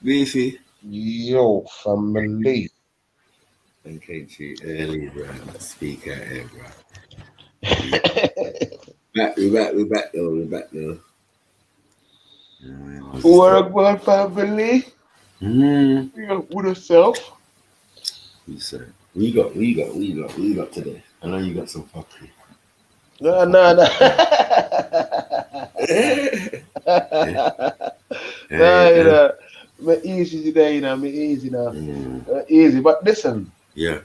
Beefy. Yo, family. I came to you early, bro. Speak out here, bro. We're back though. We're back though. You know what I mean? I was just talking. Work, my family. Mm. With yourself. You said we got today. I know you got some fuckery. Some No, no, fuckery no. today. No, Hey, me easy today, me easy now. mm. Easy. But listen, Yeah.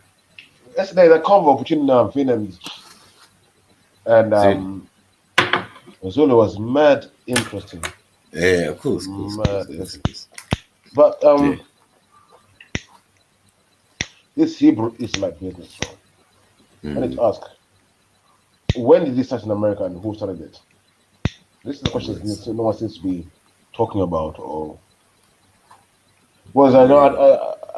yesterday the convo between Finn and Soon. Zulu was mad interesting. Yeah, of course, of course, of course, Mad of course, of interesting. course. But Yeah. this Hebrew is like business, bro. I need Mm. to ask, when did this start in America and who started it? This is the It question was. no one seems to be talking about. Or was Yeah.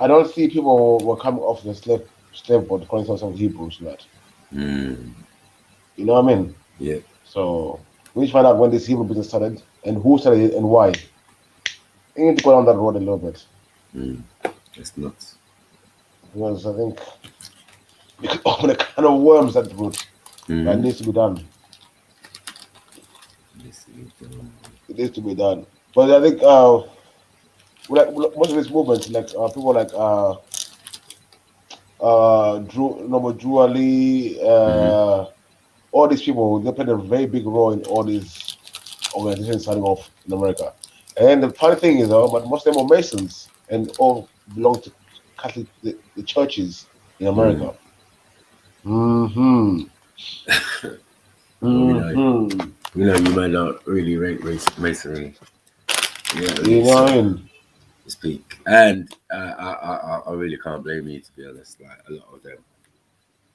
I don't see people were coming off the slave board calling themselves Hebrews and that. Mm. You know what I mean? Yeah. So we need to find out when this Hebrew business started and who started it and why. You need to go down that road a little bit Mm. It's nuts. because I think you could open a can of worms at the root that Mm-hmm. needs to be done. Yes, it is. It needs to be done. But I think like most of these movements, like people like Drew Ali, Mm-hmm. all these people, they played a very big role in all these organizations starting off in America. And the funny thing is, but most of them are Masons and all belong to Catholic the churches in Mm. America. Hmm. Well, Hmm. we know you might not really rate race masonry. Yeah, You really. know what So I mean? speak, and I really can't blame you, to be honest. Like a lot of them,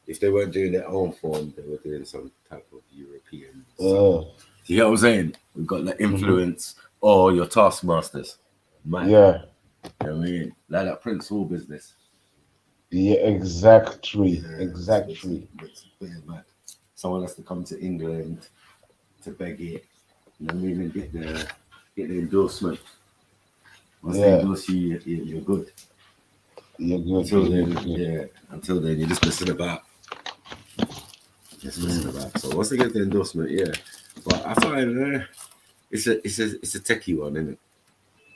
if they weren't doing their own form, they were doing some type of European something. Uh, You know what I'm saying? We've got the hmm. influence or your taskmasters. Mad. Yeah. You know what I mean? Like that Prince Hall business. Yeah. Exactly. Yeah, Exactly. it's very mad. Someone has to come to England to beg it, and then even get the endorsement. Once they Yeah. endorse you, you're good. You're good. Until You're good. then, You're good. yeah. Until then, you're just messing about. Just messing Mm. about. So once they get the endorsement, yeah. But I find it's a techie one, isn't it?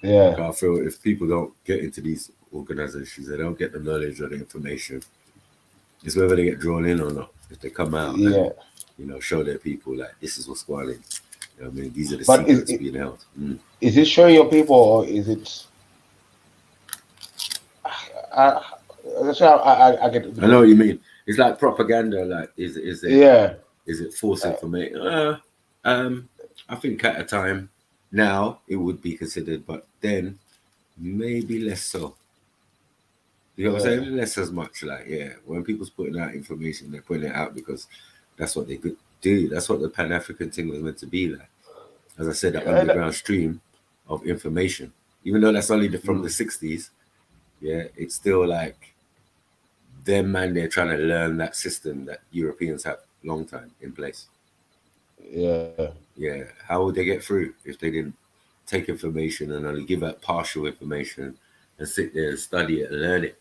Yeah. I feel if people don't get into these organizations, they don't get the knowledge or the information. It's whether they get drawn in or not. If they come out and Yeah. show their people like this is what's going on. You know what I mean, these are the But secrets being held. Mm. is it showing your people or is it? I, that's why I get I know because what you mean. It's like propaganda. Like, yeah. is it false Uh, information? I think at a time now it would be considered, but then maybe less so. You know what I'm yeah. saying? Less as much. Like, yeah, when people's putting out information, they're putting it out because that's what they could do. That's what the Pan African thing was meant to be like. As I said, the Yeah, underground stream of information. Even though that's only from the mm, '60s, yeah, it's still like them man. They're trying to learn that system that Europeans have long time in place. yeah. Yeah, how would they get through if they didn't take information and only give out partial information and sit there and study it and learn it?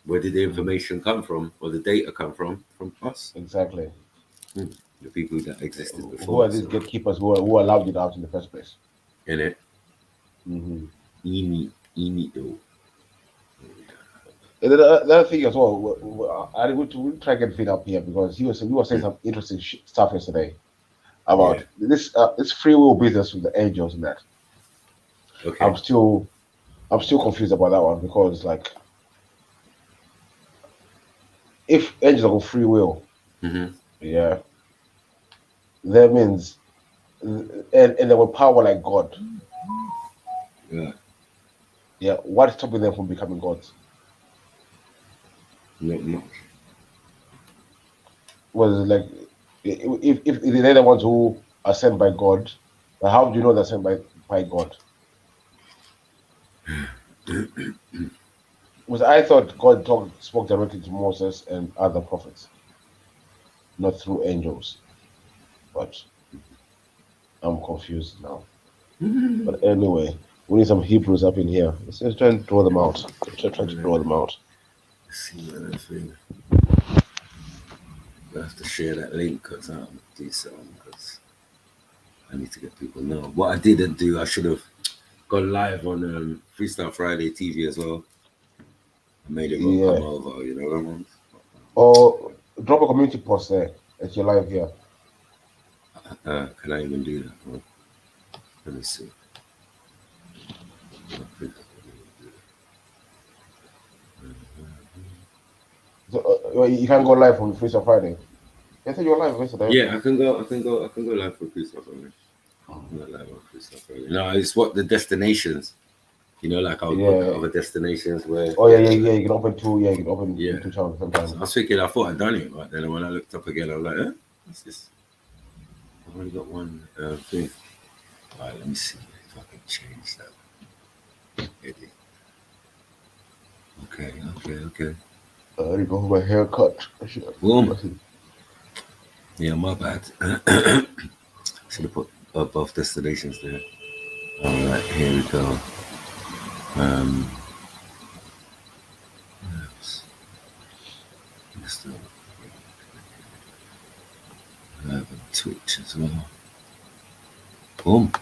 Where did the Mm, information come from or the data come from? From us, exactly. the people that existed Who before are us. these So, gatekeepers who allowed it out in the first place? in it, Mm-hmm. ini though. And then the other thing as well, I would try to get Vin up here because we were saying some interesting stuff yesterday Yeah. about this free will business with the angels and that. Okay. I'm still I'm still confused about that one because like if angels are free will, Mm-hmm. yeah, that means and they were power like God, Yeah. yeah. What's stopping them from becoming gods? Not much. Was it like if they're the ones who are sent by God, then how do you know they're sent by God? Because I thought God spoke directly to Moses and other prophets, not through angels. But I'm confused now. But anyway, We need some Hebrews up in here. Let's try and draw them out. Try to draw them out. Let's see what I think. I have to share that link because I'm do something because I need to get people know. What I didn't do, I should have gone live on Freestyle Friday TV as well. I made everyone Yeah. come over, you know what I mean? Or drop a community post there at your live here. Can I even do that? Well, let me see. I think I can even do So, you can go live from Freestyle Friday. I think you're live yesterday. Yeah, I can go live for Freestyle Friday. I'm not live on Freestyle Friday. No, it's what the destinations. You know, like I'll put the other destinations where. Oh yeah. You can open two. Yeah, you can open Yeah. 2 channels sometimes. So I was thinking, I thought I'd done it, but then when I looked up again, I was like, what's this? I've only got one thing. All right, let me see if I can change that. Edit. Okay. I need to go for my haircut. Boom. Yeah, my bad. Should have put both destinations there. All right, here we go. I have a Twitch as well. Boom.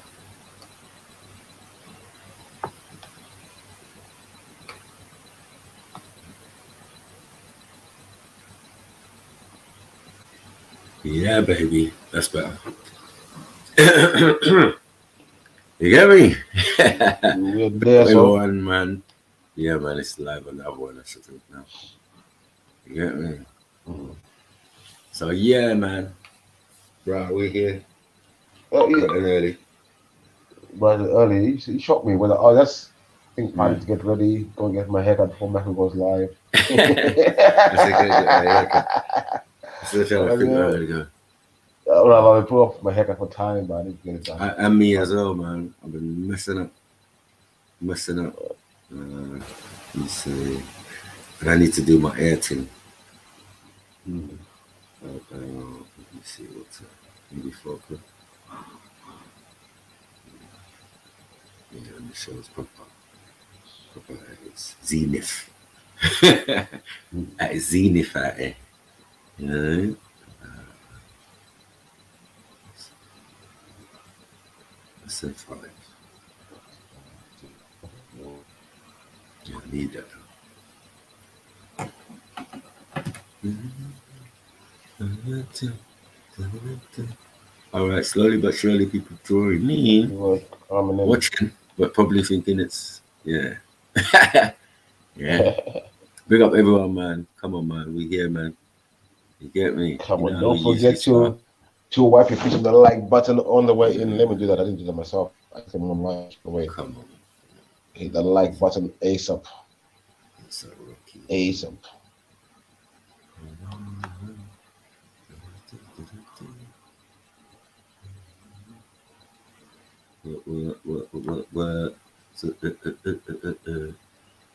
Yeah, baby. That's better. You get me? We're there, so. Everyone, man. Yeah, man, it's live on that one. I should think now. You get me? So, yeah, man. Right, we're here. Oh, Got in early. But early, he shocked me. That's I think planning to get ready, go and get my haircut before Michael goes live. I still trying to figure out where to go. Well, I put off my haircut for time, but I didn't get it done. And me as well, man. I've been messing up. Let me see. And I need to do my air thing. Let me see what's maybe 4 o'clock. Yeah, and the show's proper. It's Zenith. At Zenith out there. You know? That's so 5. Yeah, I need that. All right, slowly but surely, people drawing me in, watching, but probably thinking it's yeah. Big up everyone, man. Come on, man. We here, man. You get me? Come on, don't forget to wipe your feet on the like button on the way in. Let me do that. I didn't do that myself. I came online away. Come on. Hit the like button ASAP. ASAP.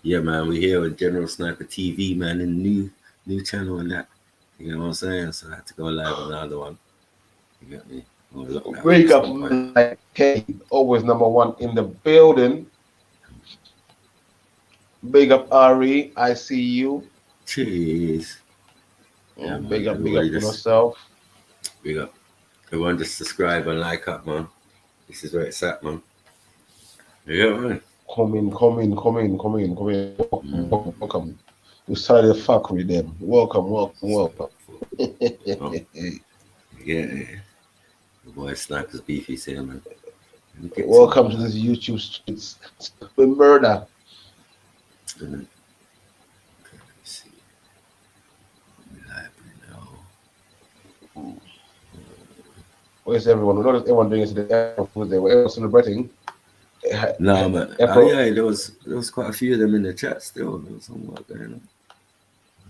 Yeah, man, we here with General Sniper TV, man, and new channel and that. You know what I'm saying? So I had to go live on the other one. You got me? Wake up, F.T.K, always #1 in the building. Big up, Ari. I see you. Cheers. Yeah, big up for yourself. Big up. Everyone just subscribe and like up, man. This is where it's at, man. Yeah, man. Come in. Welcome. You started to fuck with them. Welcome. Yeah. The boy Sniper's beefy saying, man. Welcome to this YouTube streets. Murder. Okay, let's see. Where's everyone? Not everyone doing it today. They were celebrating. No, man. Yeah, there was quite a few of them in the chat still. There was some work going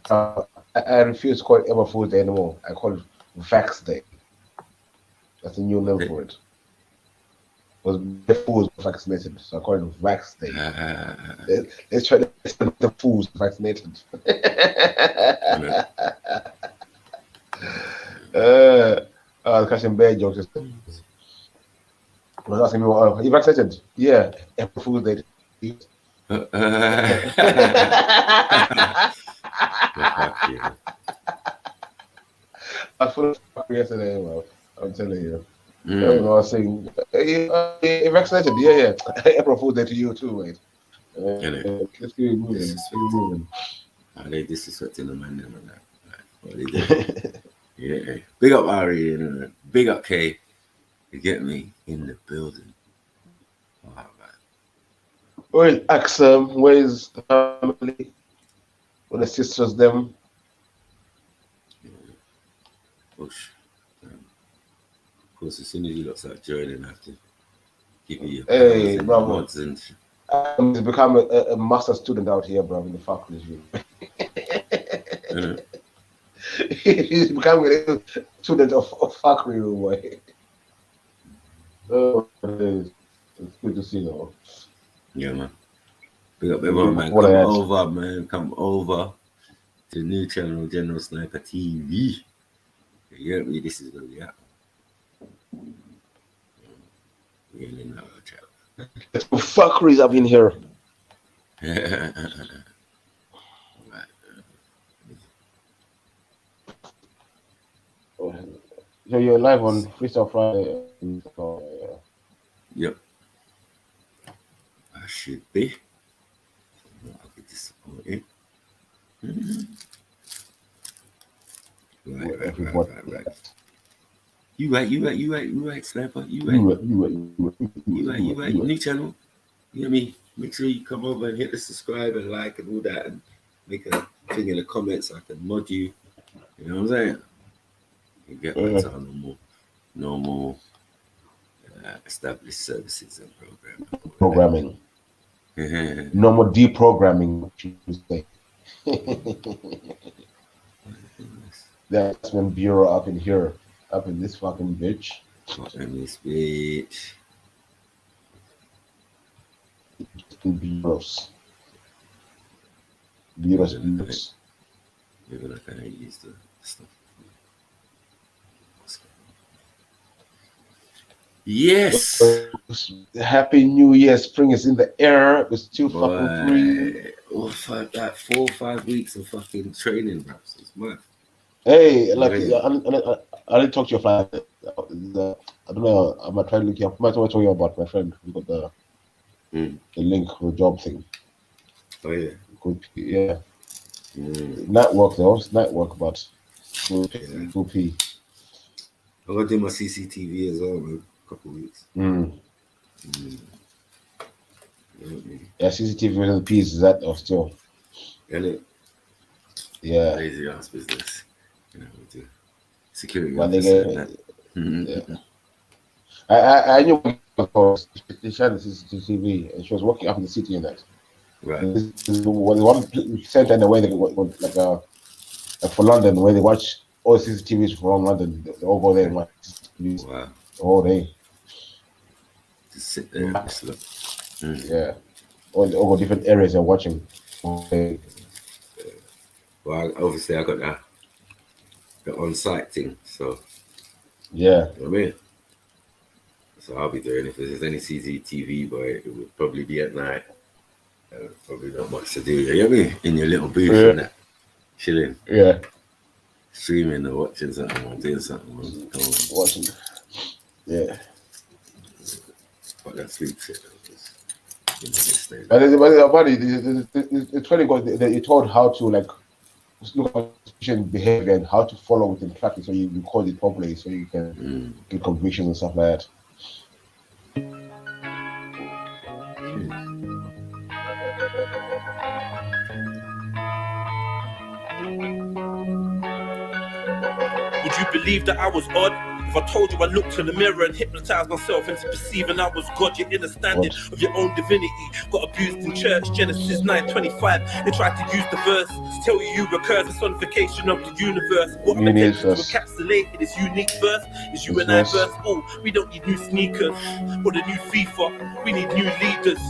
on. I refuse to call it April Fool's Day anymore. I call it Vax Day. That's a new name for it. Was the fools vaccinated, so I call it Vax Day. Let's try to get the fools vaccinated. Catching bad jokes. was asking me, are you vaccinated? Yeah. April Fool's Day. I was full of fuck yesterday, well, I'm telling you. I was saying, you vaccinated? Yeah. April Fool's Day to you too, mate. Let's keep it moving. Are they disrespecting the man them and that? Like, what they do? Yeah. Big up Ari, you know. Big up K. You get me? In the building. Oh, man. Well, ask where's the family? Where the sisters them? Push. Of course, as soon as you look start joining, I have to give you your Hey, and bravo. mods and He's become a master student out here, bro, in the faculty. He's becoming a student of faculty, boy. Oh, it's good to see you. Yeah, man. Big up everyone, man. Come over, man. Come over to the new channel, General Sniper TV. You get me? This is where we at. We're in another channel. Fuckeries up in here. So you're live on Freestyle Friday. Yep. I should be. I'll be disappointed. Right. You right, Sniper. You right. New channel. You know me? Make sure you come over and hit the subscribe and like and all that and make a thing in the comments. I can mod you. You know what I'm saying? You get back to our normal established services and programming. No more deprogramming, you say. That's when Bureau up in here, up in this fucking bitch. Bureaus. You're gonna kind of use the stuff. Yes. Happy New Year. Spring is in the air. It's still fucking free. Like 4 or 5 weeks of fucking training, bro. So it's mad. Hey, like I didn't talk to your friend. I don't know. I'm gonna try to look you up. I might tell you about my friend who got the link for the job thing. Oh yeah. Good. Yeah. Night work though. It's night work, but full P. I'm gonna do my CCTV as well, man. Couple weeks. Yeah, CCTV with the P's is that or still? It? Yeah. Lazy ass business. You know, we do security. Well, they get, I knew because she had the CCTV and she was working up in the city and that. Right. And this is one center in the way they like for London where they watch all the CCTVs from London. They all go there and watch CCTVs all day. Just sit there and just look. Yeah. All different areas they're watching. Well, obviously I got the on-site thing, so yeah. You know what I mean? So I'll be doing if there's any CCTV, but it would probably be at night. Probably not much to do. You know what I mean? In your little booth and that, chilling. Yeah. Streaming or watching something or doing something. Watching. Yeah. But that sleep shit. But the training was they taught how to like look at patient behavior and how to follow within tracking so you record it properly so you can get convictions and stuff like that. Would you believe that I was odd? If I told you I looked in the mirror and hypnotized myself into perceiving I was God, your understanding of your own divinity got abused in church. Genesis 9:25. They tried to use the verse to tell you recurs the sonification of the universe. What I'm attempting to encapsulate in this unique verse is you and I verse. Oh, we don't need new sneakers or the new FIFA. We need new leaders.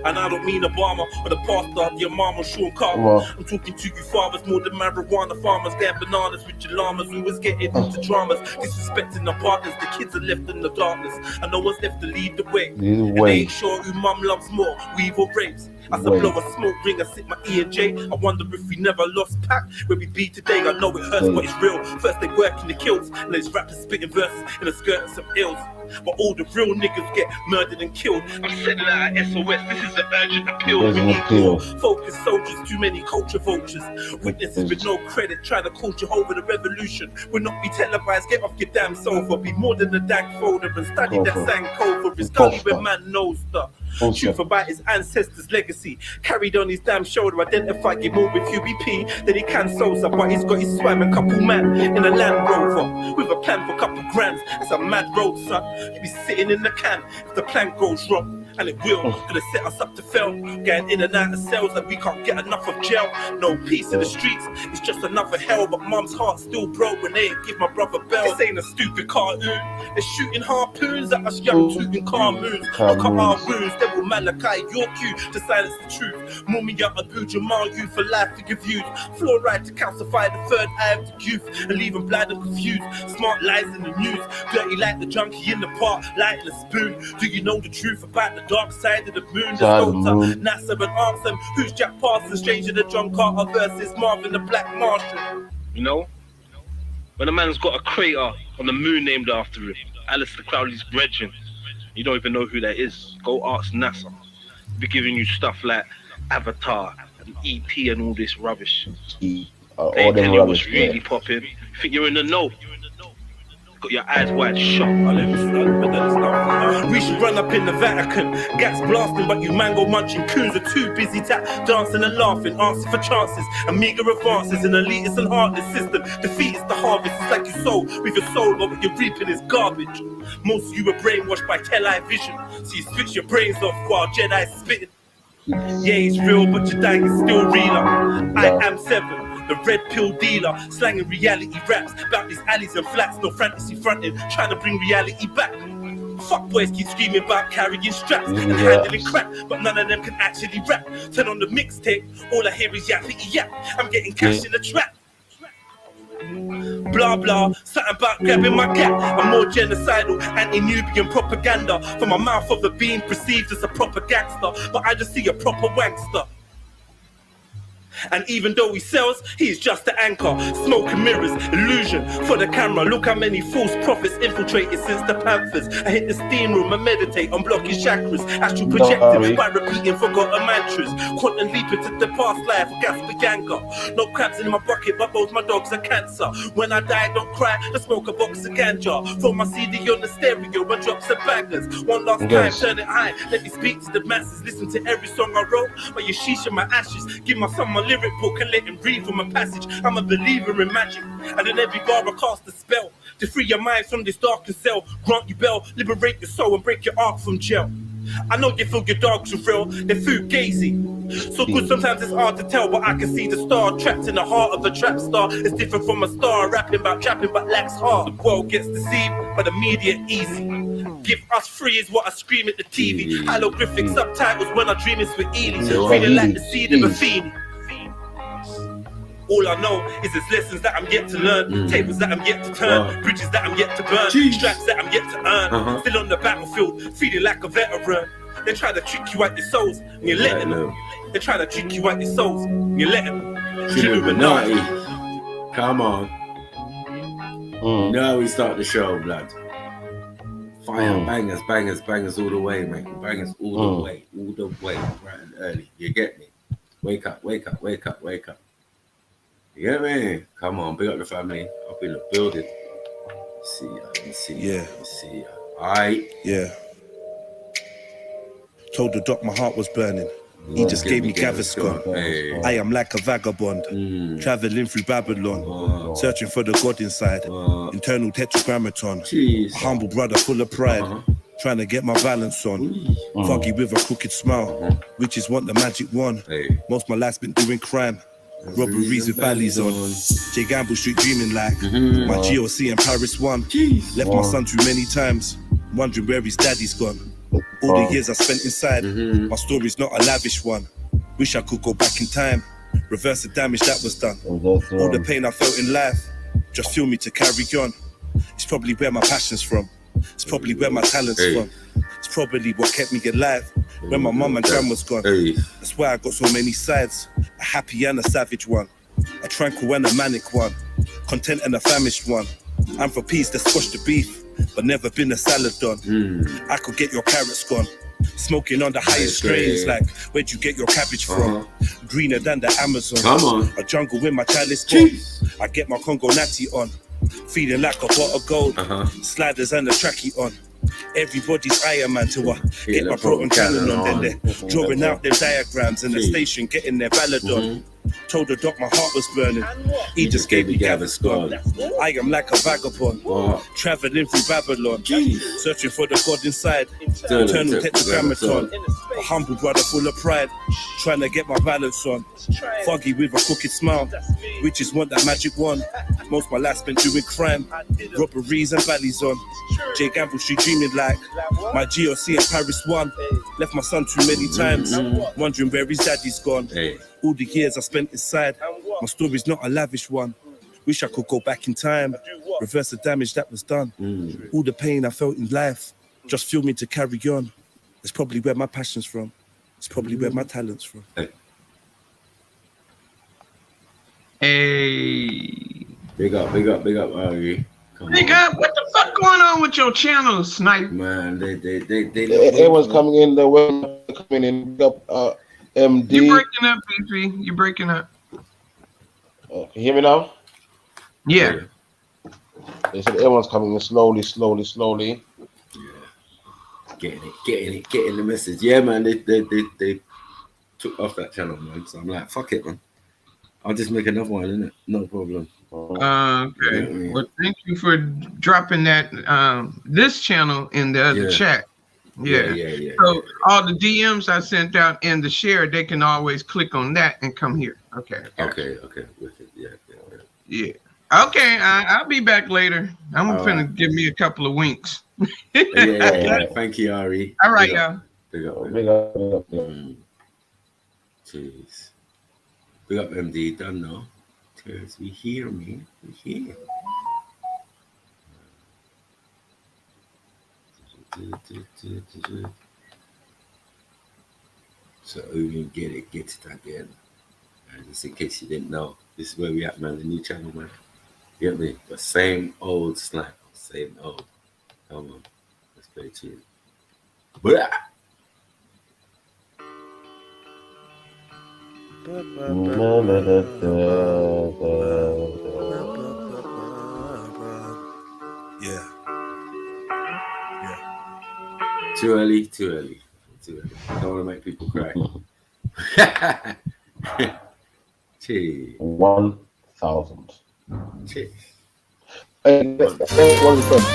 And I don't mean Obama or the pastor of your mama, Sean Carter. I'm talking to you fathers more than marijuana farmers, getting bananas with your llamas, always getting into dramas, disrespecting the partners. The kids are left in the darkness, and no one's left to lead the way. Lead the And way. they ain't sure who mum loves more, weave or rapes. As I Way. blow a smoke ring, I sip my E&J. I wonder if we never lost pack where we be today. I know it hurts, but it's real. First they work in the kills, and there's rappers spitting verses in the skirt of some ills. But all the real niggas get murdered and killed. I'm sending out a SOS, this is an urgent appeal. There's We an need appeal. more focused soldiers, too many culture vultures. Witnesses with no credit, trying to call Jehovah the revolution. Will not be televised, get off your damn sofa. Be more than a dank folder and study that sang cover. It's gully when man knows the truth about his ancestors' legacy. Carried on his damn shoulder, identify him more with UBP than he can Sosa. But he's got his swam and couple man in a Land Rover with a plan for a couple grands. That's a mad road, son. You be sitting in the can if the plan goes wrong. And it will, gonna set us up to fail. Getting in and out of cells that we can't get enough of jail. No peace in the streets, it's just another hell. But mum's heart still broke when they ain't give my brother bell. This ain't a stupid cartoon. They're shooting harpoons at us young tooting carmoons. Look up our wounds, Devil Malachi, your cue to silence the truth. Mumia Abu Jamal, you for life to give views. Fluoride to calcify the third eye of the youth and leave them blind and confused. Smart lies in the news, dirty like the junkie in the park, light in the spoon. Do you know the truth about the dark side of the moon? Just go to NASA and ask them who's Jack Parsons, stranger than John Carter versus Marvin the Black Martian. You know, when a man's got a crater on the moon named after him, Alistair Crowley's brethren, you don't even know who that is. Go ask NASA. Be giving you stuff like Avatar and E.T. and all this rubbish. They ain't telling you what's really popping. Think you're in the know. Got your eyes wide shut. We should run up in the Vatican, gas blasting, but you mango munching coons are too busy tap dancing and laughing, asking for chances and meager advances. An elitist and heartless system defeats the harvest. It's like you sow with your soul, but what you're reaping is garbage. Most of you are brainwashed by television, so you switch your brains off while Jedi's spitting. Yeah, it's real, but your dying is still realer. I am 7, the red pill dealer, slanging reality raps about these alleys and flats, no fantasy fronting, trying to bring reality back. Fuck boys keep screaming about carrying straps and handling crap, but none of them can actually rap. Turn on the mixtape, all I hear is yappity yap. I'm getting cash in the trap. Blah blah, something about grabbing my gap. I'm more genocidal, anti-Nubian propaganda from my mouth of the being perceived as a proper gangster, but I just see a proper wankster. And even though he sells, he's just an anchor. Smoke and mirrors, illusion for the camera. Look how many false prophets infiltrated since the Panthers. I hit the steam room and meditate on blocking chakras. Astral projecting by repeating forgotten mantras. Quantum leaping to the past life, Gasper Yanka. No crabs in my bucket, but both my dogs are cancer. When I die, don't cry, I smoke a box of ganja. Throw my CD on the stereo and drop some bangers. One last time, turn it high. Let me speak to the masses. Listen to every song I wrote. But you shisha my ashes. Give my son my lyric book and let him read from a passage. I'm a believer in magic, and in every bar I cast a spell to free your mind from this darkened cell. Grant you bell, liberate your soul and break your arc from jail. I know you feel your dogs are real, they're food gazy. So good sometimes it's hard to tell, but I can see the star trapped in the heart of a trap star. It's different from a star rapping about trapping but lacks heart. The world gets deceived, but the media easy. Give us free is what I scream at the TV. Holographic subtitles when I dream it's with Ely. Feeling like the seed of a fiend. All I know is there's lessons that I'm yet to learn, tables that I'm yet to turn, bridges that I'm yet to burn, straps that I'm yet to earn. Still on the battlefield, feeling like a veteran. They try to trick you out your souls, and you're letting them. They try to trick you out your souls, and you're letting them. Illuminati. Come on. Now we start the show, blood. Fire, bangers, bangers, bangers all the way, mate. Bangers all the way, bright and early. You get me? Wake up, wake up, wake up, wake up. You get me? Come on, big up the family. Up in the building. Let me see ya. Alright. Yeah. Told the doc my heart was burning. He just gave me Gaviscon. Hey. I am like a vagabond, traveling through Babylon, searching for the God inside. Internal tetragrammaton. Jeez. A humble brother full of pride, trying to get my balance on. Foggy with a crooked smile, witches want the magic one. Hey. Most of my life's been doing crime. Robberies with valleys on. J Gamble Street dreaming like my GOC in Paris 1. Left my son too many times, wondering where his daddy's gone. All the years I spent inside, my story's not a lavish one. Wish I could go back in time, reverse the damage that was done. All the pain I felt in life, just fuel me to carry on. It's probably where my passion's from. It's probably where my talent's from. It's probably what kept me alive when my mum and gran was gone. That's why I got so many sides. A happy and a savage one. A tranquil and a manic one. Content and a famished one. I'm for peace that squash the beef, but never been a salad done. I could get your carrots gone. Smoking on the highest strains, like where'd you get your cabbage from? Greener than the Amazon. Come on. A jungle with my chalice bomb. I get my Congo natty on. Feeling like a pot of gold. Sliders and a tracky on. Everybody's Iron Man to get my proton cannon on. Then they're drawing out their diagrams in the station, getting their ballad on. Told the doc my heart was burning. He just gave me Gaviscon. I am like a vagabond, traveling through Babylon, searching for the God inside. Eternal tetragrammaton. A humble brother full of pride, trying to get my balance on. Foggy with a crooked smile, witches want that magic wand. Most of my life spent doing crime, robberies and valleys on. J Gamble Street dreaming like my GOC in Paris 1. Left my son too many times, wondering where his daddy's gone. All the years I spent inside, my story's not a lavish one. Wish I could go back in time, reverse the damage that was done. All the pain I felt in life just fueled me to carry on. It's probably where my passion's from. It's probably where my talent's from. Hey. Big up, Ari. Big up. What the fuck going on with your channel, Snipe? Man, they everyone's coming in. The women coming in. Big up, MD. You're breaking up, BP. You're breaking up. Can you hear me now? Yeah. They said everyone's coming in slowly. Getting the message. Yeah, man, they took off that channel, man. So I'm like, fuck it, man. I'll just make another one, innit? No problem. Okay. Well, thank you for dropping that this channel in the other chat. Yeah. So all the DMs I sent out in the share, they can always click on that and come here. Okay. Wicked. Yeah. Okay, I'll be back later. I'm gonna give me a couple of winks. yeah. Thank you, Ari. All right, y'all. Big up. Jeez. Big up, MD. Done now. Because we hear me. We hear. So we can get it again. And just in case you didn't know, this is where we at, man. The new channel, man. You get me? The same old slang. Same old. Come on. Let's play tune. Blah! Yeah. Too early. Don't want to make people cry. Cheers. 1,000. Cheers. Hey, one request.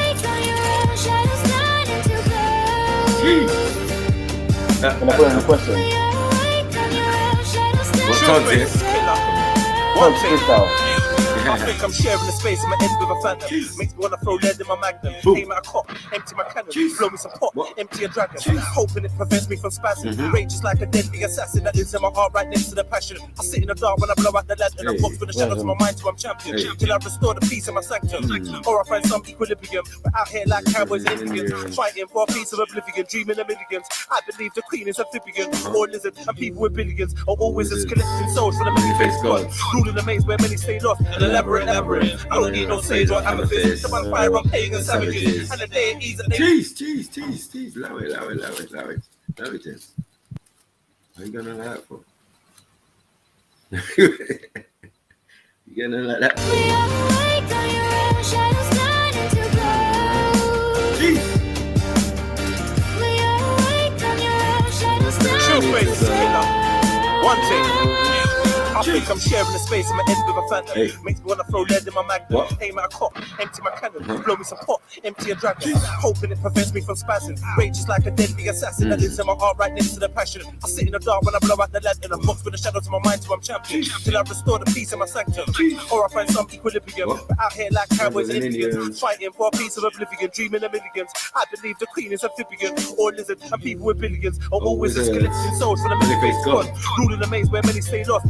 Can I put in a question? What's on this? One thing. I think I'm sharing the space in my head with a phantom. Makes me wanna throw lead in my magnum. Aim at a cop, empty my cannon. Blow me some pot, empty a dragon. Hoping it prevents me from spazzing. Rages like a deadly assassin that lives in my heart right next to the passion. I sit in the dark when I blow out the lantern. I box with the shadows of my mind till I'm champion. Till I restore the peace in my sanctum. Or I find some equilibrium. We're out here like cowboys and Indians, fighting for a piece of oblivion, dreaming of millions. I believe the queen is amphibian, or lizard, and people with billions are all wizards collecting souls from the many-faced god. Ruling the maze where many stay lost. Elaborate. I don't need no sage or amethyst. The vampire I'm paying and savages. And the deities and Jeez. Allow it, James. How you gonna let that for? You gonna let that for? Jeez. True face, killer. One thing. I think I'm sharing the space in my head with a phantom. Makes me wanna throw lead in my magnum. Aim at a cop, empty my cannon. Blow me some pot, empty a dragon. Hoping it prevents me from spazzing. Rages like a deadly assassin that lives in my heart right next to the passion. I sit in the dark when I blow out the lead in a box with the shadows of my mind till I'm champion. Till I restore the peace in my sanctum. Or I find some equilibrium. We're out here like cowboys and Indians, fighting for a piece of oblivion, dreaming of millions. I believe the queen is amphibian, or lizard, and people with billions are always collecting souls for the many-faced god. Ruling the maze where many stay lost.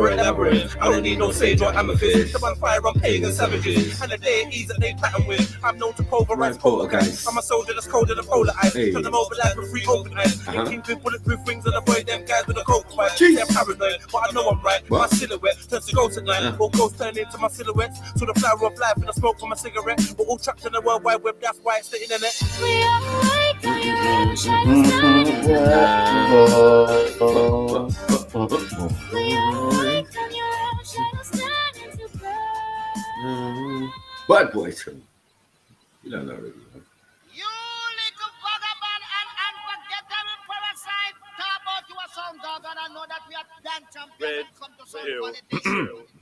elaborate. I don't need no sage or amethyst to run fire on pagan savages. And the deities that they pattern with, I'm known to pulverize poltergeists. I'm a soldier that's colder than polar ice. Turn them over like with 3 open eyes. King with bulletproof wings and avoid them guys with a coke fight. They're paranoid, but I know I'm right. My silhouette turns to ghost at night. All ghosts turn into my silhouettes. So the flower of life and the smoke from a cigarette. We're all trapped in the world wide web, that's why it's the internet. We are like your shadows turn into blood. Bad boy too. You don't know already. You little vagabond and unforgettable parasite. Talk about you a sound dog and I know that we are dance champions. Come to some politics.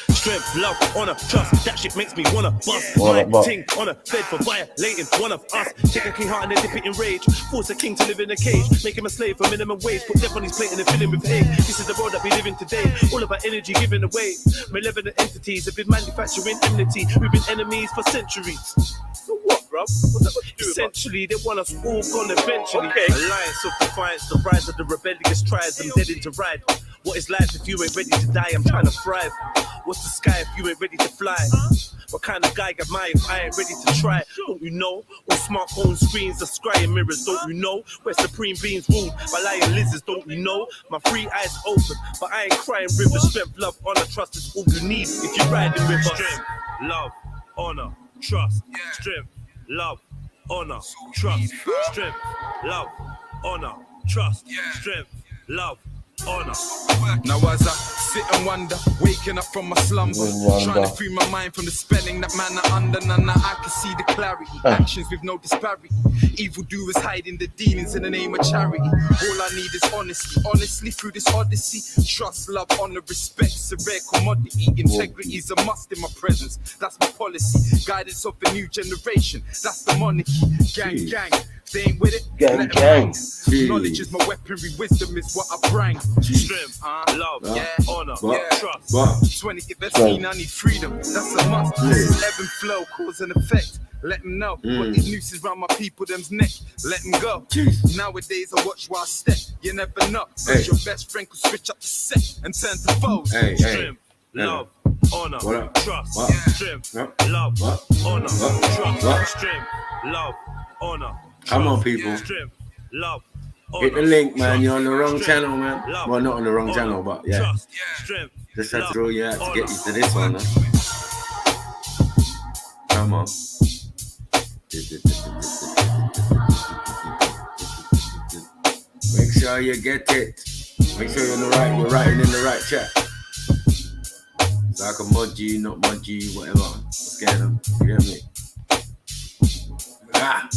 Strength, love, honor, trust. That shit makes me wanna bust my ting on a bed for violating one of us. Take a king heart and then dip it in rage. Force a king to live in a cage. Make him a slave for minimum wage. Put death on his plate and then fill him with hate. This is the world that we live in today. All about energy given away. Malevolent entities have been manufacturing enmity. We've been enemies for centuries. So what, bruv? Essentially, they want us all gone eventually. Alliance of defiance, the rise of the rebellious tribes. I'm dead into ride. What is life if you ain't ready to die? I'm trying to thrive. What's the sky if you ain't ready to fly? What kind of guy am I if I ain't ready to try? Don't you know? All smartphone screens are scrying mirrors. Don't you know? Where supreme beings ruled by lying lizards. Don't you know? My free eyes open, but I ain't crying rivers. Strength, love, honor, trust is all you need if you're riding with us. Strength, love, honor, trust. Strength, love, honor, trust. Strength, love, honor, trust. Strength, love, honor. Now as I sit and wonder, waking up from my slumber, trying to free my mind from the spelling that man are under. None I can see the clarity, actions with no disparity. Evildoers hiding the demons in the name of charity. All I need is honesty, honestly through this odyssey. Trust, love, honor, respect's a rare commodity. Integrity's a must in my presence, that's my policy. Guidance of the new generation, that's the monarchy. Gang, gang. They ain't with it, gang, gang. Knowledge is my weaponry, wisdom is what I bring. Strength, love, honor, trust. 20th best scene, I need freedom, that's a must. Ebb and flow, cause and effect. Let them know. Put these nooses round my people, them's neck. Let them go. Nowadays I watch while I step. You never know. Your best friend could switch up the set and turn to foes. Strength, love, honor, trust. Strength, love, honor, trust. Strength, love, honor. Come on, people. Strength, love, hit the link, man. You're on the wrong channel, man. Well, not on the wrong channel, but yeah. Just had to throw you out to get you to this one, man. Come on. Make sure you get it. Make sure you're writing in the right chat. So I can mod you, not mod you, whatever. What's going on? You get me? Ah!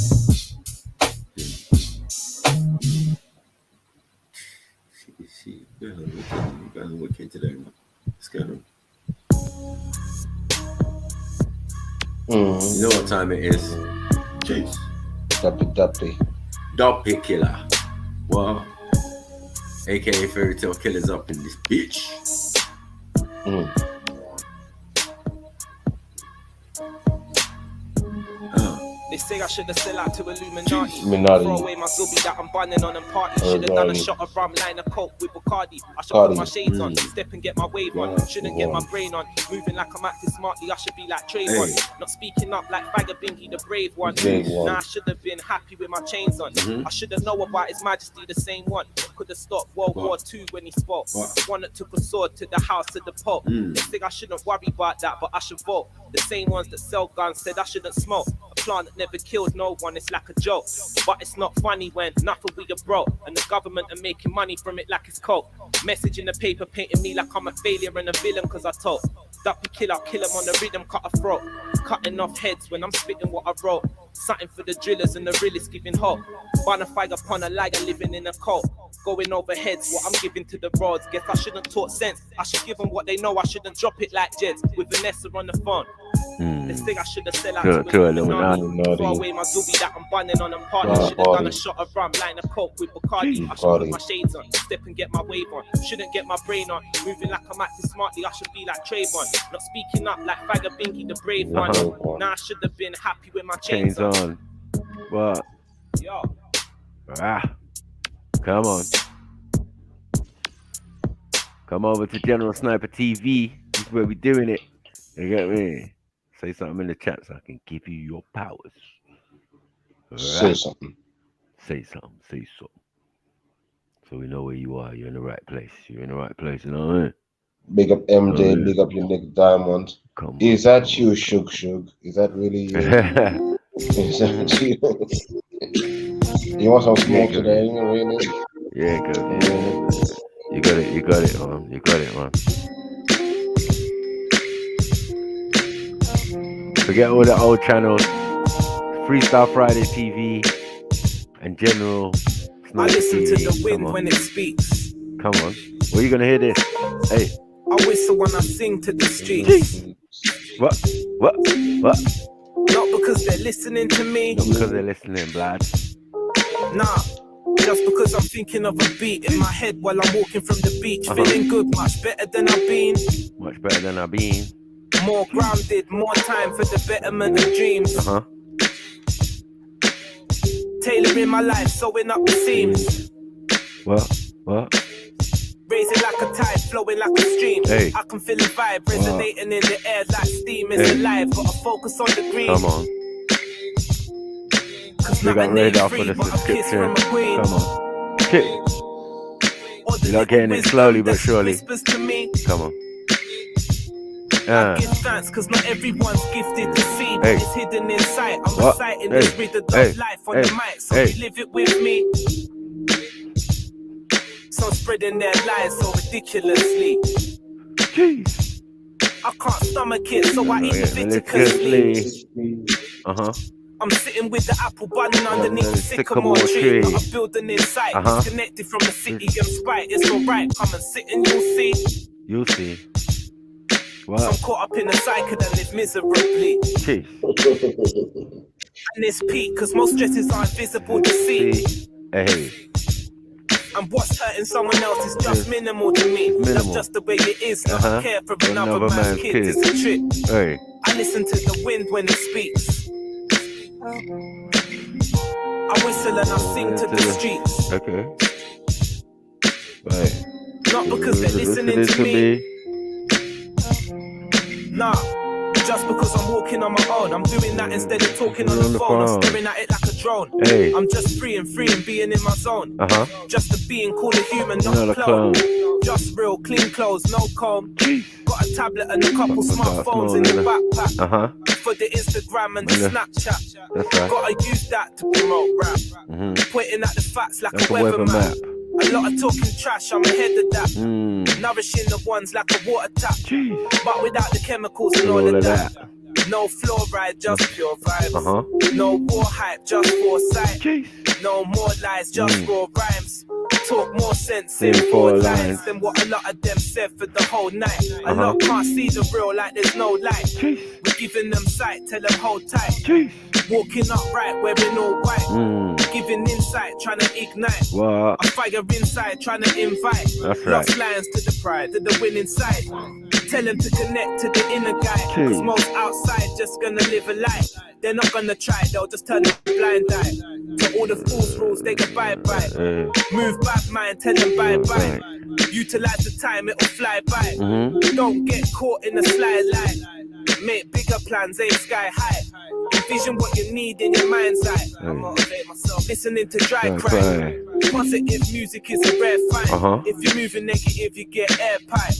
You guys are wicked today, man. What's going on? You know what time it is? Jeez. Duppy killer. Well, aka fairy tale killers up in this bitch. They say I should have sell out to Illuminati. Throw away my zubi that I'm bunning on and party. Should have done a shot of rum, line of coke with Bacardi. I should put my shades on, step and get my wave on. Shouldn't get my brain on, moving like I'm acting smartly. I should be like Trayvon, not speaking up like Vagabingy, the brave one. Nah, I should have been happy with my chains on. I should have known about His Majesty, the same one. Could have stopped World War II when he spoke. One that took a sword to the house of the Pope. They think I shouldn't worry about that, but I should vote. The same ones that sell guns said I shouldn't smoke. A plant that never killed no one, it's like a joke. But it's not funny when nothing we are broke and the government are making money from it like it's coke. Message in the paper painting me like I'm a failure and a villain cause I talk. Duppy killer, kill him on the rhythm, cut a throat. Cutting off heads when I'm spitting what I wrote. Something for the drillers and the realists giving hope. Bonafide upon a liar living in a cult. Going over heads, what I'm giving to the roads. Guess I shouldn't talk sense. I should give them what they know. I shouldn't drop it like Jeds with Vanessa on the phone. This thing I should have sell out to Illuminati. Throw away my zubi that I'm bunning on and party. Should have done a shot of rum, line of coke with Bacardi. I should put my shades on, step and get my wave on. Shouldn't get my brain on, moving like I'm acting smartly. I should be like Trayvon, not speaking up like Vagabingy, the brave one. Nah, I should have been happy with my chains on. What? Yo. Come on. Come over to General Sniper TV. This is where we doing it. You get me? Say something in the chat so I can give you your powers. Say something. Say something. Say something. So we know where you are. You're in the right place. You're in the right place. You know what I mean? Big up MJ. Big up your Nick Diamond. Is that you, Shug Shug? Is that really you? Is that you? You want some smoke today? Really? Yeah, good. Yeah. You got it. You got it, man. You got it, man. Forget all the old channels. Freestyle Friday TV and General Sniper I listen TV. to the wind when it speaks. Come on. Where you gonna hear this? Hey. I whistle when I sing to the streets. What? Not because they're listening to me. Not because they're listening, blood. Nah. Just because I'm thinking of a beat in my head while I'm walking from the beach. Feeling good, much better than I've been. Much better than I've been. More grounded, more time for the betterment of dreams. Tailoring my life, sewing up the seams. What? Raising like a tide, flowing like a stream. Hey. I can feel the vibe resonating in the air like steam. It's alive, gotta focus on the green. Come on. We got radar for the subscription. Come on. You're not getting it slowly but surely. Come on. I give thanks cause not everyone's gifted to see, but it's hidden inside. I'm reciting this rhythm of life on the mic, so you live it with me. Some spreading their lies so ridiculously. Jeez. I can't stomach it, so I eat Leviticusly. I'm sitting with the apple bunning underneath the sycamore tree. Got a building in sight, disconnected from the city and spite. It's alright, come and sit and you'll see. You'll see. What? Some caught up in a cycle that live miserably. And it's peak, cause most stresses aren't visible to see. Hey. And what's hurting someone else is just minimal to me. That's just the way it is. Not care for another man's kids. It's a trip. Hey. I listen to the wind when it speaks. I whistle and I sing to the streets. Okay. Right. Not because they're listening to me. Nah. Just because I'm walking on my own, I'm doing that instead of talking on the phone. I'm staring at it like a drone. Hey. I'm just free and being in my zone. Just a being called a human, not a clone. Just real, clean clothes, no comb. Got a tablet and a couple smartphones in the backpack. For the Instagram and the Snapchat. That's right. Gotta use that to promote rap. Pointing at the facts like a weather map. A lot of talking trash, I'm ahead of that. Nourishing the ones like a water tap. But without the chemicals and all of that. No fluoride, just pure vibes. No war hype, just foresight. No more lies, just raw rhymes. Talk more sense in 4 lines than what a lot of them said for the whole night. A lot can't see the real like there's no light. We're giving them sight, tell them hold tight. Walking upright, wearing all white. Giving insight, trying to ignite. What? A fire inside, trying to invite. That's Lost right. lines to the pride, to the winning side. Tell them to connect to the inner guy. Cause most outside just gonna live a lie. They're not gonna try, they'll just turn a blind eye. To all the fool's rules, they can bye bye. Move bad mind, tell them bye bye. Utilize the time, it'll fly by. Don't get caught in a sly lie. Make bigger plans, aim sky high. Envision what you need in your mind's eye. I motivate myself, listening to dry cry. Positive music is a rare find. If you're moving negative, you get air pipe.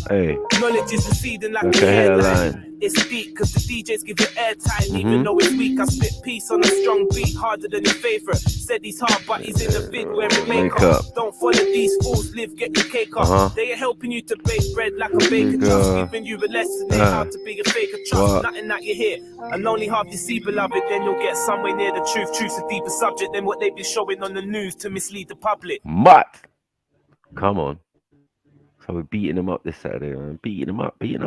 Knowledge is receding like a hairline. It's deep cause the DJs give you airtime. Even though it's weak, I spit peace on a strong beat. Harder than your favorite. Said he's hard but he's in the vid wearing makeup. Don't follow these fools, live, get your cake up. They are helping you to bake bread like a baker. Just giving you a lesson in how to be a faker. Trust nothing that you hear. And only half you see, beloved. Then you'll get somewhere near the truth. Truth's a deeper subject than what they be showing on the news to mislead the public. But come on. So we're beating them up this Saturday, man. Beating them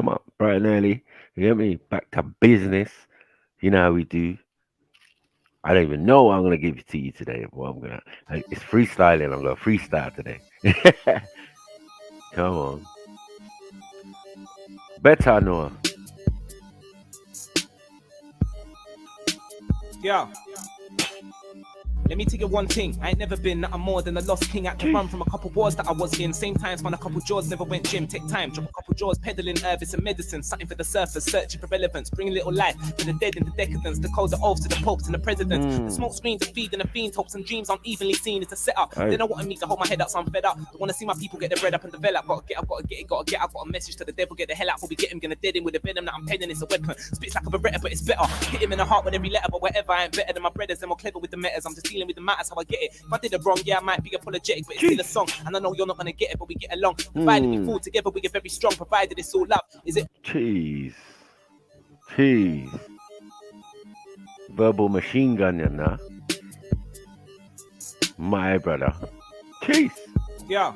up bright and early. You get me? Back to business. You know how we do. I don't even know what I'm gonna give it to you today. It's freestyling. I'm gonna freestyle today. Come on. Better Noah. Yeah. Let me tell you one thing, I ain't never been nothing more than a lost king. Had to run from a couple wars that I was in. Same times, found a couple jaws, never went gym. Take time, drop a couple jaws, peddling herbs and medicine. Something for the surface, searching for relevance. Bring a little life for the dead into decadence. The code, the oaths to the popes and the presidents. The smoke screens are feeding the fiends, hopes and dreams unevenly seen. It's a setup. They don't want me to hold my head up, so I'm fed up. Don't want to see my people get their bread up and develop. Gotta get up, gotta get it, gotta get up. Got a message to the devil, get the hell out before we get him. Gonna dead him with a venom that I'm penning. It's a weapon. Spits like a beretta, but it's better. Hit him in the heart with every letter, but whatever. I ain't better than my brothers, they're more clever with the matters. I'm just dealing with the matters, how I get it. If I did it wrong, yeah, I might be apologetic, but it's still a song, and I know you're not gonna get it, but we get along. Provided we fall together, we get very strong. Provided it's all love, is it? Jeez. Verbal machine gun, you know. My brother. Jeez. Yeah.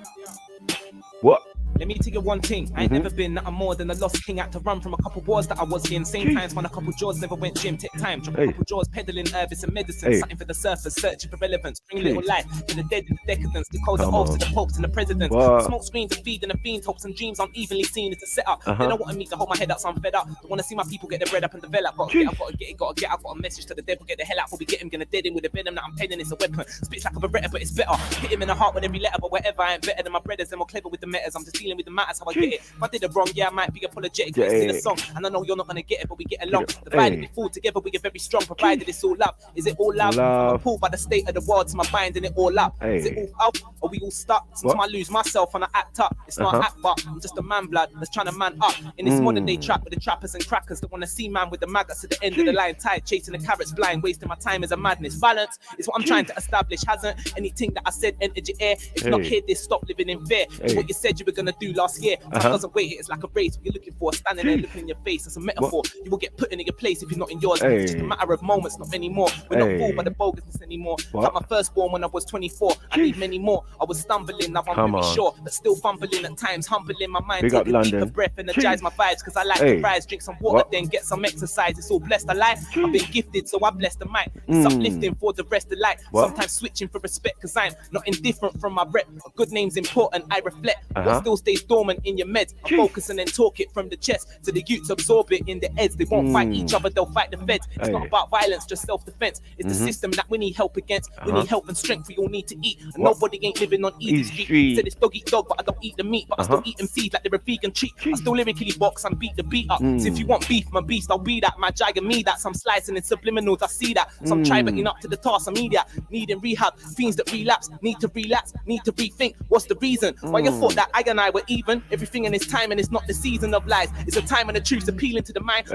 What? Let me tell you one thing, I ain't never been nothing more than a lost king. Had to run from a couple wars that I was in. Same times, found a couple jaws, never went gym. Take time, drop a couple jaws, peddling herbs and medicine. Something for the surface, searching for relevance. Bring a little life for the dead into decadence. The code, the oaths to the popes and the presidents. Smoke screens are feeding the fiends, hopes and dreams unevenly seen. It's a setup. They don't want me to hold my head up, so I'm fed up. Don't want to see my people get their bread up and develop. Gotta get up, gotta get it, gotta get up. Got a message to the devil, get the hell out before we get him. Gonna dead him with a venom that I'm penning. It's a weapon. Spits like a beretta, but it's better. Hit him in the heart with every letter, but whatever. I ain't better than my brothers, they're more clever with the matters. I'm just dealing with the matters, how I get it. If I did it wrong, yeah, I might be apologetic, but it's still a song, and I know you're not gonna get it, but we get along. Provided we fall together, we get very strong. Provided it's all love. Is it all love? I'm pulled by the state of the world, so my binding it all up. Is it all up? Or we all stuck? Sometimes I lose myself and I act up. It's not act, but I'm just a man blood that's trying to man up. In this modern day trap with the trappers and crackers that wanna see man with the maggots at the end of the line, tied, chasing the carrots blind, wasting my time is a madness. Balance is what I'm trying to establish. Hasn't anything that I said entered your ear? If not, hear this, stop living in fear. It's what you said you were gonna do last year. Time doesn't wait, it's like a race. What you're looking for, standing there looking in your face. That's a metaphor. You will get put in your place if you're not in yours. It's just a matter of moments, not anymore. We're not fooled by the bogusness anymore. Like my firstborn when I was 24. I need many more. I was stumbling, now I'm very sure, but still fumbling at times, humbling my mind. Take a deeper breath, energize my vibes, because I like to rise, drink some water, then get some exercise. It's all blessed. I lie. I've been gifted, so I bless the mic. It's uplifting for the rest of life. Sometimes switching for respect, because I'm not indifferent from my rep. A good name's important, I reflect. What still stays dormant in your meds. I focus and then talk it from the chest to the youths, absorb it in the heads. They won't fight each other, they'll fight the feds. It's not about violence, just self-defense. It's the system that we need help against. We need help and strength, we all need to eat. And nobody ain't living on easy street. Said it's dog eat dog, but I don't eat the meat. But I still eat them seeds like they're a vegan treat. I still lyrically box and beat the beat up. So if you want beef, my beast, I'll be that. My jag and me that. Some slicing in subliminals, I see that. Some try butting up to the task, I'm idiot. Needing rehab, fiends that relapse. Need to relax, need to rethink. What's the reason? Why you thought that I and I were even? Everything in its time and it's not the season of lies. It's a time when the truth's appealing to the mind.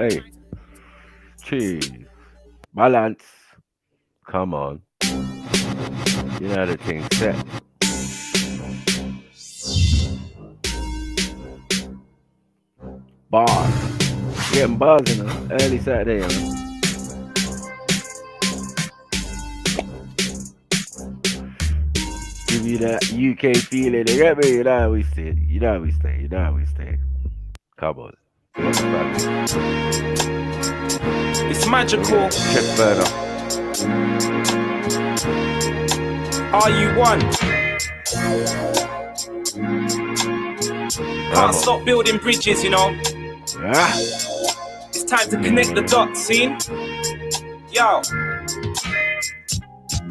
Cheese. Balance. Come on. You know the thing set. Bars. Getting bars in them. Early Saturday, Give you that UK feeling. You get me? You know how we stay. You know how we stay. You know how we stay. Come on. It's magical. Check further. Are you one? Can't stop building bridges, you know. It's time to connect the dots, see? Yo.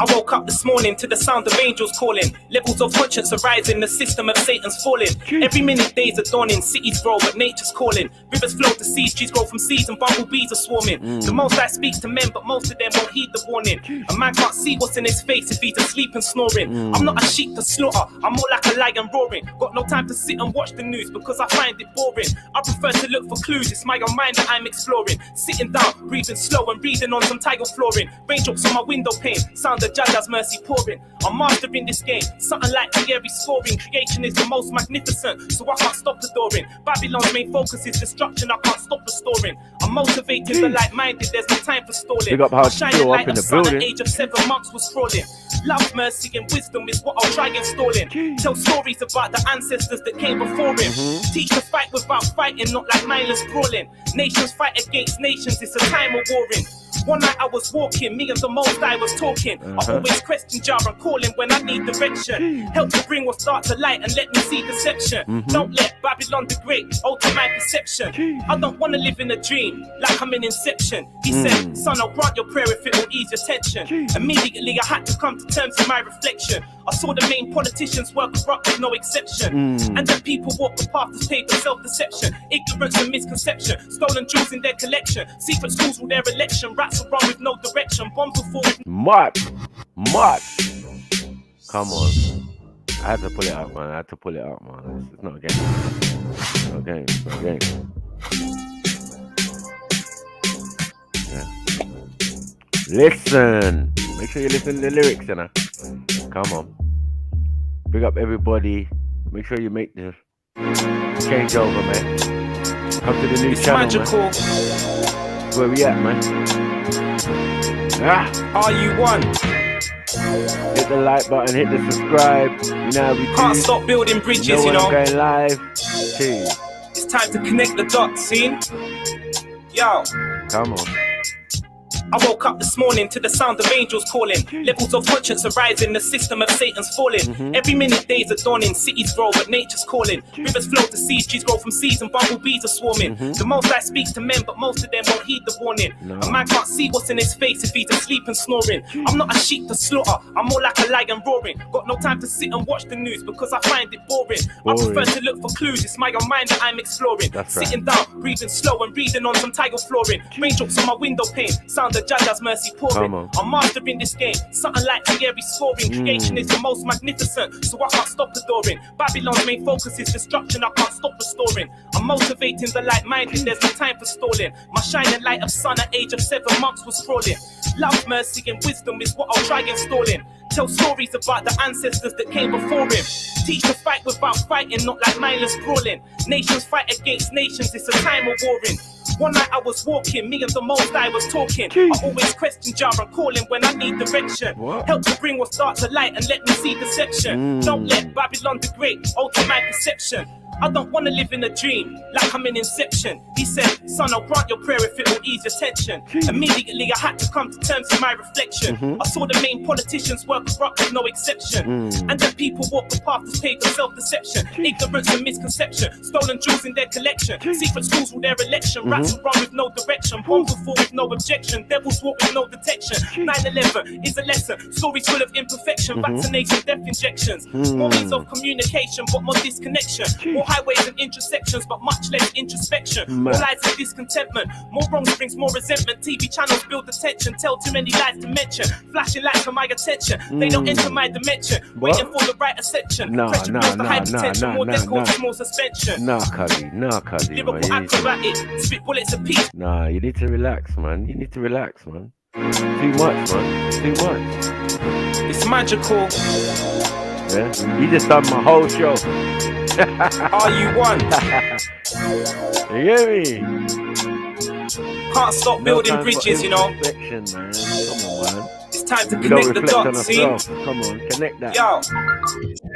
I woke up this morning to the sound of angels calling. Levels of conscience are rising, the system of Satan's falling. Every minute days are dawning, cities grow but nature's calling. Rivers flow to seas, trees grow from seeds and bumblebees are swarming. The most I speak to men, but most of them won't heed the warning. A man can't see what's in his face if he's asleep and snoring. I'm not a sheep to slaughter, I'm more like a lion roaring. Got no time to sit and watch the news because I find it boring. I prefer to look for clues, it's my own mind that I'm exploring. Sitting down, breathing slow and reading on some tile flooring. Raindrops on my window pane, sound of Jada's mercy pouring. I'm mastering this game, something like the airy scoring. Creation is the most magnificent, so I can't stop adoring. Babylon's main focus is destruction, I can't stop restoring. I'm motivating the like-minded, there's no time for stalling. Big up how shining like in a the sun building. at age of 7 months was crawling. Love, mercy and wisdom is what I'll try installing. Tell stories about the ancestors that came before him. Teach to fight without fighting, not like mindless brawling. Nations fight against nations, it's a time of warring. One night I was walking, me and the most I was talking. I always question jar and calling when I need direction. Help to bring what's dark to light and let me see deception. Don't let Babylon degrade, alter my perception. I don't want to live in a dream like I'm in Inception. He said, son, I'll grant your prayer if it will ease your tension. Immediately I had to come to terms with my reflection. I saw the main politicians were corrupt with no exception. And the people walk the path that's paved with self-deception. Ignorance and misconception. Stolen jewels in their collection. Secret schools with their election. Rats will run with no direction. Bombs will fall with... Much. Come on. I had to pull it out, man. It's not a game. It's not a game. Yeah. Listen. Make sure you listen to the lyrics, you know. Come on. Big up everybody. Make sure you make the change over, man. Come to the new channel, magical. Man. Where we at, man? Are you one? Hit the like button, hit the subscribe. You know how we can't stop building bridges, you know. I'm going live. Cheers. It's time to connect the dots, see? Yo. Come on. I woke up this morning to the sound of angels calling. Levels of conscience are rising, the system of Satan's falling. Every minute days are dawning, cities grow but nature's calling. Rivers flow to seas, trees grow from seeds and bumblebees are swarming. The most I speak to men, but most of them won't heed the warning. A man can't see what's in his face if he's asleep and snoring. I'm not a sheep to slaughter, I'm more like a lion roaring. Got no time to sit and watch the news because I find it boring. I prefer to look for clues, it's my own mind that I'm exploring. Sitting down, breathing slow and reading on some tile flooring. Raindrops on my window pane, sound the Judge's mercy pouring. I'm mastering this game, something like fiery scoring. Creation is the most magnificent, so I can't stop adoring. Babylon's main focus is destruction, I can't stop restoring. I'm motivating the light-minded, there's no time for stalling. My shining light of sun at age of 7 months was crawling. Love, mercy and wisdom is what I'll try installing. Tell stories about the ancestors that came before him. Teach to fight without fighting, not like mindless brawling. Nations fight against nations, it's a time of warring. One night I was walking, me and the most I was talking. I always question jar and calling when I need direction. Help to bring what's dark to light and let me see deception. Don't let Babylon degrade, alter my perception. I don't want to live in a dream like I'm in Inception. He said, son, I'll grant your prayer if it will ease your tension. Immediately I had to come to terms with my reflection. I saw the main politicians were corrupt with no exception. And the people walk the path that's paved with self-deception. Ignorance and misconception. Stolen jewels in their collection. Secret schools with their election. Rats will run with no direction. Bombs will fall with no objection. Devils walk with no detection. 9/11 is a lesson. Stories full of imperfection. Vaccination, death injections. More means of communication, but more disconnection. More highways and intersections, but much less introspection. More lies and discontentment. More wrongs brings more resentment. TV channels build attention. Tell too many lies to mention. Flashing lights for my attention. They don't enter my dimension. Waiting for the right ascension. Pressure builds the hypertension. More death, more suspension. Cuddy. Lyrical acrobatic. Spit bullets a piece. Nah, you need to relax, man. Too much, man. Too much. It's magical. Yeah, you just done my whole show. Are you one? You hear me? Can't stop building bridges, you know. Man. Come on, man. It's time to connect the dots, see? Come on, connect that. Yo.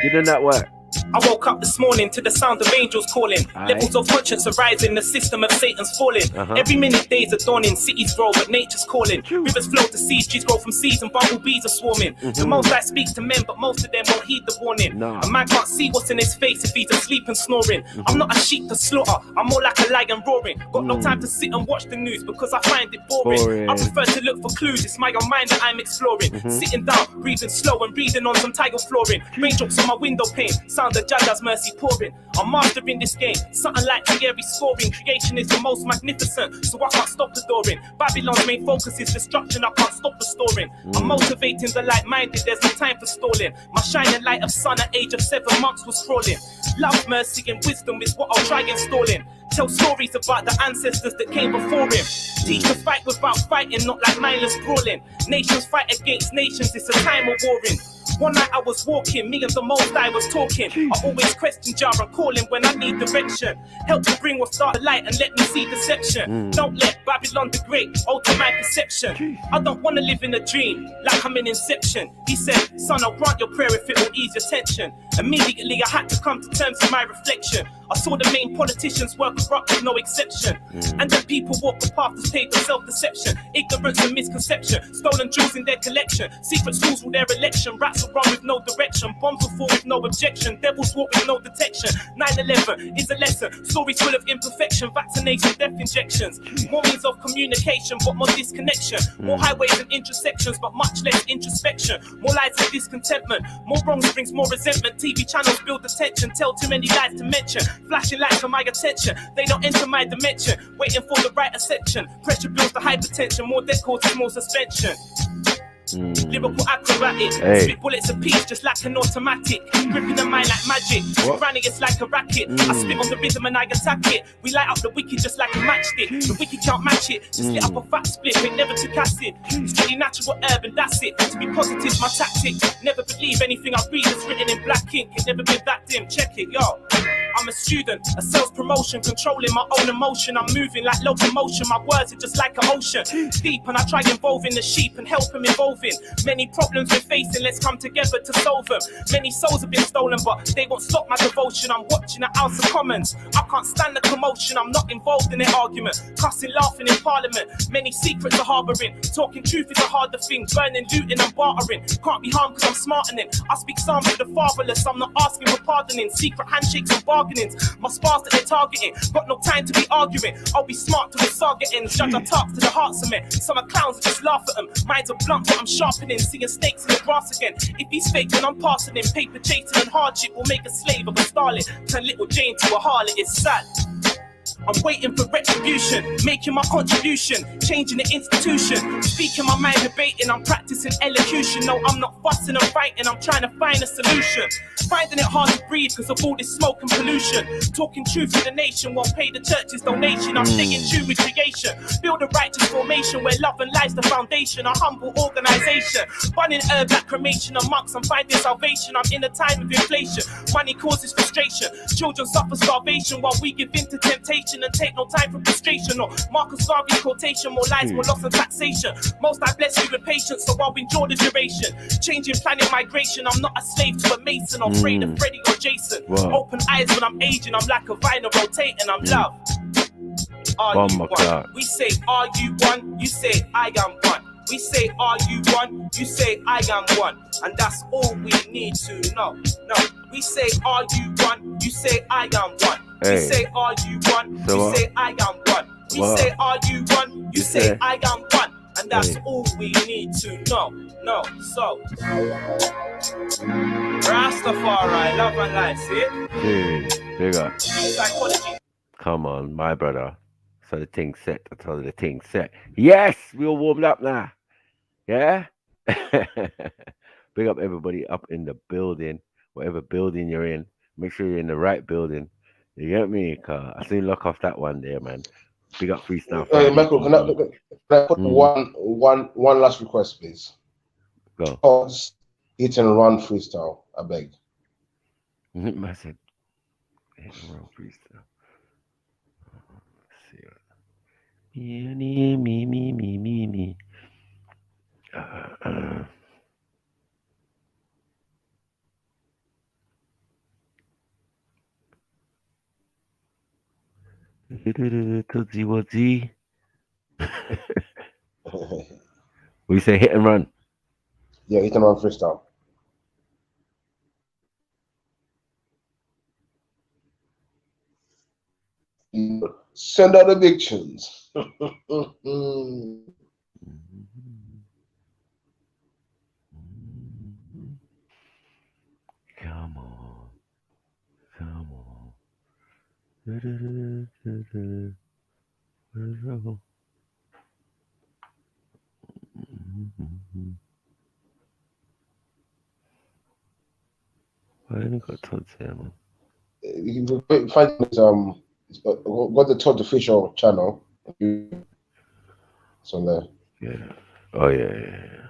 You done that work. I woke up this morning to the sound of angels calling. Levels of conscience are rising, the system of Satan's falling. Every minute days are dawning, cities grow but nature's calling. Rivers flow to seas, trees grow from seeds and bumblebees are swarming. The most I speak to men, but most of them won't heed the warning. A man can't see what's in his face if he's asleep and snoring. I'm not a sheep to slaughter, I'm more like a lion roaring. Got no time to sit and watch the news because I find it boring. I prefer to look for clues, it's my own mind that I'm exploring. Sitting down, breathing slow and reading on some tile flooring. Raindrops on my window pane, sound the Judge's mercy pouring. I'm mastering this game, something like fiery scoring. Creation is the most magnificent, so I can't stop adoring. Babylon's main focus is destruction, I can't stop restoring. I'm motivating the light-minded, there's no time for stalling. My shining light of sun at age of 7 months was crawling. Love, mercy and wisdom is what I'll try installing. Tell stories about the ancestors that came before him. Teach to fight without fighting, not like mindless brawling. Nations fight against nations, it's a time of warring. One night I was walking, me and the most I was talking. I always question jar and calling when I need direction. Help to bring what's dark light and let me see deception. Don't let Babylon the Great alter my perception. I don't want to live in a dream like I'm in Inception. He said, son, I'll grant your prayer if it will ease your tension. Immediately I had to come to terms with my reflection. I saw the main politicians were corrupt with no exception. And the people walk the path that's paved with self-deception. Ignorance and misconception. Stolen jewels in their collection. Secret schools with their election. Rats will run with no direction. Bombs will fall with no objection. Devils walk with no detection. 9/11 is a lesson. Stories full of imperfection. Vaccination, death injections. More means of communication, but more disconnection. More highways and intersections, but much less introspection. More lies and discontentment. More wrongs brings more resentment. TV channels build attention. Tell too many lies to mention. Flashing lights for my attention. They don't enter my dimension. Waiting for the right ascension. Pressure builds the hypertension. More debt causes more suspension. Lyrical acrobatic. Spit bullets apiece just like an automatic. Gripping the mind like magic. Granny it's like a racket. I spit on the rhythm and I attack it. We light up the wicked just like a matchstick. The wicked can't match it. Just lit up a fat split. It never took acid. It's really natural herb and that's it. To be positive my tactic. Never believe anything I read is written in black ink. It never been that dim. Check it, yo. I'm a student, a sales promotion, controlling my own emotion. I'm moving like locomotion, my words are just like an ocean. Deep and I try involving the sheep and help them evolving. Many problems we're facing, let's come together to solve them. Many souls have been stolen, but they won't stop my devotion. I'm watching the House of Commons. I can't stand the commotion, I'm not involved in an argument. Cussing, laughing in Parliament, many secrets are harbouring. Talking truth is a harder thing, burning, looting and bartering. Can't be harmed cause I'm smartening. I speak psalms to the fatherless, I'm not asking for pardoning. Secret handshakes and bargaining. My spars that they're targeting. Got no time to be arguing. I'll be smart to the saga ends. Judge our talks to the hearts of men. Some are clowns that just laugh at them. Minds are blunt but I'm sharpening. Seeing snakes in the grass again. If he's fake then I'm passing him. Paper chasing and hardship will make a slave of a starlet. Turn little Jane to a harlot. It's sad. I'm waiting for retribution, making my contribution, changing the institution, speaking my mind, debating, I'm practicing elocution. No, I'm not fussing and fighting, I'm trying to find a solution. Finding it hard to breathe because of all this smoke and pollution. Talking truth to the nation, won't pay the church's donation. I'm staying true with creation, build a righteous formation where love and life's the foundation. A humble organization, burning herb like cremation. Amongst I'm finding salvation, I'm in a time of inflation. Money causes frustration, children suffer starvation while we give in to temptation. And take no time for frustration or Marcus Garvey's quotation. More lies, more loss and taxation. Most I bless you with patience, so I'll endure the duration. Changing planet migration. I'm not a slave to a mason or afraid of Freddy or Jason. Open eyes when I'm aging. I'm like a vinyl rotating. I'm love. Are you one? We say, are you one? You say, I am one. We say, are you one? You say, I am one. And that's all we need to know. No, we say, are you one? You say, I am one. We say, are you one? You say, I am one. We say, are you one? You say, I am one. And that's all we need to know. No, so Rastafari, love and life, see it? Big up. Psychology. Come on, my brother. So the thing set. I told you the thing set. Yes, we all warmed up now. Yeah? Big up everybody up in the building. Whatever building you're in. Make sure you're in the right building. You get me? I soon lock off that one there, man. Big up freestyle. Michael, can I put one last request, please? Go. Pause, hit and run freestyle, I beg. I said, hit and run freestyle. Let's see. Me. We say hit and run. Yeah, hit and run freestyle. Send out evictions. Come on. I ain't got Todd's here, man. You can find it, got the Todd official channel. It's on there. Yeah. Oh yeah.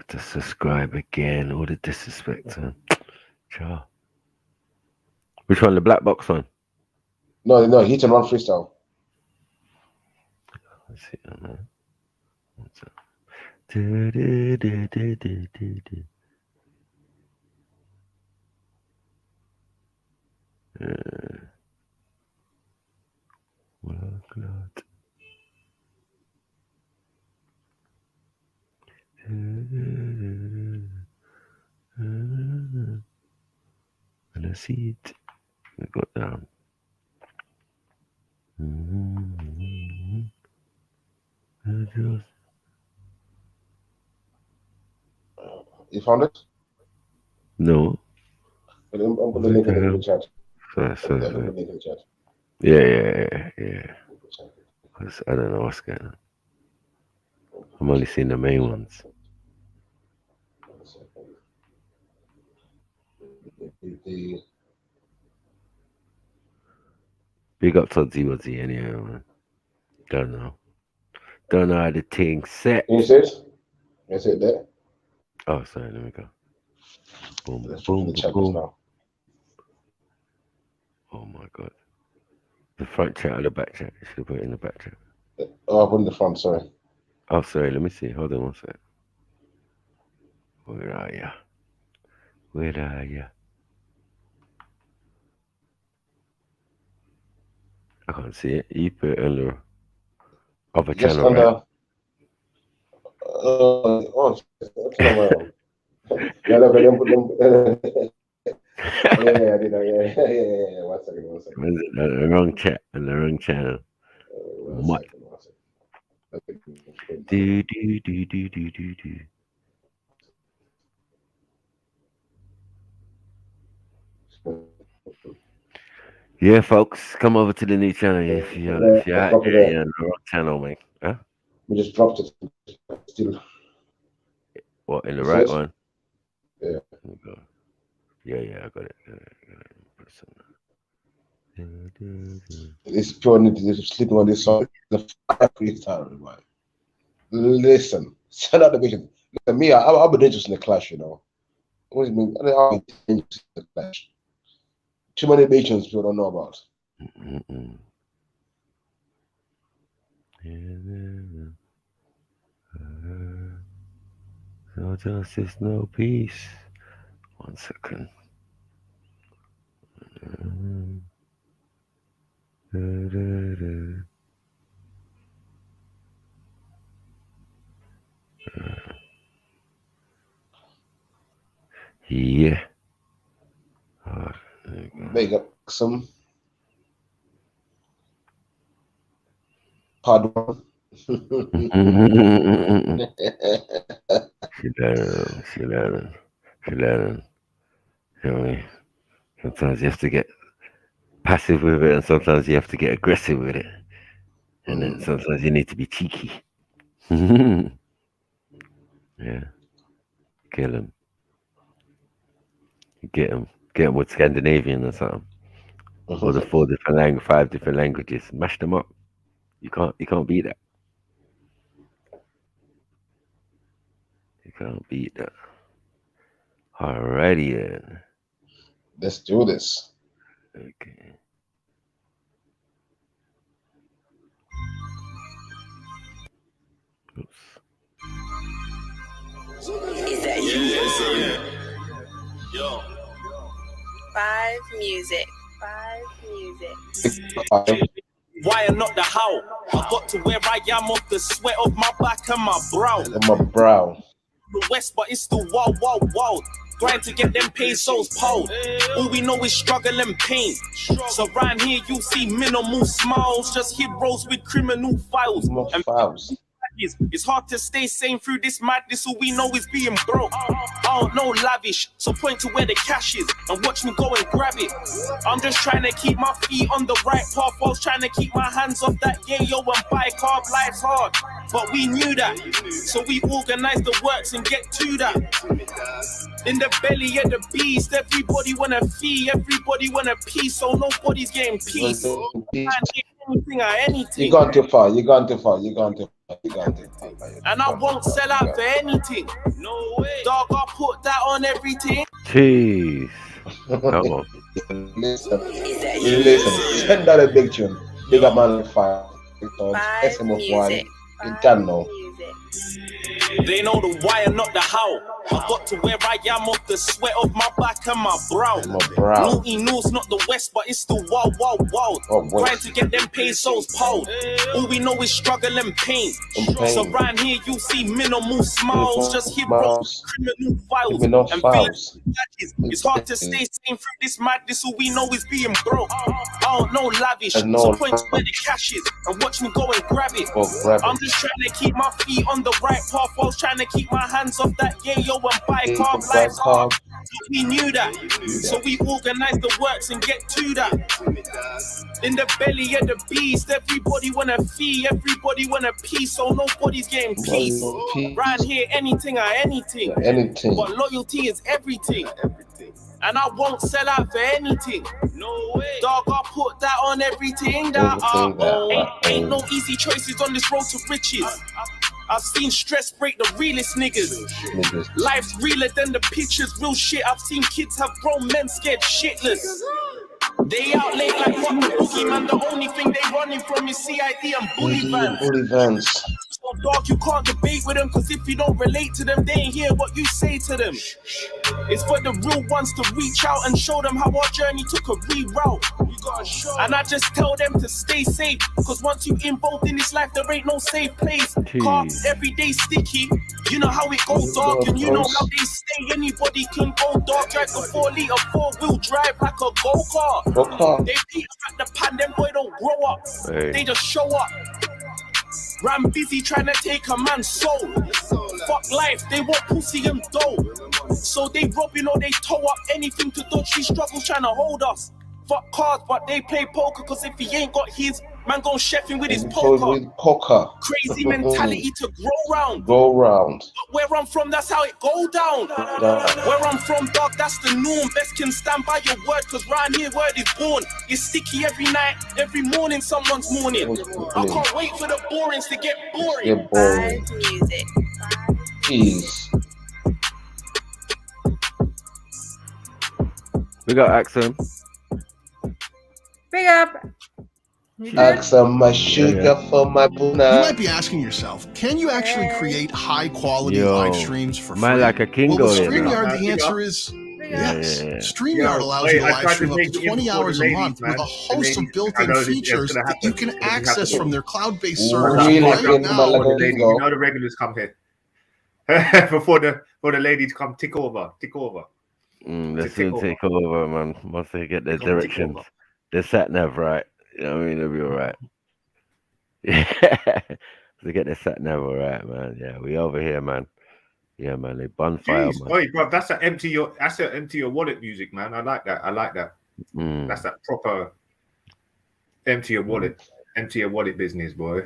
To subscribe again. All the disrespect. Ciao. Which one? The black box one? No, hit and run freestyle. Let's see. And I see it. We got down. You found it? No. I'll put the link in the chat. Sorry. Yeah. Because I don't know what's going on. I'm only seeing the main ones. Big up Todsy Woodsy anyway, man. Don't know how the thing set. Can you see it? Can you see it there? Oh, sorry, let me go. Boom, Let's boom, the chat boom. now. Oh my god. The front chat or the back chat? You should have put it in the back chat. Oh, I put in the front, sorry. Oh, sorry, let me see. Hold on one sec. Where are ya? I can't see it. You put it on the other Just channel, under. right? Turn on my own. Yeah, I did. Yeah. 1 second. The wrong chat and the wrong channel. One second. Do. Yeah, folks, come over to the new channel if you're out there, you're on the wrong channel, mate. Huh? We just dropped it. Still. What, in the right one? Yeah. Yeah, I got it. It's pure need to sleeping on this song. The fire freestyle, man. Listen, send out the vision. Listen, me, I'll be dangerous in the clash, you know. What do you mean? I'll be dangerous in the clash. Too many nations people don't know about. No justice, no peace. 1 second. Yeah. Big up some hard one. She learning. You know what I mean? Sometimes you have to get passive with it, and sometimes you have to get aggressive with it. And then sometimes you need to be cheeky. Yeah. Kill him. Get him with Scandinavian or something. Or the 5 different languages. Mash them up. You can't beat that. You can't beat that. Alrighty then. Let's do this. Okay. Oops. Is that you? Yo. 5 music. Why and not the how? I got to where I am off the sweat of my back and my brow. The West, but it's still wild. Grind to get them pesos pulled. All we know is struggle and pain. So around here you see minimal smiles, just heroes with criminal files. It's hard to stay sane through this madness. All we know is being broke. I don't know lavish, so point to where the cash is and watch me go and grab it. I'm just trying to keep my feet on the right path whilst trying to keep my hands off that yayo and bicarb. Life's hard, but we knew that, so we organized the works and get to that. In the belly of the beast, everybody want a fee, everybody want a piece, so nobody's getting peace. Anything. You're gone too far. And I won't sell out for anything. No way. Dog, I put that on everything. Jeez. Come on. Listen, send that a big tune. Big up man like Five. SM of one. In Tano. They know the why and not the how. I got to where I am off the sweat of my back and my brow. Naughty knows not the West, but it's still wild. Trying to get them pesos piled. All we know is struggle and pain. So around here you see minimal smiles, just heroes, criminal files, and files. It's hard to stay sane through this madness. All we know is being broke. I don't know lavish, so point to where the cash is and watch me go and grab it. I'm just trying to keep my feet on the right path whilst trying to keep my hands off that yayo and bicarb. Life's hard. We knew that, so we organize the works and get to that. In the belly of the beast, everybody wanna feed, everybody wanna peace, so nobody's getting peace. Round here, anything or anything, but loyalty is everything. And I won't sell out for anything. No way. Dog, I put that on everything that I own. Ain't no easy choices on this road to riches. I've seen stress break the realest niggas. Life's realer than the pictures, real shit. I've seen kids have grown men scared shitless. They out late like what the boogeyman. The only thing they running from is CID and bully vans. So dog, you can't debate with them, cause if you don't relate to them, they ain't hear what you say to them. It's for the real ones to reach out and show them how our journey took a reroute. And I just tell them to stay safe, cause once you involved in this life, there ain't no safe place. Carbs every day sticky, you know how it goes dark, and you know how they stay. Anybody can go dark, drive the 4-liter 4-wheel drive like a go-kart. They beat up at the pan, them boy don't grow up, they just show up. Ram busy trying to take a man's soul. Fuck life, they want pussy and dough. So they robbing or they tow up anything to dodge these struggles trying to hold us. Fuck cards, but they play poker, cause if he ain't got his, man gon' chef him with his poker. Crazy mentality to grow round. But where I'm from, that's how it go down. Where I'm from, dog, that's the norm. Best can stand by your word, cause round here word is born. It's sticky every night, every morning someone's mourning. I can't wait for the borings to get boring. Music. Jeez. We got Axum. Big up. Axum, my sugar for my buna. You might be asking yourself, can you actually create high quality live streams for free? Like a king well, with StreamYard, the answer is yes. StreamYard allows you to live stream up to 20 hours a month with a host of built-in features that you can access from their cloud-based servers right now. You know the regulars come here. Before the ladies come tick over. Let's soon take over, man. Once they get their directions, their sat nav right. You know what I mean? They'll be all right. Yeah, they get their sat nav all right, man. Yeah, we over here, man. Yeah, man. They bonfire, man. Oi, bro, that's an empty your wallet music, man. I like that. That's that proper empty your wallet business, boy.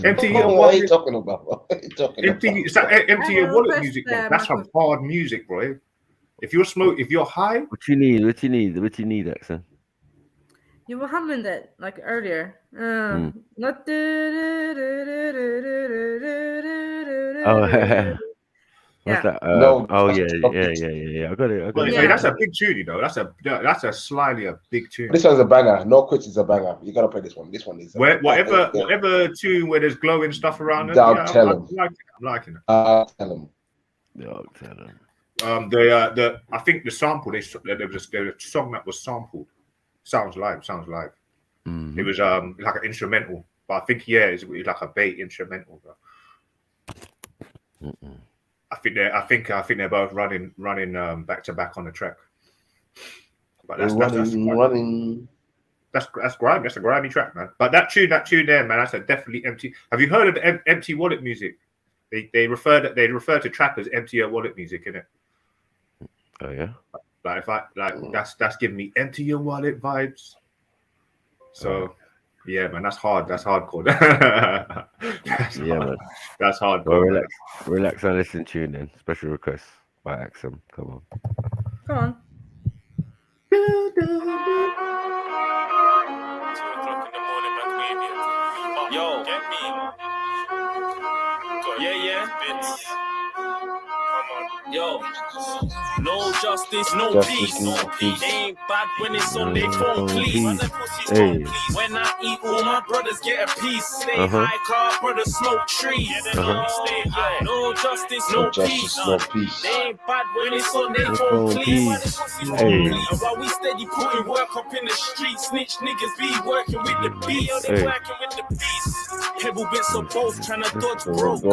Empty your wallet. What are you talking about? Empty your wallet music, bro. That's some hard music, bro. If you're high. What you need, Axel? You were humming that like earlier. Not What's that? Yeah. I got it. That's a big tune, you know. That's a slightly a big tune. This one's a banger. No quits is a banger. You gotta play this one. This one is whatever tune where there's glowing stuff around it. I'm liking it. Tell him. I think the sample there was a song that was sampled. Sounds live. It was like an instrumental, but I think it's like a bait instrumental. I think they're both running back to back on the track. But that's grimy. That's a grimy track, man. But that tune there, man, that's a definitely empty. Have you heard of the empty wallet music? They refer to trap as empty your wallet music, innit? Oh yeah. Like that's giving me empty your wallet vibes. So yeah, man, that's hard. That's hardcore. Man. That's hardcore. Well, relax and listen tune then. Special request by Axum. Come on. 2 o'clock in the morning, man, yo, get me. Yo, no justice, no peace. They ain't bad when it's on their phone, please. When I eat, all my brothers get a piece. Stay high, car brothers smoke trees. Stay high. No justice, no peace. They ain't bad when it's on their phone, please. And while we steady putting work up in the street, snitch niggas be working with the beats. They working with the beats. Pebble bits of both, trying to dodge broke.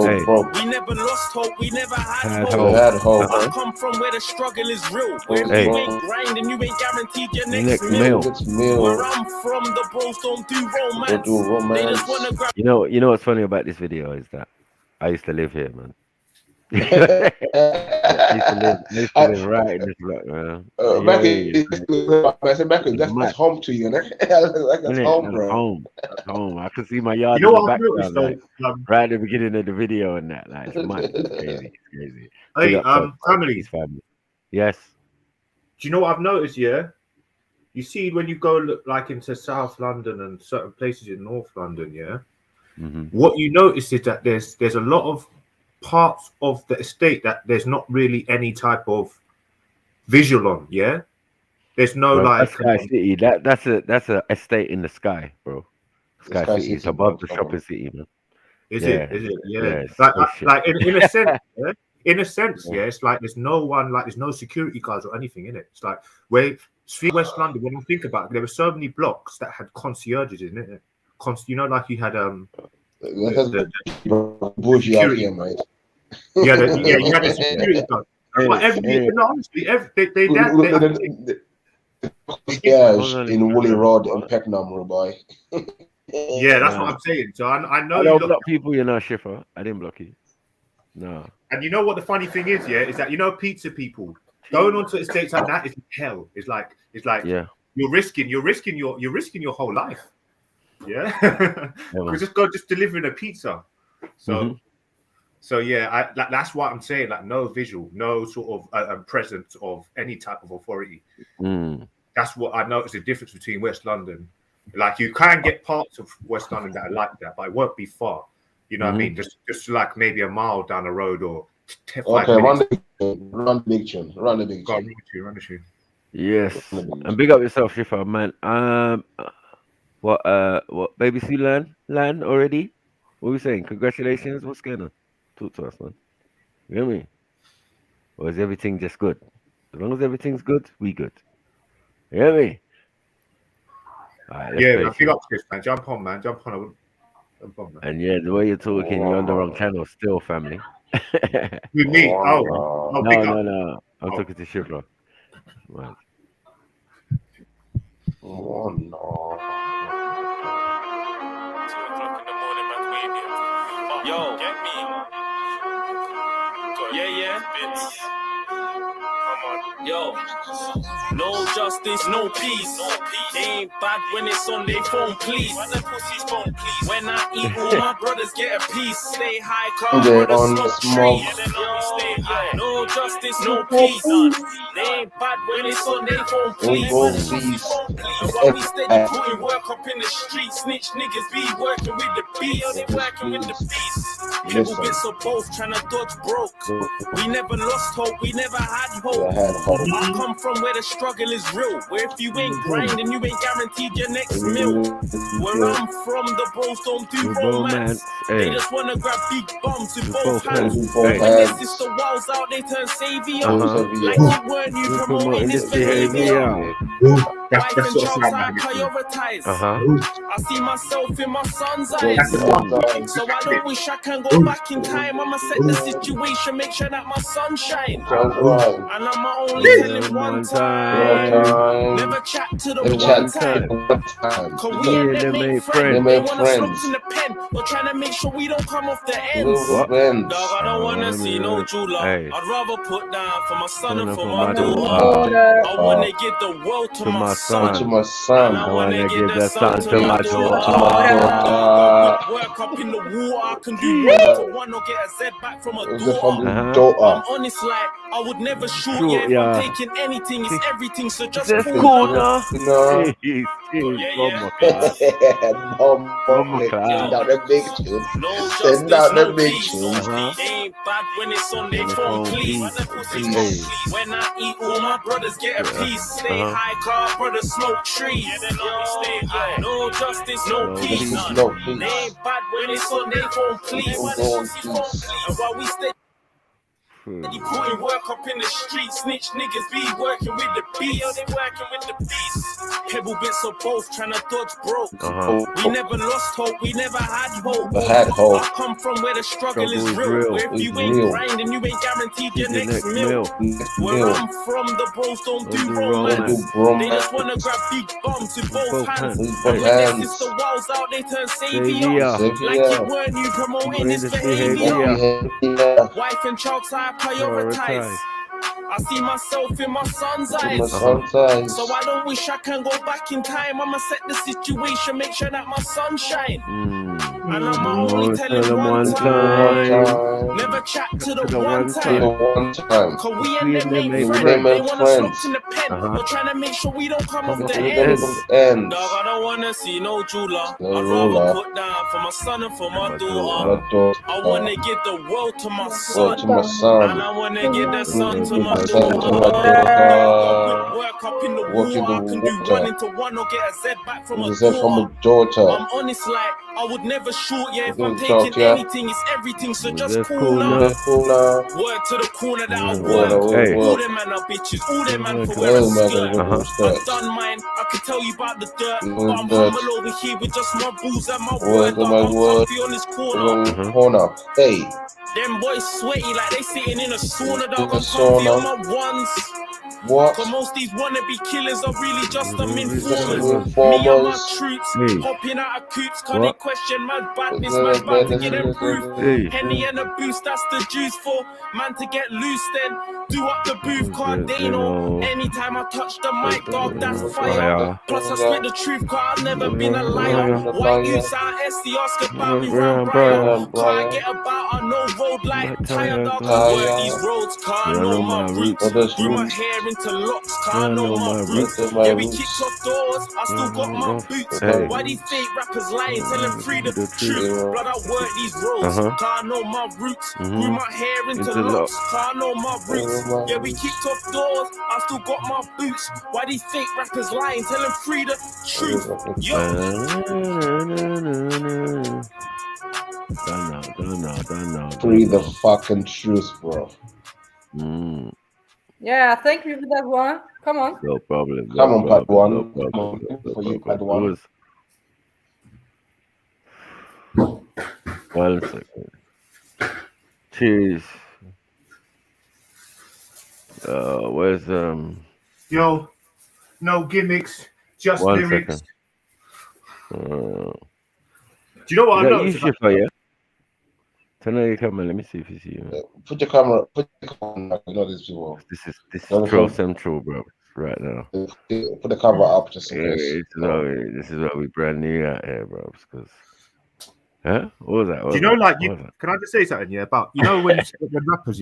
We never lost hope, we never had hope. I come from where the struggle is real. Where you ain't grinding, you ain't guaranteed your next meal. Where I'm from, the bros don't do romance. They just wanna grab. You know what's funny about this video is that I used to live here, man. I used to live right in this block, man. That's home to you, that's home, bro. That's home. I can see my yard in the background, like, right at the beginning of the video and that. Like, it's mad. It's crazy. Hey, family. Yes. Do you know what I've noticed? Yeah, you see when you go look like into South London and certain places in North London, yeah. What you notice is that there's a lot of parts of the estate that there's not really any type of visual on. Yeah, there's no like Sky City. That's a estate in the sky, bro. Sky City is above the shopping city, man. Is it? Yeah. Like in a sense, yeah. In a sense, yeah, it's like there's no one, like there's no security guards or anything in it. It's like where West London, when I think about it, there were so many blocks that had concierges in it. You know, like you had the bougie out here, mate. You had a security guard. But honestly, they in Woolly Road and Peckham, boy. Yeah, that's what I'm saying. So I know I don't block people, you know, Schiffer. I didn't block you. No. And you know what the funny thing is, yeah, is that you know pizza people going onto estates like that is hell. It's like yeah, you're risking your whole life. Yeah, because just delivering a pizza. So so yeah, that's what I'm saying. Like no visual, no sort of presence of any type of authority. That's what I noticed the difference between West London. Like you can get parts of West London that are like that, but it won't be far. You know what I mean? Just like maybe a mile down the road or 5 minutes. Run the big tune. Run the tune. Yes, and big up yourself, Schiffer, man. What Baby C land already? What are we saying? Congratulations. What's going on? Talk to us, man. You know what I mean? Or is everything just good? As long as everything's good, we good. You know what I mean? All right, yeah, big up to this, man. Jump on, man. Jump on. And yeah, the way you're talking, you're on the wrong channel still, family. With me? No. I'm talking to Schiffer. Right. Oh, no. 2 o'clock in the morning, man, waving. Yo, get me. Yeah. Bits. Come on. Yo. No justice, no peace. They ain't bad when it's on their phone, please. When I eat, all my brothers get a piece. Stay high, car brothers smoke trees. Stay high. No justice, no peace. They ain't bad when it's on their phone, please. While we steady putting work up in the street, snitch niggas be working with the beats. They working with the beats. Pebble bits of both, trying to dodge broke. We never lost hope, we never had hope. I come from where the struggle is real. Where if you ain't grinding, you ain't guaranteed your next meal. Where I'm from, the bros don't do romance. They just wanna grab big bums with both hands. When their sister walls out, they turn savior. Like you weren't you promoting this behavior. Wife and jobs I prioritize. I see myself in my son's eyes. So I don't wish I can go back in time. I'ma set the situation, make sure that my sun shine. And I'ma only tell him one time. Never chat to the one time. Cause we ain't them make friends. They wanna slump in the pen. We're trying to make sure we don't come off the ends. Dog, I don't wanna see no jeweler. I'd rather put down for my son and for my daughter. I wanna give the world to my son. I wanna give the son to my daughter. Work up in the water, I can do 1 to 1 or get a Z back from a daughter. I'm honest, like I would never shoot you if I'm taking anything. It's everything, so just cool now. Send out the big tunes. Send out the big tunes. Ain't bad when it's on their phone, please. When I eat, all my brothers get a piece. Stay high, car brothers smoke trees. Stay high. No justice, no peace. They ain't bad when it's on their phone, please. And while we stay putting work up in the street, snitch niggas be working with the beats. They working with the beats. Pebble bits of both, trying to dodge broke. We never lost hope, we never had hope. I come from where the struggle is real. Where if you ain't grinding, you ain't guaranteed your next meal. Where I'm from, the bros don't do romance. They just wanna grab big bums with both hands. And when their sister walls out, they turn savior. Like it weren't you promoting this behavior. Wife and child side prioritize. I see myself in my son's eyes. So I don't wish I can go back in time. I'ma set the situation, make sure that my son shine. And I'ma only tell him one time. Never chat to the one time. Cause we and them ain't friends. They want us locked in the pen. We're trying to make sure we don't come off the ends. Dog, I don't wanna see no jeweler. I'd rather put down for my son and for my daughter. I wanna give the world to my son. And I wanna give the son to my work up in the water, I can do 1 into 1 or get a Z back from a daughter. I'm honest, like I would never shoot you if I'm taking anything. It's everything, so just cool now. Word to the corner that I work. All them man are bitches, all them man for wear a skirt. I've done mine, I can tell you about the dirt. But I'm humble over here with just my balls and my word. I'm comfy on this corner. Hey. Them boys sweaty like they sitting in a sauna, dog. I'm comfy on my ones. What? Cause most these wannabe killers are really just them informers. Me and my troops hopping out of coops. Cause they question my badness, man's about to get them proof. Henny and a boost, that's the juice for man to get loose then. Do up the booth, cause they know anytime I touch the mic, dog, that's fire. Plus I spit the truth, cause I've never been a liar. White youths out SC ask about me round Briar. Cause I get about on no road like tire, dog. I work these roads, cause I know my roots. Grew my hair into locks, cause I know my roots. Yeah, we kicked off doors, I still got my boots. Why these fake rappers lying, telling free the truth? Blood, I work these roads, cause I know my roots. Grew my hair into locks, cause I know my roots. Yeah, we kicked off doors, I still got my boots. Why these fake rappers lying, telling free the truth? Yo. Don't know. Free the fucking truth, bro. Yeah, thank you for that one. Come on. No problem. Come on, Pad One. Come on, for you, Pad One. 1 second. Cheers. Where's Yo, no gimmicks, just 1 lyrics. second. Do you know what I know? Yeah? Turn on your camera. Let me see if you see you. Put your camera. You know these people. This is Troll Central, bro. Right now. Put the camera up just in case. This is what we brand new out here, bro. Because, huh? What was that? Do you know, like, can I just say something? Yeah, about when rappers,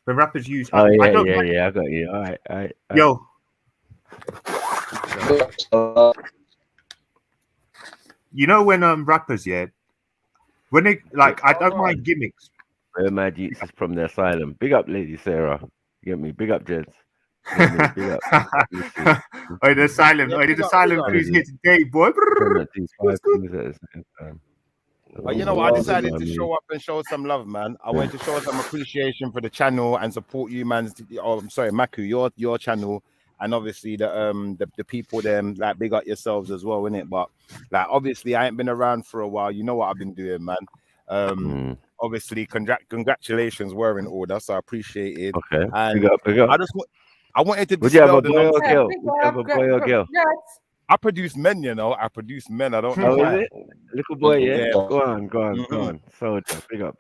when rappers use. Oh yeah, I got you. All right. Yo. You know when rappers, when they like, I don't mind gimmicks. Where Magic is from the asylum. Big up, Lady Sarah. You get me? Big up, gents. Big up. Oh, the asylum. Oh, the asylum crew's here today, boy. But you know what? I decided to show up and show some love, man. I wanted to show some appreciation for the channel and support you, man. Oh, I'm sorry, Maku, your channel, and obviously the people them like big up yourselves as well, innit? But like obviously I ain't been around for a while. You know what I've been doing, man. Obviously congratulations were in order, so I appreciate it. Okay. And big up. I wanted to. Would you have a boy or girl? Would you have a boy or girl? I produce men, you know. I produce men. I don't know. Oh, is it? Little boy, yeah. Go on. Soldier. Big up.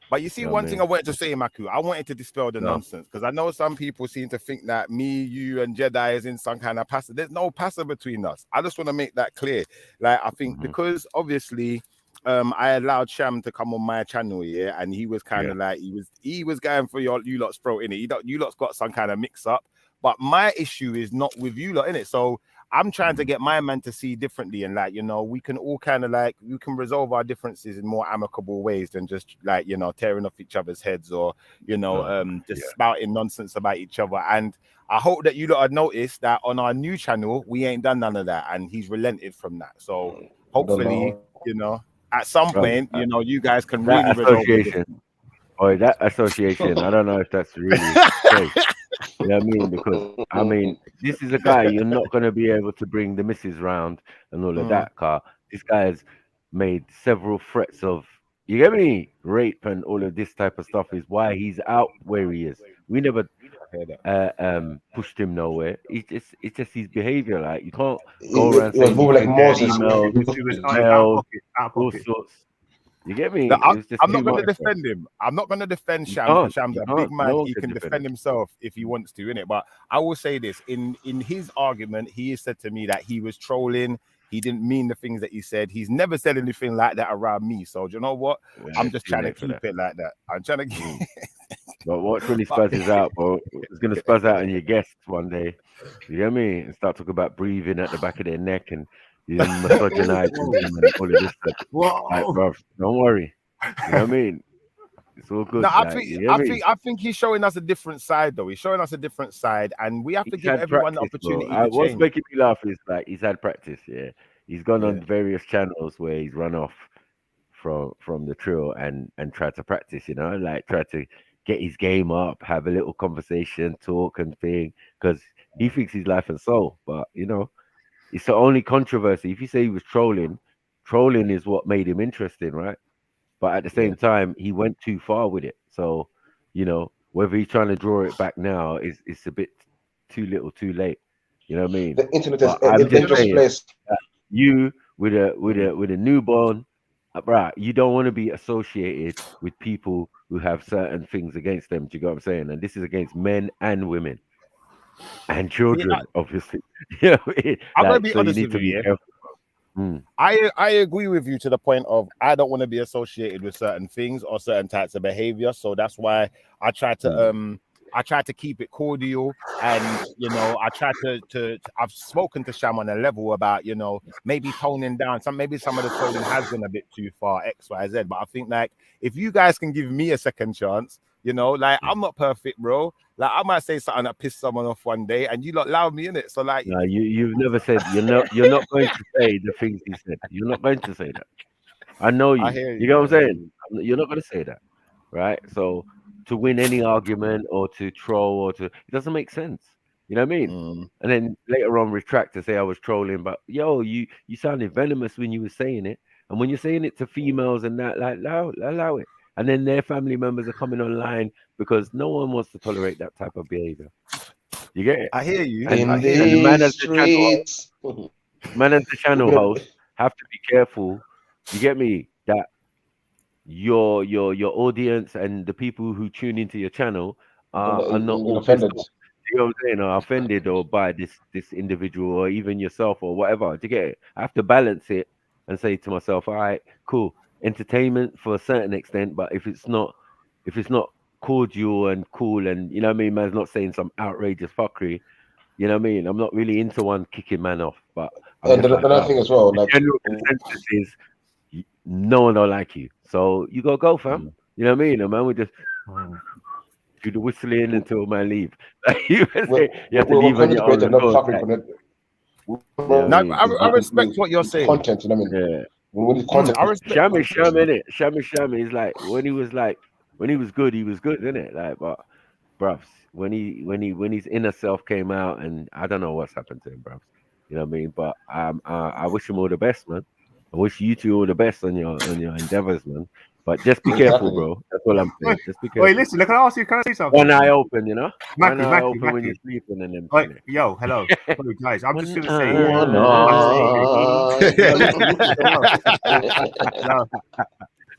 But you see, one thing I wanted to say, Maku, I wanted to dispel the nonsense, because I know some people seem to think that me, you, and Jedi is in some kind of passer. There's no passer between us. I just want to make that clear. Like, I think because obviously I allowed Sham to come on my channel, and he was kind of like he was going for you lot's throat, innit? You lot's got some kind of mix up. But my issue is not with you lot, innit? So I'm trying to get my man to see differently, and like, you know, we can all kind of like, we can resolve our differences in more amicable ways than just like, you know, tearing off each other's heads or, you know, just spouting nonsense about each other. And I hope that you lot have noticed that on our new channel, we ain't done none of that, and he's relented from that. So hopefully, you know, at some point, you know, you guys can really resolve it. Or that association, I don't know if that's really safe. You know what I mean? Because I mean, this is a guy you're not going to be able to bring the missus round and all of that. Car, this guy has made several threats of, you get me, rape and all of this type of stuff. Is why he's out where he is. We never pushed him nowhere. It's just his behavior. Like, you can't go around saying more like Moses. Emails, all sorts. You get me? I'm not going to defend him. I'm not going to defend Sham. Sham's a big man. He can defend himself if he wants to, innit? But I will say this: in his argument, he has said to me that he was trolling. He didn't mean the things that he said. He's never said anything like that around me. So do you know what? I'm just trying to keep it like that. I'm trying to keep. But watch when he spuzzes out, bro. It's going to spuzz out on your guests one day. You get me? And start talking about breathing at the back of their neck and misogynize and all of this stuff. Like, bro, don't worry. You know what I mean? It's all good. No, I think he's showing us a different side, though. He's showing us a different side, and we have to give everyone the opportunity. What's making me laugh is like he's had practice. Yeah, he's gone on various channels where he's run off from the trio and tried to practice. You know, like try to get his game up, have a little conversation, talk and thing, because he thinks he's life and soul. But you know, it's the only controversy. If you say he was trolling is what made him interesting, right? But at the same time, he went too far with it. So, you know, whether he's trying to draw it back now is a bit too little, too late. You know what I mean? The internet is a dangerous place. You with a newborn, right? You don't want to be associated with people who have certain things against them. Do you get what I'm saying? And this is against men and women and children, obviously. You know what I mean? I'm gonna be honest with you. Careful. I agree with you to the point of I don't want to be associated with certain things or certain types of behavior. So that's why I try to keep it cordial, and you know, I try to I've spoken to Sham on a level about, you know, maybe toning down maybe some of the toning has been a bit too far, X, Y, Z. But I think like if you guys can give me a second chance, you know, like I'm not perfect, bro. Like I might say something that pissed someone off one day, and you lot allow me in it. So like, no, you've never said you're not going to say the things he said. You're not going to say that. I know you. You know what I'm saying? You're not going to say that, right? So to win any argument or to troll or it doesn't make sense. You know what I mean? And then later on retract to say I was trolling, but yo, you sounded venomous when you were saying it, and when you're saying it to females and that, like allow it. And then their family members are coming online because no one wants to tolerate that type of behavior. You get it? I hear you. And the man as the channel host have to be careful. You get me? That your audience and the people who tune into your channel are not all offended. You know what I'm saying? Or offended or by this individual or even yourself or whatever. Do you get it? I have to balance it and say to myself, all right, cool. Entertainment for a certain extent, but if it's not cordial and cool and, you know what I mean, man's not saying some outrageous fuckery, you know what I mean, I'm not really into one kicking man off. But another thing as well, like general consensus is no one don't like you, so you gotta go, fam. You know what I mean? A man would just do the whistling until a man leave. You have to leave on your own. I respect what you're saying. Content, you know what I mean? Yeah. Shami is like when he was good, isn't it? Like, but bruv, when his inner self came out, and I don't know what's happened to him, bruv. You know what I mean? But I wish him all the best, man. I wish you two all the best on your endeavors, man. But just be careful, bro. That's all I'm saying. Just be careful. Wait, listen. Can I say something? One eye open, you know. One eye open when you're sleeping, and then. Wait, yo, hello, guys. I'm just gonna say.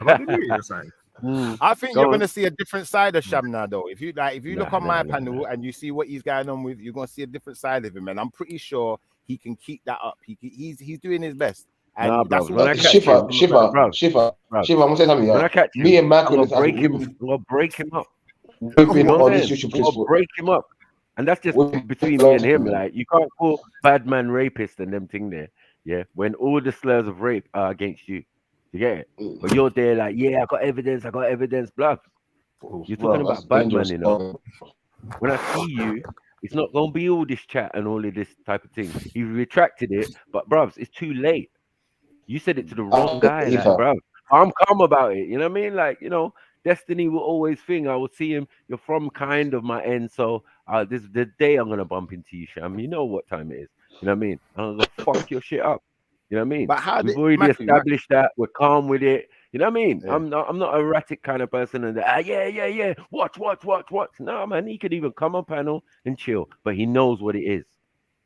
Am I doing it or something? I think you're gonna see a different side of Sham now, though. If you look on my panel and you see what he's going on with, you're gonna see a different side of him, and I'm pretty sure he can keep that up. He's doing his best. And that's when I catch Shiva, I'm gonna say something. When I catch Me and Mark I'm gonna break him up. We've been You know on what this I'm YouTube saying? I'll break him up. And that's just between me and him. Like, you can't call bad man rapist and them thing there. Yeah. When all the slurs of rape are against you. You get it? But you're there like, yeah, I got evidence, blah. You're talking about bad man, you know. When I see you, it's not gonna be all this chat and all of this type of thing. He retracted it, but bruv, it's too late. You said it to the wrong guy, like, bruv. I'm calm about it. You know what I mean? Like, you know, destiny will always think. I will see him. You're from kind of my end, so this is the day I'm gonna bump into you, Sham. You know what time it is. You know what I mean? I'm gonna fuck your shit up. You know what I mean? But we've already established that we're calm with it. You know what I mean? Yeah. I'm not an erratic kind of person, and yeah. Watch. No, man, he could even come on panel and chill, but he knows what it is.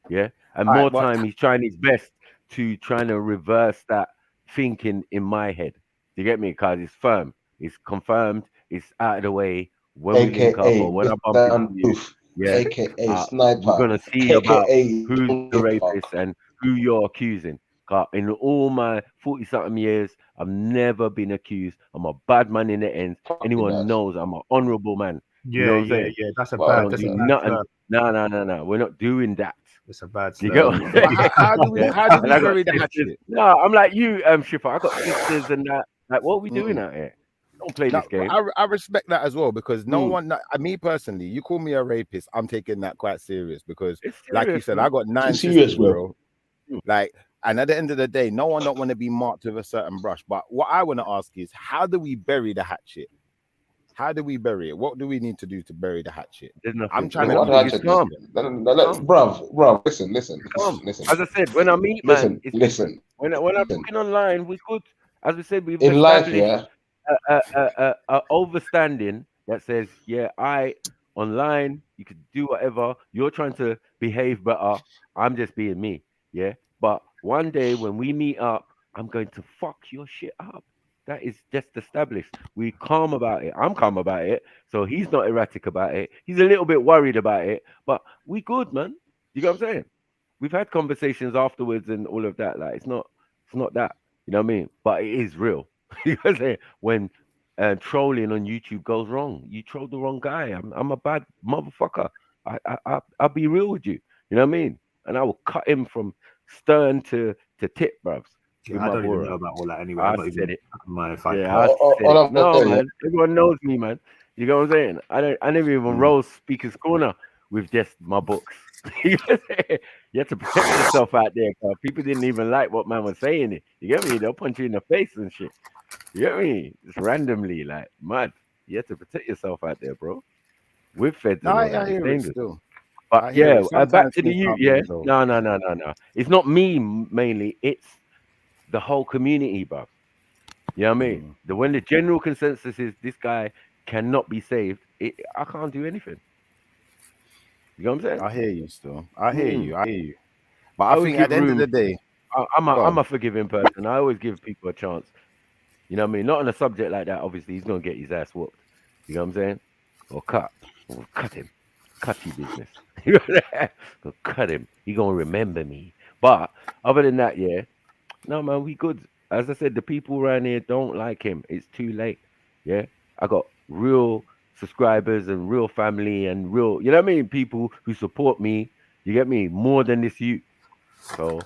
Yeah, and more time he's trying his best to trying to reverse that thinking in my head. Do you get me? Because it's firm, it's confirmed, it's out of the way. When we link up or when I bump into you, yeah, sniper. We're gonna see about who's the rapist and who you're accusing. In all my 40-something years, I've never been accused. I'm a bad man in the end. Anyone knows I'm an honourable man. You know what I'm saying? Yeah. That's a bad. Don't do nothing. No. We're not doing that. It's a bad. You go. How do we bury that shit? No, I'm like you, Shiffer. I got sisters and that. Like, what are we doing out here? Don't play this game. I respect that as well, because no one, me personally, you call me a rapist, I'm taking that quite serious, because like you said, I got 9 sisters, bro. Like, and at the end of the day, no one don't want to be marked with a certain brush. But what I want to ask is, how do we bury the hatchet? How do we bury it? What do we need to do to bury the hatchet? I'm trying to Bruv, listen. As I said, when I meet, man, listen. When I'm looking online, we could, as we said, we've in established life, a overstanding that says, online, you could do whatever. You're trying to behave better. I'm just being me. Yeah. But one day when we meet up, I'm going to fuck your shit up. That is just established. We're calm about it. I'm calm about it. So he's not erratic about it. He's a little bit worried about it. But we good, man. You know what I'm saying? We've had conversations afterwards and all of that. Like, it's not that. You know what I mean? But it is real. You know what I'm saying? When trolling on YouTube goes wrong, you trolled the wrong guy. I'm a bad motherfucker. I'll be real with you. You know what I mean? And I will cut him from stern to tip, bruvs. I don't even know about all that anyway. I said it. I said it. No, man. Everyone knows me, man. You know what I'm saying? I never even roll Speaker's Corner with just my books. You have to protect yourself out there, because people didn't even like what man was saying. You get me? They'll punch you in the face and shit. You get me? Just randomly, like, mad. You have to protect yourself out there, bro. With feds. No, I hear it still. But back to the youth. Yeah. No. It's not me mainly. It's the whole community, bro. You know what I mean? When the general consensus is this guy cannot be saved, I can't do anything. You know what I'm saying? I hear you still. I hear you. But I think at the end of the day, I'm a forgiving person. I always give people a chance. You know what I mean? Not on a subject like that. Obviously, he's gonna get his ass whooped. You know what I'm saying? Or cut him. Cutty business. Go cut him. He gonna remember me. But other than that, no, man, we good. As I said, the people around here don't like him. It's too late. Yeah, I got real subscribers and real family and real, you know what I mean, people who support me. You get me? More than this youth. So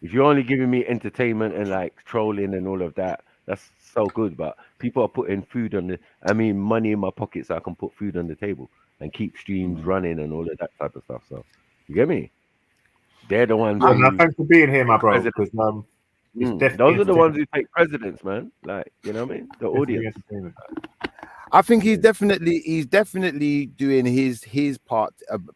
if you're only giving me entertainment and like trolling and all of that, that's so good. But people are putting money in my pocket so I can put food on the table and keep streams running and all of that type of stuff. So you get me? They're the ones. Thanks for being here, my bro. Because those are the ones who take precedence, man. Like, you know what I mean? The audience. I think he's definitely doing his part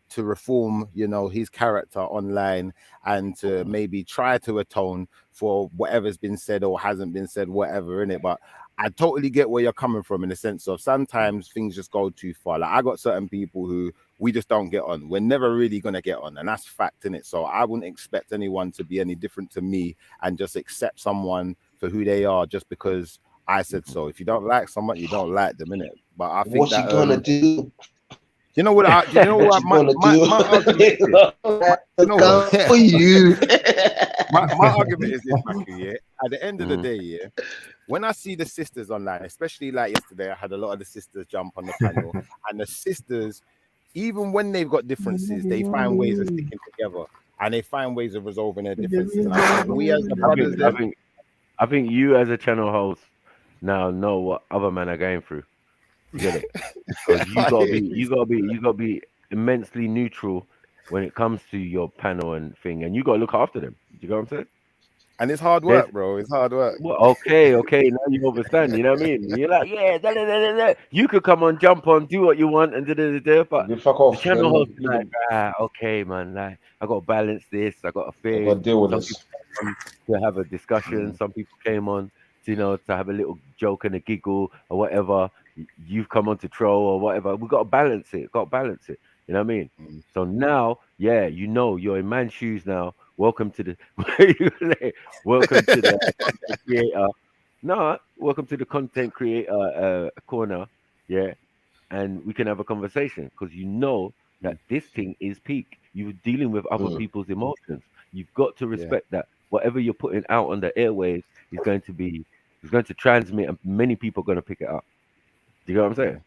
to reform, his character online, and to maybe try to atone for whatever's been said or hasn't been said, whatever in it. But I totally get where you're coming from, in the sense of sometimes things just go too far. Like, I got certain people who we just don't get on. We're never really going to get on, and that's fact in it. So I wouldn't expect anyone to be any different to me and just accept someone for who they are just because I said so. If you don't like someone, you don't like them, innit? But I think What's that he gonna do? you know what? You know what? My argument is this. You know what? For you. my argument is this, Maku, yeah. At the end of the day, yeah, when I see the sisters online, especially like yesterday, I had a lot of the sisters jump on the panel, and the sisters, even when they've got differences, they find ways of sticking together and they find ways of resolving their differences. And I think we as the brothers, I think you as a channel host now know what other men are going through. You get it? Because you gotta be immensely neutral when it comes to your panel and thing, and you gotta look after them. You know what I'm saying? And it's hard work, bro. It's hard work. Well, okay. Now you understand. You know what I mean? You're like, yeah, you could come on, jump on, do what you want, and but you fuck off. The channel host is like, okay, man. Like, I got to balance this. I got to thing. I got to deal with Some this. people to have a discussion. Some people came on, to have a little joke and a giggle or whatever. You've come on to troll or whatever. We got to balance it. You know what I mean? So now, yeah, you're in man's shoes now. Welcome to the welcome to the content creator. No, welcome to the content creator corner. Yeah, and we can have a conversation because you know that this thing is peak. You're dealing with other people's emotions. You've got to respect that whatever you're putting out on the airwaves is going to transmit, and many people are going to pick it up. Do you know what I'm saying?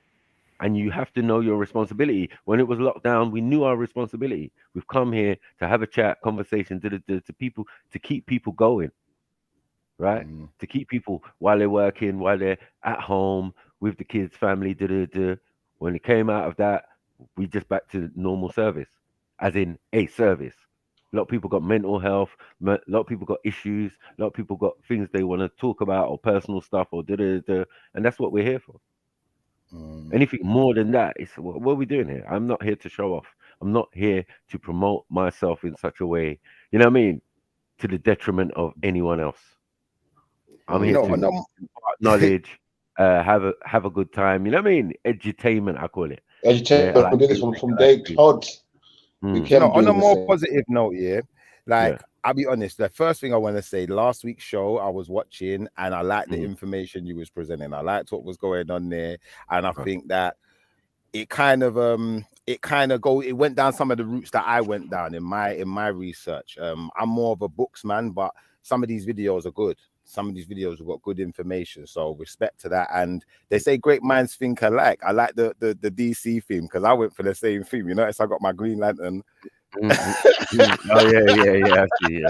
And you have to know your responsibility. When it was locked down, we knew our responsibility. We've come here to have a chat, conversation, to people, to keep people going, right? To keep people while they're working, while they're at home with the kids, family. When it came out of that, we just back to normal service, as in a service. A lot of people got mental health. A lot of people got issues. A lot of people got things they want to talk about or personal stuff or and that's what we're here for. Anything more than that, it's what are we doing here? I'm not here to show off. I'm not here to promote myself in such a way, you know what I mean, to the detriment of anyone else. I'm here to impart knowledge, have a good time. You know what I mean? Edu-tainment, I call it. Edu-tainment. We did this from day Todd. On a more positive note, I'll be honest, the first thing I want to say, last week's show I was watching and I liked the information you was presenting. I liked what was going on there. And I think that it went down some of the routes that I went down in my research. I'm more of a books man, but some of these videos are good. Some of these videos have got good information. So respect to that. And they say great minds think alike. I like the DC theme because I went for the same theme. You notice I got my Green Lantern. Oh yeah. I see.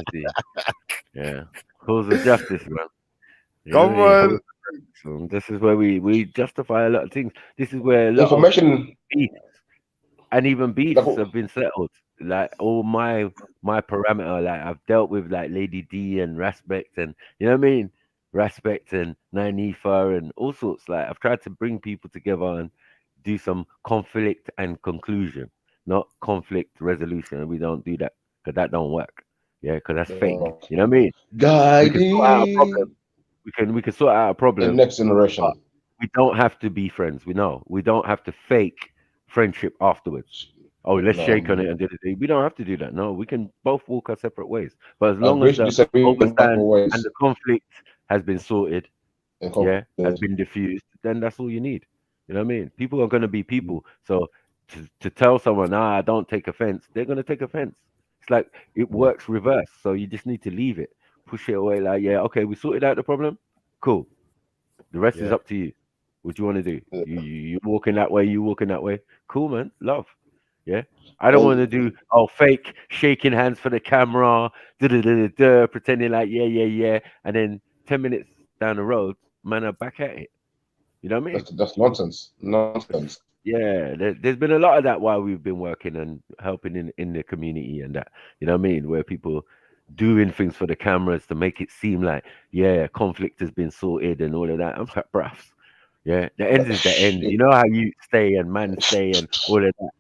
Yeah, cause of justice, man. Come on. So this is where we justify a lot of things. This is where a lot information of beefs and even beefs have been settled. Like all my parameter, like I've dealt with like Lady D and Respect, and you know what I mean, Respect and Nynifa and all sorts. Like I've tried to bring people together and do some conflict and conclusion. Not conflict resolution, and we don't do that because that don't work. Yeah, because that's fake. You know what I mean? We can sort out a problem. We can sort out a problem. The next generation. We don't have to be friends. We don't have to fake friendship afterwards. Oh, let's shake on it and we don't have to do that. No, we can both walk our separate ways. But as long as the overstand and the conflict has been sorted, has been diffused, then that's all you need. You know what I mean? People are going to be people. So to tell someone, I don't take offense, they're going to take offense. It's like it works reverse. So you just need to leave it, push it away. Like, okay, we sorted out the problem. Cool. The rest is up to you. What do you want to do? You walking that way, you walking that way. Cool, man. Love. Yeah. I don't want to do fake shaking hands for the camera, pretending like yeah. And then 10 minutes down the road, man, are back at it. You know what I mean? That's nonsense. Nonsense. Yeah, there's been a lot of that while we've been working and helping in the community and that, you know what I mean, where people doing things for the cameras to make it seem like, conflict has been sorted and all of that. I'm like, bruv, the end is the end. You know how you stay and man stay and all of that.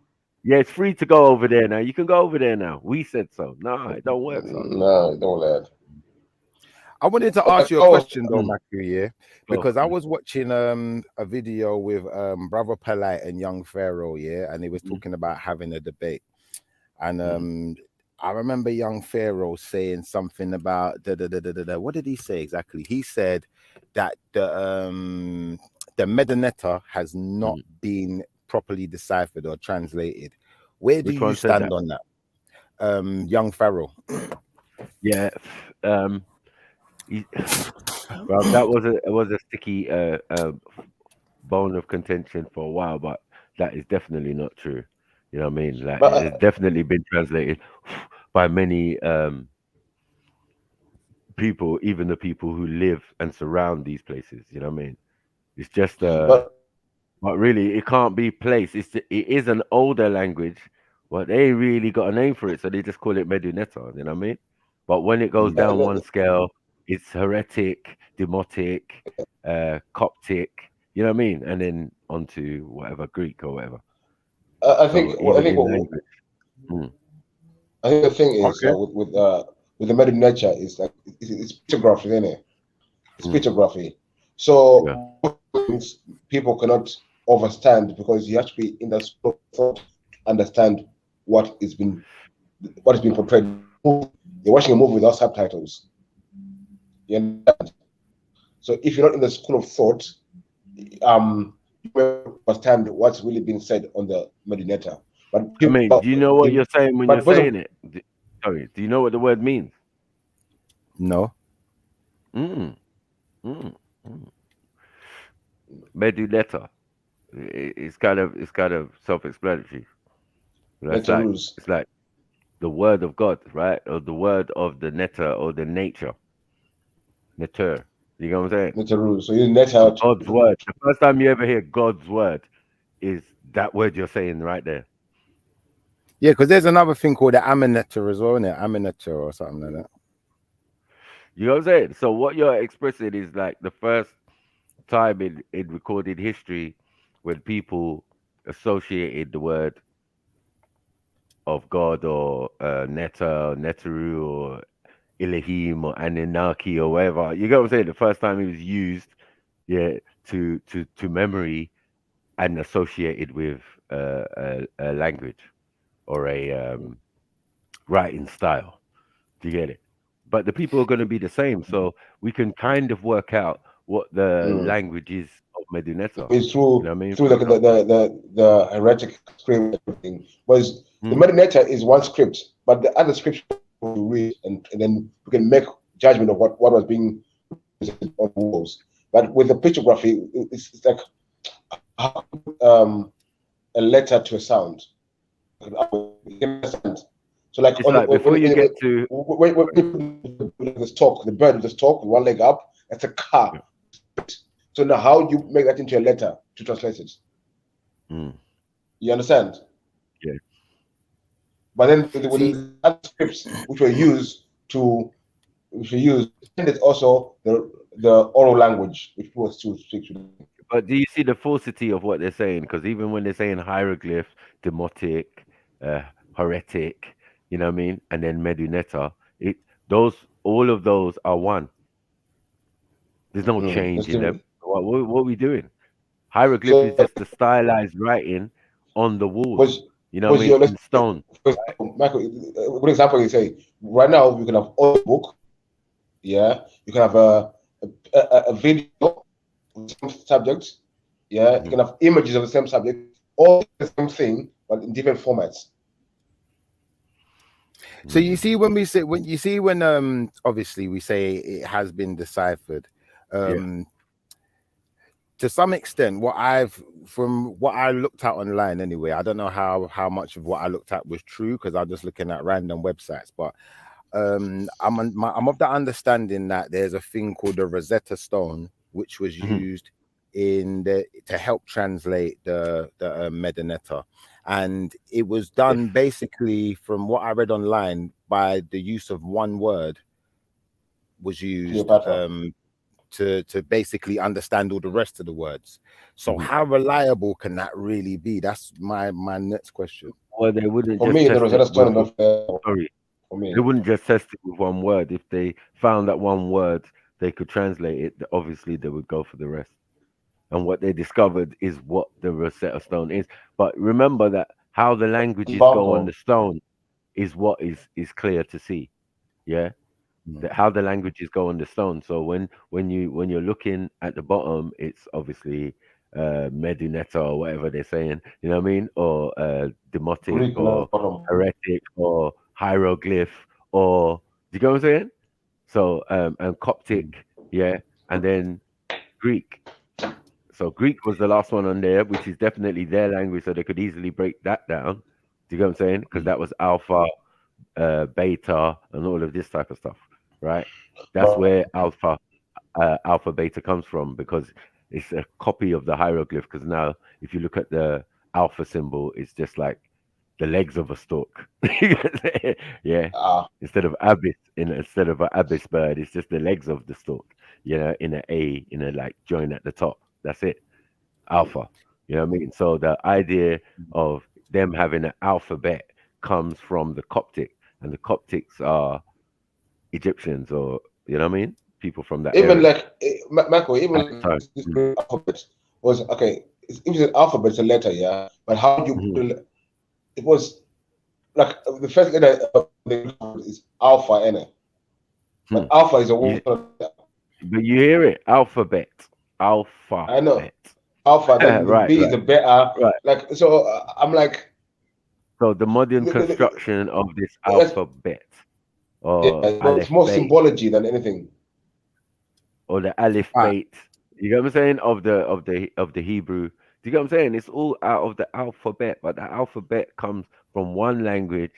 Yeah, it's free to go over there now. You can go over there now. We said so. No, it don't work. So. No, it don't work. I wanted to ask you a question though, Maku, because I was watching a video with Brother Polite and Young Pharaoh, and he was talking about having a debate. And I remember young Pharaoh saying something about what did he say exactly? He said that the Medinetta has not been properly deciphered or translated. Where do you stand on that? Young Pharaoh. Yeah. Well, that was a sticky bone of contention for a while, but that is definitely not true. You know what I mean? Like, it has definitely been translated by many people, even the people who live and surround these places. You know what I mean? It's just but really, it can't be placed. It is an older language, but they ain't really got a name for it, so they just call it Medunetta. You know what I mean? But when it goes down one scale, it's heretic, demotic, Coptic. You know what I mean? And then onto whatever Greek or whatever. I think the thing is with the Medunetta is like it's pictography, isn't it? It's pictography. So people cannot understand because you have to be in that thought to understand what is being portrayed. You're watching a movie without subtitles. You understand? So if you're not in the school of thought, you will understand what's really being said on the Medunetta. But I mean, do you know what you're saying when you're saying it? Sorry, do you know what the word means? No. Medunetta. It's kind of self-explanatory. It's like the word of God, right? Or the word of the netta or the nature. Netter. You know what I'm saying? Netteru. So you net out God's word. The first time you ever hear God's word is that word you're saying right there. Yeah, because there's another thing called the Aminetter as well, isn't it? Aminetter or something like that. You know what I'm saying? So what you're expressing is like the first time in recorded history when people associated the word of God or Netta or Neteru or Elohim or Anunnaki or whatever. You get what I'm saying? The first time it was used, to memory and associated with a language or a writing style. Do you get it? But the people are going to be the same, so we can kind of work out what the language is of Medunetta. It's through, you know what I mean? through the heretic script thing. But the Medunetta is one script, but the other scripts we read and then we can make judgment of what was being presented on the walls. But with the pictography, it's like a letter to a sound. So like, it's like before you get to when the stalk, the bird with the stalk, one leg up, that's a car. So now how you make that into a letter to translate it? You understand? Yeah. But then with the other scripts which were used, and it's also the oral language which people still speak to. But do you see the falsity of what they're saying? Because even when they're saying hieroglyph, demotic, heretic, you know what I mean, and then Medunetta, all of those are one. There's no change in them. What are we doing? Hieroglyph is just the stylized writing on the walls. You know what I mean? In stone. Michael, a good example you say, right now you can have audio book, you can have a video of the same subject, you can have images of the same subject, all the same thing, but in different formats. So you see when obviously we say it has been deciphered, to some extent, from what I looked at online anyway, I don't know how much of what I looked at was true because I'm just looking at random websites, but I'm of the understanding that there's a thing called the Rosetta Stone, which was used to help translate the Medunetta, and it was done basically from what I read online by the use of one word was used to basically understand all the rest of the words. So how reliable can that really be? That's my next question. Well, they wouldn't For just me, test the Rosetta Stone They wouldn't just test it with one word. If they found that one word they could translate it, obviously they would go for the rest. And what they discovered is what the Rosetta Stone is. But remember that how the languages go on the stone. is what is clear to see. Yeah. How the languages go on the stone. So when you're looking at the bottom, it's obviously Meduneta or whatever they're saying, you know what I mean, or Demotic Greek or heretic or hieroglyph, or do you get what I'm saying? So and Coptic, yeah, and then Greek. So Greek was the last one on there, which is definitely their language, so they could easily break that down. Do you get what I'm saying? Because that was alpha, beta, and all of this type of stuff, right? That's where alpha beta comes from, because it's a copy of the hieroglyph. Because now, if you look at the alpha symbol, it's just like the legs of a stork. Yeah. Instead of instead of an abyss bird, it's just the legs of the stork. You know, in a like join at the top. That's it. Alpha. You know what I mean? So the idea of them having an alphabet comes from the Coptic, and the Coptics are Egyptians, or you know what I mean? People from that even area. like Michael, even this alphabet was okay. It was an alphabet, it's a letter, yeah. But how you it was like the first letter is alpha, innit? But alpha is a word. But you hear it, alphabet. Alpha. I know. Alpha, then the B is a beta. Right. Like, so I'm like. So the modern construction of this alphabet. Or it's more symbology than anything. Or the Aleph Bait. You get what I'm saying? Of the Hebrew. Do you get what I'm saying? It's all out of the alphabet, but the alphabet comes from one language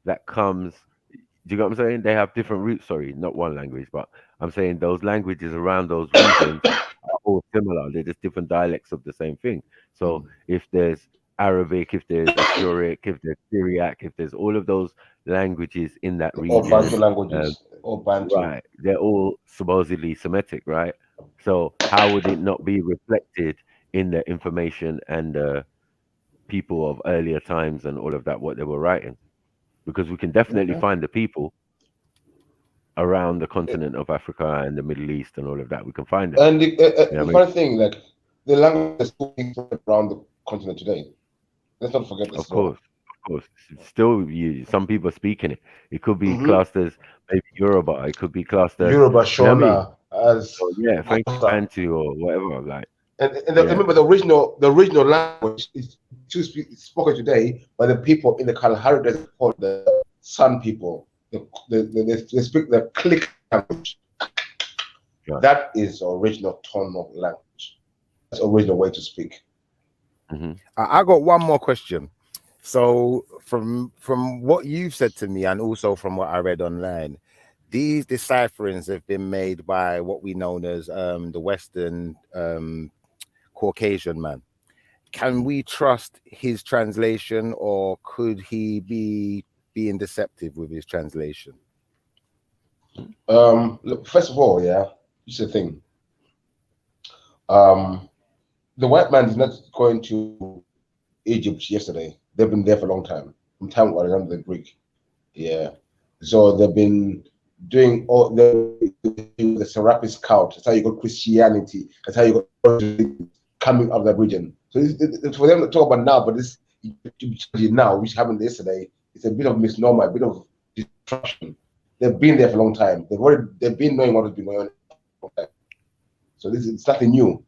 that comes. Do you get what I'm saying? They have different roots. Sorry, not one language, but I'm saying those languages around those regions are all similar. They're just different dialects of the same thing. So if there's Arabic, if there's Ashuric, if there's Syriac, if there's all of those languages in that region, or Bantu languages, or Bantu, right? They're all supposedly Semitic, right? So how would it not be reflected in the information and the people of earlier times and all of that, what they were writing? Because we can definitely find the people around the continent of Africa and the Middle East and all of that. We can find them. And the funny thing, like the language is still around the continent today. Let's not forget this. Of course. It's still, some people are speaking it. It could be classed as maybe Yoruba. It could be classed as Yoruba, Shona, as Bantu or whatever. Like, and remember the original language is spoken today by the people in the Kalahari Desert called the San people. They speak the Click language. Right. That is the original tone of language. That's the original way to speak. I got one more question. So from what you've said to me, and also from what I read online, these decipherings have been made by what we know as the Western Caucasian man. Can we trust his translation, or could he be being deceptive with his translation? Look, first of all, it's the thing. The white man is not going to Egypt yesterday. They've been there for a long time. From time when under the Greek. Yeah. So they've been doing all the Serapis cult. That's how you got Christianity. That's how you got coming out of that region. So it's for them to talk about now, but this now, which happened yesterday, it's a bit of misnomer, a bit of disruption. They've been there for a long time. They've been knowing what has been going on. So it's nothing new.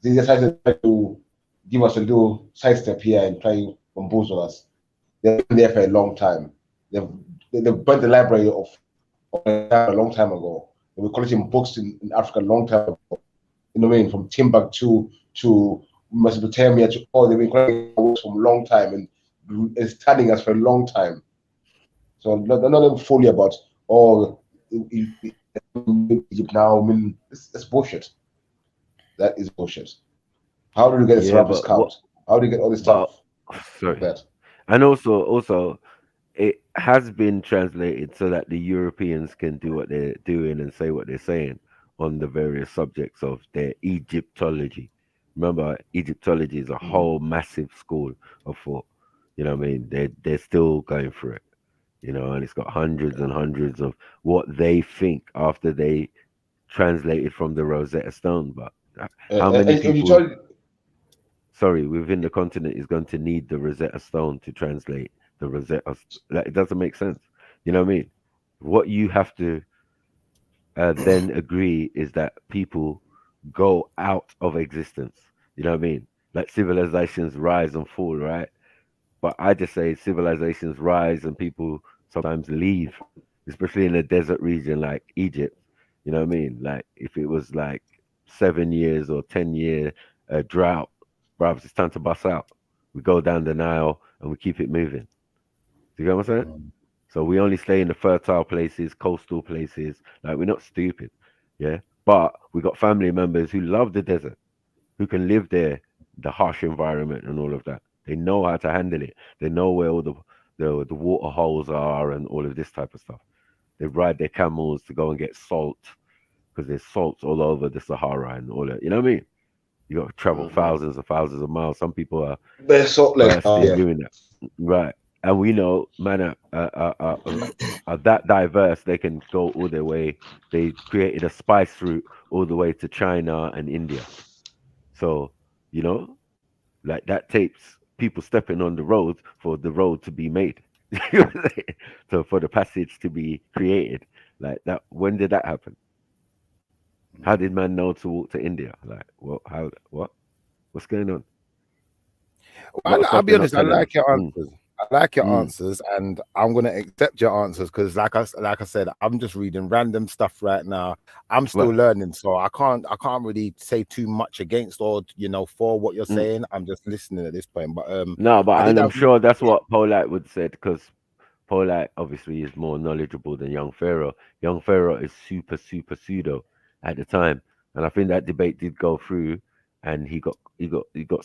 They decided to give us a little sidestep here and try to bamboozle us. They've been there for a long time. They've burnt the library of a long time ago. They were collecting books in Africa a long time ago. You know what I mean? From Timbuktu to Mesopotamia to they've been collecting books from a long time and studying us for a long time. So they're not even fully about Egypt now. I mean, it's bullshit. That is bullshit. How do you get a Serapis cult? How do you get all this stuff? Sorry. And also, it has been translated so that the Europeans can do what they're doing and say what they're saying on the various subjects of their Egyptology. Remember, Egyptology is a whole massive school of thought. You know what I mean? They're still going through it. You know, and it's got hundreds and hundreds of what they think after they translated from the Rosetta Stone. But how many people? Sorry, within the continent is going to need the Rosetta Stone to translate the Rosetta. Like, it doesn't make sense. You know what I mean? What you have to then agree is that people go out of existence. You know what I mean? Like civilizations rise and fall, right? But I just say civilizations rise and people sometimes leave, especially in a desert region like Egypt. You know what I mean? Like if it was like 7 years or 10-year drought, bruv, it's time to bust out. We go down the Nile and we keep it moving. Do you get what I'm saying? So we only stay in the fertile places, coastal places. Like we're not stupid, yeah. But we got family members who love the desert, who can live there, the harsh environment and all of that. They know how to handle it. They know where all the water holes are and all of this type of stuff. They ride their camels to go and get salt because there's salt all over the Sahara and all that. You know what I mean? You got to travel thousands of miles. Some people are versed in doing that, right? And we know, man, are that diverse. They can go all their way. They created a spice route all the way to China and India. So, you know, like that takes people stepping on the road for the road to be made. So for the passage to be created. Like that, when did that happen? How did man know to walk to India? Like, what's going on? Well, I'll be honest, I like your answers. I like your answers, and I'm gonna accept your answers because, like I said, I'm just reading random stuff right now. I'm still learning, so I can't really say too much against or for what you're saying. I'm just listening at this point. But no, but I'm sure that's what Polite would say because Polite obviously is more knowledgeable than Young Pharaoh. Young Pharaoh is super pseudo at the time, and I think that debate did go through, and he got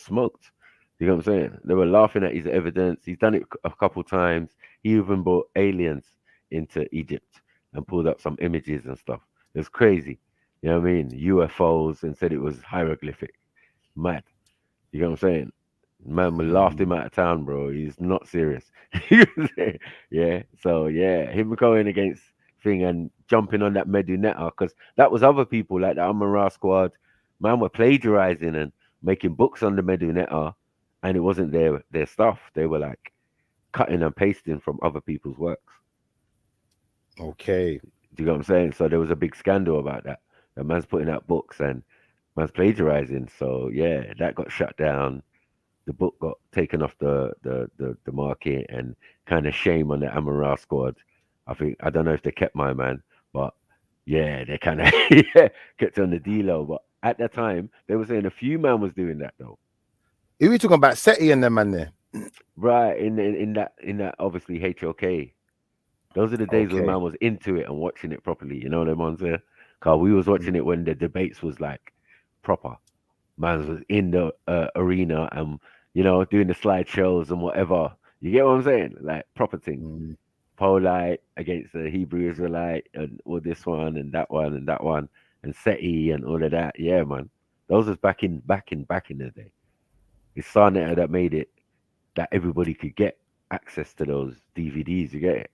smoked. You know what I'm saying? They were laughing at his evidence. He's done it a couple times. He even brought aliens into Egypt and pulled up some images and stuff. It was crazy. You know what I mean? UFOs, and said it was hieroglyphic. Mad. You know what I'm saying? Man, we laughed him out of town, bro. He's not serious. Yeah. So yeah, him going against thing and jumping on that Medunetta, because that was other people like the Amara squad. Man, were plagiarizing and making books on the Medunetta, and it wasn't their stuff. They were like cutting and pasting from other people's works. Okay. Do you know what I'm saying? So there was a big scandal about that. The man's putting out books and man's plagiarizing. So yeah, that got shut down. The book got taken off the market, and kind of shame on the Amara squad. I don't know if they kept my man, but yeah, they kind of kept on the D-low. But at that time, they were saying a few man was doing that though. Who are we talking about? SETI and them man there? Right, in that obviously HOK. Those are the days when man was into it and watching it properly. You know them ones there? Cause we was watching it when the debates was like proper. Man was in the arena and doing the slideshows and whatever. You get what I'm saying? Like proper thing. Polite against the Hebrew Israelite and all this one and that one and that one and SETI and all of that. Yeah, man. Those was back in the day. It's Sarnetta that made it that everybody could get access to those DVDs. You get it?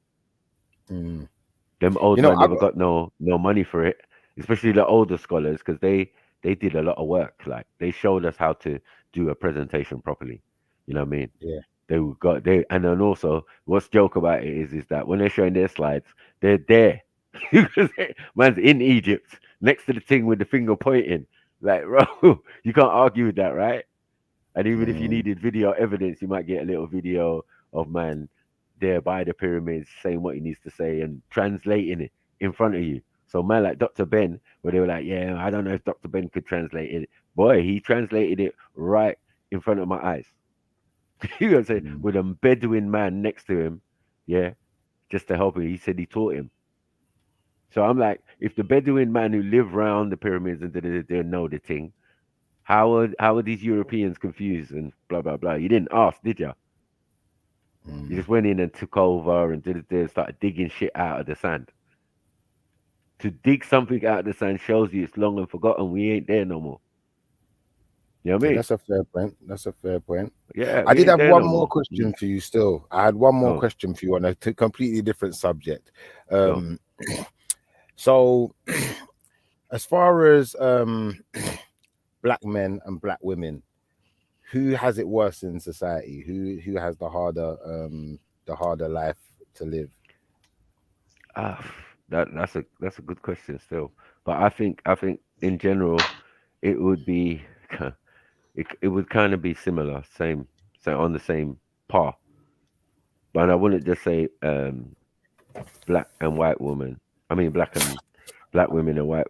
Them old men never got no money for it, especially the older scholars, because they did a lot of work. Like they showed us how to do a presentation properly. You know what I mean? Yeah. And then also what's joke about it is that when they're showing their slides, they're there. Man's in Egypt next to the thing with the finger pointing. Like, bro, you can't argue with that, right? And even if you needed video evidence, you might get a little video of man there by the pyramids saying what he needs to say and translating it in front of you. So man like Dr. Ben, where they were like, yeah, I don't know if Dr. Ben could translate it. Boy, he translated it right in front of my eyes. You know what I'm saying? With a Bedouin man next to him, yeah, just to help him. He said he taught him. So I'm like, if the Bedouin man who live around the pyramids and they know the thing, how are these Europeans confused and blah blah blah? You didn't ask, did you? You just went in and took over and started digging shit out of the sand. To dig something out of the sand shows you it's long and forgotten. We ain't there no more. You know what I mean? That's a fair point. Yeah, I did have one more question for you still. I had one more question for you on a completely different subject. So as far as black men and black women, who has it worse in society? Who has the the harder life to live? That's a good question still, but I think in general it would be it would kind of be similar, so on the same par. But I wouldn't just say black and white woman. I mean black women and white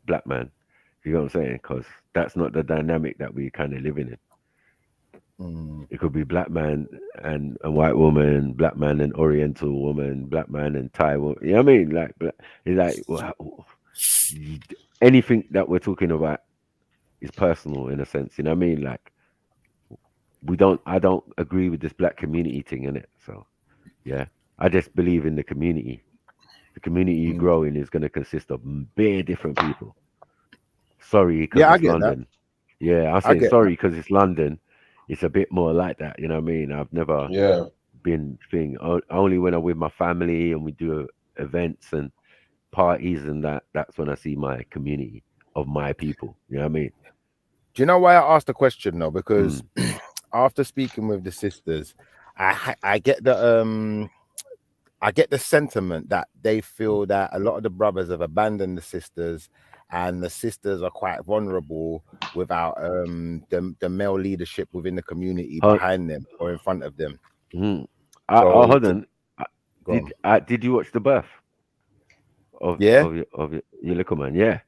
black man. You know what I'm saying? Because that's not the dynamic that we kind of living in. It could be black man and white woman, black man and Oriental woman, black man and Thai woman. You know what I mean? Like, it's like anything that we're talking about is personal in a sense. You know what I mean? Like, I don't agree with this black community thing in it. So, yeah, I just believe in the community. The community you grow in is going to consist of very different people. Sorry, because it's London. That. Yeah, I say sorry because it's London. It's a bit more like that, you know what I mean? I've never been only when I'm with my family and we do events and parties and that's when I see my community of my people, you know what I mean? Do you know why I asked the question though? Because after speaking with the sisters, I get the sentiment that they feel that a lot of the brothers have abandoned the sisters, and the sisters are quite vulnerable without the male leadership within the community behind them or in front of them. Hold on. Did you watch the birth of your little man?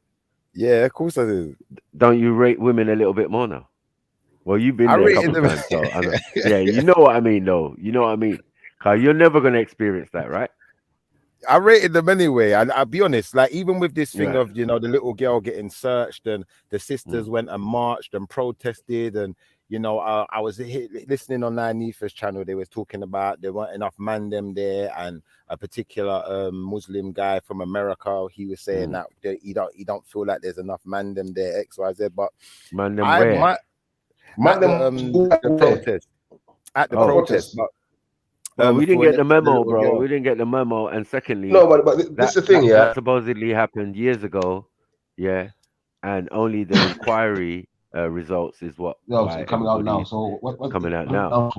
Yeah, of course I did. Don't you rate women a little bit more now? Well, you've been there a couple of times, so I know. Yeah, you know what I mean, though. You know what I mean. Cause you're never gonna experience that, right? I rated them anyway, and I'll be honest, like even with this thing of, you know, the little girl getting searched and the sisters went and marched and protested, and you know, I was listening on Nifa's channel. They was talking about there weren't enough man them there, and a particular Muslim guy from America, he was saying that he don't feel like there's enough man them there, XYZ. But man them where? The protest at the protest. But we didn't get the memo, bro. We didn't get the memo. And secondly, no, but that's the thing, that supposedly happened years ago, and only the inquiry results is what coming out now. So what's coming out now?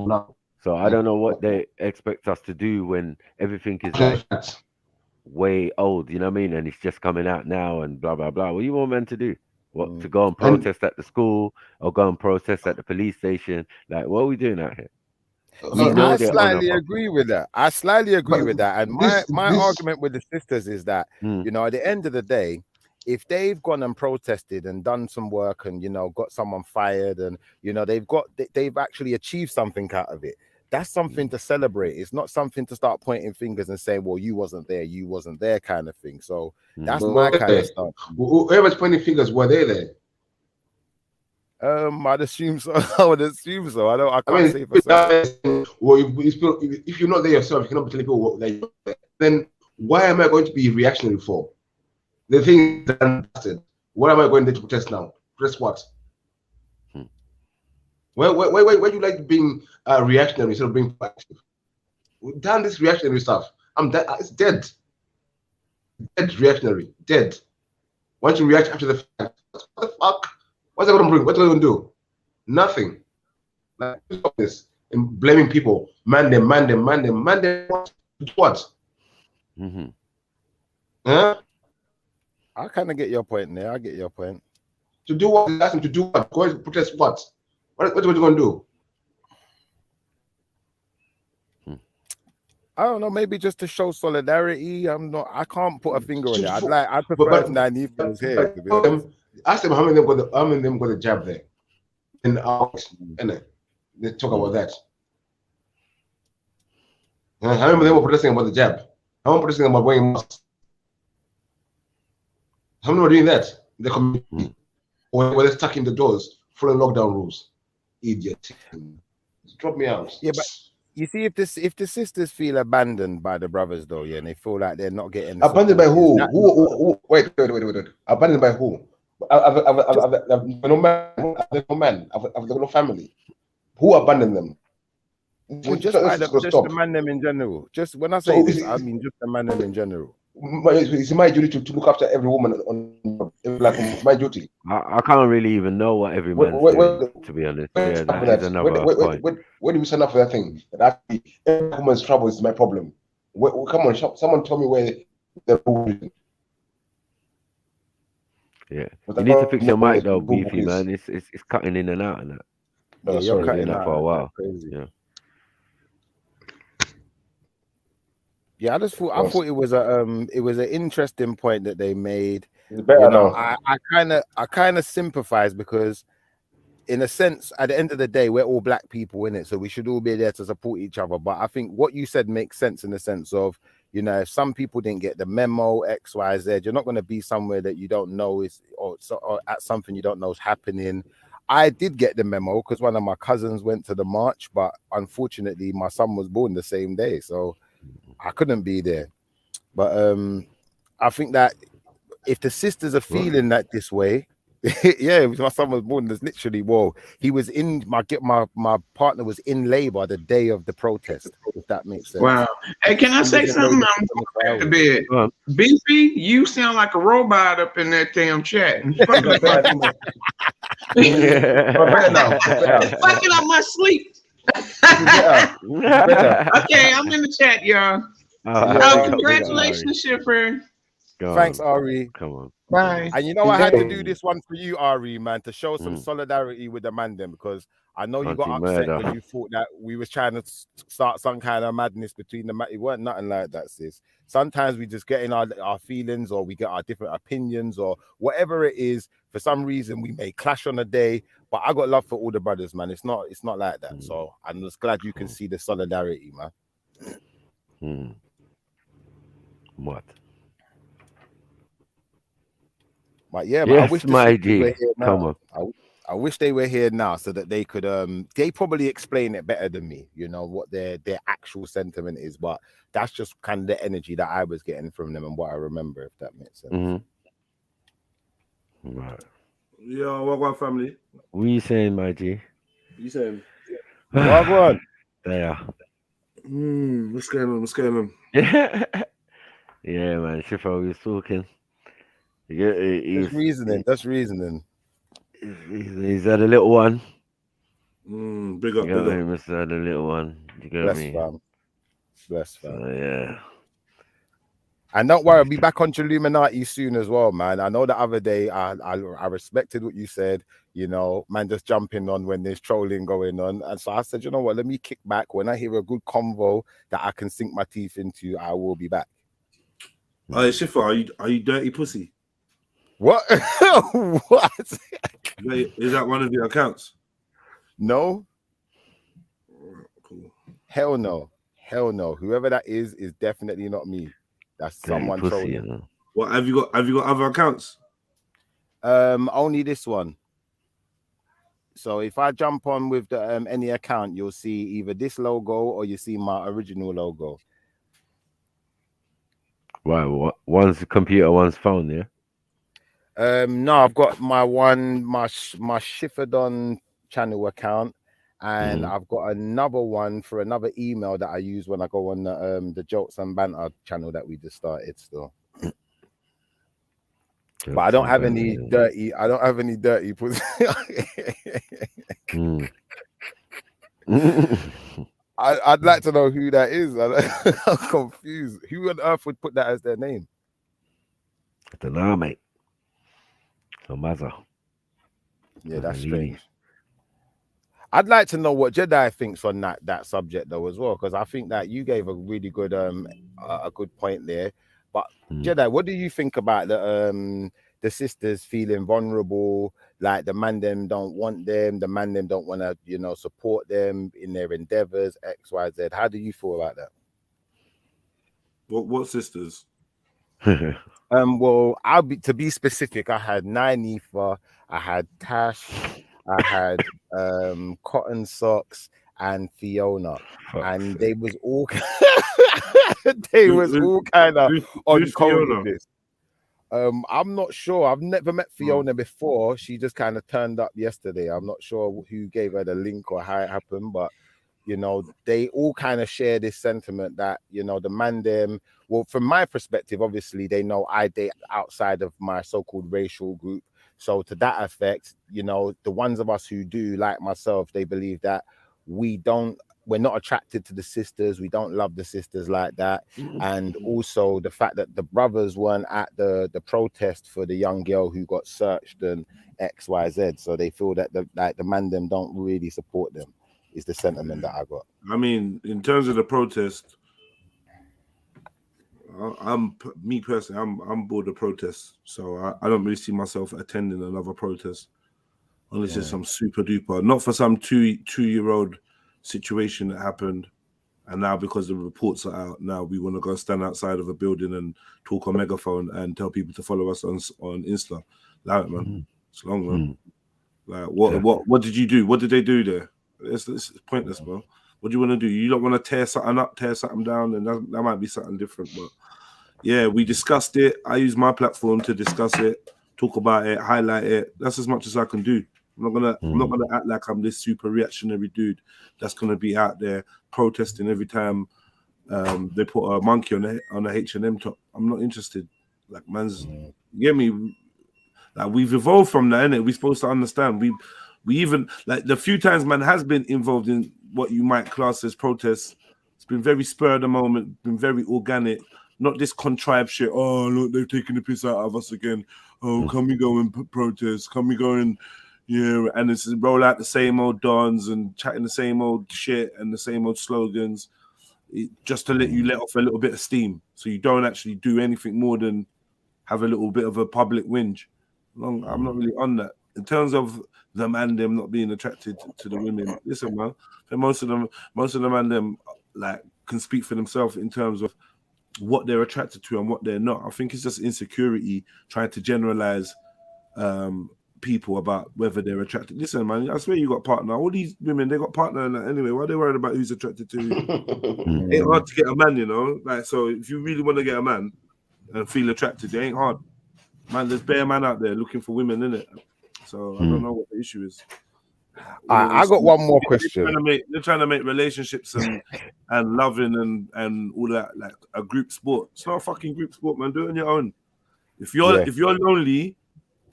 So I don't know what they expect us to do when everything is like way old. You know what I mean? And it's just coming out now and blah blah blah. What do you want men to do? What, to go and protest at the school or go and protest at the police station? Like, what are we doing out here? I slightly agree with that. And my argument with the sisters is that, you know, at the end of the day, if they've gone and protested and done some work and, you know, got someone fired and, you know, they've actually achieved something out of it, that's something to celebrate. It's not something to start pointing fingers and saying, well, you wasn't there kind of thing. So that's my kind of stuff. Whoever's pointing fingers, were they there? I'd assume so. I can't say for certain. Well, if you're not there yourself, you cannot be telling people that you're there. Then why am I going to be reactionary for? The thing is done. What am I going there to protest now? Protest what? Why do you like being reactionary instead of being proactive? We've done this reactionary stuff. I'm dead. It's dead. Dead reactionary. Dead. Once you react after the fact, what the fuck? What's that going to bring? What's it going to do? Nothing. Like this and blaming people. Man them. What? Huh? I kind of get your point there. I get your point. To do what? Ask them to do what? Go and protest what? What are you going to do? I don't know. Maybe just to show solidarity. I can't put a finger on it. I prefer if Nanifa was here. To be honest. Ask them how many of them got a jab there. And they talk about that. How many of them were protesting about the jab? How many protesting about wearing masks? How many were doing that? The community, or were they stuck in the doors following lockdown rules? Idiot! Drop me out. Yeah, but you see, if the sisters feel abandoned by the brothers, though, and they feel like they're not getting abandoned by who? Who? Wait. Abandoned by who? I've no man. I've no family. Who abandoned them? Well, just the man them in general. Just when I say this, I mean just the man them in general. It's my duty to look after every woman it's my duty. I can't really even know what every man's doing, to be honest. Yeah, that is another point. Where do we sign up for that thing? That actually every woman's trouble is my problem. Come on, someone tell me where the rule. Yeah, you need to fix your mic though, Beefy man. It's cutting in and out and that. Yeah, you're cutting that for a while. Crazy. Yeah. Yeah, I thought it was an interesting point that they made. It's better now. I kind of sympathize because, in a sense, at the end of the day, we're all black people in it, so we should all be there to support each other. But I think what you said makes sense in the sense of, you know, if some people didn't get the memo, X, Y, Z, you're not going to be somewhere that you don't know or at something you don't know is happening. I did get the memo because one of my cousins went to the march, but unfortunately, my son was born the same day, so I couldn't be there. But I think that if the sisters are feeling that this way, yeah, my son was born. There's literally, he was in my partner was in labor the day of the protest. If that makes sense. Wow. Hey, can I say something? I'm going back to bed. Beefy, you sound like a robot up in that damn chat. Fucking up my sleep. Okay, I'm in the chat, y'all. Congratulations, Shipper. Thanks, Ari. Come on. Bye. And you know, I had to do this one for you, Ari, man, to show some solidarity with the man then, because I know you got upset because you thought that we was trying to start some kind of madness between the It weren't nothing like that, sis. Sometimes we just get in our feelings, or we get our different opinions, or whatever it is. For some reason, we may clash on a day, but I got love for all the brothers, man. It's not like that. So I'm just glad you can see the solidarity, man. What? But yeah, yes, I wish my G. Come on. I wish they were here now so that they could they probably explain it better than me, you know, what their actual sentiment is. But that's just kind of the energy that I was getting from them and what I remember, if that makes sense. Right. Yeah, what family? What are you saying, my G? You saying? What? There. What's going on? Yeah, man. Shifo was talking. That's reasoning. He's had a little one. Big up. He must have had a little one. You get me? Bless fam. So, yeah. And don't worry, I'll be back on Illuminati soon as well, man. I know the other day I respected what you said, you know, man, just jumping on when there's trolling going on. And so I said, you know what, let me kick back. When I hear a good convo that I can sink my teeth into, I will be back. Hey, Shifa, are you dirty pussy? What? What? Wait, is that one of your accounts? No. Cool. Hell no. Whoever that is definitely not me. That's someone trolling. You know? What have you got other accounts? Only this one. So if I jump on with the any account, you'll see either this logo or you see my original logo. Right, one's computer, one's phone, yeah. No, I've got my Shiferdon channel account, and I've got another one for another email that I use when I go on the Jokes and Banter channel that we just started still. But I don't have any dirty. Pussy. I'd like to know who that is. I'm confused. Who on earth would put that as their name? I don't know, mate. No matter. Yeah, that's strange. I'd like to know what Jedi thinks on that subject though as well, because I think that you gave a really good a good point there. But Jedi, what do you think about the sisters feeling vulnerable, like the man them don't want them, the man them don't want to, you know, support them in their endeavors, X, Y, Z? How do you feel about that? What sisters? Well, to be specific, I had Nynefa, I had Tash, I had Cotton Socks and Fiona, and they was all kind of on code with this. I'm not sure. I've never met Fiona before. She just kind of turned up yesterday. I'm not sure who gave her the link or how it happened, but you know, they all kind of share this sentiment that, you know, the man them, well, from my perspective, obviously they know I date outside of my so-called racial group. So to that effect, you know, the ones of us who do, like myself, they believe that we're not attracted to the sisters. We don't love the sisters like that. And also the fact that the brothers weren't at the protest for the young girl who got searched and XYZ. So they feel that the man them don't really support them, is the sentiment that I got. I mean, in terms of the protest, I'm bored of protests. So I don't really see myself attending another protest unless it's some super duper, not for some two-year-old situation that happened, and now because the reports are out, now we want to go stand outside of a building and talk on megaphone and tell people to follow us on Insta. Allow it, man. It's long, man. Like, what did you do? What did they do there? It's pointless, bro. What do you want to do? You don't want to tear something up, tear something down, and that might be something different. But yeah, we discussed it. I use my platform to discuss it, talk about it, highlight it. That's as much as I can do. I'm not gonna act like I'm this super reactionary dude that's gonna be out there protesting every time they put a monkey on a H&M top. I'm not interested. Like, man's, you get me? Like, we've evolved from that, innit? We're supposed to understand. We even, like, the few times man has been involved in what you might class as protests, it's been very spur of the moment, been very organic, not this contrived shit. Oh, look, they're taking the piss out of us again. Oh, can we go and protest? Can we go and and it's roll out the same old dons and chatting the same old shit and the same old slogans, just to let you let off a little bit of steam, so you don't actually do anything more than have a little bit of a public whinge. I'm not really on that. In terms of the man them not being attracted to the women, listen, man, most of the man them like can speak for themselves in terms of what they're attracted to and what they're not. I think it's just insecurity trying to generalize people about whether they're attracted. Listen, man, I swear you got a partner. All these women, they got partner and that anyway. Why are they worried about who's attracted to who? Ain't hard to get a man, you know. Like, so if you really want to get a man and feel attracted, it ain't hard. Man, there's bare man out there looking for women, innit? So I don't know what the issue is. I got one more question. They're trying to make relationships and loving and all that like a group sport. It's not a fucking group sport, man. Do it on your own. If you're lonely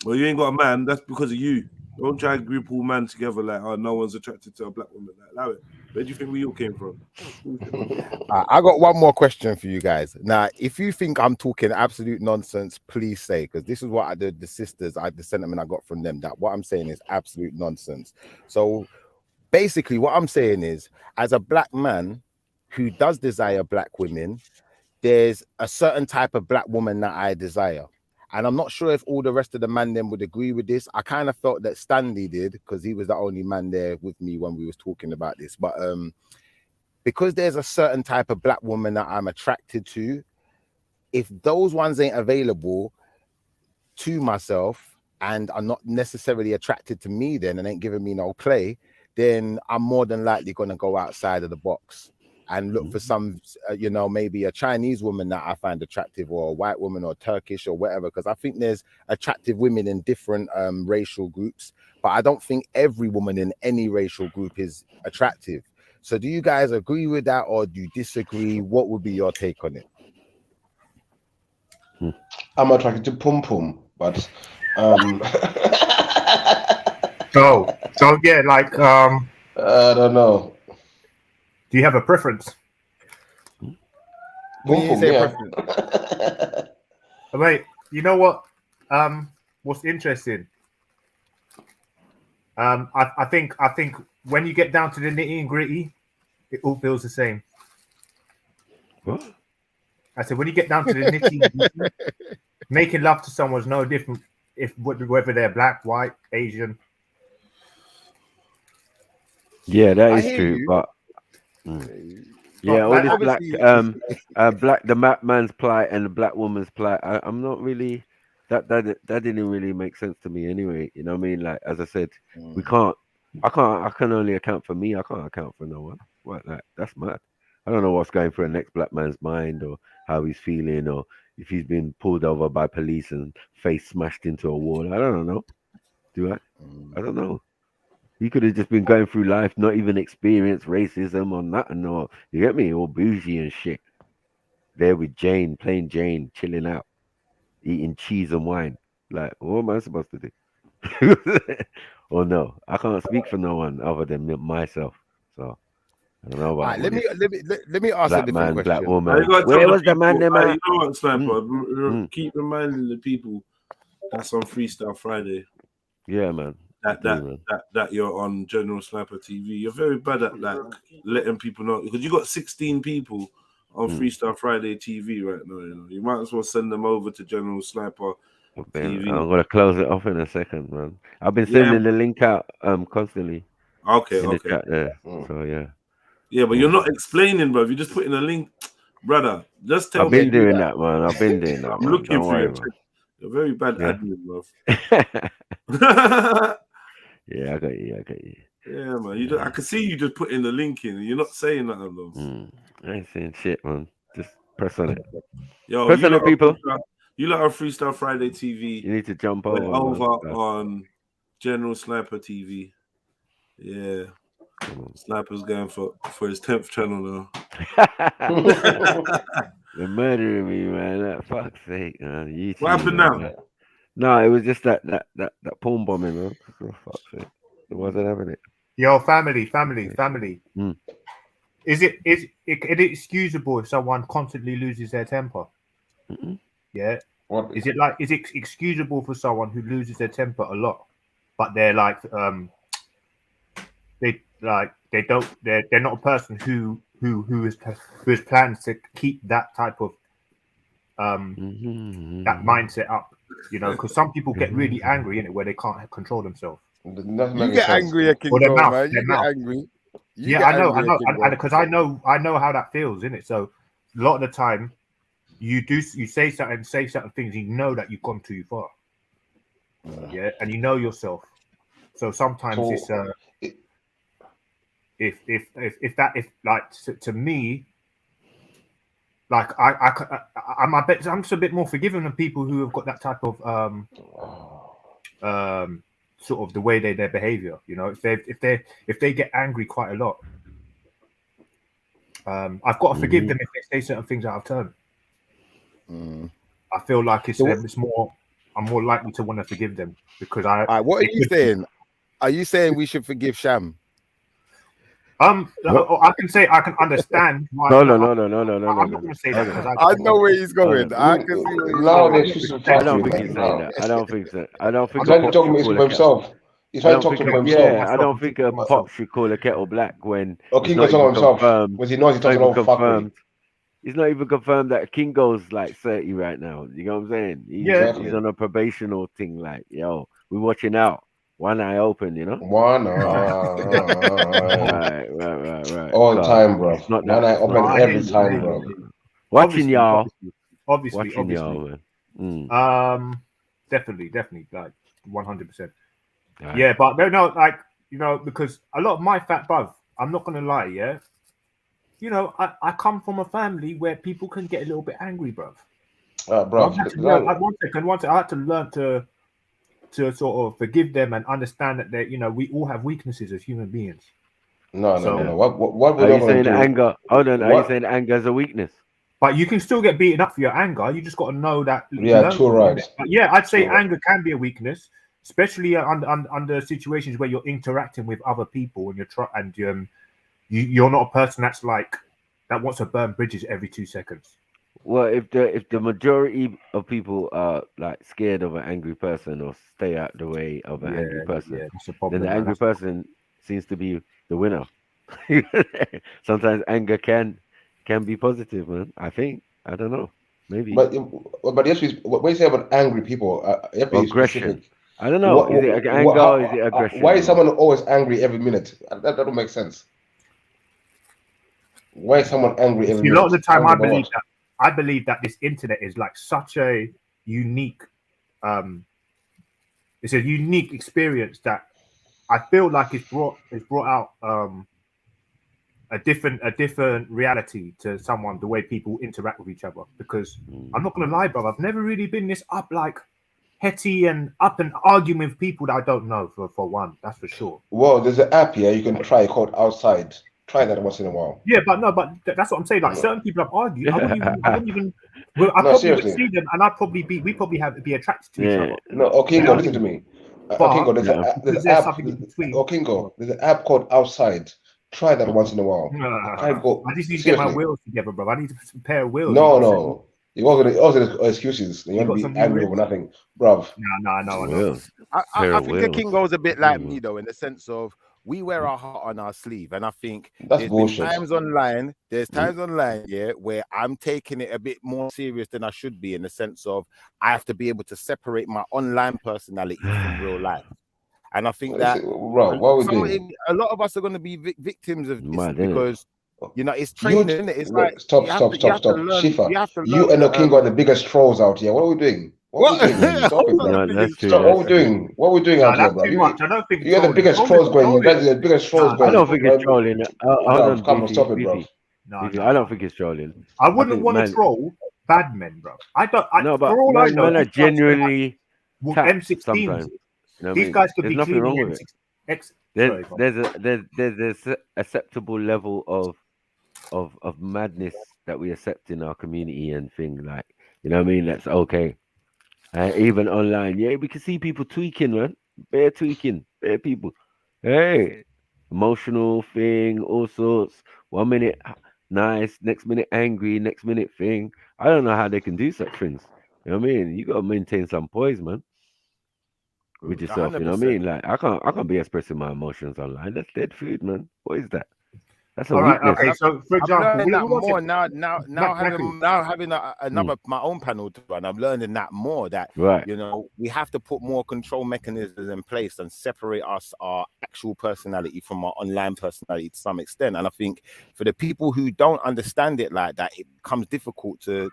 or you ain't got a man, that's because of you. Don't try and group all men together like, oh, no one's attracted to a black woman. Like, allow it. Where do you think we all came from? I got one more question for you guys. Now, if you think I'm talking absolute nonsense, please say, because this is what the sisters, the sentiment I got from them, that what I'm saying is absolute nonsense. So basically what I'm saying is, as a black man who does desire black women, there's a certain type of black woman that I desire. And I'm not sure if all the rest of the man then would agree with this. I kind of felt that Stanley did, because he was the only man there with me when we was talking about this. But because there's a certain type of black woman that I'm attracted to, if those ones ain't available to myself and are not necessarily attracted to me then and ain't giving me no play, then I'm more than likely going to go outside of the box and look for some, maybe a Chinese woman that I find attractive, or a white woman, or Turkish, or whatever, because I think there's attractive women in different racial groups, but I don't think every woman in any racial group is attractive. So do you guys agree with that, or do you disagree? What would be your take on it? I'm attracted to pum pum, but so yeah, like I don't know. Do you have a preference? Preference? Wait, you know what? What's interesting? I think when you get down to the nitty and gritty, it all feels the same. What? I said when you get down to the nitty and gritty, making love to someone's no different whether they're black, white, Asian. Yeah, that is true, but. Yeah, all this black, the man's plight and the black woman's plight. I'm not really that didn't really make sense to me anyway. You know what I mean? Like, as I said, I can only account for me. I can't account for no one. What, like, that's mad. I don't know what's going through a next black man's mind, or how he's feeling, or if he's been pulled over by police and face smashed into a wall. I don't know. Do I? I don't know. He could have just been going through life, not even experienced racism or nothing, or you get me, all bougie and shit. There with Jane, plain Jane, chilling out, eating cheese and wine. Like, what am I supposed to do? Or no, I can't speak for no one other than myself. So I don't know about let me ask black a different man, question. black woman. Where was the man? You know what, Sniper? Keep reminding the people that's on Freestyle Friday. Yeah, man. That you're on General Sniper TV. You're very bad at like letting people know, because you got 16 people on Freestyle Friday TV right now. You know, you might as well send them over to General Sniper TV. I'm gonna close it off in a second, man. I've been sending the link out constantly. Okay, in the chat there. So yeah. Yeah, but you're not explaining, bro. You're just putting a link, brother. Just tell I've been doing that, man. I've been doing that. I'm looking for you. You're very bad admin, bro. Yeah, I got you. Yeah, man. I can see you just putting the link in, and you're not saying nothing, bro. I ain't saying shit, man. Just press on it. Yo, press on it, people. You lot are Freestyle Friday TV. You need to jump over man. On General Sniper TV. Yeah. Sniper's going for his 10th channel now. They're murdering me, man. Fuck's sake, man. YouTube, what happened now? Man. No, it was just that porn bombing, man. For fuck's sake. It wasn't having it. Yo, family. Is it excusable if someone constantly loses their temper? Yeah. What? Is it excusable for someone who loses their temper a lot, but they're like they're not a person who has plans to keep that type of that mindset up, you know, because some people get really angry in it where they can't control themselves. You get angry at King Joe, man. You get angry. Yeah, I know, because I know how that feels, innit? So a lot of the time, you say certain things, you know that you've gone too far. Yeah, and you know yourself. So sometimes to me, like I'm just a bit more forgiving of people who have got that type of sort of the way their behavior. You know, if they get angry quite a lot, I've got to forgive them if they say certain things out of turn. I feel like it's more. I'm more likely to want to forgive them because what are you saying? Are you saying we should forgive Sham? I can say I can understand. Why No. I'm not going to say that because I know where he's going. I can see where he's going. I don't think he's saying that. I don't think so. I don't think. He's only talking about himself. He's trying to talk to himself. Yeah, I don't think a pop should call a kettle black when. King goes on himself. When he knows he's talking about fuckery. It's not even confirmed that Kingo's like 30 right now. You know what I'm saying? He's on a probational thing. Like, yo, we're watching out. One eye open, you know? One eye. Right. All the time, bro. One eye open every time, bro. Watching y'all. Obviously. Y'all, man. Definitely, like 100%. Right. Yeah, but no, like, you know, because a lot of my fat bruv, I'm not gonna lie, yeah. You know, I come from a family where people can get a little bit angry, bruv. Bro, one second. I had to learn to sort of forgive them and understand that they, you know, we all have weaknesses as human beings. No. What are you saying anger? Hold on, are you saying anger is a weakness? But you can still get beaten up for your anger. You just got to know that. Yeah, true, right. But yeah, I'd say anger can be a weakness, especially under situations where you're interacting with other people and you're not a person that wants to burn bridges every 2 seconds. Well, if the majority of people are like scared of an angry person or stay out the way of an angry person, then the angry person seems to be the winner. Sometimes anger can be positive, man. I think. I don't know. Maybe. But yes, what you say about angry people? Aggression. Specific. I don't know. Is it anger or is it aggression? Why is someone always angry every minute? That don't make sense. Why is someone angry every minute? A lot of the time, I believe that this internet is like such a unique, it's a unique experience that I feel like it's brought out a different reality to someone, the way people interact with each other. Because I'm not gonna lie, bro, I've never really been this up like hetty and up and arguing with people that I don't know for one. That's for sure. Well, there's an app here you can try called Outside. Try that once in a while. Yeah, but that's what I'm saying. Like certain people I've argued, I wouldn't even. Well, I probably would see them, and we probably be attracted to each other. No, Okingo, listen to me. Okingo, there's an app called Outside. Try that once in a while. I just need to get my wheels together, bro. I need to pair of wheels. No. It wasn't excuses. You want to be angry over nothing, bruv. No. I think the Kingo's a bit like me though, in the sense of we wear our heart on our sleeve, and I think there's times online, where I'm taking it a bit more serious than I should be, in the sense of I have to be able to separate my online personality from real life. And I think that a lot of us are going to be victims of this because it's training. It's like stop. Shifa, you and Okingo are the biggest trolls out here. What are we doing? What are we doing? Stop it, bro. Stop. What are we doing? What are we doing out here, bro? I don't think you're the biggest trolls going. You guys are the biggest trolls going. I don't think it's trolling. Come on, stop it, bro. I don't think it's trolling. I wouldn't want to troll bad men, bro. I don't. No, but men are genuinely M16s. Sometimes. You know These guys could be nothing wrong with it. There's a acceptable level of madness that we accept in our community and thing, like, you know what I mean? That's okay. Even online, we can see people tweaking, man. Bare people. Hey, emotional thing, all sorts. 1 minute nice, next minute angry, next minute thing. I don't know how they can do such things. You know what I mean? You gotta maintain some poise, man. With yourself, 100%. You know what I mean? Like I can't be expressing my emotions online. That's dead food, man. What is that? That's a weakness. Right, okay, so for example, now having another my own panel to run, I'm learning that more. That we have to put more control mechanisms in place and separate our actual personality from our online personality to some extent. And I think for the people who don't understand it like that, it becomes difficult to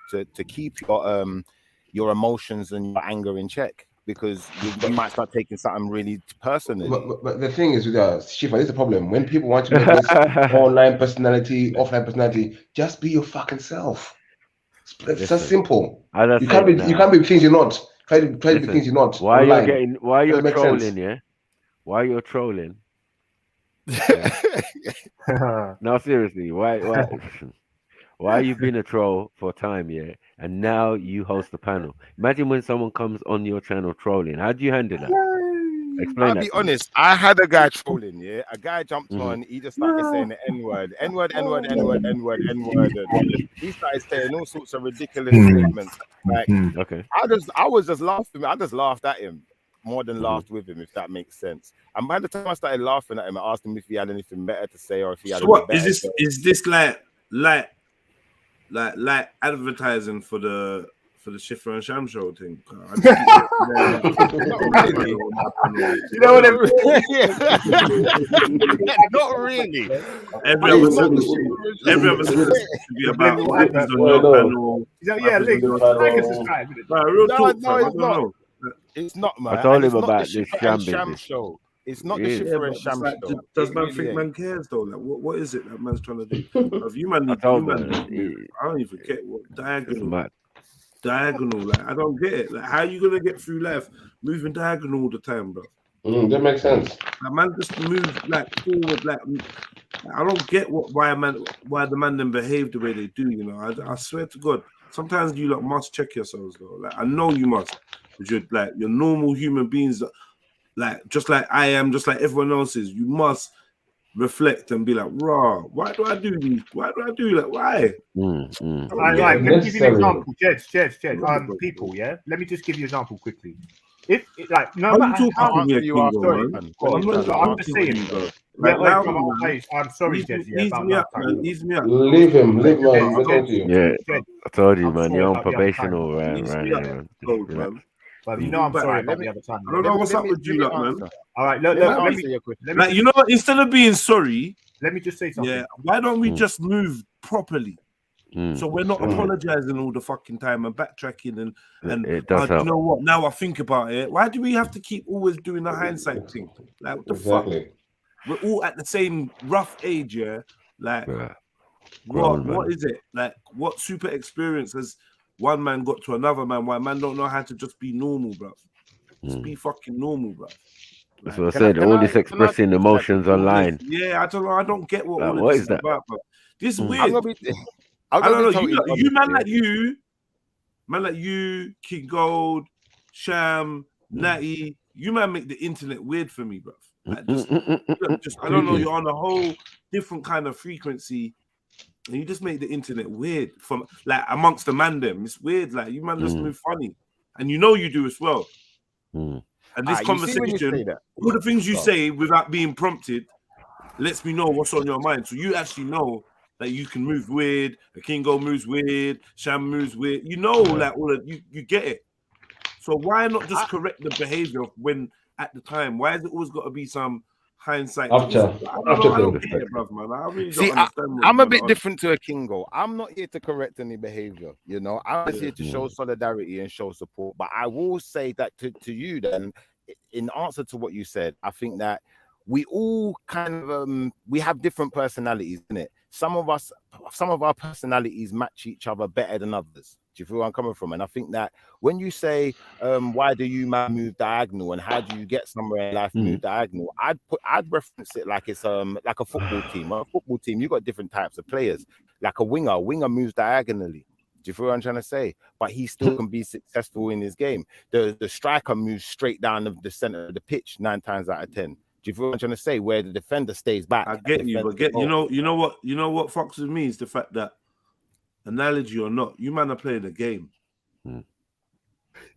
keep your emotions and your anger in check. Because you might start taking something really personal. But the thing is with Shifa, this is the problem. When people want to make this online personality, offline personality, just be your fucking self. It's just simple. You can't be things you're not. Try to be things you're not. Why you're trolling, yeah? Why you're trolling? No, seriously, why you've been a troll for time, yeah? And now you host the panel. Imagine when someone comes on your channel trolling. How do you handle that? Explain that. I'll be honest. I had a guy trolling, yeah. A guy jumped on. He just started saying the N-word. And he started saying all sorts of ridiculous statements. Like, I was just laughing. I just laughed at him more than laughed with him, if that makes sense. And by the time I started laughing at him, I asked him if he had anything better to say or if he had. So what is this like advertising for the Shifra and Sham show thing? You know what I mean? Not really. Every other should be about what is on your panel. Like and subscribe. No, it's not. It's not, man. I told him about this Sham show. It's not the Shifra and Sham show. Does man think man cares though? Like, what is it that man's trying to do? If you man, I don't even get what diagonal. Like, I don't get it. Like, how are you gonna get through life moving diagonal all the time, bro? That makes sense. Like, man, just move like forward. Like, I don't get why the man then behave the way they do. You know, I swear to God, sometimes you must check yourselves though. Like, I know you must, because you're normal human beings. Like, just like I am, just like everyone else is, you must reflect and be like, raw, why do I do these? Why do I do that? Why? Let me give you an example. Jed, people, yeah? Let me just give you an example quickly. If, like, no matter how you are, I'm just saying, bro. I'm sorry, Jed. Ease me up. Leave him. Yeah, I told you, man. You're on probation, all right. But you know, I'm sorry about the other time. I don't know what's up with you, man. All right, let me like, you know, instead of being sorry, let me just say something. Yeah, why don't we just move properly? So we're not apologizing all the fucking time and backtracking and it does help. You know what? Now I think about it. Why do we have to keep always doing the hindsight thing? Like, what the fuck? We're all at the same rough age, yeah. Like, what is it? Like, what super experience has one man got to another man? Why man don't know how to just be normal, bro? Just be fucking normal, bro. That's what I said. All this expressing emotions online. Yeah, I don't know. I don't get what all what of this is that about, bro. This is weird. I'm gonna be I don't know. totally You man like you, King Gold, Sham, Natty, you man make the internet weird for me, bro. Like just I don't know. You're on a whole different kind of frequency, and you just make the internet weird from like amongst the man them. It's weird. Like you man just move funny, and you know you do as well. And this conversation, all the things you say without being prompted, lets me know what's on your mind. So you actually know that you can move weird. The King Gold moves weird. Sham moves weird. You know, like all of you get it. So why not just correct the behavior when at the time? Why has it always got to be some hindsight? I don't get it, bruv, man. I really don't understand. I'm a bit different to a Kingo. I'm not here to correct any behavior, you know. I'm just here to show solidarity and show support. But I will say that to you then, in answer to what you said, I think that we all kind of we have different personalities, innit? Some of our personalities match each other better than others. Do you feel where I'm coming from? And I think that when you say, why do you man move diagonal and how do you get somewhere in life move diagonal? I'd reference it like it's like a football team. A football team, you got different types of players. Like a winger moves diagonally. Do you feel what I'm trying to say? But he still can be successful in his game. The striker moves straight down the center of the pitch 9 times out of 10. Do you feel what I'm trying to say? Where the defender stays back. I get you, but you know what fucks with me is the fact that, analogy or not, you man are playing a game.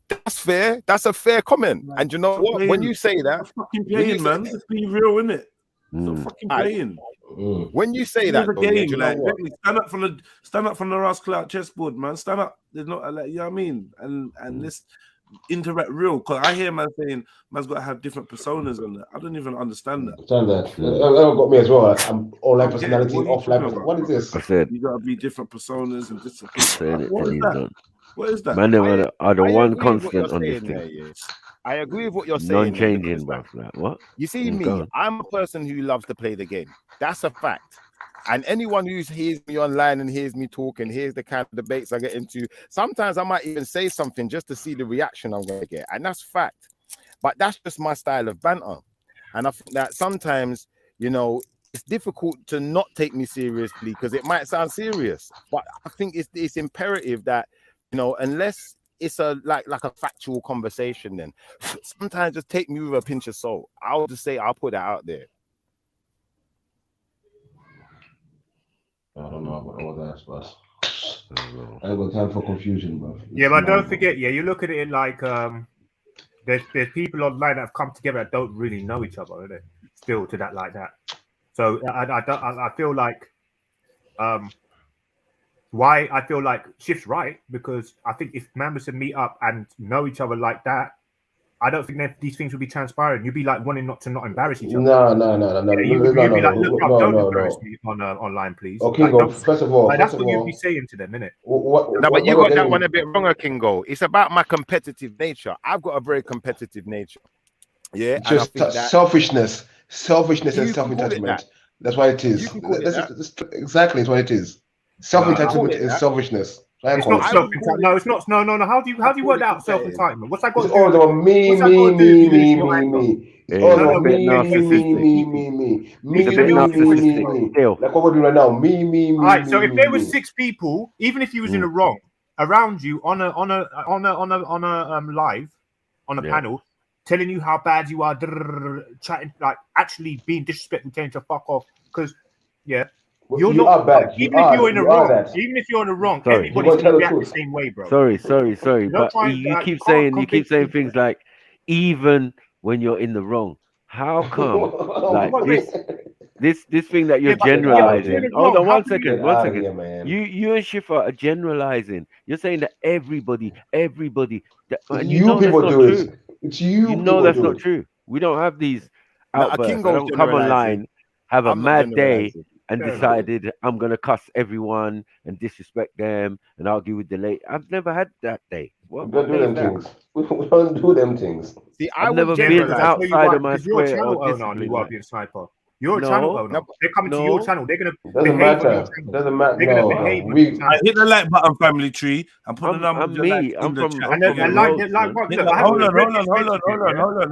That's fair. That's a fair comment. And you know what? Playing, when you say that, fucking playing, man. Just be real, innit? Fucking playing. When you say that, a game, you know stand up from the Ross Clout chessboard, man. Stand up. There's not like, you know what I mean, and this interact real. Because I hear man saying man's got to have different personas and that. I don't even understand that. That got me as well. I'm online personality, offline personality. What is this? I said you got to be different personas and different. What is that? Man, are the one constant on this thing. I agree with what you're saying. Non-changing, bro. Like, what? You see me, I'm a person who loves to play the game. That's a fact. And anyone who hears me online and hears me talk and hears the kind of debates I get into, sometimes I might even say something just to see the reaction I'm going to get. And that's fact. But that's just my style of banter. And I think that sometimes, you know, it's difficult to not take me seriously because it might sound serious. But I think it's imperative that, you know, unless it's like a factual conversation, then sometimes just take me with a pinch of salt. I'll just say, I'll put that out there. I don't know about all that, but I ain't got time for confusion, bro. Yeah, but don't forget, you look at it like there's people online that have come together that don't really know each other, isn't it? Still to that like that. So I feel like why I feel like Shift's right, because I think if members to meet up and know each other like that, I don't think these things would be transparent. You'd be like wanting not to embarrass each other. No. You'd be like, look, don't embarrass me on online, please. Okay, like, first of all, that's what you'd be saying to them, innit? But you got that one a bit wrong, Kingo. It's about my competitive nature. I've got a very competitive nature. Yeah, just selfishness and self-entitlement. That's what it is. Exactly, it's what it is. Self-entitlement is selfishness. It's not self-entitlement. No, it's not. No. How do you work out self-entitlement? What's that got to do? It's all about me. It's all about me. Like what we're doing right now. Me. All right. So if there was 6 people, even if you was in the wrong, around you on a live on a panel, telling you how bad you are, chatting, like actually being disrespectful, telling you to fuck off, because you're not bad. Even if you're in the wrong, everybody's gonna react the same way, bro. Sorry. But you keep saying things like, even when you're in the wrong. How come? Like this thing that you're generalizing. Hold on, one second. You and Shifa are generalizing. You're saying that everybody, and you know people that's do not it. true. It's you. You know that's not true. We don't have these outbursts. I don't come online, have a mad day, and decided I'm gonna cuss everyone and disrespect them and argue with the late. I've never had that day. We don't do them things. We don't do them things. See, I've never been outside of my square. You're a channel owner, you are being sniper. Your channel, though. No. They're coming to your channel. They're gonna doesn't behave on your matter. channel. Doesn't matter. They're gonna behave on your channel. I hit the like button, family tree, and put the number I'm of your me. likes in the chat. And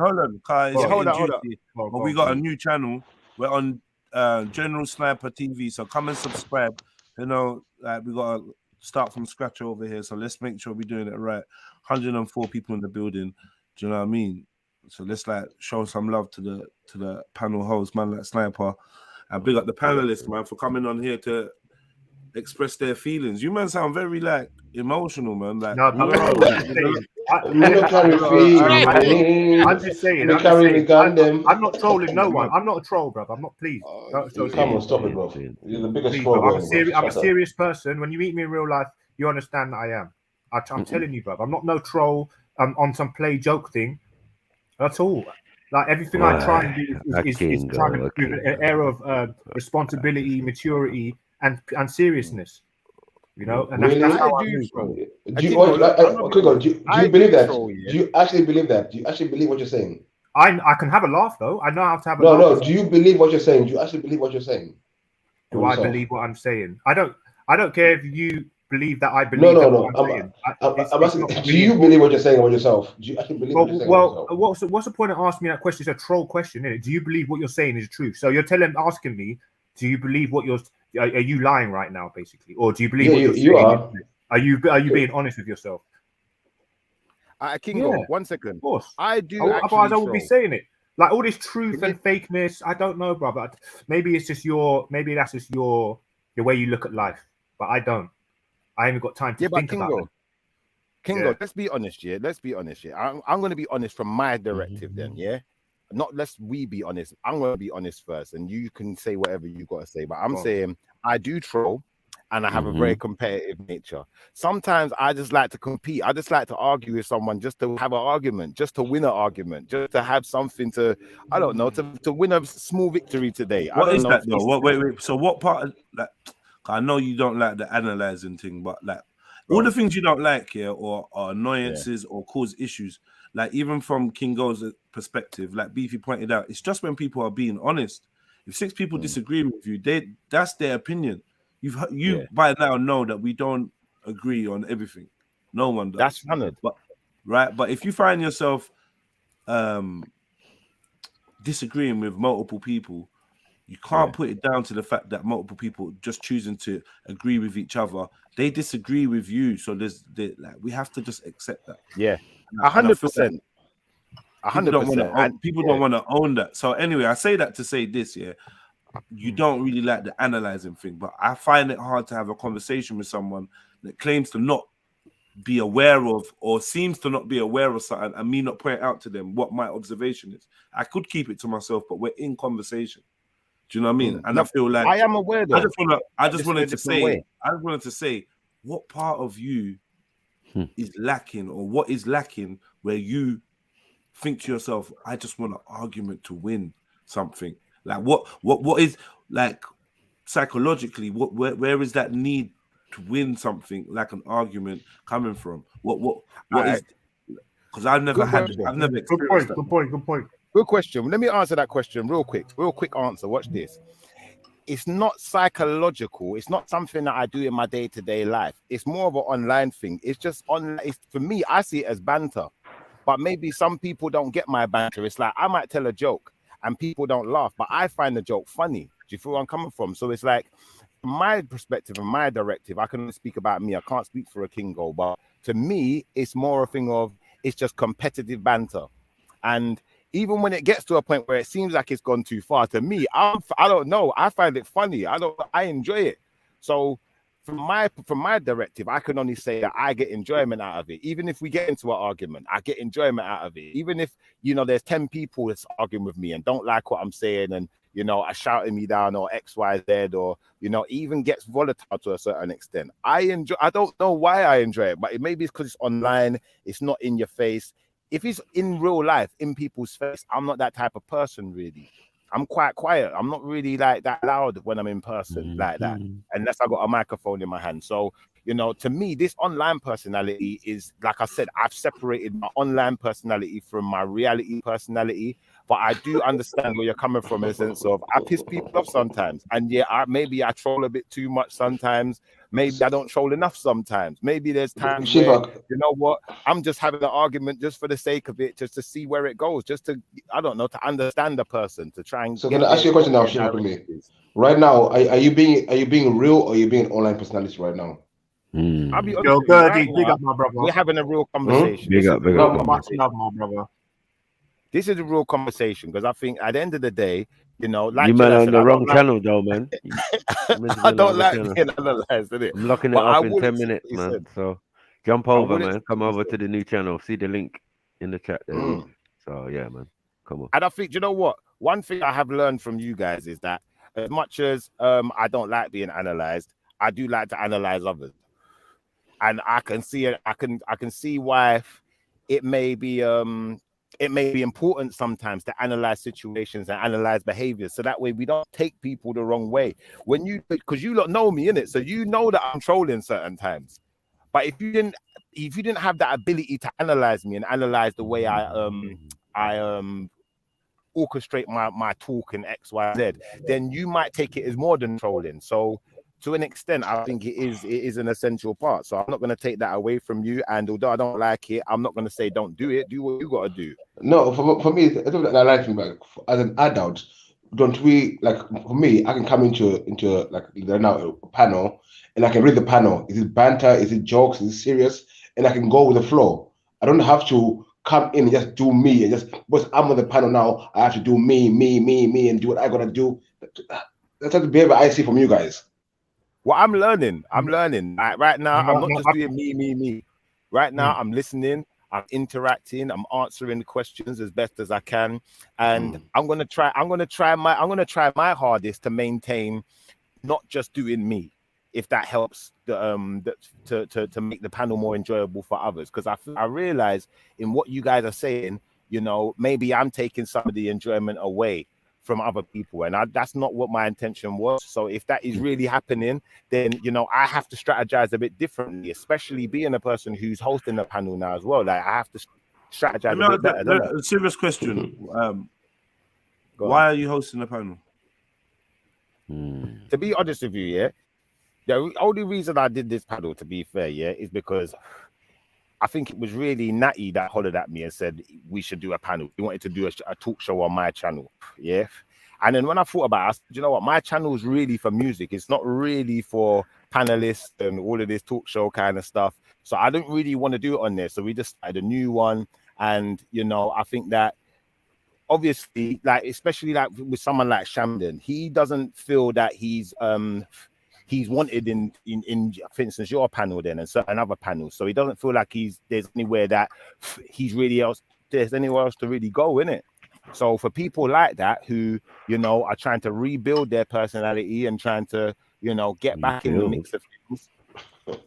Hold on, Kai. Hold on. But we got a new channel. We're on General Sniper TV, so come and subscribe. You know, like we got to start from scratch over here, so let's make sure we're doing it right. 104 people in the building. Do you know what I mean? So let's like show some love to the panel host, man, like Sniper, and big up the panelists, man, for coming on here to express their feelings. You man sound very like emotional, man. Like I'm just saying. I'm not trolling no one. I'm not a troll, bro. I'm not. Please. Come on, stop it, bro. You're the biggest troll. I'm a serious person. When you meet me in real life, you understand that I am. I'm telling you, bro. I'm not no troll. I'm on some play joke thing. That's all. Like everything I try and do is trying to prove an air of responsibility, maturity, and seriousness. You know, and that's how I move, bro. Do you believe that? Do you actually believe that? Do you actually believe what you're saying? I can have a laugh though. I know how to have a laugh. No. Do you believe what you're saying? Do you actually believe what you're saying? Do I believe what I'm saying? I don't care if you believe that I believe. No. I'm asking, do you believe what you're saying about yourself? Do you actually believe what you're saying? Well, what's the point of asking me that question? It's a troll question, isn't it? Do you believe what you're saying is true? So you're asking me, do you believe what you're? Are you lying right now, basically, or do you believe what you're saying? You are. Are you being honest with yourself? Kingo, 1 second. Of course, I do. Otherwise, I would be saying it. Like all this truth and fakeness, I don't know, brother. Maybe it's just maybe that's just the way you look at life. But I don't. I haven't got time to think about it. Kingo, let's be honest, yeah. Let's be honest, yeah. I'm going to be honest from my directive, then, yeah. Not let's we be honest. I'm going to be honest first, and you can say whatever you got to say. But I'm saying I do troll, and I have a very competitive nature. Sometimes I just like to compete. I just like to argue with someone just to have an argument, just to win an argument, just to have something to, I don't know, to win a small victory today. What is that though? Wait. So what part of that? I know you don't like the analyzing thing, but like all the things you don't like here or annoyances or cause issues, like even from Kingo's perspective, like Beefy pointed out, it's just when people are being honest. If 6 people disagree with you, that's their opinion. You by now know that we don't agree on everything. No one does. That's 100. But if you find yourself disagreeing with multiple people, you can't put it down to the fact that multiple people just choosing to agree with each other. They disagree with you, so we have to just accept that. Yeah, 100%. 100%. People don't want to own that. So anyway, I say that to say this. Yeah, you don't really like the analyzing thing, but I find it hard to have a conversation with someone that claims to not be aware of or seems to not be aware of something, and me not point out to them what my observation is. I could keep it to myself, but we're in conversation. Do you know what I mean? And I feel like I am aware. Though. I just wanted to say, what part of you is lacking, or what is lacking, where you think to yourself, I just want an argument to win something. Like what is like psychologically? Where is that need to win something like an argument coming from? What is? Because I've never experienced that. Good point. Good question. Let me answer that question real quick answer. Watch this. It's not psychological. It's not something that I do in my day-to-day life. It's more of an online thing. It's just on. It's for me. I see it as banter, but maybe some people don't get my banter. It's like I might tell a joke and people don't laugh, but I find the joke funny. Do you feel where I'm coming from? So it's like, from my perspective and my directive, I can only speak about me. I can't speak for a Kingo, but to me, it's more a thing of it's just competitive banter, and even when it gets to a point where it seems like it's gone too far, to me, I don't know. I find it funny. I enjoy it. So from my directive, I can only say that I get enjoyment out of it. Even if we get into an argument, I get enjoyment out of it. Even if, there's 10 people that's arguing with me and don't like what I'm saying and, are shouting me down or X, Y, Z, or, even gets volatile to a certain extent. I don't know why I enjoy it, but maybe it's because it's online. It's not in your face. If it's in real life, in people's face, I'm not that type of person, really. I'm quite quiet. I'm not really like that loud when I'm in person like that, unless I got a microphone in my hand. So, You know, to me, this online personality is, like I said, I've separated my online personality from my reality personality. But I do understand where you're coming from in the sense of I piss people off sometimes. And yeah, maybe I troll a bit too much sometimes. Maybe I don't troll enough sometimes. Maybe there's times where, you know what, I'm just having an argument just for the sake of it, just to see where it goes, just to, I don't know, to understand the person, to try and. So can I ask you a question now, Shiva, for me? Right now, are you being real or are you being an online personality right now? I'll be honest Yo, with you, Gertie, right big now, up, my brother. we're having a real conversation. Big up, much love, my brother. This is a real conversation because I think at the end of the day, you know, like you man on the wrong channel though, man. I don't like being analyzed, innit? I'm locking it But up in 10 minutes, man. said. So jump over, man. Come over to the new channel. See the link in the chat there. So yeah, man. Come on. And I think, you know what? One thing I have learned from you guys is that as much as I don't like being analyzed, I do like to analyze others. And I can see it, I can see why it may be important sometimes to analyze situations and analyze behaviors, so that way we don't take people the wrong way. Because you lot know me, innit? So you know that I'm trolling certain times. But if you didn't have that ability to analyze me and analyze the way I orchestrate my talk and X, Y, Z, then you might take it as more than trolling. So to an extent, I think it is an essential part. So I'm not going to take that away from you. And although I don't like it, I'm not going to say don't do it. Do what you got to do. No, for me, I don't like like as an adult. Don't we, like, for me, I can come into like now a panel and I can read the panel. Is it banter? Is it jokes? Is it serious? And I can go with the flow. I don't have to come in and just do me and just, because I'm on the panel now, I have to do me, and do what I gotta do. That's the behavior I see from you guys. Well, I'm learning. Like, right now, I'm not just doing me. Right now, I'm listening. I'm interacting. I'm answering the questions as best as I can, and I'm gonna try my hardest to maintain not just doing me, if that helps to make the panel more enjoyable for others. Because I realize in what you guys are saying, you know, maybe I'm taking some of the enjoyment away from other people, and that's not what my intention was. So if that is really happening, then, you know, I have to strategize a bit differently, especially being a person who's hosting the panel now as well. Like, I have to strategize a bit better. A serious question. Why are you hosting the panel? To be honest with you, yeah, the only reason I did this panel, to be fair, yeah, is because I think it was really Natty that hollered at me and said we should do a panel. We wanted to do a talk show on my channel, yeah. And then when I thought about it, I said, you know what, my channel is really for music. It's not really for panelists and all of this talk show kind of stuff. So I don't really want to do it on there. So we just started a new one. And, you know, I think that obviously, like, especially like with someone like Shamden, he doesn't feel that he's wanted in for instance your panel then and certain other panels, so he doesn't feel like there's anywhere else to really go in it. So for people like that who, you know, are trying to rebuild their personality and trying to, you know, get back in the mix of things,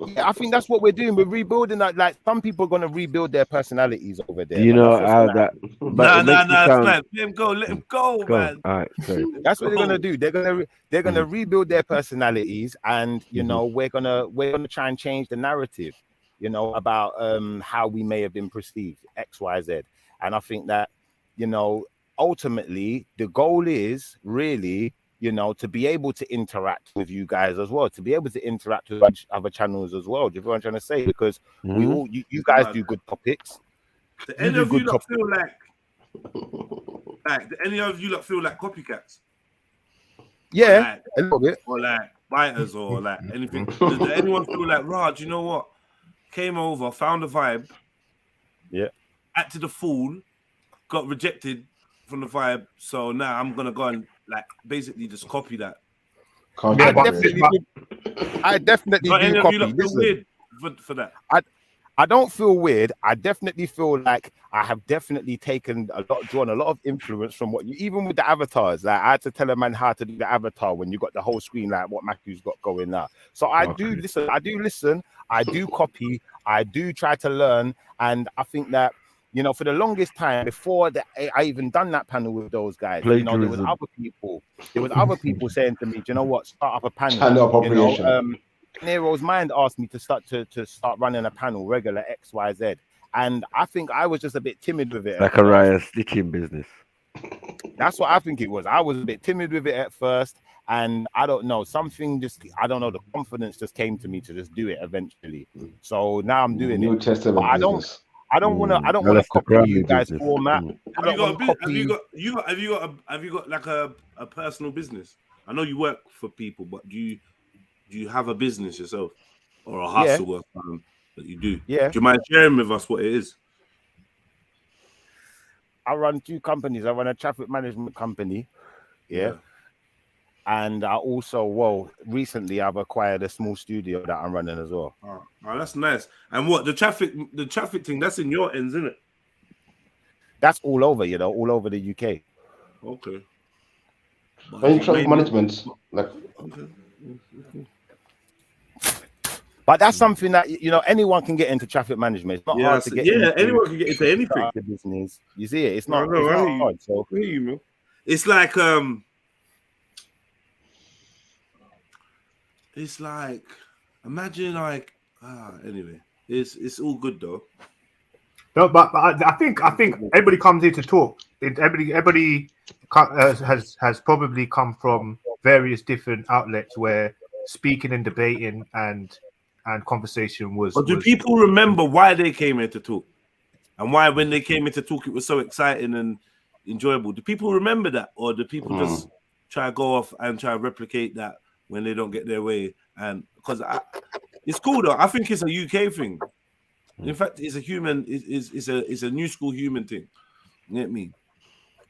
yeah, I think that's what we're doing. We're rebuilding that. Like, some people are going to rebuild their personalities over there. You know how that? Let him go. Let him go, man. All right, sorry. That's what they're gonna do. They're gonna rebuild their personalities, and, you know, we're gonna try and change the narrative, you know, about how we may have been perceived, X, Y, Z. And I think that, you know, ultimately the goal is really, you know, to be able to interact with you guys as well, to be able to interact with other channels as well. Do you know what I'm trying to say? Because we all, you guys do good topics. Do any of you not feel like do any of you lot feel like copycats? Yeah, a little bit. Or like biters or like anything. Does anyone feel like, Raj, you know what? Came over, found a vibe. Yeah. Acted a fool, got rejected from the vibe. So now I'm gonna go and like basically just copy that. I definitely do copy. Feel weird for that. I don't feel weird. I definitely feel like I have definitely drawn a lot of influence from what you, even with the avatars. Like, I had to tell a man how to do the avatar when you got the whole screen, like what Matthew's got going now. So I do listen, I do copy, I do try to learn. And I think that, you know, for the longest time before I even done that panel with those guys, you know, there was other people saying to me, do you know what, start up a panel. Channel appropriation. You know, Nero's mind asked me to start running a panel regular XYZ, and I think I was just a bit timid with it. Zachariah's stitching business. That's what I think it was. I was a bit timid with it at first, and I don't know, the confidence just came to me to just do it eventually. So now I'm doing New it. Testament But I don't want to copy you guys' format. Have you got like a personal business? I know you work for people, but do you have a business yourself or a hustle or something that you do? Yeah. Do you mind sharing with us what it is? I run 2 companies. I run a traffic management company. Yeah. And I also, recently I've acquired a small studio that I'm running as well. Oh, that's nice. And what the traffic thing, that's in your ends, isn't it? That's all over, all over the UK. Okay. And traffic management, like. Okay. But that's something that anyone can get into traffic management. It's not hard to get into. Anyone can get into anything. The business. You see it. It's not hard. So it's like it's like imagine like anyway. It's all good though. No, but I think everybody comes here to talk. Everybody has probably come from various different outlets where speaking and debating and conversation was. But do people remember why they came here to talk, and why when they came here to talk it was so exciting and enjoyable? Do people remember that, or do people just try to go off and try to replicate that when they don't get their way? And because it's cool though, I think it's a UK thing. In fact, it's a human. It's a new school human thing. You get me?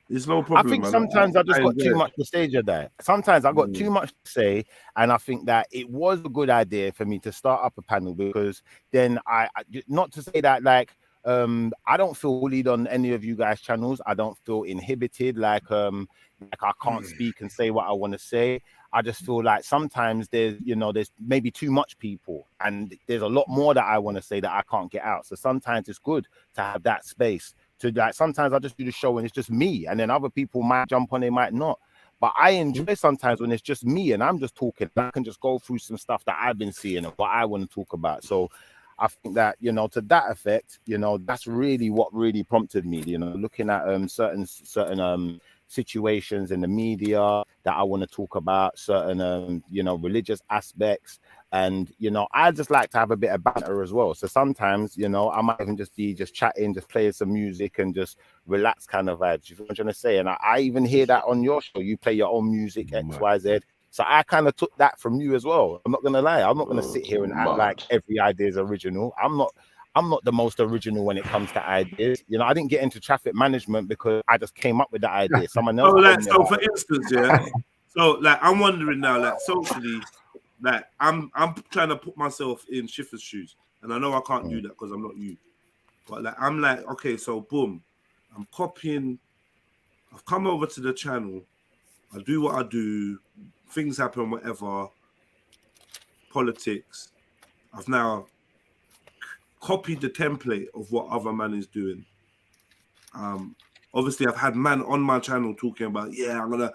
There's no problem. I think sometimes I just got too much to say there. Sometimes I got too much to say, and I think that it was a good idea for me to start up a panel, because then I not to say that like I don't feel bullied on any of you guys' channels. I don't feel inhibited, like I can't speak and say what I want to say. I just feel like sometimes there's maybe too much people, and there's a lot more that I want to say that I can't get out. So sometimes it's good to have that space. Sometimes I just do the show and it's just me, and then other people might jump on, they might not. But I enjoy sometimes when it's just me and I'm just talking. I can just go through some stuff that I've been seeing and what I want to talk about. So I think that, to that effect, that's really what really prompted me, looking at certain situations in the media that I want to talk about, certain religious aspects. And I just like to have a bit of banter as well. So sometimes I might even just be chatting, just playing some music and just relax kind of vibes. You know what I'm trying to say? And I even hear that on your show. You play your own music, XYZ. So I kind of took that from you as well. I'm not gonna lie. I'm not gonna sit here and act like every idea is original. I'm not the most original when it comes to ideas. I didn't get into traffic management because I just came up with the idea. Someone else. So for instance, so like I'm wondering now, like socially, like I'm trying to put myself in Schiffer's shoes, and I know I can't do that because I'm not you. But like I'm like, okay, so boom, I'm copying. I've come over to the channel. I do what I do. Things happen, whatever. Politics. I've now copied the template of what other man is doing. Obviously, I've had man on my channel talking about, I'm gonna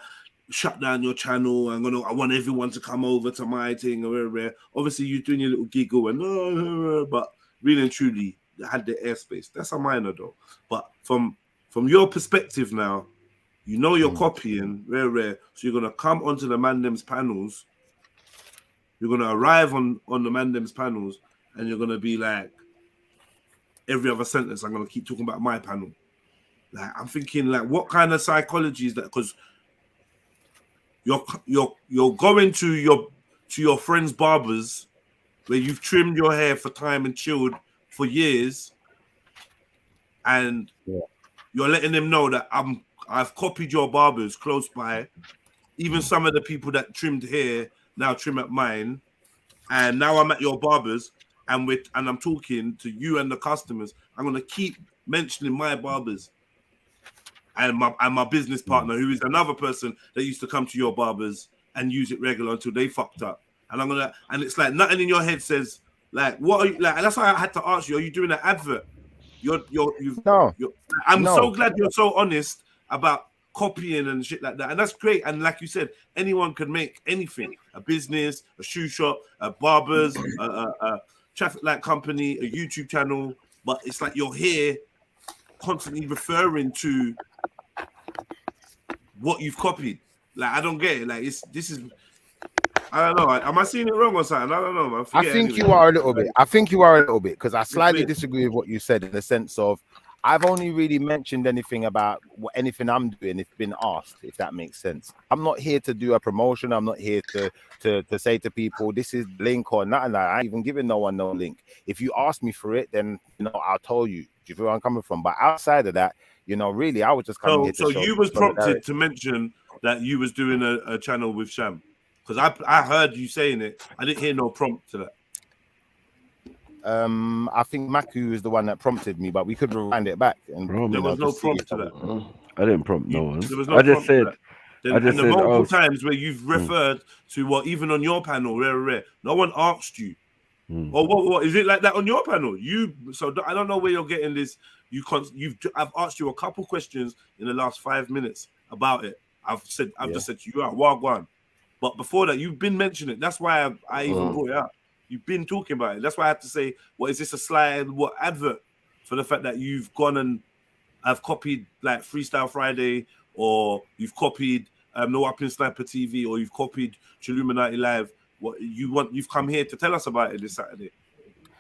shut down your channel. I want everyone to come over to my thing or whatever. Obviously, you're doing your little giggle and but really and truly, I had the airspace. That's a minor though. But from your perspective now, you're copying, rare. So you're gonna come onto the Mandem's panels. You're gonna arrive on the Mandem's panels, and you're gonna be like, every other sentence, I'm gonna keep talking about my panel. Like I'm thinking, like, what kind of psychology is that? Because you're going to your friend's barbers where you've trimmed your hair for time and chilled for years, and you're letting them know that I've copied your barbers close by. Even some of the people that trimmed hair now trim at mine, and now I'm at your barbers, and I'm talking to you and the customers. I'm gonna keep mentioning my barbers and my business partner, who is another person that used to come to your barbers and use it regular until they fucked up. And it's like nothing in your head says like, what are you like? And that's why I had to ask you: are you doing an advert? I'm so glad you're so honest about copying and shit like that, and that's great. And like you said, anyone can make anything: a business, a shoe shop, a barbers, a traffic light company, a YouTube channel. But it's like you're here constantly referring to what you've copied. Like, I don't get it. Like, I don't know. Am I seeing it wrong or something? I don't know, man. I think you are a little bit. I think you are a little bit, because I slightly disagree with what you said, in the sense of I've only really mentioned anything about anything I'm doing if been asked, if that makes sense. I'm not here to do a promotion. I'm not here to say to people, this is the link or nothing. I ain't even giving no one no link. If you ask me for it, then, I'll tell you. Do you feel where I'm coming from? But outside of that, really, I was just coming here to show. So you was prompted to mention that you was doing a channel with Sham, because I heard you saying it. I didn't hear no prompt to that. I think Maku is the one that prompted me, but we could rewind it back. And there was no prompt to that. I didn't prompt no one. There was no I just said. And the multiple times where you've referred to what, even on your panel, rare, no one asked you. Or what is it like that on your panel? So I don't know where you're getting this. I've asked you a couple questions in the last 5 minutes about it. I've just said to you, Wagwan. But before that, you've been mentioning it. That's why I even brought it up. You've been talking about it. That's why I had to say, is this a slide, advert for the fact that you've gone and have copied like Freestyle Friday, or you've copied No Up Sniper TV, or you've copied Chilluminati Live. You've come here to tell us about it this Saturday.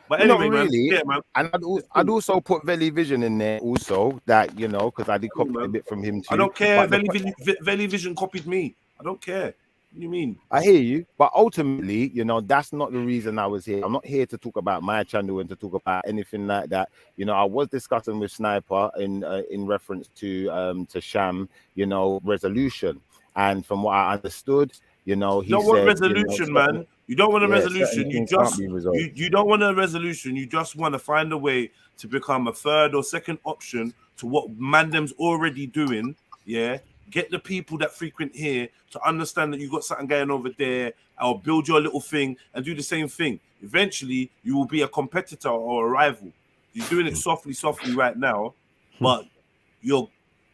But anyway, not really. Man. And I'd also put Veli Vision in there also, that, because I did copy a bit from him too. I don't care. Veli Vision copied me. I don't care. What do you mean? I hear you, but ultimately, that's not the reason I was here. I'm not here to talk about my channel and to talk about anything like that. I was discussing with Sniper in reference to Sham, resolution, and from what I understood, he don't want resolution, man. You don't want a resolution. You don't want a resolution. You just want to find a way to become a third or second option to what Mandem's already doing. Yeah. Get the people that frequent here to understand that you got something going over there, or build your little thing and do the same thing. Eventually, you will be a competitor or a rival. You're doing it softly right now, but you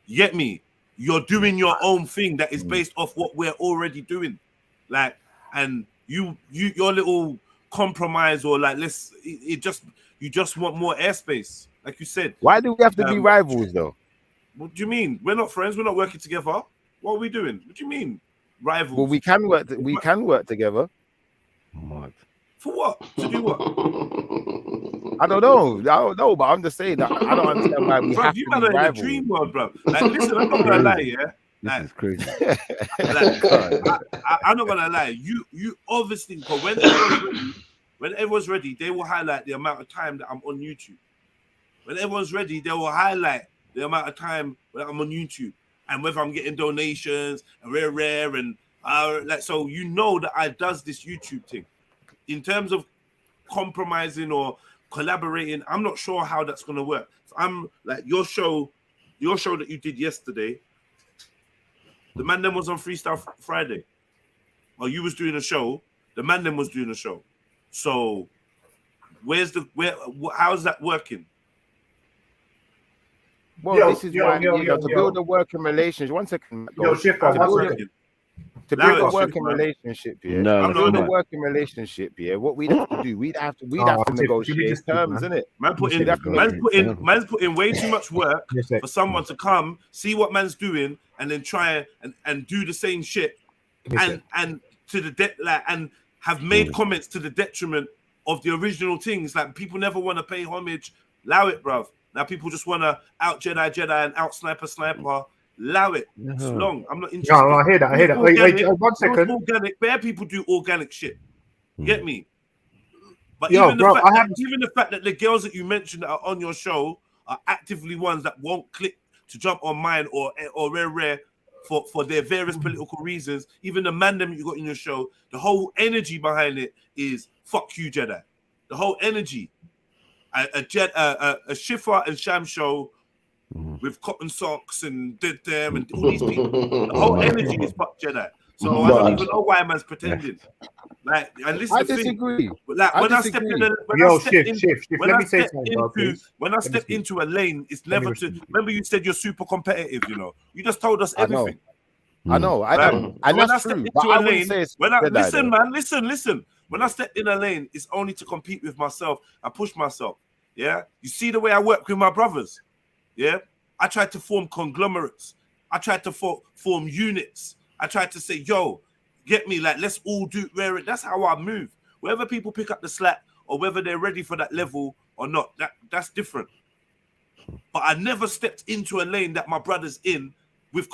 get me? You're doing your own thing that is based off what we're already doing. Like, and your little compromise, or like, you just want more airspace, like you said. Why do we have to be rivals though? What do you mean? We're not friends. We're not working together. What are we doing? What do you mean, rivals? Well, we can work. We can work together. What? For what? To do what? I don't know. But I'm just saying that I don't understand why we have to be rivals. You man are in the dream world, bro. Like, listen, I'm not gonna lie, yeah. This is crazy. I'm not gonna lie. You obviously, because when everyone's ready, they will highlight the amount of time that I'm on YouTube. When everyone's ready, they will highlight the amount of time that I'm on YouTube, and whether I'm getting donations and rare and so that I does this YouTube thing. In terms of compromising or collaborating, I'm not sure how that's gonna work. So I'm like your show that you did yesterday. The man then was on Freestyle Friday. Or you was doing a show. The man then was doing a show. So how's that working? Well, this is why to build a working relationship. 1 second. To build a working relationship, to build a working relationship, what we'd have to do, we'd have to negotiate terms, innit? Man's putting way too much work for someone to come, see what man's doing, and then try and do the same shit, and to the and have made comments to the detriment of the original things. Like, people never want to pay homage. Allow it, bruv. Now people just want to out Jedi and out sniper. Allow it. It's long. I'm not interested. No, I hear that. Wait, 1 second. Organic. Bare people do organic shit. Get me? But even the fact that the girls that you mentioned that are on your show are actively ones that won't click to jump on mine or rare for their various political reasons. Even the man them you got in your show, the whole energy behind it is fuck you, Jedi. The whole energy. A Shifa and Sham show with cotton socks and did them and all these people. The whole energy is fuck Jedi. So I don't even know why man's pretending. Like, and listen, I disagree. Like when I step into a lane, it's never to. Remember, you said you're super competitive. You know, you just told us everything. I know, and that's true. But I wouldn't say it's listen, man, listen. When I step in a lane, it's only to compete with myself and push myself. Yeah, you see the way I work with my brothers. Yeah, I tried to form conglomerates. I tried to form units. I tried to say, yo, get me, like, let's all do it. That's how I move. Whether people pick up the slack or whether they're ready for that level or not, that's different. But I never stepped into a lane that my brother's in with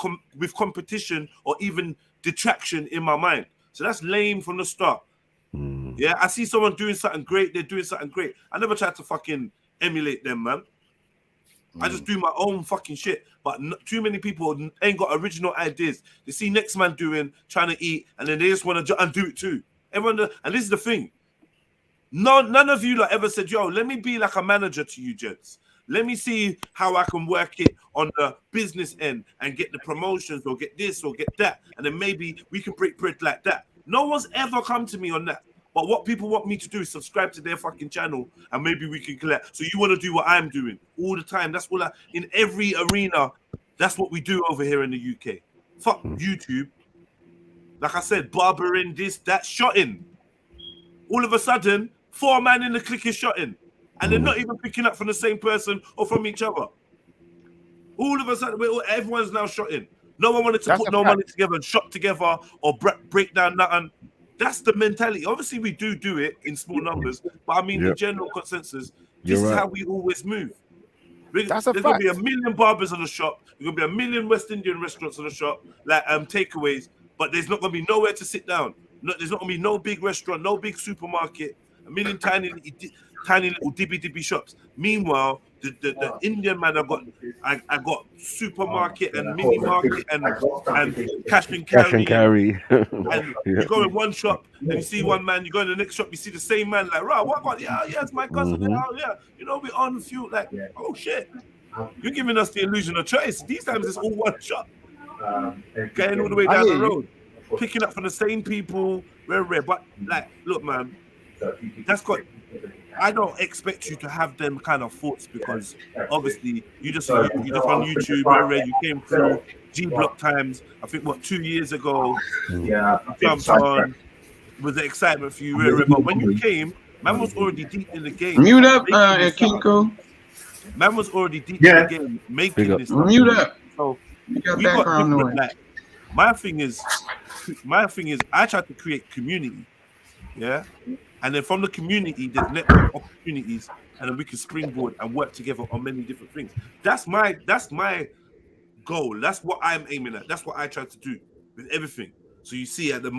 competition or even detraction in my mind. So that's lame from the start. Yeah, I see someone doing something great, they're doing something great. I never tried to fucking emulate them, man. I just do my own fucking shit. But too many people ain't got original ideas. They see next man doing, trying to eat, and then they just want to and do it too. Everyone, and this is the thing. None of you like ever said, yo, let me be like a manager to you, gents. Let me see how I can work it on the business end and get the promotions or get this or get that. And then maybe we can break bread like that. No one's ever come to me on that. But what people want me to do is subscribe to their fucking channel and maybe we can collect. So you want to do what I'm doing all the time. That's all in every arena. That's what we do over here in the UK. Fuck YouTube. Like I said, barbering, this, that, shotting. All of a sudden, 4 man in the clique is shotting. And they're not even picking up from the same person or from each other. All of a sudden, everyone's now shotting. No one wanted to put no money together and shot together or break down nothing. That's the mentality. Obviously, we do it in small numbers, but I mean, the general consensus, this is how we always move. There's going to be 1 million barbers on the shop. There's going to be 1 million West Indian restaurants on the shop, like takeaways, but there's not going to be nowhere to sit down. There's not going to be no big restaurant, no big supermarket, 1 million tiny little dibby shops. Meanwhile, the Indian man I got supermarket and mini market and cash and carry. And you go in one shop and you see one man, you go in the next shop, you see the same man, like, right, what? Yeah, it's my cousin. Oh, yeah. You know, we're on fuel, like, oh shit. You're giving us the illusion of choice. These times it's all one shop. Going all the way down the road, picking up from the same people, rare. But like, look, man, I don't expect you to have them kind of thoughts because obviously you just on YouTube, rare. You came through G Block times. I think 2 years ago. Yeah, jumped on. Was the excitement for you, rare. But when you came, man was already deep in the game. Mute up, Kinko. Man was already deep in the game, making this. Mute up. So you got background noise. Like, my thing is, I try to create community. Yeah. And then from the community, there's network opportunities, and then we can springboard and work together on many different things. That's my goal. That's what I'm aiming at. That's what I try to do with everything. So you see at the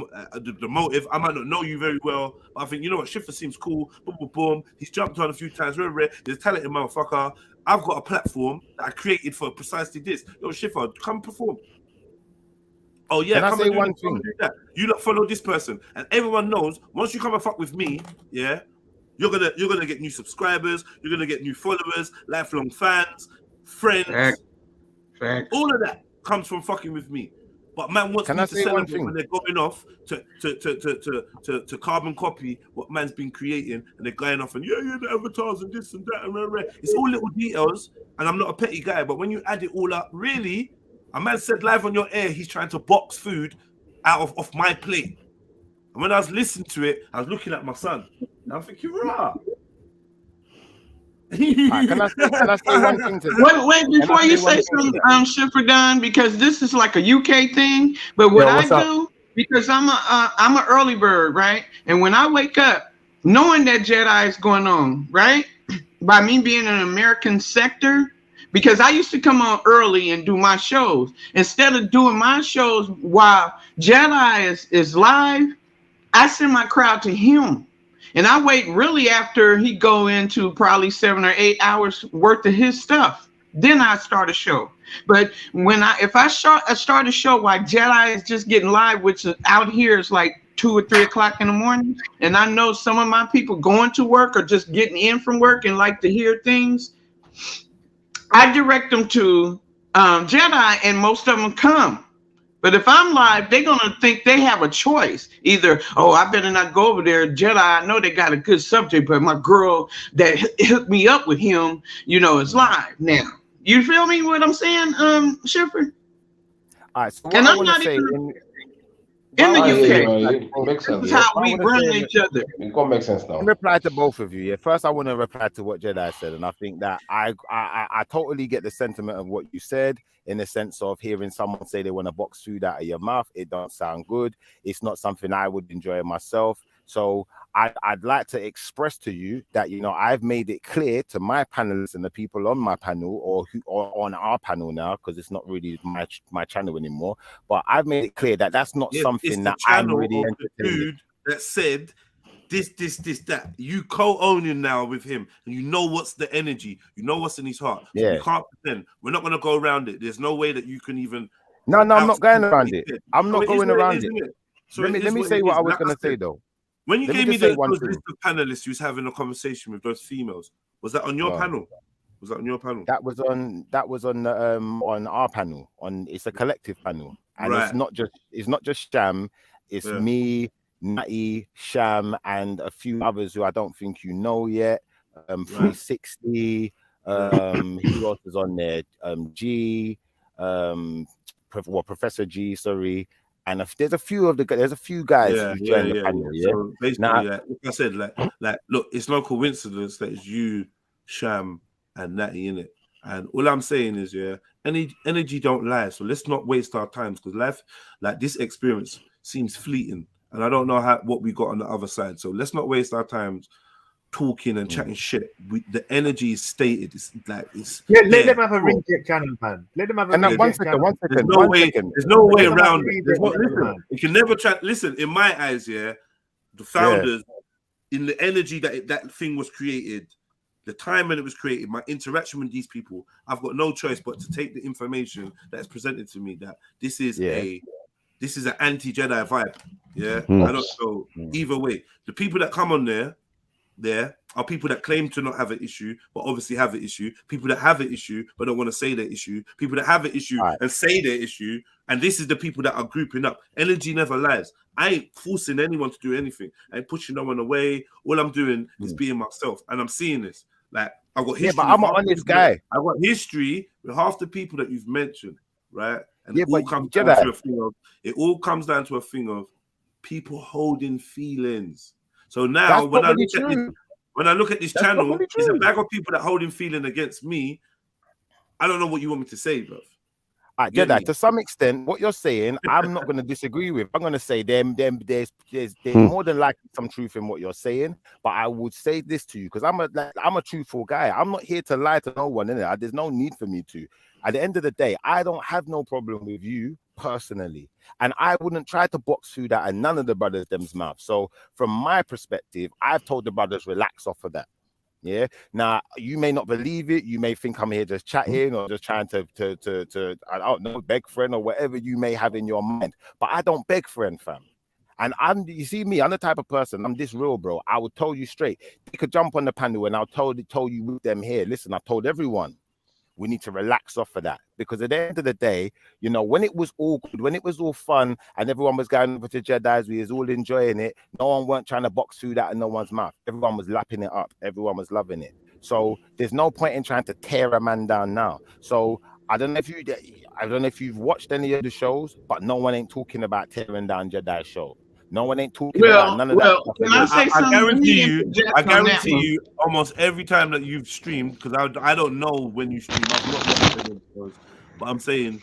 motive, I might not know you very well, but I think, you know what, Schiffer seems cool. Boom. He's jumped on a few times. Very rare. He's a talented motherfucker. I've got a platform that I created for precisely this. Yo, Schiffer, come perform. Oh yeah, can I say one thing? You lot follow this person, and everyone knows once you come and fuck with me, yeah, you're gonna get new subscribers, you're gonna get new followers, lifelong fans, friends. Facts. All of that comes from fucking with me. But man wants me to celebrate when they're going off to carbon copy what man's been creating, and they're going off and the avatars and this and that and rare. It's all little details, and I'm not a petty guy, but when you add it all up, really. A man said live on your air, he's trying to box food out of my plate. And when I was listening to it, I was looking at my son. And I'm thinking, rah. Can I say one thing to that? Wait, before you say something, Schiffer Dunn, because this is like a UK thing. But what I do, because I'm an early bird, right? And when I wake up, knowing that Jedi is going on, right? By me being in an American sector, because I used to come on early and do my shows. Instead of doing my shows while Jedi is live, I send my crowd to him. And I wait really after he go into probably 7 or 8 hours worth of his stuff. Then I start a show. But if I start a show while Jedi is just getting live, which is out here is like 2 or 3 o'clock in the morning, and I know some of my people going to work or just getting in from work and like to hear things, I direct them to Jedi, and most of them come. But if I'm live, they're gonna think they have a choice. Either, oh, I better not go over there. Jedi, I know they got a good subject, but my girl that hooked me up with him, is live now. You feel me? What I'm saying, Shifter? All right. So what and I I'm want to not say even in the UK. It makes sense. This is how we run each other. It gonna make sense now. In reply to both of you, first I want to reply to what Jedi said, and I think that I totally get the sentiment of what you said, in the sense of hearing someone say they want to box food out of your mouth. It don't sound good. It's not something I would enjoy myself. So I'd like to express to you that I've made it clear to my panelists and the people on my panel or on our panel now, because it's not really my channel anymore. But I've made it clear that that's not something that I'm really entertaining. Dude that said this, that. You co-owning now with him, and you know what's the energy. You know what's in his heart. So Yeah. You can't pretend. We're not gonna go around it. There's no way that you can even. No, I'm not going around it. I'm not going around it. So let me say what I was going to say though. When you gave me those list of panelists you was having a conversation with those females, was that on your panel? Was that on your panel? That was on our panel. It's a collective panel, and Right. it's not just Sham. It's me, Natty, Sham, and a few others who I don't think you know yet. 360. Who else is on there? G. Professor G. Sorry. And there's a few guys who joined the panel. Yeah. So basically, like I said, like, look, it's no coincidence that it's you, Sham, and Natty in it. And all I'm saying is, energy don't lie. So let's not waste our time, because life, like this experience, seems fleeting, and I don't know what we got on the other side. So let's not waste our time talking and chatting shit. The energy is stated. It's like let them have a ring check channel, man. Let them have a ring check channel. There's no way around it. Listen, you can never try. Listen, in my eyes, the founders, in the energy that thing was created, the time when it was created, my interaction with these people, I've got no choice but to take the information that is presented to me. That this is an anti-Jedi vibe. Yeah, I don't know. Either way, the people that come on there are people that claim to not have an issue, but obviously have an issue. People that have an issue, but don't want to say their issue. People that have an issue and say their issue. And this is the people that are grouping up. Energy never lies. I ain't forcing anyone to do anything. I ain't pushing no one away. All I'm doing is being myself. And I'm seeing this. Like, I've got history. Yeah, but I'm an honest guy. I've got history with half the people that you've mentioned, right? And it all comes down to a thing of people holding feelings. So now when I look at this channel, it's a bag of people that holding feeling against me. I don't know what you want me to say, bro. I get that. To some extent, what you're saying, I'm not going to disagree with. I'm going to say there's more than likely some truth in what you're saying. But I would say this to you, because I'm a truthful guy. I'm not here to lie to no one, innit? There's no need for me to. At the end of the day, I don't have no problem with you personally, and I wouldn't try to box food out of none of the brothers them's mouth. So from my perspective, I've told the brothers relax off of that. Yeah. Now you may not believe it. You may think I'm here just chatting or just trying to I don't know, beg friend or whatever you may have in your mind. But I don't beg friend, fam. And you see me, I'm the type of person, I'm this real, bro. I would tell you straight. You could jump on the panel and I'll tell you with them here. Listen, I told everyone we need to relax off of that, because at the end of the day, when it was all good, when it was all fun and everyone was going over to Jedi's, we was all enjoying it. No one weren't trying to box food out of no one's mouth. Everyone was lapping it up. Everyone was loving it. So there's no point in trying to tear a man down now. So I don't know if you've watched any of the shows, but no one ain't talking about tearing down Jedi's show. No one ain't talking about none of that. Can I say something? I guarantee you, almost every time that you've streamed, because I don't know when you stream, I've not watched any of those, but I'm saying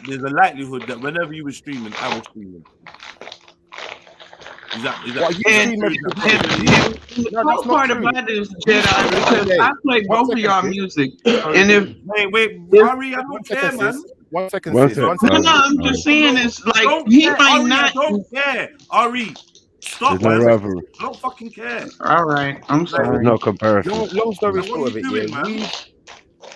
there's a likelihood that whenever you were streaming, I was streaming. Is that the cool part about it is, Jedi, because I play both of y'all music. And if wait, Ari, I don't care, man. 1 second. No, I'm just saying it's like he might not. I don't care, Ari. Stop, man. I don't fucking care. All right, I'm sorry. There's no comparison. Long story short of it,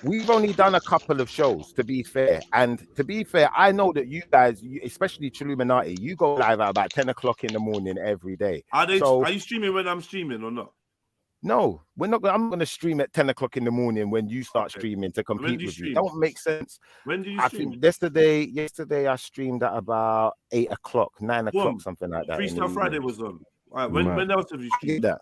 we've only done a couple of shows, to be fair. And to be fair, I know that you guys, especially Chilluminati, you go live at about 10 o'clock in the morning every day. Are you streaming when I'm streaming or not? No, we're not. I'm going to stream at 10 o'clock in the morning when you start streaming to compete with you. Don't make sense. When do you I stream? think yesterday I streamed at about 8 o'clock, 9 o'clock, something like that. Freestyle Friday was on. All right, when else have you streamed that?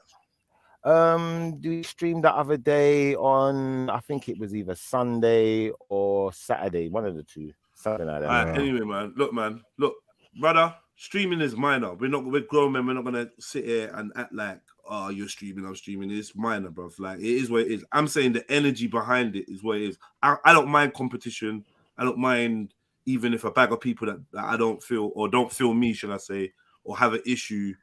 We streamed that other day on, I think it was either Sunday or Saturday, one of the two, something like that. All right, anyway, man, look, brother, streaming is minor. We're grown men. We're not gonna sit here and act like, oh, you're streaming, I'm streaming. It's minor, bro. Like, it is what it is. I'm saying the energy behind it is what it is. I don't mind competition. I don't mind even if a bag of people that I don't feel or don't feel me, should I say, or have an issue,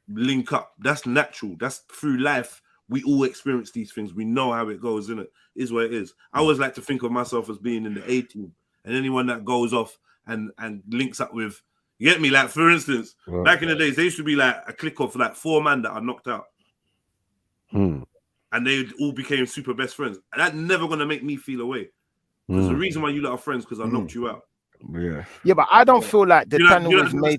link up. That's natural. That's through life. We all experience these things. We know how it goes, innit? It is what it is. I always like to think of myself as being in the A team, and anyone that goes off and links up with, you get me? Like, for instance, back in the days, there used to be like a clique of like 4 men that are knocked out. And they all became super best friends. And that's never going to make me feel away. Because the reason why you lot are friends, because I knocked you out. Yeah, but I don't feel like the channel was made.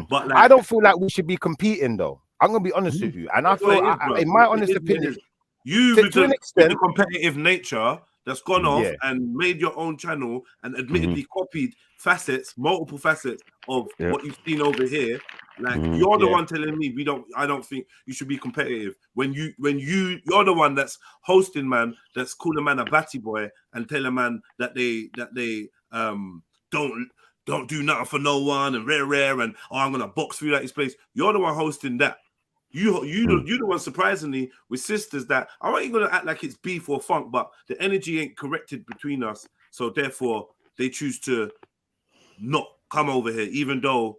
But like, I don't feel like we should be competing, though. I'm going to be honest with you. And I feel, in my honest opinion, you, to an extent, the competitive nature that's gone off and made your own channel and admittedly copied multiple facets of what you've seen over here. Like, you're the one telling me I don't think you should be competitive when you're the one that's hosting, man, that's calling a man a batty boy and telling a man that they don't do nothing for no one and rare and I'm gonna box through that place. You're the one hosting that. You the one, surprisingly, with sisters that I ain't gonna act like it's beef or funk, but the energy ain't corrected between us, so therefore they choose to not come over here, even though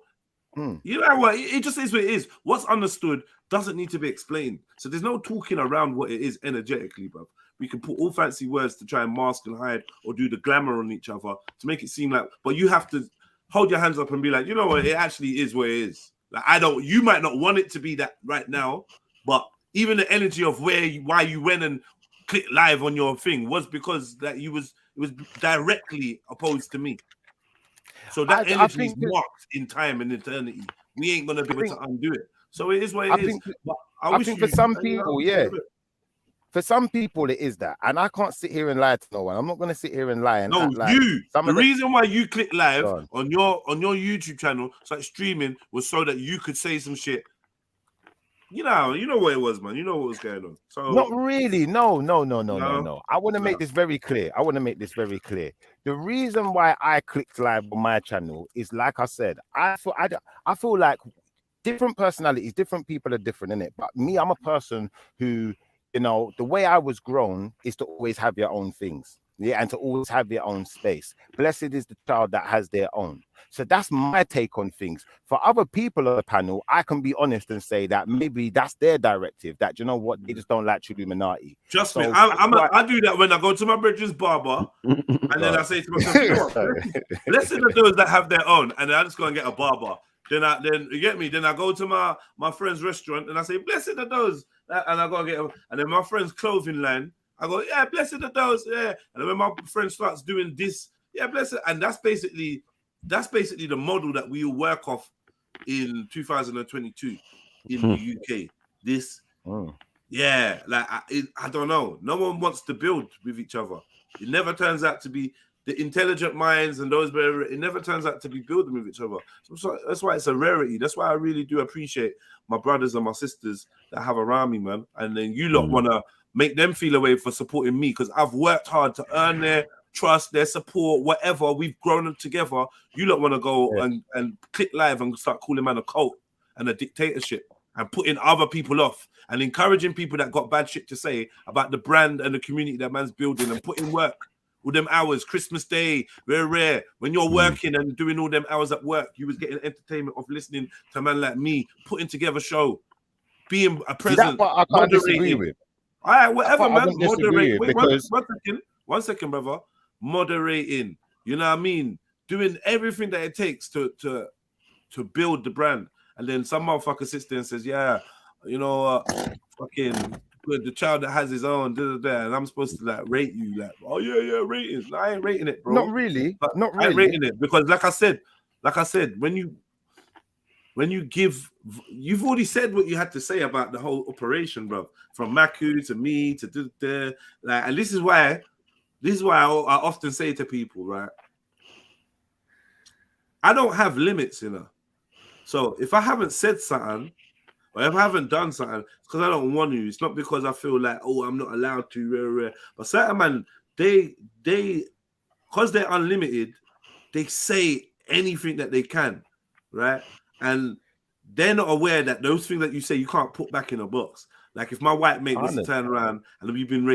you know what, it just is what it is. What's understood doesn't need to be explained. So there's no talking around what it is energetically, bro. We can put all fancy words to try and mask and hide or do the glamour on each other to make it seem like, but you have to hold your hands up and be like, you know what, it actually is what it is. Like, you might not want it to be that right now, but even the energy of why you went and clicked live on your thing was because that it was directly opposed to me. So that energy is marked in time and eternity. We ain't gonna be able to undo it. So it is what it is. I think for some people, for some people it is that, and I can't sit here and lie to no one. I'm not gonna sit here and lie. And no, like the reason why you click live on your YouTube channel, so like streaming, was so that you could say some shit. You know what it was, man. You know what was going on. So not really. No. I want to make this very clear. The reason why I clicked live on my channel is, like I said, I feel like different personalities, different people are different, innit? But me, I'm a person who, you know, the way I was grown is to always have your own things. Yeah, and to always have your own space. Blessed is the child that has their own. So that's my take on things. For other people on the panel, I can be honest and say that maybe that's their directive. That, you know what, they just don't like Illuminati. Trust me, I do that when I go to my brethren's barber, and then I say to myself, you know what, blessed are those that have their own, and I just go and get a barber. Then you get me. Then I go to my friend's restaurant, and I say, blessed are those, and I go and get and then my friend's clothing line. I go, yeah, blessed are those, yeah. And then when my friend starts doing this, yeah, blessed. And that's basically the model that we all work off in 2022 in the UK. This, yeah, like I don't know. No one wants to build with each other. It never turns out to be the intelligent minds and those. It never turns out to be building with each other. So that's why it's a rarity. That's why I really do appreciate my brothers and my sisters that I have around me, man. And then you lot want to make them feel away for supporting me, because I've worked hard to earn their trust, their support, whatever. We've grown up together. You lot want to go and click live and start calling man a cult and a dictatorship and putting other people off and encouraging people that got bad shit to say about the brand and the community that man's building and putting work. All them hours, Christmas Day, very rare. When you're working and doing all them hours at work, you was getting entertainment of listening to a man like me, putting together a show, being a presence. That's what I can't disagree with. All right, whatever, man. Moderate. Wait, one second, brother. Moderating. You know what I mean? Doing everything that it takes to build the brand. And then some motherfucker sits there and says, yeah, you know, fucking the child that has his own, and I'm supposed to like rate you, like, oh yeah, ratings. I ain't rating it, bro. Not really. Not really. I ain't rating it because, like I said, when when you give, you've already said what you had to say about the whole operation, bro. From Maku to me to like, and this is why I often say to people, right? I don't have limits, you know. So if I haven't said something, or if I haven't done something, it's because I don't want to. It's not because I feel like, oh, I'm not allowed to. But certain man, they because they're unlimited, they say anything that they can, right? And they're not aware that those things that you say you can't put back in a box. Like if my white mate was to turn around and we've been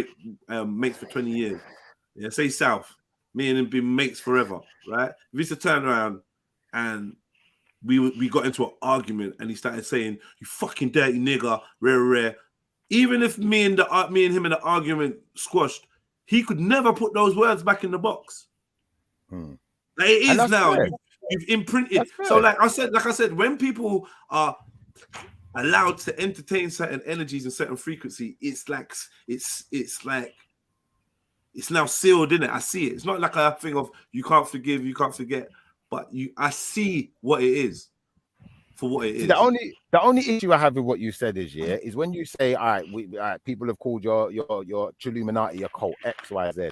mates for 20 years, yeah, say South, me and him been mates forever, right? If he's to turn around and we got into an argument and he started saying, "You fucking dirty nigger," rare. Even if me and him in the argument squashed, he could never put those words back in the box. Like it is now. You've imprinted. So like I said, when people are allowed to entertain certain energies and certain frequency, it's like it's now sealed in it. I see it. It's not like a thing of you can't forgive, you can't forget, but I see what it is for what it is. The only issue I have with what you said is when you say, all right, people have called your Chilluminati a cult X, Y, Z.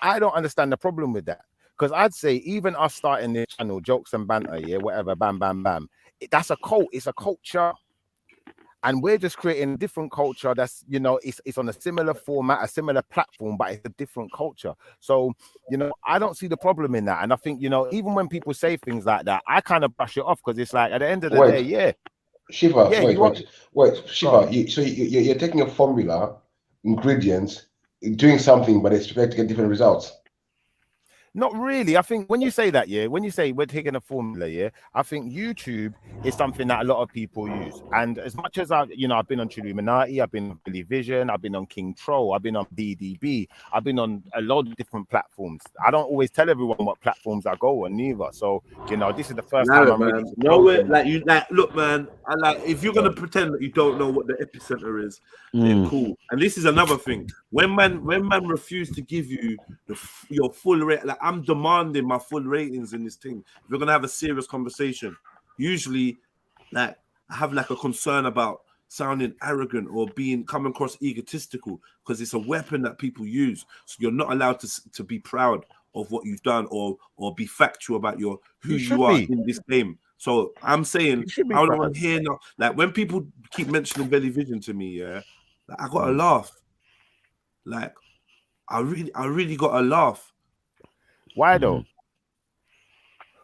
I don't understand the problem with that. Because I'd say even us starting this channel, jokes and banter, whatever, bam, bam, bam. That's a cult. It's a culture. And we're just creating a different culture that's, it's on a similar format, a similar platform, but it's a different culture. So, I don't see the problem in that. And I think, even when people say things like that, I kind of brush it off because it's like at the end of the day, yeah. Shiva, wait, Shiva, you're taking a formula, ingredients, doing something, but expect to get different results. Not really. I think when you say that, when you say we're taking a formula, I think YouTube is something that a lot of people use. And as much as I've been on Chilluminati, I've been on Billy Vision, I've been on King Troll, I've been on BDB, I've been on a lot of different platforms. I don't always tell everyone what platforms I go on neither. So, this is the first time I'm really look, man, if you're gonna pretend that you don't know what the epicenter is, then cool. And this is another thing. When man refuse to give you your full rate, like I'm demanding my full ratings in this thing. If we're gonna have a serious conversation, usually, like I have like a concern about sounding arrogant or coming across egotistical because it's a weapon that people use. So you're not allowed to be proud of what you've done or be factual about who you are in this game. So I'm saying I don't want to hear like when people keep mentioning Belly Vision to me, like, I gotta laugh. Like I really gotta laugh. Why though?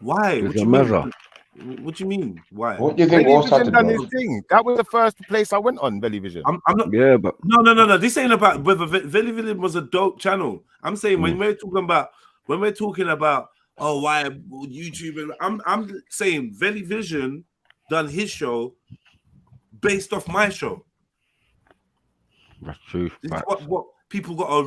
Why? What do you mean? Why? What do you think? Done his thing. That was the first place I went on Belly Vision. I'm not. Yeah, but no. This ain't about whether Belly Vision was a dope channel. I'm saying when we're talking about why YouTube. I'm saying Belly Vision done his show based off my show. That's true. This is what people got to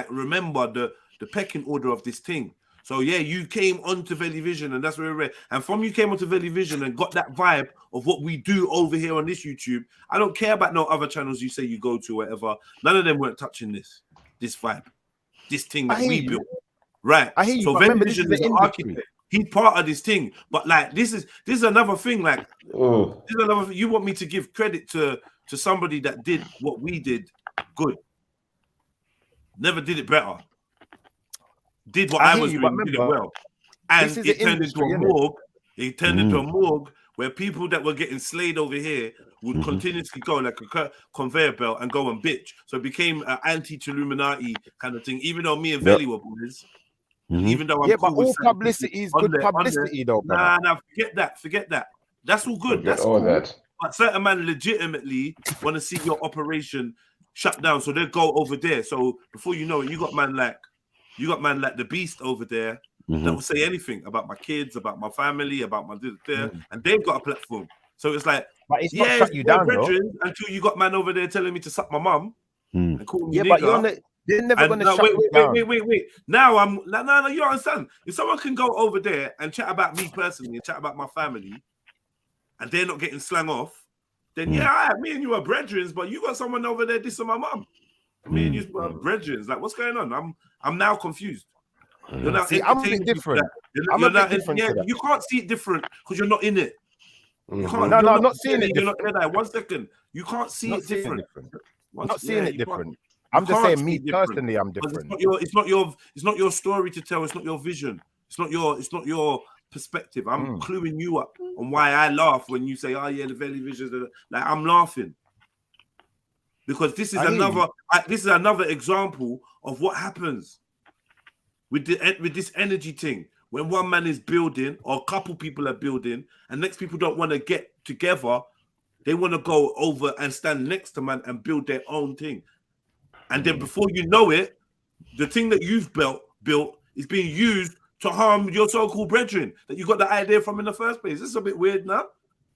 remember the pecking order of this thing. So yeah, you came onto Belly Vision, and that's where we're at. And from you came onto Belly Vision and got that vibe of what we do over here on this YouTube. I don't care about no other channels you say you go to, whatever. None of them weren't touching this vibe, this thing that we built. Right. I hear you. So Belly Vision is an architect. He's part of this thing. But like this is another thing. Like this is another thing. You want me to give credit to somebody that did what we did good. Never did it better. Did what I was doing, did it well. And it turned into a morgue. It turned into a morgue where people that were getting slayed over here would continuously go like a conveyor belt and go and bitch. So it became an anti-Chilluminati kind of thing, even though me and Veli were boys. Even though I'm but all publicity is good publicity though. Nah, forget that. That's all good. That's all that. But certain man legitimately want to see your operation shut down. So they go over there. So before you know it, you got man like the Beast over there that will say anything about my kids, about my family, about my and they've got a platform. So it's like, but it's not shut you down until you got man over there telling me to suck my mum and call me nigger. But you're never going to shut me down. Wait. Now no, you don't understand. If someone can go over there and chat about me personally and chat about my family, and they're not getting slang off, then me and you are brethren, but you got someone over there dissing my mum. Me and you are brethren. Like, what's going on? I'm now confused. See, I'm a bit different. You can't see it different because you're not in it. You can't. No, I'm not seeing it different. different. 1 second. You can't see it different. I'm not seeing it different. I'm just saying, me personally, I'm different. It's not your story to tell. It's not your vision. It's not your perspective. I'm cluing you up on why I laugh when you say, "Oh yeah, the Valley Visions." Like I'm laughing because this is another example of what happens with this energy thing. When one man is building or a couple people are building and next people don't want to get together, they want to go over and stand next to man and build their own thing. And then before you know it, the thing that you've built is being used to harm your so-called brethren that you got the idea from in the first place. This is a bit weird now.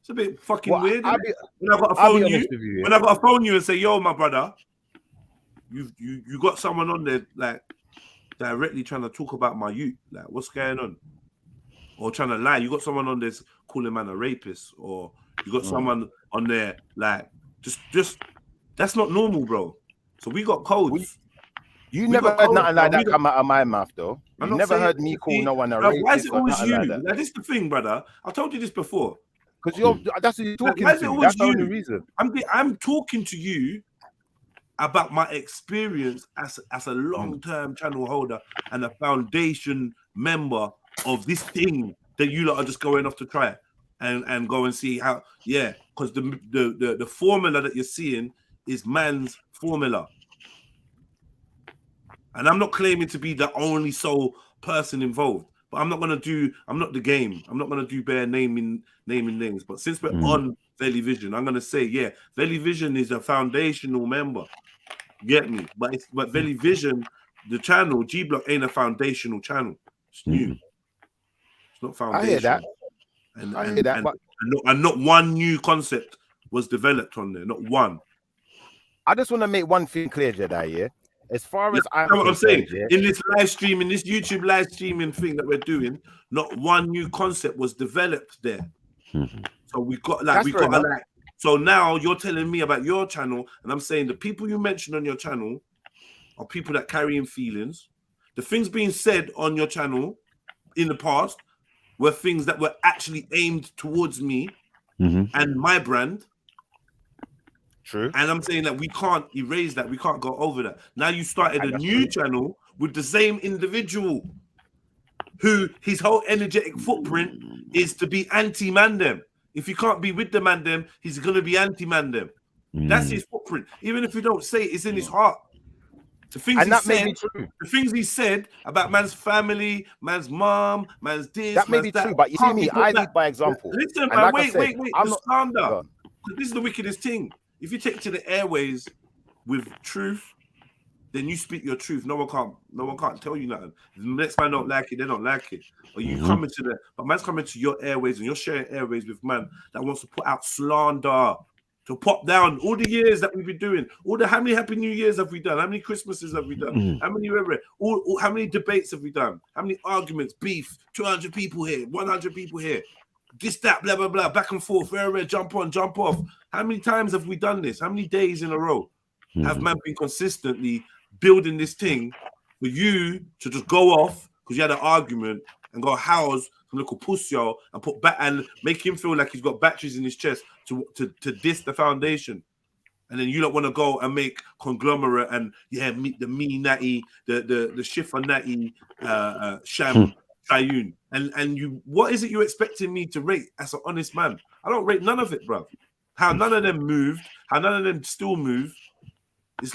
It's a bit fucking weird. When I got to phone you and say, yo, my brother, you got someone on there like directly trying to talk about my youth, like what's going on, or trying to lie. You got someone on there calling man a rapist, or you got someone on there like just that's not normal, bro. So we got codes. You never heard nothing like that come out of my mouth, though. You never heard me call no one a rapist. Why is it always you? Like this is the thing, brother. I told you this before. Because that's what you're talking to. That's the only reason. I'm talking to you about my experience as a long-term channel holder and a foundation member of this thing that you lot are just going off to try and go and see how, because the formula that you're seeing is man's formula. And I'm not claiming to be the only sole person involved, but I'm not the game. I'm not gonna do bare naming names. But since we're on Valley Vision, I'm gonna say, Valley Vision is a foundational member. Get me? But Valley Vision, the channel, G Block ain't a foundational channel. It's new. It's not foundational. I hear that. And not one new concept was developed on there. Not one. I just want to make one thing clear, Jedi. Yeah. As far as I'm saying, in this live stream, in this YouTube live streaming thing that we're doing, not one new concept was developed there. So we got so now you're telling me about your channel, and I'm saying the people you mentioned on your channel are people that carry in feelings. The things being said on your channel in the past were things that were actually aimed towards me and my brand. True. And I'm saying that we can't erase that. We can't go over that. Now you started a new channel with the same individual who his whole energetic footprint is to be anti-Mandem. If you can't be with the Mandem, he's going to be anti-Mandem. That's his footprint. Even if you don't say it, it's in his heart. The things he said about man's family, man's mom, man's this, that may be true, but you see me, I lead by example. Listen, man, wait. I'm not slander. This is the wickedest thing. If you take it to the airways with truth, then you speak your truth. No one can't tell you nothing. If the next man don't like it, they don't like it. Or you come into but man's coming to your airways and you're sharing airways with man that wants to put out slander, to pop down all the years that we've been doing. How many Happy New Years have we done? How many Christmases have we done? How many how many debates have we done? How many arguments, beef, 200 people here, 100 people here. This, that, blah, blah, blah, back and forth, rare, jump on, jump off. How many times have we done this? How many days in a row have man been consistently building this thing for you to just go off because you had an argument and go house some little pussy and put back and make him feel like he's got batteries in his chest to diss the foundation? And then you don't want to go and make conglomerate and meet the me natty, the shiffer natty, sham. Triune. And you, what is it you're expecting me to rate as an honest man? I don't rate none of it, bro. How none of them moved, how none of them still move. It's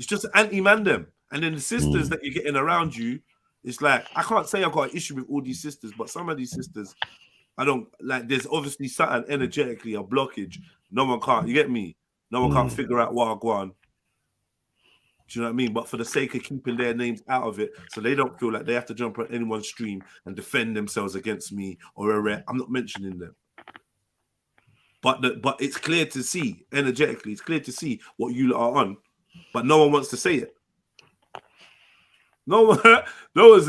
just anti-Mandem. And then the sisters that you're getting around you, it's like, I can't say I've got an issue with all these sisters, but some of these sisters, I don't like. There's obviously something energetically, a blockage. No one can't, you get me? No one can't figure out what I go on. Do you know what I mean? But for the sake of keeping their names out of it, so they don't feel like they have to jump on anyone's stream and defend themselves against me or I'm not mentioning them. But it's clear to see energetically. It's clear to see what you are on, but no one wants to say it. No one wants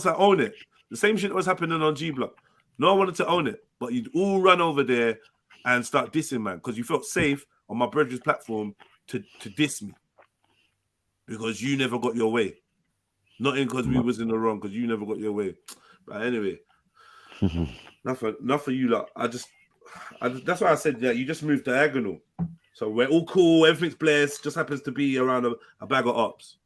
to own it. The same shit that was happening on G Block. No one wanted to own it, but you'd all run over there and start dissing, man, because you felt safe on my brother's platform to diss me because you never got your way. Not because we was in the wrong, because you never got your way. But anyway, Not for you lot. That's why I said that you just moved diagonal. So we're all cool, everything's blessed, just happens to be around a bag of ops.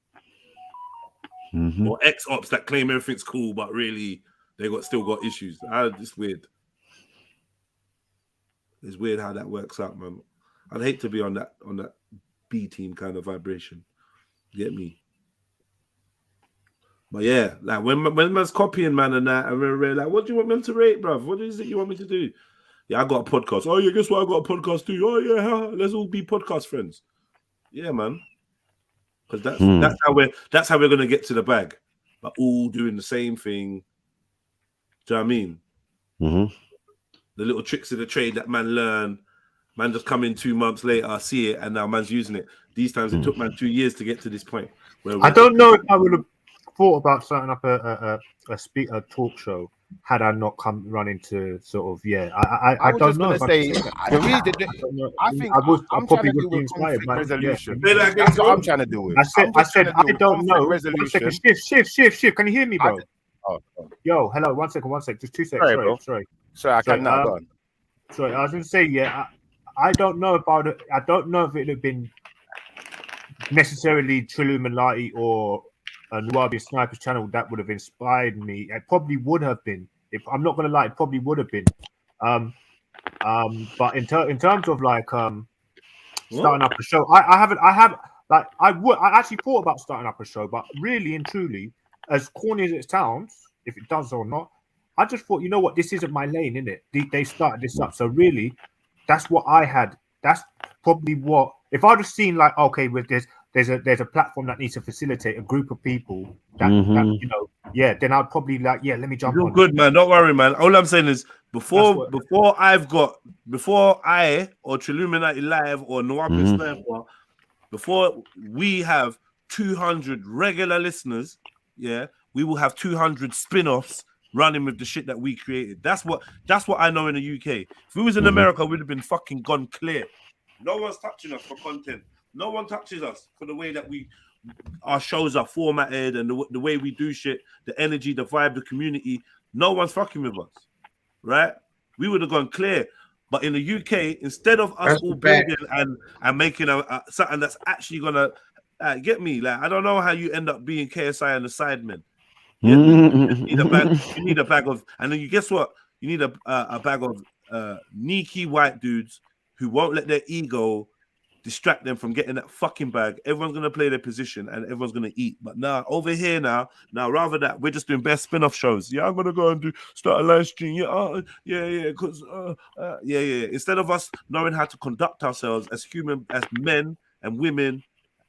Or ex-ops that claim everything's cool, but really they still got issues. It's weird. It's weird how that works out, man. I'd hate to be on that B team kind of vibration. Get me? But yeah, like when man's copying, man, and that, and we're like, what do you want me to rate, bruv? What is it you want me to do? Yeah, I got a podcast. Oh, yeah, guess what? I got a podcast too. Oh, yeah, let's all be podcast friends. Yeah, man. Because that's how we're gonna get to the bag. But all doing the same thing. Do you know what I mean? The little tricks of the trade that man learn. Man just come in 2 months later, I see it, and now man's using it. These times it took man 2 years to get to this point. I don't know if I would have thought about starting up a talk show had I not come run into sort of I don't know. I think I'm probably would be inspired. Resolution. That's what I'm trying to do with. I said I don't know. Resolution. 1 second, shift. Can you hear me, bro? Yo, hello. 1 second. Just 2 seconds. Sorry, I can't now go on. Sorry, I was going to say, I don't know about it. I don't know if it would have been necessarily Triluminati or a Nwabi Sniper's channel that would have inspired me. It probably would have been. If I'm not going to lie, it probably would have been. But in terms of like starting up a show, I actually thought about starting up a show, but really and truly, as corny as it sounds, if it does or not, I just thought, you know what, this isn't my lane, innit? They started this up, so really, that's what I had. That's probably what. If I'd have seen like, okay, with this, there's a platform that needs to facilitate a group of people that you know, then I'd probably like, let me jump on. Good, man. Don't worry, man. All I'm saying is before I or Triluminati Live or Nwabi Sniper, before we have 200 regular listeners, we will have 200 spin-offs running with the shit that we created. That's what I know in the UK. If we was in America, we'd have been fucking gone clear. No one's touching us for content. No one touches us for the way that our shows are formatted and the way we do shit, the energy, the vibe, the community. No one's fucking with us, right? We would have gone clear. But in the UK, instead of us all building and making something that's actually gonna get me, like I don't know how you end up being KSI and the Sidemen. You need a bag of, and then you guess what? You need a bag of sneaky white dudes who won't let their ego distract them from getting that fucking bag. Everyone's gonna play their position and everyone's gonna eat. But now over here now rather that we're just doing best spin-off shows. I'm gonna go and start a live stream. Instead of us knowing how to conduct ourselves as men and women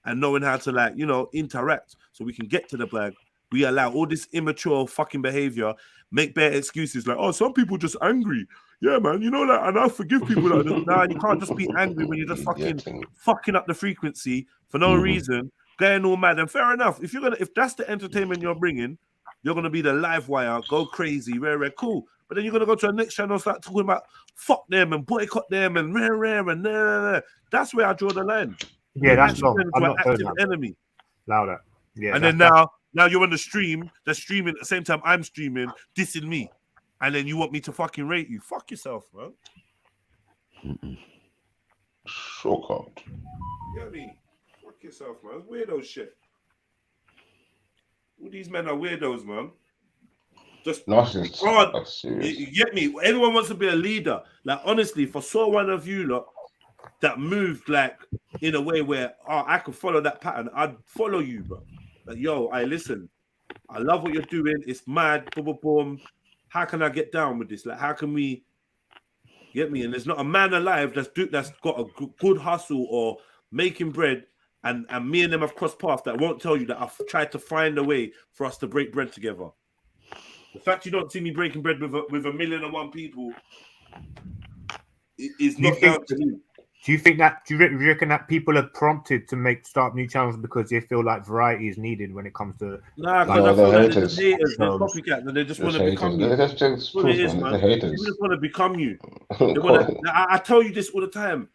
and knowing how to interact so we can get to the bag. We allow all this immature fucking behavior, make bare excuses like, oh, some people just angry. Yeah, man, you know that, and I forgive people that you can't just be angry when you're just fucking up the frequency for no reason, going all mad. And fair enough, if that's the entertainment you're bringing, you're gonna be the live wire, go crazy, rare, cool. But then you're gonna go to the next channel and start talking about fuck them and boycott them and rare and nah. That's where I draw the line. Yeah, that's wrong. I'm not active enemy. Louder. Yeah. And then now you're on the stream, they're streaming at the same time I'm streaming, dissing me. And then you want me to fucking rate you. Fuck yourself, bro. So cold. You know what I mean? Fuck yourself, man. It's weirdo shit. All these men are weirdos, man. Just you get me? Everyone wants to be a leader. Like, honestly, if I saw one of you lot that moved like in a way where I could follow that pattern, I'd follow you, bro. Like, yo, listen, I love what you're doing. It's mad. Boom, boom, boom. How can I get down with this? Like, how can we get me? And there's not a man alive that's got a good hustle or making bread, and me and them have crossed paths that won't tell you that I've tried to find a way for us to break bread together. The fact you don't see me breaking bread with 1,000,001 people is not down to me. Do you reckon that people are prompted to start new channels because they feel like variety is needed when it comes to? Nah, because I feel like they're haters, they're copycats, and they just want to become you. That's what it is, man. People just want to become you. I tell you this all the time.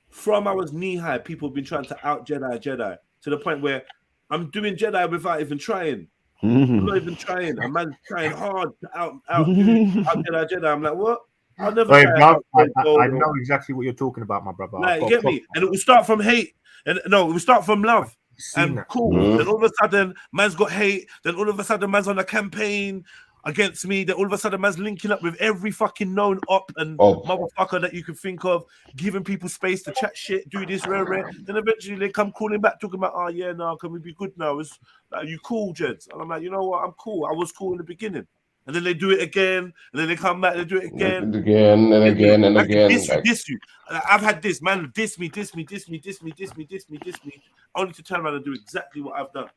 From I was knee high, people have been trying to out Jedi to the point where I'm doing Jedi without even trying. I'm not even trying. A man's trying hard to outdo Jedi. I'm like, what? I'll never Hey, try bro, I out. know exactly what you're talking about, my brother. Like, you get me? And it will start from hate. And no, it will start from love. And that. cool. Then all of a sudden, man's got hate. Then all of a sudden, man's on a campaign against me. Then all of a sudden, man's linking up with every fucking known op and motherfucker that you can think of, giving people space to chat shit, do this, rare. Then eventually they come calling back, talking about, oh yeah, no, can we be good now? It's like, you cool, Jeds? And I'm like, you know what? I'm cool. I was cool in the beginning. And then they do it again, and then they come back, they do it again. And again. Diss you. I've had this, man, diss me, only to turn around and do exactly what I've done.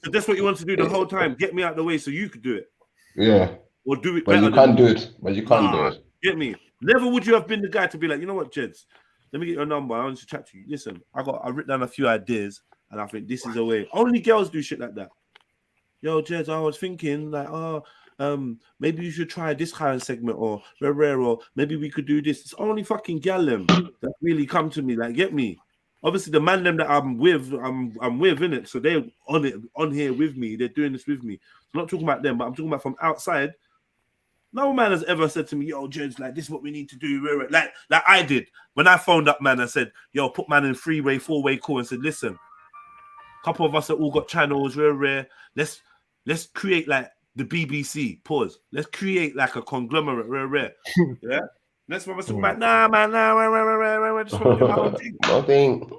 So that's what you want to do the whole time. Get me out of the way so you could do it. Yeah. Or do it but better. You can't do it. But you can't do it. Get me? Never would you have been the guy to be like, you know what, Jeds? Let me get your number. I want to chat to you. Listen, I've written down a few ideas, and I think this is a way. Only girls do shit like that. Yo, Jeds, I was thinking like, maybe you should try this kind of segment or rare, or maybe we could do this. It's only fucking gal them that really come to me. Like, get me? Obviously, the man them that I'm with, innit? So they're on here with me. They're doing this with me. I'm not talking about them, but I'm talking about from outside. No man has ever said to me, yo, Jeds, like, this is what we need to do. Like I did. When I phoned up, man, I said, yo, put man in 3-way, 4-way call and said, listen, a couple of us that all got channels, rare. Let's create like the BBC. Pause. Let's create like a conglomerate, rare. Yeah? That's what we're talking about. Nah, man, nah, just want to do my own thing. Nothing.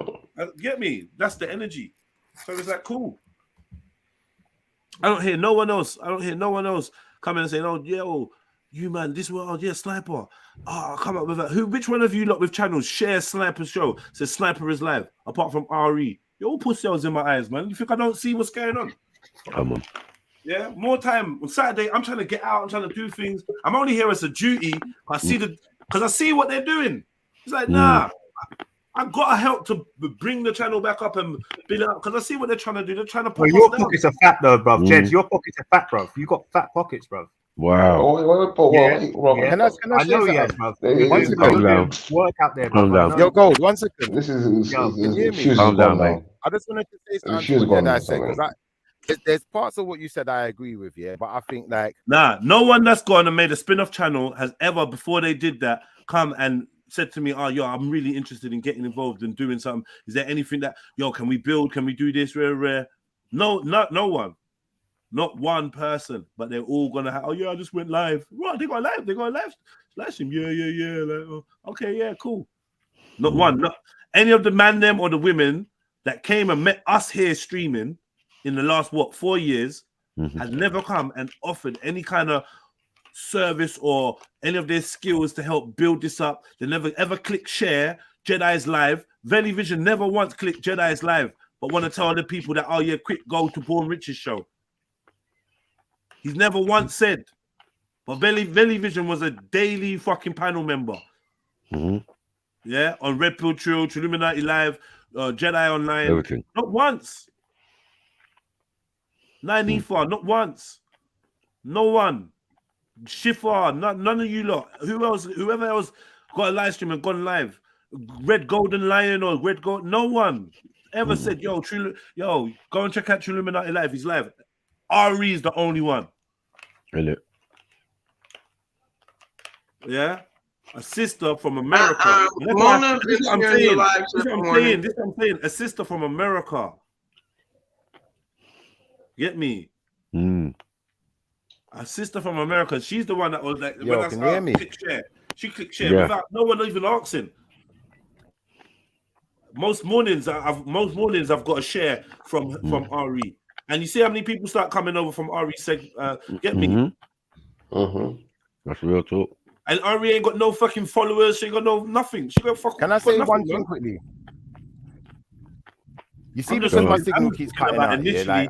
Get me? That's the energy. So it's like, cool. I don't hear no one else coming and saying, oh, yo, you man, this one, oh yeah, Sniper. Oh, I'll come up with that. Which one of you lot with channels share Sniper's show? Says Sniper is live, apart from RE. You're all pussy in my eyes, man. You think I don't see what's going on? Come on. Yeah, more time on Saturday. I'm trying to get out. I'm trying to do things. I'm only here as a duty. Because I see what they're doing. It's like, nah, I've got to help to bring the channel back up and build it up. Because I see what they're trying to do. They're trying to. Well, your pockets are fat, though, bro. Jed, your pockets are fat, bro. You got fat pockets, bro. Wow. Can I know you have, bro. Work out there, bro. Yo, Gold, 1 second. This is can you hear me? Calm down, mate. I just wanted to say something to what I said, because there's parts of what you said I agree with, yeah, but I think like no one that's gone and made a spin-off channel has ever, before they did that, come and said to me, oh, yo, I'm really interested in getting involved and doing something. Is there anything that, yo, can we build? Can we do this? Rare? No one. Not one person, but they're all gonna have, oh yeah, I just went live. Right, they got live. Slash him. Yeah. Like, oh, okay, yeah, cool. Not one, not any of the man them or the women that came and met us here streaming in the last 4 years has never come and offered any kind of service or any of their skills to help build this up. They never ever click share Jedi's live. Valley Vision never once clicked Jedi's live, but want to tell the people that, oh yeah, quick, go to Born Rich's show. He's never once said. But Valley Vision was a daily fucking panel member. Yeah, on Red Pill Trill, Illuminati Live, Jedi Online. Everything. Not once. Nanifa, not once. No one. Shifa, none of you lot. Whoever else got a live stream and gone live. Red Golden Lion or Red Gold. No one ever said, yo, go and check out Illuminati Live. He's live. RE is the only one. Really? Yeah? A sister from America. This is what I'm saying. A sister from America. Get me? A sister from America. She's the one that was like, yo, can you hear me? Click share. She clicked share without no one even asking. Most mornings I've got a share from RE. And you see how many people start coming over from RE get me? That's real talk. And RE ain't got no fucking followers. She ain't got no nothing. She got fucking. Can I say one thing quickly? You see, because my signal keeps cutting out. I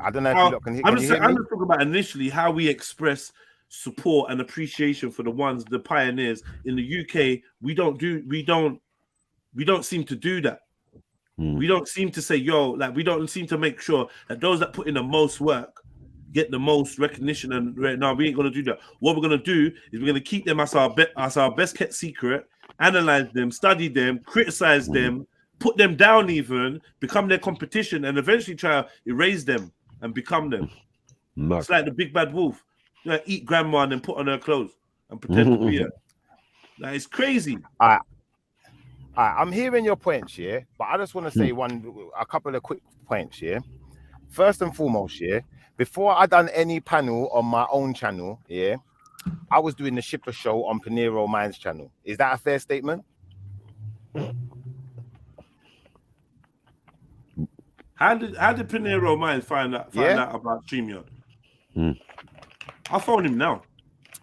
don't know if you lot can hear me. I'm just talking about initially how we express support and appreciation for the pioneers in the UK. We don't seem to do that. We don't seem to say, yo, like we don't seem to make sure that those that put in the most work get the most recognition. And right now, we ain't gonna do that. What we're gonna do is we're gonna keep them as our best kept secret, analyze them, study them, criticize them, put them down, even become their competition, and eventually try to erase them and become them. It's like the big bad wolf. You know, eat grandma and then put on her clothes and pretend to be her. Like, it's crazy. I'm hearing your points, yeah, but I just want to say a couple of quick points, yeah. First and foremost, yeah, before I done any panel on my own channel, yeah, I was doing the Shipper Show on Panero Minds channel. Is that a fair statement? How did Panero Minds find out about StreamYard? I'll phone him now.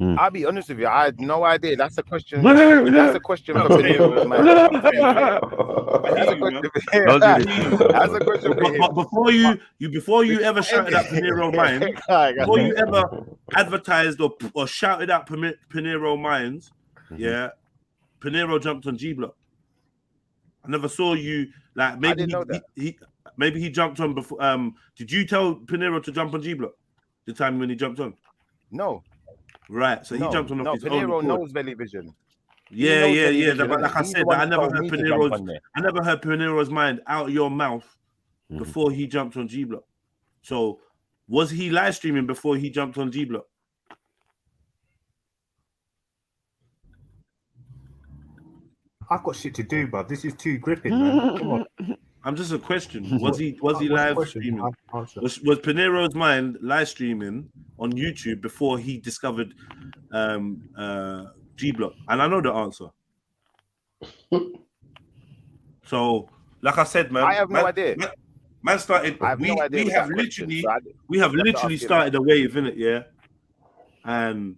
I'll be honest with you, I had no idea. That's a question. That's a question for Panero Minds. That's a question. But before you ever shouted out Panero Minds, before you ever advertised or shouted out Panero Minds, yeah, Panero jumped on G Block. I never saw you like maybe maybe he jumped on before. Did you tell Panero to jump on G Block the time when he jumped on? No. Right, so he jumped on his Panero own. knows Velivision. Yeah. But like I said, I never heard Panero's mind out of your mouth before he jumped on G Block. So, was he live streaming before he jumped on G Block? I've got shit to do, bud. This is too gripping, man. Come on. I'm just a question. Was he live streaming? Was Panero's mind live streaming on YouTube before he discovered G Block? And I know the answer. So, like I said, man, I have no idea. Man started. We have literally started a wave, innit? Yeah, and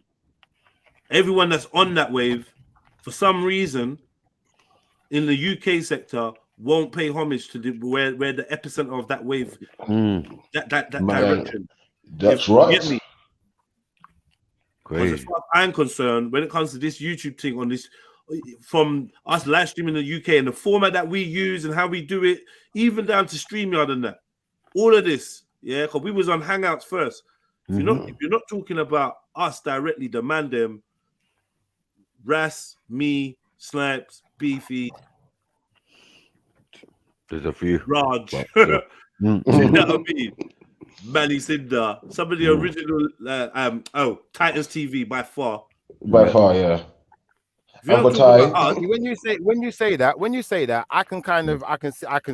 everyone that's on that wave, for some reason, in the UK sector, won't pay homage to where the epicenter of that wave, that direction. That's right. As far as I'm concerned, when it comes to this YouTube thing on this, from us live streaming in the UK and the format that we use and how we do it, even down to StreamYard and that, all of this, yeah, because we was on Hangouts first. If you're not talking about us directly, the man them, Ras, me, Snipes, Beefy. There's a few. Raj. You know what I mean? Manny Cinder. Some of the original Titans TV by far. By far, yeah. When you say that, I can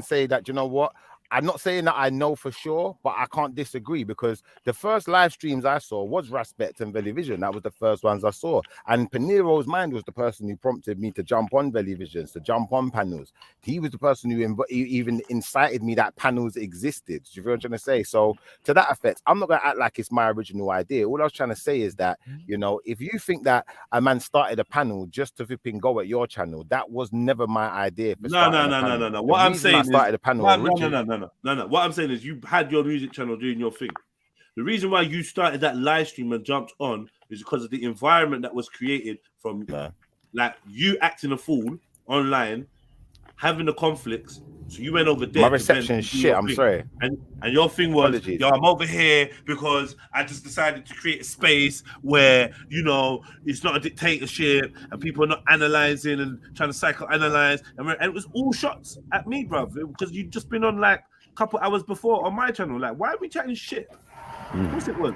say that, you know what? I'm not saying that I know for sure, but I can't disagree, because the first live streams I saw was Respect and Velivision. That was the first ones I saw. And Panero's mind was the person who prompted me to jump on Velivisions, to jump on panels. He was the person who even incited me that panels existed. Do you feel what I'm trying to say? So to that effect, I'm not going to act like it's my original idea. All I was trying to say is that, you know, if you think that a man started a panel just to flipping go at your channel, that was never my idea. No. What I'm saying is, started a panel No. What I'm saying is, you had your music channel doing your thing. The reason why you started that live stream and jumped on is because of the environment that was created from like you acting a fool online, having the conflicts. So you went over there. My reception is shit. I'm sorry. And your thing was, yo, I'm over here because I just decided to create a space where, you know, it's not a dictatorship and people are not analyzing and trying to psychoanalyze. And it was all shots at me, bruv, because you'd just been on like a couple hours before on my channel. Like, why are we chatting shit? Of course it was.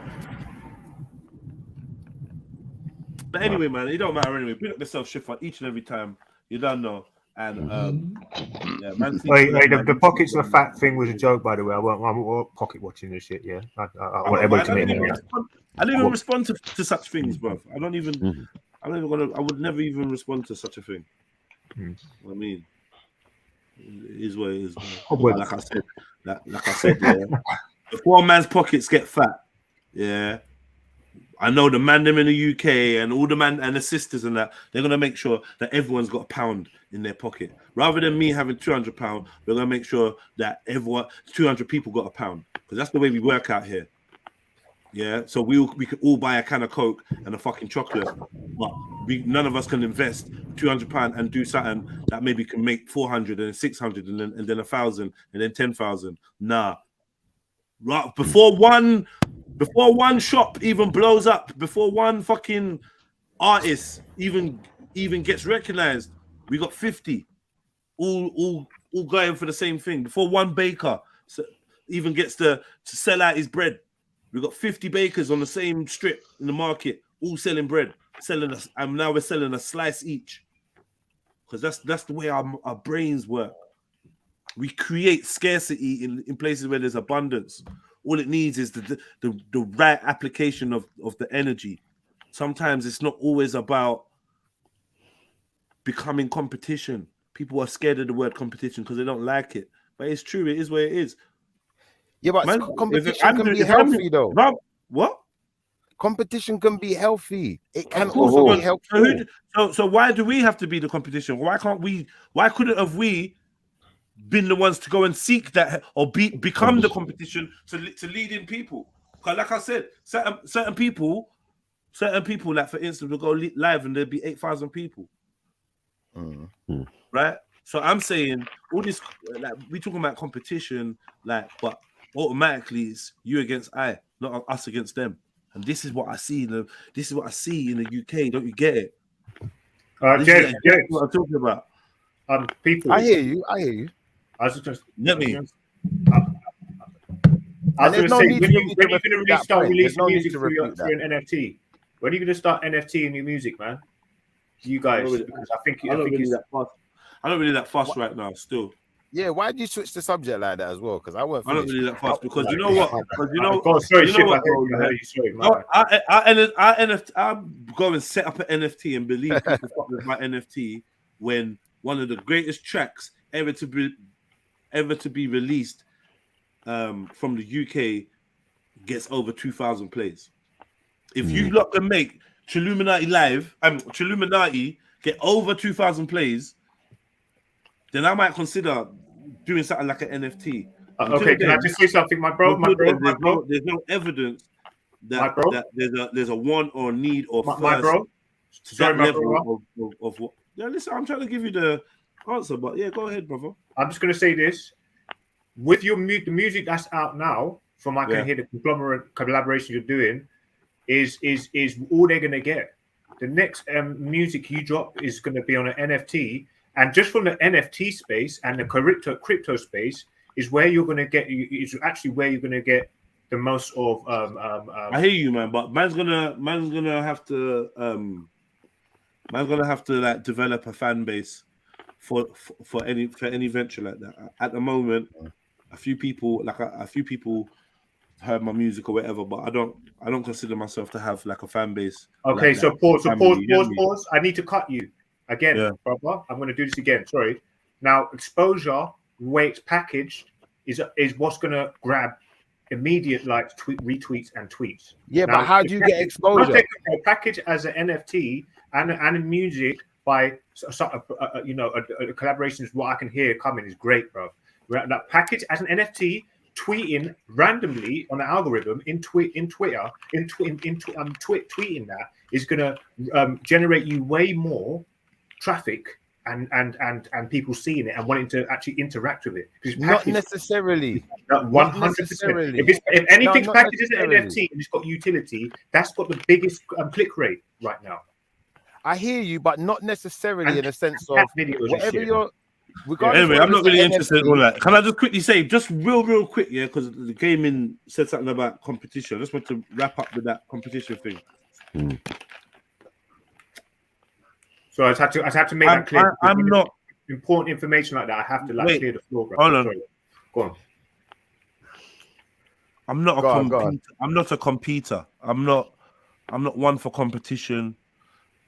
But anyway, man, it don't matter anyway. Bring up yourself shit for each and every time. You don't know. And yeah, man. The pockets of fat thing was a joke, by the way. I'm pocket watching this shit. Yeah, I want everybody to make it. I don't even respond to such things, bro. I don't even. I'm not even gonna. I would never even respond to such a thing. I mean, it is what it is. Like I said, yeah. Before a man's pockets get fat, yeah. I know the man them in the UK and all the man and the sisters and that, they're going to make sure that everyone's got £1 in their pocket. Rather than me having £200, we're going to make sure that 200 people got £1, because that's the way we work out here. Yeah, so we could all buy a can of Coke and a fucking chocolate, but none of us can invest £200 and do something that maybe can make 400 and 600 and then 1,000 and then 10,000. Nah. Right, before one shop even blows up, before one fucking artist even gets recognized, we got 50 all all going for the same thing. Before one baker even gets to sell out his bread, we've got 50 bakers on the same strip in the market, all selling bread, and now we're selling a slice each. Because that's the way our brains work. We create scarcity in places where there's abundance. All it needs is the right application of the energy. Sometimes it's not always about becoming competition. People are scared of the word competition because they don't like it. But it's true. It is what it is. Yeah, but competition can be healthy, though. What? Competition can be healthy. It can also be helpful. So why do we have to be the competition? Why can't we? Why couldn't have we been the ones to go and seek that or become the competition to lead in people? Because like I said, certain people, like for instance, will go live and there'll be 8,000 people. Right? So I'm saying all this, like we talking about competition, like, but automatically it's you against I, not us against them. And this is what I see in the UK. Don't you get it? Jed, what I'm talking about. People. I hear you. I was just let me. I was going to say, when are you going to start releasing music through an NFT? When are you going to start NFTing your music, man? You guys, because I think it's I don't really that fast right now. Still. Yeah, why did you switch the subject like that as well? Because I don't really that fast because you know what? Because you know. I go and set up an NFT and believe people fuck with my NFT when one of the greatest tracks ever to be released from the UK gets over 2,000 plays. If you lot can make Chilluminati live, Chilluminati get over 2,000 plays, then I might consider doing something like an NFT. Okay, can I just say something, my bro? There's no evidence that there's a want or need or my bro. Sorry, my level of what. Yeah, listen, I'm trying to give you the answer, but yeah, go ahead, brother. I'm just going to say this: with the music that's out now, from I can hear the conglomerate collaboration you're doing, is all they're going to get. The next music you drop is going to be on an NFT. And just from the NFT space and the crypto space is where you're going to get. Is actually where you're going to get the most of. I hear you, man, but man's gonna have to like develop a fan base for any venture like that. At the moment, a few people heard my music or whatever, but I don't consider myself to have like a fan base. Okay, like so pause. Pause. I need to cut you. Again, Yeah. brother, I'm going to do this again. Sorry. Now, exposure, the way it's packaged, is what's going to grab immediate likes, retweets, and tweets. Yeah, now, but how do you get exposure? Package as an NFT and music by a collaboration is what I can hear coming is great, bro. That package as an NFT, tweeting randomly on the algorithm tweeting that is going to generate you way more traffic and people seeing it and wanting to actually interact with it. Not necessarily. 100%. If anything's packaged as an NFT and it's got utility, that's got the biggest click rate right now. I hear you, but not necessarily in a sense of whatever you're. Anyway, I'm not really interested in all that. Can I just quickly say, just real quick, yeah, because the gaming said something about competition. I just want to wrap up with that competition thing. So I just had to make that clear. I'm not important information like that. I have to clear the floor. Hold on. Sorry. Go on. I'm not a competitor. I'm not one for competition.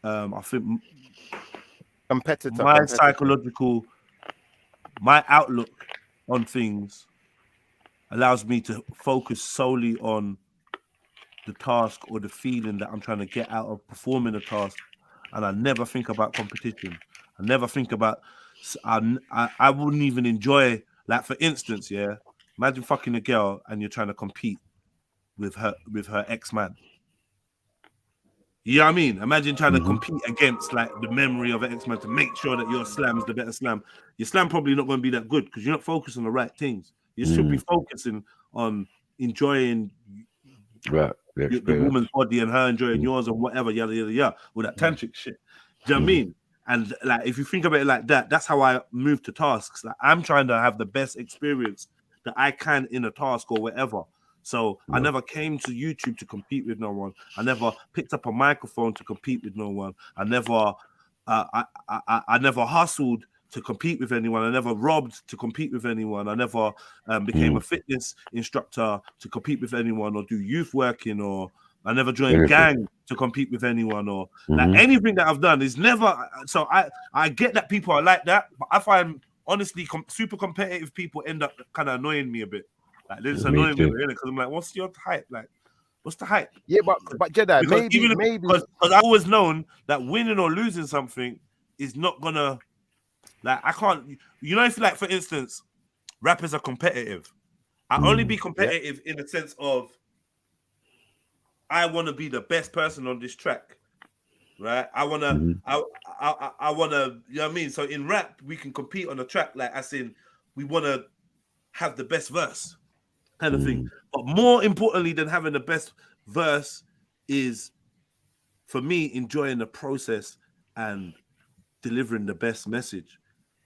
I think psychological, my outlook on things allows me to focus solely on the task or the feeling that I'm trying to get out of performing a task. And I never think about competition. I never think about. I wouldn't even enjoy, like, for instance, yeah. Imagine fucking a girl and you're trying to compete with her ex-man. You know what I mean? Imagine trying to compete against like the memory of an ex-man to make sure that your slam is the better slam. Your slam probably not going to be that good because you're not focused on the right things. You should be focusing on enjoying the woman's body and her enjoying yours and whatever, yada, yada, yada, with that tantric shit. Do you know what I mean? And like, if you think about it like that, that's how I move to tasks. Like, I'm trying to have the best experience that I can in a task or whatever. So I never came to YouTube to compete with no one. I never picked up a microphone to compete with no one. I never hustled to compete with anyone. I never robbed to compete with anyone. I never became a fitness instructor to compete with anyone or do youth working, or I never joined gang to compete with anyone, or like anything that I've done is never. So I get that people are like that, but I find honestly super competitive people end up kind of annoying me a bit. Like they're just annoying me because I'm like, what's your hype? Like, what's the hype? Yeah, but Jedi, maybe because I've always known that winning or losing something is not gonna, like, I can't, you know, if like for instance, rappers are competitive. I only be competitive in the sense of I want to be the best person on this track, right? I want to, I want to, you know what I mean? So in rap, we can compete on the track, like as in we want to have the best verse kind of thing. But more importantly than having the best verse is, for me, enjoying the process and delivering the best message,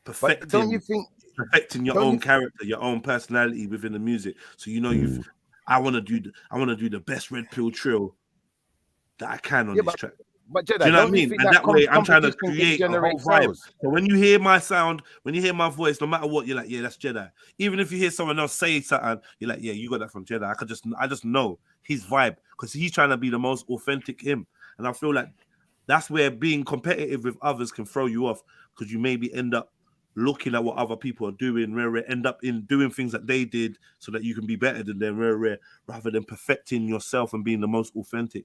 perfecting your own character, your own personality within the music. So you know, I want to do the best red pill trill that I can on this track. But Jedi, do you know what I mean? And that way, I'm trying to create a whole vibe. So when you hear my sound, when you hear my voice, no matter what, you're like, yeah, that's Jedi. Even if you hear someone else say something, you're like, yeah, you got that from Jedi. I just know his vibe because he's trying to be the most authentic him. And I feel like that's where being competitive with others can throw you off, because you maybe end up looking at what other people are doing, end up in doing things that they did so that you can be better than them, rather than perfecting yourself and being the most authentic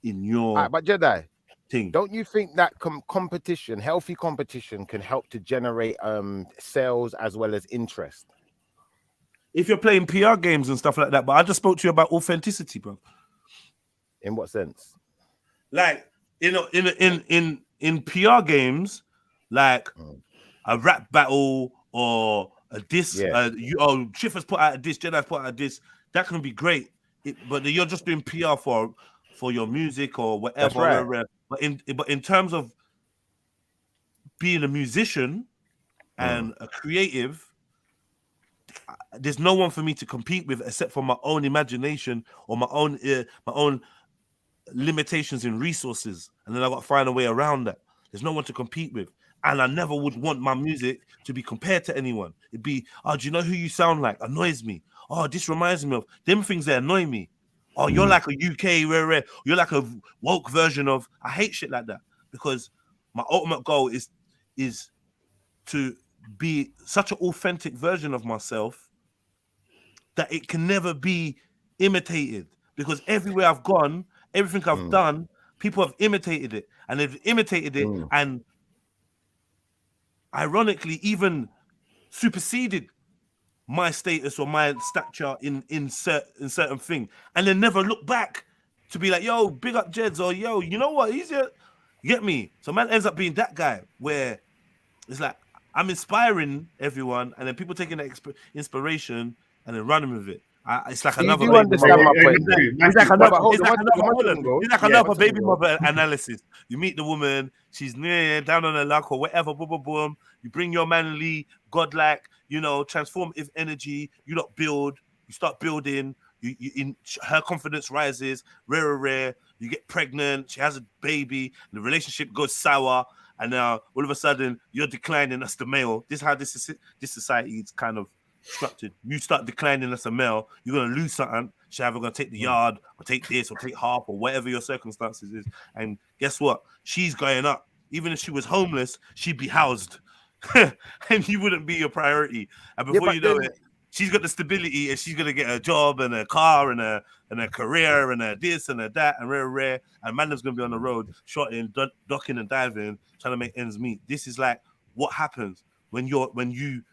in your but Jedi thing. Don't you think that competition, healthy competition, can help to generate sales as well as interest? If you're playing PR games and stuff like that, but I just spoke to you about authenticity, bro. In what sense? Like in PR games, like a rap battle or a diss, Chiffer's put out a diss, Jedi's put out a diss, that can be great. But you're just doing PR for your music or whatever. That's right. But in terms of being a musician and a creative, there's no one for me to compete with except for my own imagination or my own limitations in resources, and then I got to find a way around that. There's no one to compete with, and I never would want my music to be compared to anyone. It'd be, oh, do you know who you sound like? Annoys me. Oh, this reminds me of them things that annoy me. Oh, you're like a UK rare. You're like a woke version of. I hate shit like that, because my ultimate goal is to be such an authentic version of myself that it can never be imitated. Because everywhere I've gone, everything I've done, people have imitated it, and they've imitated it, and ironically, even superseded my status or my stature in certain thing, and then never look back to be like, yo, big up Jeds, or yo, you know what, he's here. You get me? So man ends up being that guy where it's like I'm inspiring everyone, and then people taking that inspiration and then running with it. It's like another baby mother analysis. You meet the woman, she's down on her luck or whatever, boom, boom, boom. You bring your manly, godlike, transformative energy. You don't build, you start building. Her confidence rises, rare. You get pregnant, she has a baby, and the relationship goes sour, and now all of a sudden you're declining as the male. This is how this society is kind of structured. You start declining as a male, you're gonna lose something. She's either gonna take the yard or take this or take half or whatever your circumstances is. And guess what? She's going up. Even if she was homeless, she'd be housed, and you wouldn't be your priority. And before you know it, she's got the stability, and she's gonna get a job and a car and a career and a this and a that and rare. And man's gonna be on the road, shotting, docking and diving, trying to make ends meet. This is like what happens when you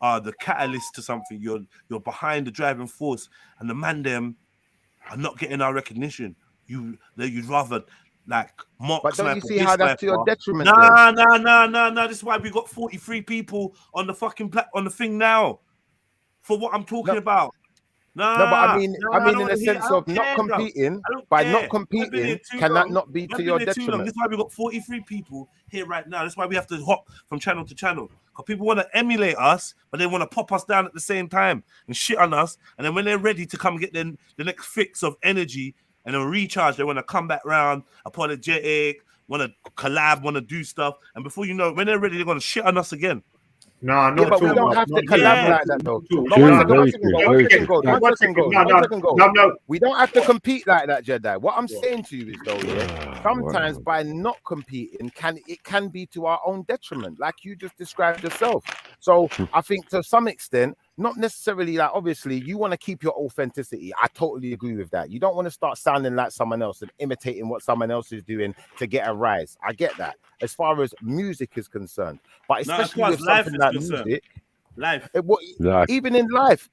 are the catalyst to something. You're behind the driving force, and the man them are not getting our recognition. You'd rather like mock. But don't you see how that's to your detriment? Nah. This is why we got 43 people on the fucking on the thing now for what I'm talking about. Nah, no, but I mean in the I sense of not competing. By not competing, can that not be to your detriment? That's why we got 43 people here right now. That's why we have to hop from channel to channel. Because people want to emulate us, but they want to pop us down at the same time and shit on us. And then when they're ready to come get the next fix of energy and then recharge, they want to come back round, apologetic, want to collab, want to do stuff. And before you know it, when they're ready, they're going to shit on us again. No, yeah, but we don't have to collab like that though. No. We don't have to compete like that, Jedi. What I'm saying to you is though, yeah, sometimes by not competing, it can be to our own detriment, like you just described yourself. So I think to some extent, not necessarily like obviously you want to keep your authenticity. I totally agree with that. You don't want to start sounding like someone else and imitating what someone else is doing to get a rise. I get that as far as music is concerned, but especially with something like music, even in life,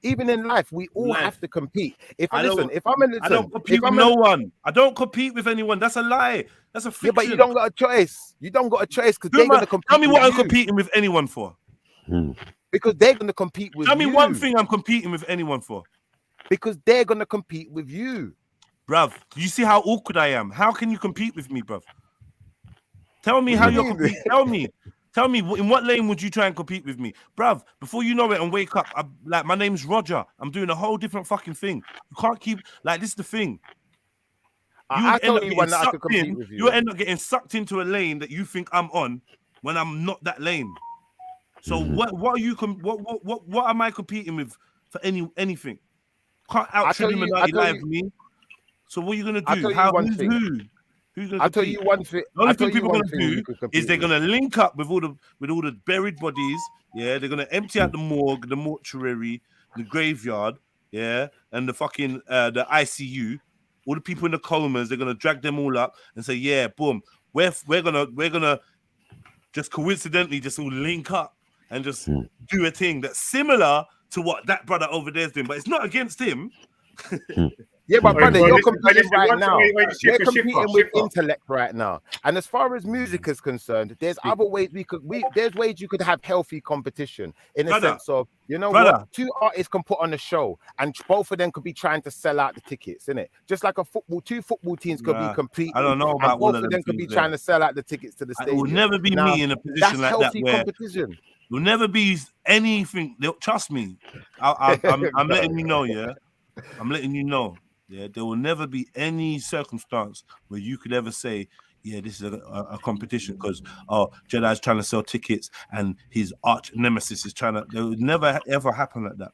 we all have to compete. I don't compete with no one. I don't compete with anyone. That's a lie. That's a fiction. Yeah, but you don't got a choice. You don't got a choice because they're going to compete. Tell me what I'm competing with anyone for. Because they're going to compete with you. Tell me one thing I'm competing with anyone for. Because they're going to compete with you. Bruv, you see how awkward I am? How can you compete with me, bruv? Tell me how you're competing. Tell me, in what lane would you try and compete with me? Bruv, before you know it and wake up, my name's Roger. I'm doing a whole different fucking thing. You can't keep, this is the thing. I told you when I could compete with you. You'll end up getting sucked into a lane that you think I'm on when I'm not that lane. So what am I competing with for anything? Can't out Illuminati live me. So what are you gonna do? I'll tell you one thing. The only thing people are gonna do is they're gonna link up with all the buried bodies. Yeah, they're gonna empty out the morgue, the mortuary, the graveyard. Yeah, and the fucking the ICU. All the people in the comas. They're gonna drag them all up and say, yeah, boom. We're gonna just coincidentally just all link up and just do a thing that's similar to what that brother over there is doing, but it's not against him. Yeah, but brother, you're competing right now. We're competing with intellect right now. And as far as music is concerned, there's other ways there's ways you could have healthy competition in a sense of, what? Two artists can put on a show and both of them could be trying to sell out the tickets, innit? Just like two football teams could be competing. I don't know about both of them could be trying to sell out the tickets to the stadium. It will never be me in a position like that where competition. Will never be anything. Trust me. I'm letting you know, yeah. I'm letting you know. Yeah, there will never be any circumstance where you could ever say, yeah, this is a competition because Jedi's trying to sell tickets and his arch nemesis is trying to. It would never ever happen like that.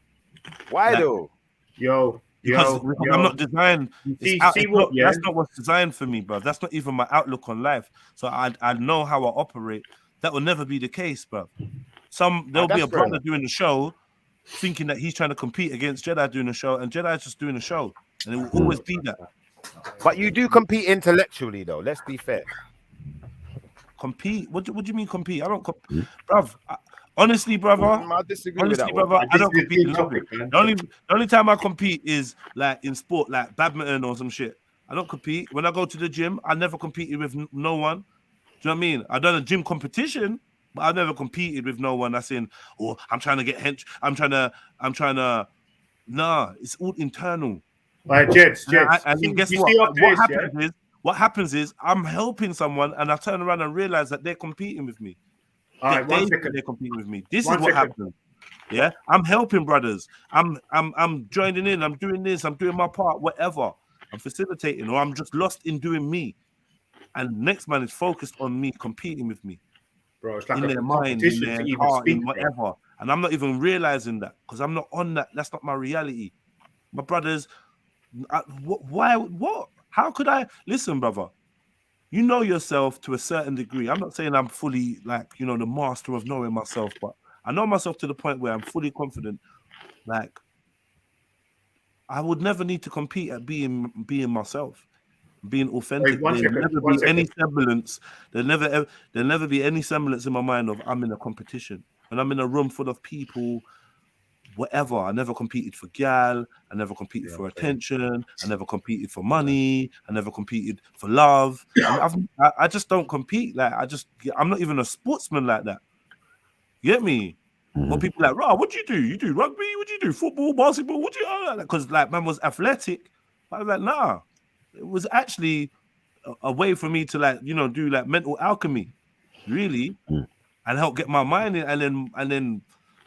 Why though? Because I'm not designed. That's not what's designed for me, bro. That's not even my outlook on life. So I know how I operate. That will never be the case, bro. There'll be a brother doing the show, thinking that he's trying to compete against Jedi doing a show, and Jedi's just doing a show. And it will always be that. But you do compete intellectually, though. Let's be fair. Compete? What do you mean compete? I don't compete, bruv. Honestly, brother. I disagree with that. Brother, I don't compete. The only time I compete is like in sport, like badminton or some shit. I don't compete. When I go to the gym, I never competed with no one. Do you know what I mean? I've done a gym competition, but I've never competed with no one. That's in, I'm trying to get hench. I'm trying to. Nah, it's all internal. Jets. And guess what happens is I'm helping someone and I turn around and realize that they're competing with me. They're competing with me. This is what happens. Yeah, I'm helping brothers. I'm joining in. I'm doing this. I'm doing my part. Whatever. I'm facilitating, or I'm just lost in doing me. And next man is focused on me competing with me. Bro, it's like in their mind, in their heart, in whatever. And I'm not even realizing that because I'm not on that. That's not my reality. My brothers. What? How could I listen, brother? You know yourself to a certain degree. I'm not saying I'm fully the master of knowing myself, but I know myself to the point where I'm fully confident. Like I would never need to compete at being myself, being authentic. There'll never be any semblance. There'll never be any semblance in my mind of I'm in a competition. When I'm in a room full of people. Whatever. I never competed for gal. I never competed for attention. I never competed for money. I never competed for love. I just don't compete. I'm not even a sportsman like that. You get me? Well, people like, "Rah, what do you do? You do rugby? What do you do? Football, basketball? What do you?" Because like man was athletic. I was like, nah. It was actually a way for me to like, do like mental alchemy, really, and help get my mind in. And then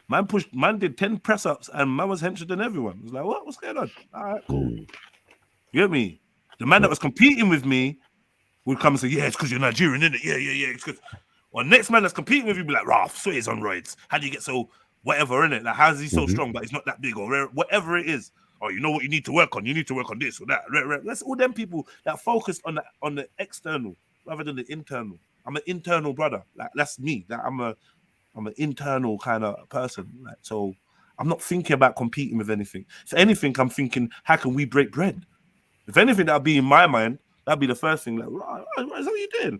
man did 10 press ups, and man was henchier than everyone. I was like, what's going on? All right, cool. You get me? The man that was competing with me would come and say, "Yeah, it's because you're Nigerian, isn't it? Yeah, it's good." Well, next man that's competing with you be like, "Rah, so he's on roids. How do you get so whatever in it? Like, how is he so strong, but he's not that big or whatever it is? Oh, you know what you need to work on? You need to work on this or that." That's all them people that focus on the external rather than the internal. I'm an internal brother. Like that's me. Like I'm an internal kind of person. Like so, I'm not thinking about competing with anything. If anything, I'm thinking, how can we break bread? If anything, that'll be in my mind. That'd be the first thing. Like, what is that you doing?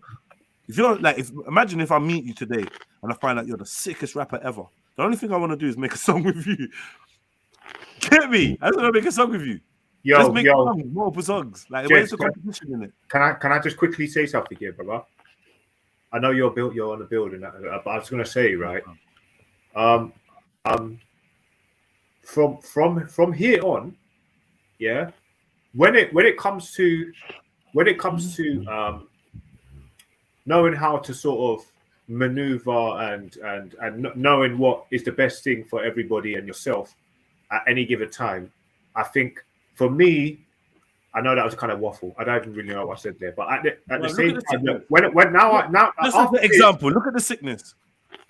If you're like, imagine if I meet you today and I find out you're the sickest rapper ever. The only thing I want to do is make a song with you. Get me? I just want to make a song with you. Just make multiple songs. Like, where's the competition in it? Can I just quickly say something here, brother? I know you're on the building, but I was gonna say, right? From here on, yeah. When it comes to knowing how to sort of maneuver and knowing what is the best thing for everybody and yourself at any given time, I think for me, I know that was kind of waffle. I don't even really know what I said there, but at the same time, now this is the example. Look at the sickness.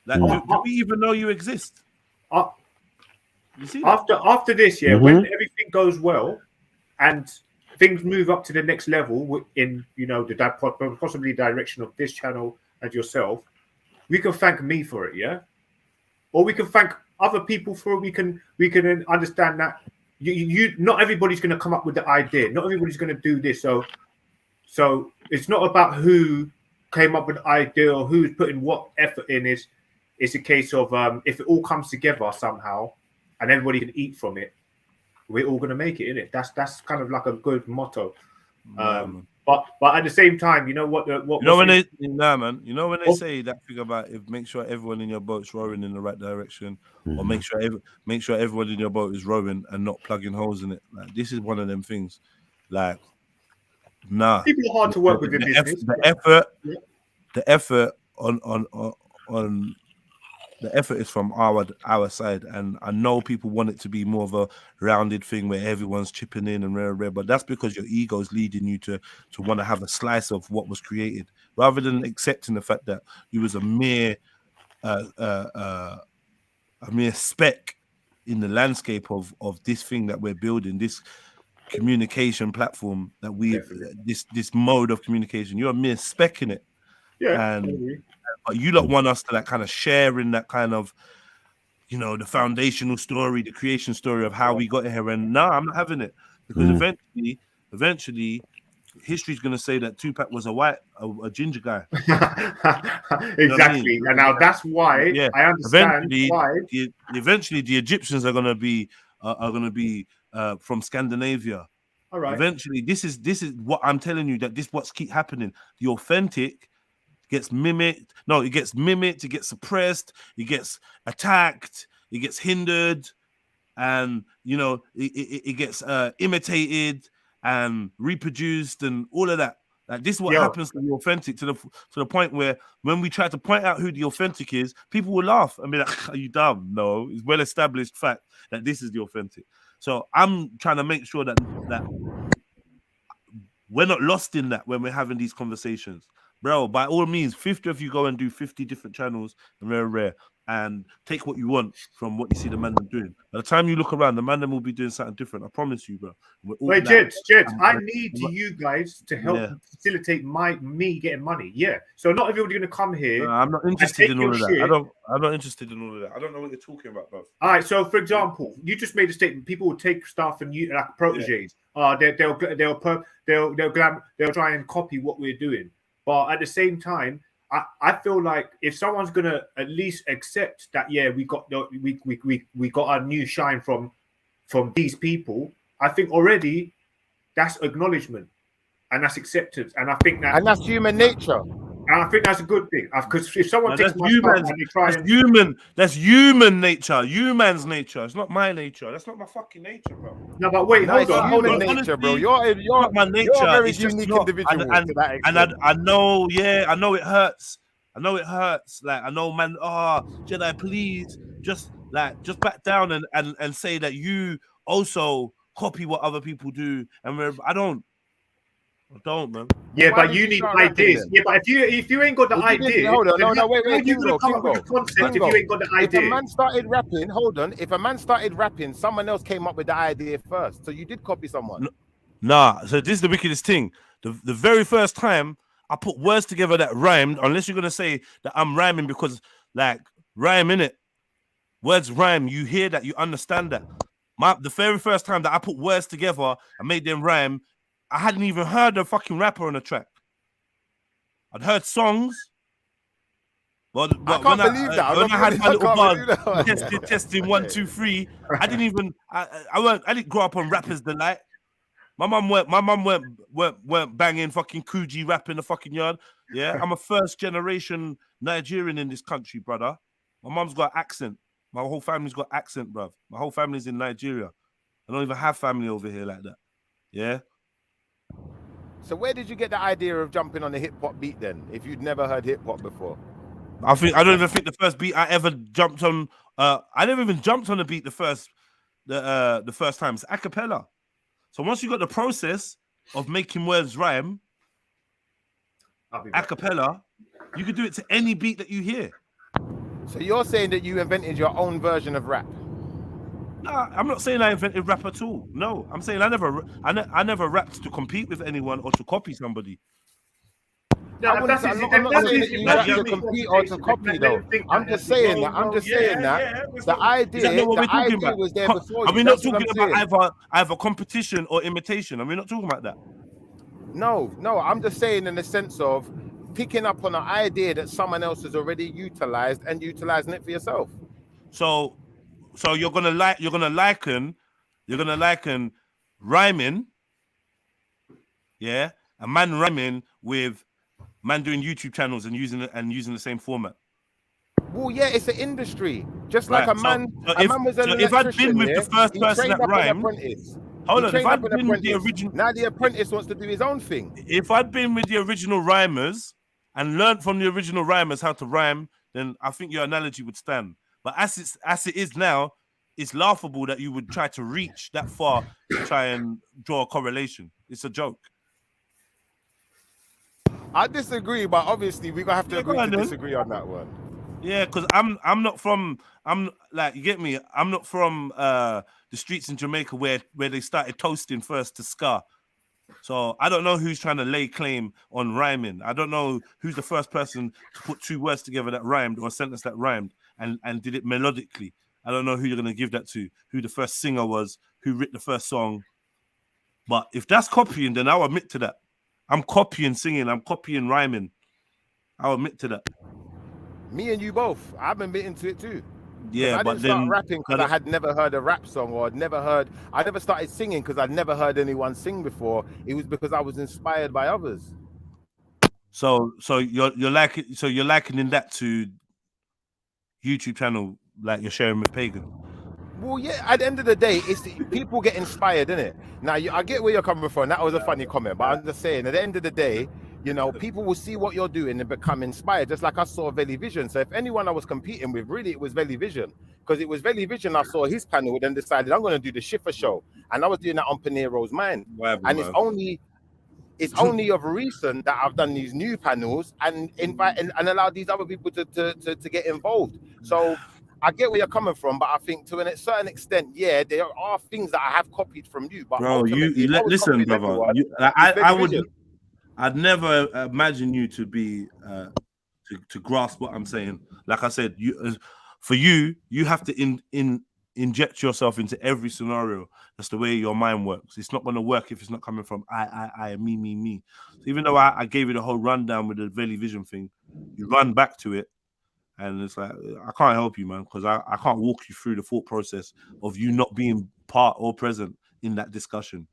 Like, do we even know you exist? You see after this, yeah, when everything goes well and things move up to the next level in the possibly direction of this channel and yourself, we can thank me for it, yeah, or we can thank other people for it. We can understand that you not everybody's going to come up with the idea, not everybody's going to do this. So it's not about who came up with the idea or who's putting what effort in. It's a case of if it all comes together somehow and everybody can eat from it, we're all going to make it, innit? That's kind of like a good motto. But at the same time, you know what when they say that thing about make sure everyone in your boat's rowing in the right direction, or make sure everyone in your boat is rowing and not plugging holes in it. Like, this is one of them things. Like, nah, people are hard to work with in business. The effort on the effort is from our side, and I know people want it to be more of a rounded thing where everyone's chipping in and rare, but that's because your ego is leading you to want to have a slice of what was created, rather than accepting the fact that you was a mere speck in the landscape of this thing that we're building, this communication platform that this mode of communication. You're a mere speck in it, but you don't want us to like kind of share in that kind of, the foundational story, the creation story of how we got here. And no, I'm not having it, because eventually history's going to say that Tupac was a ginger guy. Exactly. And now that's why I understand why. Eventually the Egyptians are going to be from Scandinavia. All right. Eventually, this is what I'm telling you, that this what's keep happening. The authentic gets mimicked. No, it gets mimicked. It gets suppressed. It gets attacked. It gets hindered, and it gets imitated and reproduced and all of that. Like, this is what happens to the authentic, to the point where when we try to point out who the authentic is, people will laugh and be like, "Are you dumb?" No, it's well established fact that this is the authentic. So I'm trying to make sure that we're not lost in that when we're having these conversations. Bro, by all means, 50 of you go and do 50 different channels and rare, and take what you want from what you see the man them doing. By the time you look around, the man them will be doing something different. I promise you, bro. Wait, Jets, I need you guys to help facilitate me getting money. Yeah. So not everybody's going to come here. I'm not interested in all of that. I'm not interested in all of that. I don't know what you're talking about, bro. All right. So, for example, you just made a statement. People will take stuff and you like proteges. They'll try and copy what we're doing. But at the same time, I feel like if someone's gonna at least accept that, we got our new shine from these people, I think already that's acknowledgement and that's acceptance. And I think that, and that's human nature. And I think that's a good thing. Because if someone takes my human, stuff and they try that's human nature, human's nature. It's not my nature. That's not my fucking nature, bro. No, but wait, hold on. Human nature, bro. You're not my nature. You're a very it's just unique not, individual to that extent. and I know, I know it hurts. I know it hurts. Like I know, man. Jedi, please just back down and say that you also copy what other people do. And I don't, man. Yeah, but you need ideas. Yeah, but if you ain't got the idea, hold on, no, wait, you gonna come up with a concept if you ain't got the idea? If a man started rapping, hold on. If a man started rapping, someone else came up with the idea first. So you did copy someone. Nah. So this is the wickedest thing. The very first time I put words together that rhymed, unless you're gonna say that I'm rhyming because like rhyme in it, words rhyme. You hear that, you understand that. The very first time that I put words together and made them rhyme, I hadn't even heard a fucking rapper on the track. I'd heard songs, but I can't believe that. When I had my little buzz, testing 1, 2, 3. I didn't even. I didn't grow up on Rapper's Delight. My mum weren't banging fucking Coogee rap in the fucking yard. Yeah, I'm a first generation Nigerian in this country, brother. My mum's got accent. My whole family's got accent, bruv. My whole family's in Nigeria. I don't even have family over here like that. Yeah. So where did you get the idea of jumping on a hip hop beat then? If you'd never heard hip hop before, I don't even think the first beat I ever jumped on. I never even jumped on a beat the first time. It's a cappella. So once you got the process of making words rhyme, a cappella, you could do it to any beat that you hear. So you're saying that you invented your own version of rap? No, I'm not saying I invented rap at all. No, I'm saying I never rapped to compete with anyone or to copy somebody. No, I'm not saying that you rap to compete or to copy though. I'm just saying that. The idea was there before. Are we not talking about either competition or imitation? Are we not talking about that? No. I'm just saying in the sense of picking up on an idea that someone else has already utilized and utilizing it for yourself. So you're gonna liken rhyming, yeah, a man rhyming with man doing YouTube channels and using the same format. Well, yeah, it's an industry. Just like a man. If I'd been with the first person that rhymed, hold on. If I'd been with the original, now the apprentice wants to do his own thing. If I'd been with the original rhymers and learned from the original rhymers how to rhyme, then I think your analogy would stand. But as it is now, it's laughable that you would try to reach that far to try and draw a correlation. It's a joke. I disagree, but obviously we're gonna have to agree to disagree on that one. Yeah, because I'm like, you get me? I'm not from the streets in Jamaica where they started toasting first to ska. So I don't know who's trying to lay claim on rhyming. I don't know who's the first person to put two words together that rhymed or a sentence that rhymed and did it melodically. I don't know who you're going to give that to, who the first singer was, who wrote the first song. But if that's copying, then I'll admit to that. I'm copying singing. I'm copying rhyming. I'll admit to that. Me and you both. I'm admitting to it too. Yeah, I didn't start rapping because I had never heard a rap song, or I never started singing because I'd never heard anyone sing before. It was because I was inspired by others. So you're likening that to YouTube channel like you're sharing with Pagan. Well, yeah, at the end of the day, it's people get inspired, innit? Now, I get where you're coming from. That was a funny comment, but I'm just saying, at the end of the day, you know, people will see what you're doing and become inspired, just like I saw Veli Vision. So if anyone I was competing with, really, it was Veli Vision. Because it was Veli Vision, I saw his panel, and then decided I'm going to do the Schiffer show. And I was doing that on Panero's Mind. It's only of recent that I've done these new panels and invite and allow these other people to get involved. So I get where you're coming from, but I think to a certain extent, yeah, there are things that I have copied from you. But bro, listen, brother. I'd never imagine you to be to grasp what I'm saying. Like I said, you have to inject yourself into every scenario. That's the way your mind works. It's not going to work if it's not coming from I, me. So even though I gave you the whole rundown with the Veli Vision thing, you run back to it. And it's like, I can't help you, man, because I can't walk you through the thought process of you not being part or present in that discussion.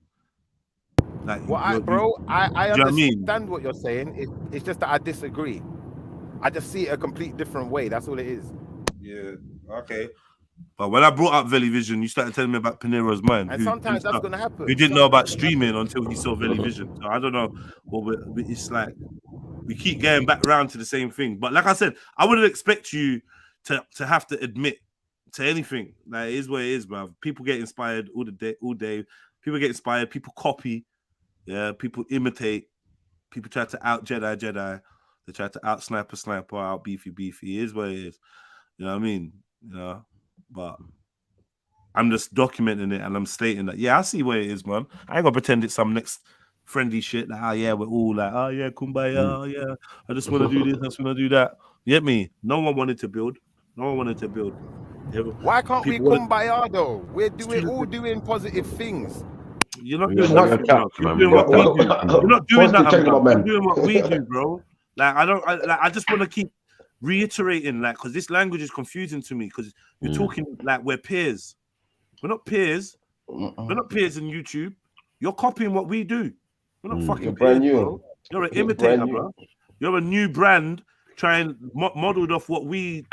Like, I understand what you're saying. It's just that I disagree. I just see it a complete different way. That's all it is. Yeah. Okay. But when I brought up Veli Vision, you started telling me about Pinero's mind. And sometimes that's going to happen. Who didn't know about streaming until he saw Veli Vision. So I don't know. Well, it's like we keep going back around to the same thing. But like I said, I wouldn't expect you to have to admit to anything. Like, it is what it is, bruv. People get inspired all day. People get inspired. People copy. Yeah. People imitate. People try to out Jedi. They try to out sniper, out beefy. It is what it is. You know what I mean? You know, but I'm just documenting it and I'm stating that, yeah, I see what it is, man. I ain't gonna pretend it's some next friendly shit. Like, yeah, we're all like, yeah, kumbaya, yeah. I just want to do this, I just want to do that. You get me? No one wanted to build. Why can't we kumbaya though? We're all doing positive things. You're not doing nothing. You're doing what we do. You're not doing that. You're doing what we do, bro. Like, I just want to keep reiterating, like, because this language is confusing to me, because you're talking like we're peers. We're not peers. We're not peers in YouTube. You're copying what we do. We're not fucking peers, bro. You're an imitator, bro. You're a new brand modeled off what we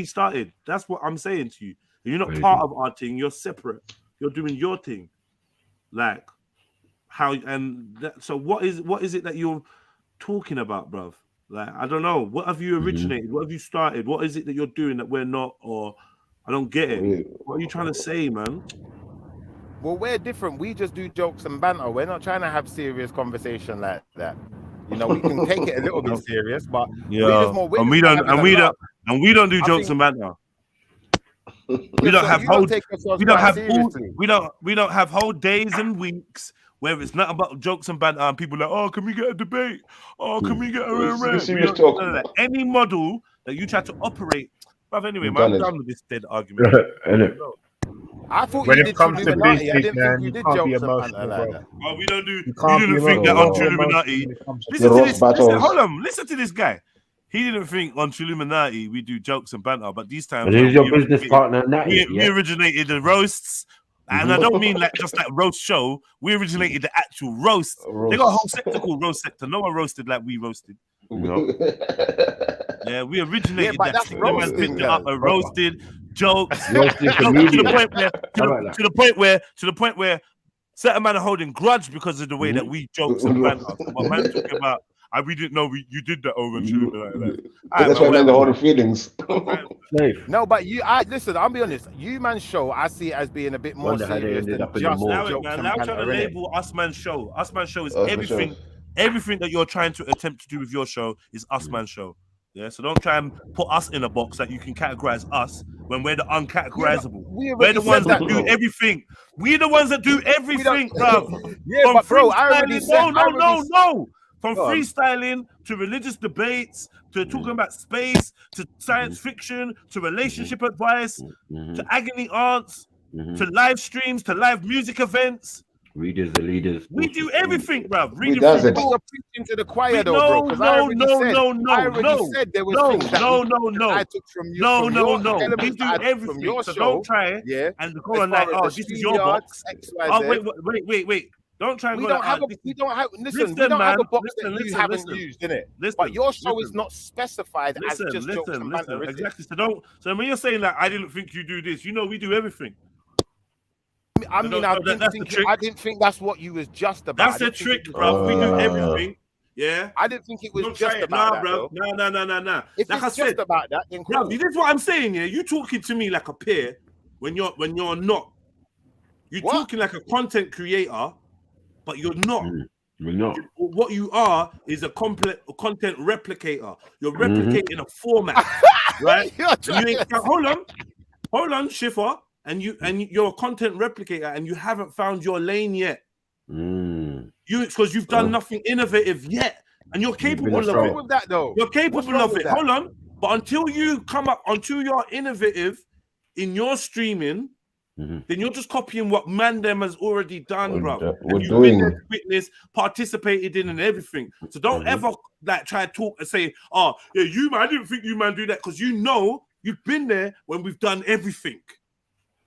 started. That's what I'm saying to you. You're not part of our thing. You're separate. You're doing your thing. Like, how so what is it that you're talking about, bruv? Like, I don't know. What have you originated? What have you started? What is it that you're doing that we're not? Or I don't get it. What are you trying to say, man? Well, we're different. We just do jokes and banter. We're not trying to have serious conversation like that. You know, we can take it a little bit serious, but we don't do jokes and banter. We don't have whole days and weeks where it's not about jokes and banter and people are like, oh, can we get a debate? Oh, can we get a serious talk? Any model that you try to operate. But anyway, man, I'm done with this dead argument. I thought when you it did comes to Illuminati. business, man, you can't be emotional, bro. Oh, we don't do. You didn't think that on Illuminati. Listen to this. Hold on. Listen to this guy. He didn't think on Illuminati we do jokes and banter, but these times who's your business partner? We originated the roasts, and I don't mean like just like roast show. We originated the actual roast. They got a whole sector called roast sector. No one roasted like we roasted. Yeah, we originated that. That's roasting, picked it up and roasted jokes to the point where certain men are holding grudge because of the way that we jokes and banter. What man talking about? We didn't know you did that over that's why men are holding feelings. No, but listen, I'll be honest. You Man Show, I see it as being a bit more serious than just jokes and banter. Now trying to label Us Man Show. Us Man Show is everything. Everything that you're trying to attempt to do with your show is Us Man Show. Yeah, so don't try and put us in a box that you can categorize us when we're the uncategorizable. We're the ones that do everything. We're the ones that do everything, bro. Yeah, but bro, I already said no. From freestyling to religious debates to talking about space to science fiction to relationship advice to agony aunts to live streams to live music events. Readers, the leaders. We do everything, bruv. We does it. You're preaching to the choir, though, bro. I already said there was things that I took from you. No. We do everything. So don't try and go on like, oh, this is your box. Oh, wait. Don't try and we don't have a box that you haven't used, innit? But your show is not specified as just jokes and banter. Exactly. So when you're saying that I didn't think you do this, you know we do everything. I didn't think that's what you was just about. That's a trick, bro. We do everything. Yeah. I didn't think it was just about that, bro. No. If like it's just about that, then cool. This is what I'm saying. Yeah, you talking to me like a peer when you're not. You're talking like a content creator, but you're not. We're not. What you are is a content replicator. You're replicating a format, right? Hold on, Schiffer. And you're a content replicator, and you haven't found your lane yet. Because you've done nothing innovative yet, and you're capable of it. With that, though? You're capable of it. Hold on, but until you're innovative in your streaming, then you're just copying what Mandem has already done, bro. And you've been there to witness, participated in, and everything. So don't ever like try to talk and say, "Oh, yeah, you man, I didn't think you man do that," because you know you've been there when we've done everything.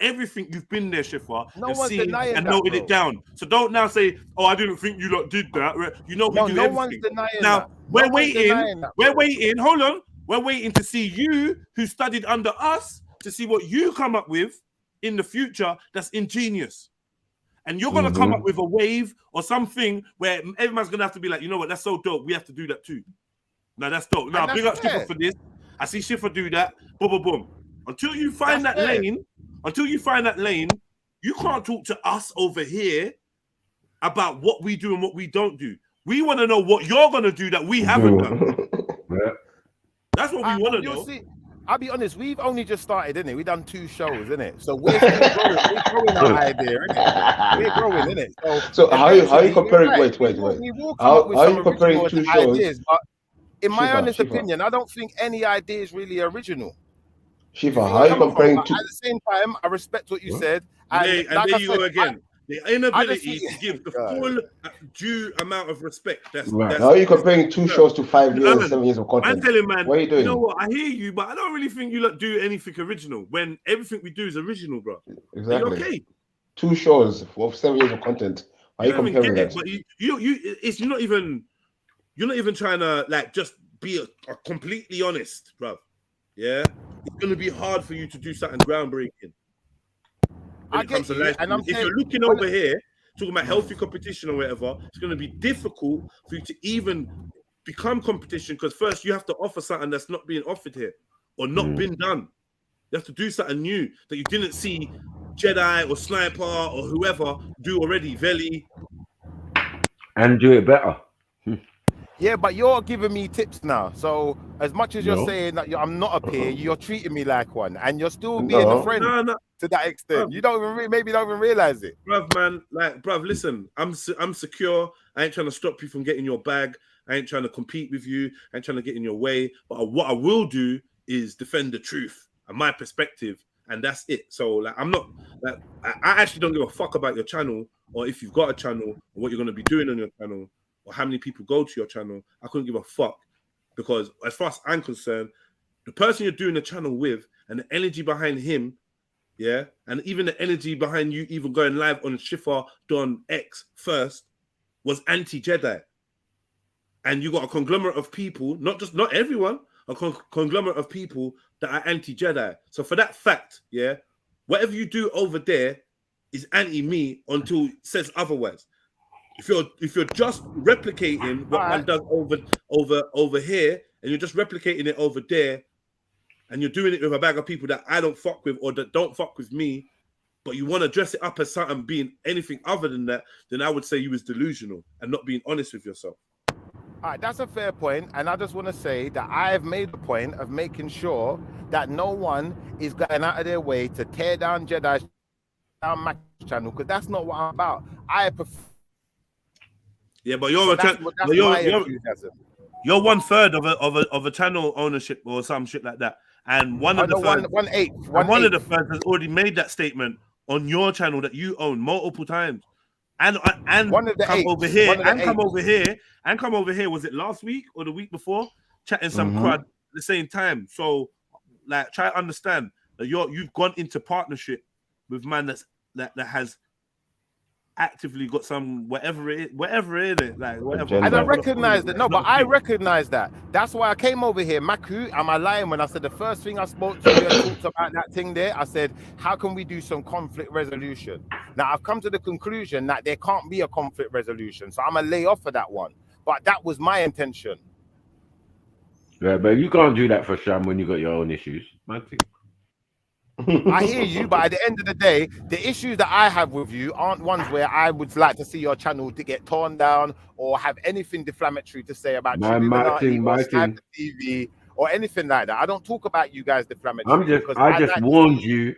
everything you've been there, Shifa, No and one's seen denying and that, noted bro. it down. So don't now say, "Oh, I didn't think you lot did that." You know we do no everything. one's denying Now that. we're No one's waiting. denying that, We're bro. waiting. Hold on. We're waiting to see you, who studied under us, to see what you come up with in the future. That's ingenious. And you're gonna come up with a wave or something where everyone's gonna have to be like, you know what, that's so dope. We have to do that too. Now that's dope. Now big up Shifa for this. I see Shifa do that. Boom, boom, boom. Until you find that lane, you can't talk to us over here about what we do and what we don't do. We want to know what you're gonna do that we haven't done. That's what we want to know. See, I'll be honest, we've only just started, innit? We've done 2 shows, innit? So we're still growing. We're growing our idea, innit? We're growing, innit? So how are you comparing? Wait. How are you comparing 2 shows? Ideas, but in my honest opinion, I don't think any idea is really original. Shifa, how are you comparing 2? At the same time, I respect what you said. And like there you go again. The inability to give the full due amount of respect. That's how are you comparing 2 shows to 5 years, 7 years of content? I'm telling man, what are you doing? You know what? I hear you, but I don't really think you lot do anything original when everything we do is original, bro. Exactly. Okay. 2 shows of 7 years of content. How are you comparing that? But you're not even trying to like just be a completely honest, bro. Yeah, it's gonna be hard for you to do something groundbreaking. If you're looking over here, talking about healthy competition or whatever, it's going to be difficult for you to even become competition because first you have to offer something that's not being offered here or not been done. You have to do something new that you didn't see Jedi or Sniper or whoever do already, Veli. And do it better. Yeah, but you're giving me tips now. So as much as you're saying that I'm not a peer, you're treating me like one, and you're still being a friend to that extent. You don't even maybe don't even realize it, bruv. Man, like, bruv, listen, I'm secure. I ain't trying to stop you from getting your bag. I ain't trying to compete with you. I ain't trying to get in your way. But what I will do is defend the truth and my perspective, and that's it. So like, I'm not like I actually don't give a fuck about your channel or if you've got a channel or what you're going to be doing on your channel. Or how many people go to your channel, I couldn't give a fuck. Because as far as I'm concerned, the person you're doing the channel with and the energy behind him, yeah, and even the energy behind you even going live on Shifa Don X first was anti-Jedi. And you got a conglomerate of people, not everyone, a conglomerate of people that are anti-Jedi. So for that fact, yeah, whatever you do over there is anti-me until it says otherwise. If you're just replicating what man does over here, and you're just replicating it over there, and you're doing it with a bag of people that I don't fuck with or that don't fuck with me, but you want to dress it up as something being anything other than that, then I would say you was delusional and not being honest with yourself. All right, that's a fair point, and I just want to say that I've made a point of making sure that no one is going out of their way to tear down Jedi, down my channel, because that's not what I'm about. I prefer. Yeah, but you're 1/3 of a channel ownership or some shit like that, and one of the thirds has already made that statement on your channel that you own multiple times, and come over here. Was it last week or the week before? Chatting some crud at the same time. So, like, try to understand that you've gone into partnership with man that has actively got some whatever it is, like whatever. And I recognize that. No, but I recognize that. That's why I came over here. Maku, am I lying when I said the first thing I spoke to you and talked about that thing there? I said, how can we do some conflict resolution? Now I've come to the conclusion that there can't be a conflict resolution, so I'm gonna lay off of that one. But that was my intention. Yeah, but you can't do that for Sham when you got your own issues. I hear you, but at the end of the day, the issues that I have with you aren't ones where I would like to see your channel to get torn down or have anything deflammatory to say about TV or anything like that. I don't talk about you guys deflammatory. I just warned you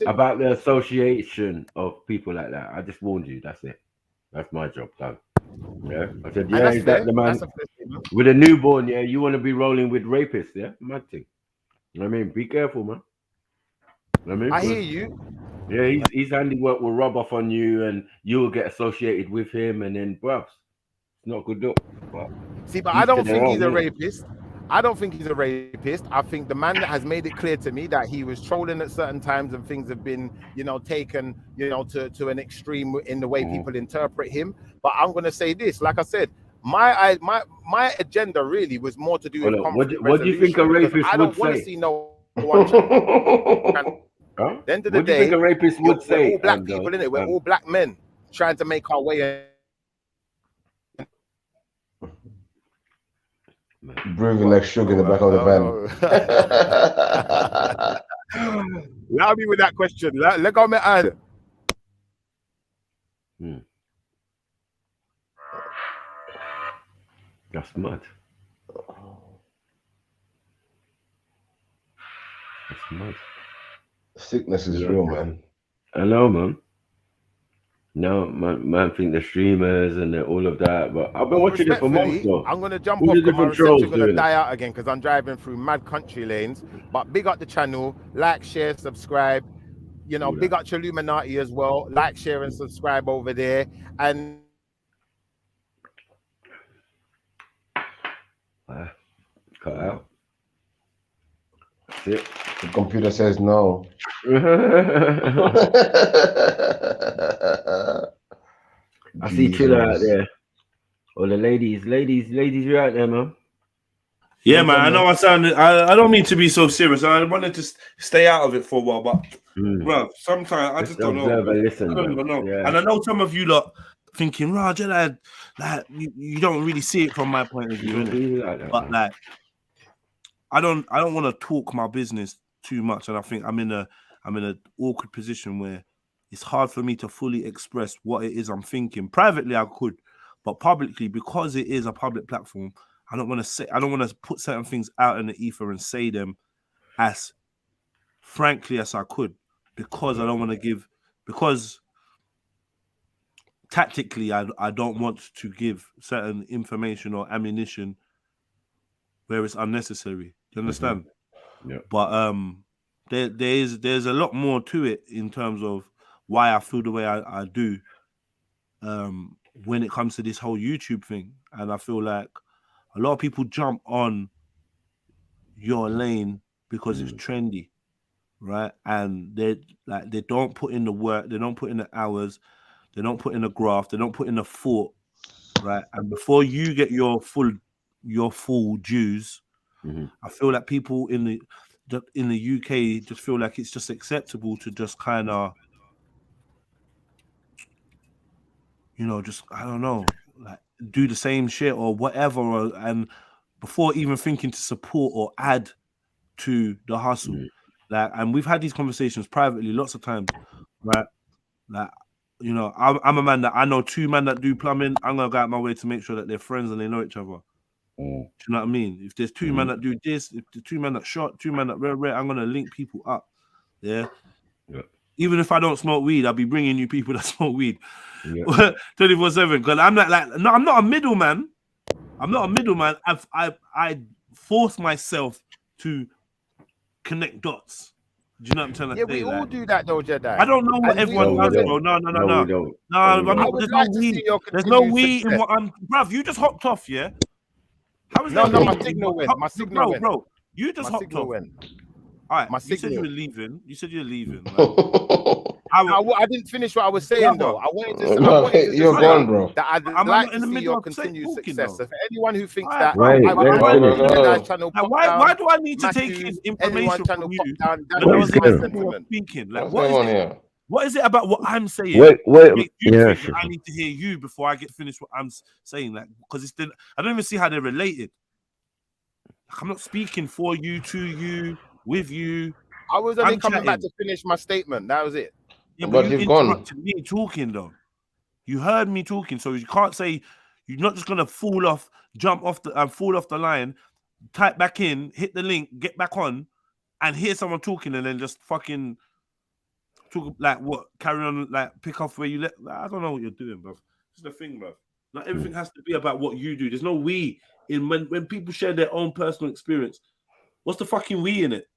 about the association of people like that. I just warned you. That's it. That's my job done. Yeah, I said, yeah, is that the man with a newborn? Yeah, you want to be rolling with rapists? Yeah, mad thing. I mean, be careful, man. I hear you. Yeah, his handiwork will rub off on you, and you will get associated with him, and then, bruv, it's not good look. See, but I don't think he's a rapist. I don't think he's a rapist. I think the man that has made it clear to me that he was trolling at certain times and things have been, you know, taken, you know, to an extreme in the way people interpret him. But I'm going to say this, like I said, my agenda really was more to do with conflict what do you think a rapist I don't would want to say? see no one. At the end of the What do you day, think a rapist would say? we're all black people, innit? We're all black men trying to make our way. Breathing like sugar in the back of the van. Allow me with that question. Let go, man. That's mad. That's mad. Sickness is real, man. I know, man. No, man think the streamers and all of that, but I've been watching it for months though. I'm going to jump off because my reception's going to die out again because I'm driving through mad country lanes. But big up the channel, like, share, subscribe. You know, big up to Illuminati as well. Like, share, and subscribe over there. And cut out. That's it. The computer says no. I see Chiller out there. Or the ladies, you're out there, man. Yeah, man. I know I sounded. I don't mean to be so serious. I wanted to stay out of it for a while, but bro, sometimes I just don't know. I don't even know. Yeah. And I know some of you lot thinking, Roger, like you don't really see it from my point of view, but like, I don't want to talk my business too much, and I think I'm in an awkward position where it's hard for me to fully express what it is I'm thinking. Privately, I could, but publicly, because it is a public platform, I don't want to put certain things out in the ether and say them as frankly as I could, because I don't want to because tactically, I don't want to give certain information or ammunition where it's unnecessary. Do you understand? Yeah. But there's a lot more to it in terms of why I feel the way I do when it comes to this whole YouTube thing. And I feel like a lot of people jump on your lane because it's trendy, right? And they don't put in the work, they don't put in the hours, they don't put in the graft, they don't put in the thought, right? And before you get your full dues, I feel like people in the UK just feel like it's just acceptable to just kind of, you know, just, I don't know, like do the same shit or whatever, and before even thinking to support or add to the hustle. Like, and we've had these conversations privately lots of times, right? Like, you know, I'm a man that I know two men that do plumbing. I'm gonna go out my way to make sure that they're friends and they know each other. Do you know what I mean? If there's two men that do this, if the two men that shot, two men that rare, I'm gonna link people up. Yeah. Even if I don't smoke weed, I'll be bringing you people that smoke weed 24/7. Because I'm not like, no, I'm not a middleman. I'm not a middleman. I force myself to connect dots. Do you know what I'm trying to say? Yeah, we all do that though, Jedi. I don't know what everyone does, bro. No. There's no we in what I'm. Bruv, you just hopped off, yeah? How is that? No, my signal went. My signal went. Bro, you just hopped off. All right, you said you were leaving. I didn't finish what I was saying though. I wanted to. You're gone, bro. That I'd like to see your continued success. So for anyone who thinks that, why do I need to take his information from you? What is it about what I'm saying? Wait. I need to hear you before I get finished what I'm saying, like, because I don't even see how they're related. Like, I'm not speaking for you, to you, with you. I was only coming back to finish my statement. That was it. Yeah, but you interrupted me talking though. You heard me talking, so you can't say you're not just gonna fall off the line, type back in, hit the link, get back on, and hear someone talking, and then just fucking talk like what? Carry on, like pick off where you let. I don't know what you're doing, bro. This is the thing, bro. Not everything has to be about what you do. There's no we in when people share their own personal experience. What's the fucking we in it?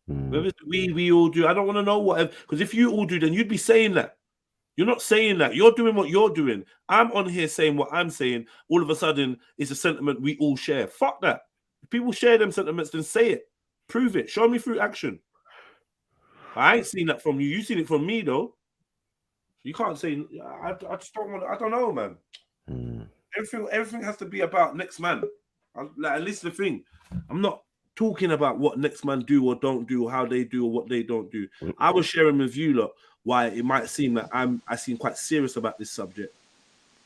Whether it's we all do, I don't want to know whatever. Because if you all do, then you'd be saying that. You're not saying that. You're doing what you're doing. I'm on here saying what I'm saying. All of a sudden, it's a sentiment we all share. Fuck that. If people share them sentiments, then say it. Prove it. Show me through action. I ain't seen that from you. You seen it from me, though. You can't say, I just don't want, I don't know, man. Everything has to be about next man. Like, at least the thing, I'm not talking about what next man do or don't do, or how they do or what they don't do. I was sharing with you, look, why it might seem that I seem quite serious about this subject.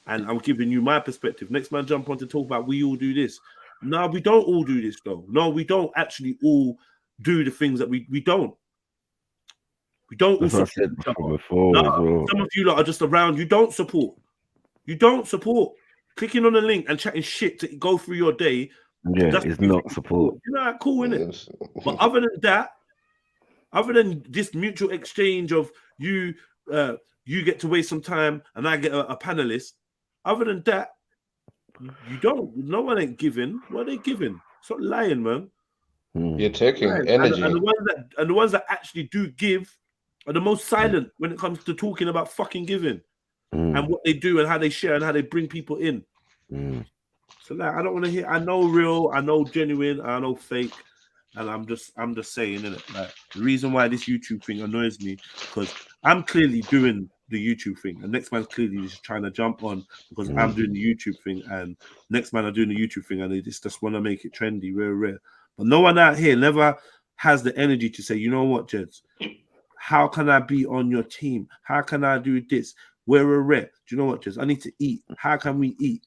And I'm giving you my perspective. Next man jump on to talk about we all do this. No, we don't all do this, though. No, we don't actually all do the things that we don't. We don't all support each other. No, some of you lot are just around. You don't support. You don't support. Clicking on a link and chatting shit to go through your day. Yeah, it's not support. You know, cool, innit? But other than that, other than this mutual exchange of you get to waste some time and I get a panelist. Other than that, you don't. No one ain't giving. What are they giving? Stop lying, man. You're taking energy. And the ones that actually do give are the most silent when it comes to talking about fucking giving and what they do and how they share and how they bring people in. So like, I don't want to hear. I know real, I know genuine, I know fake, and I'm just saying, innit? Like, the reason why this YouTube thing annoys me because I'm clearly doing the YouTube thing, and next man's clearly just trying to jump on because I'm doing the YouTube thing, and next man are doing the YouTube thing, and they just want to make it trendy, rare. But no one out here never has the energy to say, you know what, Jeds, how can I be on your team? How can I do this? We're a rare. Do you know what, Jeds? I need to eat. How can we eat?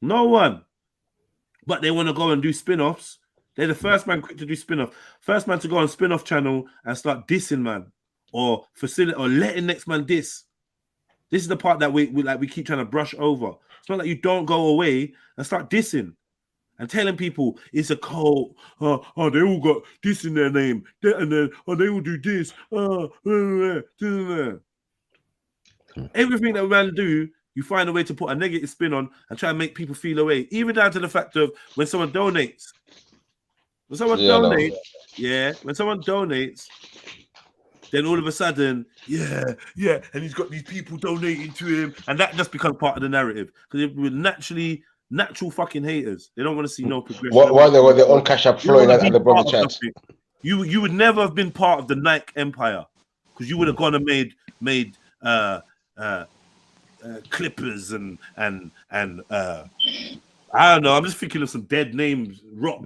No one. But they want to go and do spin-offs. They're the first man quick to do spin-off. First man to go on spin-off channel and start dissing, man. Or letting next man diss. This is the part that we keep trying to brush over. It's not like you don't go away and start dissing and telling people it's a cult. They all got this in their name. And then they all do this. Everything that man do, you find a way to put a negative spin on and try and make people feel away. Even down to the fact of when someone donates. When someone donates, then all of a sudden, and he's got these people donating to him, and that just becomes part of the narrative. Because we're natural fucking haters. They don't want to see no progression. Why they were their own cash up flowing at the brother chat? You would never have been part of the Nike empire because you would have gone and made clippers and I don't know. I'm just thinking of some dead names, rock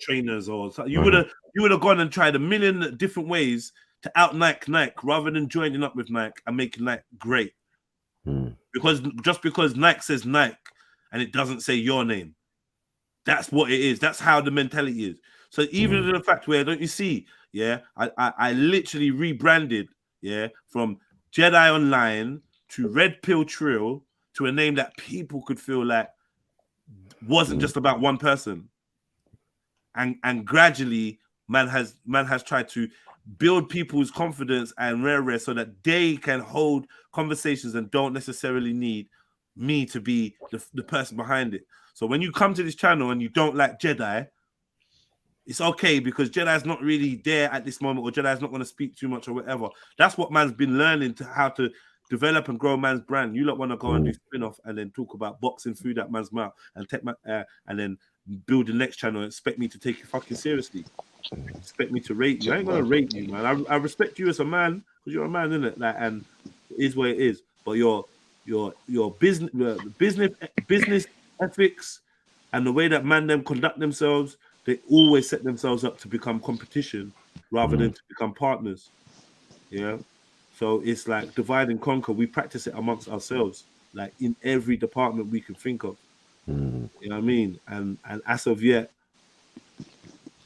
trainers or something. You would have gone and tried a million different ways to out Nike rather than joining up with Nike and making Nike great. Because Nike says Nike and it doesn't say your name, that's what it is. That's how the mentality is. So even in the fact where, don't you see? I literally rebranded from Jedi Online to Red Pill Trill to a name that people could feel like wasn't just about one person. And gradually man has tried to build people's confidence and rare so that they can hold conversations and don't necessarily need me to be the person behind it. So when you come to this channel and you don't like Jedi, it's okay because Jedi's not really there at this moment, or Jedi's not going to speak too much or whatever. That's what man's been learning how to develop and grow man's brand. You lot want to go and do spin-off and then talk about boxing food at man's mouth and take and then build the next channel and expect me to take you fucking seriously. Expect me to rate you. I ain't gonna rate you, man. I respect you as a man because you're a man, innit? Like, and it is what it is. But your business ethics and the way that man them conduct themselves, they always set themselves up to become competition rather than to become partners. Yeah. So it's like divide and conquer. We practice it amongst ourselves, like in every department we can think of. You know what I mean? And as of yet,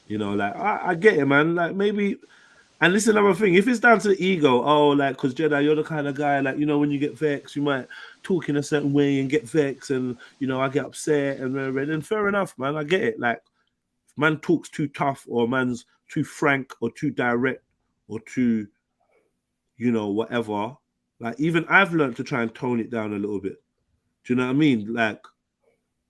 you know, like I get it, man. Like maybe, and this is another thing. If it's down to the ego, like because Jedi, you're the kind of guy, like, you know, when you get vexed, you might talk in a certain way and get vexed, and you know, I get upset, and then fair enough, man. I get it. Like, if man talks too tough, or man's too frank, or too direct, or too, you know, whatever. Like, even I've learned to try and tone it down a little bit. Do you know what I mean? Like,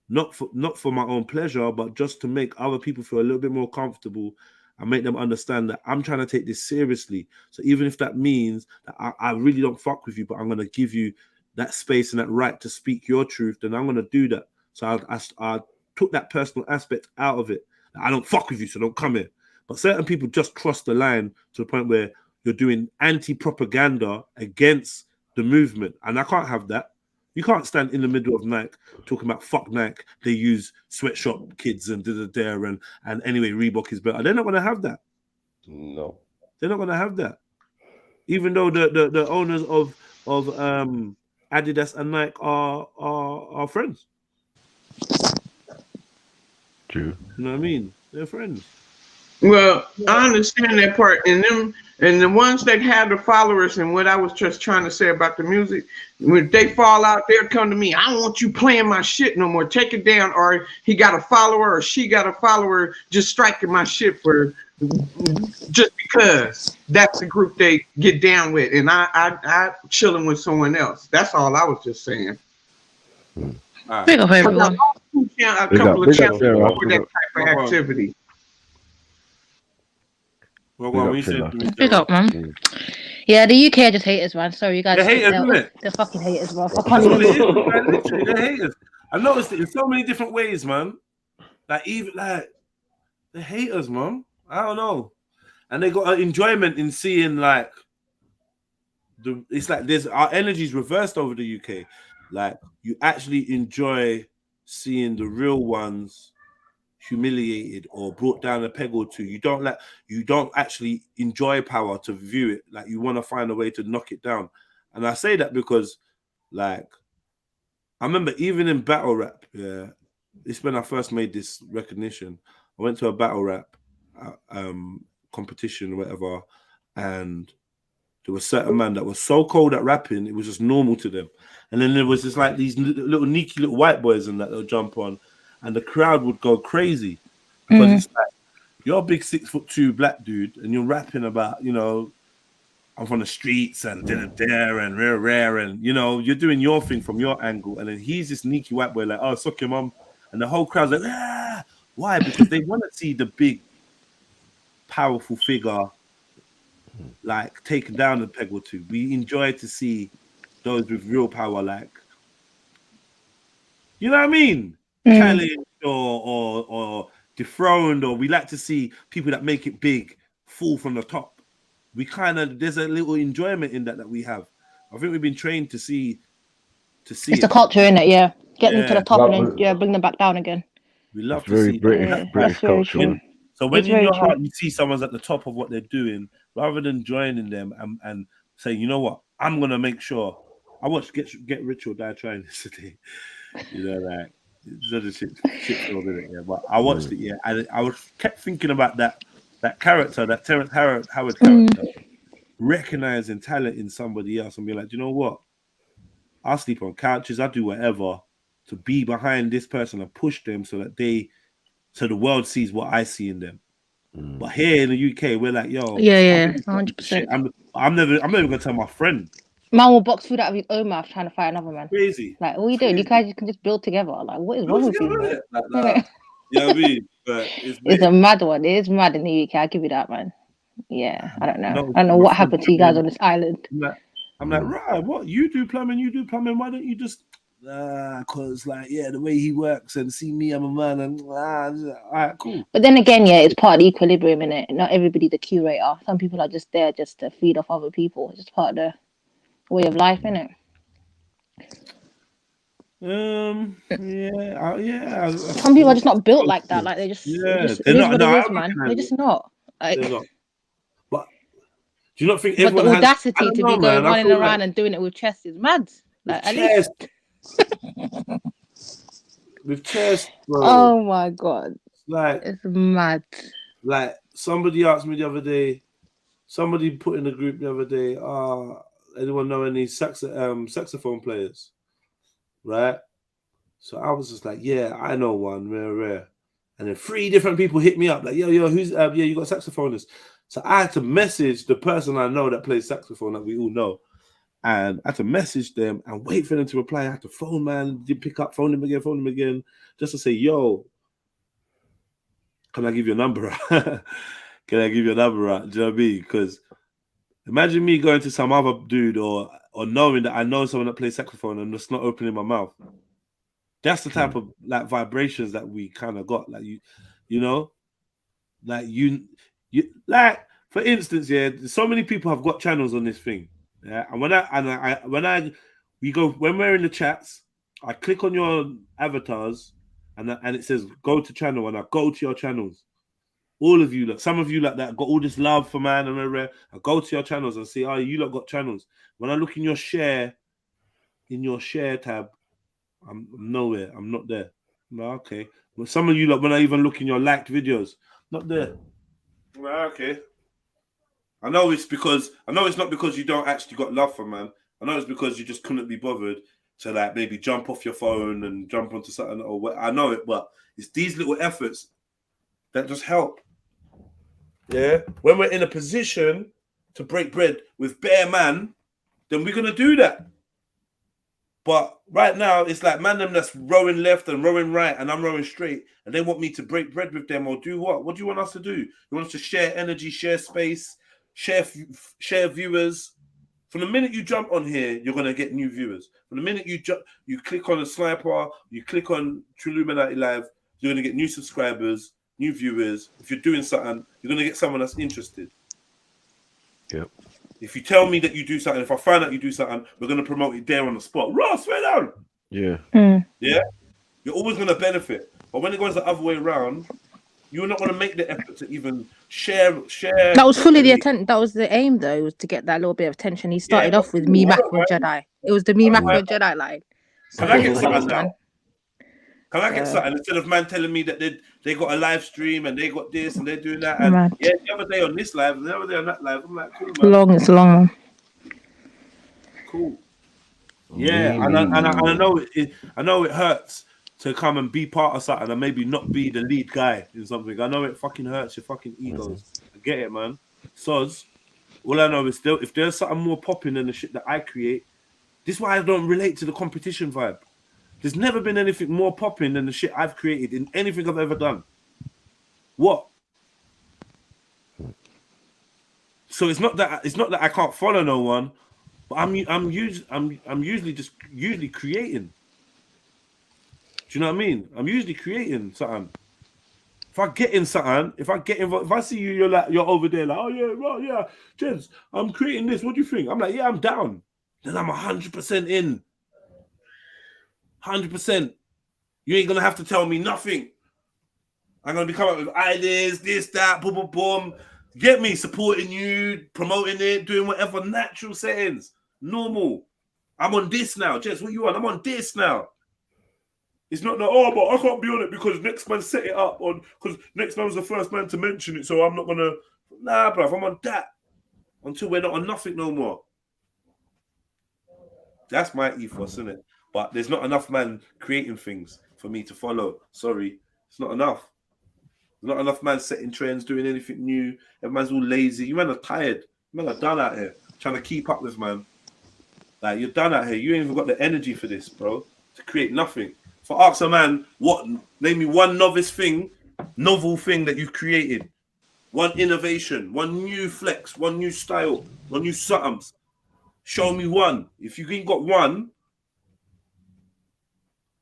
not for my own pleasure, but just to make other people feel a little bit more comfortable and make them understand that I'm trying to take this seriously. So even if that means that I really don't fuck with you, but I'm going to give you that space and that right to speak your truth, then I'm going to do that. So I took that personal aspect out of it I don't fuck with you, so don't come here. But certain people just cross the line to the point where you're doing anti-propaganda against the movement. And I can't have that. You can't stand in the middle of Nike talking about fuck Nike. They use sweatshop kids and and anyway, Reebok is better. They're not going to have that. No. They're not going to have that. Even though the owners of Adidas and Nike are friends. True. You know what I mean? They're friends. Well, I understand that part, and the ones that have the followers, and what I was just trying to say about the music, when they fall out, they'll come to me. I don't want you playing my shit no more. Take it down, or he got a follower, or she got a follower, just striking my shit for just because that's the group they get down with, and I chilling with someone else. That's all I was just saying. Big up everyone. A couple of channels for that type of activity. Big up, man. Yeah, the UK are just haters, man. Sorry, you guys. They're haters, isn't it? They're fucking haters, bro. That's what it is, man. Literally, they're haters. I noticed it in so many different ways, man. Like even like they're haters, man. I don't know, and they got an enjoyment in seeing like it's like there's our energy's reversed over the UK. Like you actually enjoy seeing the real ones humiliated or brought down a peg or two. You don't actually enjoy power to view it. Like you want to find a way to knock it down. And I say that because like I remember even in battle rap, yeah, it's when I first made this recognition. I went to a battle rap competition or whatever, and there was certain man that was so cold at rapping, it was just normal to them. And then there was just like these little sneaky little white boys and that they'll jump on, and the crowd would go crazy because it's like you're a big 6'2" black dude and you're rapping about, you know, I'm from the streets and there and rare and you know, you're doing your thing from your angle, and then he's this sneaky white boy like, oh, suck your mum, and the whole crowd's like, ah. Why? Because they want to see the big, powerful figure like taken down a peg or two. We enjoy to see those with real power, like, you know what I mean? Challenged or dethroned, or we like to see people that make it big fall from the top. We kind of, there's a little enjoyment in that we have. I think we've been trained to see. It's the culture, in it, yeah. Get them to the top and then bring them back down again. We love to see British culture. So when in your heart you see someone's at the top of what they're doing, rather than joining them and saying, you know what, I'm gonna make sure. I watched Get Rich or Die Trying yesterday. You know, like it's such a shit show, isn't it? Yeah, but I watched it, yeah, and I kept thinking about that character, that Terrence Howard character, recognizing talent in somebody else and being like, you know what, I'll sleep on couches, I'll do whatever to be behind this person and push them so that the world sees what I see in them. But here in the UK, we're like, yo, 100%. I'm never gonna tell my friend. Man will box food out of his own mouth trying to fight another man. Crazy. Like, what are you doing? You guys can just build together. Like, what is wrong with you? Like that. You know what I mean? But it's a mad one. It is mad in the UK. I'll give you that, man. Yeah, I don't know. I don't know what happened to you guys on this island. I'm like, right, what? You do plumbing, why don't you just because like, yeah, the way he works and see me, I'm a man, and all right, cool. But then again, yeah, it's part of the equilibrium, innit? Not everybody's the curator. Some people are just there just to feed off other people. It's just part of the way of life, innit? Yeah. Some people are just not built like that. Like they just, they're not. Man. They're just not. Like, they're not. But do you not think? But the audacity to be going running around and doing it with chest is mad. Like at least. With chest, bro. Oh my god! Like it's mad. Like somebody asked me the other day. Somebody put in the group the other day. Anyone know any saxophone players? Right. So I was just like, yeah, I know one, rare. And then 3 different people hit me up like, yo, who's you got a saxophonist? So I had to message the person I know that plays saxophone that we all know. And I had to message them and wait for them to reply. I had to phone man, didn't pick up, phone him again, just to say, yo, can I give you a number? Can I give you a number? Do you know what I mean? Because imagine me going to some other dude or knowing that I know someone that plays saxophone and just not opening my mouth. That's the type of like vibrations that we kind of got. Like you know, like you like for instance, yeah, so many people have got channels on this thing. Yeah, and when we're in the chats, I click on your avatars and it says go to channel, and I go to your channels. All of you, like some of you like that, got all this love for man and everywhere. I go to your channels and see, oh, you lot got channels. When I look in your share tab, I'm nowhere. I'm not there. No, okay. Well, some of you lot, when I even look in your liked videos, not there. Well, okay. I know it's not because you don't actually got love for man. I know it's because you just couldn't be bothered to like maybe jump off your phone and jump onto something or what. I know it, but it's these little efforts that just help. Yeah, when we're in a position to break bread with bare man, then we're gonna do that. But right now, it's like man them that's rowing left and rowing right, and I'm rowing straight, and they want me to break bread with them or do what? What do you want us to do? You want us to share energy, share space, share viewers. From the minute you jump on here, you're gonna get new viewers. From the minute you click on a sniper, you click on Triluminati Live, you're gonna get new subscribers, new viewers. If you're doing something, you're gonna get someone that's interested. Yep. If you tell me that you do something, if I find out you do something, we're gonna promote it there on the spot. Ross, swear down. Yeah. Yeah. You're always gonna benefit. But when it goes the other way around, you're not gonna make the effort to even share. That was fully the attention. That was the aim, though, was to get that little bit of attention. He started off with me macro Jedi. It was the me macro Jedi line. Can I get something now? Can I get something instead of man telling me that they got a live stream and they got this and they're doing that? And yeah, the other day on this live, and the other day on that live, I'm like, cool, man. It's a long one. Cool. Yeah, and I know it hurts to come and be part of something and maybe not be the lead guy in something. I know it fucking hurts your fucking egos. I get it, man. Soz. All I know is still if there's something more popping than the shit that I create, this is why I don't relate to the competition vibe. There's never been anything more popping than the shit I've created in anything I've ever done. What? So it's not that I can't follow no one, but I'm usually creating. Do you know what I mean? I'm usually creating something. If I get in something, if I see you, you're over there like, oh yeah, well, yeah, gents, I'm creating this. What do you think? I'm like, yeah, I'm down. Then I'm 100% in. 100%. You ain't gonna have to tell me nothing. I'm gonna be coming up with ideas, this, that, boom, boom, boom. Get me supporting you, promoting it, doing whatever natural settings, normal. I'm on this now, Jess. What you on? I'm on this now. It's not that, oh, but I can't be on it because next man set it up on because next man was the first man to mention it, so I'm not gonna. Nah, bruv, I'm on that until we're not on nothing no more. That's my ethos, isn't it? But there's not enough man creating things for me to follow. Sorry, it's not enough. There's not enough man setting trends, doing anything new. Everyone's all lazy. You man are tired. You man are done out here trying to keep up with man. Like you're done out here. You ain't even got the energy for this, bro. To create nothing. For ask a man, name me one novel thing that you've created. One innovation, one new flex, one new style, one new something. Show me one. If you ain't got one,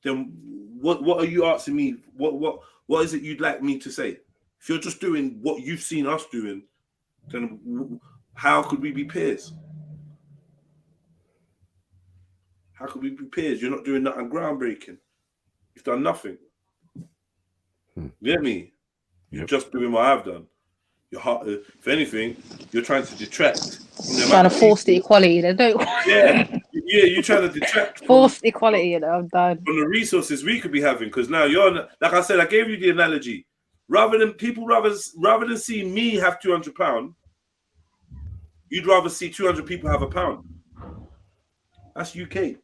then what are you asking me? What is it you'd like me to say? If you're just doing what you've seen us doing, then how could we be peers? How could we be peers? You're not doing nothing groundbreaking. You've done nothing. You get me? You're just doing what I've done. If anything, you're trying to detract. Trying to force the equality. They don't. Yeah, you're trying to detract. Force the equality, I'm done. From the resources we could be having, because now you're like I said, I gave you the analogy. Rather than seeing me have £200, you'd rather see 200 people have £1. That's UK.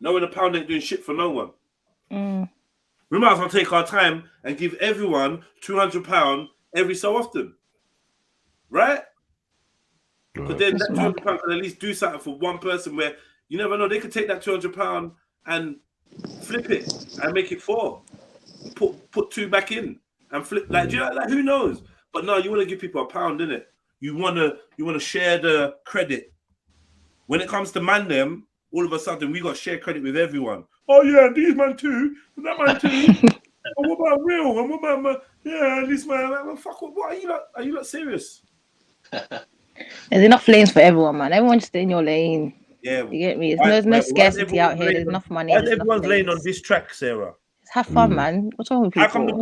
Knowing £1 ain't doing shit for no one. We might as well take our time and give everyone £200 every so often, right? Because then that £200 can at least do something for one person. Where you never know, they could take that £200 and flip it and make it 4. Put 2 back in and flip. Like, do you know, like who knows? But no, you want to give people £1, innit? You want to share the credit. When it comes to man them, all of a sudden we got to share credit with everyone. Oh yeah, these man too, and that man too. And what about real? And what about my, yeah, this man? Like, well, fuck, what are you not? Are you not serious? There's enough lanes for everyone, man. Everyone just stay in your lane. Yeah, you get me. There's no scarcity out here. There's enough money. Why is everyone's laying on this track, Sarah? Just have fun, man. What's wrong with people? How come the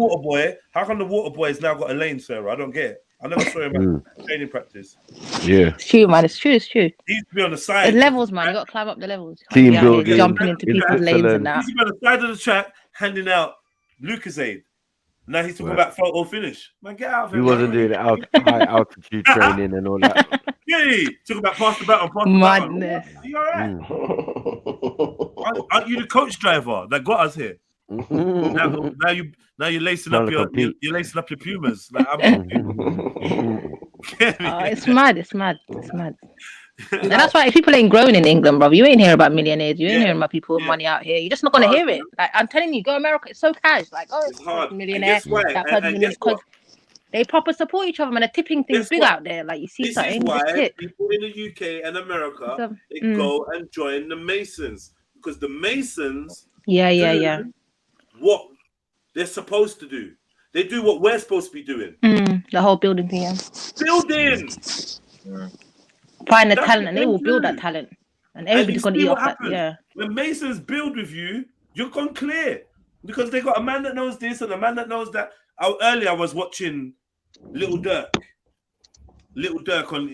water boy has now got a lane, Sarah? I don't get it. I never saw him at training practice. Yeah, it's true, man. It's true. He used to be on the side. There's levels, man. You got to climb up the levels. Team building, jumping into people's lanes and that. He used to be on the side of the track handing out Lucasade. Now he's talking about photo finish. Man, get out of here. He wasn't doing high altitude training and all that. Yeah, talking about pass the baton. Madness. Are you alright? Aren't you the coach driver that got us here? now you're lacing up your Pumas. Like, it's mad. And that's why if people ain't growing in England, bro, you ain't hearing about millionaires. You ain't hearing about people with money out here. You're just not gonna hear it. Like I'm telling you, go America. It's so cash. Like it's hard. Millionaire. That person because they proper support each other, man. The tipping thing's big out there. Like you see something. This is why people in the UK and America they go and join the Masons because the Masons. Yeah. What they're supposed to do. They do what we're supposed to be doing. The whole building thing. Building. Find the talent and they will build that talent. And everybody's going to eat off that. Yeah. When Masons build with you, you're gone clear. Because they got a man that knows this and a man that knows that. Earlier I was watching Little Dirk on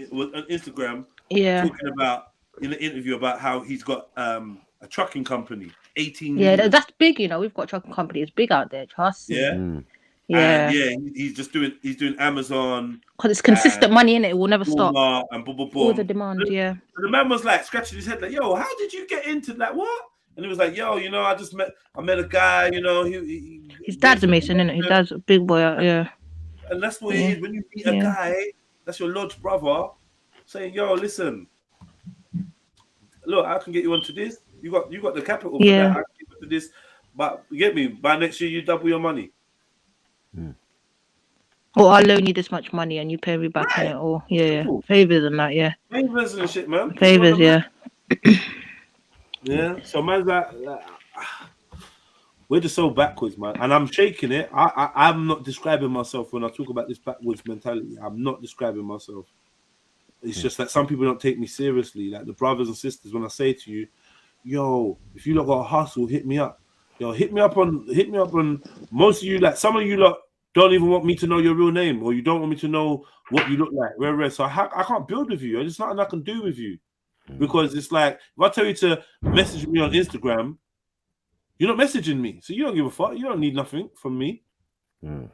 Instagram. Yeah. Talking about, in an interview about how he's got a trucking company. 18 Yeah, years. that's big, you know. We've got a trucking company. It's big out there. Trust me. Yeah. Yeah. He's doing Amazon. Because it's consistent money in it. It will never stop. And all the demand, And the man was like scratching his head like, yo, how did you get into that? What? And he was like, yo, you know, I met a guy, you know, his dad's a Mason, isn't it? His dad's a big boy, yeah. And that's what it is. When you meet a guy, that's your lodge brother, saying, yo, listen, look, I can get you onto this. You got the capital for that. I can get you onto this. But you get me, by next year you double your money. Or I'll loan you this much money and you pay me back in it. Or favors and that, Favors and shit, man. Favors, Yeah. So man's like, we're just so backwards, man. And I'm shaking it. I'm not describing myself when I talk about this backwards mentality. I'm not describing myself. It's just that some people don't take me seriously. Like the brothers and sisters, when I say to you, yo, if you lot got a hustle, hit me up. Yo, hit me up on most of you, like some of you lot don't even want me to know your real name, or you don't want me to know what you look like. So I can't build with you. There's nothing I can do with you. Because it's like, if I tell you to message me on Instagram, you're not messaging me. So you don't give a fuck. You don't need nothing from me. The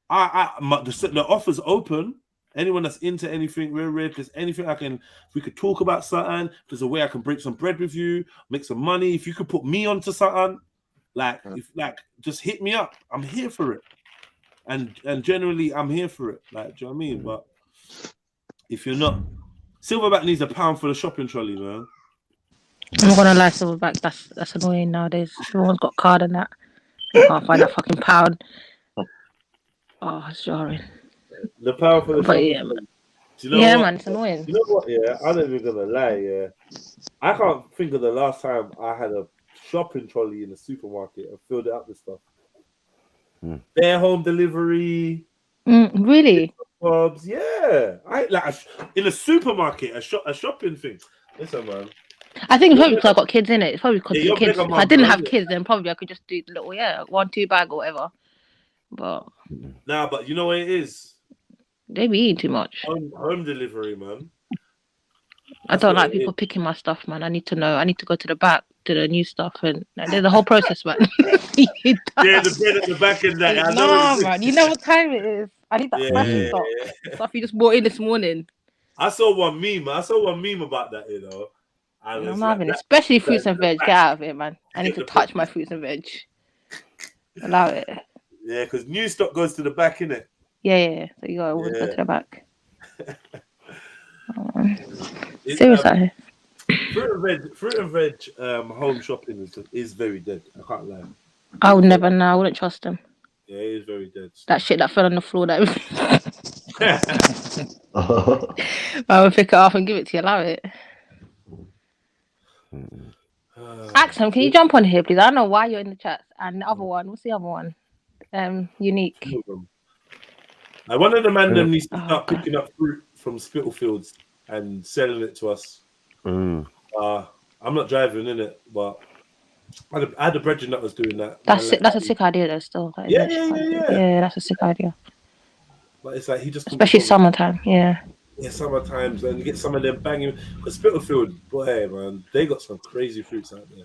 offer's open. Anyone that's into anything, if there's anything if we could talk about something, if there's a way I can break some bread with you, make some money. If you could put me onto something, just hit me up. I'm here for it. And generally, I'm here for it. Like, do you know what I mean? But if you're not, Silverback needs £1 for the shopping trolley, man. I'm not gonna lie, Silverback, that's annoying nowadays. Everyone's got card and that. I can't find that fucking £1. Oh, it's jarring. The £1 for the shopping trolley. Do you know what? Man, it's annoying. You know what? Yeah, I'm not even gonna lie. Yeah, I can't think of the last time I had a shopping trolley in the supermarket and filled it up with stuff. Their home delivery. Really? Pubs, yeah. I like in a supermarket, a shopping thing. Listen, man. I think it's probably because I got kids in it. It's probably because the kids. If I didn't have kids, then probably I could just do the little 1-2 bag or whatever. But but you know what it is? They be eating too much. Home delivery, man. I don't like people picking my stuff, man. I need to know. I need to go to the back to the new stuff, and there's a whole process, man. The bread at the back and that. Man, you know what time it is. I need that fresh stuff you just bought in this morning. I saw one meme about that, you know. And I'm having it, especially fruits and veg. Get out of it, man. I need to touch my fruits and veg. Allow it. Yeah, because new stock goes to the back, innit? Yeah. So you gotta always go to the back. Serious out here. Fruit and veg home shopping is very dead. I can't lie. I would never know. I wouldn't trust them. Yeah, it is very dead. That shit that fell on the floor, I would pick it up and give it to you. Allow it. Axel, can you jump on here, please? I don't know why you're in the chat. And the other one, what's the other one? Unique. One of the man them needs to start picking up fruit from Spittlefields and selling it to us. I'm not driving in it, but I had a brethren that was doing that. That's a sick idea though. Still, Yeah, that's a sick idea. But it's like he just especially summertime. Yeah, summertimes, and you get some of them banging. Because Spittlefield, boy, man, they got some crazy fruits out there.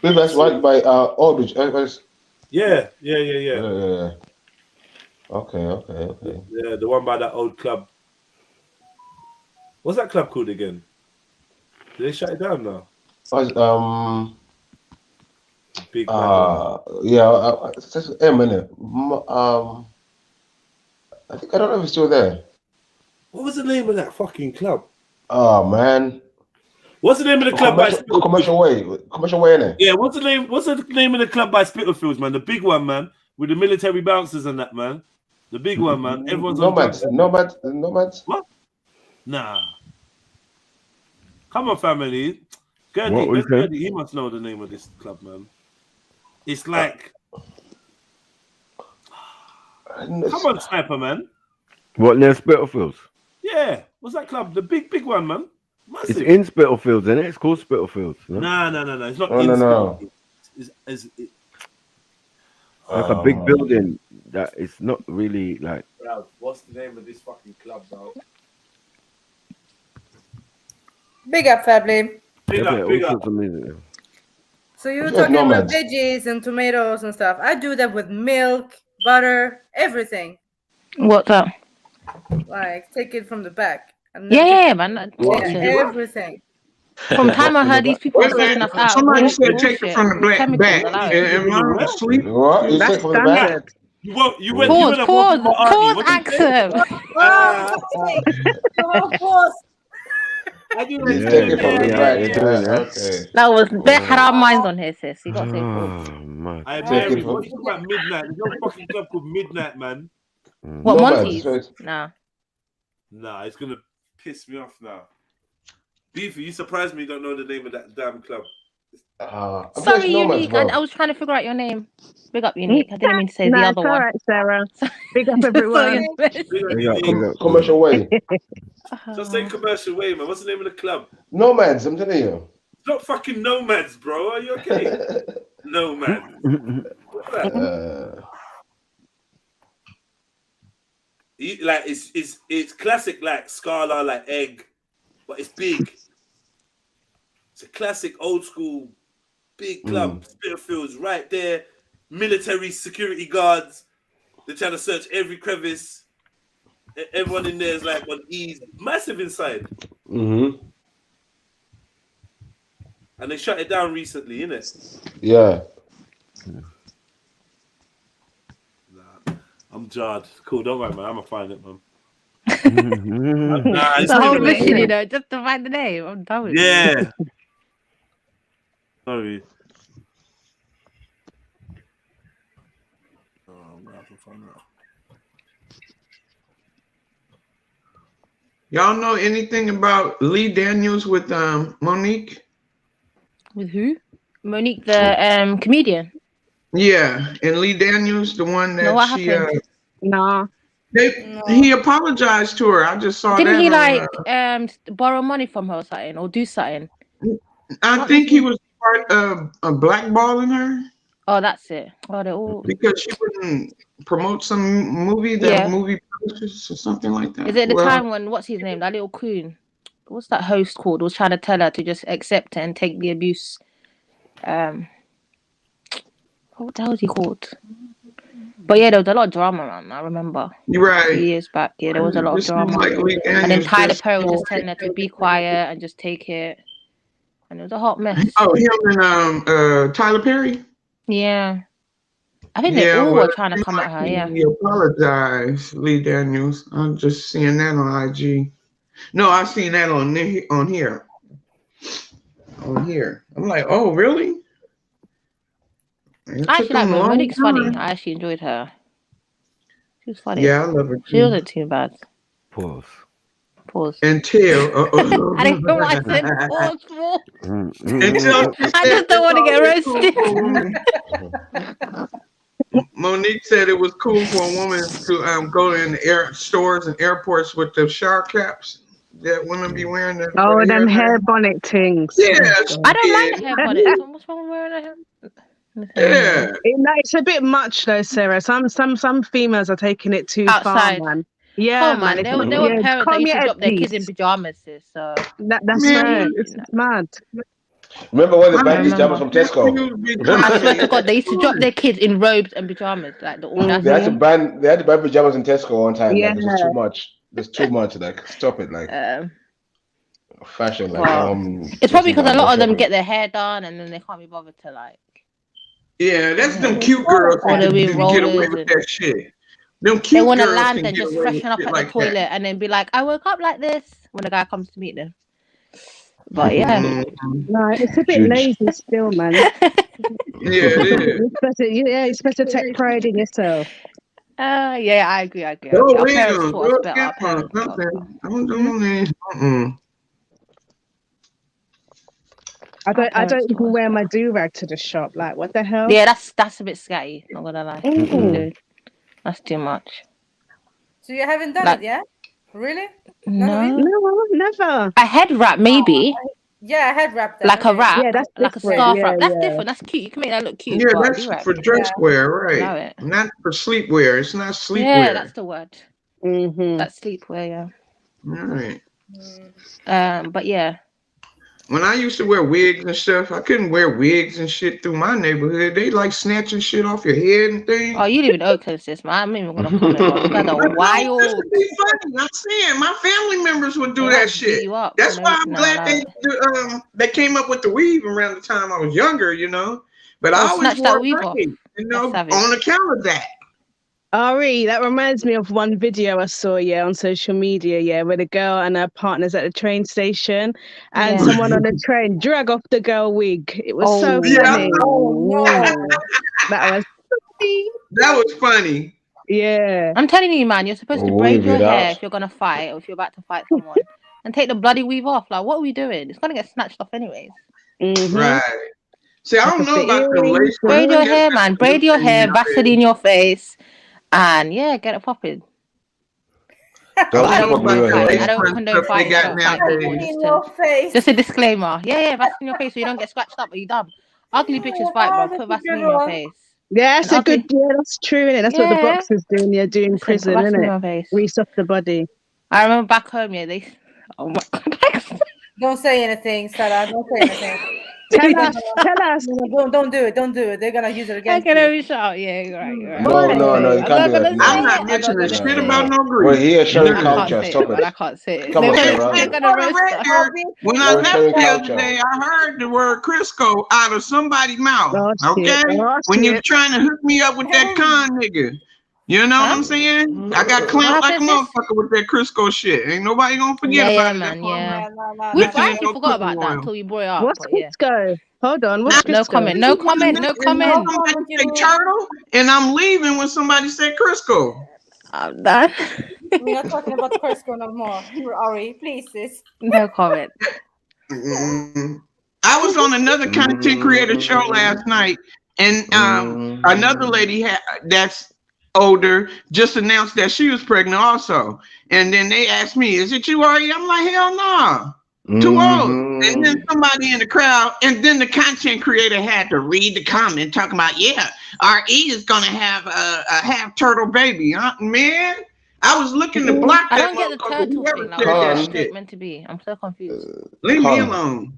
That's right by Aldridge. Yeah. Okay. Yeah, the one by that old club. What's that club called again? Did they shut it down now? Big yeah, it's just M, innit? I don't know if it's still there. What was the name of that fucking club? Oh man. What's the name of the club by Commercial Way, innit? Yeah, what's the name of the club by Spittlefields, man? The big one, man, with the military bouncers and that, man. The big one, man. Everyone's Nomads. What? Nah. Come on, family. Gertie, he must know the name of this club, man. It's like come on, Sniper, man. What, near Spittlefields? Yeah. What's that club? The big one, man. Massive. It's in Spittlefields, isn't it? It's called Spittlefields. No? No. It's not Spittlefields. It's like a big building that it's not really like. What's the name of this fucking club, though? Big up, family. Big up. So you were talking about veggies and tomatoes and stuff. I do that with milk, butter, everything. What's that? Like, take it from the back. Yeah, man. Everything. From time I heard these people are selling us out. Somebody said take it from the back. Am I asleep? What? You take it from the back? Pause, accent. Pause. That was Beth had our minds on here, sis. You gotta say pause. I Mary, what you talking about midnight? There's no fucking club called Midnight, man. What, Monty's? Nah, it's gonna piss me off now. Beefy, you surprised me you don't know the name of that damn club. Sorry, Unique. I was trying to figure out your name. Big up, Unique. I didn't mean to say the other one. Right, Sarah. Big up, everyone. Commercial Way. Just say Commercial Way, man. What's the name of the club? Nomads, I'm telling you. It's not fucking Nomads, bro. Are you okay? Nomads. What's that? Like it's classic, like Scala, like egg, but it's big. It's a classic, old school, big club. Spittlefields right there. Military security guards. They're trying to search every crevice. Everyone in there is like on ease. Massive inside. And they shut it down recently, innit? Yeah. I'm jarred. Cool, don't worry, man. I'm gonna find it, man. It's a whole mission, you know, just to find the name. I'm done with it. Yeah. Sorry. I'm gonna have to find out. Y'all know anything about Lee Daniels with Monique? With who? Monique, the comedian. Yeah, and Lee Daniels, the one that what happened? No. He apologized to her. I just saw Didn't that. He like borrow money from her or something, or do something? I think he was part of blackballing her. Oh, that's it. Oh, they're all because she wouldn't promote some movie that movie publishers or something like that. Is it the time when what's his name? That little coon. What's that host called? Was trying to tell her to just accept it and take the abuse. What the hell is he called? But yeah, there was a lot of drama around. I remember. You're right. 2 years back, yeah, there was a lot of drama. And then Tyler Perry was just telling her to be quiet and just take it. And it was a hot mess. Oh, him and Tyler Perry. Yeah, I think they all were trying to come at her. Yeah. He apologized, Lee Daniels. I'm just seeing that on IG. No, I've seen that on here. On here, I'm like, oh, really? I actually like her. Monique's funny. I actually enjoyed her. She was funny. Yeah, I love her. She wasn't too bad. Pause. Until I didn't know what I said. Pause for. Until I just don't want to get roasted. Monique said it was cool for a woman to go in the stores and airports with the shower caps that women be wearing. Oh, them hair bonnet things. Yeah, I don't mind hair bonnets. What's wrong with wearing a hair? Yeah, it's a bit much though, Sarah. Some females are taking it too outside. far, man. Yeah, Come man. on, there were parents that used to drop their kids in pajamas, sis, so that's right. It's mad. Remember when they banned these pajamas from Tesco? I swear to God, they used to drop their kids in robes and pajamas, like the audacity. They had to ban pajamas in Tesco one time. Like, it's just too much. There's too much. Like, stop it. Like, fashion. Like, it's probably because a lot of them get their hair done and then they can't be bothered to like. Yeah, that's them cute girls that can get away with that shit. Them cute they want to girls land can and get just away with freshen up shit at like the toilet that. and then be like, I woke up like this when the guy comes to meet them. But yeah, no, it's a bit lazy still, man. Yeah, it is. It's better to take pride in yourself. Yeah, I agree. Our Go parents on, taught us better. Our parents taught us better. I don't even wear my do-rag to the shop. Like, what the hell? Yeah, that's a bit scatty. Not gonna lie. That's too much. So you haven't done it yet? Really? No, never. A head wrap, maybe. Yeah, a head wrap. Like a wrap, yeah, that's like a scarf wrap. That's different. That's cute. You can make that look cute. Yeah, but that's for dress wear, right? Not for sleepwear. It's not sleepwear. Yeah, that's the word. That's sleepwear. Yeah. All right. But yeah. When I used to wear wigs and stuff, I couldn't wear wigs and shit through my neighborhood. They like snatching shit off your head and things. Oh, you live in Oakland, sis, man. I'm not even gonna comment. You guys are wild. This would be funny. I'm saying my family members would do that shit. That's why I'm glad they came up with the weave around the time I was younger, you know. But I always wore braids, you know, on account of that. Ari, that reminds me of one video I saw, on social media, where the girl and her partner's at the train station and someone on the train drag off the girl wig. It was so funny. That was funny. Yeah. I'm telling you, man, you're supposed to braid your hair if you're gonna fight or if you're about to fight someone and take the bloody weave off. Like, what are we doing? It's gonna get snatched off anyways. Right. See, I don't know about the lace. Braid your hair, man. Braid your hair, Vaseline your face. And get it popping. I don't condone fighting. Just a disclaimer. Yeah, Vaseline in your face so you don't get scratched up. Are you dumb? Ugly bitches fight, bro. Put Vaseline in your face. Yeah, that's that's true, innit? That's what the boxers doing. You're doing prison, innit? Grease off the body. I remember back home, they. Oh my God. Don't say anything, Sarah. Don't say anything. Tell us. No, don't do it. Don't do it. They're gonna use it against you. I can only shout. Yeah, you're right. No, you can't do it. I'm not mentioning shit about no grief. We're here sharing culture. Stop it. I can't say it. Come on, Sarah. When I left the other day, I heard the word Crisco out of somebody's mouth. Okay, when you're trying to hook me up with that con nigga. You know what I'm saying? I got clamped like a motherfucker with that Crisco shit. Ain't nobody gonna forget about man, that. We actually forgot about that until you brought it up. What's Crisco? Hold on. What's no comment. No comment. No comment. Somebody say turtle, and I'm leaving when somebody said Crisco. I'm done. We're not talking about Crisco no more. Ari, please, sis. No comment. I was on another content creator show last night, and another lady that's older just announced that she was pregnant also, and then they asked me, "Is it you, Ari?" I'm like, "Hell no, too old." And then somebody in the crowd, and then the content creator had to read the comment talking about, "Yeah, RE is gonna have a half turtle baby." Man, I was looking to block that. I don't get the turtle thing. Like, what's it meant to be? I'm so confused. Leave me alone.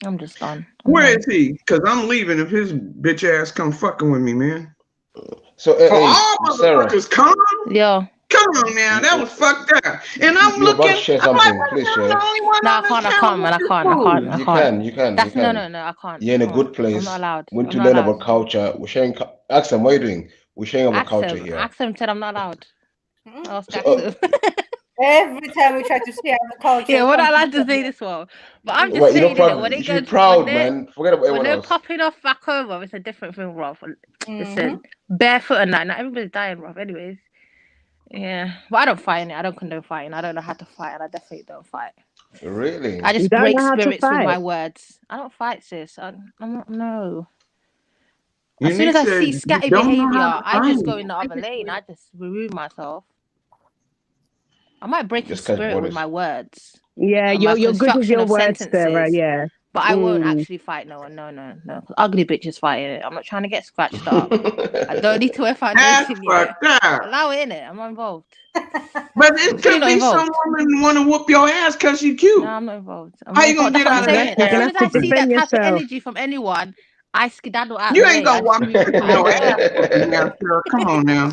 I'm just done. Where is he? Because I'm leaving if his bitch ass come fucking with me, man. So, all motherfuckers come? Yeah. Come on now, that was fucked up. And I'm looking. I'm like, please share. No, I can't, man. I can't. You can. No, I can't. You're in a good place. I'm not allowed. We need to learn about culture. We're sharing. Ask them, what are you doing? We're sharing about culture here. Axel said I'm not allowed. Every time we try to share the culture. Yeah, we're not allowed to say this one. But I'm just saying that when they go proud, man. Forget about when they're popping off back over, it's a different thing, Rob. Listen, barefoot and that. Not everybody's dying, Rob. Anyways. Yeah. But I don't fight in it. I don't condone fighting. I don't know how to fight, and I definitely don't fight. Really? I just break spirits with my words. I don't fight, sis. I'm not, no. As soon as I see scatty behavior, I just go in the other lane. I just remove myself. I might break his spirit with my words. Yeah, you're good with your words, Sarah. Yeah. But I won't actually fight no one. No. Ugly bitches fighting it. I'm not trying to get scratched up. I don't need to wear foundation yet. Allow it in it. I'm not involved. But it could be some woman want to whoop your ass because you cute. No, I'm not involved. How you gonna get out of that? As soon as I see that type of energy from anyone, I skedaddle out. You ain't gonna walk me with no ass. Girl, come on now.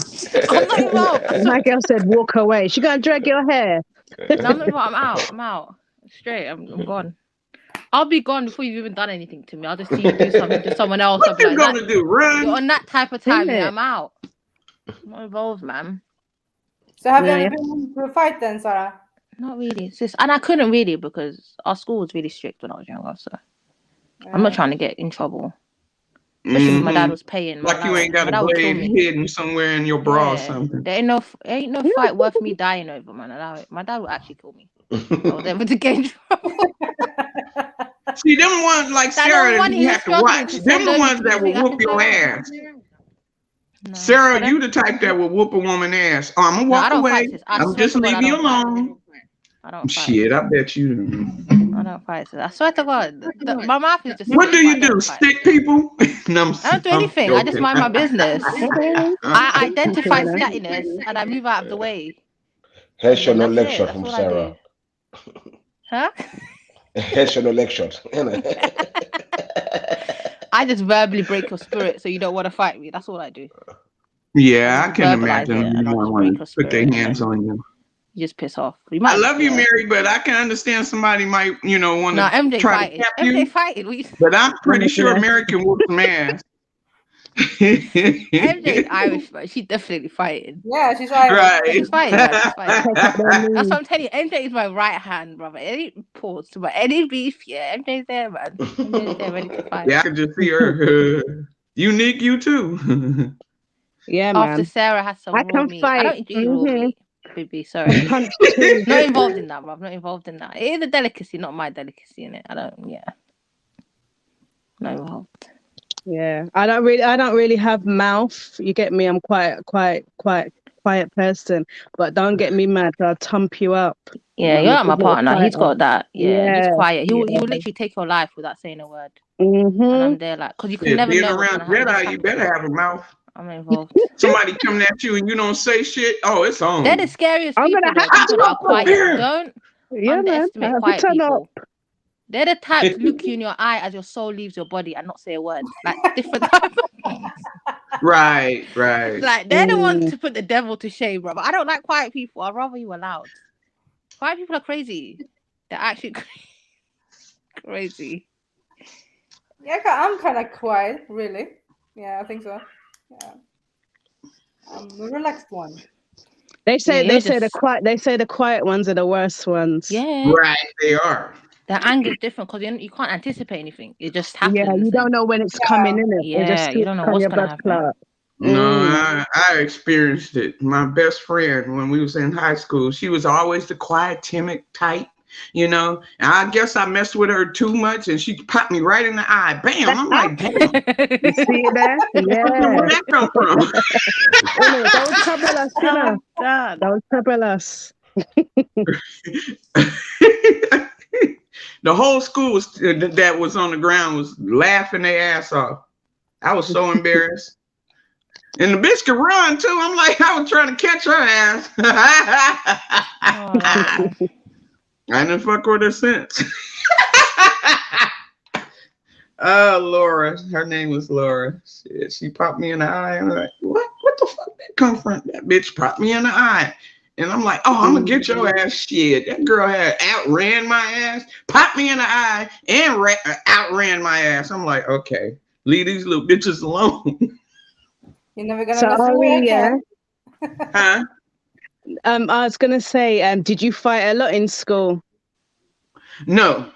I'm not involved. My girl said, "Walk away." She gonna drag your hair. No, I'm not involved. I'm out. Straight. I'm gone. I'll be gone before you've even done anything to me. I'll just see you do something to someone else. What you gonna do? Run? You're on that type of time. Yeah, I'm out. I'm not involved, man. So have you ever been to a fight then, Sarah? Not really. And I couldn't really because our school was really strict when I was younger. So I'm not trying to get in trouble. Especially when my dad was paying. Like you ain't got a blade hidden somewhere in your bra or something. There ain't no fight worth me dying over, man. Allow it. My dad will actually kill me. I was able to get in trouble. See, them ones like Sarah that you have to watch. Them the ones that will whoop your ass. No, Sarah, you the type that will whoop a woman ass. Oh, I'm gonna walk away. I'm just leave you alone. I don't fight. Shit, I bet you do. I don't fight. I swear to God, my mouth is just. What do you do? Stick people? No, I don't do anything. I just mind my business. I identify scattiness and I move out of the way. Here's your no lecture from Sarah. Huh? Here's your no lecture. I just verbally break your spirit so you don't want to fight me. That's all I do. Yeah, I can imagine anyone want to put their hands on you. You just piss off. I love you, Mary, but I can understand somebody might, want to try to cap you. MJ fighting. But I'm pretty sure Mary can whoop some ass. MJ's Irish, but she's definitely fighting. Yeah, she's fighting. Right. She's fighting. That's what I'm telling you. MJ is my right hand, brother. Any pause, but any beef, yeah, MJ's there, man. MJ's there, ready to fight. Yeah, I can just see her. Unique, you too. Yeah, man. After Sarah has some I raw can meat. fight. I don't eat raw meat. Baby, sorry. Not involved in that, bro. Not involved in that. It is a delicacy, not my delicacy in it. Not involved. Yeah, I don't really have mouth. You get me? I'm quite quiet person, but don't get me mad. I'll thump you up. Yeah, you're like my partner. He's got that. Yeah, he's quiet. He will literally take your life without saying a word. And I'm there like, because you can never know. Around Jedi, you better have a mouth. I'm involved. Somebody coming at you and you don't say shit. Oh, it's on. They're the scariest people. People that are quiet. Don't underestimate quiet people. They're the type to look you in your eye as your soul leaves your body and not say a word. Like different type of things. Right. Like they're the ones to put the devil to shame, bro. But I don't like quiet people. I'd rather you were loud. Quiet people are crazy. They're actually crazy. Yeah, I'm kind of quiet, really. Yeah, I think so. Yeah, I'm the relaxed one. They say the quiet ones are the worst ones. Yeah, right. They are. The anger is different because you can't anticipate anything. It just happens. Yeah, you don't know when it's coming in it. Yeah, you don't know what's gonna happen. No, I experienced it. My best friend, when we was in high school, she was always the quiet, timid type. And I guess I messed with her too much, and she popped me right in the eye. Bam! I'm like, damn. You see that? Yeah. Where'd that come from? Don't trouble us, Don't trouble us. The whole school that was on the ground was laughing their ass off. I was so embarrassed. And the bitch could run too. I'm like, I was trying to catch her ass. I didn't fuck with her since. Laura. Her name was Laura. She popped me in the eye. I'm like, what the fuck that come from? That bitch popped me in the eye. And I'm like, oh, I'm going to get your ass. Shit. That girl had outran my ass, popped me in the eye, and outran my ass. I'm like, okay, leave these little bitches alone. You're never going to mess with her. Huh? I was going to say, did you fight a lot in school? No.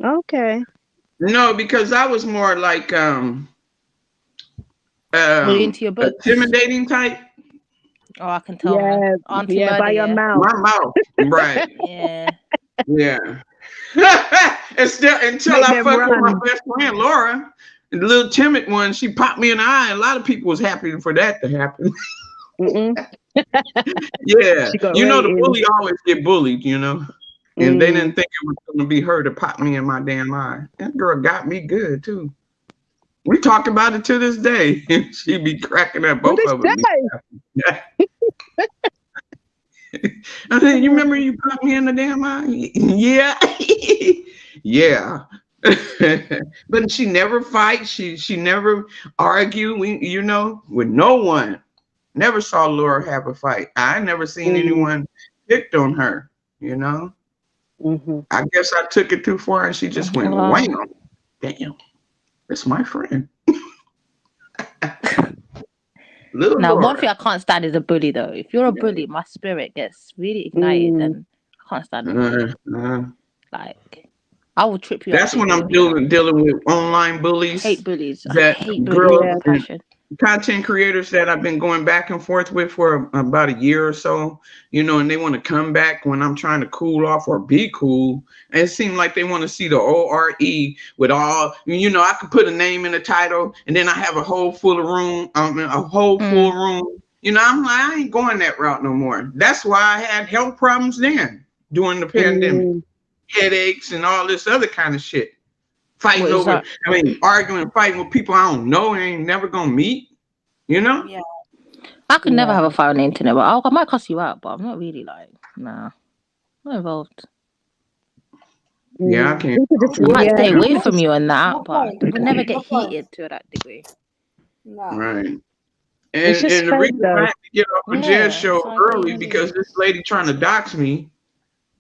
Okay. No, because I was more like into your book. Intimidating type. Oh, I can tell. Yeah, by your mouth. My mouth, right? Yeah. And still, until I fucked with my best friend Laura, The little timid one, she popped me in the eye. A lot of people was happy for that to happen. Yeah, you know the bully always get bullied, you know, and they didn't think it was going to be her to pop me in my damn eye. That girl got me good too. We talk about it to this day. She be cracking up both of them. Yeah. I said, you remember you popped me in the damn eye? Yeah, yeah. But she never fights. She never argue. You know, with no one. Never saw Laura have a fight. I never seen anyone picked on her. You know. I guess I took it too far, and she just went wham. Damn, that's my friend. Now, one thing I can't stand is a bully, though. If you're a bully, my spirit gets really ignited, and I can't stand it. Like, I will trip you. That's when I'm dealing with online bullies. Hate bullies. That I hate girls, bullies. content creators that I've been going back and forth with for about a year or so, you know, and they want to come back when I'm trying to cool off or be cool. And it seems like they want to see the ORE with all, you know, I could put a name in the title and then I have a whole full of room, a whole full room. You know, I'm like, I ain't going that route no more. That's why I had health problems then during the pandemic, headaches and all this other kind of shit. Fighting over, arguing, fighting with people I don't know and ain't never gonna meet, you know? Yeah. I could never have a fight on the internet, but I might cuss you out, but I'm not really like, nah, not involved. Yeah, I can't. I might stay away from you and that, but we'll never get heated to that degree. Right. And the reason I had to get off the jail show early because this lady trying to dox me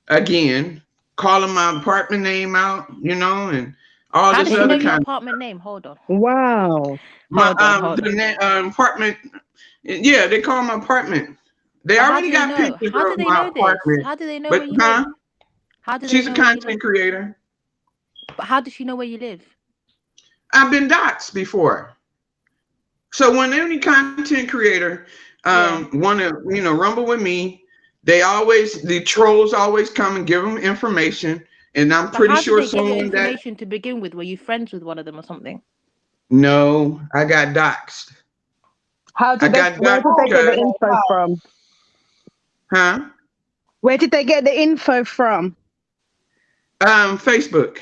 again, calling my apartment name out, you know, and all How this did you know other your kind apartment name? Hold on. Wow. My apartment. Yeah, they call my apartment. They already got pictures of my apartment. How do they know where you live? How do they She's know a content creator. But how does she know where you live? I've been doxxed before. So when any content creator want to, you know, rumble with me, the trolls always come and give them information. And I'm pretty sure someone get your information to begin with. Were you friends with one of them or something? No, I got doxxed. Where did they get the info from? Huh? Where did they get the info from? Facebook.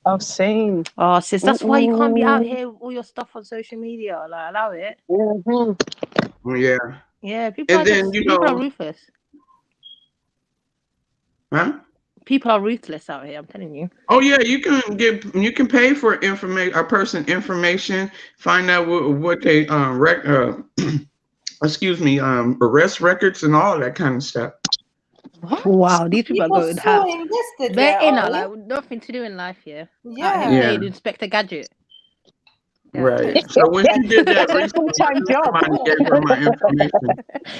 Oh, same. Oh, sis, that's why you can't be out here with all your stuff on social media. Like, allow it. Yeah. Yeah, people are ruthless. Huh? People are ruthless out here, I'm telling you. Oh yeah, you can pay for a person information, find out what they arrest records and all that kind of stuff. What? Wow, these people are going so invested. They're in like nothing to do in life here. Yeah. Inspector Gadget. Yeah. Right. So when she did that recently, somebody gave her my information.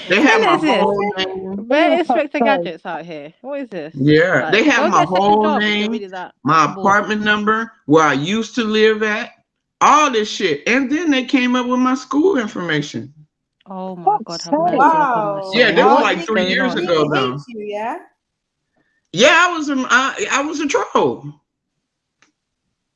They have my whole name. Where Inspector Gadgets out here? What is this? Yeah, like, they have my whole name, my apartment number, where I used to live at, all this shit. And then they came up with my school information. Oh my God. Wow. Yeah, that was like 3 years ago though. Yeah, I was a troll.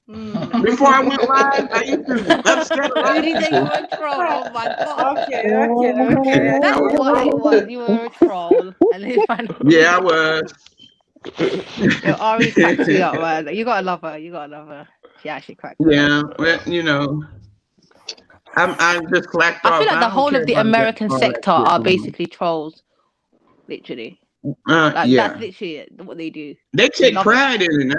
Before I went live, I used to upset a lot of people. Oh my God. Okay. That's what it was. You were a troll. Yeah, I was. Ari cracks me up, man. You gotta love her. She actually cracked me up. Well, you know, I'm just clacked off. I feel like the whole of the American sector are basically trolls. Literally. That's literally what they do. They take pride in it.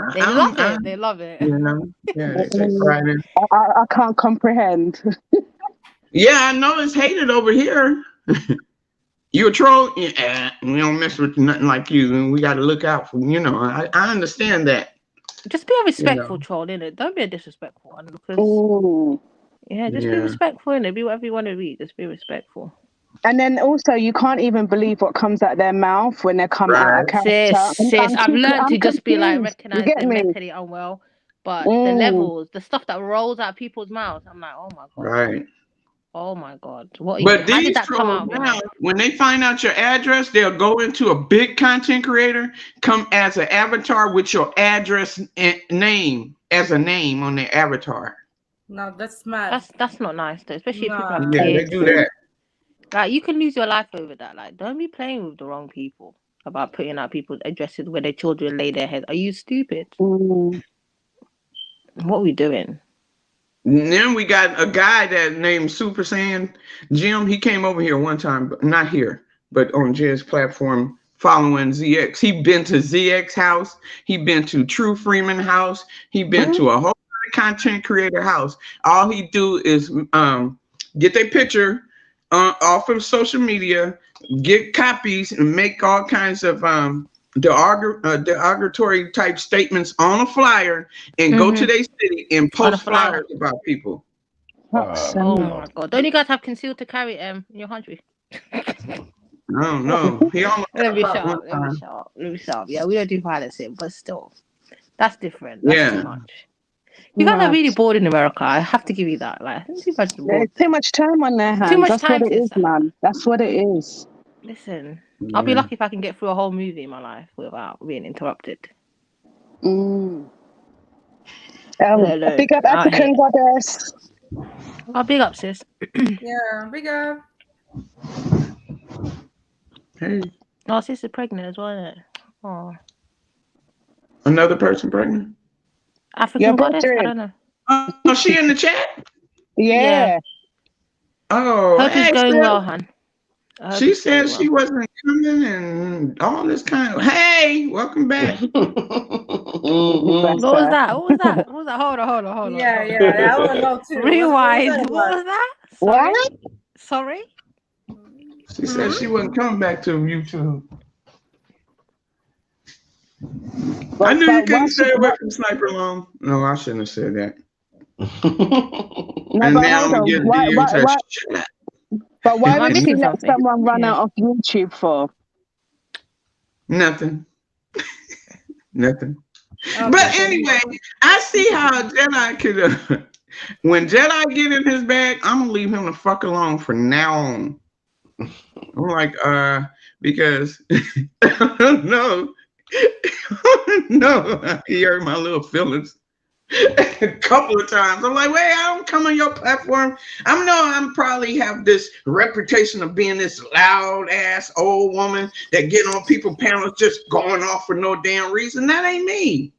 They love it. You know? Yeah, they take pride in it. I can't comprehend. Yeah, I know it's hated over here. You a troll? Yeah, we don't mess with nothing like you, and we got to look out for. You know, I understand that. Just be a respectful troll, innit? Don't be a disrespectful one, because be respectful, innit? Be whatever you want to be. Just be respectful. And then also, you can't even believe what comes out their mouth when they come out of character. Sis, I've learned to just be like, recognize they're mentally unwell. But the levels, the stuff that rolls out of people's mouths, I'm like, oh my God. Right. Oh my God. What? But these trolls now, when they find out your address, they'll go into a big content creator, come as an avatar with your address and name as a name on their avatar. No, that's mad. That's not nice though, especially if people have Yeah, kids. they do that. Like, you can lose your life over that. Like, don't be playing with the wrong people about putting out people's addresses where their children lay their heads. Are you stupid? What are we doing? And then we got a guy that named Super Saiyan Jim. He came over here one time, but not here, but on Jed's platform following ZX. He been to ZX house. He been to True Freeman house. He been to a whole lot of content creator house. All he do is get their picture off of social media, get copies, and make all kinds of derogatory type statements on a flyer and go to their city and post flyers about people. Oh my God! Don't you guys have concealed to carry in your country? No. Let me shut up. Yeah, we don't do violence here, but still, that's different. That's too much. You guys are really bored in America. I have to give you that. Like, There's too much time on their hands. Too much That's time what it is, man. That's what it is. Listen, I'll be lucky if I can get through a whole movie in my life without being interrupted. Big up African goddess. Oh, big up, sis. Yeah, big up. Hey. Oh, sis is pregnant as well, isn't it? Oh. Another person pregnant? African goddess? I don't know. Oh, she in the chat? Yeah. Oh, hope it's going well, hon. She said she wasn't coming and all this kind of. Hey, welcome back. What was that? Hold on. Yeah, I want to know too. Rewind. What was that? Sorry? She said she wasn't coming back to YouTube. I knew you couldn't stay away from Sniper long. No, I shouldn't have said that. And now I'm getting DMs. But why would she let someone run out of YouTube for? Nothing. Nothing. But anyway, I see how Jedi could. When Jedi get in his bag, I'm gonna leave him the fuck alone from now on. I'm like, because I don't know. No, he hurt my little feelings a couple of times. I'm like, wait, I don't come on your platform. I'm probably have this reputation of being this loud ass old woman that get on people panels just going off for no damn reason. That ain't me.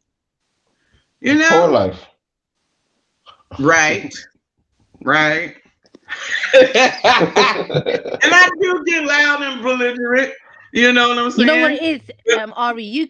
You know? Poor life. Right. And I do get loud and belligerent. You know what I'm saying? You know what it is, Ari?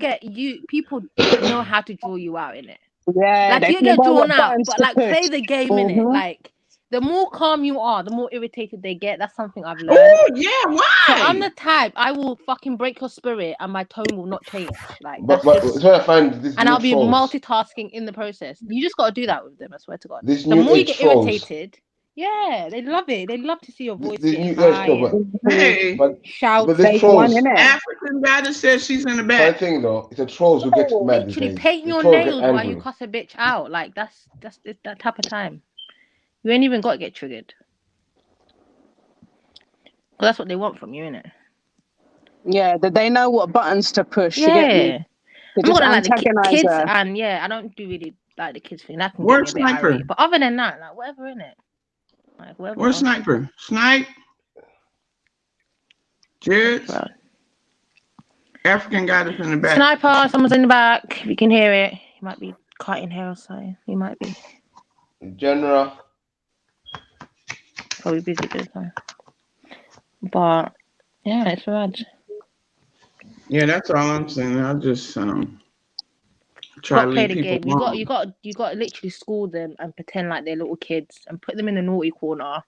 People know how to draw you out in it. Yeah, like you get drawn out, but like play the game in it. Like the more calm you are, the more irritated they get. That's something I've learned. Oh yeah, why? So I'm the type I will fucking break your spirit, and my tone will not change. Like, so I find this and I'll be trolls. multitasking in the process. You just got to do that with them. I swear to God. The more you get irritated. Yeah, they love it. They love to see your voice get high. Shout. But this trolls. African guy that says she's in the back. One thing though, it's a trolls who get mad. Literally paint your nails while you cuss a bitch out. Like that's that type of time. You ain't even got to get triggered. Well, that's what they want from you, innit? Yeah, that they know what buttons to push. Yeah. You get me? I'm not gonna like the kids, and I don't do really like the kids thing. That can Where's get me a bit Sniper? irate. But other than that, like whatever, innit? Like whatever. Where's Sniper? Snipe. Cheers. African guy that's in the back. Sniper, someone's in the back. If you can hear it, he might be cutting hair or something. He might be. General. Probably busy this time. But yeah, it's rad. Yeah, that's all I'm saying. I just try to play leave the people game. alone. You got to literally school them and pretend like they're little kids and put them in the naughty corner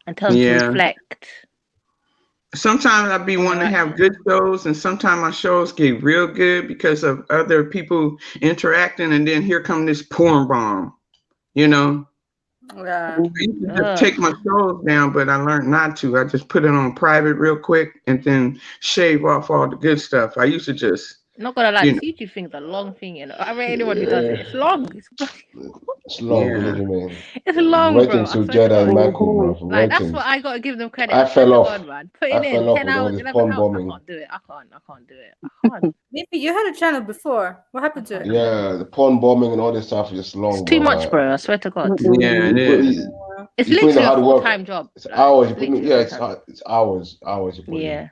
and tell them to reflect. Sometimes I be wanting to have good shows, and sometimes my shows get real good because of other people interacting, and then here come this porn bomb. You know. Yeah. I used to just take my shows down, but I learned not to. I just put it on private real quick and then shave off all the good stuff. I used to just Not gonna lie, this YouTube thing's a long thing, you know. I rate anyone who does it. It's long. It's long, believe me. It's long, bro. Ratings to Jedi and Michael, bro. For Like, that's ratings. what I gotta give them credit. I fell off. Man. Putting in 10 with all hours, this 11 porn hours. bombing. I can't do it. I can't do it. I can't. Maybe you had a channel before. What happened to it? Yeah, the porn bombing and all this stuff is just long. It's too much, bro. I swear to God. Yeah, it is. It's literally a full-time job. It's hours. It's hours. Hours. You put in.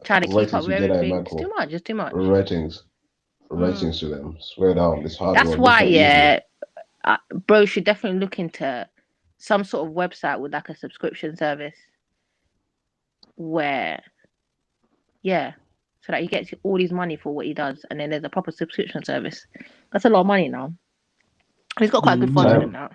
Trying to keep up with everything. It's too much. It's too much. Ratings to them. Swear down. It's hard. That's why, bro should definitely look into some sort of website with like a subscription service where, so that he gets all his money for what he does, and then there's a proper subscription service. That's a lot of money now. He's got quite a good following now.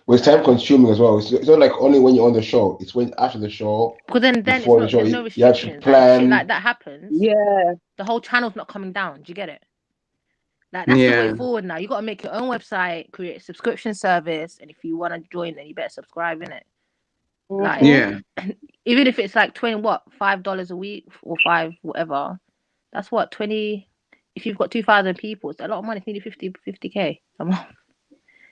Well, it's time consuming as well. It's not like only when you're on the show. It's when after the show. Because then before it's the show, there's no you have to restrictions. plan. Shit like that happens. Yeah. The whole channel's not coming down. Do you get it? Like, that's the way forward now. You got to make your own website, create a subscription service, and if you want to join, then you better subscribe, innit? Like, even if it's like $5 a week or $5 whatever, that's what 20. If you've got 2,000 people, it's a lot of money. It's nearly 50K a month.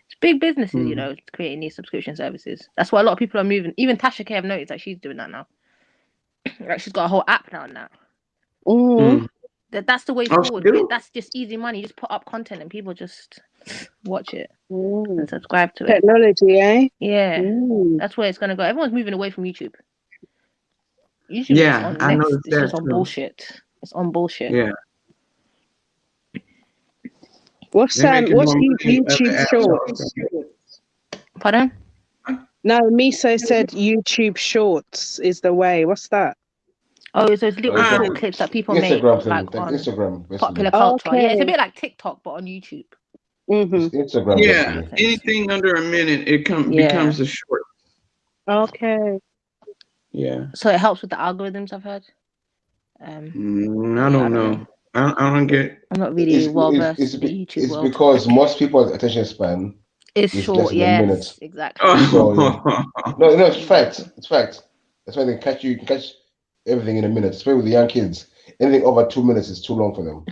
It's big businesses, you know, creating these subscription services. That's why a lot of people are moving. Even Tasha K, I've noticed that she's doing that now. Like, she's got a whole app now and that. That's the way forward. That's just easy money. You just put up content and people just watch it and subscribe to it. Technology, eh? Yeah. That's where it's going to go. Everyone's moving away from YouTube. YouTube is on I know it's just on bullshit. It's on bullshit. Yeah. What's YouTube Shorts? Pardon? No, Miso said YouTube Shorts is the way. What's that? Oh, so it's little short clips that people make like on Instagram, popular culture. Yeah, it's a bit like TikTok but on YouTube. Instagram. Yeah, anything under a minute, it becomes a short. Okay. Yeah. So it helps with the algorithms, I've heard. I don't know. I don't get. I'm not really well versed in the YouTube It's world. because most people's attention span is short. Yes, exactly. So, no, it's fact. It's fact. That's why they catch you. You can catch everything in a minute. Especially with the young kids. Anything over 2 minutes is too long for them.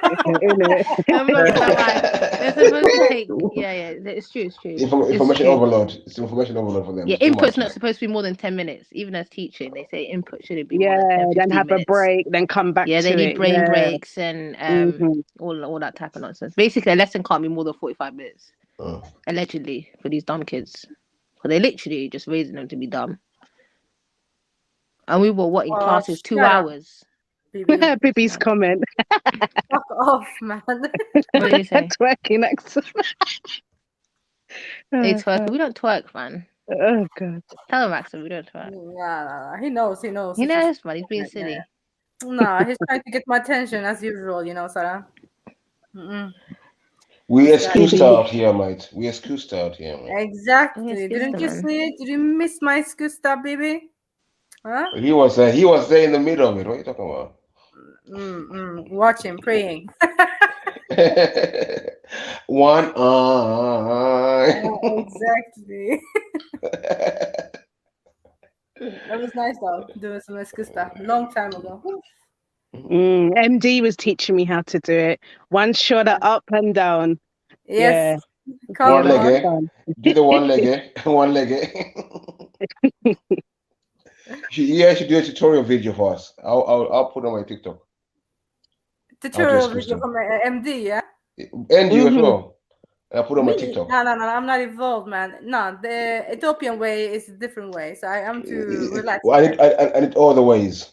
I'm not gonna lie. They're supposed to take. Yeah, it's true. It's true. Information overload. It's information overload for them. Yeah, input's not supposed to be more than 10 minutes. Even as teaching, they say input shouldn't be more than 10, 15 then have minutes. a break, then come back. Yeah, they need brain breaks and Mm-hmm. all that type of nonsense. Basically, a lesson can't be more than 45 minutes. Allegedly, for these dumb kids, because they're literally just raising them to be dumb. And we were in classes 2 hours. Bibi's comment. Fuck off, man. What did you say? Twerking accent. They twerk. We don't twerk, man. Oh god. Tell him, Maxim, we don't twerk. Nah. He knows. He knows, man. He's being silly. Nah, he's trying to get my attention as usual, Sarah. We excused out here, mate. We excused out here, mate. Exactly. Didn't you see it? Did you miss my excusa, baby? Huh? He was there in the middle of it. What are you talking about? Watching, praying. One eye. Exactly. That was nice though, doing some excusa long time ago. MD was teaching me how to do it. One shoulder up and down. Yes. Yeah. One leg, do the one leg, one leg. Yeah, she do a tutorial video for us. I'll put on my TikTok. Tutorial video from MD, yeah? And you as well. I'll put on my TikTok. No, I'm not involved, man. No, the Ethiopian way is a different way, so I am to relax. Well, I need all the ways.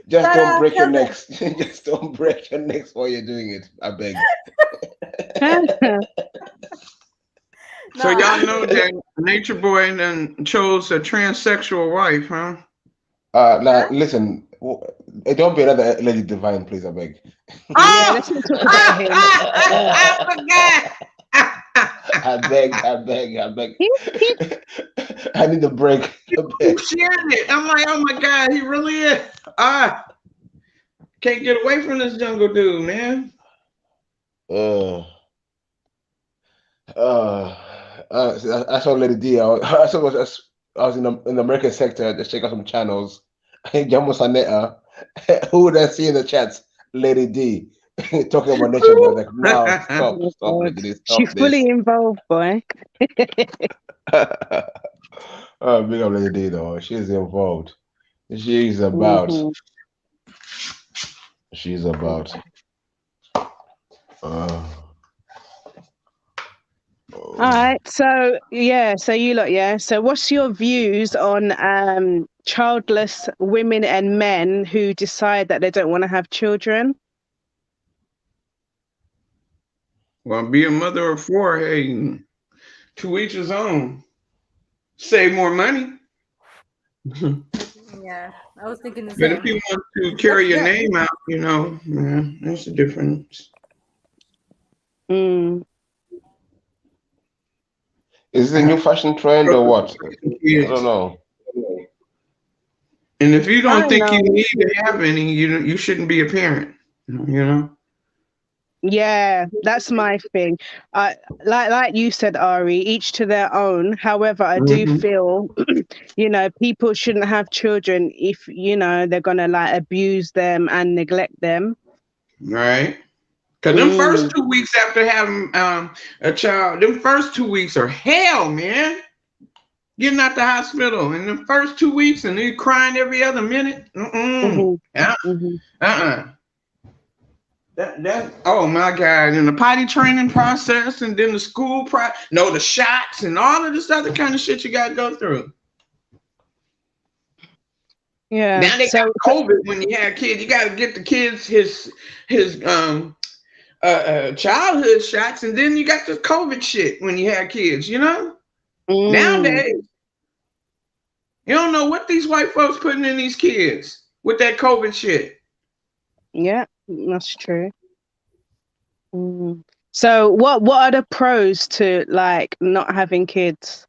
Just don't break your necks. Just don't break your necks while you're doing it. I beg. So y'all know that Nature Boy then chose a transsexual wife, huh? Listen, don't be another Lady Divine, please. I beg. Let's not talk about him. I forgot. I beg. I need a break. Keep sharing it. I'm like, oh my God, he really is. Can't get away from this jungle dude, man. I saw Lady D. I saw I was in the American sector. Just check out some channels. Jamo Saneta, who would I see in the chats? Lady D talking about nature, but like, no, stop, Lady D, stop. She's fully involved, boy. Oh, big up Lady D though. She's involved. She's about. She's about. All right, so yeah, so you lot, yeah. So what's your views on childless women and men who decide that they don't want to have children? Well, be a mother of four, hey, to each his own. Save more money. Yeah, I was thinking the But same. if you want to carry your name out, you know, man, that's the difference. Is this a new fashion trend or what? I don't know. And if you don't think you need to have any, you shouldn't be a parent. You know. Yeah, that's my thing. Like you said, Ari, each to their own. However, I do feel, you know, people shouldn't have children if, you know, they're gonna like abuse them and neglect them. Right. Because them first 2 weeks after having a child, them first 2 weeks are hell, man. Getting out the hospital in the first 2 weeks and then crying every other minute. That oh my God, and the potty training process and then the school the shots and all of this other kind of shit you gotta go through. Yeah. Now they got COVID when you have kids. You gotta get the kids his childhood shots, and then you got the COVID shit when you have kids, you know? Nowadays, you don't know what these white folks putting in these kids with that COVID shit. Yeah, that's true. So what are the pros to like not having kids?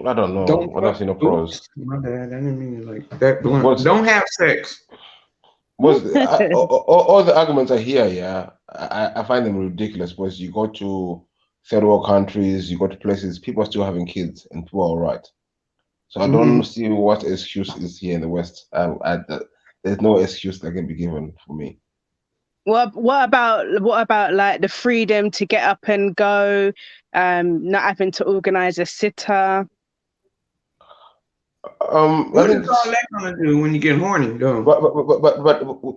I don't know. I don't see no pros. My bad. I didn't mean it like that. Don't have sex. All the arguments I hear, yeah, I find them ridiculous because you go to third world countries, you go to places, people are still having kids and people are all right. So I don't see what excuse is here in the West. There's no excuse that can be given for me. What about like the freedom to get up and go, not having to organize a sitter? What is all that gonna do when you get horny, though?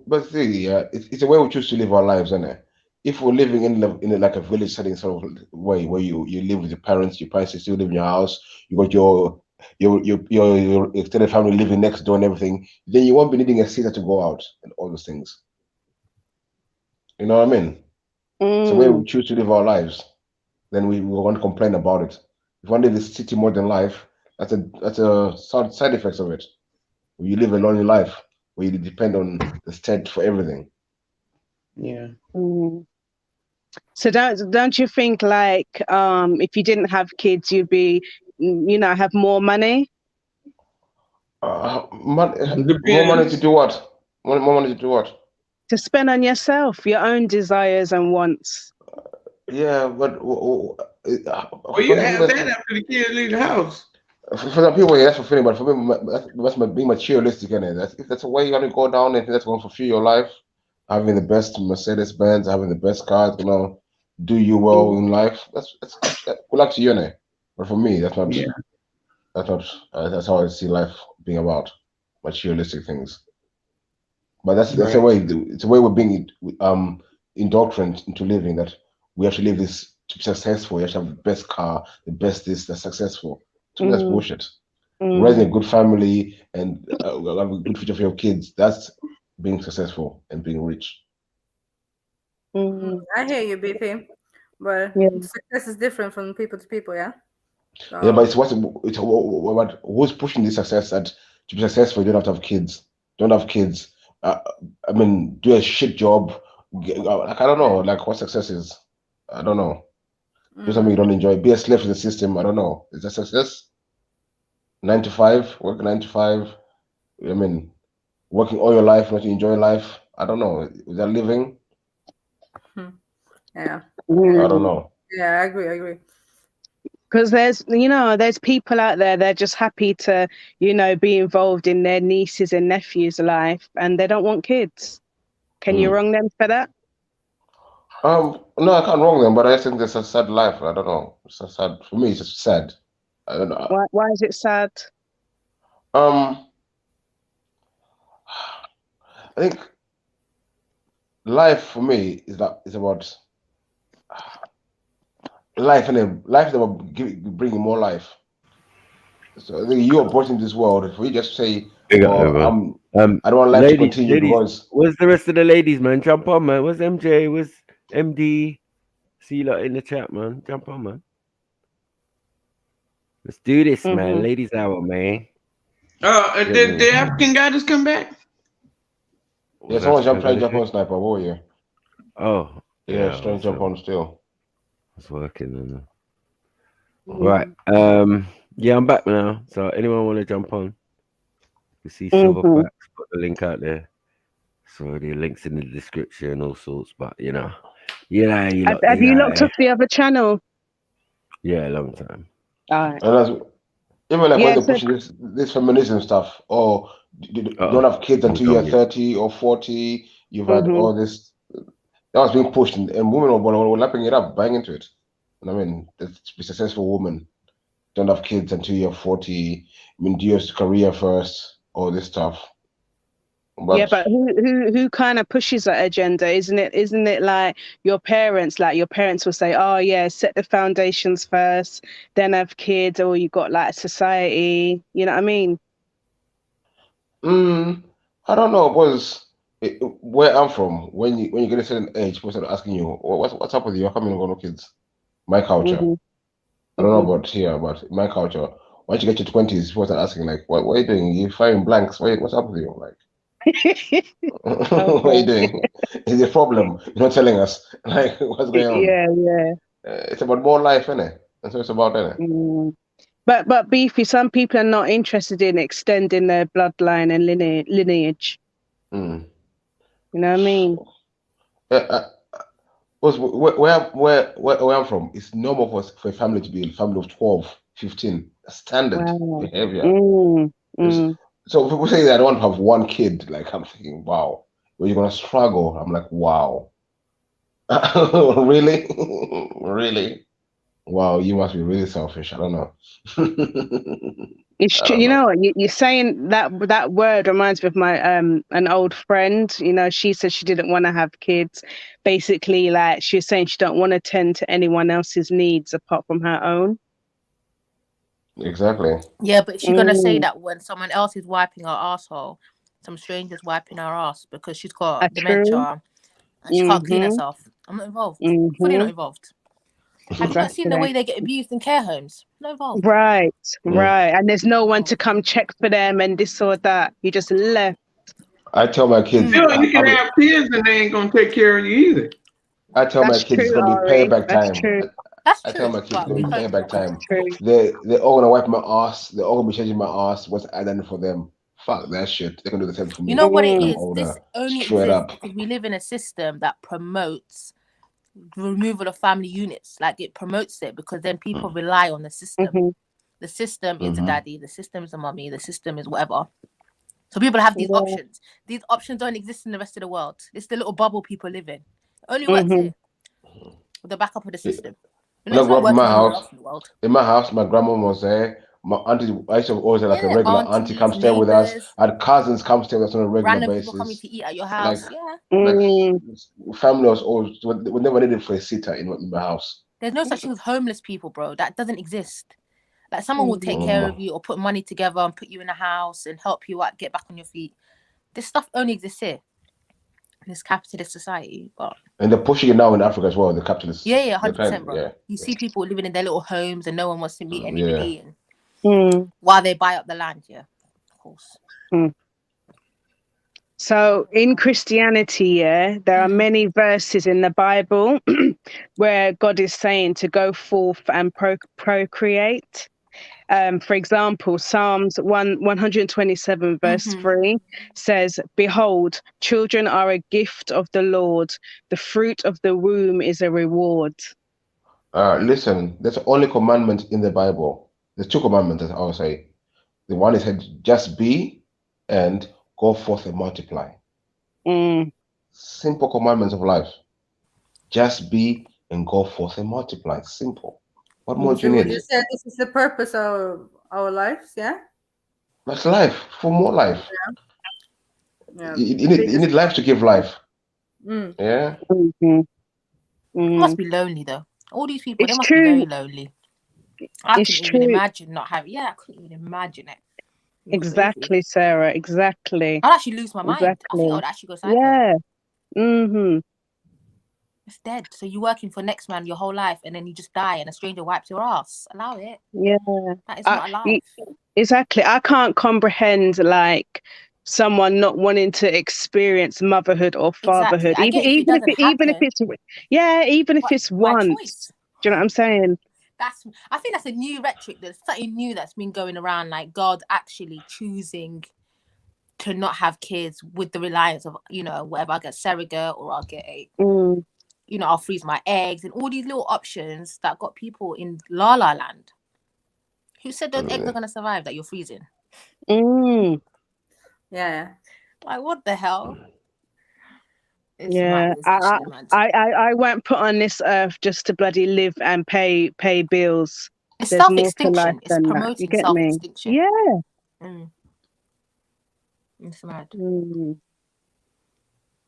But see, yeah, it's the way we choose to live our lives, isn't it? If we're living in like a village setting sort of way where you live with your parents still live in your house, you got your extended family living next door and everything, then you won't be needing a sitter to go out and all those things. You know what I mean? It's the way we choose to live our lives. Then we won't complain about it. If one live this city modern life, that's a side effects of it. Where you live a lonely life, where you depend on the state for everything. Yeah. So don't you think like if you didn't have kids, you'd be, you know, have more money? More money to do what? More money to do what? To spend on yourself, your own desires and wants. Yeah, but well, you have that after the kids leave the house. For some people, yeah, that's fulfilling, but for me, that's being materialistic, isn't it? If that's the way you're gonna go down and that's gonna fulfill your life, having the best Mercedes Benz, having the best cars, you know, do you well in life. That's good luck to you, innit? But for me, that's not. Yeah. That's how I see life being about materialistic things. But that's the way. It's the way we're being indoctrinated into living, that we have to live this to be successful. You have to have the best car, the best this, that's successful. To me, that's bullshit. Raising a good family and have a good future for your kids, that's being successful and being rich. I hear you, BP, but success is different from people to people, yeah? So. Yeah, but it's who's pushing this success, that to be successful, you don't have to have kids. Don't have kids. I mean, do a shit job. Like, I don't know, like what success is. I don't know. Do something you don't enjoy. Be a slave to the system. I don't know. Is that success? 9 to 5, work 9 to 5. I mean, working all your life, not to enjoy life. I don't know. Is that living? Yeah. I don't know. Yeah, I agree. Because there's people out there, they're just happy to, be involved in their nieces and nephews' life, and they don't want kids. Can you wrong them for that? No, I can't wrong them, but I think it's a sad life. I don't know. It's a sad, for me, it's just sad. I don't know. Why is it sad? I think life for me is about life, and life is about bringing more life. So I think you are brought into this world. If we just say, I don't want life to continue because. Where's the rest of the ladies, man? Jump on, man. Where's MJ? Where's MD? See you lot in the chat, man. Jump on, man. Let's do this, man. Ladies hour, man. Did the African guy just come back? Yeah, someone trying to jump on Sniper. What were you? Oh. Yeah, trying to jump on still. It's working. Right. Yeah, I'm back now. So anyone want to jump on? You see Silverback, put the link out there. So the links in the description, all sorts. But have you looked up the other channel? Yeah, a long time. All right. Even like when they're pushing this feminism stuff, or you don't have kids until you're 30 or 40, you've had all this that was being pushed, and women were lapping it up, buying into it. And I mean, to be a successful woman, don't have kids until you're 40. I mean, do your career first, all this stuff. But who kind of pushes that agenda? Isn't it like your parents? Like your parents will say, "Oh yeah, set the foundations first, then have kids," or you got like society. You know what I mean? I don't know, because where I'm from, when you get a certain age, people start asking you, "What's up with you? How come you don't got no kids?" My culture. I don't know about here, but my culture, once you get your 20s, people start asking like, "What are you doing? You're firing blanks. What's up with you?" Like. What are you doing? Is it a problem? You're not telling us. Like, what's going on? Yeah. It's about more life, isn't it? That's what it's about, isn't it? But Beefy, some people are not interested in extending their bloodline and lineage. You know what I mean? Where I'm from, it's normal for a family to be a family of 12, 15. Standard behavior. So if people say that I don't want to have one kid, like I'm thinking, wow, well, you're gonna struggle. I'm like, wow. Really? Really? Wow, you must be really selfish. I don't know. It's true. You know what? You're saying that word reminds me of my an old friend. She said she didn't want to have kids. Basically, like she was saying she don't want to tend to anyone else's needs apart from her own. Exactly. Yeah, but she's gonna say that when someone else is wiping her asshole, some stranger's wiping her ass because she's got dementia and she can't clean herself. I'm not involved. Fully not involved. Have you not seen the way they get abused in care homes? Not involved. Right. And there's no one to come check for them and this or that. You just left. I tell my kids. You can have kids and they ain't gonna take care of you either. I tell my kids it's gonna be payback time. I tell my kids it's gonna be payback time. They're all gonna wipe my ass. They're all gonna be changing my ass. What's I done for them? Fuck that shit. They're gonna do the same for me. You know what it is? This only exists because we live in a system that promotes removal of family units. Like it promotes it because then people rely on the system. The system is a daddy. The system is a mommy. The system is whatever. So people have these options. These options don't exist in the rest of the world. It's the little bubble people live in. It only works here with the backup of the system. When I grew up in my house, my grandma was there. My auntie, I used to always have like a regular auntie come stay with us. I had cousins come stay with us on a regular basis. People coming to eat at your house. Family was always, we never needed for a sitter in my house. There's no such thing as homeless people, bro. That doesn't exist. Like someone will take care of you or put money together and put you in a house and help you out, get back on your feet. This stuff only exists here. This capitalist society, and they're pushing it now in Africa as well. The capitalists, 100%, bro. Yeah. You see people living in their little homes and no one wants to meet anybody, and while they buy up the land, of course. So in Christianity, there are many verses in the Bible where God is saying to go forth and procreate. For example, Psalms 127 verse 3 says, "Behold, children are a gift of the Lord. The fruit of the womb is a reward." Listen, there's only commandment in the Bible. There's 2 commandments, I would say. The one is just be and go forth and multiply. Simple commandments of life. Just be and go forth and multiply. Simple. What more do you need? You said this is the purpose of our lives, yeah? That's life, for more life. Yeah. You need life to give life. Yeah. Mm-hmm. It must be lonely though. All these people, they must be very lonely. I couldn't even imagine not having. Yeah, I couldn't even imagine it. Exactly, Sarah. Exactly. I'd actually lose my mind. I think I would actually go psycho. Yeah. Mm-hmm. It's dead. So you're working for next man your whole life, and then you just die, and a stranger wipes your ass. Allow it. Yeah. That is not a life. Exactly. I can't comprehend like someone not wanting to experience motherhood or fatherhood, exactly. even if it's once. Do you know what I'm saying? I think that's a new rhetoric. There's something new that's been going around, like God actually choosing to not have kids with the reliance of, whatever, I'll get surrogate or I'll get I'll freeze my eggs and all these little options that got people in la la land. Who said those eggs are going to survive that you're freezing? Yeah. Like, what the hell? It's I won't put on this earth just to bloody live and pay bills. It's There's self-extinction. It's promoting self-extinction. Yeah. It's mad.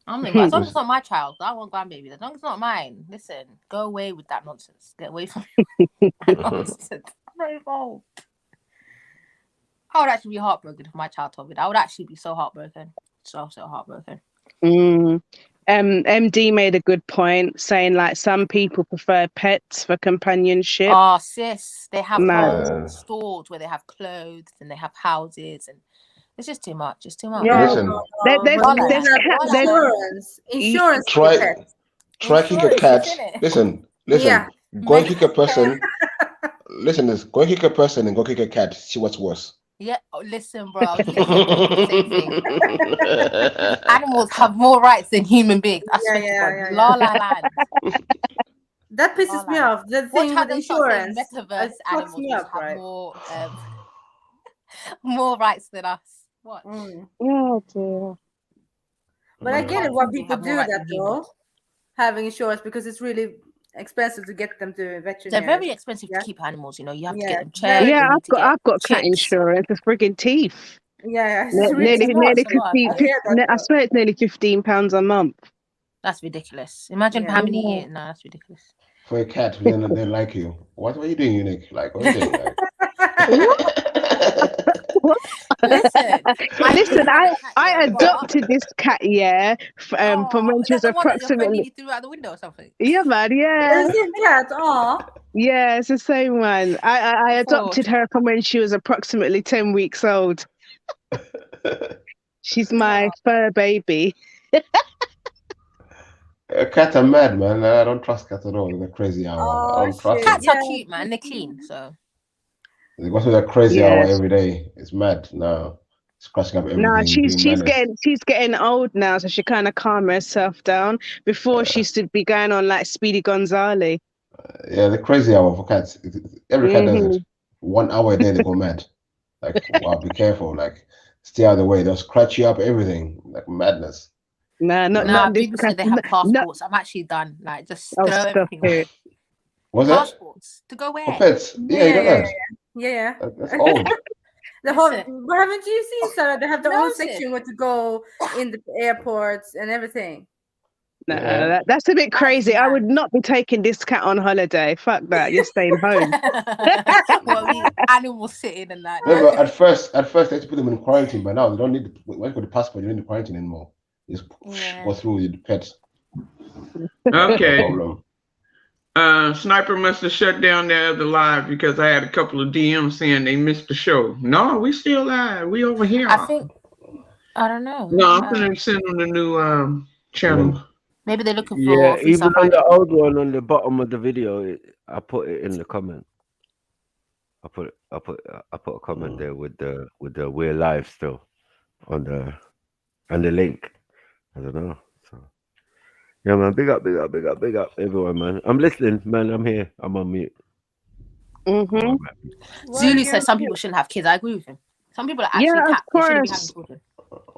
I'm like, as long as it's not my child, I want grandbabies. As long as it's not mine, listen, go away with that nonsense. Get away from me. Nonsense. I'm not involved. I would actually be heartbroken if my child told me that. I would actually be so heartbroken. So heartbroken. MD made a good point, saying like some people prefer pets for companionship. Oh, sis, they have whole stores where they have clothes and they have houses, and it's just too much. It's too much. Yeah. Listen, there's insurance. Try kick a cat. Listen. Yeah. Go and kick a person. Listen, go and kick a person and go kick a cat. See what's worse. Yeah, listen, bro. Same thing. Animals have more rights than human beings. I swear to God. La la land. That pisses me off. The thing with insurance. Metaverse animals have more rights than us. What? Oh dear. But I get it why people do that though. Having insurance, because it's really expensive to get them to veterinary. They're very expensive to keep animals. You have to get them checked. Yeah, I've got cat insurance. It's frigging teeth. Yeah, nearly 15. I swear it's nearly £15 a month. That's ridiculous. Imagine how many years. No, that's ridiculous. For a cat, then they like you. What are you doing, Unique? Like, what are you doing? Listen, I adopted this cat, from when she was approximately. You threw out the window or something. Yeah, man, yeah. Is it cat? Yeah, it's the same one. I adopted her from when she was approximately 10 weeks old. She's my fur baby. Cats are mad, man. I don't trust cats at all. They're crazy hour. I don't trust cats. Are cute, man. They're clean, so. They go through that crazy hour every day. It's mad now. Scratching up everything. No, she's getting old now, so she kind of calm herself down. Before she used to be going on like Speedy Gonzales. Yeah, the crazy hour for cats. Every cat does it. 1 hour a day they go mad. Like, wow, be careful. Like, stay out of the way. They'll scratch you up. Everything like madness. Not people said they have passports. I'm actually done. Like, just throw everything. What's passports to go where? For pets. Yeah, you got that. Yeah. That's old. But haven't you seen, Sarah? They have their own section where to go in the airports and everything. No, that's a bit crazy. I would not be taking this cat on holiday. Fuck that. You're staying home. Well, animals sitting and that. No, but at first they had to put them in quarantine, but now they don't need the passport. You don't need quarantine anymore. You just go through with the pets. Okay. Sniper must have shut down the other live because I had a couple of DMs saying they missed the show. No, we still live. We over here. I don't know. No, I'm gonna send them the new channel. Maybe they're looking for. Yeah, even on the old one on the bottom of the video, I put it in the comment. I put a comment there with the we're live still on the link. I don't know. So Yeah, man. Big up everyone, man. I'm listening, man. I'm here. I'm on mute. Zulu says some people shouldn't have kids. I agree with him. Some people are actually tapped. They shouldn't be having children.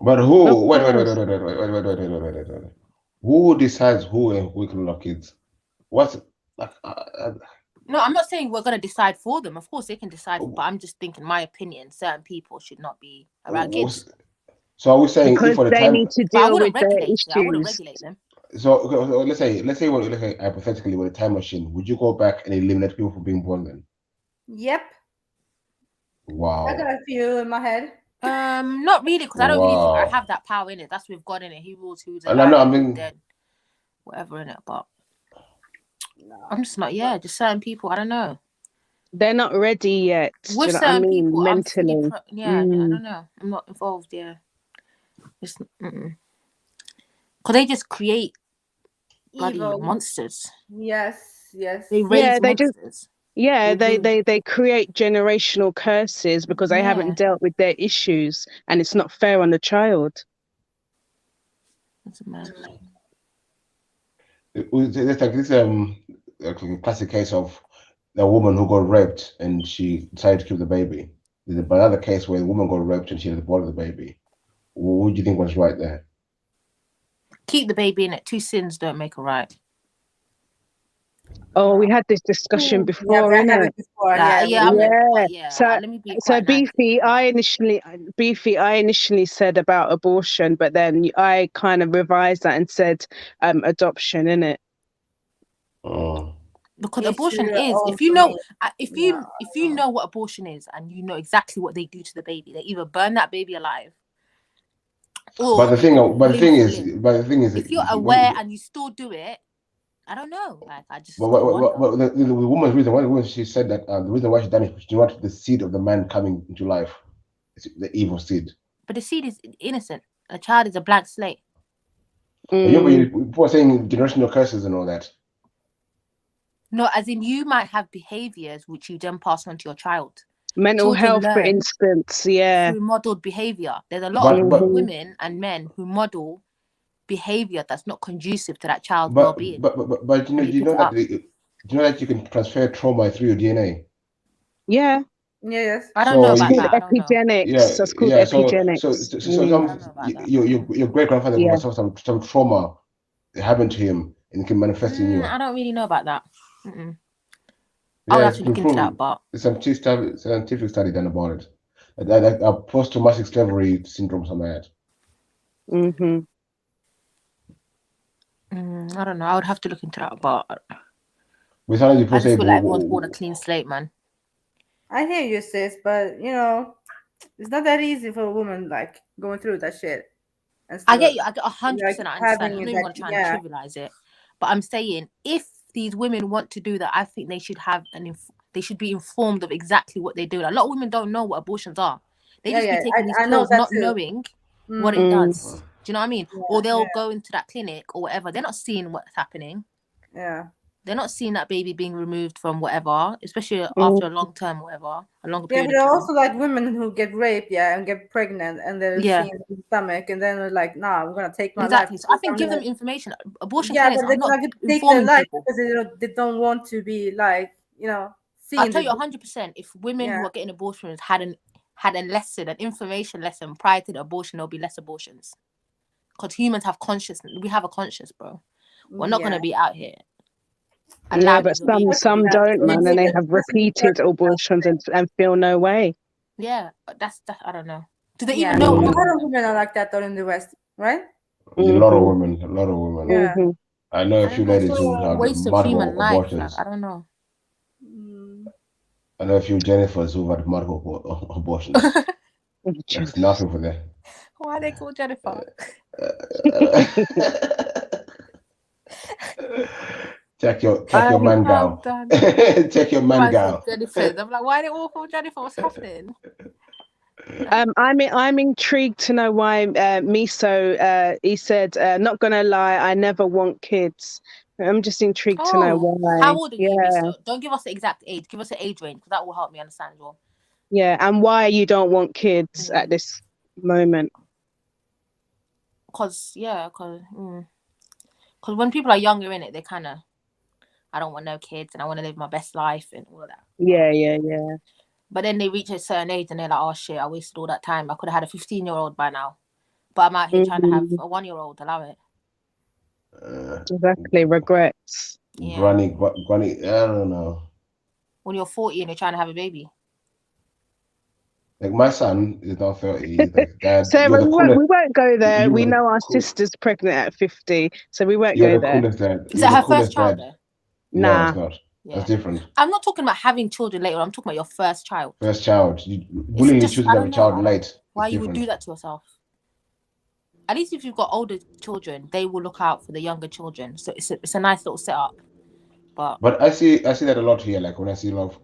But who? Wait. Who decides who and who can have kids? What's No, I'm not saying we're going to decide for them. Of course, they can decide, but I'm just thinking, my opinion, certain people should not be around kids. So are we saying because for the they time? need to But I deal wouldn't with their regulate issues. it. I wouldn't regulate them. So let's say hypothetically with a time machine, would you go back and eliminate people from being born then? Yep. Wow. I got a few in my head. Not really, because I don't really think I have that power in it. That's with God in it. He rules who's alive, No, I mean, dead, whatever in it. But I'm just not. Yeah, just certain people. I don't know. They're not ready yet. With certain people, mentally. I don't know. I'm not involved. Yeah, just because they just create bloody monsters. Yes. They raise monsters. They create generational curses because they haven't dealt with their issues, and it's not fair on the child. That's mad. It's like this a classic case of a woman who got raped and she decided to keep the baby. There's another case where the woman got raped and she aborted the baby. What do you think was right there? Keep the baby in it. 2 sins don't make a right. Oh, we had this discussion before, innit? So Beefy, I initially said about abortion, but then I kind of revised that and said adoption, innit? Because abortion is, if you know what abortion is and you know exactly what they do to the baby, they either burn that baby alive. But the thing is, if you're aware and you still do it, I don't know. Like I just. The woman's reason why she said that the reason why she done it, she wanted the seed of the man coming into life, it's the evil seed. But the seed is innocent. A child is a blank slate. But people are saying generational curses and all that. No, as in you might have behaviors which you then pass on to your child. Mental health, for instance, through modeled behavior. There's a lot of women and men who model behavior that's not conducive to that child's well-being. But you know that you can transfer trauma through your DNA. Yeah. Yes. I don't know about that. Epigenetics. That's called epigenetics. So your great grandfather must have some trauma that happened to him and it can manifest in you. I don't really know about that. I'll have to look into that, but there's some scientific study done about it. Like post-traumatic slavery syndrome, something like that. I don't know. I would have to look into that, but I just feel like everyone's born a clean slate, man. I hear you, sis, but it's not that easy for a woman like going through that shit. I get you. I get 100%. I understand. I'm not even going to try and trivialize it, but I'm saying if these women want to do that, I think they should have they should be informed of exactly what they do. A lot of women don't know what abortions are. They just be taking these pills not knowing what it does. Do you know what I mean? Or they'll go into that clinic or whatever. They're not seeing what's happening. Yeah. They're not seeing that baby being removed from whatever, especially after a long term, whatever, a longer period. Yeah, but there are also like women who get raped, and get pregnant, and they're seeing the stomach, and then they're like, "Nah, I'm gonna take my life." So I think give them information. Abortion clinics are not take their life because they don't want to be like seen. I'll tell you 100%. If women who are getting abortions had a lesson, an information lesson prior to the abortion, there'll be less abortions. Because humans have consciousness. We have a conscience, bro. We're not gonna be out here. But some don't, man, and they have repeated abortions and feel no way. Yeah, that's I don't know. Do they even know? A lot of women are like that though in the West, right? A lot of women. Yeah. I know a few ladies who have multiple abortions. I don't know. I know a few Jennifers who had multiple abortions. That's nothing for them. Why are they called Jennifer? Check your man gal. Check your man gal. I'm like, why are they all called Jennifer? What's happening? I'm intrigued to know why Miso he said, not gonna lie, I never want kids. I'm just intrigued to know why. How old are you, Miso? Don't give us the exact age. Give us an age range because that will help me understand as well. Yeah, and why you don't want kids at this moment. Because Because when people are younger in it, they kind of, I don't want no kids and I want to live my best life and all of that. Yeah. But then they reach a certain age and they're like, oh shit, I wasted all that time. I could have had a 15-year-old by now. But I'm out here trying to have a 1-year-old. Allow it. Exactly. Regrets. Yeah. Granny, I don't know. When you're 40 and you're trying to have a baby. Like my son is now 30. He's like, Dad, Sarah, you're the coolest. we won't go there. We know our sister's pregnant at 50, so we won't go there. Coolest dad. Is that her first child though? No, Nah. it's not. Yeah. That's different. I'm not talking about having children later. I'm talking about your first child. First child. Willingly choosing to have a child late. Why you would do that to yourself? At least if you've got older children, they will look out for the younger children. So it's a nice little setup. But I see that a lot here. Like when I see a lot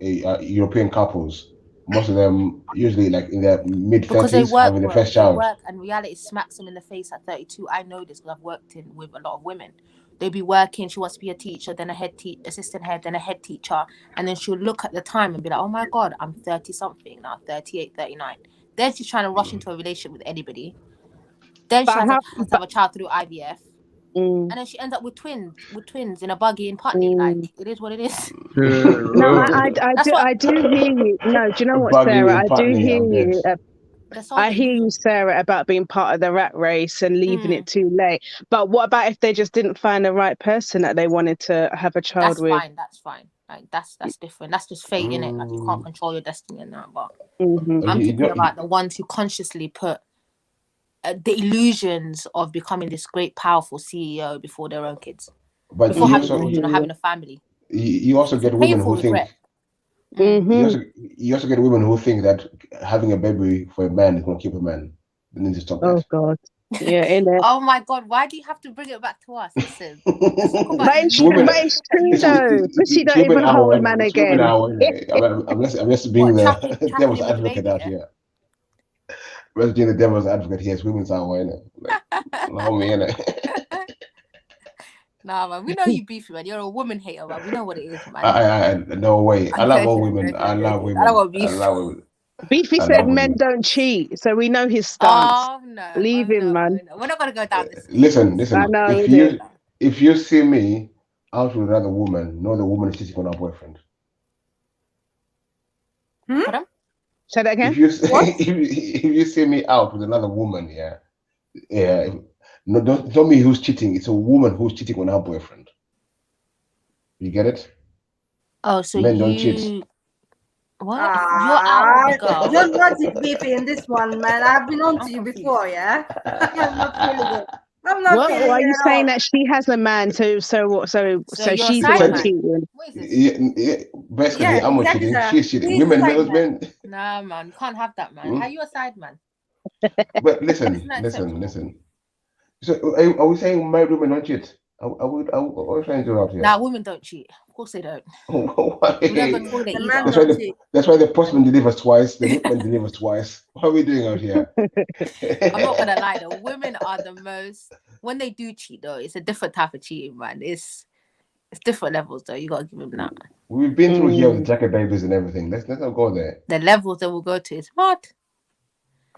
of European couples, most of them usually like in their mid-30s having the first child. They work, and reality smacks them in the face at 32. I know this because I've worked with a lot of women. They'll be working. She wants to be a teacher, then a assistant head, then a head teacher, and then she'll look at the time and be like, "Oh my God, I'm 30 something now, 38, 39." Then she's trying to rush into a relationship with anybody. Then she has to have a child through IVF. And then she ends up with twins in a buggy in Putney. Like, it is what it is. No, I do hear you. No, do you know what, Sarah? I do hear you. I hear you, Sarah, about being part of the rat race and leaving it too late. But what about if they just didn't find the right person that they wanted to have a child with? That's fine. Like that's different. That's just fate, innit? Like you can't control your destiny and that. But I'm talking about the ones who consciously put the illusions of becoming this great, powerful CEO before their own kids, but before having children or having a family. You also get women who think. You also get women who think that having a baby for a man is going to keep a man. They need to stop that. Oh God. Yeah, innit? Oh my God, why do you have to bring it back to us? Listen. But it's true though. Pussy don't even hold man again. I'm just being the devil's advocate out here. Let's be the devil's advocate here. It's women's hour, innit? Like, allow me, innit? Nah, man, we know you beefy, man. You're a woman hater, man. We know what it is, man. No way. I love all women. I love women. I don't want beef. I love women. Beefy said men don't cheat, so we know his stance. Oh no, leave him, man. No. We're not gonna go down this. Listen. I know, if you see me out with another woman, know the woman is cheating on her boyfriend. Say that again. If you see me out with another woman, no, don't me who's cheating. It's a woman who's cheating on her boyfriend. You get it? Oh, so men don't cheat. What? You're out, girl. You're not beefy in this one, man. I've been on to you before, yeah. I'm not feeling it. I'm not feeling it. Why are you saying that she has a man? So she's the one cheating. Basically, I'm not cheating. She's cheating. Women, men. Nah, man, you can't have that, man. How you a side man? But listen. So are we saying married women don't cheat? Are we trying to do out here? Nah, women don't cheat. Of course they don't. That's why the postman delivers twice, the milkman delivers twice. What are we doing out here? I'm not gonna lie though. Women are the most, when they do cheat though, it's a different type of cheating, man. It's different levels though. You gotta give them that. We've been through here with the jacket babies and everything. Let's not go there. The levels that we'll go to is what?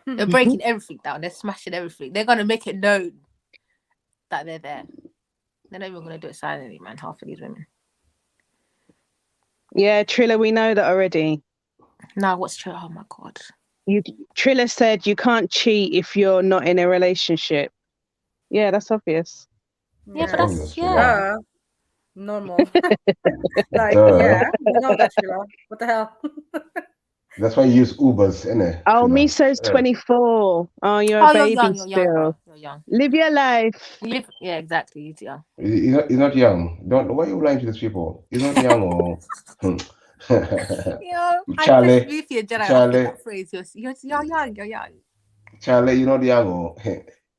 They're breaking everything down. They're smashing everything. They're gonna make it known that they're there. They're not even gonna do it silently, man. Half of these women. Yeah, Trilla, we know that already. Nah, what's true? Oh my God. Trilla said you can't cheat if you're not in a relationship. Yeah, that's obvious. Yeah, but that's normal. Like, yeah, you know that, Trilla. What the hell? That's why you use Ubers, innit? Oh, Miso's 24. Oh, you're a baby still. You're young. Live your life. Yeah, exactly. He's young. He's not young. Why are you lying to these people? He's not young or... Charlie. You're young. Charlie, you're not young or...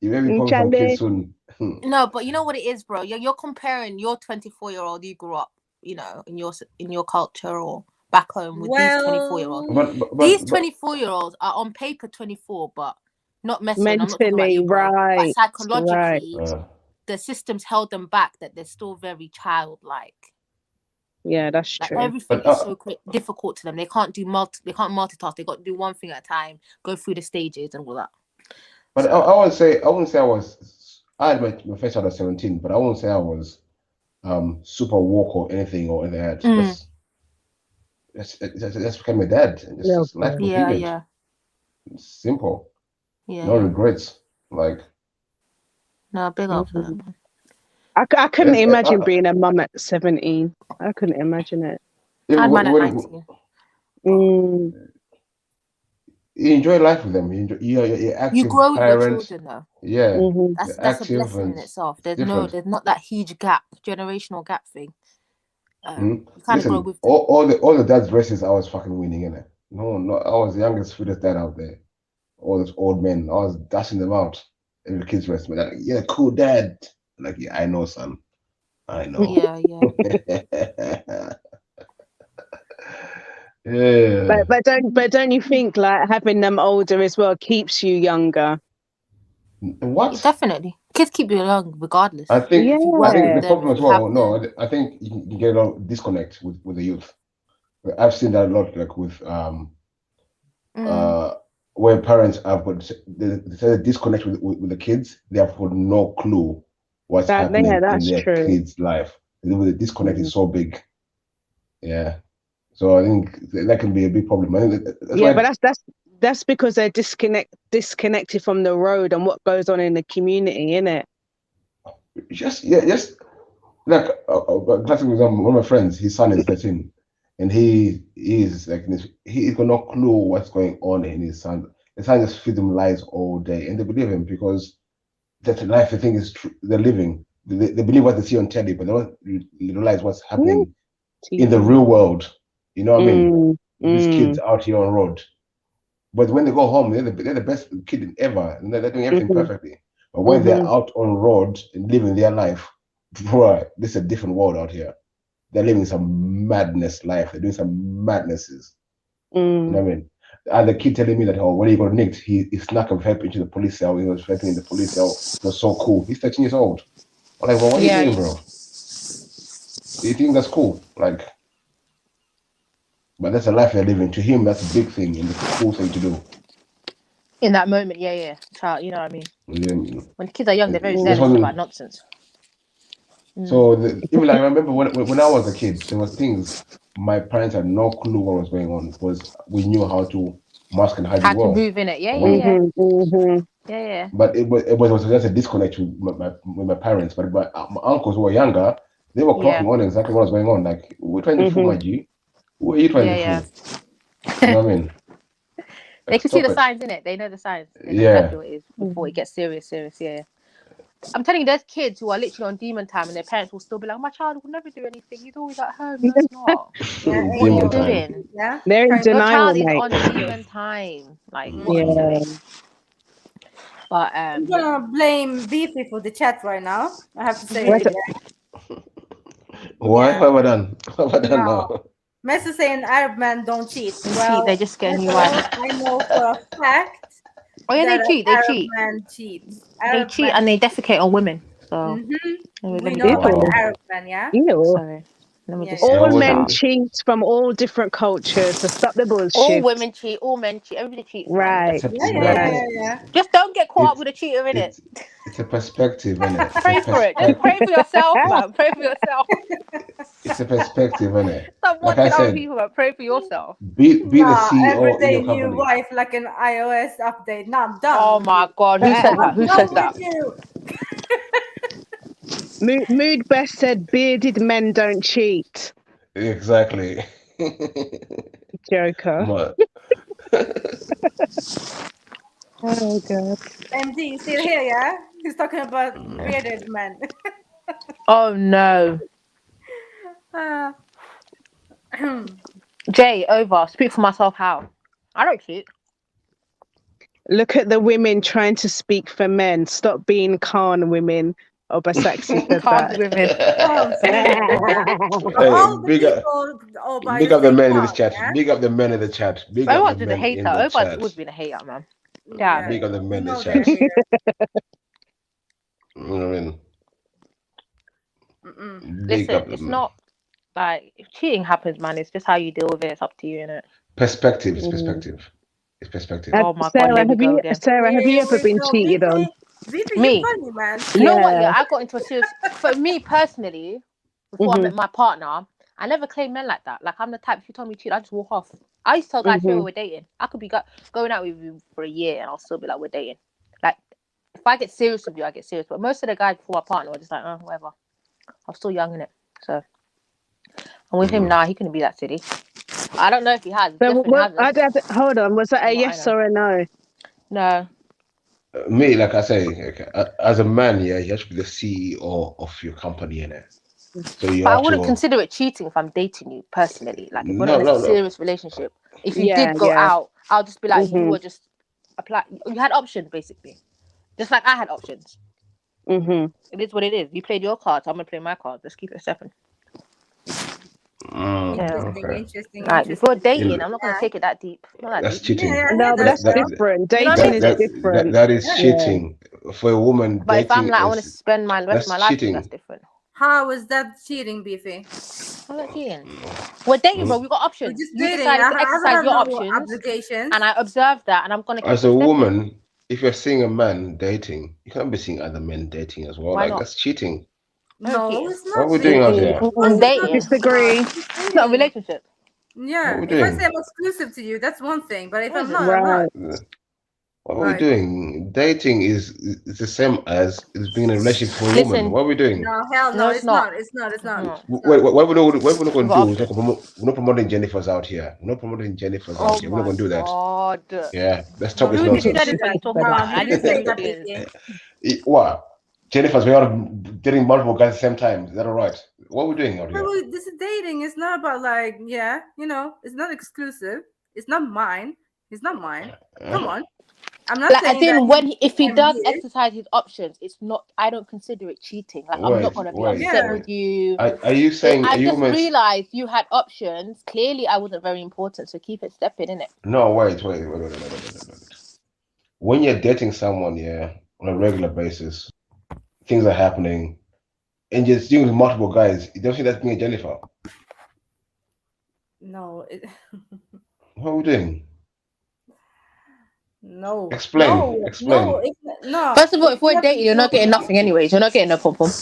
You may be from kids soon. No, but you know what it is, bro? You're comparing your 24-year-old you grew up, in your culture or... back home with these 24-year-olds. These 24-year-olds are on paper 24, but not mentally, right? But psychologically, the systems held them back. That they're still very childlike. Yeah, that's true. Everything is so difficult to them. They can't multitask. They got to do one thing at a time. Go through the stages and all that. But I wouldn't say I was I had my first child at 17, but I won't say I was super woke or anything like that. Just became a dad. And just life continued. Yeah. Simple. Yeah. No regrets. Like. No, big up for that. I couldn't imagine being a mum at 17. I couldn't imagine it. I had mine at 19. You enjoy life with them. You're active. You grow with your parent. children, though. Yeah, that's a blessing in itself. There's not that huge gap, generational gap thing. You kind of grow with them. All the dad's races, I was fucking winning, innit? No, I was the youngest, sweetest dad out there. All those old men, I was dashing them out in the kids' race. Like, yeah, cool dad. Like, yeah, I know, son. I know. Yeah. Yeah. But don't you think like having them older as well keeps you younger? What? Definitely. Kids keep you young regardless. I think the problem as well. No, I think you can get a lot of disconnect with the youth. I've seen that a lot, like with where parents have got the disconnect with the kids. They have got no clue what's happening in their kids' life. The disconnect is so big. Yeah. So I think that can be a big problem. But that's because they're disconnected from the road and what goes on in the community, innit? Just like a classic example. One of my friends, his son is 13, and he's got no clue what's going on in his son. The son just feeds him lies all day, and they believe him because that's the life they think is true. They're living. They believe what they see on telly, but they don't realize what's happening in the real world. You know what I mean? These kids out here on road. But when they go home, they're the best kid ever. And they're doing everything perfectly. But when they're out on road and living their life, bro, this is a different world out here. They're living some madness life. They're doing some madnesses. You know what I mean? And the kid telling me that, when he got nicked, he snuck and helped into the police cell. He was helping in the police cell. It was so cool. He's 13 years old. I'm like, well, what are you doing, bro? Do you think that's cool? Like, but that's a life they're living. To him, that's a big thing and it's a cool thing to do. In that moment, child, you know what I mean? Yeah. When kids are young, they're very zealous about nonsense. So even like, I remember when I was a kid, there was things my parents had no clue what was going on because we knew how to mask and hide as well. How to move in it, yeah. But it was just a disconnect with my parents. But my uncles who were younger, they were clocking on exactly what was going on. Like, we're trying to fool my G. Who are you trying to fool? You know what I mean? They can see the signs in it. They know the signs. They know exactly what it is before it gets serious. Yeah. I'm telling you, there's kids who are literally on demon time, and their parents will still be like, "My child will never do anything. He's always at home." No, it's not. What are you doing? Yeah, they're in denial. Your child is on demon time. Like, what are you doing? But I'm gonna blame Beefy for the chat right now. I have to say it again. Why? What have I done? What have I done now? Messi saying Arab men don't cheat. Well, they just get a new wife. I know for a fact. Oh yeah, they cheat. Arab men cheat. They cheat and they defecate on women. So we know about Arab men, yeah. Sorry. All men cheat from all different cultures. So stop the bullshit. All women cheat. All men cheat. Everybody cheats. Right. Yeah. Just don't get caught up with a cheater, innit? It's a perspective, innit? Pray for it. Just pray for yourself, man. Pray for yourself. It's a perspective, innit? Stop watching other people, but pray for yourself. Be the CEO every day in your new company. wife like an iOS update. No, I'm done. Oh my God, who said that? Who said that? Mood Best said bearded men don't cheat. Exactly. Joker. Oh God. MD, you still here, yeah? He's talking about bearded men. Oh no. Jay, over. Speak for myself. How? I don't cheat. Look at the women trying to speak for men. Stop being Khan women. Obasaxi said that. Big up the men in this chat. Yeah? Big up the men in the chat. Big up the men in the chat. Oba's always been a hater, man. Yeah. Big up the men in the chat. You know what I mean? Listen, it's not like if cheating happens, man. It's just how you deal with it. It's up to you, innit? Perspective. It's perspective. It's perspective. Oh my God, Sarah, have you ever been cheated on? Me. Funny, man. You know what? Yeah, I got into a serious. For me personally, before I met my partner, I never claimed men like that. Like I'm the type. If you told me to cheat, I just walk off. I used to tell guys straight away we're dating. I could be going out with you for a year, and I'll still be like we're dating. Like if I get serious with you, I get serious. But most of the guys before my partner were just like, oh, whatever. I'm still young in it, so. And with him now, he couldn't be that silly. I don't know if he has. So, hold on. Was that a yes or a no? No. Me, like I say, as a man, yeah, you have to be the CEO of your company, innit? So you but have I wouldn't to consider it cheating if I'm dating you personally. Like if we're not in a serious relationship. If you did go out, I'll just be like, you were just you had options basically. Just like I had options. It is what it is. You played your cards, I'm gonna play my cards. Let's keep it 7. Interesting. Like if we're dating, I'm not gonna take it that deep. Not that's deep. cheating. No, but that's different. Dating is different. That is cheating. For a woman, but dating if I'm like, I want to spend my rest of my life with you, that's different. How is that cheating, Beefy? I'm not cheating. We're dating, bro. We got options. We're just you dating. decided to exercise your options, and I observed that, and I'm gonna keep as a woman. If you're seeing a man dating, you can't be seeing other men dating as well. Why like not? That's cheating. No, it's not. What are we doing out here? I'm dating. Disagree. It's not a relationship. Yeah. What are we If I doing? say I'm exclusive to you, that's one thing. But if I'm not, I'm not. What are we doing? Dating is the same as being in a relationship for a woman. What are we doing? No, hell no, it's not. It's not. Wait, what we're not going to do is we're not promoting Jennifer's out here. We're not promoting Jennifer's out here. We're not going to do that. God. Yeah, let's stop this nonsense. I didn't say that. What? Jennifer's way out of dating multiple guys at the same time. Is that all right? What are we doing out here? This is dating. It's not about like, it's not exclusive. It's not mine. It's not mine. Come on. I'm not saying that if he does exercise his options, it's not. I don't consider it cheating. Like I'm not gonna be upset with you. Are you saying? I just realized you had options. Clearly, I wasn't very important, so keep it stepping in it. No, wait. When you're dating someone, on a regular basis, things are happening, and you're dealing with multiple guys. You don't think that's being a Jennifer? No. What are we doing? No. Explain. No. First of all, if we're dating, you're not getting nothing anyways. You're not getting no pom pom.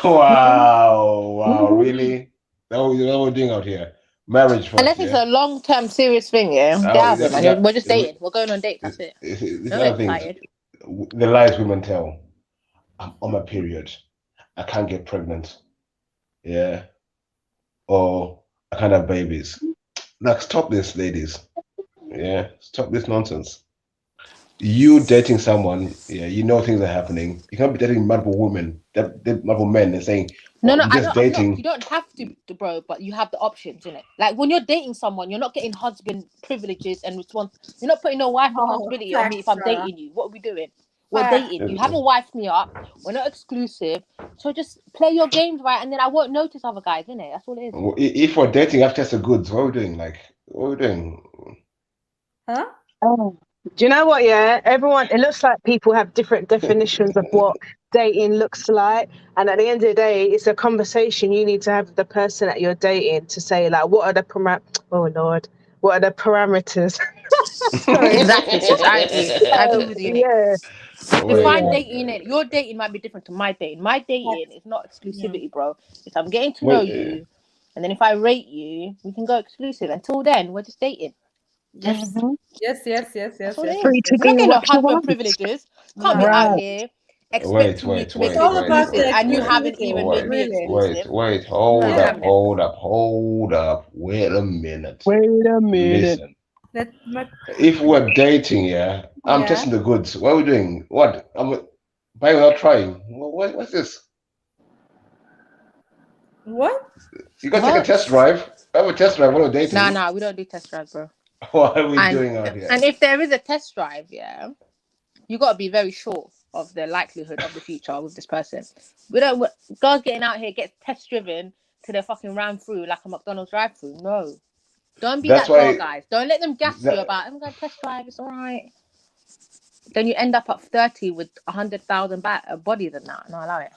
Wow, really? That's what we're doing out here. Marriage first. Unless it's a long-term serious thing, we're just dating. We're going on dates. That's it. The lies women tell. I'm on my period. I can't get pregnant. Yeah. Or I can't have babies. Like, stop this, ladies. Yeah. Stop this nonsense. You dating someone, you know things are happening. You can't be dating multiple women, multiple men, and saying, No, just dating. You don't have to, bro, but you have the options, innit? Like when you're dating someone, you're not getting husband privileges and response. You're not putting no wife responsibility on me if I'm dating you. What are we doing? We're dating. You haven't wifed me up. We're not exclusive. So just play your games right, and then I won't notice other guys, innit? That's all it is. If we're dating after the goods, what are we doing? Like, what are we doing? Huh? Oh. Do you know what? Yeah, everyone. It looks like people have different definitions of what dating looks like, and at the end of the day, it's a conversation you need to have with the person that you're dating to say like, what are the what are the parameters? Exactly. I agree with you. Yeah. Define dating. Your dating might be different to my dating. My dating is not exclusivity, bro. If I'm getting to know you, and then if I rate you, we can go exclusive. Until then, we're just dating. Yes. Yes. Free to We're not getting no what you husband want. privileges. Can't be out here expecting me to make it exclusive, and you haven't even made me exclusive. Wait, hold up. Wait a minute. Listen. If we're dating, I'm testing the goods. What are we doing? What? I'm buying without trying. What's this? What? You gotta take a test drive. I have a test drive when we're dating. No, we don't do test drives, bro. What are we doing out here? And if there is a test drive, you got to be very sure of the likelihood of the future with this person. Girls getting out here get test driven to their fucking round through like a McDonald's drive through. No, don't be that girl, guys. Don't let them gas you about. I'm gonna test drive. It's all right. Then you end up at 30 with 100,000 bodies and that. No, allow it.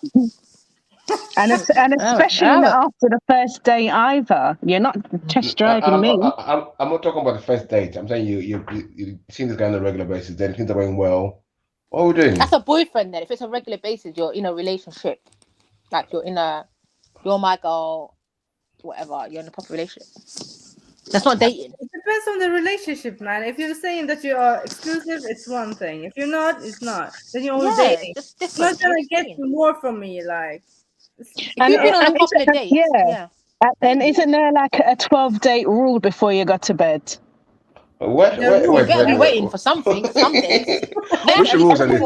And especially not after the first date either. You're not test driving me. I'm not talking about the first date. I'm saying you see this guy on a regular basis. Then things are going well. What are we doing? That's a boyfriend then. If it's a regular basis, you're in a relationship. Like you're my girl, whatever. You're in a proper relationship. That's not dating. It depends on the relationship, man. If you're saying that you are exclusive, it's one thing. If you're not, it's not. Then you're only dating. It's You're different. not gonna get more from me, like. If you've been on a couple of dates, yeah. And isn't there like a 12-date rule before you go to bed? What? You better be waiting for something. Some days. Which rules are these?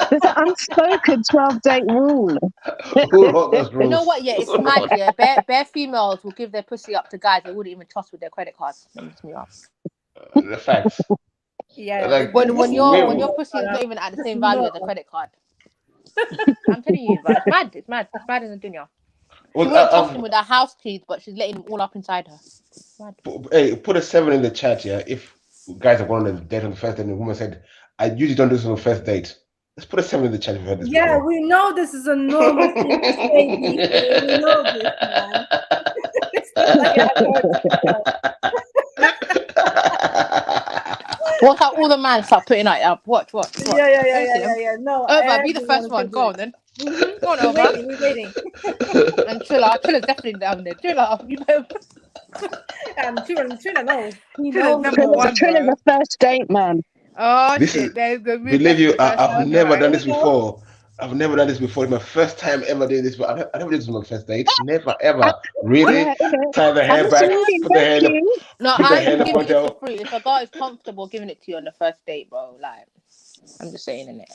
There's an unspoken 12-date rule. You know what? Yeah, it's mad. Yeah, bare females will give their pussy up to guys they wouldn't even trust with their credit cards. The facts. Yeah, like, when your pussy is not even at the same value as a credit card. I'm telling you, bro. It's mad in the dunya. She wouldn't trust him with her house keys, but she's letting him all up inside her. Hey, put a 7 in the chat, yeah. If guys are going on a date on the first date and the woman said, I usually don't do this on the first date. Let's put a 7 in the chat if you heard this before. We know this is a normal thing to say. We know this, man. It's not like Watch out, all the man start putting it up. Watch. Yeah. No. Oba, be the first one. Go on then. Go on, Oba. We're waiting. And Trilla's definitely down there. Trilla, you know. Trilla knows. Trilla's the first date, man. Oh, this shit. Believe you, I've never done this before. I've never done this before. It's my first time ever doing this, but I never did this on my first date. Never, ever. Really? Tie the hair back, put the hair in the giving it for free. If a guy is comfortable giving it to you on the first date, bro, like, I'm just saying, innit?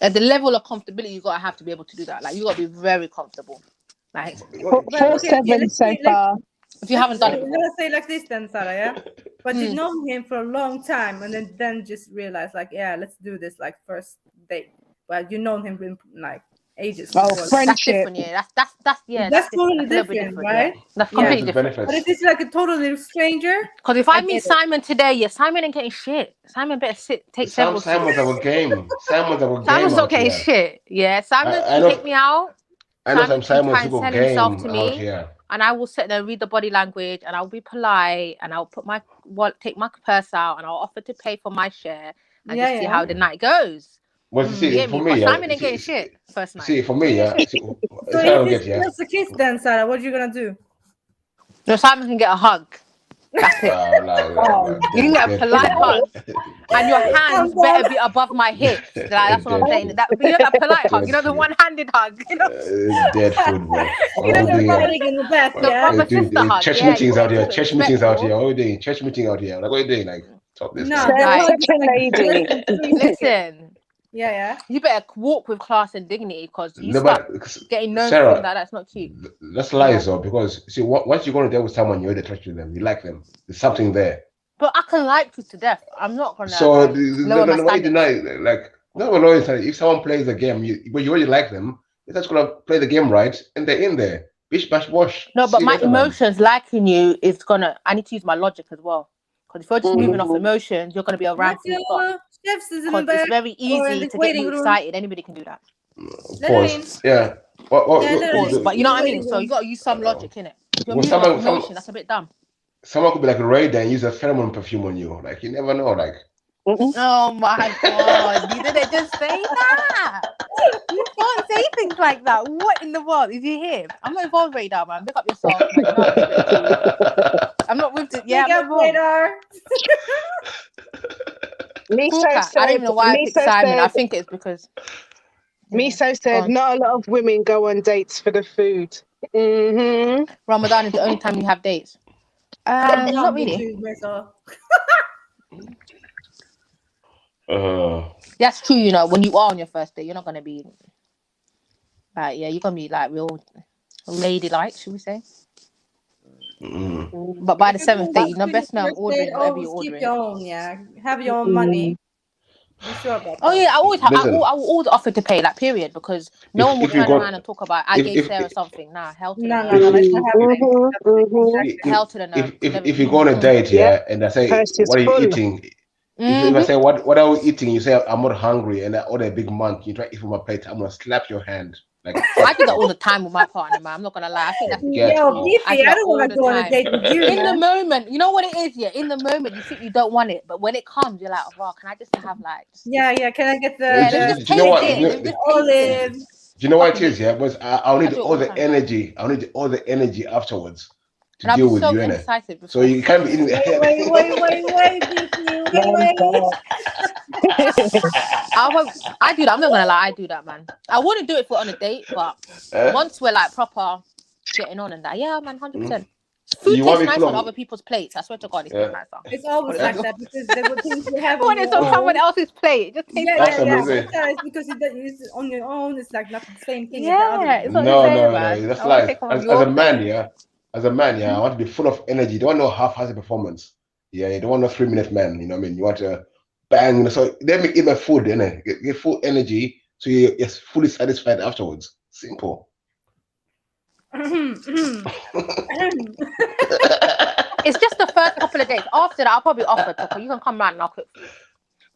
At the level of comfortability, you gotta have to be able to do that. Like, you gotta be very comfortable. Like, 4-7 so far. If you haven't done it, I'm gonna say like this then, Sarah, yeah. But you know him for a long time, and then just realize like, yeah, let's do this like first date. But you know him in like ages. Friendship. That's totally different, right? Yeah. That's completely different. But if it's like a totally stranger, because if I meet Simon today, Simon ain't getting shit. Simon better take several. Simon's our game. Simon's not getting shit. Yeah, Simon can take me out. I know Simon's try and sell himself to me, and I will sit there and read the body language, and I'll be polite, and I'll take my purse out, and I'll offer to pay for my share, and just see how the night goes. Well, see, for me, Simon ain't getting shit first night. See, for me, so if it's the kiss, then Sarah, what are you gonna do? No, Simon can get a hug. That's it. You can get a polite hug, and your hands better be above my hips. Like, that's what I'm saying. But you know that polite hug, you know the one-handed hug. You know, dead food, bro. You know the rubbing in the back, proper sister hug. Church meetings out here. Church meetings out here. What are you doing? Church meeting out here. Like, what are you doing? Like, talk this. No, listen. Yeah. You better walk with class and dignity, because you start getting known for that. That's not cute. That's lies, though, because see, once you're going to deal with someone, you're attracted to them. You like them. There's something there. But I can like you to death. I'm not gonna. So why you deny? Like, no, if someone plays a game, you already like them. You're just gonna play the game right, and they're in there. Bish bash wash. No, but my emotions liking you is gonna. I need to use my logic as well. Because if you're just moving off emotions, you're gonna be around. It's very easy to get you excited. Anybody can do that. Pause. Yeah. Pause. But you know what I mean. So you gotta use some logic in it. If you're moving off emotion, that's a bit dumb. Someone could be like a Ray and use a pheromone perfume on you. Like, you never know. Like. Oh my God! You didn't just say that. You can't say things like that. What in the world? Is you here? I'm not involved right now, man. Pick up yourself. I'm not with it. Yeah, I'm radar. I don't even know why I picked Simon. I think it's because Miso said not a lot of women go on dates for the food. Ramadan is the only time you have dates. Not really. That's true, you know, when you are on your first date, you're not gonna be like, you're gonna be like real ladylike, should we say? But by the 7th date, you know, best know I'm ordering whatever you're ordering. Keep your own, have your own money. Be sure about that. Oh yeah, I will always offer to pay, like, period, because no one will turn around and talk about I gave Sarah something. Nah, hell to the no. Hell to the no. If you go on a date, and I say, what are you eating? If I say, what are we eating? You say, I'm not hungry, and I order a big monk. You try to eat from my plate, I'm gonna slap your hand. Like I do that all the time with my partner, man. I'm not gonna lie. I think that's I don't want to go on a date with you. In the moment, you know what it is, yeah. In the moment, you think you don't want it, but when it comes, you're like, "Oh, can I just have like?" Yeah. Can I get the? Do you know what? Olive. Do you know what it is? Yeah, but I'll need all the energy. I'll need all the energy afterwards to deal with you, innit? So you can't be eating. Wait, I do that. I'm not gonna lie, I do that, man. I wouldn't do it on a date, but once we're like proper getting on and that, yeah, man, 100%. Food tastes nice on other people's plates. I swear to God, it tastes nicer. It's always like that because there were things you have when it's on someone else's plate, it just tastes nicer. It's because it's on your own. It's like not the same thing. Yeah, it's not No, the same, man. that's like as a man, I want to be full of energy. You don't want no half-hearted performance. Yeah, you don't want no 3-minute man. You know what I mean? You want to bang. So let me eat my food, innit? Get full energy so you're fully satisfied afterwards. Simple. It's just the first couple of days. After that, I'll probably offer to. You can come round and I'll cook food.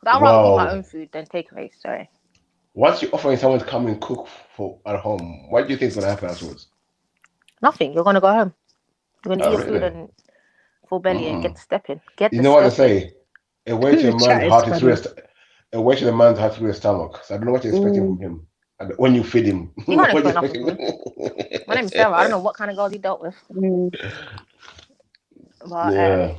But I'd rather eat my own food than take away. Sorry. Once you're offering someone to come and cook for at home, what do you think is gonna happen afterwards? Nothing. You're gonna go home. You're gonna eat your food and full belly and get to step in. You know what they say? A way to a man's heart is through a way to the man's heart through his stomach. So I don't know what you're expecting from him. And when you feed him, you can't expect nothing from him. My name's Sarah. I don't know what kind of girls he dealt with. But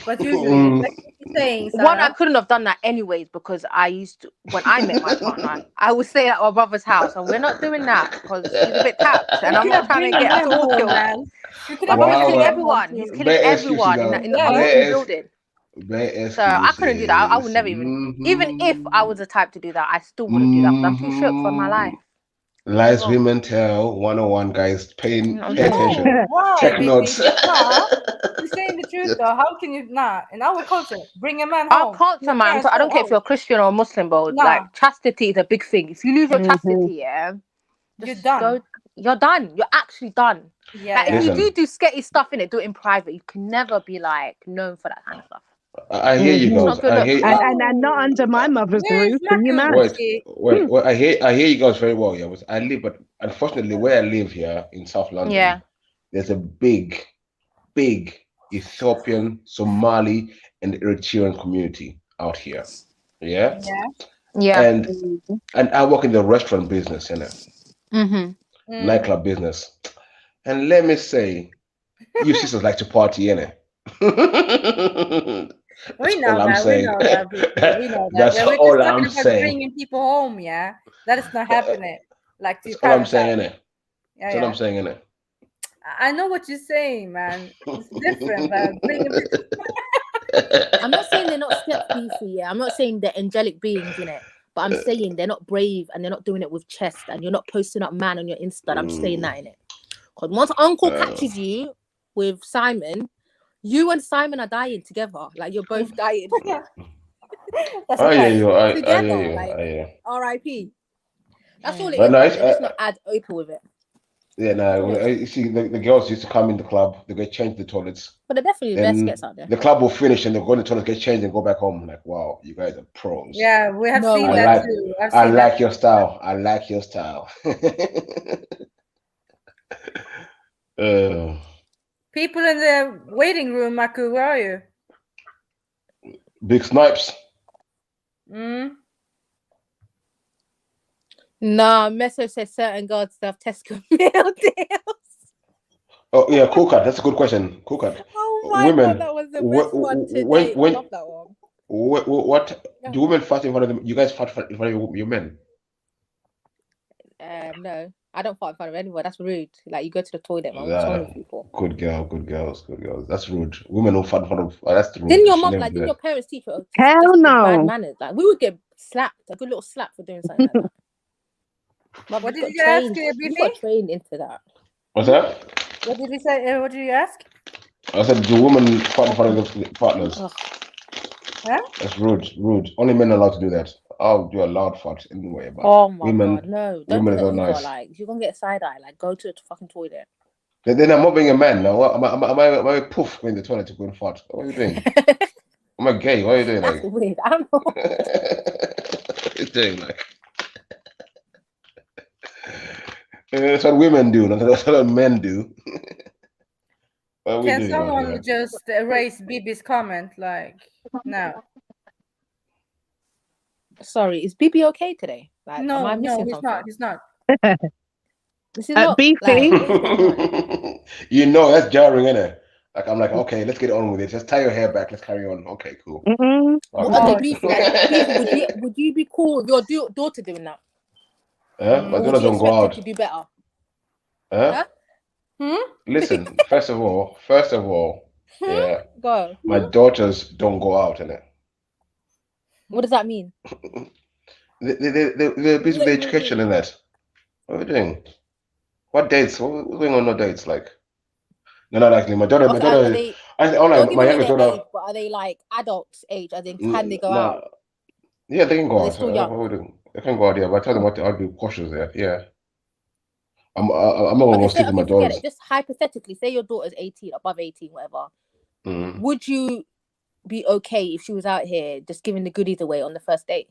but usually, like you're saying, Sarah, one, I couldn't have done that anyways because I used to, when I met my partner, I would stay at our brother's house, and we're not doing that because he's a bit tapped, and I'm not trying to get us all killed. My brother's killing everyone. He's killing everyone in the fucking building. So I couldn't do that. I would never even if I was the type to do that, I still wouldn't do that because I'm too shook for my life. Lies women tell 101 guys pay attention. Wow, Take notes. You're saying the truth though. How can you not? In our culture, bring a man home. Our culture, man. So I don't care if you're a Christian or a Muslim, but like chastity is a big thing. If you lose your chastity, you're done. You're done. You're actually done. Yeah. Like, if you do sketchy stuff in it, do it in private. You can never be like known for that kind of stuff. I hear you guys. And not under my mother's roof. Can you imagine? Wait. I hear you guys very well. Yeah, I live, but unfortunately, where I live here in South London, there's a big Ethiopian, Somali, and Eritrean community out here. Yeah. And I work in the restaurant business, nightclub business, and let me say, you sisters like to party, innit? We know that. That's all I'm saying. Bringing people home, that is not happening. Like that's all I'm saying, innit? That's all I'm saying, innit? I know what you're saying, man. It's different, but I'm not saying they're not step-PC, I'm not saying they're angelic beings in it, but I'm saying they're not brave and they're not doing it with chest, and you're not posting up man on your Insta. I'm just saying that in it. Because once Uncle catches you with Simon, you and Simon are dying together. Like you're both dying. That's together. R.I.P. That's all it is. Let's not add open with it. Yeah, no. You see, the girls used to come in the club. They get changed the toilets. But they're definitely the best gets out there. The club will finish and they go in the toilet, get changed, and go back home. Like, wow, you guys are pros. Yeah, we have seen that too. I like your style. I like your style. People in the waiting room, Maku, where are you? Big snipes. No, Meso says certain girls have Tesco meal deals. Oh yeah, cool cut. That's a good question. Cool cut. Oh my God, that was the best one today. I love that one. What do women fart in front of them? You guys fart in front of your men? No, I don't fart in front of anyone. That's rude. Like you go to the toilet, man. What's wrong with people? Good girls. That's rude. Women don't fart in front of. That's rude. Didn't your mom didn't your parents teach you? Hell no. Bad manners. Like we would get slapped, a good little slap for doing something like that. But what did you ask? You got trained into that. What's that? What did you say? What did you ask? I said, do women fart in front of their partners? Huh? That's rude. Only men are allowed to do that. I'll do a loud fart anyway. But oh my women, God, no! Don't women do are nice. Like if you're gonna get side eye, like go to the fucking toilet. Then I'm not being a man now. Am I poof going to the toilet to go and fart? What are you doing? Am I gay? What are you doing? That's weird. I don't know. What are you doing? Like. That's what women do, not that's what men do. What Can someone just erase Bibi's comment? Like, no. Sorry, is Bibi okay today? Like, No, am I missing he's something? not. He's not. This is not beefy. Like, you know, that's jarring, isn't it? Like, I'm like, okay, let's get on with it. Just tie your hair back. Let's carry on. Okay, cool. okay, beefy. Like, beefy, would you be cool with your daughter doing that? My Or daughter would you don't go expect her out. to do better? Huh? Listen, first of all, yeah. Go. My daughters don't go out, innit? What does that mean? They're busy with education and that. What are we doing? What dates? What's going on? No dates, like. No, not actually. My daughter. Okay, My daughter. they, My youngest daughter. age, but are they like adults age? As in, can they go out? Yeah, they can go Are they out. still young? What are we doing? They can go out. Yeah, but I tell them what I'll be cautious there. Yeah. I'm not gonna go sleep with my daughters. Just hypothetically, say your daughter's 18, above 18, whatever. Would you be okay if she was out here just giving the goodies away on the first date,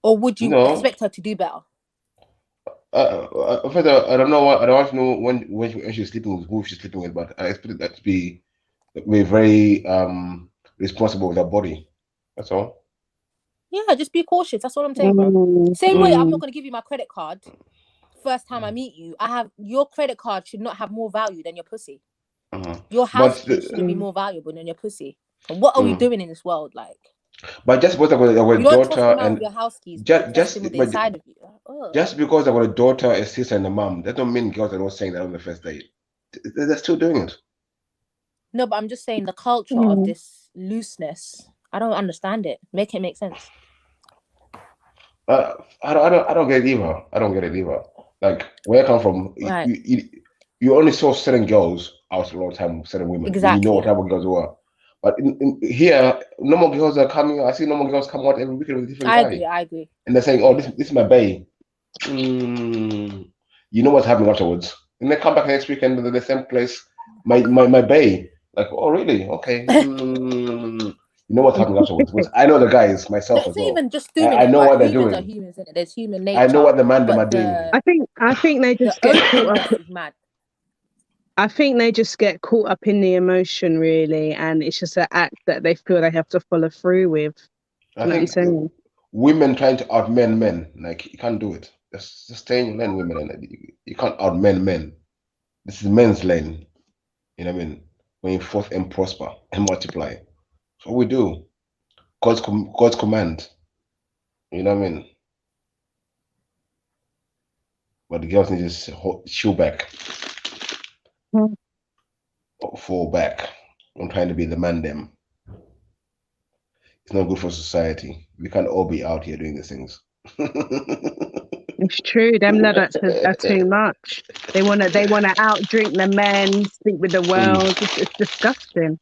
or would you expect her to do better? First, I don't know. I don't want to know when she's sleeping with who she's sleeping with, but I expect that to be very responsible with her body. That's all. Yeah, just be cautious. That's all I'm saying, bro. Same way, I'm not gonna give you my credit card. First time I meet you, your credit card should not have more value than your pussy. Your house shouldn't be more valuable than your pussy. And what are we doing in this world, like? But just because I've got a you don't daughter trust the man and with your house keys, just with the inside of you. just because I've got a daughter, a sister, and a mom, that don't mean girls are not saying that on the first date. They're still doing it. No, but I'm just saying the culture of this looseness. I don't understand it. Make it make sense. I don't get it either. I don't get it either. Like where I come from, Right. you only saw certain girls out a lot of time, certain women. Exactly. You know what type of girls were. But here, no more girls are coming. I see no more girls come out every weekend with a different guy. I agree. And they're saying, "Oh, this is my bae." You know what's happening afterwards. And they come back next weekend to the same place. My bae. Like, oh really? Okay. You know what's happening afterwards. Because I know the guys myself as well. Even just doing I know what they're humans doing. Are humans, isn't it? There's human nature. I know what the man them are doing. I think they just get caught up. Is mad. I think they just get caught up in the emotion, really, and it's just an act that they feel they have to follow through with. I think women trying to outmen men, like you can't do it. Just stay in your lane, women, and you can't outmen men. This is men's lane. You know what I mean? When you forth and prosper and multiply. That's what we do. God's command. You know what I mean? But the girls need to just chill back. Or fall back. I'm trying to be the man them. It's not good for society. We can't all be out here doing these things. It's true. Them Luddites are too much. They wanna outdrink the men, sleep with the world. It's disgusting.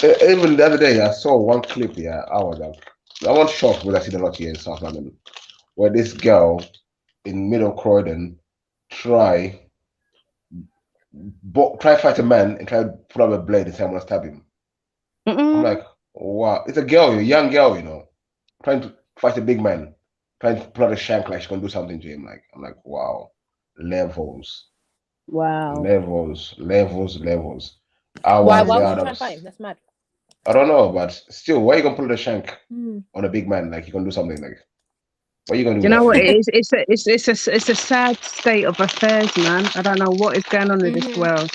Even the other day, I saw one clip here. I was shocked when I see a lot here in South London, where this girl in Middle Croydon try fight a man and try to pull up a blade and say I'm gonna stab him. I'm like, wow, it's a girl, a young girl, you know, trying to fight a big man, trying to pull out a shank like she's gonna do something to him. Like, I'm like, wow, levels. Wow. Levels. Why would you try and fight him? That's mad. I don't know, but still, why are you gonna pull the shank on a big man? Like, you're gonna do something like. What are you gonna do? You know what it is? It's a sad state of affairs, man. I don't know what is going on in this world.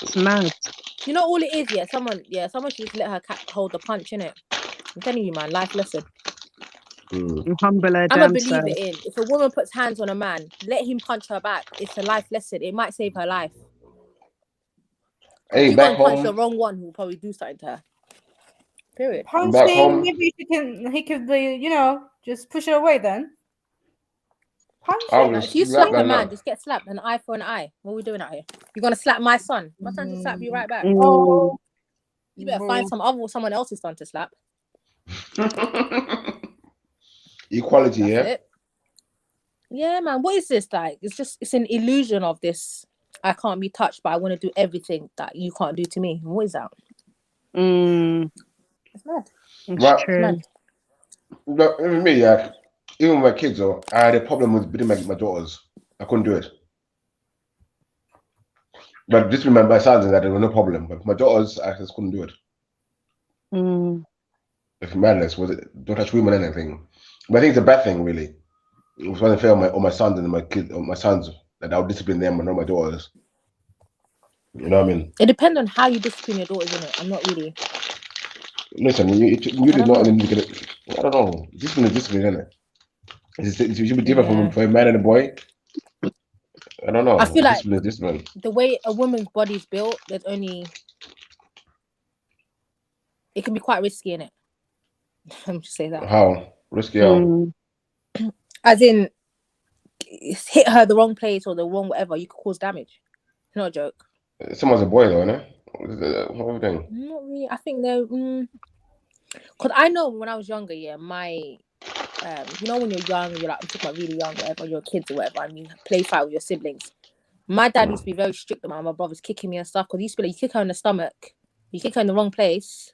It's mad. You know all it is, someone should just let her hold the punch, innit? I'm telling you, man, life lesson. Humble her. I'm a believer in if a woman puts hands on a man, let him punch her back. It's a life lesson. It might save her life. Hey, if you punch the wrong one, who'll probably do something to her. Period. Punch him. Maybe he could be, just push her away then. Punch him. If you slap a man, just get slapped. An eye for an eye. What are we doing out here? You're gonna slap my son. My son just slap you right back. Oh, you better find someone else's son to slap. Equality, That's it. Yeah, man. What is this like? It's an illusion of this. I can't be touched, but I want to do everything that you can't do to me. What is that? It's mad. It's true. But even me, even my kids, I had a problem with beating my daughters. I couldn't do it. But just remember, my sons that there was no problem. But my daughters, I just couldn't do it. If madness was it, don't touch women or anything. But I think it's a bad thing, really. It was unfair on my sons and my kids, on my sons, that I'll discipline them and not my daughters. You know what I mean? It depends on how you discipline your daughters, isn't it? I'm not really. Listen, you did not. I don't know. Discipline is discipline, isn't it? It should be different for a man and a boy. I don't know. I feel like discipline. The way a woman's body is built, it can be quite risky, innit? I'm just saying that. How risky? How? As in, hit her the wrong place or the wrong whatever, you could cause damage. It's not a joke. Someone's a boy though, innit? What are we doing? Not really. I think they're. Because I know when I was younger, my. You know when you're young, you're like, I'm talking about really young, whatever, you're kids or whatever, and you play fight with your siblings. My dad used to be very strict about my brothers kicking me and stuff, because he used to be like, you kick her in the stomach, you kick her in the wrong place,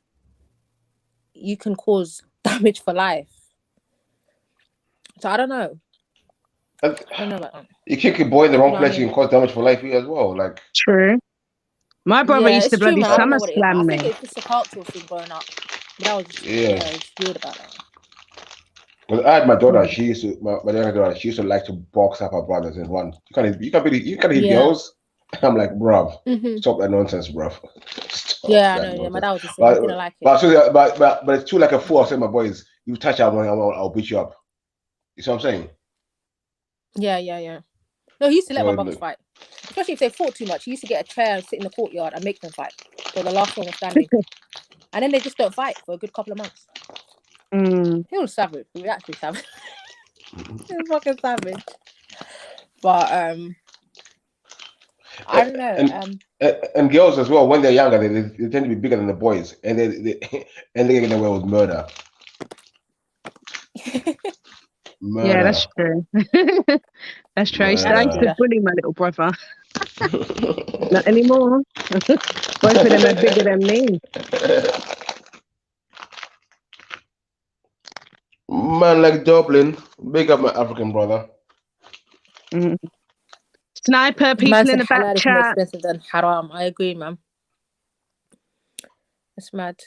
you can cause damage for life. So I don't know. I don't know about that. You kick a boy in the wrong place, you can cause damage for life as well. Like true. My brother used to bloody summer slam me. I think it's just a cultural thing growing up. But that was just, it's weird about that. Well, I had my daughter. She used to, my younger daughter. She used to like to box up her brothers and run. You can't hit girls. I'm like, bruv, stop that nonsense, bruv. I know. Yeah, my dad was the same. I didn't like it. But it's too like a fool. I say, my boys, you touch her, I'll beat you up. You see what I'm saying? Yeah. No, he used to let my brothers fight. Especially if they fought too much. He used to get a chair and sit in the courtyard and make them fight. So the last one was standing. And then they just don't fight for a good couple of months. He was savage. He was actually savage. He was fucking savage. But I don't know. And girls as well, when they're younger, they tend to be bigger than the boys, and they get away with murder. Yeah, that's true. That's true. I used to bully my little brother. Not anymore. Both of them are bigger than me. Man, like Dublin, big up my African brother. Sniper, people in the back chat. More expensive than haram. I agree, man. It's mad.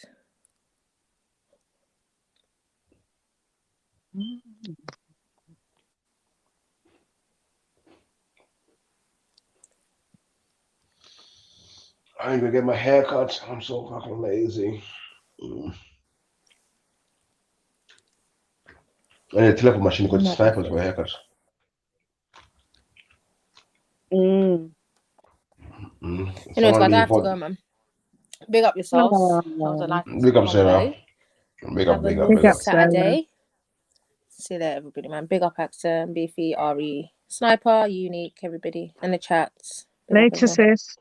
I ain't gonna get my hair cut. I'm so fucking lazy. I need a telephone machine because Snipers for haircuts. Anyways, guys, I have to go, man. Big up yourselves. Big up, Sarah. Big up. Saturday. See you there, everybody, man. Big up, Axton, Beefy, Ari, Sniper, Unique, everybody, and the chats. Later, sis.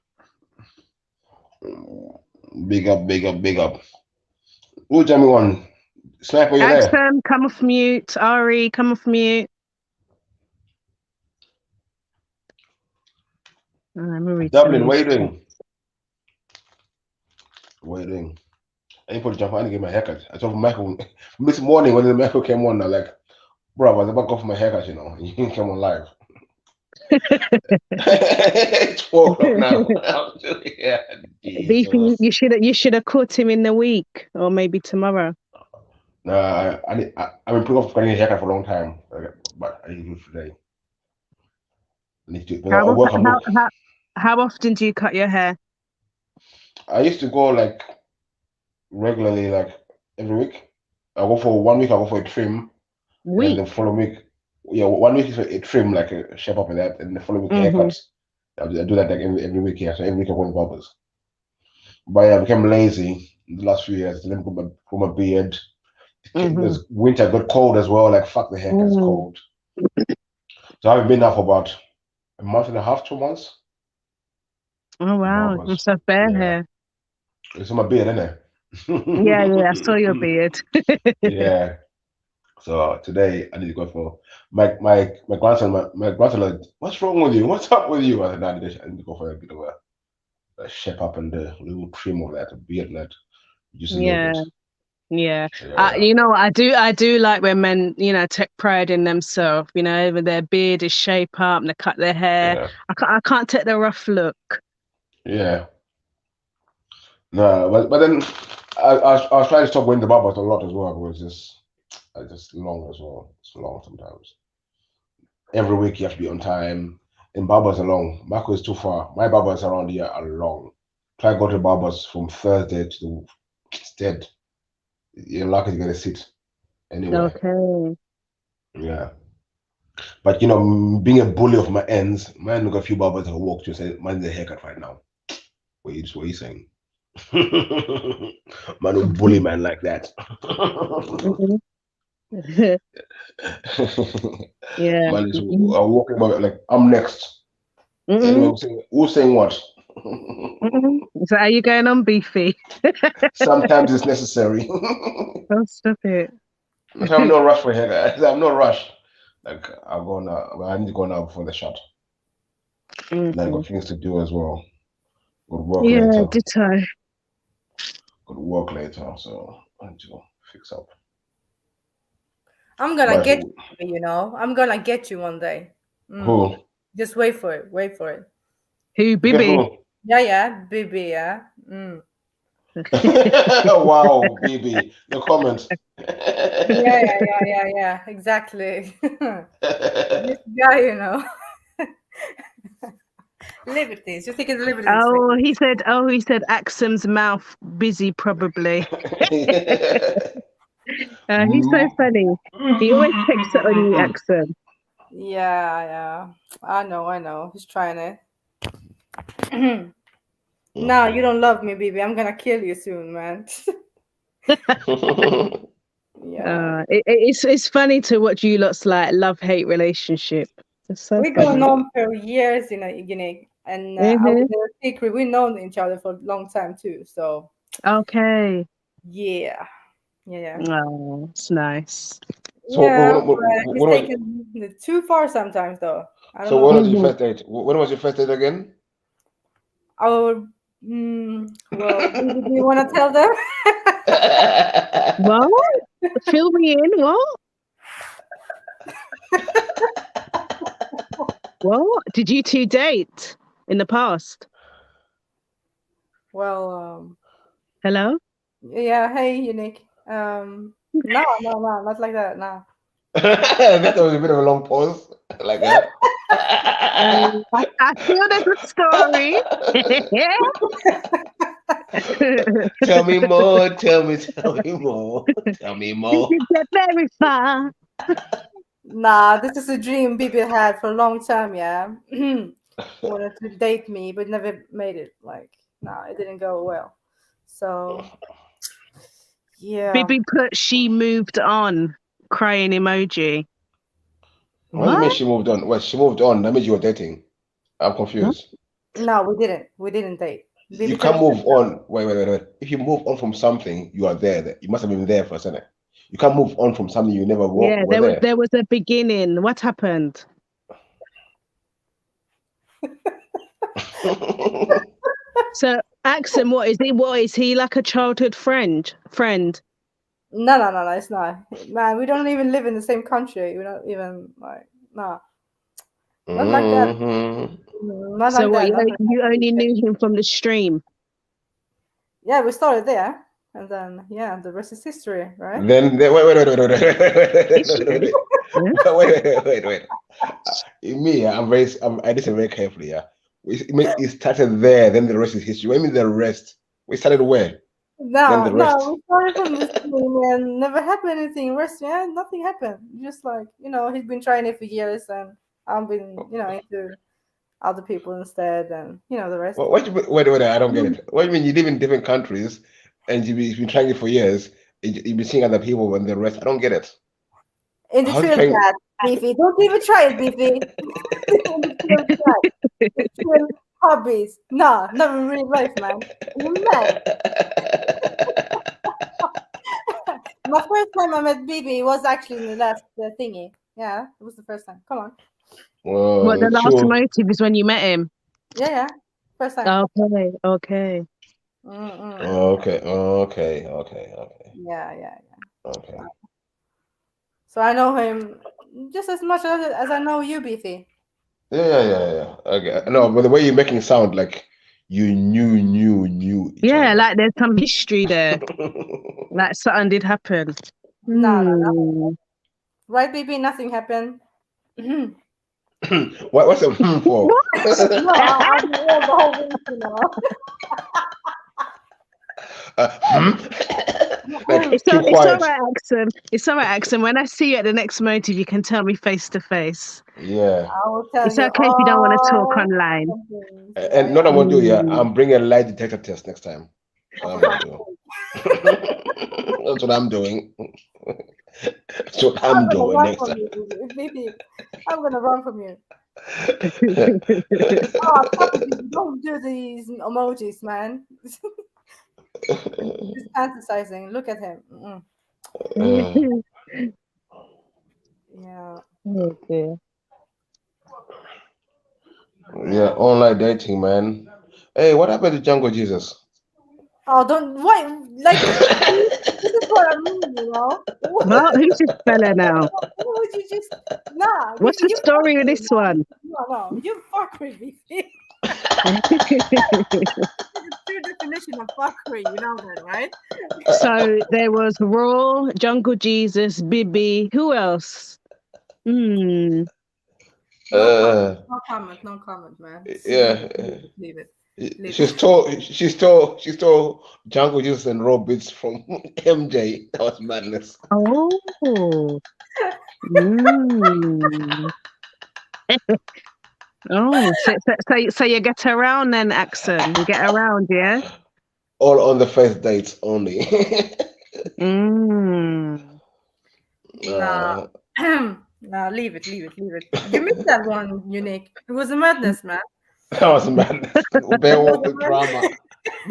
Big up. Who tell me one? Sniper, you there? Axton, come off mute. Ari, come off mute. Dublin, what are you doing? I ain't put a jump on to get my haircut. I told Michael this morning when the Michael came on, I'm like, bro, I was about to go for my haircut, you know. You didn't come on live. It's 4 o'clock now. Yeah, Beefy, you should have caught him in the week or maybe tomorrow. Nah, I've been putting off getting a haircut for a long time, but I need to do it today. How often do you cut your hair? I used to go like regularly, like every week. I go for 1 week, I go for a trim. And the following week, 1 week is a trim, like a shape up and that, and the following week haircuts. I do that like every week, so every week I go in barbers. But I became lazy in the last few years. Let me grow my beard. This winter got cold as well, like fuck the haircut, it's cold. So I've been now for about a month and a half, 2 months. Oh wow, it's a fair hair. It's on my beard, isn't it? Yeah, I saw your beard. Yeah. So today I need to go for my grandson. My grandson, like, what's wrong with you? What's up with you? I said, I need to go for a bit of a shape up and a little trim of that, a beard and that. Just a little bit. Yeah. You know, I do like when men, you know, take pride in themselves, you know, when their beard is shape up and they cut their hair. Yeah. I can't take the rough look. Yeah. No, but then I was trying to stop going to barbers a lot as well, because it's just long as well. It's long sometimes. Every week you have to be on time. And barbers are long. Marco is too far. My barbers around here are long. Try to go to barbers from Thursday to instead. You're lucky to get a seat anyway. Okay. Yeah. But you know, being a bully of my ends, man, look, a few barbers have walked to and said, "Man, the haircut right now." What are you saying? Man, who bully man like that. Yeah. Man is walking about like I'm next. Anyway, who's saying what? So are you going on, Beefy? Sometimes it's necessary. Don't stop it. I'm no rush for hair. I'm no rush. Like I'm gonna, I need to go now before the shot. And I got things to do as well. Got work later. Ditto. Got work later, so I need to fix up. I'm gonna get you, you know. I'm gonna get you one day. Who? Just wait for it. Wait for it. Who, Bibi? Yeah, Bibi, yeah. Wow, Bibi. The comment. Yeah, exactly. This guy, you know. Liberties. Just taking the liberties. Oh, he said Axum's mouth busy, probably. He's so funny. He always takes it on you, Axum. Yeah. I know. He's trying it. No, you don't love me, baby. I'm gonna kill you soon, man. Yeah. It's funny to watch you lot's like love-hate relationship. It's so We're going on for years, you know, Unique. And our secret, we've known each other for a long time too. So okay. Yeah. Oh, it's nice. So it's taken too far sometimes, though. I don't know. When was your first date? When was your first date again? Well, do you want to tell them? What? Fill me in. What? What? Did you two date in the past? Well, hello? Yeah, hey, Unique. No, not like that, no. That was a bit of a long pause. Like that. I feel there's a story. Tell me more. Tell me more. Tell me more. Did you get very far? Nah, this is a dream Bibi had for a long time, yeah. Wanted to date me, but never made it. Like, no, it didn't go well. So, yeah. Bibi put she moved on, crying emoji. What do you mean she moved on? Well, she moved on. That means you were dating. I'm confused. No, we didn't. We didn't date. Bibi you can't move on. Wait. If you move on from something, you are there. You must have been there for a second. You can't move on from something you never were. Yeah, there was a beginning. What happened? So, Axum, what is he? What is he, like a childhood friend? No, it's not. Man, we don't even live in the same country. We're not even like, nah. Not like that. Not so like what, that. You only knew him from the stream? Yeah, we started there. And then, the rest is history, right? Then wait. Me, I listen very carefully. Yeah, it started there. Then the rest is history. What do you mean the rest? We started where? No, we started from the stream and never happened anything. Nothing happened. Just like, he's been trying it for years, and I've been, into other people instead, and the rest. Wait, I don't get it. What do you mean you live in different countries and you've been trying it for years? You've been seeing other people and the rest. I don't get it. In the trail chat, Beefy. Don't even try it, Beefy. In the trail chat. The trail hobbies. No, not in real life, man. You're mad. My first time I met Bibi was actually in the last thingy. Yeah, it was the first time. Come on. What, the last motive is when you met him? Yeah. First time. Okay. Okay. Yeah. Okay. So I know him just as much as I know you, Beefy. Yeah. Okay. No, but the way you're making it sound like you knew each Yeah, other. like there's some history there. Like something did happen. No. Right, baby? Nothing happened. What's a for? No, I'll be all the whole week, you know. It's all right, Axon. It's all right, Axon. When I see you at the next motive, you can tell me face to face. Yeah. I will tell It's you okay if you don't want to talk all online. And not I want to do, I'm bringing a lie detector test next time. That's what I'm doing. That's what I'm doing. That's what I'm doing next time. Baby, I'm gonna run from you. Don't do these emojis, man. Just fantasizing. Look at him. Yeah. Okay. Yeah, online dating, man. Hey, what happened to Jungle Jesus? Oh, don't wait. Like this is what I mean, you know. Well, who's this fella now? Who would you just nah? What's the story with this one? No, you fuckery, Beefy. True definition of fuckery, you know that, right? So there was Raw, Jungle Jesus, Bibi. Who else? No comment, man. Yeah. Leave it. She's told Jungle Jesus and Raw bits from MJ. That was madness. Oh. Oh, so you get around then, Axon. You get around, yeah? All on the first dates only. Nah, leave it. You missed that one, Unique. It was a madness, man. That was madness. Beowulf drama.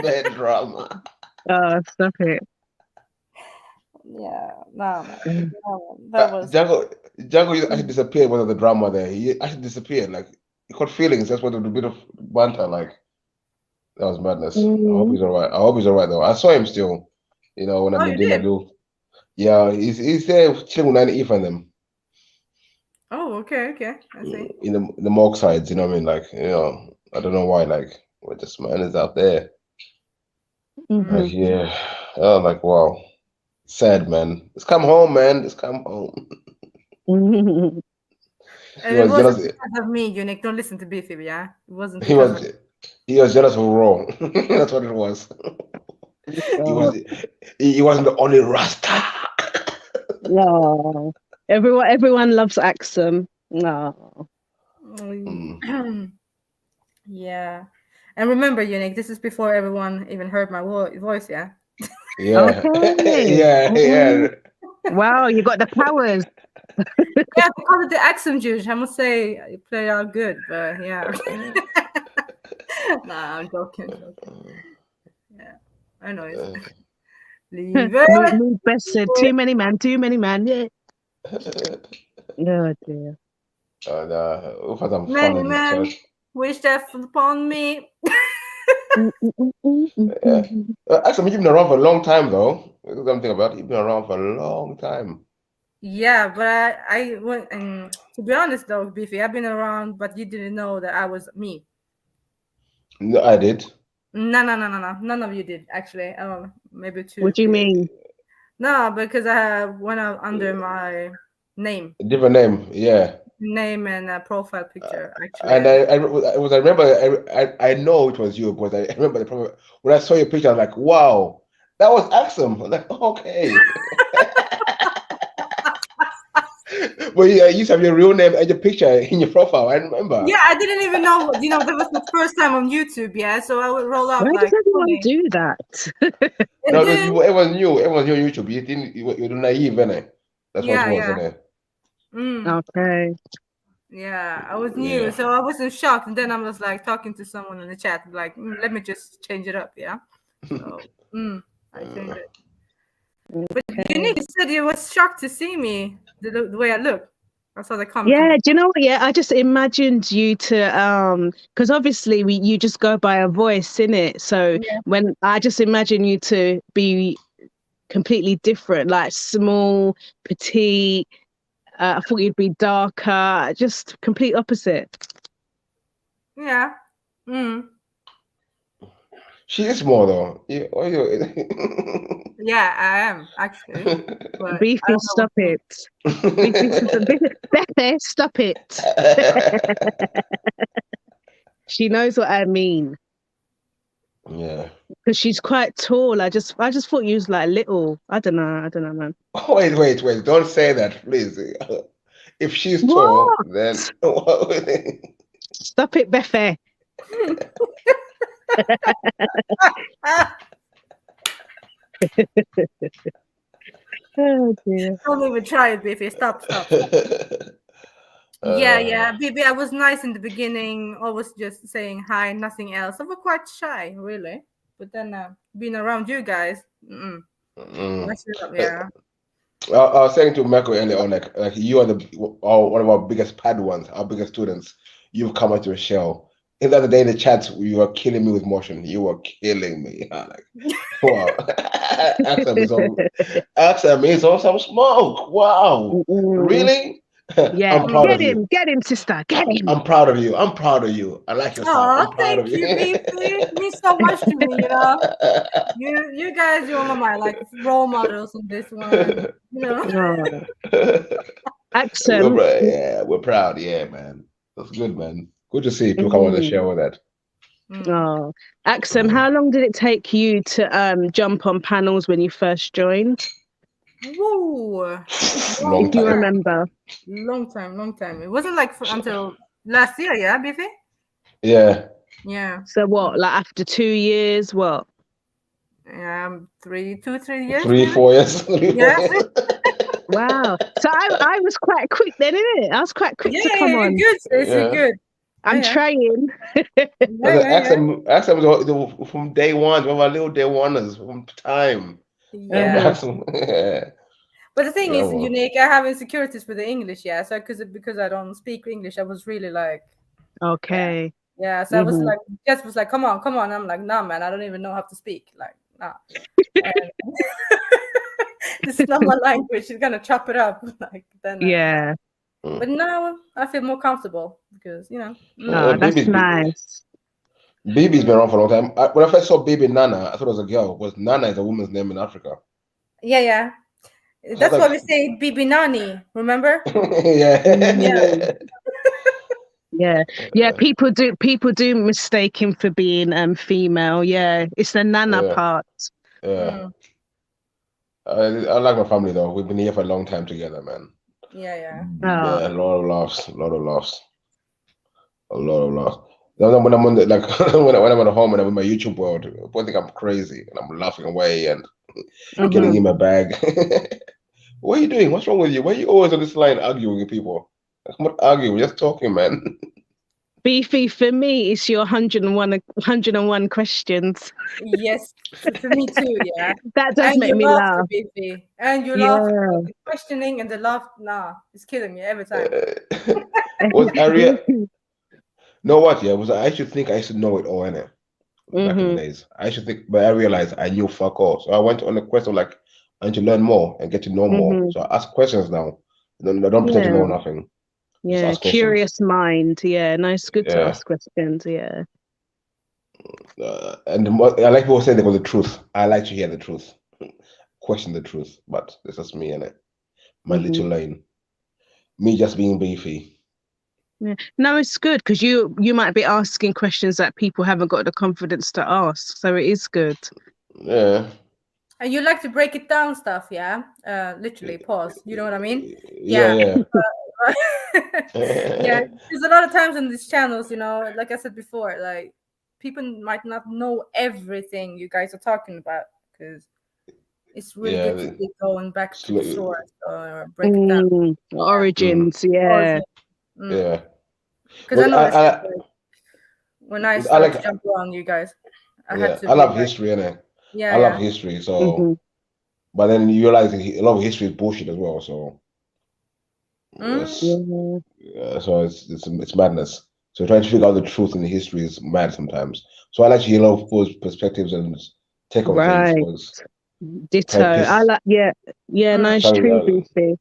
Bad drama. Oh, stop it. Yeah, no, man. That was Jungle actually disappeared because of the drama there. He actually disappeared. Like he caught feelings. That's what a bit of banter. Like that was madness. I hope he's alright. Though. I saw him still. You know, when I'm in dinner do. Yeah, he's there chilling with Eve and them. Oh, okay. I see. In the morgue sides, you know what I mean? Like, you know, I don't know why, like, what this man is out there. Like, yeah. Oh, like, wow. Sad, man. Just come home, man. Just come home. It wasn't because of me, Unique. Don't listen to Beefy, yeah? It wasn't He was jealous of Raw. That's what it was. He wasn't the only Rasta. No. Everyone loves Axum. No. Yeah. And remember, Unique, this is before everyone even heard my voice, yeah? Yeah. Okay. Yeah. Wow, you got the powers. Yeah, because of the accent, Juge, I must say you played out good, but yeah. Nah, I'm joking. Yeah, I know it. Leave it. Me best said too many man. Yeah. Oh dear. We've had some fun Many in men this church. wish death upon me. Actually, you've been around for a long time, though. That's what I'm thinking about. You've been around for a long time. Yeah, but I went, and to be honest, though, Beefy, I've been around, but you didn't know that I was me. No, I did. No. None of you did, actually. Maybe two. What do you mean? No, because I went out under my name. A different name, yeah. Name and a profile picture, actually. And I remember, I know it was you because I remember the profile. When I saw your picture, I was like, wow, that was Axum. I'm like, okay. Well, yeah, you used to have your real name and your picture in your profile. I remember. Yeah, I didn't even know. That was the first time on YouTube. Yeah, so I would roll up. Why like, does everyone do that? No, it was new. It was new on YouTube. You're naive, innit? That's what it was, innit? Okay. Yeah, I was new, so I wasn't shocked. And then I was like talking to someone in the chat, like, let me just change it up. Yeah. So, I changed it. But you said you was shocked to see me the way I look. That's how they come. Yeah, do you know what? Yeah, I just imagined you to because obviously you just go by a voice, innit? So when I just imagine you to be completely different, like small, petite. I thought you'd be darker, just complete opposite. Yeah. She is more though. Yeah, yeah, I am actually. But Beefy, stop it. Beefy, stop it. She knows what I mean. Yeah. Because she's quite tall. I just thought you was like little. I don't know, man. Wait. Don't say that, please. If she's tall, then stop it, Befe. Oh dear. Don't even try it, Biffy. Stop. Yeah, Bibi, I was nice in the beginning, always just saying hi, nothing else. I was quite shy, really. But then being around you guys, yeah. I was saying to Marco earlier on, like you are one of our biggest Padawans, our biggest students. You've come into a shell. In the other day in the chat, you were killing me with motion. You were killing me. Like, wow. Axel is on some smoke. Wow. Really? Yeah, I'm proud of you. Get him, sister. Get him. I'm proud of you. I like your sound. Thank you, Beefy. It means so much to me, you know. You guys, you're my like role models in this one, you know. Axel. We're proud. Yeah, man. That's good, man. Good to see people come on the show with that. Oh, Axel, how long did it take you to jump on panels when you first joined? Woo! Long time. You remember? Long time. It wasn't like until last year, yeah, Biffy? Yeah. Yeah. So what? Like after 2 years? What? 3 years. 4 years. Yeah. Wow. So I was quite quick then, isn't it? I was quite quick to come on. Good, sis. You're good. I'm trying. Axel was from day one. One of our little day oneers from time. Yeah. But the thing is, Unique, I have insecurities with the English, yeah. So because I don't speak English, I was really like, okay. Yeah. So I was like, Jess was like, come on. I'm like, nah, man, I don't even know how to speak. Like, nah. This is not my language. She's gonna chop it up. Like then. Yeah. But now I feel more comfortable because that's nice. Bibi's been around for a long time. When I first saw Bibi Nana, I thought it was a girl. Because Nana is a woman's name in Africa. Yeah. That's why we say Bibi Nani. Remember? Yeah. People do mistake him for being female. Yeah, it's the Nana part. Yeah. I like my family though. We've been here for a long time together, man. Yeah. A lot of laughs. When I'm on when I'm at home and I'm in my YouTube world, people think I'm crazy and I'm laughing away and getting in my bag. What are you doing? What's wrong with you? Why are you always on this line arguing with people? I'm not arguing, we're just talking, man. Beefy, for me, it's your 101 questions. Yes, for me too, yeah. That does make me laugh. Beefy. And you laugh, the questioning and the laugh, it's killing me every time. Was Aria... Know what? Yeah, I used to think I used to know it all, innit? Back in the days, I used to think, but I realized I knew fuck all. So I went on a quest of like, I need to learn more and get to know more. So I ask questions now. I don't pretend to know nothing. Yeah, curious mind. Yeah, nice, good to ask questions. Yeah. And I like people saying they got the truth. I like to hear the truth, question the truth. But this is me, innit? My little lane. Me just being beefy. Yeah. No, it's good because you might be asking questions that people haven't got the confidence to ask. So it is good. Yeah. And you like to break it down stuff, yeah? Literally, pause. You know what I mean? Yeah. Yeah. There's a lot of times on these channels, you know, like I said before, like people might not know everything you guys are talking about because it's really good to be going back to the source or break it down. Origins, yeah. Yeah. Because I know when I started to jump around you guys, I love history, innit? I love history, so but then you realize a lot of history is bullshit as well, so so it's madness. So trying to figure out the truth in the history is mad sometimes. So I like to hear a lot of people's perspectives and take on things. Ditto. I like, nice tree beefy.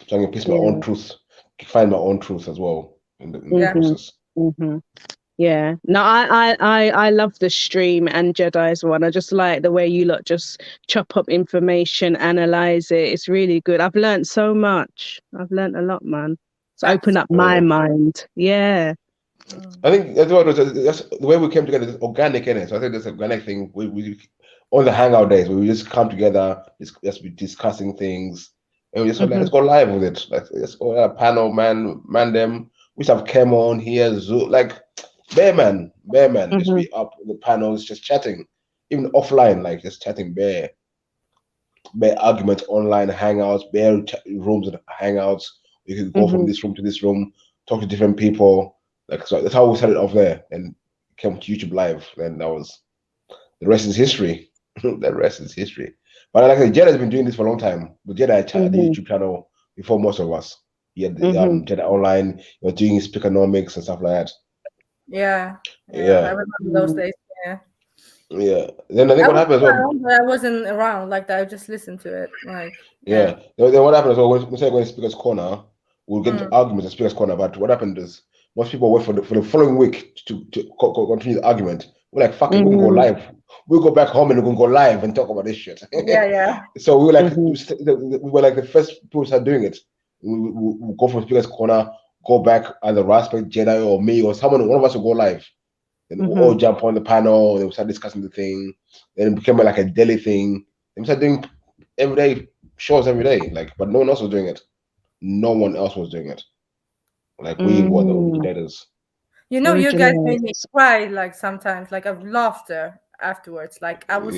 Trying to piece my own truth, find my own truth as well in the process. Yeah. No, I love the stream and Jedi's one. I just like the way you lot just chop up information, analyze it. It's really good. I've learned so much. I've learned a lot, man. It's opened up my mind. Yeah. I think that's the way we came together. It's organic, innit? So I think this organic thing. We on the hangout days where we just come together, just be discussing things, and we just like, let's go live with it. Like let's go panel, man them. We just have Cam on here, Zoom, like bare man, just be up in the panels, just chatting, even offline, like just chatting bare arguments online, hangouts, bare rooms and hangouts. You can go from this room to this room, talk to different people. Like so that's how we started off there and came to YouTube Live. And that was the rest is history. The rest is history. But like I said, Jed has been doing this for a long time. But Jed had the YouTube channel before most of us. He had Jed online, he was doing his Speakernomics and stuff like that. Yeah. I remember those days. Yeah. Then I think what happened as well. I wasn't around like that. I just listened to it. Like Then what happened as well, when we started going to Speaker's Corner, we'll get into arguments at Speaker's Corner. But what happened is most people wait for the following week to continue the argument. We're like, fuck it, we can go live. We'll go back home and we can go live and talk about this shit. So we were like, we were like the first people to start doing it. We'll go from Speaker's Corner, go back, either Raspberry, Jedi, or me, or someone, one of us will go live. Then we'll all jump on the panel, and we'll start discussing the thing. Then it became like a daily thing. And we started doing everyday shows every day, like, but no one else was doing it. No one else was doing it. Like we were the originators. You know, you guys made me cry like sometimes, like of laughter afterwards. Like I was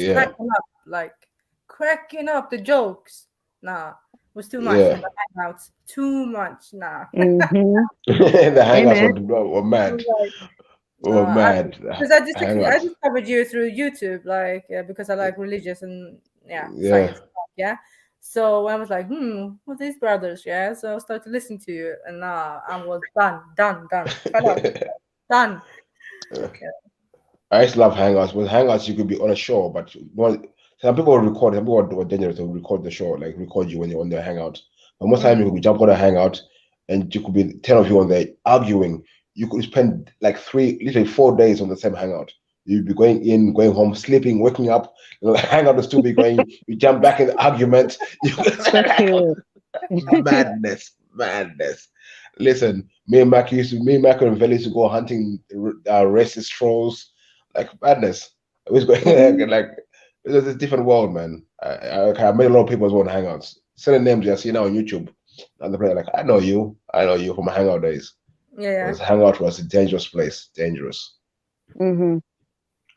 cracking up the jokes. Nah, it was too much. The hangouts, too much. Nah. The hangouts were mad. Because I discovered you through YouTube, like because I like religious and science stuff, So I was like, who's these brothers? So I started to listen to you, and now I was done. Done. I used to love hangouts. With hangouts, you could be on a show, but some people will record. Some people were dangerous to record the show, like record you when you're on their hangout. But most time you could jump on a hangout, and you could be 10 of you on there arguing. You could spend like 4 days on the same hangout. You'd be going in, going home, sleeping, waking up. The hangout will still be going. You jump back in the argument. Madness. Listen, me and Mac and Veli used to go hunting racist trolls, like madness. It was going like it was a different world, man. I met a lot of people as well in hangouts. Certain names you see now on YouTube, and they're like, I know you from my hangout days. This hangout was a dangerous place, dangerous.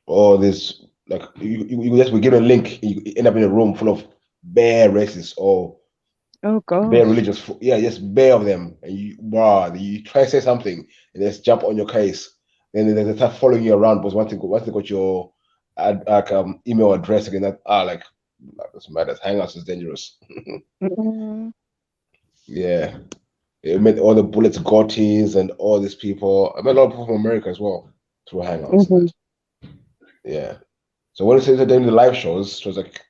All this, like you just be given a link, you end up in a room full of bare racists or bare religious, just bare of them, and you try to say something and they just jump on your case, then they start following you around because once they got your email address again, that this matters. Hangouts is dangerous. It made all the bullets Gotties and all these people. I met a lot of people from America as well through hangouts. So when it says doing the live shows, it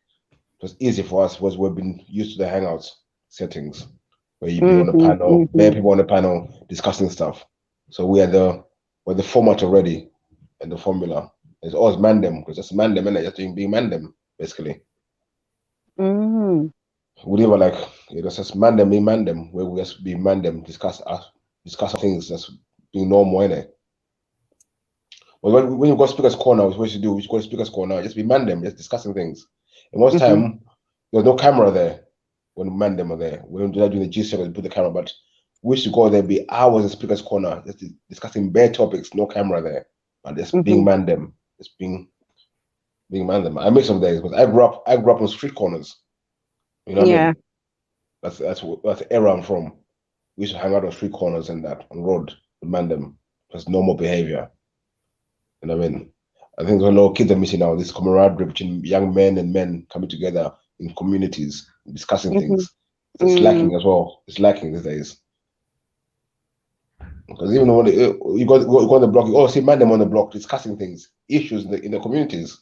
was easy for us because we've been used to the hangouts settings where you be on the panel, bare people on the panel discussing stuff. So we're the format already and the formula. It's always man them because just man them and just being man them basically. We never like it's just man them where we just be man them, discuss things that's being normal, innit? Well, when you go Speaker's Corner, what you do, you go to Speaker's Corner, just be man them, just discussing things. And most time there's no camera there when man them are there. We're not doing the G-Circle, put the camera, but we should go there, be hours in Speaker's Corner, just discussing bare topics, no camera there, but just being man them, just being man them. I miss some days, but I grew up on street corners. You know what I mean? That's the era I'm from. We used to hang out on street corners and that on road with man them. That's normal behavior. You know what I mean? I think there's a lot of kids are missing now. This camaraderie between young men and men coming together in communities, discussing things. It's lacking as well. It's lacking these days. Because even when you go on the block, you see man them on the block discussing things, issues in the communities.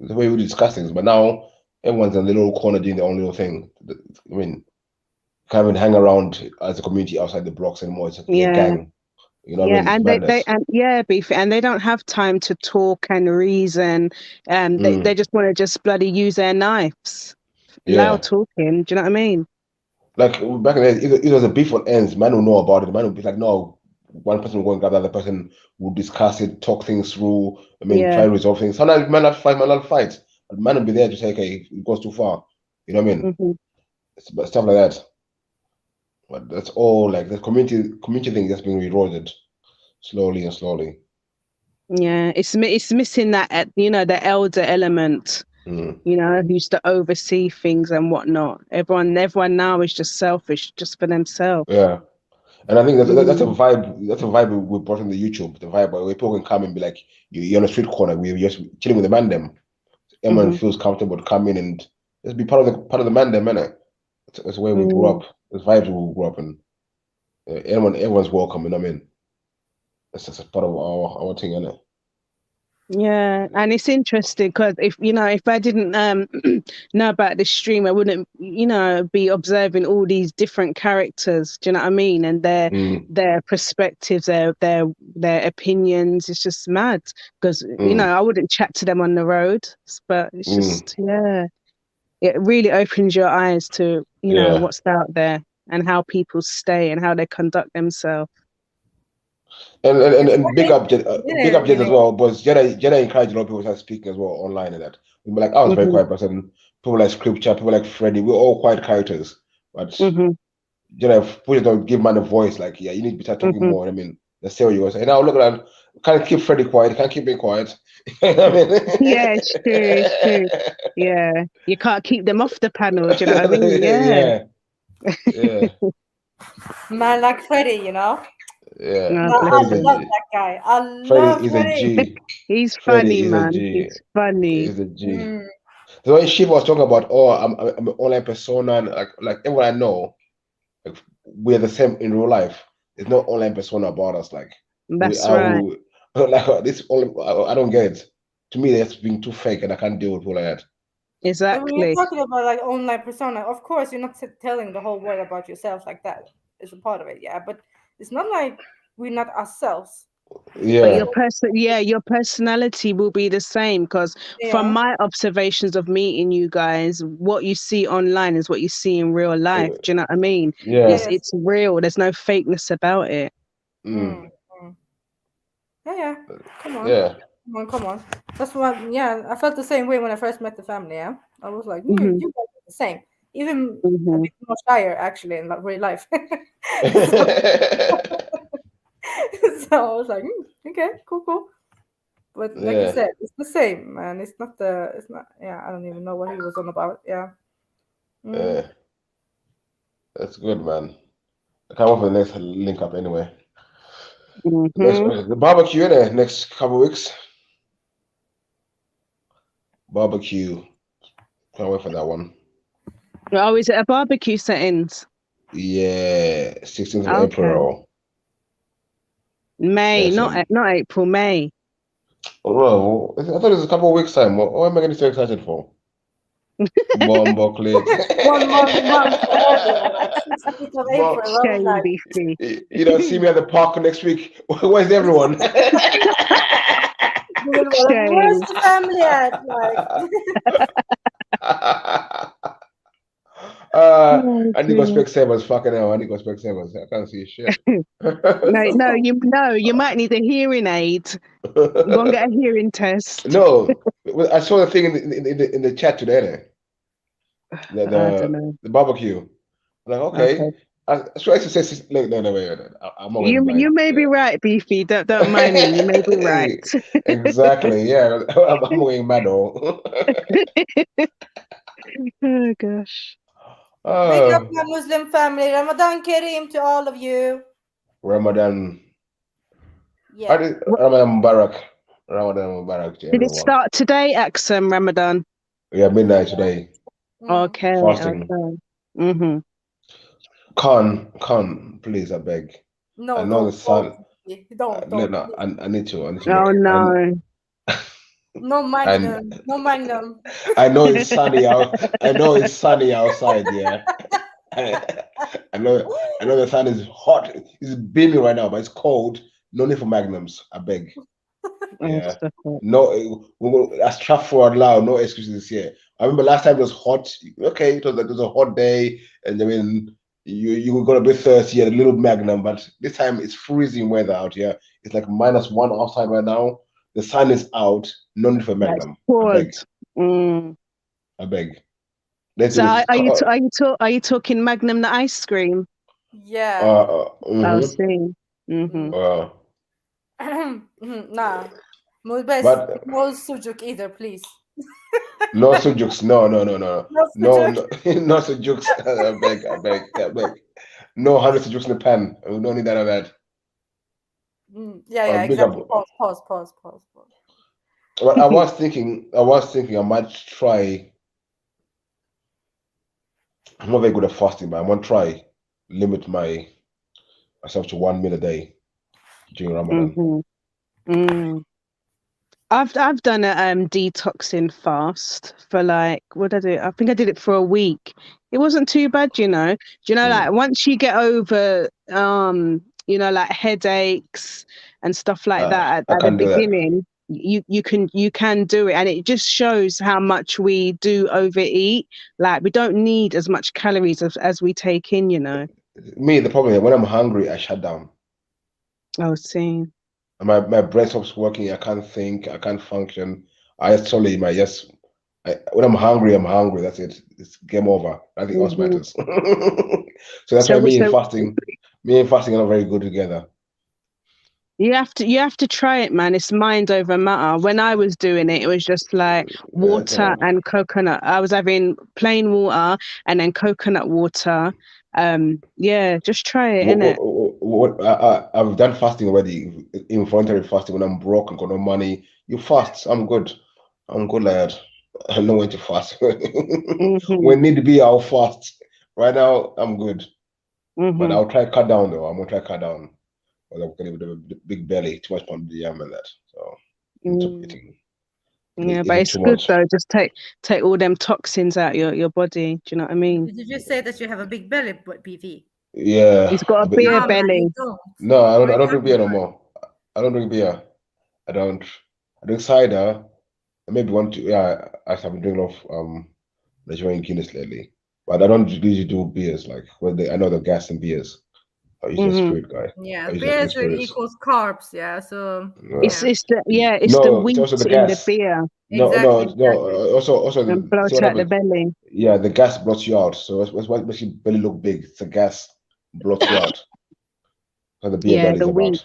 The way we discuss things. But now everyone's in a little corner doing their own little thing. I mean, can't even hang around as a community outside the blocks anymore. It's a gang. You know what I mean? Beefy, and they don't have time to talk and reason. They just want to just bloody use their knives. Loud talking. Do you know what I mean? Like back in the day, it was a beef on ends. Man will know about it. Man will be like, no, one person will go and grab the other person, will discuss it, talk things through. I mean, try to resolve things. Sometimes man not fight, man not fight. But man will be there to say, okay, it goes too far. You know what I mean? But stuff like that. But that's all like the community thing that's being eroded slowly and slowly. Yeah, it's missing that, you know, the elder element. You know, who used to oversee things and whatnot. Everyone now is just selfish, just for themselves. Yeah, and I think that's a vibe. That's a vibe we brought in the YouTube. The vibe where people can come and be like, you're on a street corner. We're just chilling with the man them. Everyone feels comfortable to come in and just be part of the man them, innit? That's the way we grew up. It's vibes we grew up in. Everyone's welcome. You know what I mean? That's just part of our thing, innit? Yeah, and it's interesting because if I didn't know about this stream, I wouldn't, be observing all these different characters. Do you know what I mean? And their perspectives, their opinions. It's just mad because I wouldn't chat to them on the road, but it's just it really opens your eyes to what's out there and how people stay and how they conduct themselves. And big up Jed as well. But Jedi encouraged a lot of people to start speaking as well online and that. We were like, I was a very quiet person. People like Scripture, people like Freddie, we're all quiet characters. But Jedi push don't give man a voice, like, yeah, you need to start talking more. I mean, let's say what you want to say. Now look at that. Can't keep Freddie quiet, can't keep being quiet. Yeah, it's true. Yeah. You can't keep them off the panel, do you know what I mean? Yeah. Man like Freddie, you know? Yeah, no, I love that guy. I love Freddie. He's funny, man. He's funny. He's a G. So when Shiva was talking about, I'm an online persona, and like everyone I know, like, we're the same in real life. There's no online persona about us. Like that's right. Like this, I don't get it. To me, that's being too fake, and I can't deal with all of that. Exactly. But when you're talking about like online persona, of course, you're not telling the whole world about yourself like that. It's a part of it, yeah. But it's not like we're not ourselves. Yeah. But your personality will be the same because from my observations of meeting you guys, what you see online is what you see in real life. Do you know what I mean? Yeah. It's real. There's no fakeness about it. Yeah. Come on. Yeah. Come on. That's why. Yeah, I felt the same way when I first met the family. Yeah, I was like, you guys are the same. Even a bit more shyer, actually, in real life. So I was like, okay, cool. But like you said, it's the same, man. It's not. Yeah, I don't even know what he was on about. Yeah. Yeah. That's good, man. I can't wait for the next link up anyway. The barbecue in the next couple of weeks. Barbecue. Can't wait for that one. Oh, is it a barbecue settings? Yeah, 16th of April. May, not April, May. Oh, I thought it was a couple of weeks time. What am I getting so excited for? Bombo clip. 1 month earlier, 16th of April. You don't see me at the park next week. Where's everyone? Where's the family at? I need to go Specsavers. Fucking hell, I need to go Specsavers. I can't see shit. No, you might need a hearing aid. Go and get a hearing test. No, I saw the thing in the chat today. The barbecue. I'm like, okay. I tried to say, no, wait. I'm you may be right, Beefy. Don't mind me. You may be right. Exactly. Yeah, I'm going mad. Oh gosh. Big up my Muslim family. Ramadan Kareem to all of you. Ramadan. Yeah. Ramadan Mubarak. Did it start today, Aksam Ramadan? Yeah, midnight today. Okay. Fasting. Okay. Khan, please, I beg. No, I know the sun. Don't. I need to. Oh no. No Magnum. No Magnum. I know it's sunny out. I know it's sunny outside. Yeah. I know the sun is hot. It's beaming right now, but it's cold. No need for Magnums. I beg. Yeah. No, as Trafford loud. No excuses this year. I remember last time it was hot. Okay, it was a hot day, and I mean you got a bit thirsty. A little Magnum, but this time it's freezing weather out here. It's like -1 outside right now. The sun is out. No need for Magnum. I beg. I beg. So are you talking Magnum the ice cream? Yeah. I'll see. Nah. No sujuk either, please. No sujuks. No. No sujuks. I beg. No 100 sujuks in the pan. We don't need none of that. Yeah, exactly. Pause. But I was thinking I might try. I'm not very good at fasting, but I want to try limit myself to 1 meal a day during Ramadan. I've done a detoxing fast for like, what did I do? I think I did it for a week. It wasn't too bad, you know. Do you know, like once you get over like headaches and stuff like that at the beginning, you can do it, and it just shows how much we do overeat. Like we don't need as much calories as we take in, you know. Me, the problem is when I'm hungry, I shut down. Oh, see. My brain stops working. I can't think. I can't function. I just totally when I'm hungry, I'm hungry. That's it. It's game over. Nothing else matters. So that's why me and fasting are not very good together. You have to try it, man. It's mind over matter. When I was doing it, it was just like water and coconut. I was having plain water and then coconut water. Just try it, innit? I've done fasting already, involuntary fasting. When I'm broke and got no money, you fast. I'm good, lad. I know when to fast. When need to be, I'll fast. Right now, I'm good. But I'll try cut down though. I'm gonna try cut down. Well, I'm gonna have a big belly, too much on the yam and that. So eating. Yeah, but it's good though. Just take all them toxins out your body. Do you know what I mean? Did you say that you have a big belly, BV? Yeah. He's got a beer belly. No, I don't drink beer no more. I don't drink beer. I drink cider. I maybe I have been drinking off Nigerian Guinness lately. But I don't usually do beers like I know the gas in beers. I use a spirit guy. Yeah, beers equals carbs, yeah. So it's the wheat also the in gas. the beer. No. Also and bloat out the belly. Yeah, the gas bloats you out. So that's what makes your belly look big. It's the gas bloats you out. So the beer belly is about.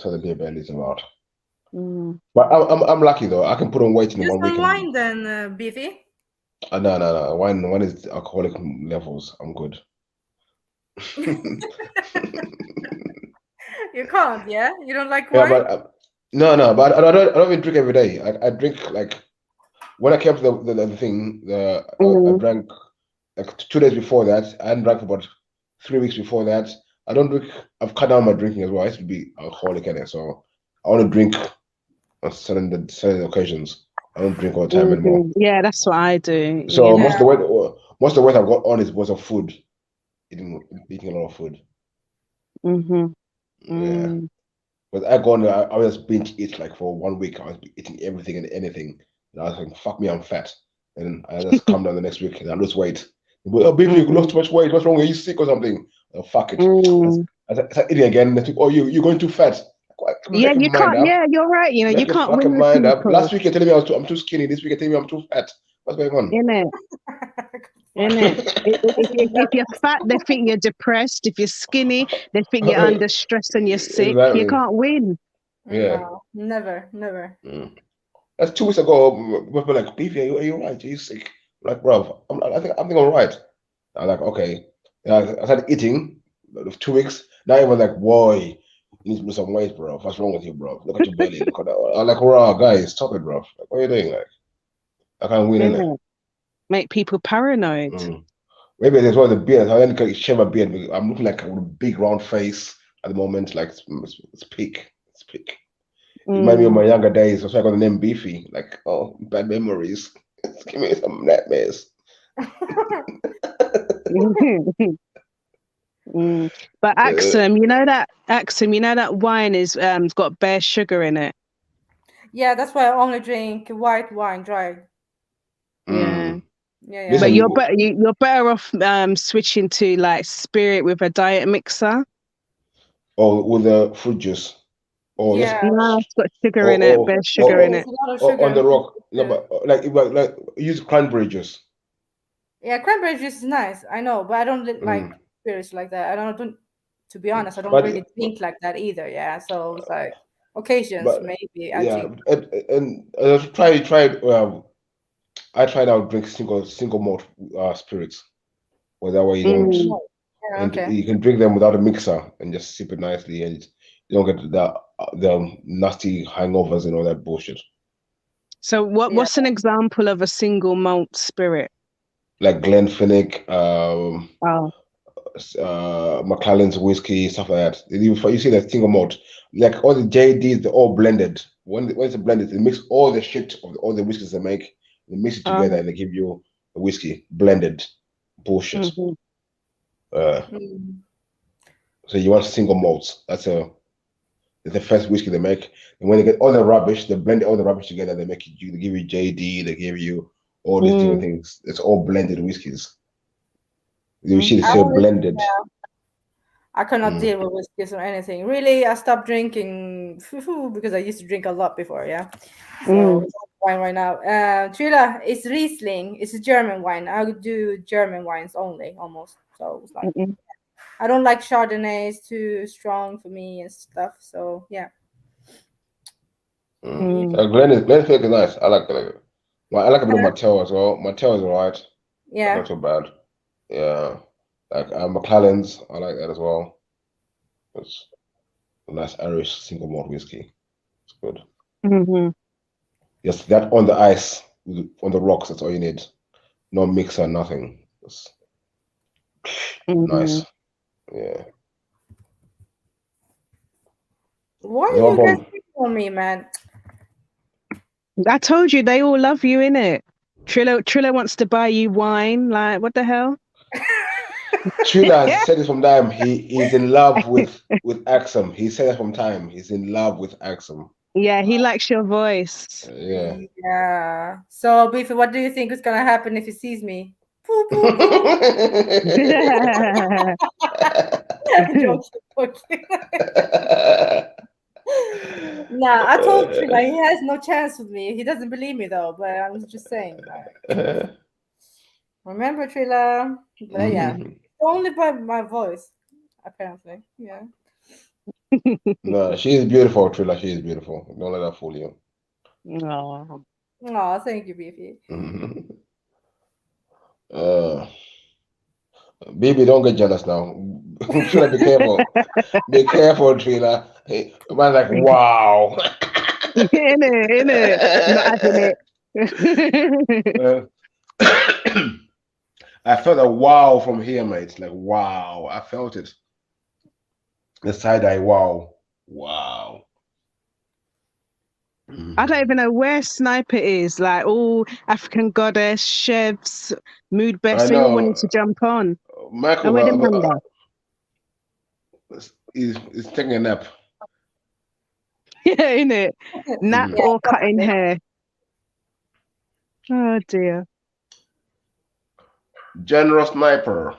So the beer belly is about. But I'm lucky though. I can put on weight in 1 week. Just wine then, Beefy. No. Wine is alcoholic levels. I'm good. You can't, yeah? You don't like wine? Yeah, but I don't even drink every day. I drink like when I came to the thing. I drank like 2 days before that. I hadn't drank for about 3 weeks before that. I don't drink. I've cut down my drinking as well. I used to be alcoholic in it, so I want to drink on certain occasions. I don't drink all the time anymore. Yeah, that's what I do. So most of the weight I've got on is because of food. Eating a lot of food. Yeah. But I go on there, I was binge eat like for 1 week. I was eating everything and anything. And I was like, fuck me, I'm fat. And I just come down the next week and I lose weight. But, baby, you lost too much weight. What's wrong? Are you sick or something? Oh, fuck it. I started eating again. They think, you're going too fat. Yeah, you can't. Yeah, you're right. You know, you can't win mind up. Last week you're telling me I'm too skinny. This week you're telling me I'm too fat. What's going on? Innit? If you're fat, they think you're depressed. If you're skinny, they think you're under stress and you're sick. Exactly. You can't win. Yeah. No, never. That's 2 weeks ago. People were like, Beefy, are you right? Are you sick? I'm like, bro, I think I'm right. I'm like, okay. I started eating 2 weeks. Now everyone's like, boy, you need to lose some weight, bro. What's wrong with you, bro? Look at your belly. Look at that. I'm like, raw guys, stop it, bro. Like, what are you doing? Like, I can't win in it. Make people paranoid. Maybe there's one of the beard. I didn't shave my beard. I'm looking like a big round face at the moment. Like it's peak. It's peak. Remind me of my younger days. That's why I got the name Beefy. Like, oh, bad memories. Give me some nightmares. But Axum, you know that wine is got bare sugar in it. Yeah, that's why I only drink white wine, dry. Yeah. Yeah. But you're better off switching to like spirit with a diet mixer. Or with the fruit juice. Or yeah. No, it's got sugar in it. Bare sugar in it. On the rock. No, but like use cranberry juice. Yeah, cranberry juice is nice. I know, but I don't like spirits like that. I don't. To be honest, I don't really drink like that either. Yeah, so it's like occasions maybe. I drink. And try. I tried out drink single malt spirits. Well, that way you don't. You can drink them without a mixer and just sip it nicely, and you don't get the nasty hangovers and all that bullshit. So what's an example of a single malt spirit? Like Glenfiddich, Macallan's whiskey, stuff like that. You see that single malt, like all the JDs, they're all blended. When it's blended, they mix all the shit of all the whiskeys they make. They mix it together and they give you a whiskey blended bullshit. So you want single malts. That's the first whiskey they make. And when they get all the rubbish, they blend all the rubbish together. They make you. They give you JD. They give you all these different things. It's all blended whiskeys. You see, it's so blended. I cannot deal with whiskeys or anything. Really, I stopped drinking because I used to drink a lot before. Yeah. So it's wine right now. Trilla, it's Riesling. It's a German wine. I would do German wines only, almost. So it's like I don't like Chardonnays, too strong for me and stuff. So yeah. Glenfiddich is nice. I like it. Well, I like a bit of Martell as well. Martell is alright. Yeah. Not so bad. Yeah. Like Macallan's, I like that as well. It's a nice Irish single malt whiskey. It's good. Yes, that on the ice, on the rocks, that's all you need. No mixer, nothing. It's nice. Yeah. Why are you guys picking on me, man? I told you they all love you, innit? Trilla wants to buy you wine. Like, what the hell? Trilla has said it from time. He is in love with Axum. He said it from time. He's in love with Axum. Yeah, he likes your voice. Yeah. Yeah. So, Beefy, what do you think is gonna happen if he sees me? Nah, I told Trilla he has no chance with me. He doesn't believe me though, but I'm just saying. Remember, Trilla? But yeah, only by my voice, apparently. Yeah. No, she is beautiful, Trilla. She is beautiful. Don't let her fool you. No. Oh, thank you, Beefy. Baby, don't get jealous now. Trilla, be careful. Be careful, Trilla. Hey, man's like, wow. In it. Not having it. I felt a wow from here, mate. Like, wow. I felt it. The side eye, wow. I don't even know where Sniper is. Like all African Goddess, chefs, mood best, they all wanted to jump on. Michael, he's taking a nap. Yeah, innit? Nap or cutting hair. Oh dear. General Sniper.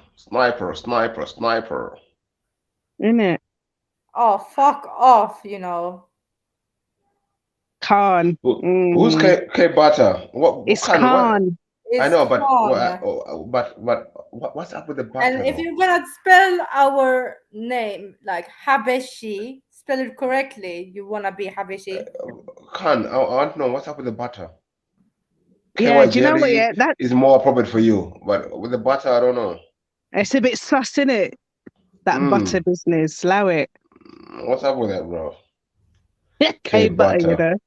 Innit? Oh, fuck off, you know. Khan. Who's K Butter? It's Khan. I know, but what's up with the butter? And if you're gonna spell our name like Habeshi, spell it correctly, you wanna be Habeshi. Khan, I want to know what's up with the butter. Yeah, do you know what? Yeah, that is more appropriate for you, but with the butter, I don't know. It's a bit sus, innit? That butter business. Allow it. What's up with that, bro? K butter, you know.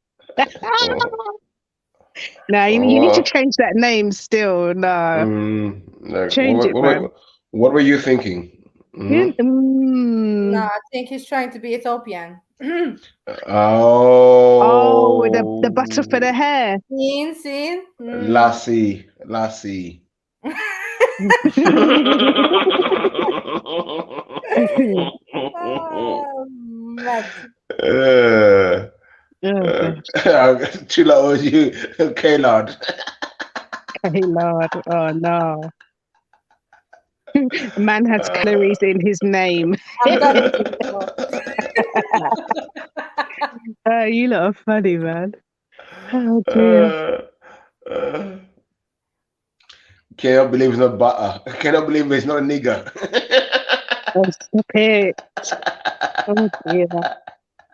No, you need to change that name still. No. Like, Change it, man. What were you thinking? No, I think he's trying to be Ethiopian. Oh, with the butter for the hair. Seen. Lassie. Mad. Chilla owes you, K-Lord. K-Lord, oh no. Man has calories in his name. I'm done with you. You lot are funny, man. Oh dear. Cannot believe it's not butter. Cannot believe it's not a nigger. Oh, stop it. Oh dear.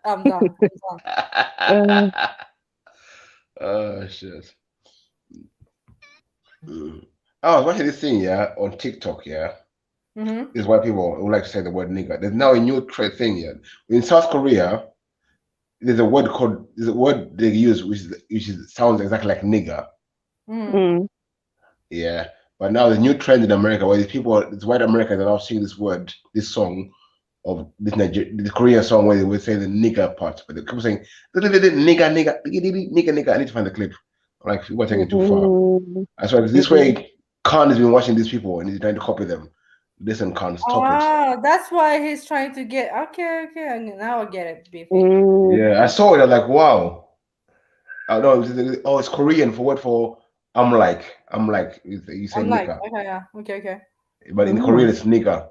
I'm done. Oh shit. I was watching this thing, on TikTok, This is why people would like to say the word nigger. There's now a new trend thing, In South Korea, there's a word they use which sounds exactly like nigger. Yeah. But now the new trend in America where these white Americans are now seeing this song of this Korean song where they would say the nigger part, but they keep saying nigger. I need to find the clip. Like people are taking too far. I swear this way Khan has been watching these people and he's trying to copy them. Listen, Khan, stop it. That's why he's trying to get okay. Now I get it, Beefy. Yeah, I saw it. I'm like, wow. I know. It's Korean for I'm like. You say nigger. Okay. But in Korean, it's nigger.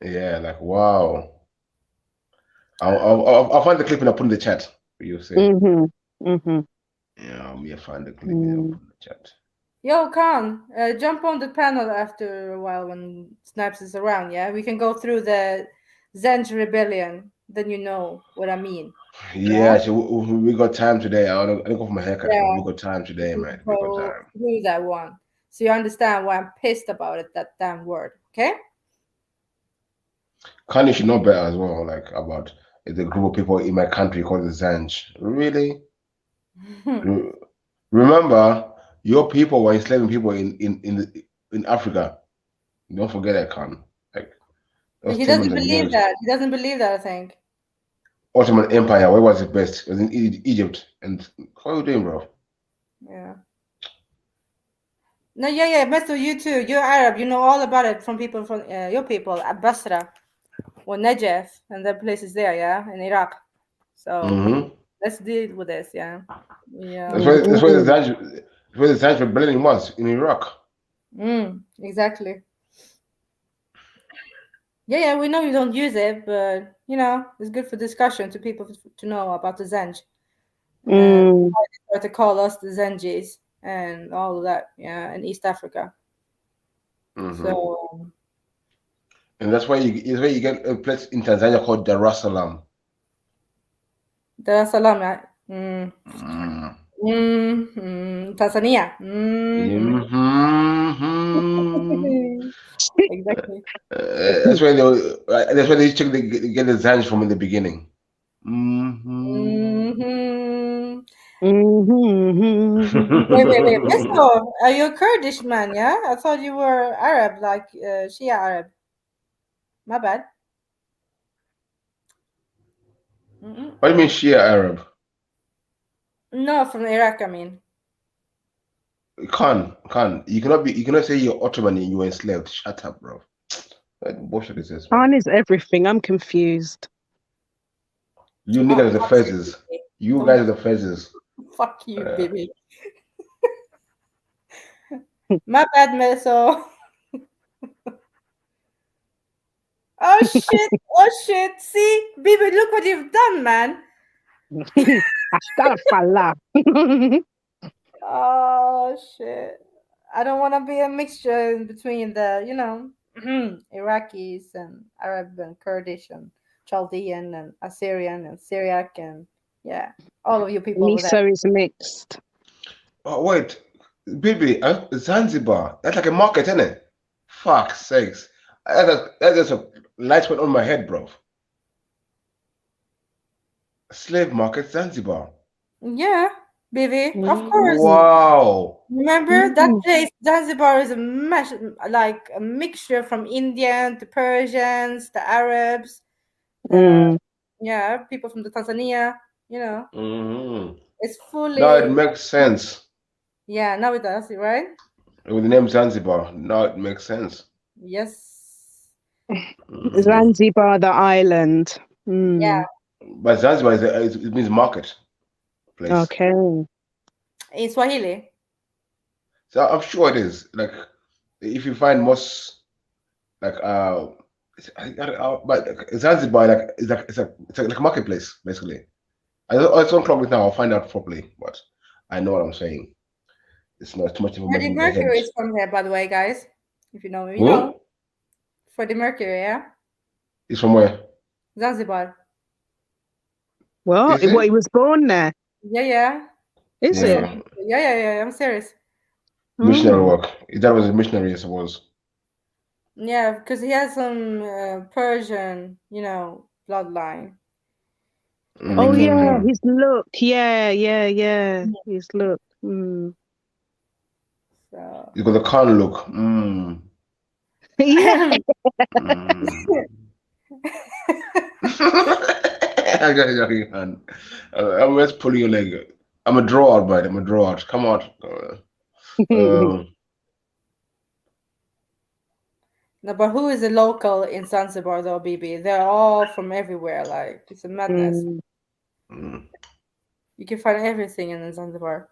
Yeah, like wow. I'll find the clip and I'll put in the chat for you. See. Yeah, I'll find the clip and I'll put in the chat. Yo, Khan, jump on the panel after a while when Snaps is around. Yeah, we can go through the Zenj rebellion. Then you know what I mean. Yeah, so we got time today. I don't go for my haircut. Yeah. We got time today, man. We got time. Do that one, so you understand why I'm pissed about it. That damn word. Okay. Kanye should know better as well. Like about the group of people in my country called the Zenj. Really? Remember, your people were enslaving people in Africa. Don't forget that, Khan. Like he doesn't believe that. He doesn't believe that. I think. Ottoman Empire, where was it best? It was in Egypt. And how are you doing, bro? Yeah. No, yeah. Meso, you too. You're Arab. You know all about it from people from your people, Basra, or Najaf, and the places there, in Iraq. So let's deal with this, yeah. That's where the Zenj rebellion was in Iraq. Exactly. Yeah, we know you don't use it, but it's good for discussion to people to know about the Zenj. And why they try to call us the Zenjis and all of that, in East Africa. So and that's why you get a place in Tanzania called Dar es Salaam. Dar es Salaam, Tanzania. Exactly. That's why they took get the Zenj from in the beginning. Wait. Mister, are you a Kurdish man? Yeah, I thought you were Arab, like Shia Arab. My bad. What do you mean Shia Arab? No, from Iraq. I mean. Khan, you cannot say you're Ottoman and you were enslaved. Shut up, bro. What bullshit is this? Khan is everything. I'm confused. You niggas are the fezzes. You guys are the fezzes. Fuck you, baby. My bad, Meso. Oh shit. See, baby, look what you've done, man. Astaghfirullah. Oh shit. I don't want to be a mixture in between the, Iraqis and Arab and Kurdish and Chaldean and Assyrian and Syriac and all of you people. Miso is mixed. Oh wait, baby, Zanzibar. That's like a market, isn't it? Fuck sakes. That's just a light went on my head, bro. Slave market, Zanzibar. Yeah, BV, of course. Wow. Remember that place, Zanzibar, is like a mixture from Indian to Persians to Arabs, people from the Tanzania. It's fully. Now it makes sense. Yeah, now it does, right? With the name Zanzibar, now it makes sense. Yes. Zanzibar, the island. Yeah. But Zanzibar it means market place. Okay. In Swahili. So I'm sure it is. Like if you find most like but Zanzibar it's like a marketplace basically. It's on clock now. I'll find out properly, but I know what I'm saying. It's not too much of a Freddie Mercury is from there, by the way, guys. If you know me, you know. Freddie Mercury, yeah. He's from where? Zanzibar. What? He was born there. Yeah. Is it? Yeah. I'm serious. Missionary work. That was a missionary, I suppose. Yeah, because he has some Persian, bloodline. Oh yeah, his look. Yeah. His look. So. You got the Khan look. Yeah. I'm just pulling your leg. I'm a draw out, bud. I'm a draw out. Come out. No, but who is a local in Zanzibar though, BB? They're all from everywhere. Like it's a madness. You can find everything in Zanzibar.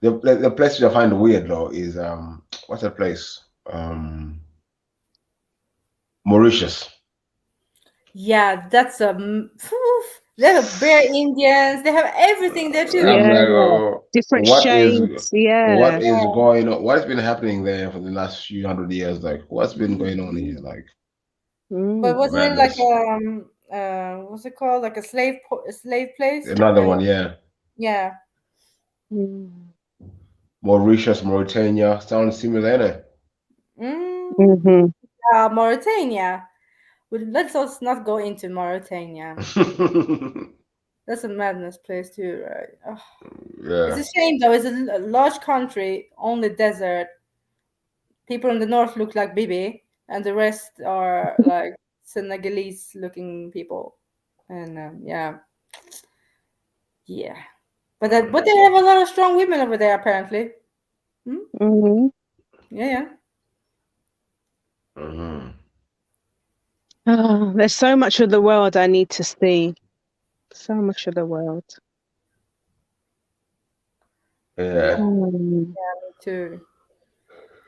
The place I find weird though is what's that place? Mauritius. Yeah, that's they have bare Indians. They have everything there too. Different shades. What is going on? What has been happening there for the last few hundred years? Like, what's been going on here? Like, but wasn't it like what's it called? Like a slave place? Another one, yeah. Yeah. Mauritius, Mauritania sounds similar, innit? Mauritania. Let's us not go into Mauritania. That's a madness place too, right? Oh. Yeah. It's a shame though. It's a large country, only desert. People in the north look like Bibi, and the rest are like Senegalese-looking people. And yeah. But they have a lot of strong women over there, apparently. Yeah. Oh, there's so much of the world I need to see. So much of the world. Yeah. Me too.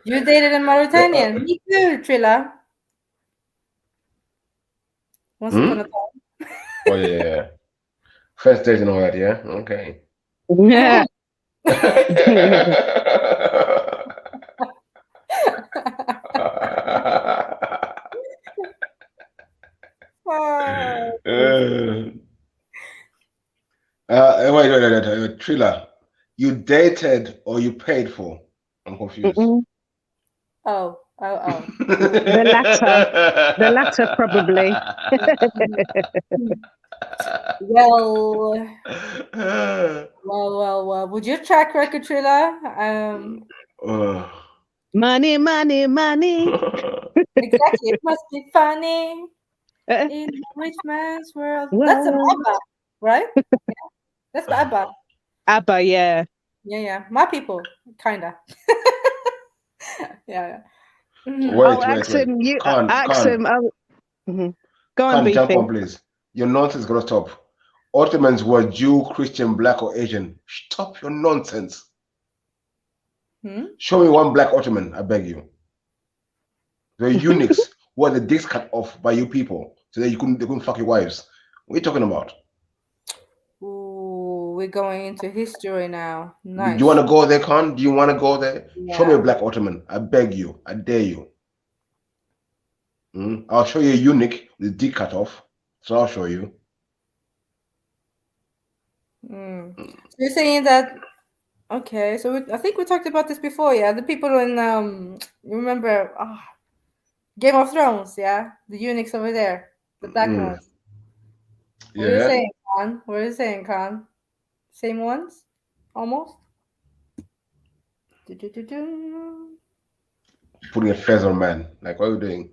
You dated a Mauritanian? Me too, Trilla. Once upon a time. Oh yeah. First date and all that, yeah? Okay. Yeah. Wait, Trilla. You dated or you paid for? I'm confused. Oh. The latter probably. Well. Would your track record, Trilla? Money. Exactly. It must be funny in a rich man's world. That's an ABBA, right? Yeah. That's ABBA. ABBA, yeah. Yeah. My people, kinda. Yeah. Wait. Ask him. Go on, Khan, jump on, please. Your nonsense is gonna stop. Ottomans were Jew, Christian, black, or Asian. Stop your nonsense. Show me one black Ottoman, I beg you. The eunuchs were the dicks cut off by you people, so that they couldn't fuck your wives. What are you talking about? Ooh, we're going into history now. Nice. Do you want to go there, Khan? Do you want to go there? Yeah. Show me a black Ottoman. I beg you. I dare you. I'll show you a eunuch with dick cut off. So I'll show you. So you're saying that? Okay, so I think we talked about this before. Yeah, the people in remember Game of Thrones. Yeah, the eunuchs over there, the black ones. What are you saying, Khan? Same ones, almost. Putting a fez on man. Like, what are you doing?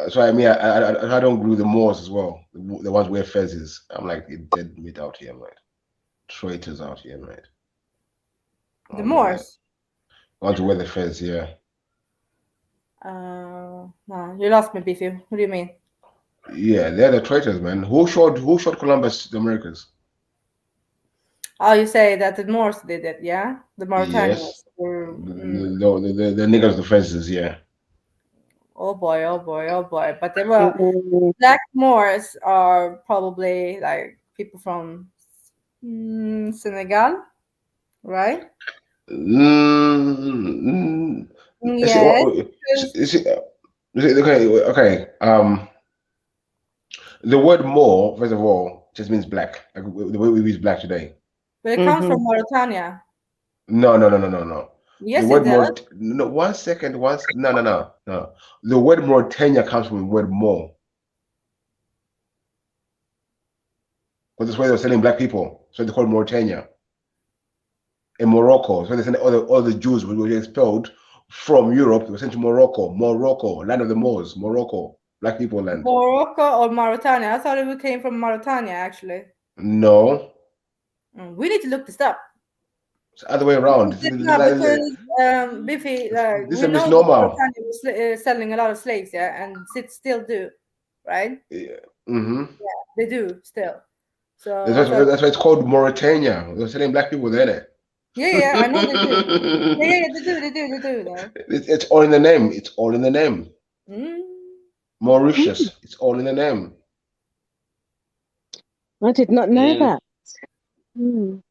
So I mean, I don't glue the Moors as well. The ones where fezzes. I'm like, dead meat out here, right? Traitors out here, right? The Moors. Want to wear the fez, yeah. No, you lost me, Beefy. What do you mean? Yeah, they're the traitors, man. Who shot Columbus to the Americas? Oh, you say that the Moors did it, yeah? The Mauritanians. Yes. The niggas, the fences, yeah. Oh boy, oh boy, oh boy. But they were Black Moors are probably like people from Senegal, right? Yes. Okay. The word Moor, first of all, just means black. Like the way we use black today. But it comes from Mauritania. No. Yes, the word it does. No, 1 second. No. The word Mauritania comes from the word Moor. Because that's where they're selling black people. So they call it Mauritania. In Morocco, so they sent all the Jews who were expelled from Europe. They were sent to Morocco, land of the Moors, Morocco, black people land. Morocco or Mauritania? I thought it came from Mauritania, actually. No. We need to look this up. It's the other way around. Because Biffy, this we is know that misnomer. Mauritania was selling a lot of slaves, yeah, and it still do, right? Yeah. Yeah, they do still. So that's why it's called Mauritania. They're selling black people there. Yeah, I know they do. Yeah, they do. Though. It's all in the name. It's all in the name. Mauritius. It's all in the name. I did not know that. And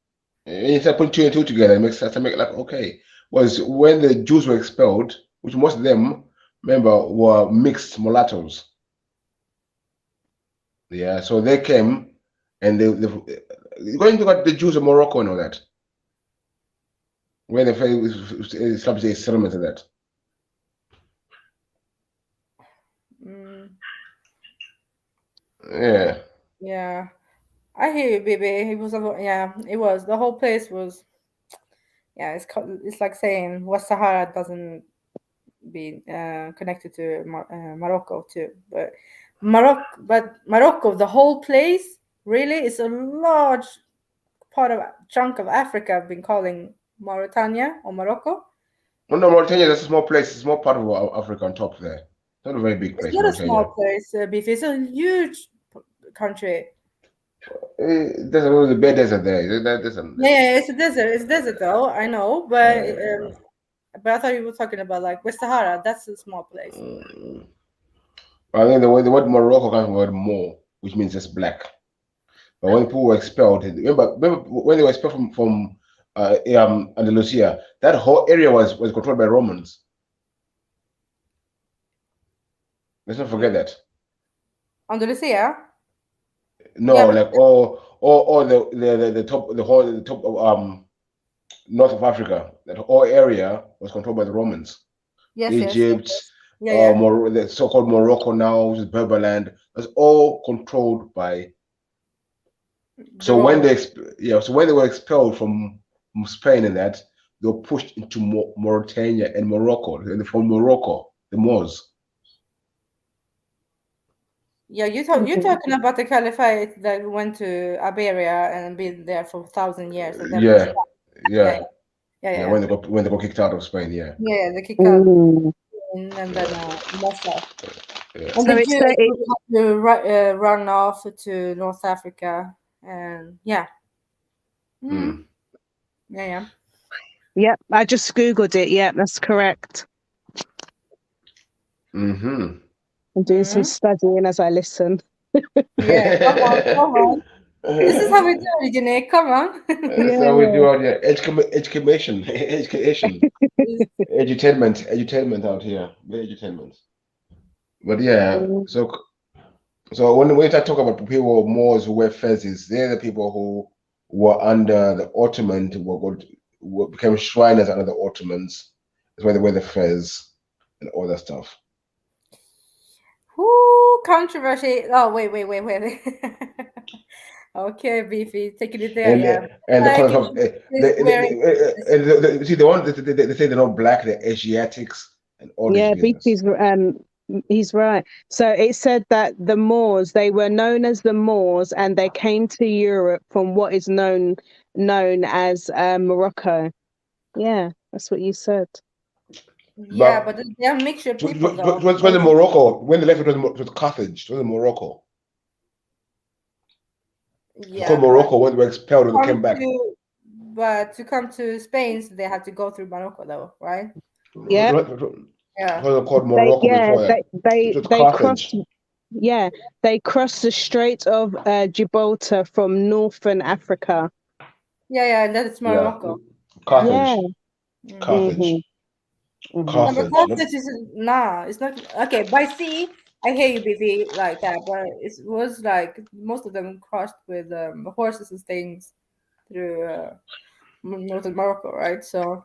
you start putting 2 and 2 together, it makes sense to make like, okay, was when the Jews were expelled, which most of them, remember, were mixed mulattoes. Yeah, so they came and they going to got the Jews of Morocco and all that. Where they established a settlement of that. Yeah. Yeah. I hear you, baby. It was it was. The whole place was it's like saying West Sahara doesn't be connected to Morocco too. But Morocco, the whole place really is a large chunk of Africa I've been calling Mauritania or Morocco. No, Mauritania, that's a small place. It's a small part of Africa on top there. It's not a very big place. It's not a small place, Beefy. It's a huge country. There's a little bit desert there. Yeah, it's a desert. It's desert though, I know, but I thought you were talking about like West Sahara. That's a small place. I think the word Morocco comes from the word Moor, which means just black. But when people were expelled, remember when they were expelled from Andalusia, that whole area was controlled by Romans. Let's not forget that. Andalusia? No, like all the top of north of Africa. That whole area was controlled by the Romans. Yes, Egypt, yes. the so-called Morocco now, which is Berberland, was all controlled by. So when they were expelled from Spain and that, they were pushed into Mauritania and Morocco. From Morocco, the Moors. Yeah, you're talking about the caliphate that went to Iberia and been there for 1,000 years. And then Yeah. When they got kicked out of Spain, Yeah, they kicked out of Spain and then Mossa. Yeah. And the Jews had to run off to North Africa, and yeah. Yep, I just Googled it. Yeah, that's correct. I'm doing some studying as I listen. Yeah, come on. This is how we do it, Janae. Come on. That's how we do out here. Education, edutainment out here. Edutainment. But yeah, so when we talk about people Moors who wear fezzes, they're the people who were under the Ottoman, who became Shriners under the Ottomans. That's why they wear the fez and all that stuff. Ooh, controversy. Oh, wait. Okay, Beefy, taking it there, yeah. And the Like, concept of, see, the one they say they're not black, they're Asiatics and all Yeah, this business. he's right. So it said that the Moors, they were known as the Moors, and they came to Europe from what is known as Morocco. Yeah, that's what you said. Yeah, but they're a mixture of people, though. It was in Morocco. When they left, it was Carthage. It was in Morocco. Yeah, called Morocco when they were expelled and they came back. But to come to Spain, they had to go through Morocco, though, right? Yeah. Yeah. It was called Morocco before. They crossed. Yeah, they crossed the Strait of Gibraltar from northern Africa. Yeah, and that's Morocco. Carthage. Yeah. Carthage. Carthage. Carthage is it's not okay. By sea, I hear you, BV, like that, but it was like most of them crossed with horses and things through northern Morocco, right? So,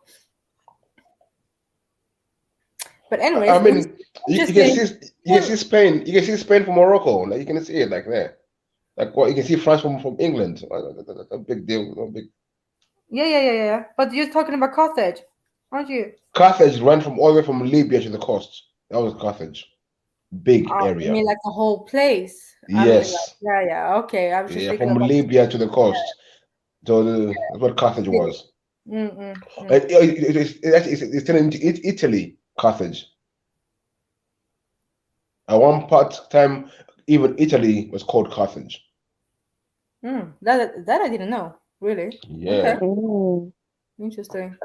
but anyways, I mean, you can see Spain. You can see Spain from Morocco. Like you can see it like there. Like what you can see France from England. A big deal. No big. Yeah. But you're talking about Carthage, aren't you? Carthage ran from all the way from Libya to the coast. That was Carthage. Big area. I mean, like the whole place. Yes. I mean, yeah. Okay, I was just thinking from about Libya to the coast. So that's what Carthage was. It's turning into Italy, Carthage. At one time, even Italy was called Carthage. That I didn't know. Really? Yeah. Okay. Interesting.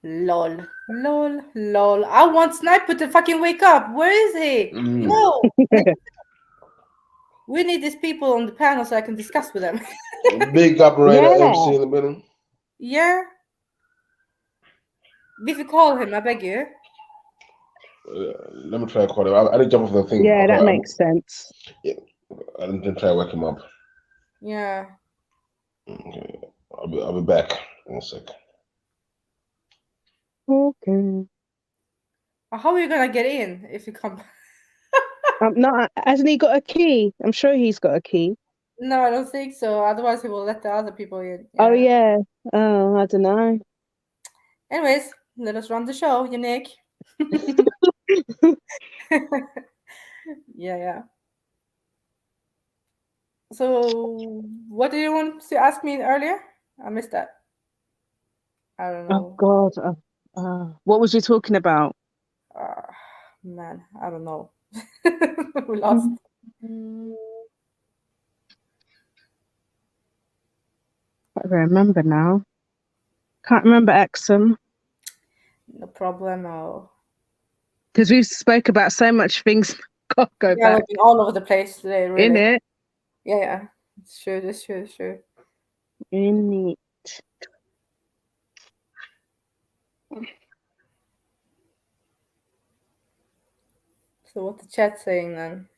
Lol. I want Sniper to fucking wake up. Where is he? No. We need these people on the panel so I can discuss with them. Big operator MC in the middle. Yeah. If you call him, I beg you. Let me try to call him. I didn't jump off the thing. Yeah, that makes sense. Yeah, I didn't try to wake him up. Yeah. Okay. I'll be back in a sec. Okay. How are you gonna get in if you come? No, hasn't he got a key? I'm sure he's got a key. No, I don't think so. Otherwise, he will let the other people in. Oh yeah. Oh, I don't know. Anyways, let us run the show, Unique. Yeah. So, what did you want to ask me earlier? I missed that. I don't know. Oh God. What was you talking about? Man, I don't know. We lost. I remember now. Can't remember Exum. No problem. Because we spoke about so much things. Go back. We've been all over the place today, really. In it. Yeah. It's true. In it. So what's the chat saying then?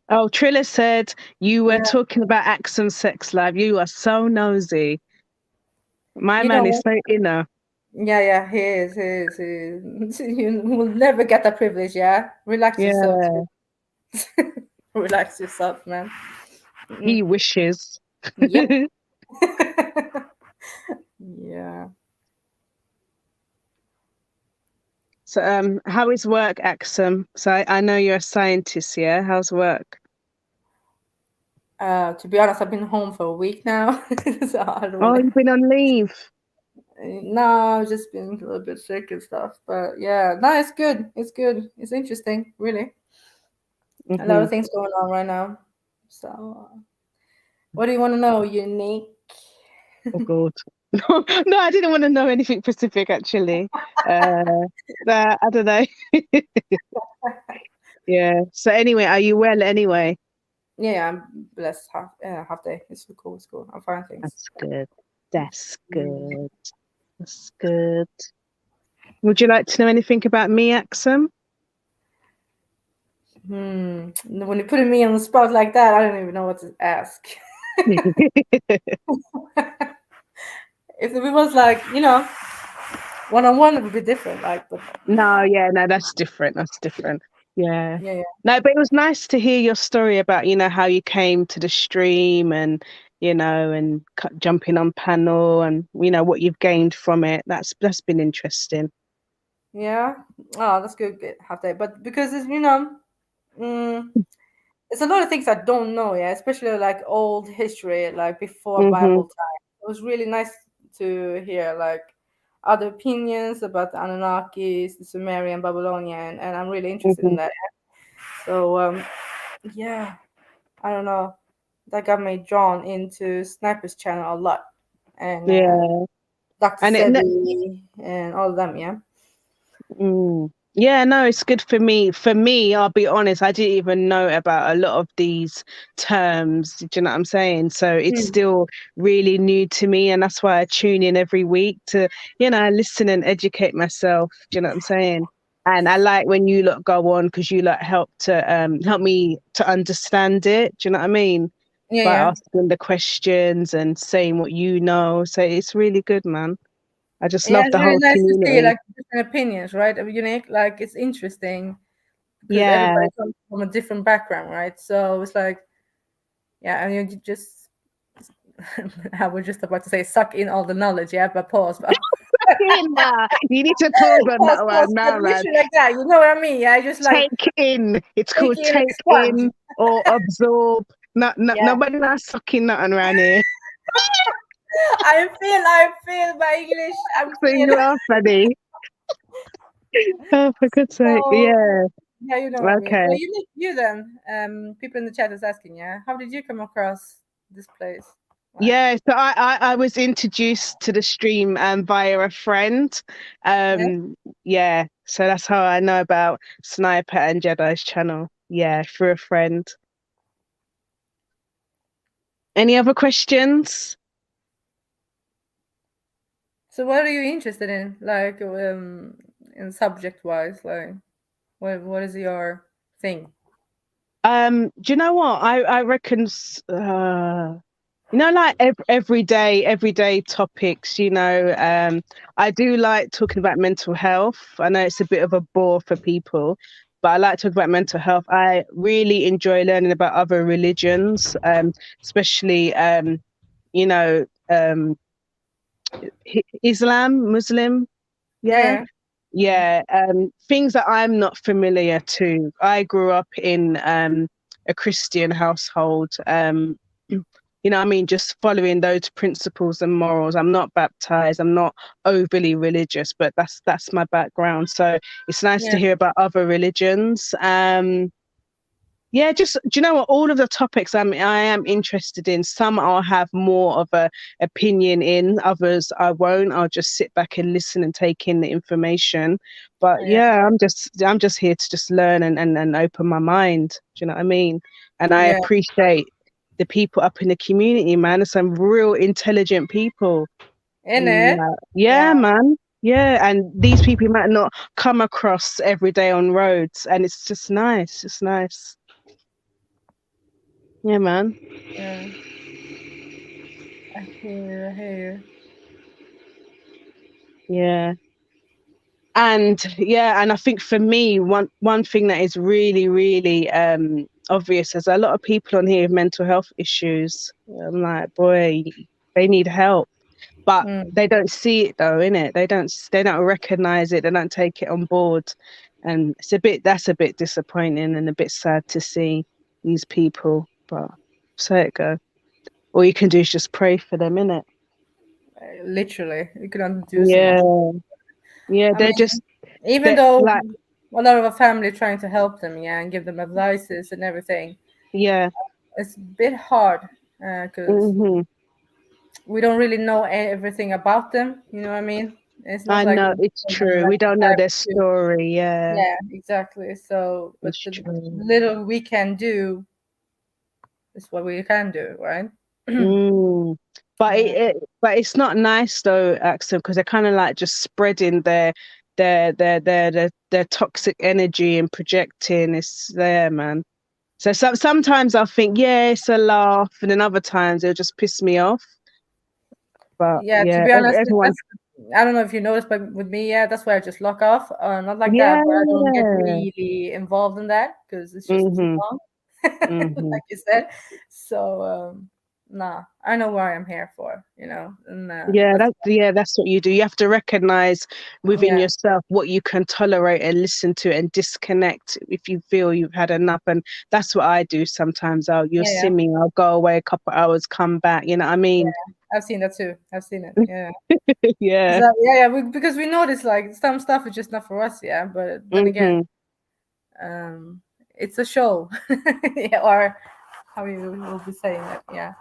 Oh, Trilla said you were talking about Axum Sex Lab. You are so nosy. My man is so inner. Yeah, he is. You will never get that privilege, yeah? Relax yourself. Relax yourself, man. He wishes. Yep. Yeah. So, how is work, Axum? So I know you're a scientist, yeah? How's work? To be honest, I've been home for a week now. So you've been on leave. No, I've just been a little bit sick and stuff. But yeah, no, it's good. It's interesting, really. A lot of things going on right now. So, what do you want to know, Unique? Oh God. No, I didn't want to know anything specific, actually. I don't know. Yeah. So anyway, are you well anyway? Yeah, I'm blessed. Half day. It's cool. I'm fine, thanks. That's good. Would you like to know anything about me, Axum? When you're putting me on the spot like that, I don't even know what to ask. it was like, you know, one-on-one would be different. Like, but no, that's different. That's different. Yeah. Yeah. No, but it was nice to hear your story about, you know, how you came to the stream and, you know, and jumping on panel and, you know, what you've gained from it. That's been interesting. Yeah. Oh, that's good. Have that. But because it's, you know, it's a lot of things I don't know. Yeah, especially like old history, like before Bible time. It was really nice to hear like other opinions about the Anunnakis, the Sumerian, Babylonian, and I'm really interested in that. So yeah, I don't know. That got me drawn into Sniper's channel a lot, and Dr. Sebi and all of them. Yeah. Yeah, no, it's good for me. For me, I'll be honest, I didn't even know about a lot of these terms. Do you know what I'm saying? So it's still really new to me, and that's why I tune in every week to, you know, listen and educate myself. Do you know what I'm saying? And I like when you lot go on because you lot help me to understand it. Do you know what I mean? By asking the questions and saying what you know. So it's really good, man. I just love it's the really whole nice community. to see like different opinions, right? Unique, like it's interesting because everybody comes from a different background, right? So it's like, yeah, I mean, you just, I was just about to say, suck in all the knowledge, yeah, but pause. But you need to pause on that one now, man. Like that, you know what I mean? Yeah, just like take in. It's called take in or absorb. Nobody not sucking nothing around here. I feel my English. I'm you are funny. Oh, for good's sake, yeah. Yeah, you know what I mean. Well, you then. People in the chat is asking, yeah, how did you come across this place? Wow. Yeah, so I was introduced to the stream via a friend. Yeah, so that's how I know about Sniper and Jedi's channel. Yeah, through a friend. Any other questions? So what are you interested in, like in subject wise? Like what is your thing? Do you know what? I reckon you know, like everyday topics, you know, I do like talking about mental health. I know it's a bit of a bore for people, but I like talking about mental health. I really enjoy learning about other religions, especially you know, Islam, Muslim. Yeah. Things that I'm not familiar to. I grew up in a Christian household. You know what I mean? Just following those principles and morals. I'm not baptized. I'm not overly religious, but that's my background. So it's nice to hear about other religions. Yeah, just, do you know what? All of the topics I am interested in. Some I'll have more of a opinion in, others I won't. I'll just sit back and listen and take in the information. But yeah, I'm just here to just learn and open my mind. Do you know what I mean? And I appreciate the people up in the community, man. There's some real intelligent people. Yeah, man. Yeah, and these people you might not come across every day on roads, and it's just nice. It's nice. Yeah, man. Yeah. I hear. Yeah. And I think for me, one thing that is really, really obvious is a lot of people on here with mental health issues. I'm like, boy, they need help. But they don't see it though, innit? They don't recognize it, they don't take it on board. And that's a bit disappointing and a bit sad to see these people. But so it go. All you can do is just pray for them, innit? Literally, you cannot do so much. Yeah, I mean, even though like, a lot of a family trying to help them, and give them advices and everything. Yeah, it's a bit hard because we don't really know everything about them. You know what I mean? It's not I know it's true. We don't know their story. Yeah, exactly. So, but the little we can do is what we can do, right? But it's not nice though, Axel, because they're kind of like just spreading their toxic energy and projecting. It's there, man. So sometimes I think, yeah, it's a laugh, and then other times it'll just piss me off. But yeah, to be honest, I don't know if you noticed, but with me, yeah, that's why I just lock off. Not like that, but I don't get really involved in that because it's just too long, like you said. So, nah, I know what I'm here for, you know. And, that's what you do. You have to recognize within yourself what you can tolerate and listen to and disconnect if you feel you've had enough. And that's what I do sometimes. You'll see me, I'll go away a couple of hours, come back, you know what I mean? I've seen that too. I've seen it. Yeah. Yeah. So, because we notice like some stuff is just not for us. Yeah. But then again, it's a show, or how you will be saying it. Yeah.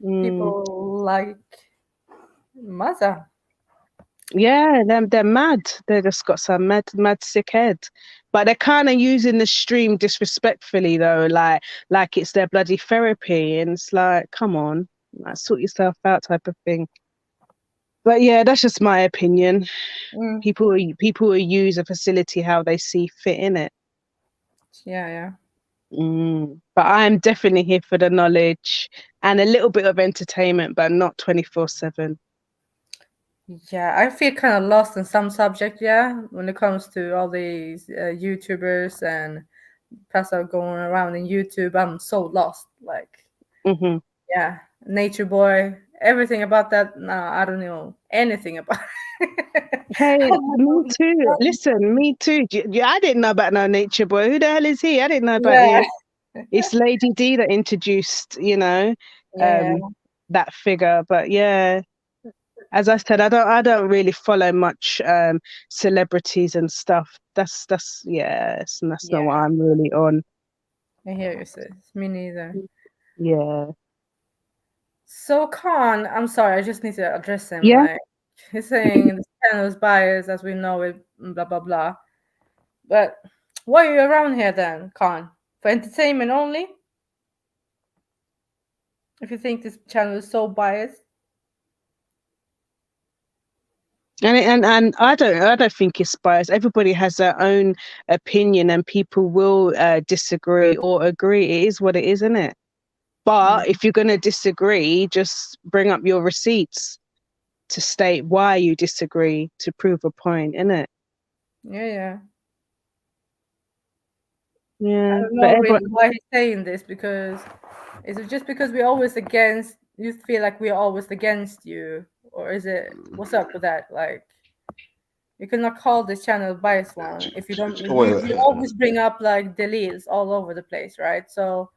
People like Maza. Yeah, they're mad. They just got some mad sick head. But they're kind of using the stream disrespectfully though, like it's their bloody therapy, and it's like, come on, like, sort yourself out type of thing. But yeah, that's just my opinion. People will use a facility how they see fit in it. Yeah. But I'm definitely here for the knowledge and a little bit of entertainment, but not 24/7. Yeah, I feel kind of lost in some subject. Yeah, when it comes to all these YouTubers and pastor going around in YouTube, I'm so lost. Like, yeah, Nature Boy, everything about that. No, I don't know anything about. Hey, me too. Listen, me too. I didn't know about no Nature Boy. Who the hell is he? I didn't know about him. It's Lady D that introduced, that figure. But yeah, as I said, I don't really follow much celebrities and stuff. That's not what I'm really on. I hear you, sis. Me neither. Yeah. So Khan, I'm sorry, I just need to address him. Yeah. Like, he's saying this channel is biased as we know it, blah blah blah. But why are you around here then, Khan? For entertainment only? If you think this channel is so biased? And I don't think it's biased. Everybody has their own opinion, and people will disagree or agree. It is what it is, isn't it? But if you're going to disagree, just bring up your receipts to state why you disagree to prove a point, innit? Yeah. Yeah. I don't know really why he's saying this, because is it just because we're always against, you feel like we're always against you, or is it, what's up with that? Like, you cannot call this channel biased one if you don't, you always bring up like deletes all over the place, right? So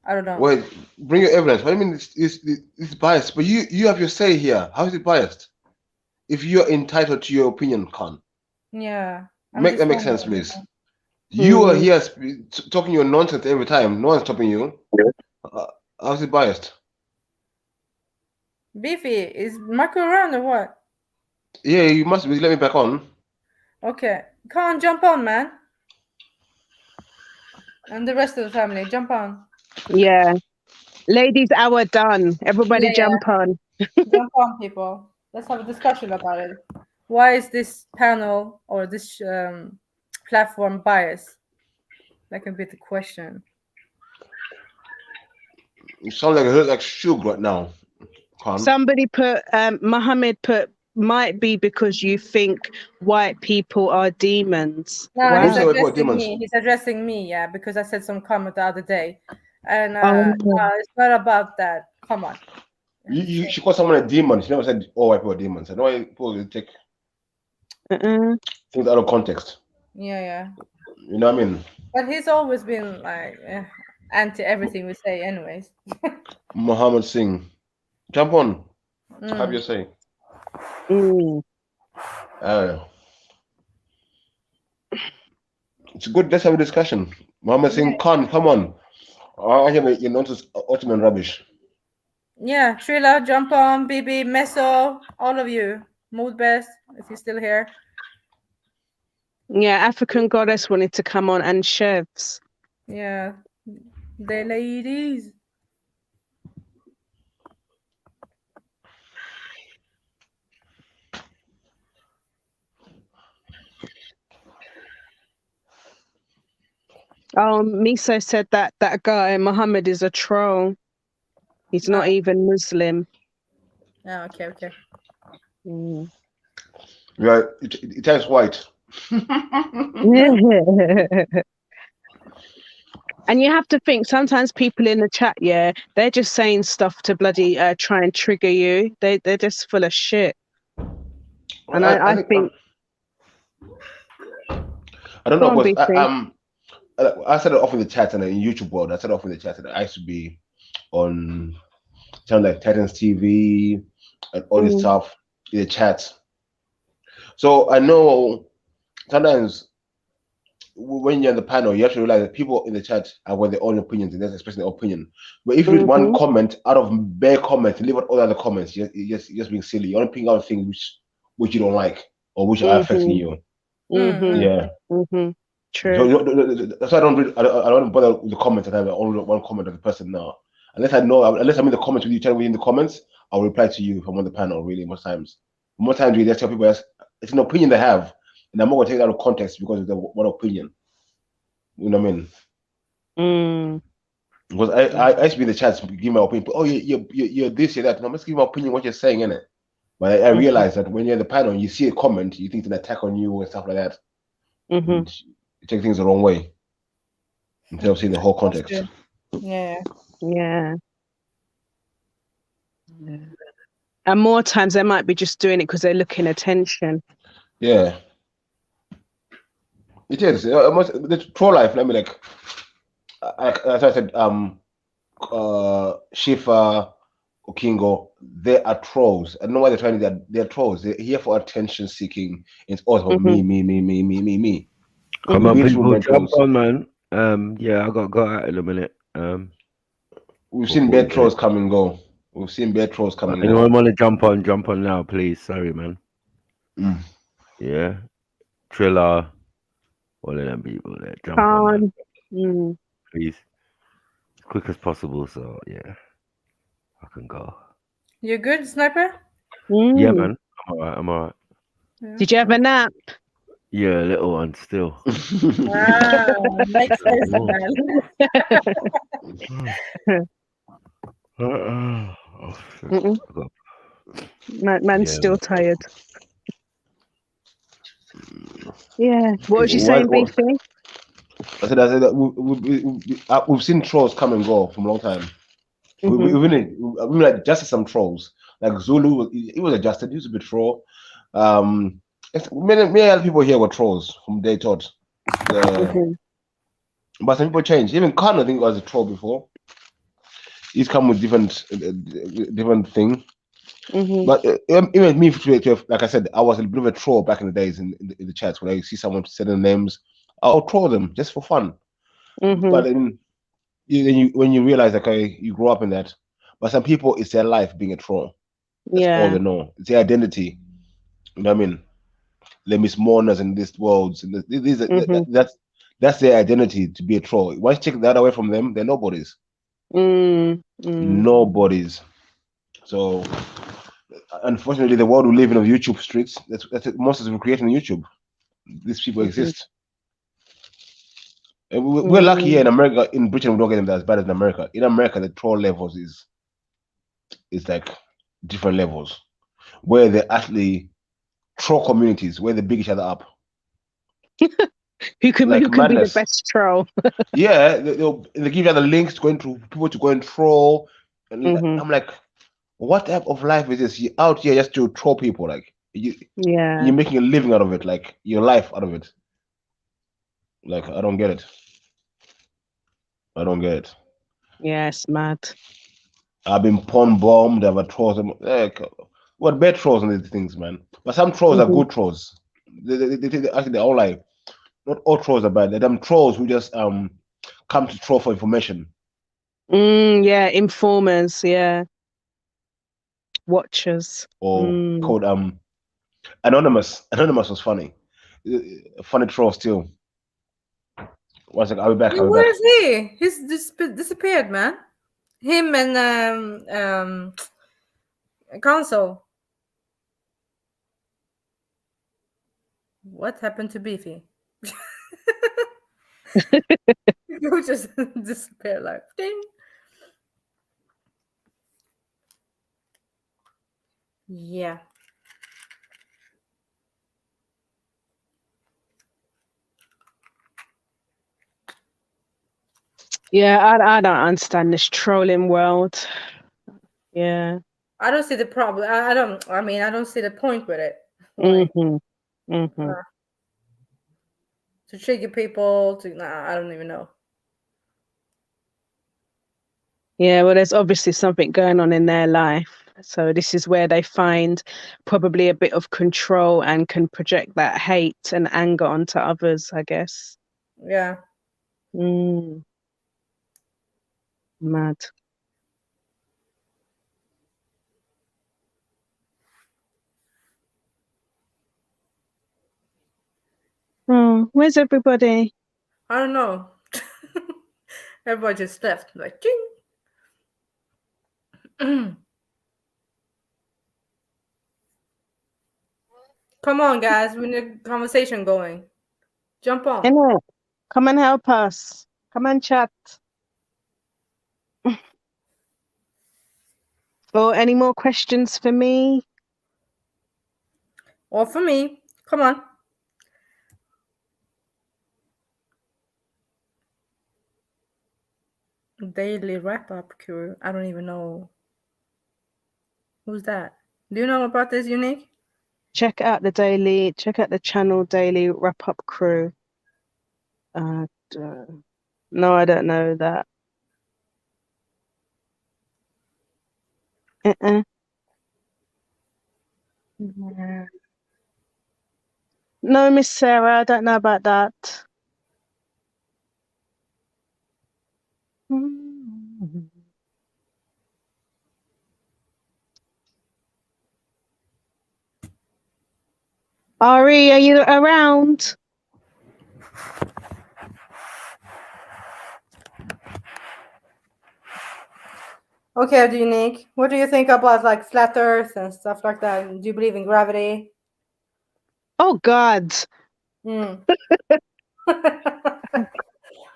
I don't know. Wait, bring your evidence. What do you mean it's biased? But you have your say here. How is it biased? If you're entitled to your opinion, Khan. Yeah. Make that make sense, please. You are here talking your nonsense every time. No one's stopping you. How's it biased? Beefy, is Marco around or what? Yeah, you must be. Let me back on. Okay. Khan, jump on, man. And the rest of the family, jump on. Yeah. Ladies hour done. Everybody jump on. Jump on, people. Let's have a discussion about it. Why is this panel or this platform biased? That can be the question. You sound like Shug right now. Somebody put Muhammad put might be because you think white people are demons. No, he's addressing me. He's addressing me, yeah, because I said some comment the other day, and no, it's not about that. Come on. She called someone a demon. She never said all white people are demons. I know why people take things out of context. Yeah. You know what I mean? But he's always been like anti everything we say, anyways. Muhammad Singh, jump on. Have your say. It's good. Let's have a discussion. Muhammad Singh, Khan, come on. I hear your nonsense, ultimate rubbish. Yeah, Trilla, jump on, BB, Meso, all of you. Mood Best, if you're still here. Yeah, African Goddess wanted to come on, and Chefs. Yeah, the ladies. Miso said that guy Muhammad is a troll. He's not even Muslim. Oh, okay. Yeah, it turns white. And you have to think, sometimes people in the chat, they're just saying stuff to bloody try and trigger you. They're just full of shit. And I think I don't know, because I started off in the chat and in YouTube world. I started off in the chat and I used to be on channel like Titans TV and all this stuff in the chat. So I know sometimes when you're in the panel, you have to realize that people in the chat have their own opinions and they're expressing their opinion. But if you read one comment out of bare comments and leave out all the other comments, you're just being silly. You want to pick out things which you don't like or which are affecting you. Yeah. True. So that's why I don't read. I don't bother with the comments. I have only one comment of the person now. Unless I'm in the comments with you, telling me in the comments, I'll reply to you if I'm on the panel. Really, most times we just tell people it's an opinion they have, and I'm not going to take it out of context because of the one opinion. You know what I mean? Because I used to be in the chat to give my opinion. Oh, you're this, you're that. No, I'm just giving my opinion what you're saying, innit? But I realize that when you're in the panel and you see a comment, you think it's an attack on you and stuff like that. And you take things the wrong way instead of seeing the whole context. Yeah. And more times they might be just doing it because they're looking attention. Yeah. It is. The troll life, I mean, like, as I said, Shifa, Okingo, they are trolls. I don't know why they're trying to do that. They're trolls. They're here for attention seeking. It's all about me. Come on, people, jump on, man. I got to go out in a minute. We've seen bad trolls come and go. Anyone want to jump on now, please. Sorry, man. Yeah. Triller, all of them people there. Jump on, man. Please. As quick as possible, so yeah. I can go. You good, Sniper? Yeah, man. I'm all right. Yeah. Did you have a nap? Yeah, a little one still. Makes sense, man. Man's still tired. Yeah. What was you saying, BC? I said that we've seen trolls come and go from a long time. We like adjusted some trolls. Like Zulu, he was adjusted. He used to be troll. Many other people here were trolls from day thought. But some people changed. Even Khan, I think, was a troll before. He's come with different thing. But even me, like I said, I was a bit of a troll back in the days in the chats when I see someone sending names, I'll troll them just for fun. But then when you realize, okay, you grow up in that. But some people, it's their life being a troll. That's all they know. It's their identity. You know what I mean? They're Miss Mourners in this world. That's their identity, to be a troll. Once you take that away from them, they're nobodies. Nobodies. So unfortunately, the world we live in of YouTube streets, that's monsters we're creating on YouTube. These people exist. And we're lucky here in America. In Britain, we don't get them as bad as in America. In America, the troll levels is like different levels, where they actually troll communities, where they big each other up. Who can be the best troll? Yeah, they give you other links to people to go and troll. And I'm like, what type of life is this? You're out here just to troll people, like you're making a living out of it, like your life out of it. Like, I don't get it. Yeah, it's mad. I've been porn bombed. I've had trolls. What bad trolls on these things, man? But some trolls are good trolls. They actually their own life. Not all trolls are bad. They're them trolls who just come to troll for information. Yeah, informers. Yeah, watchers. Or called anonymous. Anonymous was funny. Funny troll still. One second, I'll be back. Where is he? He's disappeared, man. Him and Council. What happened to Beefy? You just disappear like ding. Yeah. Yeah, I don't understand this trolling world. Yeah. I don't see the problem. I don't. I mean, I don't see the point with it. Like, to trigger people. I don't even know. Yeah, well, there's obviously something going on in their life. So this is where they find probably a bit of control and can project that hate and anger onto others, I guess. Yeah. Mad. Oh, where's everybody? I don't know. Everybody just left. Like, ching. Come on, guys. We need a conversation going. Jump on. Innit? Come and help us. Come and chat. Or any more questions for me? Or for me. Come on. Daily wrap-up crew. I don't even know. Who's that? Do you know about this, Unique? Check out the channel daily wrap-up crew. No, I don't know that. No, Miss Sarah, I don't know about that. Ari, are you around? Okay, Unique. What do you think about like flat Earth and stuff like that? Do you believe in gravity? Oh God.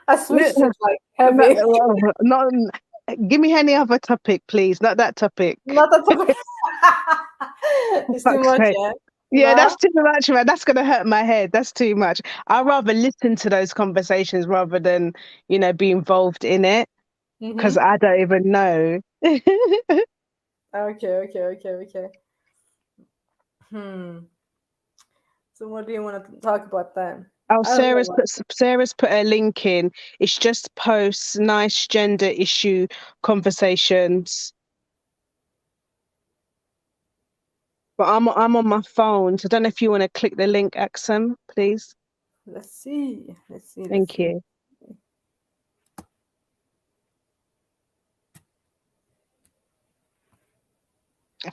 I switched it like heavy. Not, give me any other topic, please. Not that topic. Not that topic. It's too much, yeah. Yeah, No? that's too much, man. That's gonna hurt my head. That's too much. I'd rather listen to those conversations rather than, be involved in it, because I don't even know. Okay. So what do you want to talk about then? Oh, Sarah's put a link in. It's just posts nice gender issue conversations. But I'm on my phone, so I don't know if you want to click the link, Axum, please. Let's see. Thank you.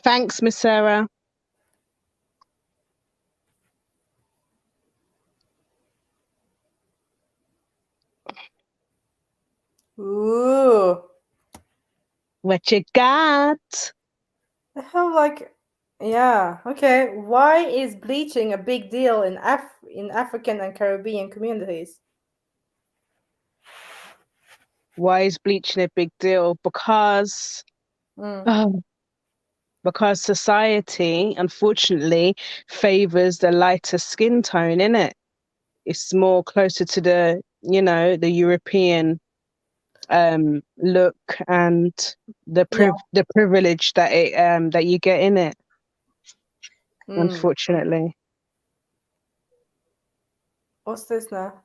Thanks, Miss Sarah. Ooh. What you got? I have yeah. Okay. Why is bleaching a big deal in African and Caribbean communities? Why is bleaching a big deal? Because society, unfortunately, favors the lighter skin tone, innit? It's more closer to the, the European look and the privilege that that you get in it. Unfortunately. What's this now?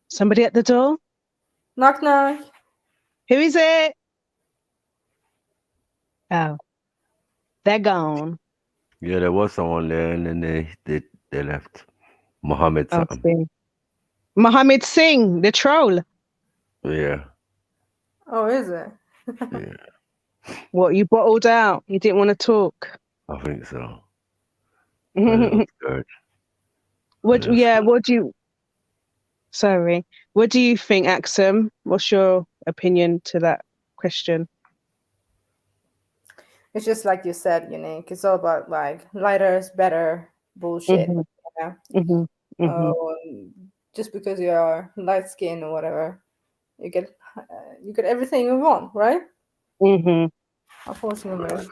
Somebody at the door? Knock knock. Who is it? Oh, they're gone. Yeah, there was someone there, and then they left. Mohammed something. Mohammed Singh, the troll. Yeah. Oh, is it? Yeah. What, you bottled out? You didn't want to talk? I think so. What do you think, Axum? What's your opinion to that question? It's just like you said, Unique. It's all about like lighter is better bullshit. Just because you are light skinned or whatever, you get everything you want, right? Unfortunately.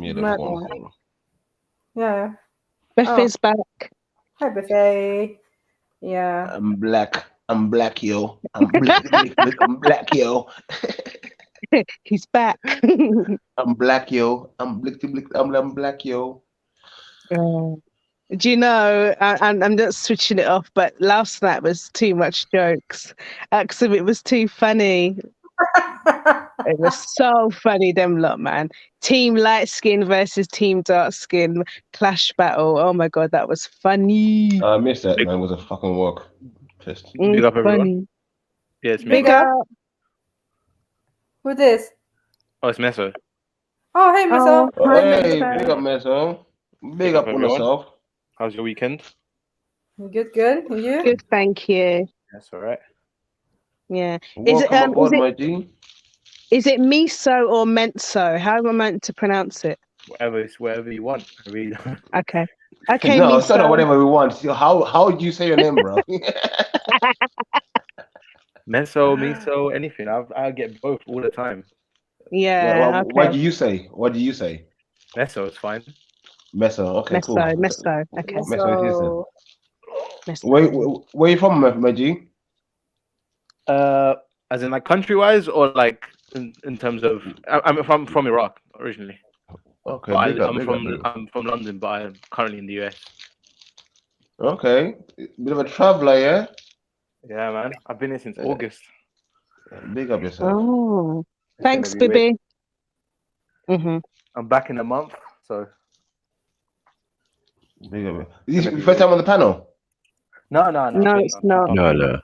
Yeah, Yeah. Beffy's back. Hi, Buffet. Yeah. I'm black, yo. I'm black, yo. He's back. I'm black, yo. I'm black, yo. Do you know, I'm just switching it off, but last night was too much jokes. Axum, it was too funny. It was so funny, them lot, man. Team light skin versus team dark skin clash battle. Oh my God, that was funny. I missed that, man. It was a fucking walk. Pissed. Big up, everyone. Funny. Yeah, it's me. Big up. Who this? Oh, it's Meso. Oh, hey, Meso. Hey, big up, Meso. Big up on everyone. yourself. How's your weekend? Good, good. And you? Good, thank you. That's all right. Yeah. Welcome aboard, my G. Is it miso or menso? How am I meant to pronounce it? Whatever you want. I really don't. Okay. Okay, No, miso. it's not whatever we want. How do you say your name, bro? Meso, miso, anything. I get both all the time. Yeah. Okay. What do you say? Meso is fine. Meso. Okay, cool. Meso. Okay. Meso it is then. Where you from, my G? As in like country-wise, or like in terms of I'm from Iraq originally. Okay, I'm from London, but I'm currently in the US. Okay, bit of a traveler, yeah. Yeah, man. I've been here since August. Big up yourself. Oh, thanks, Bibi. I'm back in a month, so. Big up. Is this your first time on the panel? No, it's not. No.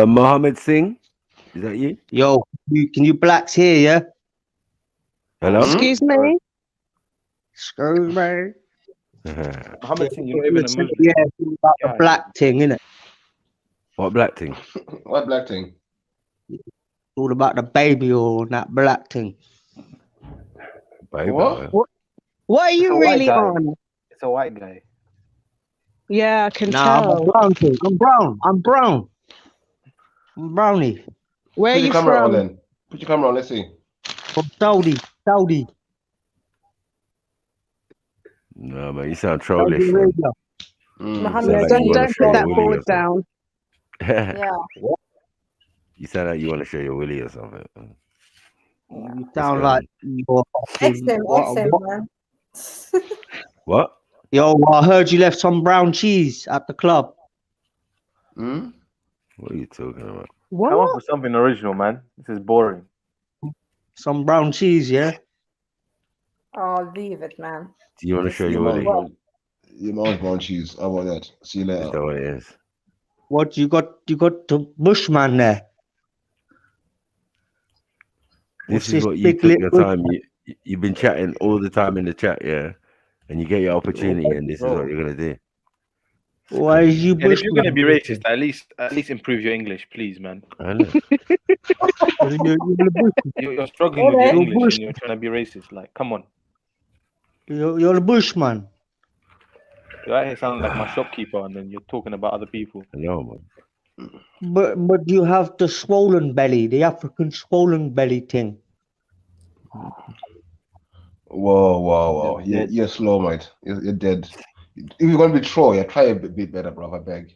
Mohammed Singh, is that you? Yo, can you blacks hear, yeah? Hello? Excuse me? Excuse me? Mohammed Singh, you're not even a Muslim. Yeah, it's about the black thing, innit? What black thing? What black thing? All about the baby or that black thing. Baby. What are you really on? It's a white guy. Yeah, I can Nah, tell. I'm a brown thing. I'm brown. I'm brownie. Where are you Put your camera from? on then. Put your camera on, let's see. From Saudi. No, man, you sound trollish. Mohammed, don't put that forward down. Yeah. You sound like you want to show your willy or something. You sound like you're Excellent, man. What? Yo, I heard you left some brown cheese at the club. What are you talking about? Come up with something original, man. This is boring. Some brown cheese, yeah? Oh, leave it, man. Do you want to show your willy? Your mom's brown cheese. How about that? See you later. Is that what it is? What you got the Bushman there? This is what you took your time. You've been chatting all the time in the chat, yeah? And you get your opportunity, and this is what you're going to do. Why is you If you're going to be racist, at least improve your English, please, man. I know. You're struggling with your English and you're trying to be racist. Like, come on. You're the Bushman. You're out here sounding like my shopkeeper, and then you're talking about other people. I know, man. But you have the swollen belly, the African swollen belly thing. Whoa. You're slow, mate. You're dead. If you're going to be troll, try a bit better, bro. I beg.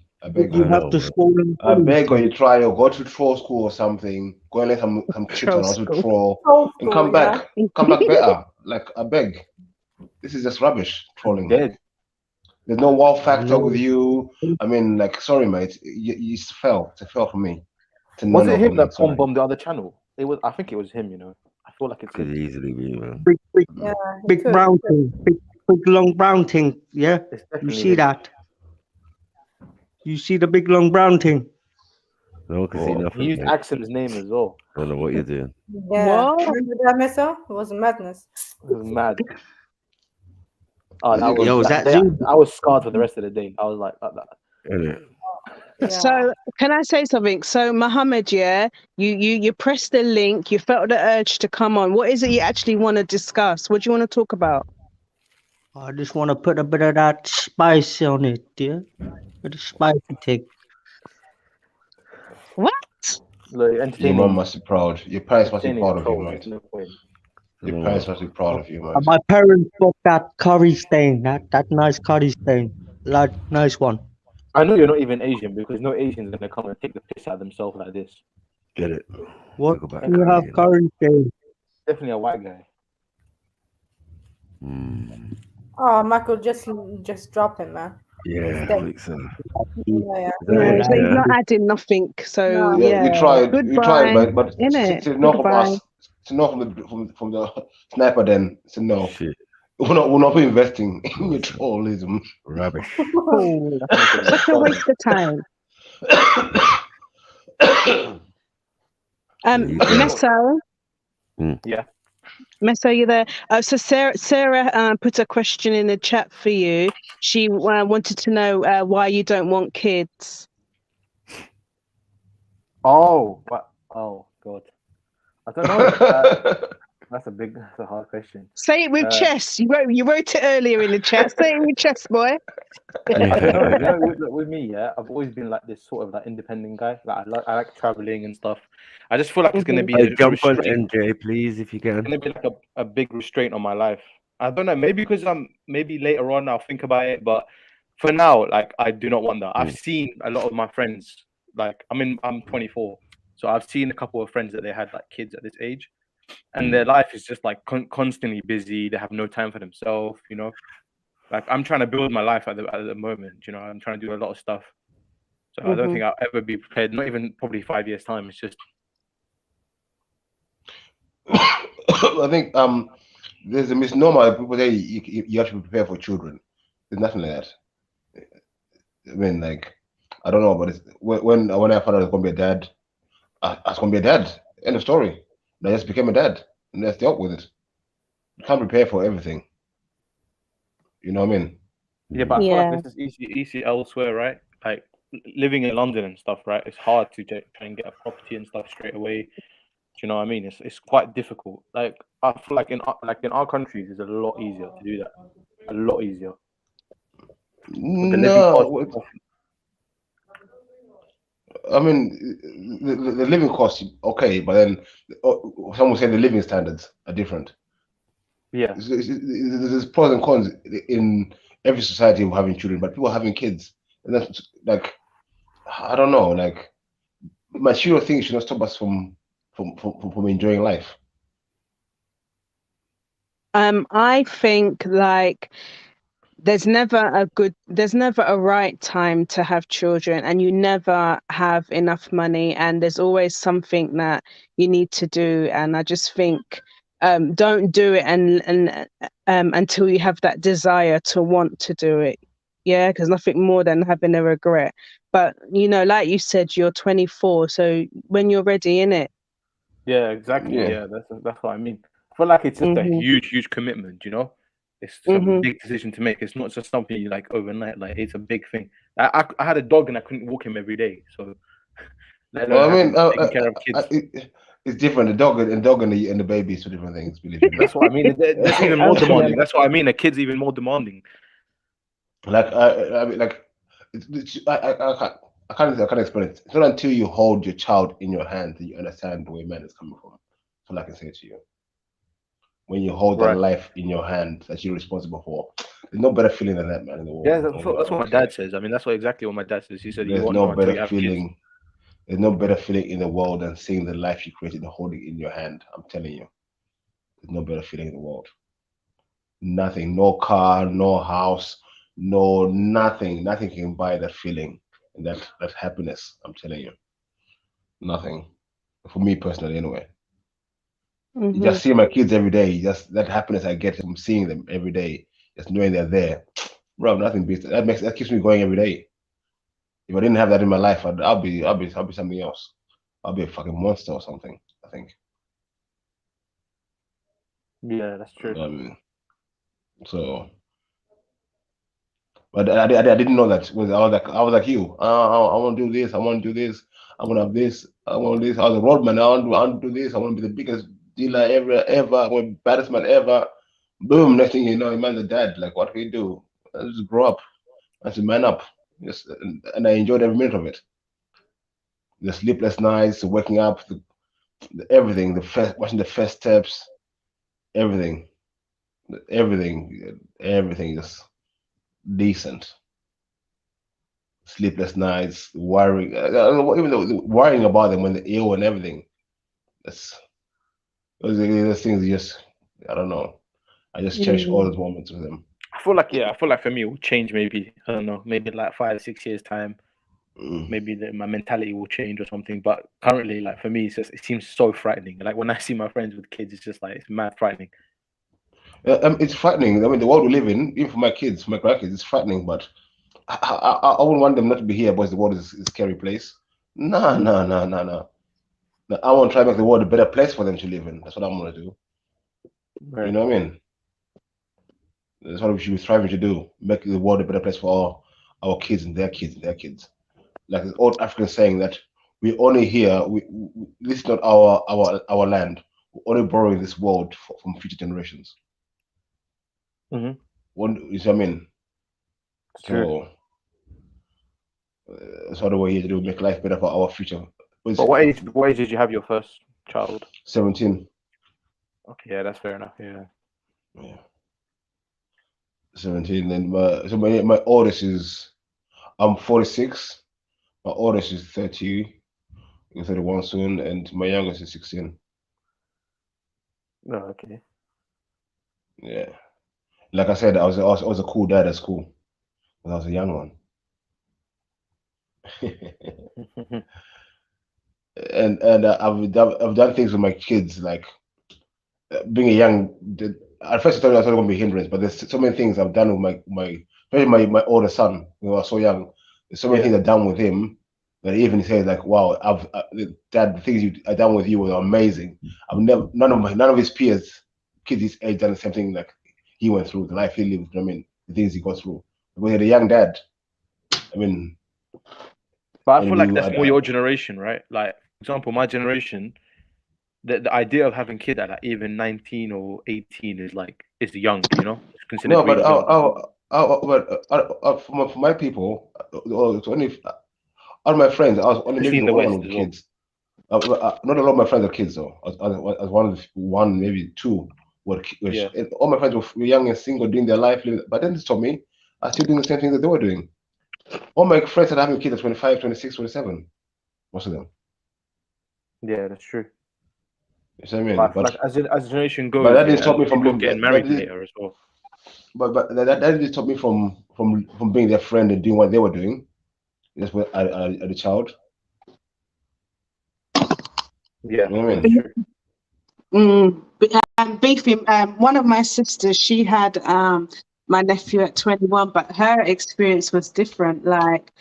You have the swollen I beg, or you try, or go to troll school or something. Go and let some tips on how to troll, and come back. Come back better. Like, I beg. This is just rubbish, trolling. Dead. There's no wow factor with you. I mean, like, sorry, mate. You fell. It's a fail for me. Was it him that bombed the other channel? I think it was him, you know. I feel like it could easily be, man. Big brown thing. Big long brown thing. Yeah. You see that? You see the big long brown thing? No one can see nothing. He used Axel's name as well. I don't know what you're doing. Yeah. Remember that, Meso? It was madness. It was mad. Oh, I was scarred for the rest of the day. I was like that. Yeah. So can I say something? So Mohammed, you pressed the link, you felt the urge to come on. What is it you actually want to discuss? What do you want to talk about? I just want to put a bit of that spice on it, yeah? Bit of spicy thing. What? Your mom must be proud. Your parents must be proud of you, mate. Your parents must be proud of you, mate. My parents bought that curry stain, that nice curry stain, like nice one. I know you're not even Asian because no Asian's gonna come and take the piss out of themselves like this. Get it? What you have curry stain? Definitely a white guy. Oh, Michael, just drop him, man. Yeah, I think so. Yeah. No, so he's not adding nothing. So yeah, we tried, goodbye. but to know from us, to know from the sniper, then to know. Shit. We're not investing in your trollism. Rubbish. Oh, such a waste of time. Meso. Yeah. Meso, you there? So Sarah put a question in the chat for you. She wanted to know why you don't want kids. Oh, what? Oh, God. I don't know. That's a hard question. Say it with chest. You wrote it earlier in the chat. Say it with chest, boy. I don't know. With me, yeah, I've always been like this sort of like independent guy. Like I like traveling and stuff. I just feel like it's gonna be a jump on restraint. NJ, please, if you can. It's gonna be like a big restraint on my life. I don't know. Maybe because maybe later on I'll think about it, but for now, like I do not want that. I've seen a lot of my friends. Like I'm 24, so I've seen a couple of friends that they had like kids at this age. And their life is just like constantly busy. They have no time for themselves, you know. Like I'm trying to build my life at the moment, you know. I'm trying to do a lot of stuff. So I don't think I'll ever be prepared. Not even probably 5 years time. It's just. I think there's a misnomer. People say you have to be prepared for children. There's nothing like that. I mean, like I don't know, but it's, when I found out I was gonna be a dad, I was gonna be a dad. End of story. I just became a dad and let's dealt with it. You can't prepare for everything. You know what I mean? Yeah, but I feel like this is easy elsewhere, right? Like living in London and stuff, right? It's hard to try and get a property and stuff straight away. Do you know what I mean? It's quite difficult. Like I feel like in our countries, it's a lot easier to do that. A lot easier. No. I mean, the living costs, okay, but then some will say the living standards are different. Yeah. There's pros and cons in every society of having children, but people having kids. And that's like, I don't know, like, material things should not stop us from enjoying life. I think like there's never a right time to have children, and you never have enough money, and there's always something that you need to do. And I just think don't do it and until you have that desire to want to do it. Yeah, because nothing more than having a regret. But you know, like you said, you're 24, so when you're ready, innit? Yeah, exactly. Yeah, that's what I mean. I feel like it's just a huge commitment, you know. It's a big decision to make. It's not just something you like overnight. Like it's a big thing. I had a dog and I couldn't walk him every day. So, well, I mean, taking care of kids. It's different. The dog and the baby is two different things. Believe me. That's what I mean. That's even more demanding. That's what I mean. A kid's even more demanding. Like I mean, like I can't explain it. It's not until you hold your child in your hand that you understand where man is coming from. That's all I can say to you. When you hold that life in your hand that you're responsible for, there's no better feeling than that, man, in the world. Yeah, that's what my dad says. I mean, that's exactly what my dad says. He said, "There's no better feeling. There's no better feeling in the world than seeing the life you created and holding it in your hand." I'm telling you, there's no better feeling in the world. Nothing, no car, no house, nothing can buy that feeling and that happiness. I'm telling you, nothing. For me personally, anyway. You just see my kids every day. Just that happiness I get from seeing them every day, just knowing they're there, bro. Nothing beats that. That keeps me going every day. If I didn't have that in my life, I'll be something else. I'll be a fucking monster or something. I think. Yeah, that's true. So, but I didn't know that. I was like you. I want to do this. I want to do this. I want to have this. I want this. I was a roadman. I want to do this. I want to be the biggest dealer ever. I want to be baddest man ever. Boom! Next thing you know, your man's a dad. Like, what can you do? I just grow up. I just man up. And I enjoyed every minute of it. the sleepless nights, the waking up, everything, watching the first steps, everything is decent. Sleepless nights, worrying, even though worrying about them when they're ill and everything. Those things just, I don't know. I just cherish all those moments with them. I feel like for me it will change maybe, I don't know, maybe like 5-6 years time. Maybe my mentality will change or something. But currently, like for me, it seems so frightening. Like when I see my friends with kids, it's just like it's mad frightening. It's frightening. I mean, the world we live in, even for my kids, my grandkids, it's frightening. But I wouldn't want them not to be here, because the world is a scary place. No. I want to try to make the world a better place for them to live in. That's what I'm gonna do. Right. You know what I mean? That's what we should be striving to do: make the world a better place for our kids and their kids and their kids. Like the old African saying that we only here, this is not our land. We're only borrowing this world from future generations. You see what I mean? So that's what we're here to do: make life better for our future. But what age did you have your first child? 17. Okay, yeah, that's fair enough. Yeah. 17, and my oldest is, I'm 46. My oldest is 30, 31 soon, and my youngest is 16. Oh, okay. Yeah, like I said, I was a cool dad at school when I was a young one. and I've done things with my kids, like being a young. At first, I thought it was going to be a hindrance, but there's so many things I've done with especially my older son, when I was so young. There's so many things I've done with him that he even says, like, "Wow, Dad, the things I've done with you were amazing. I've never, none of his peers, kids his age, done the same thing like he went through, the life he lived. I mean, the things he got through. When you're a young dad, I mean." But I feel like that's more your generation, right? Like, for example, my generation, the idea of having kids at like even 19 or 18 is young, you know? It's considered No, really but for my people, it's only all my friends, I was only maybe the only one with kids. Not a lot of my friends are kids though. I was one, maybe two. All my friends were young and single, doing their life. But then they told me, I'm still doing the same thing that they were doing. All my friends are having kids at 25, 26, 27. Most of them. Yeah, that's true. You see what I mean? But like, as a generation goes, but that didn't stop me from getting married later as well. But that didn't stop me from being their friend and doing what they were doing. Just as a child. Yeah, you know what I mean? Beefy, one of my sisters, she had my nephew at 21, but her experience was different. Like,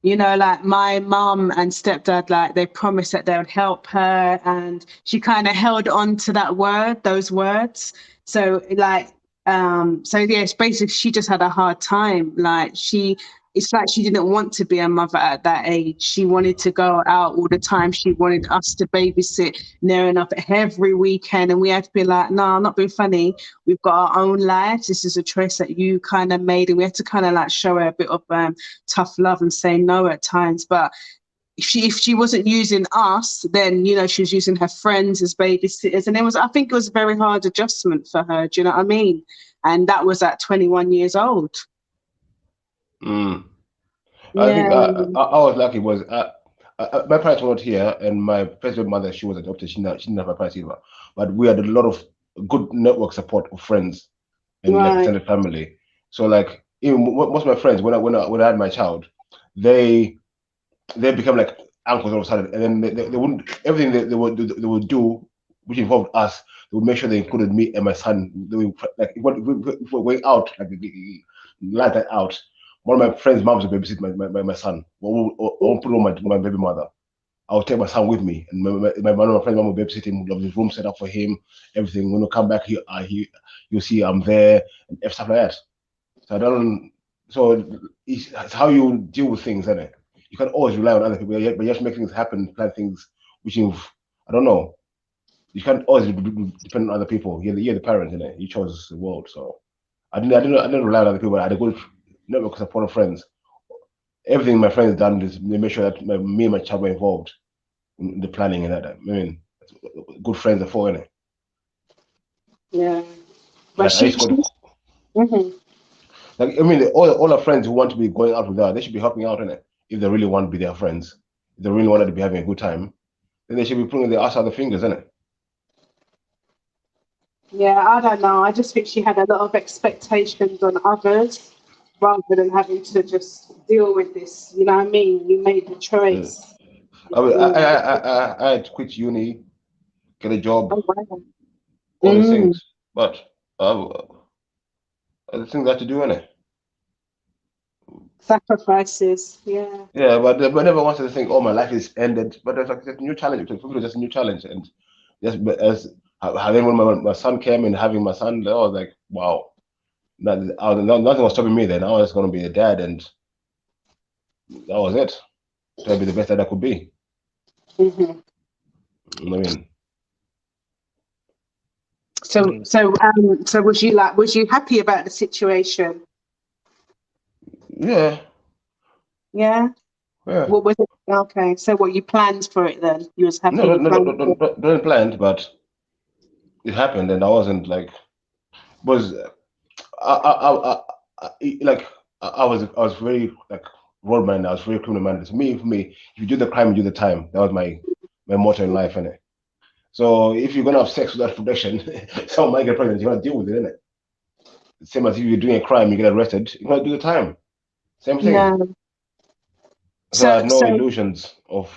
you know, like my mum and stepdad, like they promised that they would help her, and she kind of held on to those words. So like, it's basically she just had a hard time. Like it's like she didn't want to be a mother at that age. She wanted to go out all the time. She wanted us to babysit near enough every weekend. And we had to be like, no, I'm not being funny. We've got our own lives. This is a choice that you kind of made. And we had to kind of like show her a bit of tough love and say no at times. But if she wasn't using us, then, you know, she was using her friends as babysitters. And I think it was a very hard adjustment for her. Do you know what I mean? And that was at 21 years old. I think I was lucky. My parents were not here, and my first mother, she was adopted. She didn't have my parents either, but we had a lot of good network support of friends and like extended family. So like even most of my friends, when I had my child, they became like uncles all of a sudden, and then they wouldn't, everything they would do which involved us. They would make sure they included me and my son. They would, like if we're going out, like light that out. One of my friends' moms would babysit my son. I won't put on my baby mother. I would take my son with me, and one of my friends' mom would babysit him. Would have his room set up for him, everything. When we come back, you'll see I'm there and stuff like that. So I don't. So it's how you deal with things, isn't it? You can't always rely on other people, but you have to make things happen, plan things, which I don't know. You can't always depend on other people. You're the parent, isn't it? You chose the world, so I didn't rely on other people. I had a good network of support of friends. everything my friends done is they make sure that me and my child were involved in the planning and that. I mean, good friends are for it. Yeah, but like, like, I mean, all our friends who want to be going out with her, they should be helping out in it. If they really want to be their friends, if they really wanted to be having a good time, then they should be putting their ass out the fingers, innit? Yeah, I don't know. I just think she had a lot of expectations on others rather than having to just deal with this. You know what I mean? You made the choice. I had to quit uni, get a job, all these things, but the things I had to do, innit? Sacrifices, yeah. Yeah, but I never wanted to think, oh, my life is ended. But it's like a new challenge. For people, it's just a new challenge. And just as having when my son came and having my son, I was like, wow, nothing was stopping me then. I was going to be a dad, and that was it. Try to be the best that I could be. Mm-hmm. I mean, so was you happy about the situation? Yeah. Yeah. Yeah. What was it? Okay, so what you planned for it then? You was happy. Don't planned, but it happened, and I wasn't like, was I was very like road man. I was very criminal minded. For me, if you do the crime, you do the time. That was my motto in life, innit? So if you're gonna have sex without protection, someone might get pregnant. You gotta deal with it, innit? Same as if you're doing a crime, you get arrested. You gotta do the time. Same thing. Yeah. So I had no illusions of.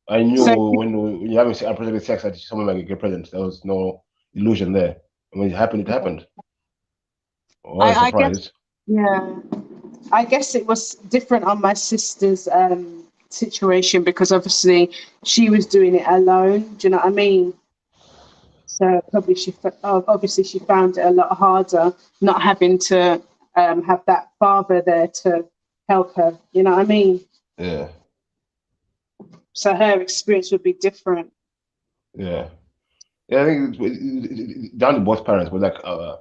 I knew when you're having unprotected sex that someone might get pregnant. There was no illusion there. And when it happened, it happened. I guess, yeah. I guess it was different on my sister's situation because obviously she was doing it alone. Do you know what I mean? So probably obviously she found it a lot harder not having to have that father there to help her. You know what I mean? Yeah. So her experience would be different. Yeah. Yeah, I think it's down to both parents. But like, I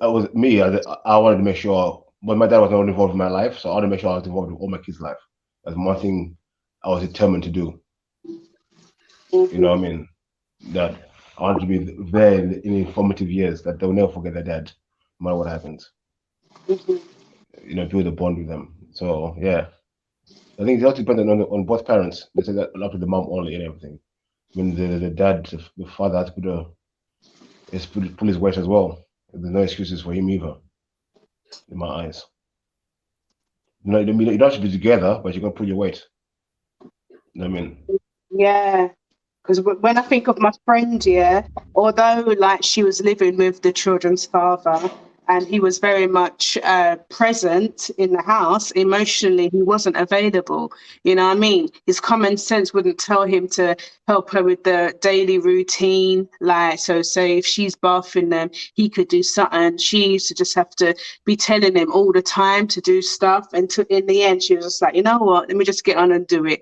was me. I wanted to make sure, but my dad was not involved in my life, so I wanted to make sure I was involved in all my kids' life. That's one thing I was determined to do. You know what I mean? That I wanted to be there in the formative years, that they'll never forget their dad, no matter what happens. You know, build a bond with them. So yeah, I think it's also dependent on both parents. They say that not to the mom only and everything. When the dad, the father has to pull his weight as well. There's no excuses for him either, in my eyes. You don't have to be together, but you're gonna pull your weight. You know what I mean? Yeah. Because when I think of my friend, yeah, although like she was living with the children's father and he was very much present in the house, emotionally he wasn't available. You know what I mean? His common sense wouldn't tell him to help her with the daily routine. Like, so say if she's bathing them, he could do something. She used to just have to be telling him all the time to do stuff. And in the end, she was just like, you know what? Let me just get on and do it.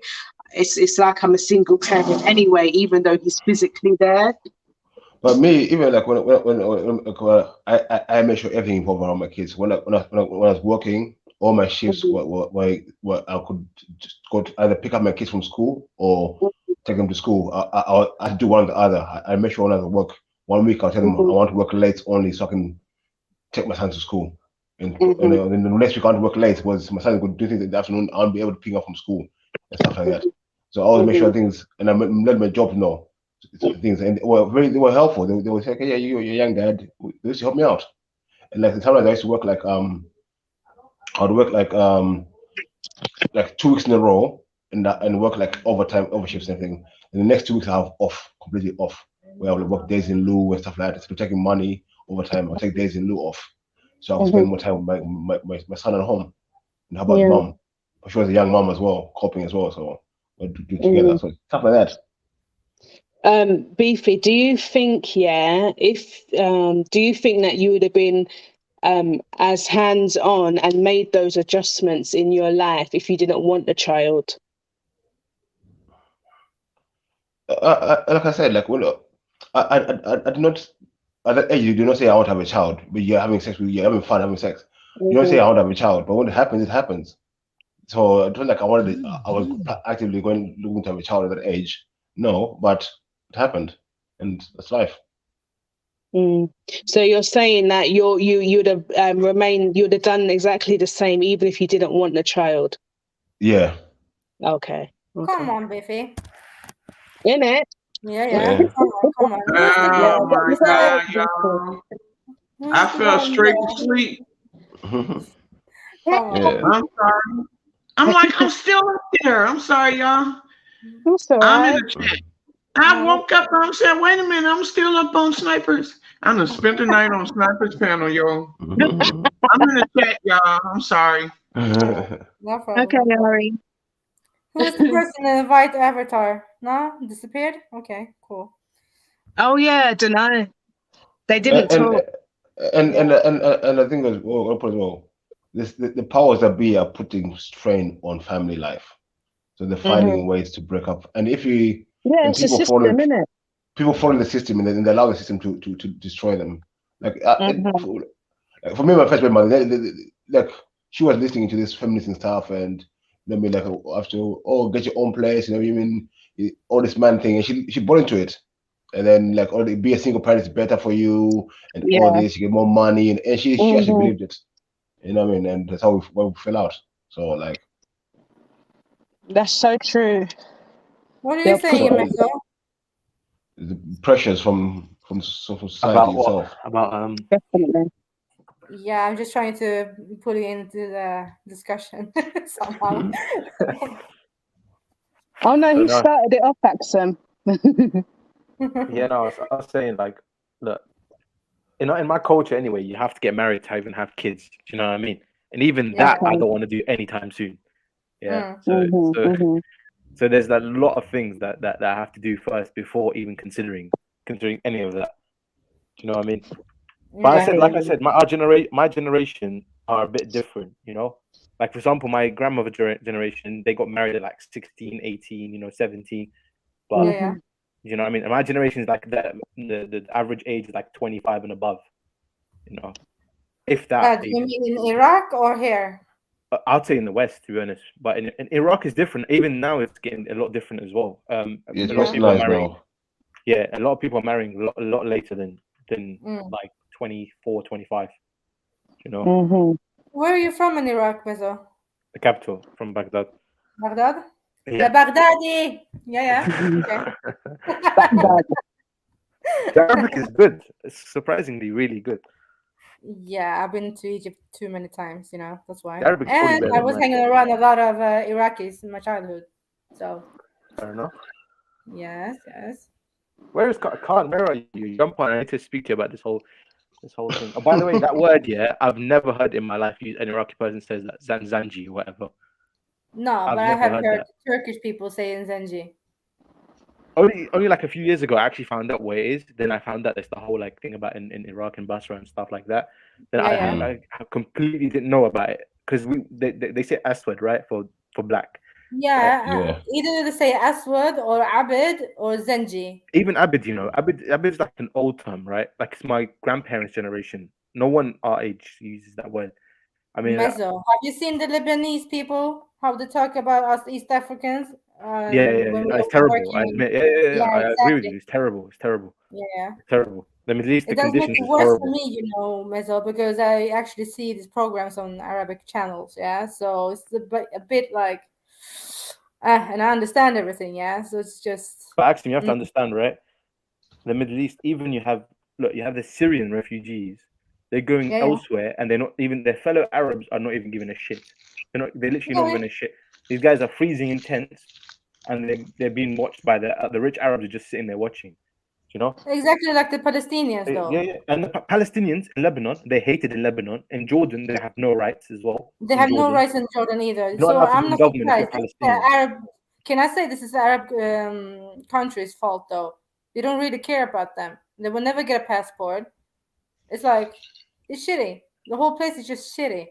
It's like I'm a single parent anyway, even though he's physically there. But me, even like when I make sure everything involved around my kids. When I was working, all my shifts were I could just go to either pick up my kids from school or take them to school. I do one or the other. I make sure when I work 1 week, I'll tell them I want to work late only so I can take my son to school. And then the next week I want to work late was my son could do things in the afternoon. I won't be able to pick up from school and stuff like that. So I always make sure things, and I let my job know things, and they were helpful. They would say, "Okay, yeah, you're a young dad. They used to help me out." And like the time I used to work like I'd work like 2 weeks in a row, and work like overtime, overshifts and everything. And the next 2 weeks I have off, completely off, where I will work days in lieu and stuff like that. So taking money overtime, I'll take days in lieu off, so I'll spend more time with my son at home. And how about mom? She was a young mom as well, coping as well, so. Do together, so stuff like that. Beefy, do you think, do you think that you would have been as hands-on and made those adjustments in your life if you didn't want the child? Like I said, like when I did not at that age, you do not say I want to have a child, but you're having sex with, you're having fun having sex. You don't say I want to have a child, but when it happens, it happens. So it was like I was actively looking to have a child at that age. No, but it happened, and that's life. So you're saying that you'd have you'd have done exactly the same even if you didn't want the child. Yeah. Okay. Come on, Biffy. In it. Yeah. Come on. Oh my God, y'all! I fell straight to sleep. Yeah. I'm sorry. I'm still up there. I'm sorry, y'all. That's all I'm right. in the chat. I woke up and I said, wait a minute, I'm still up on snipers. I'm gonna spend the night on snipers panel, y'all. I'm in the chat, y'all. I'm sorry. No problem. Okay, Ari. Who's the person that invite Avatar? No? Disappeared? Okay, cool. Oh yeah, I don't know. They didn't talk. And I think as well, the powers that be are putting strain on family life. So they're finding ways to break up. And if you it's a system, isn't it? People follow the system and then they allow the system to destroy them. Like for me, my first grandmother, like she was listening to this feminist and stuff, and then be like, after get your own place, you know what I mean? All this man thing, and she bought into it. And then like, be a single parent is better for you, and all this, you get more money, and she actually believed it. You know what I mean? And that's how we fell out. So like, that's so true. What are you saying, Meso? The pressures from society itself. Definitely. Yeah, I'm just trying to put it into the discussion somehow. Oh no, he started it off, Axum. Yeah, no, I was saying like, look, in my culture anyway, you have to get married to even have kids. Do you know what I mean? And even that, I don't want to do anytime soon. Yeah. So there's a lot of things that I have to do first before even considering any of that. Do you know what I mean? But I said, my generation are a bit different. You know, like for example, my grandmother generation, they got married at like 16, 18, 17. But you know what I mean? And my generation is like the average age is like 25 and above. You know, if that. You mean in Iraq or here? I'd say in the West, to be honest. But in Iraq is different. Even now, it's getting a lot different as well. A lot of people are marrying. Yeah, a lot of people are marrying a lot later than like 24, 25. You know. Where are you from in Iraq, Meso? The capital, from Baghdad. Baghdad? Yeah. The Baghdadi. Yeah. Okay. Baghdad. The Arabic is good. It's surprisingly really good. Yeah, I've been to Egypt too many times, that's why. And I was hanging around a lot of Iraqis in my childhood. So fair enough. Yes. Where is Khan? Where are you? Jump on. I need to speak to you about this whole thing. Oh, by the way, that word, I've never heard in my life an Iraqi person says that Zanji or whatever. No, but I have heard Turkish people saying Zanji. Only like a few years ago, I actually found out what it is. Then I found out there's the whole like thing about in Iraq and Basra and stuff like that. Then I completely didn't know about it because they say Aswad, right, for black. Yeah. Either they say Aswad or Abid or Zenji. Even Abid, Abid is like an old term, right? Like it's my grandparents' generation. No one our age uses that word. I mean, Meso, have you seen the Lebanese people? How they talk about us East Africans? It's terrible. I admit. I agree with you. It's terrible. Yeah. It's terrible. The Middle East, it the does make conditions it is worse horrible. for me, Meso, because I actually see these programs on Arabic channels. Yeah, so it's a bit like, and I understand everything. Yeah, so it's just. But actually, you have to understand, right? The Middle East, even you have the Syrian refugees. They're going elsewhere, and they're not even their fellow Arabs are not even giving a shit. They're literally not giving a shit. These guys are freezing in tents, and they're being watched by the rich Arabs are just sitting there watching. Exactly like the Palestinians, though. Yeah. And the Palestinians in Lebanon, they hated in Lebanon. In Jordan, they have no rights as well. They have no rights in Jordan either. So I'm not surprised. Can I say this is Arab country's fault, though? They don't really care about them. They will never get a passport. It's like, it's shitty. The whole place is just shitty.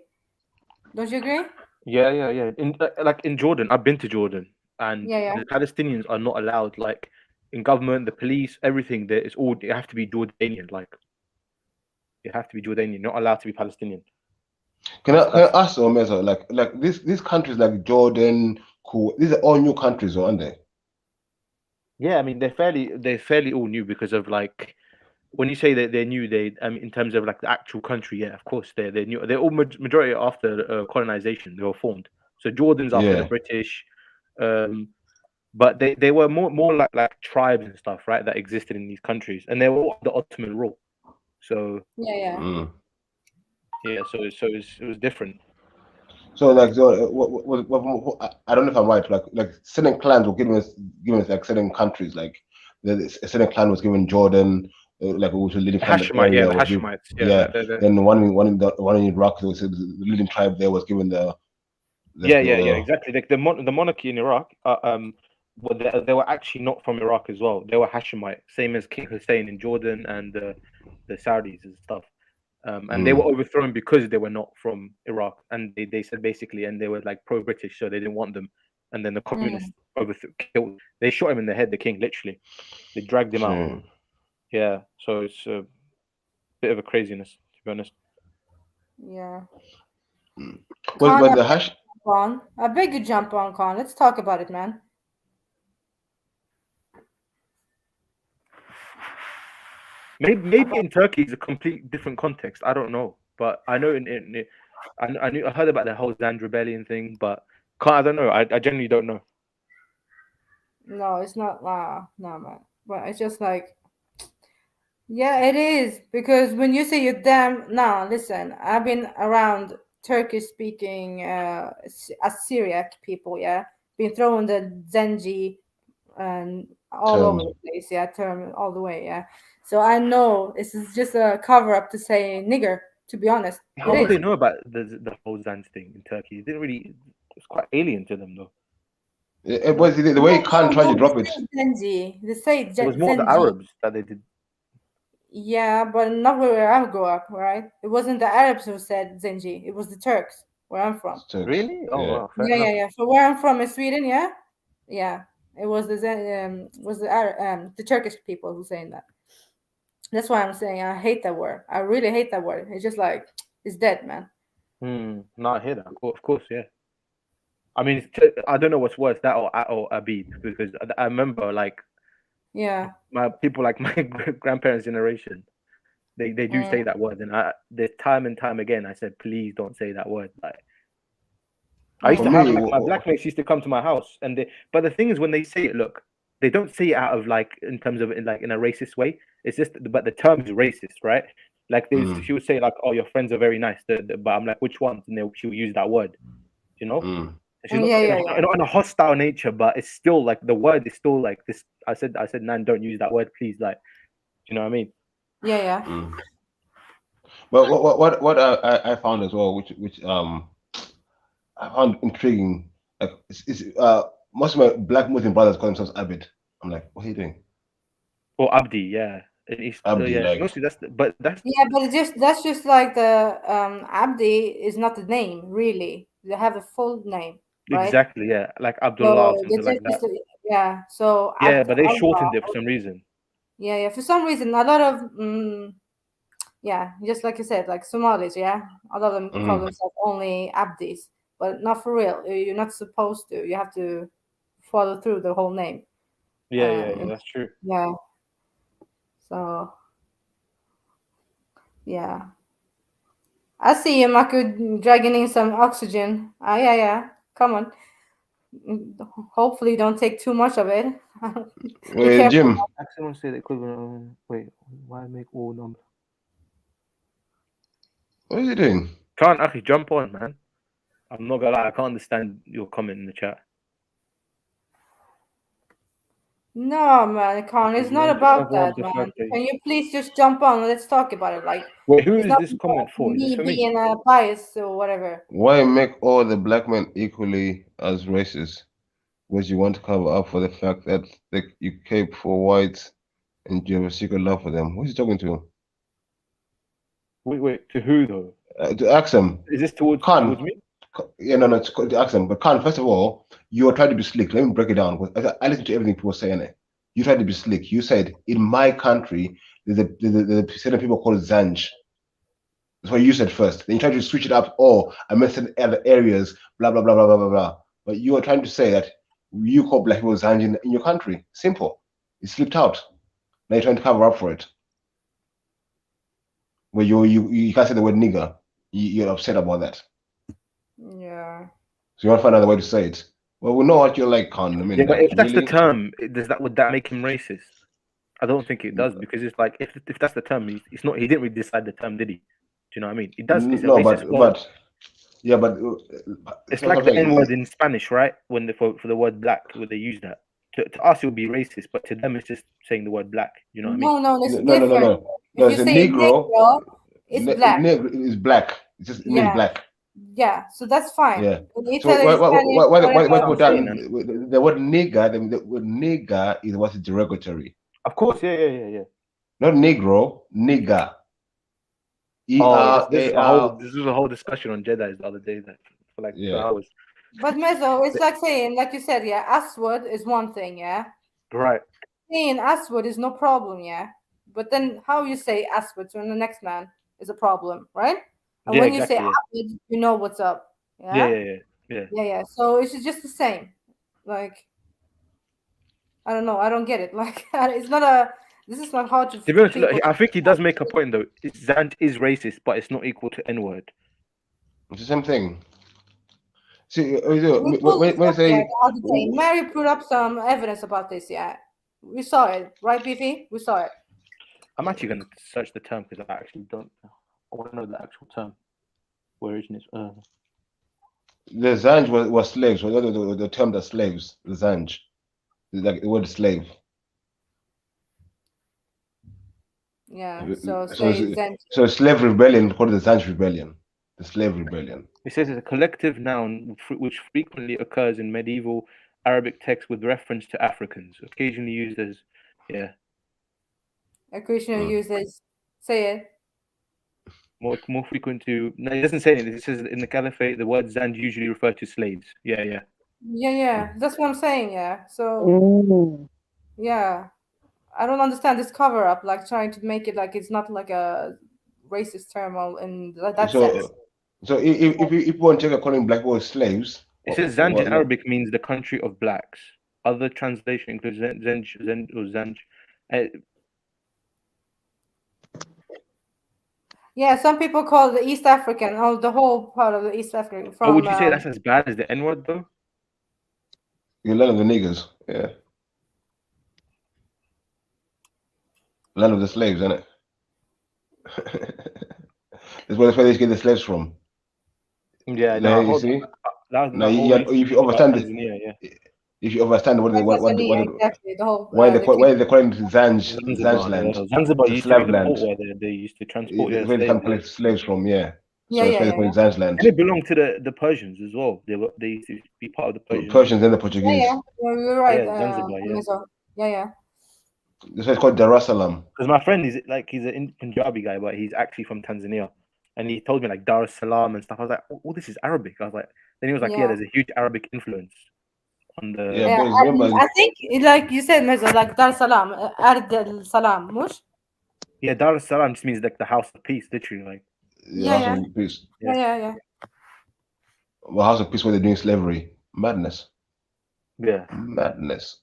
Don't you agree? Yeah. In Jordan, I've been to Jordan, and the Palestinians are not allowed, like, in government, the police, everything. You have to be Jordanian. Like, you have to be Jordanian. You're not allowed to be Palestinian. Can I ask Omeza, like these countries like Jordan, Kuwait, these are all new countries, aren't they? Yeah, I mean they're fairly all new because of like when you say that they're new, in terms of like the actual country, yeah, of course they're new. They're all majority after colonization. They were formed. So Jordan's after the British, but they were more like tribes and stuff, right? That existed in these countries, and they were all under Ottoman rule. So yeah. So it was different. So like, I don't know if I'm right. Like certain clans were given like certain countries. Like a certain clan was given Jordan, like which was leading clan that area. The Hashemites. Then one in Iraq, was the leading tribe there was given the. Exactly. Like the monarchy in Iraq, they were actually not from Iraq as well. They were Hashemite, same as King Hussein in Jordan and the Saudis and stuff. And they were overthrown because they were not from Iraq, and they said basically, and they were like pro-British, so they didn't want them. And then the communists killed. They shot him in the head. The king, literally, they dragged him out. Yeah, so it's a bit of a craziness, to be honest. Yeah. But the hash. I beg you, jump on, Khan. Let's talk about it, man. Maybe in Turkey it's a complete different context. I don't know, but I know I heard about the whole Zand rebellion thing, but I don't know. I genuinely don't know. No, it's not. No, man. But it's just like, yeah, it is, because when you say you're damn. Now, listen. I've been around Turkish-speaking Syriac people. Yeah, been throwing the Zenji and all over the place. Yeah, term all the way. Yeah. So I know this is just a cover up to say nigger, to be honest. How do they know about the whole Zand thing in Turkey? It didn't really, it's quite alien to them though. It was the way Khan tried to drop it. Zenji. They say it was more the Arabs that they did. Yeah, but not where I grew up, right? It wasn't the Arabs who said Zenji. It was the Turks, where I'm from. Really? Oh, wow. Yeah. So where I'm from in Sweden, yeah. It was the Turkish people who saying that. That's why I'm saying I hate that word. I really hate that word. It's just like, it's dead, man. No, I hear that. Of course, yeah. I mean, I don't know what's worse, that or Abib, because I remember like, my people like my grandparents' generation, they do say that word, and there's time and time again I said, please don't say that word. Like, I used to have my blackmates used to come to my house, but the thing is, when they say it, look, they don't say it out of like in terms of in a racist way. It's just, but the term is racist, right? Like she would say like, oh, your friends are very nice, but I'm like, which ones? And she'll use that word, you know. She's not in a hostile nature, but it's still like the word is still like this. I said, Nan, don't use that word, please. Like, do you know what I mean? Yeah. But what I found as well, which I found intriguing, like most of my black Muslim brothers call themselves Abid. I'm like, what are you doing? Or Abdi, yeah. Abdi, mostly that's but that's just like the Abdi is not the name really. They have a full name. Right? Exactly, yeah, like Abdullah or something like that. So but they shortened it for some reason. Yeah, for some reason, a lot of just like you said, like Somalis, a lot of them call themselves only Abdis, but not for real. You're not supposed to. You have to follow through the whole name. Yeah, that's true. Yeah. So yeah. I see you, Maku, dragging in some oxygen. Yeah. Come on. Hopefully, don't take too much of it. Jim. Someone say the equivalent. Wait, why make all numbers? What are you doing? Can't actually jump on, man. I'm not gonna lie, I can't understand your comment in the chat. No, man, Khan, it's not about that, man. Can you please just jump on? Let's talk about it. Like, wait, who is this comment for? Me being a bias or whatever. Why make all the black men equally as racist? Because you want to cover up for the fact that you cape for whites and you have a secret love for them. Who's he talking to? Wait, to who though? To Axum. Is this towards me? Yeah, no, to Axum. But Khan, first of all, you are trying to be slick. Let me break it down. I listen to everything people say in it. You tried to be slick. You said, in my country, there's a certain people called Zanj. That's what you said first. Then you try to switch it up. Oh, I mentioned other areas, blah, blah, blah, blah, blah, blah, blah. But you are trying to say that you call black people Zanj in your country. Simple. It slipped out. Now you're trying to cover up for it. Where you can't say the word nigger. You're upset about that. Yeah. So you want to find another way to say it. Well, we know what you're like, Con. I mean, yeah, but like, if that's really? the term, would that make him racist? I don't think it does, because it's like if that's the term, it's not. He didn't really decide the term, did he? Do you know what I mean? It does. It's No, a racist word. Yeah, but it's like the N word in Spanish, right? When for the word black, where they use that. To us, it would be racist, but to them, it's just saying the word black. You know what I mean? No, it's different. No, If you say Negro, it's black. Negro is black. It just means black. Yeah, so that's fine. Yeah. In So Italy, why put down the word nigger? The word nigger is what's derogatory. Of course, yeah. Not Negro, nigger. This is a whole discussion on Jedi the other day for like 2 hours. But Mezzo, it's like saying, like you said, Aswad is one thing, Right. Saying Aswad is no problem, but then how you say Aswad to the next man is a problem, right? And when you say Aswad, you know what's up. Yeah. So it's just the same. Like, I don't know. I don't get it. Like, it's not a. This is not hard to be honest, I think he does make a point though. Zanj is racist, but it's not equal to N-word. It's the same thing. See, when I say Mary put up some evidence about this. Yeah, we saw it, right, Beefy? We saw it. I'm actually going to search the term because I actually don't. I want to know the actual term. Where is it? The Zanj was slaves. The term that slaves, the Zanj, like the word slave. Yeah. So slave rebellion called the Zanj rebellion, the slave rebellion. It says it's a collective noun which frequently occurs in medieval Arabic texts with reference to Africans, occasionally used as occasionally used as say it. More frequent to. No, it doesn't say anything. It says in the Caliphate the word Zanj usually refer to slaves. Yeah. That's what I'm saying. Yeah. So I don't understand this cover up, like trying to make it like it's not like a racist term in that sense. So if you want to calling black people slaves, it says Zanj in Arabic means the country of blacks. Other translation includes Zen or Zanj. Yeah, some people call the East African, the whole part of the East African. From, would you say that's as bad as the N-word though? You land of the niggers, land of the slaves, isn't it? That's where they get the slaves from. Yeah, you see. If you understand if you understand why they call it Zanj land. Zanzibar used to be the port where they used to transport where they come collect slaves from, So it's where they call it Zanj land. And it belonged to the Persians as well. They used to be part of the Persians. Persians and the Portuguese. Yeah, you're right. Zanzibar, yeah. This is called Dar es Salaam. Because my friend he's a Punjabi guy, but he's actually from Tanzania, and he told me like Dar es Salaam and stuff. I was like, oh, this is Arabic. I was like, then he was like, there's a huge Arabic influence on the. I think like you said, Mezzo, like Dar es Salaam, Ard el Salam, mush. Yeah, Dar es Salaam just means like the house of peace, literally, like. House of peace. Yeah. Well, house of peace where they're doing slavery, madness. Yeah, madness.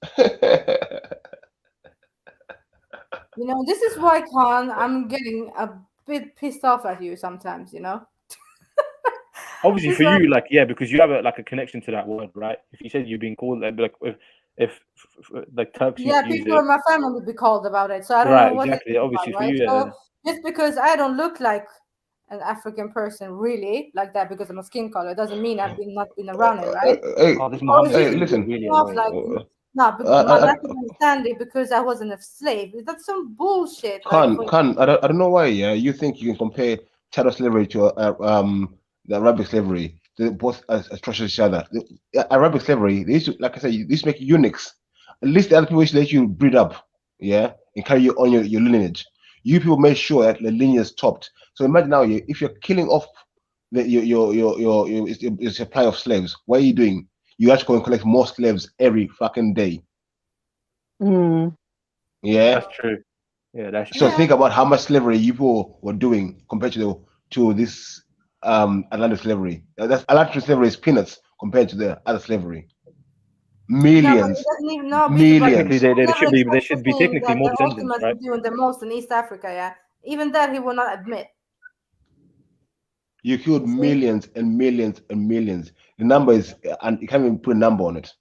You know, this is why, Khan, I'm getting a bit pissed off at you sometimes, you know? Obviously, for you, like, because you have a connection to that word, right? If you said you're being called, like, if like Turks people in my family would be called about it, so I don't know what exactly. Obviously, about, for you, so just because I don't look like an African person, really, like that, because of my skin color, doesn't mean I've not been around it, right? Listen. No, because my lack of understanding because I wasn't a slave. That's some bullshit. I don't know why. You think you can compare chattel slavery to the Arabic slavery? They both atrocious each other. The Arabic slavery, they used to, like I said, they used to make eunuchs. At least the other people used to let you breed up, and carry you on your lineage. You people made sure that the lineage stopped. So imagine now, if you're killing off your supply of slaves, what are you doing? You have to go and collect more slaves every fucking day. Yeah, that's true. Yeah, that's true. So think about how much slavery you people were doing compared to to this Atlantic slavery. That's Atlantic slavery is peanuts compared to the other slavery. Millions. Millions. Technically, they should be technically more the descendants, Ottomans right? were doing the most in East Africa, yeah. Even that he will not admit. You killed millions and millions and millions. The number is, and you can't even put a number on it.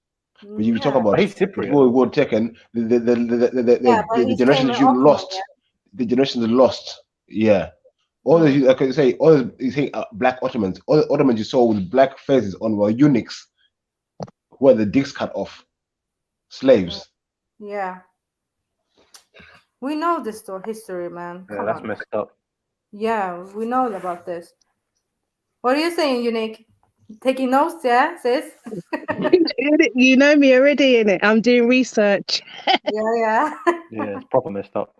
But if you talk about people who were taken, the generations you lost, the generations lost, yeah. All the, I could say, all the, you think black Ottomans, all the Ottomans you saw with black faces on were eunuchs, who had the dicks cut off, slaves. Yeah. We know this history, man. Come that's on. messed up. Yeah, we know about this. What are you saying, Unique? Taking notes, yeah, sis? You know me already, innit? I'm doing research. Yeah. Yeah, it's proper messed up.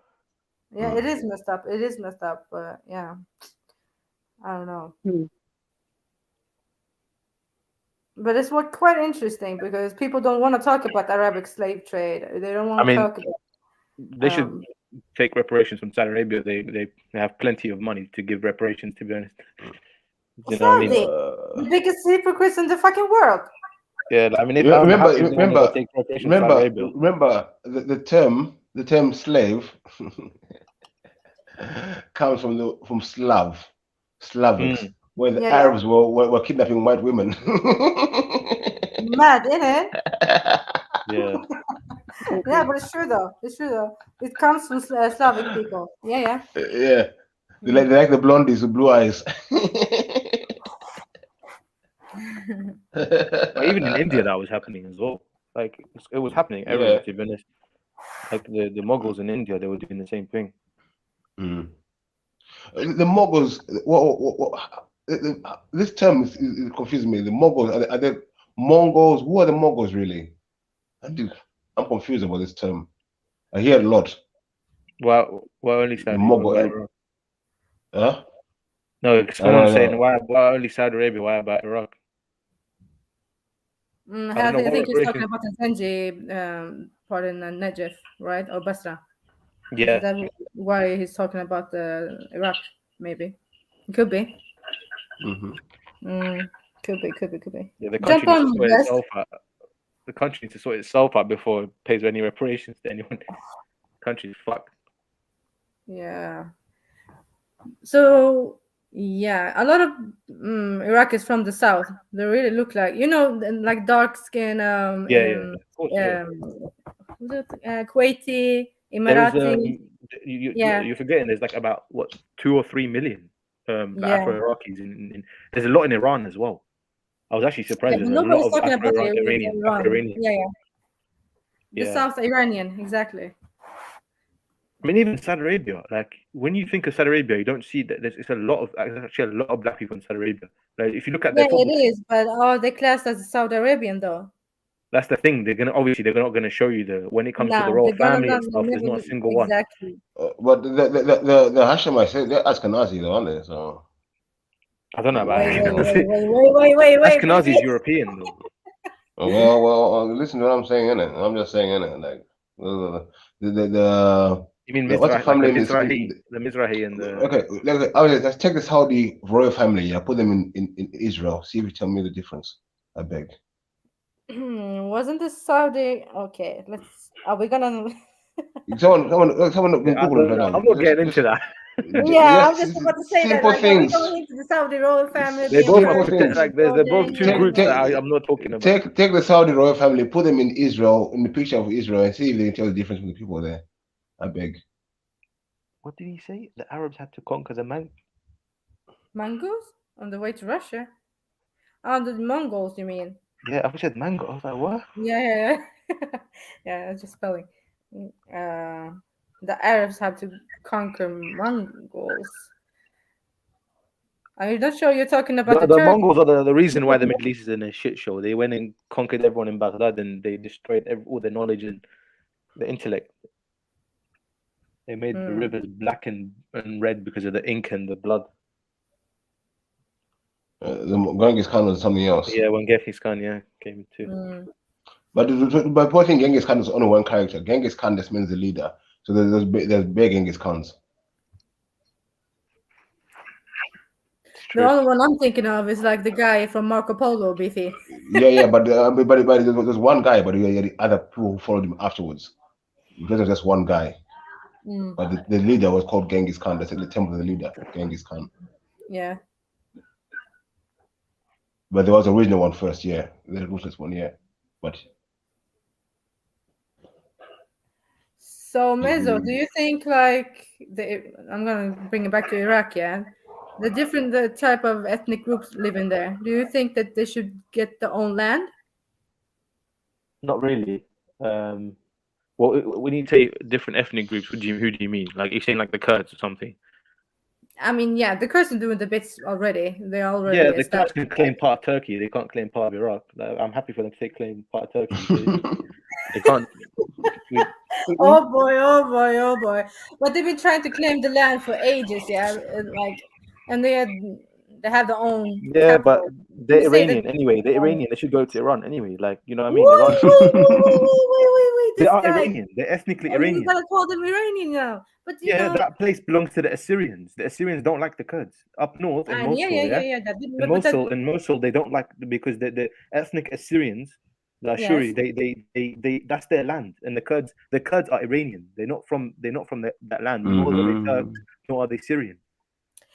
Yeah, it is messed up. It is messed up, but yeah. I don't know. But it's quite interesting because people don't want to talk about Arabic slave trade. They don't want to talk about. They should take reparations from Saudi Arabia. They have plenty of money to give reparations. To be honest, you know what I mean? The biggest hypocrites in the fucking world. Yeah, I mean, if remember the term slave comes from Slavics, where the Arabs were kidnapping white women. Mad, innit? Yeah. Yeah, but it's true though. It's true though. It comes from Slavic people. Yeah. Yeah. They like the blondies with blue eyes. But even in India, that was happening as well. Like it was happening everywhere. To be honest, like the Mughals in India, they were doing the same thing. The Mughals. This term is confusing me. The Mughals are they Mongols? Who are the Mongols really? I'm confused about this term. I hear a lot. Well, only Saudi Arabia. Huh? No, someone's saying why only Saudi Arabia? Why about Iraq? I think you're talking about the Zenji part in Najaf, right? Or Basra. Yeah. Is that why he's talking about the Iraq? Maybe. It could be. Could be. Yeah, the country needs to sort itself out. The country needs to sort itself out before it pays any reparations to anyone. The country's fucked. Yeah. So yeah, a lot of Iraqis from the south. They really look like like dark skin. Kuwaiti, Emirati. You're forgetting there's like about 2 or 3 million Afro-Iraqis in. There's a lot in Iran as well. I was actually surprised. There's a lot of Afro-Iranian. The South Iranian, exactly. I mean, even Saudi Arabia. Like when you think of Saudi Arabia, you don't see that there's actually a lot of black people in Saudi Arabia. Like if you look at their it is, but are they classed as Saudi Arabian though? That's the thing. They're not gonna show you when it comes to the royal family and stuff. There's not a single one. But the Hashemites, they're Ashkenazi though, aren't they? So I don't know about Ashkenazi. Wait. Ashkenazi is European though. Well, listen to what I'm saying, innit? I'm just saying, innit? Like you mean what's the family? The Mizrahi and the. Okay, let's take the Saudi royal family. I put them in Israel. See if you tell me the difference. I beg. Wasn't this Saudi? Okay, are we gonna? Someone Google it. I'm not getting into that. Yeah, I'm just about to say that. Simple things. We're going into the Saudi royal family. They're both they're both two groups that I'm not talking about. Take the Saudi royal family, put them in Israel, in the picture of Israel, and see if they can tell the difference between the people there. I beg. What did he say? The Arabs had to conquer the Mongols on the way to Russia. Oh, the Mongols, you mean? Yeah, I said mango. I was like, what? Yeah. Yeah, just spelling. The Arabs have to conquer Mongols. Are you not sure you're talking about the Mongols are the reason why the Middle East is in a shit show. They went and conquered everyone in Baghdad and they destroyed all the knowledge and the intellect. They made the rivers black and red because of the ink and the blood. The Genghis Khan was something else. Yeah, when Genghis Khan came too. But the point in Genghis Khan is only one character. Genghis Khan just means the leader. So there's big Genghis Khans. The only one I'm thinking of is like the guy from Marco Polo, Beefy. Yeah, but there's one guy, but he had the other people who followed him afterwards. Because there's just one guy. But the leader was called Genghis Khan. That's the temple of the leader, Genghis Khan. Yeah. But there was the original one first, yeah. The ruthless one, yeah. But so Mezzo, do you think like I'm gonna bring it back to Iraq, yeah? The different type of ethnic groups living there. Do you think that they should get their own land? Not really. Well, when you say different ethnic groups, who do you mean? Like you're saying like the Kurds or something? I mean, yeah, the Kurds are doing the bits already. They're already Yeah, the Kurds can claim part of Turkey. They can't claim part of Iraq. I'm happy for them to claim part of Turkey. They can't. Oh boy! But they've been trying to claim the land for ages, yeah. And they have their own. Yeah, capital. but they're Iranian anyway. They're Iranian. They should go to Iran anyway. Like, you know what I mean? Wait, Iran. wait! They This are guy. Iranian. They're ethnically And Iranian. you gotta call them Iranian now. But Yeah, that place belongs to the Assyrians. The Assyrians don't like the Kurds. Up north in Mosul, yeah. In Mosul, they don't like because the ethnic Assyrians, the Ashuri, they that's their land, and the Kurds are Iranian. They're not from that land. Nor are they Turks, nor are they Syrian.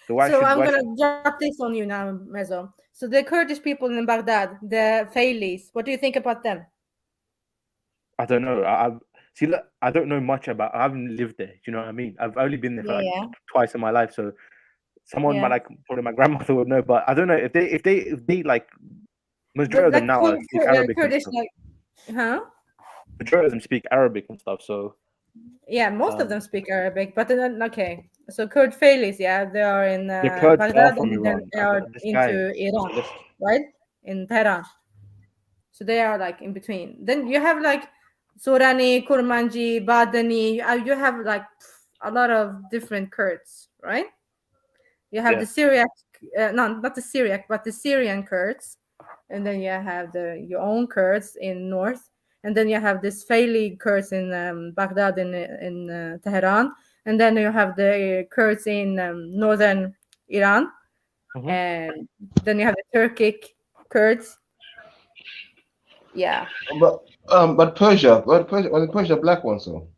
So I'm gonna drop this on you now, Mezzo. So the Kurdish people in Baghdad, the Failis, what do you think about them? I don't know. See, look, I don't know much about. I haven't lived there. Do you know what I mean? I've only been there for twice in my life. So someone probably my grandmother would know, but I don't know if they like majority of them now speak Arabic. Kurdish, Majority of them speak Arabic and stuff. So yeah, most of them speak Arabic, but then okay. So Kurd Failis, yeah, they are in Baghdad and then they are into Iran, right? In Tehran. So they are like in between. Then you have like Sorani, Kurmanji, Badani. You have like a lot of different Kurds, right? You have the Syriac, not the Syriac, but the Syrian Kurds, and then you have your own Kurds in north, and then you have this Faili Kurds in Baghdad in Tehran, and then you have the Kurds in northern Iran, and then you have the Turkic Kurds. Yeah. But Persia, was Persia black one, so?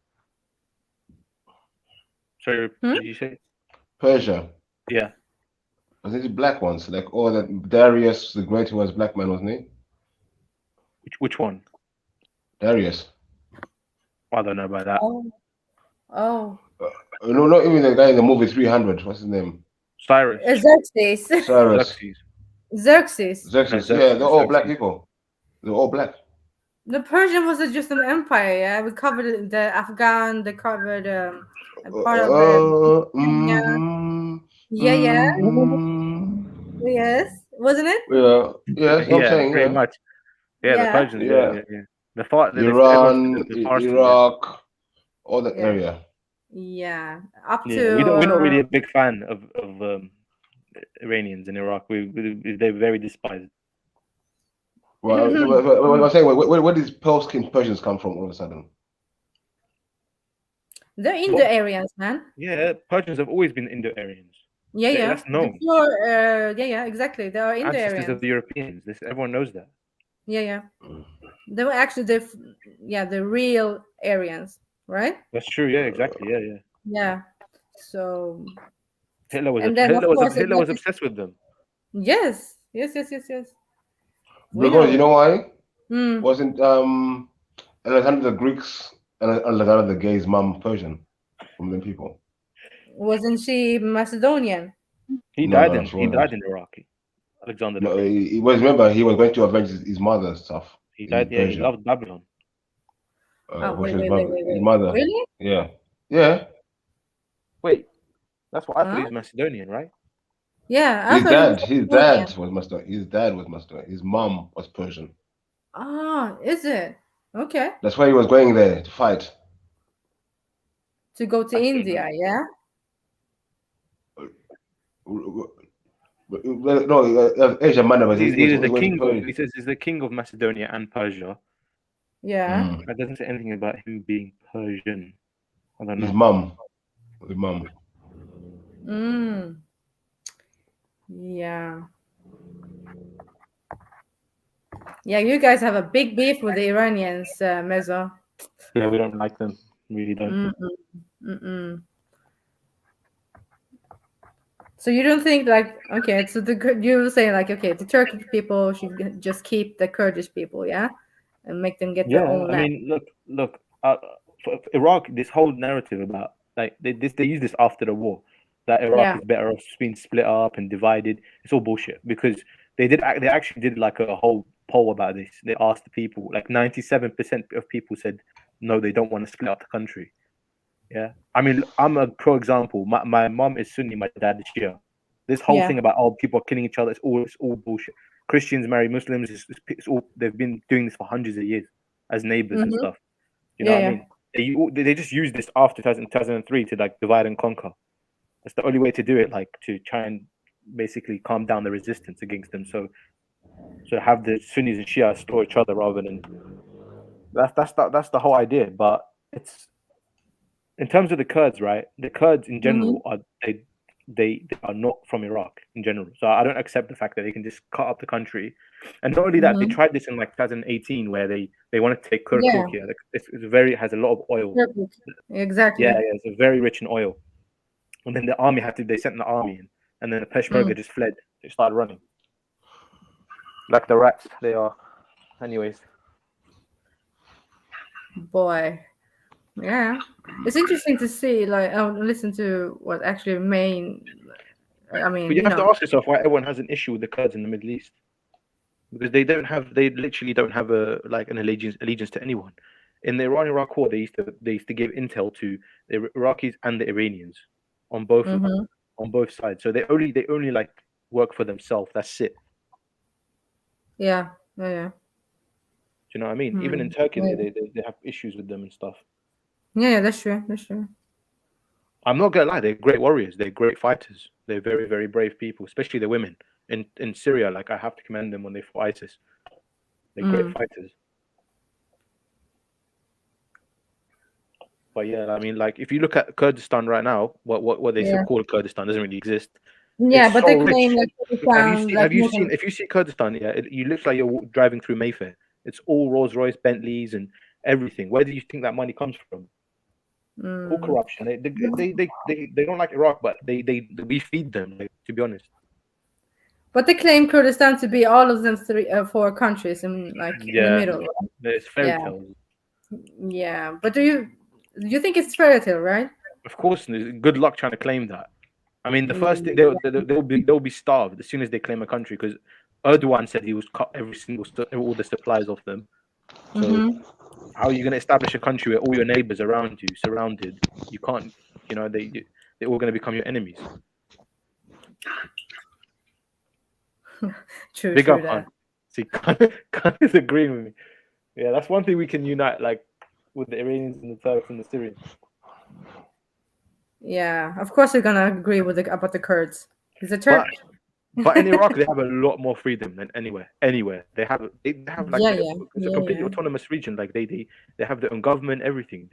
Sorry, did you say? Persia. Yeah. Was it black ones? Like that Darius the Great was black man, wasn't he? Which one? Darius. I don't know about that. Oh. No, not even the guy in the movie 300. What's his name? Cyrus. Xerxes. Xerxes. Yeah, they're all black people. They're all black. The Persian was just an empire. Yeah, we covered the Afghan. They covered part of Yeah. Yes, wasn't it? Yeah. Pretty much. Yeah, the Persians. Yeah. Iran, Iraq, all that area. Yeah, up to. We're not really a big fan of Iranians in Iraq. They're very despised. Well, I'm saying, where did Persians come from all of a sudden? They're Indo-Aryans, man. Yeah, Persians have always been Indo-Aryans. Yeah. That's known. Yeah, exactly. They are Indo-Aryans. Ancestors of the Europeans. Everyone knows that. Yeah. They were actually the real Aryans, right? That's true. Yeah, exactly. Yeah. Yeah. So Hitler was obsessed with them. Yes. Because you know why? Wasn't Alexander the Greeks and Alexander the Gay's mom Persian from them people? Wasn't she Macedonian? He died in Iraq. Alexander. No, he was. Remember, he was going to avenge his mother's stuff. He died. Yeah, he loved Babylon. Wait. His mother. Really? Yeah. Wait, that's what I thought. He's Macedonian, right? Yeah. His dad was Macedonian. His mom was Persian. Ah, is it? Okay. That's why he was going there to fight. To go to India, yeah. No, Asian man. He is the king. He says he's the king of Macedonia and Persia. Yeah. It doesn't say anything about him being Persian. I don't know. His mom. Yeah. Yeah, you guys have a big beef with the Iranians, Mezzo. Yeah, we don't like them. Really don't. So you don't think like, okay, so you were saying like, okay, the Turkish people should just keep the Kurdish people, yeah, and make them get their own land. I mean, look. For Iraq, this whole narrative about like they use this after the war, that Iraq is better off being split up and divided. It's all bullshit because they actually did like a whole poll about this. They asked the people, like 97% of people said no, they don't want to split up the country. Yeah, I mean, I'm a pro example. My mom is Sunni, my dad is Shia. This whole thing about people are killing each other, it's all bullshit. Christians marry Muslims. It's all, they've been doing this for hundreds of years as neighbors and stuff. You know what I mean? They just use this after 2003 to like divide and conquer. That's the only way to do it, like to try and basically calm down the resistance against them. So have the Sunnis and Shia store each other rather than that's the whole idea. But it's in terms of the Kurds, right? The Kurds in general are they are not from Iraq in general. So I don't accept the fact that they can just cut up the country. And not only that, they tried this in like 2018 where they wanted to take Kirkuk. It has a lot of oil. Exactly. Yeah, it's very rich in oil. And then the army they sent the army in, and then the Peshmerga just fled. They started running. Like the rats they are. Anyways. Boy. Yeah, it's interesting to see. Like, I'll listen to what actually I mean, but you have to ask yourself why everyone has an issue with the Kurds in the Middle East, because they literally don't have an allegiance to anyone. In the Iran-Iraq war, they used to give intel to the Iraqis and the Iranians on both sides. So they only like work for themselves. That's it. Yeah. Do you know what I mean? Even in Turkey, they have issues with them and stuff. Yeah, that's true. I'm not gonna lie, they're great warriors. They're great fighters. They're very, very brave people, especially the women in Syria. Like, I have to commend them when they fought ISIS. They're great fighters. But yeah, I mean, like, if you look at Kurdistan right now, what they call Kurdistan doesn't really exist. Yeah, it's but so they rich. claim like Kurdistan. If you see Kurdistan, it looks like you're driving through Mayfair. It's all Rolls Royce, Bentleys, and everything. Where do you think that money comes from? All corruption. They don't like Iraq, but we feed them. Like, to be honest. But they claim Kurdistan to be all of them 4 countries in in the middle. Right? It's fairy tales. Yeah, but do you think it's fairy tale, right? Of course. Good luck trying to claim that. I mean, the first thing they'll be starved as soon as they claim a country, because Erdogan said he was cut all the supplies off them. So how are you going to establish a country where all your neighbors around you surrounded? You can't. You know, they're all going to become your enemies. True. Big up, Khan. See, Khan is agreeing with me. Yeah, that's one thing we can unite, like with the Iranians and the Turks and the Syrians. Yeah, of course we're gonna agree with about the Kurds. It's a Turk. But in Iraq, they have a lot more freedom than anywhere. They have like it's a completely autonomous region. Like they have their own government, everything.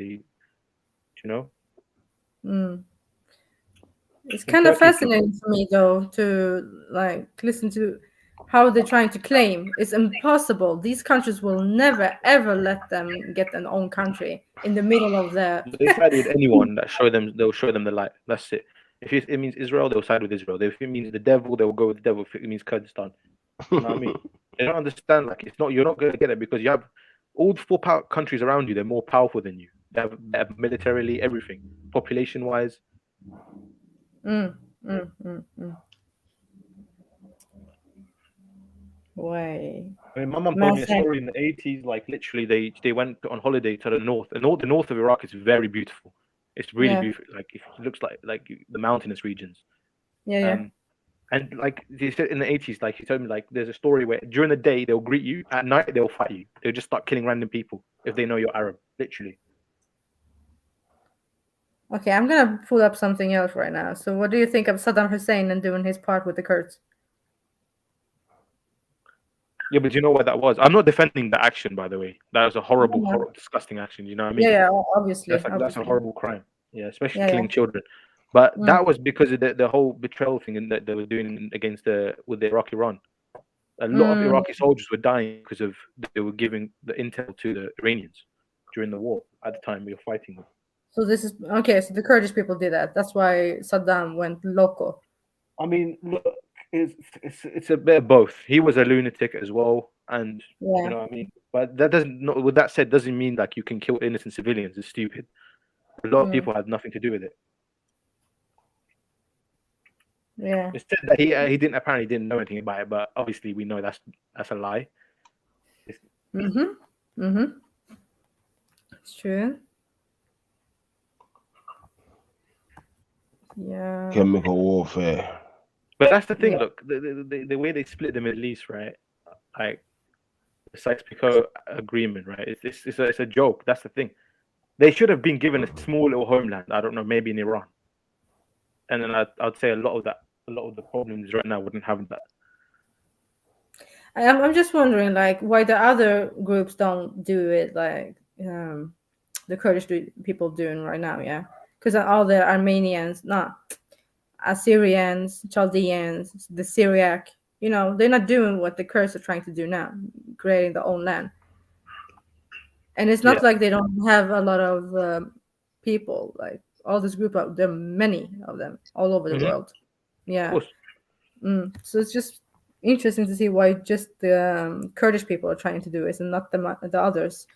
It's kind of fascinating for me though to like listen to how they're trying to claim. It's impossible. These countries will never ever let them get an own country in the middle of the. They side with anyone that they'll show them the light. That's it. If it means Israel, they'll side with Israel. If it means the devil, they'll go with the devil. If it means Kurdistan, you know what I mean? They don't understand. Like, you're not going to get it because you have all the 4 countries around you. They're more powerful than you. They have militarily everything, population wise. Way. I mean, my mum told me a story in the 80s. Like, literally, they went on holiday to the north, and the north of Iraq is very beautiful. It's really beautiful. Like, it looks like the mountainous regions. And like they said in the 80s, like he told me, like there's a story where during the day they'll greet you, at night they'll fight you. They'll just start killing random people if they know you're Arab, literally. Okay, I'm gonna pull up something else right now. So, what do you think of Saddam Hussein and doing his part with the Kurds? Yeah, but do you know what that was? I'm not defending the action, by the way. That was a horrible, disgusting action. You know what I mean? Yeah, obviously. That's a horrible crime. Yeah, especially killing children. But that was because of the whole betrayal thing that they were doing against with the Iraqi Iran. A lot of Iraqi soldiers were dying because of they were giving the intel to the Iranians during the war at the time we were fighting them. So this is okay. So the Kurdish people did that. That's why Saddam went loco. I mean, look, it's a bit of both. He was a lunatic as well, and you know what I mean. But that doesn't. With that said, doesn't mean like you can kill innocent civilians. It's stupid. A lot of people had nothing to do with it. Yeah. It's said that he apparently didn't know anything about it, but obviously we know that's a lie. It's true. Yeah. Chemical warfare. But that's the thing. Look, the way they split the Middle East, right? Like the Sykes-Picot agreement, right? It's a joke. That's the thing. They should have been given a small little homeland. I don't know, maybe in Iran. And then I'd say a lot of the problems right now wouldn't have that. I'm just wondering, like, why the other groups don't do it like the Kurdish people doing right now, yeah? Because all the Armenians, Assyrians, Chaldeans, the Syriac, you know, they're not doing what the Kurds are trying to do now, creating their own land. And it's not like they don't have a lot of people, like all this group of there are many of them all over the world. Yeah. So it's just interesting to see why just the Kurdish people are trying to do it and not the others.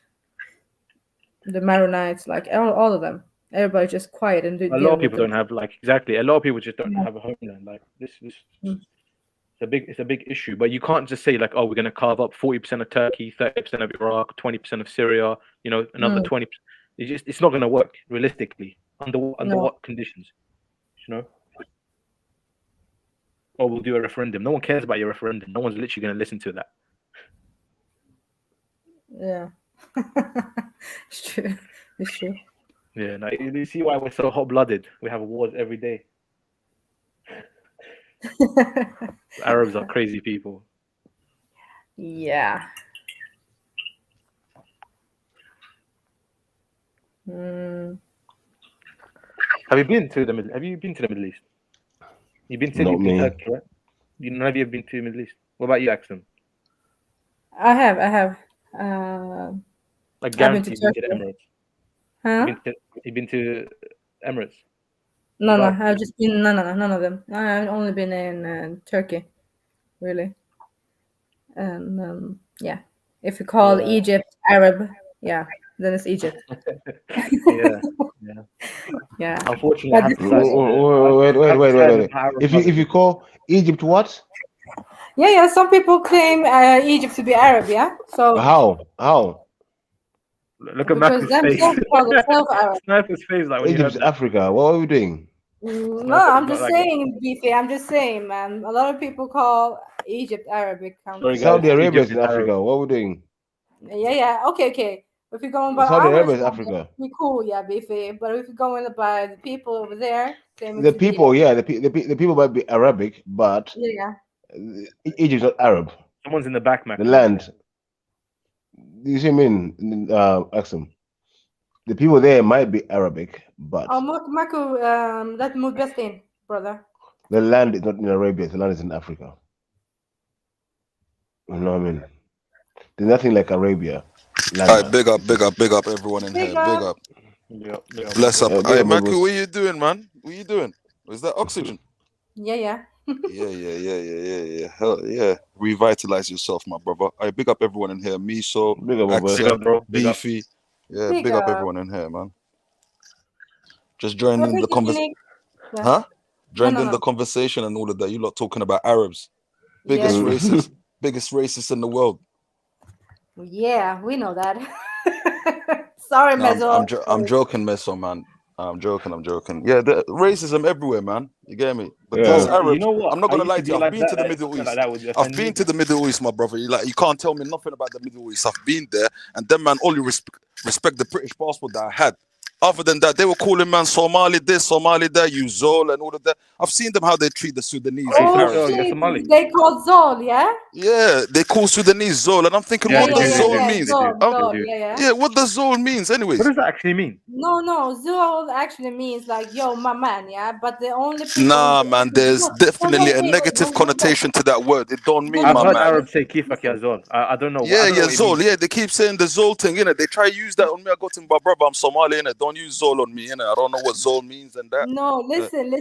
The Maronites, like all of them. Everybody's just quiet and a lot of people don't have a lot of people just don't have a homeland. Like this it's a big issue. But you can't just say like, oh, we're gonna carve up 40% of Turkey, 30% of Iraq, 20% of Syria, you know, another 20%. It's not gonna work realistically. Under what conditions? You know? Or we'll do a referendum. No one cares about your referendum. No one's literally gonna listen to that. Yeah. It's true. It's true. Yeah, now you see why we're so hot-blooded. We have wars every day. Arabs are crazy people. Yeah. Have you been to the Middle East? You've been to Turkey, right? None of you have been to the Middle East. What about you, Axel? I have. I guarantee you've been to the Emirates. Huh? You've been to Emirates? No, I've just been none of them. I've only been in Turkey, really. And yeah, if you call Egypt Arab, then it's Egypt. Yeah. Unfortunately, wait. If you call Egypt what? Yeah. Some people claim Egypt to be Arab. Yeah. So how? Look at Maku's face. Sniper's face, like when Egypt's Africa. What are we doing? No, I'm just saying, Beefy. I'm just saying, man. A lot of people call Egypt Arabic country. Saudi Arabia is in Africa. What are we doing? Yeah. Okay. If you're going by Saudi Arabia is Africa. Be cool, yeah, Beefy. But if you're going by the people over there, the people might be Arabic, but Egypt's not Arab. Someone's in the back, man. The land. You see what I mean, Axel? The people there might be Arabic, but Maku, that move best in, brother. The land is not in Arabia. The land is in Africa. You know what I mean? There's nothing like Arabia. All right, big up everyone in here. Big up. Yeah. Bless up. Hey, Maku, what you doing, man? What you doing? Was that oxygen? Yeah. Yeah. Hell yeah. Revitalize yourself, my brother. I big up everyone in here. Miso, Axel, bro. Beefy. Yeah, big up everyone in here, man. Just joining the conversation. Huh? Joining the conversation and all of that. You lot talking about Arabs. Biggest racists in the world. Yeah, we know that. Sorry, Mezzo. I'm joking, Meso, man. I'm joking. Yeah, the racism everywhere, man. You get me? But those Arabs, you know what? I'm not gonna lie to you. I've been to the Middle East. I've been to the Middle East, my brother. You can't tell me nothing about the Middle East. I've been there, and them man only respect the British passport that I had. Other than that, they were calling man Somali this, Somali that, you Zol and all of that. I've seen them how they treat the Sudanese. Oh shit! They call Zol, yeah. Yeah, they call Sudanese Zol, and I'm thinking, what does Zol means? Zol, yeah. Yeah, what does Zol means, anyways? What does that actually mean? No, Zol actually means like, yo, my man, yeah. But the only people Nah, man, there's definitely a negative connotation to that word. It don't mean I've my heard man. Arabs say kifak ya Zol. I don't know. Yeah, Zol. Yeah, they keep saying the Zol thing, innit? They try to use that on me. I got to my brother, I'm Somali, innit? Don't use Zol on me, innit? I don't know what Zol means and that. No, listen.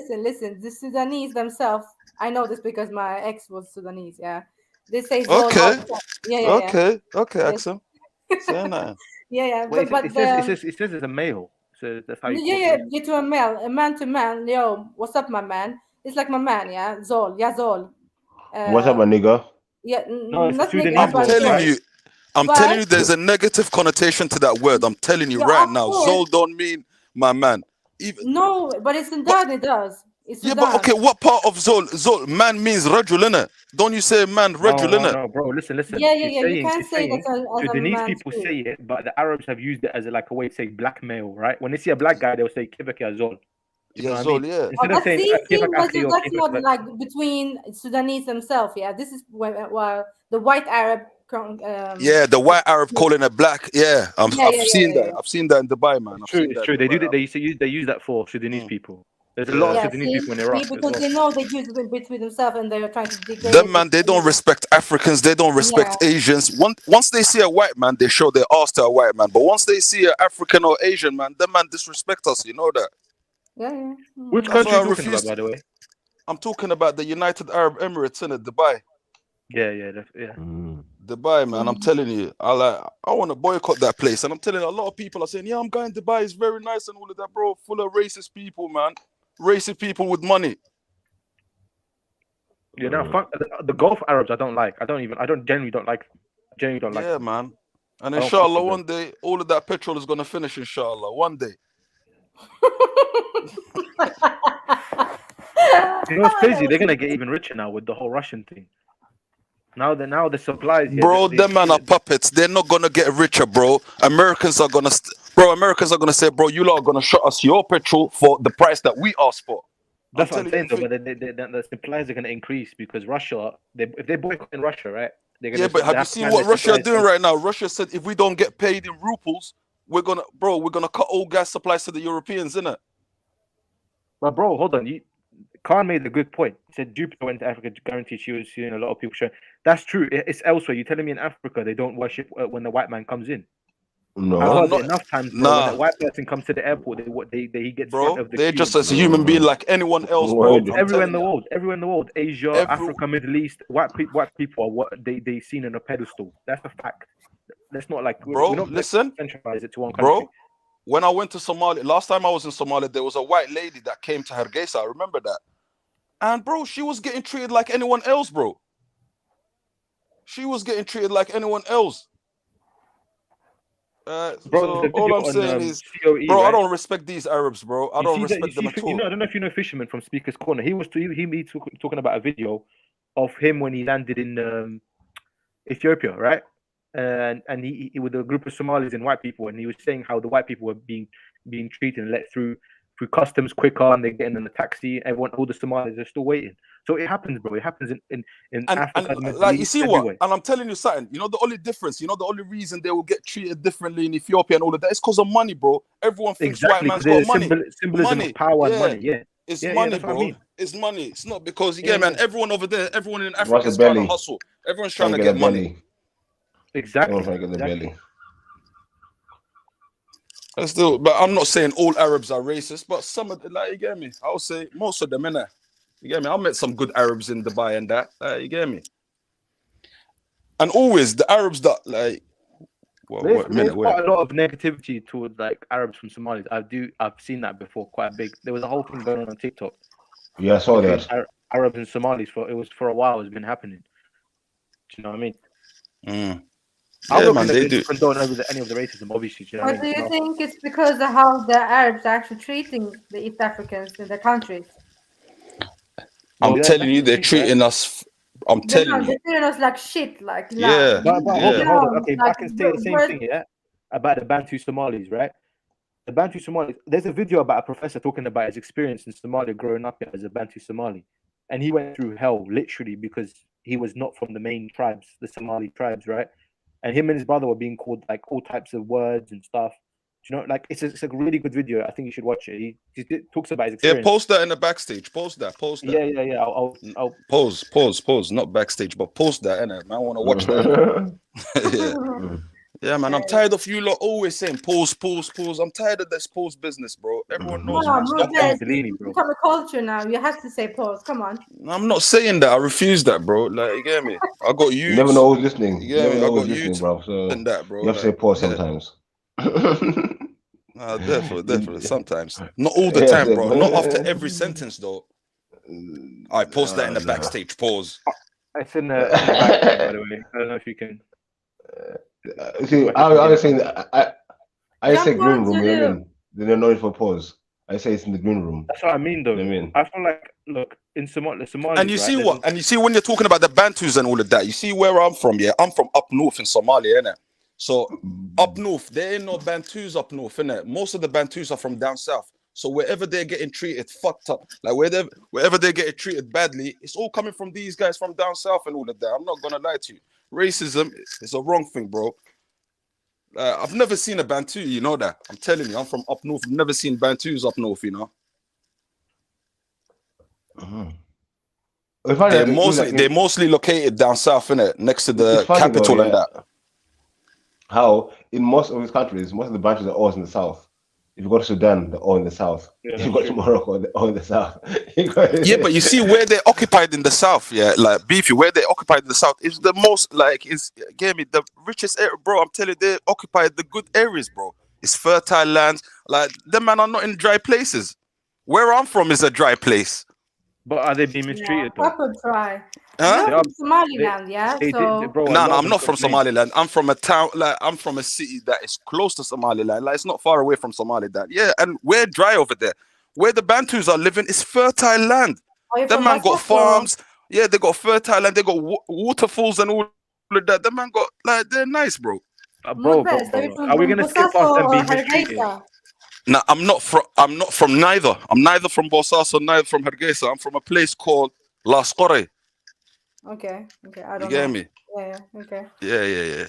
The Sudanese themselves, I know this because my ex was Sudanese, yeah. They say Zol. Okay. Yeah. Okay, Axel. Say that. Yeah. Wait, But it says it's a male. So that's how you yeah, to a man to man. Yo, what's up, my man? It's like my man, yeah. Zol, yeah, Zol. What's up, my nigga? Yeah, no, it's Sudanese. I'm telling you, there's a negative connotation to that word. I'm telling you right now. Zol don't mean my man. No, but it's Sudan, it does. It's Sudan. Yeah, but okay, what part of Zol? Zol, man means rajul, innit? Don't you say man, rajul, innit? No, bro, listen. Yeah. You can't say that as Sudanese a man people too. say it, but the Arabs have used it as like a way to say black male, right? When they see a black guy, they'll say kifak ya Zol. You know what I mean? Yeah. Instead of saying That's not like between Sudanese themselves, yeah. This is while the white Arab. Yeah, the white Arab calling it black. Yeah, I've seen that. I've seen that in Dubai, man. It's true. They do that. They use that for Sudanese people. There's a lot of Sudanese people in Iraq. Because they know they use it between themselves and they're trying to degrade. Them man, they don't respect Africans. They don't respect Asians. Once they see a white man, they show their ass to a white man. But once they see an African or Asian man, them man disrespect us. You know that. Yeah. Which country are you talking about, by the way? I'm talking about the United Arab Emirates, in Dubai. Yeah. Dubai, man, I'm telling you, I want to boycott that place. And I'm telling you, a lot of people are saying, yeah, I'm going to Dubai. It's very nice and all of that, bro. Full of racist people, man. Racist people with money. Yeah, no, the Gulf Arabs I don't like. I genuinely don't like. Yeah, man. And inshallah, one day, all of that petrol is going to finish, inshallah. One day. You know what's crazy? They're going to get even richer now with the whole Russian thing. Now the supplies. Bro, them man are puppets. They're not going to get richer, bro. Americans are going to say, bro, you lot are going to shut us your petrol for the price that we asked for. That's what I'm saying, though. But the supplies are going to increase because Russia, if they boycott in Russia, right? But have you seen what Russia are doing right now? Russia said if we don't get paid in rubles, we're gonna cut all gas supplies to the Europeans, innit? But bro, hold on. Khan made a good point. He said Jupiter went to Africa to guarantee she was seeing a lot of people showing. That's true. It's elsewhere. You're telling me in Africa they don't worship when the white man comes in? No, I've heard enough times, bro, when that white person comes to the airport, he gets front of the they're queue. just as a human being like anyone else, bro. Everywhere in the world, Asia, Africa, Middle East, white people are what they seen on a pedestal. That's a fact. That's not like we're not centralize it to one country. Bro, when I went to Somalia, last time I was in Somalia, there was a white lady that came to Hargeisa. I remember that. And bro, she was getting treated like anyone else, bro. She was getting treated like anyone else. Bro, so all I'm saying is, COE, bro, right? I don't respect these Arabs, bro. I don't respect them at all. I don't know if you know Fisherman from Speaker's Corner. He was talking about a video of him when he landed in Ethiopia, right? And he with a group of Somalis and white people, and he was saying how the white people were being treated and let through customs quicker, and they're getting in the taxi. All the Somalis are still waiting. So it happens, bro. It happens in Africa. And like you see everywhere. What? And I'm telling you something. You know the only difference. You know the only reason they will get treated differently in Ethiopia and all of that is because of money, bro. Everyone thinks white man's got money. Symbolism of power and money. Yeah. It's money, bro. I mean. It's money. It's not because man. Everyone over there, everyone in Africa is trying to hustle. Everyone's trying to get money. Exactly. Trying to get the belly. Still, but I'm not saying all Arabs are racist, but some of them, like, you get me. I would say most of them, innit? You get me? I met some good Arabs in Dubai and that. You get me? And always the Arabs that like. There's quite a lot of negativity towards like Arabs from Somalia. I've seen that before, quite big. There was a whole thing going on TikTok. Yeah, I saw that. Arabs and Somalis for a while. It's been happening. Do you know what I mean? Yeah, man, they do. Condone any of the racism, obviously. Do you know what do you think it's because of how the Arabs are actually treating the East Africans in their countries? I'm telling you, they're treating us. I'm telling you, they're treating us like shit. Like hold on. Okay, I can say the same thing. Yeah, about the Bantu Somalis, right? The Bantu Somali. There's a video about a professor talking about his experience in Somalia growing up as a Bantu Somali, and he went through hell literally because he was not from the main tribes, the Somali tribes, right? And him and his brother were being called like all types of words and stuff. Do you know, like it's a really good video. I think you should watch it. He talks about his experience. Yeah, post that in the backstage. Post that. Yeah. I'll pause. Not backstage, but post that, innit? Man, I want to watch that. Yeah, man. I'm tired of you lot always saying pause. I'm tired of this pause business, bro. Everyone knows. It's become a culture now. You have to say pause. Come on. I'm not saying that. I refuse that, bro. Like, you get me? I got you. You never know who's listening. You get me? I got listening, you, bro. So that, bro. You have to say pause sometimes. Definitely. Sometimes. Not all the time, bro. Not after every sentence, though. I post that in the backstage. Pause. It's in the backstage, by the way. I don't know if you can. See, I was saying I say green room. You know what I mean? They don't know it for pause. I say it's in the green room. That's what I mean, though. I feel like, look, in Somalia, and you see what? And you see when you're talking about the Bantus and all of that. You see where I'm from? Yeah, I'm from up north in Somalia, innit? So up north, there ain't no Bantus up north, innit? Most of the Bantus are from down south. So wherever they're getting treated fucked up, like wherever they're getting treated badly, it's all coming from these guys from down south and all of that. I'm not gonna lie to you. Racism is a wrong thing, bro. I've never seen a Bantu, you know that. I'm telling you, I'm from up north. I've never seen Bantus up north, you know. They're mostly located down south, innit? Next to the capital and that. How in most of these countries, most of the branches are always in the south. If you go to Sudan, they're all in the south. Yeah, if you go to Morocco, they're all in the south. Yeah, but you see where they're occupied in the south, yeah, like Beefy, where they're occupied in the south is the most, like, is get me the richest area, bro. I'm telling you, they occupied the good areas, bro. It's fertile lands. Like, them man are not in dry places. Where I'm from is a dry place. But are they being mistreated? Yeah, proper dry. Huh? You're from Somaliland, yeah? No, I'm not from Somaliland. I'm from a town, like, I'm from a city that is close to Somaliland. Like, it's not far away from Somaliland. Yeah, and we're dry over there. Where the Bantus are living is fertile land. Them man got farms. Yeah, they got fertile land. They got waterfalls and all of that. Them man got, like, they're nice, bro. Bro. Are we gonna skip past them being mistreated? No, I'm not from neither. I'm neither from Bosaso, neither from Hargeisa. I'm from a place called Las Qore. Okay, I don't you know. get me? Yeah, okay. Yeah.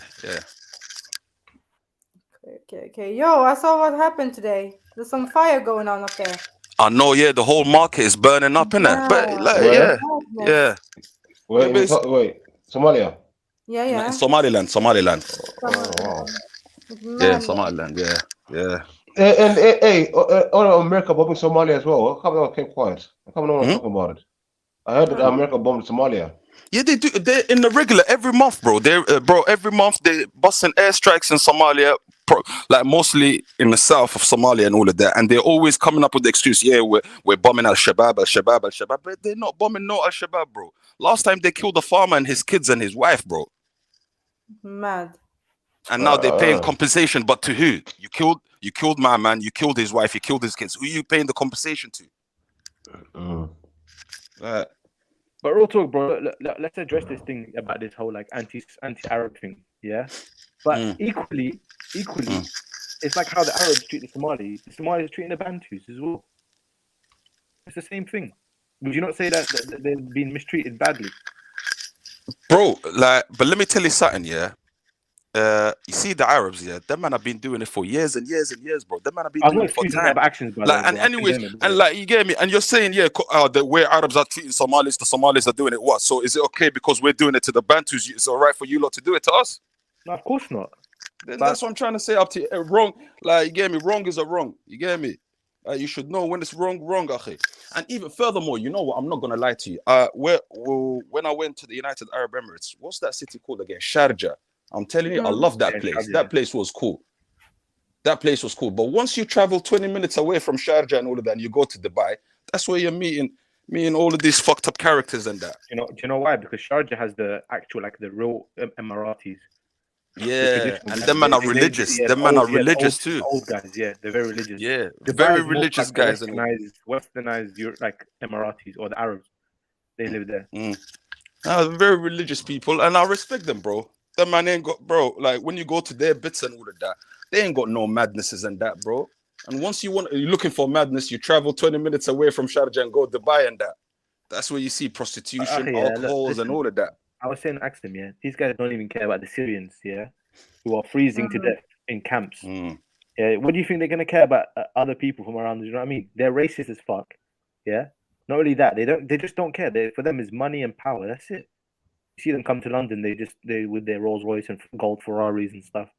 Okay. Yo, I saw what happened today. There's some fire going on up there. I know, yeah, the whole market is burning up, innit? But, like, yeah. Wait, Somalia? Yeah. In Somaliland. Oh, wow. Yeah, Somaliland, yeah. And hey, all of America bombing Somalia as well. How come no one kept quiet? How come no one talking about it? I heard that America bombed Somalia. Yeah, they do. They're in the regular every month, bro. Every month they're busting airstrikes in Somalia, like mostly in the south of Somalia and all of that. And they're always coming up with the excuse, yeah, we're bombing Al-Shabaab, but they're not bombing no Al-Shabaab, bro. Last time they killed a farmer and his kids and his wife, bro. Mad. And now they're paying compensation, but to who? You killed my man, you killed his wife, you killed his kids. Who are you paying the compensation to? But real talk, bro. Let's address this thing about this whole like anti-Arab thing, yeah. But equally, it's like how the Arabs treat the Somalis. The Somalis are treating the Bantus as well. It's the same thing. Would you not say that they've been mistreated badly, bro? Like, but let me tell you something, yeah. You see the Arabs, yeah, them man have been doing it for years and years and years, bro. Them man have been doing it for time. Actions, like, and anyways, and like, you get me, and you're saying, yeah, the way Arabs are treating Somalis, the Somalis are doing it. What? So is it okay because we're doing it to the Bantus? It's all right for you lot to do it to us? No, of course not. That's what I'm trying to say. Up to you. Wrong, like, you get me. Wrong is a wrong. You get me? You should know when it's wrong, akhi. And even furthermore, you know what? I'm not gonna lie to you. When I went to the United Arab Emirates, what's that city called again? Sharjah. I'm telling you, I love that place. That place was cool. But once you travel 20 minutes away from Sharjah and all of that, and you go to Dubai, that's where you're meeting all of these fucked up characters and that. Do you know why? Because Sharjah has the actual, like, the real Emiratis. Yeah, and them man are religious. Them man are religious too. Old guys, yeah, they're very religious. Yeah, Dubai very religious guys. Westernized, like Emiratis or the Arabs, they live there. Very religious people, and I respect them, bro. That man ain't got, bro, like when you go to their bits and all of that, they ain't got no madnesses and that, bro. And once you're looking for madness, you travel 20 minutes away from Sharjah and go Dubai and that. That's where you see prostitution, alcohols, and all of that. I was saying, ask them, yeah. These guys don't even care about the Syrians, yeah, who are freezing to death in camps. Yeah, what do you think they're gonna care about other people from around? You know what I mean? They're racist as fuck. Yeah. Not only that, they just don't care. For them is money and power. That's it. You see them come to London, they with their Rolls Royce and gold Ferraris and stuff.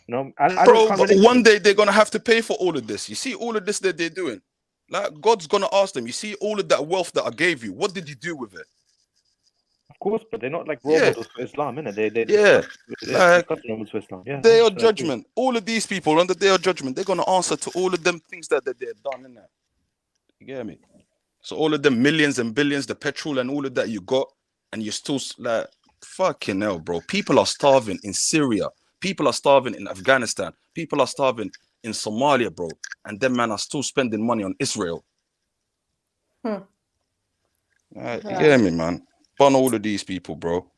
You know, Bro, but one day they're gonna have to pay for all of this. You see all of this that they're doing. Like God's gonna ask them. You see all of that wealth that I gave you. What did you do with it? Of course, but they're not like role models for Islam, innit? Like day of judgment. All of these people on the day of judgment, they're gonna answer to all of them things that they've done, innit? You get me? So all of them millions and billions, the petrol and all of that you got, and you're still like, fucking hell, bro. People are starving in Syria. People are starving in Afghanistan. People are starving in Somalia, bro. And them man are still spending money on Israel. You get me, man? Bun all of these people, bro.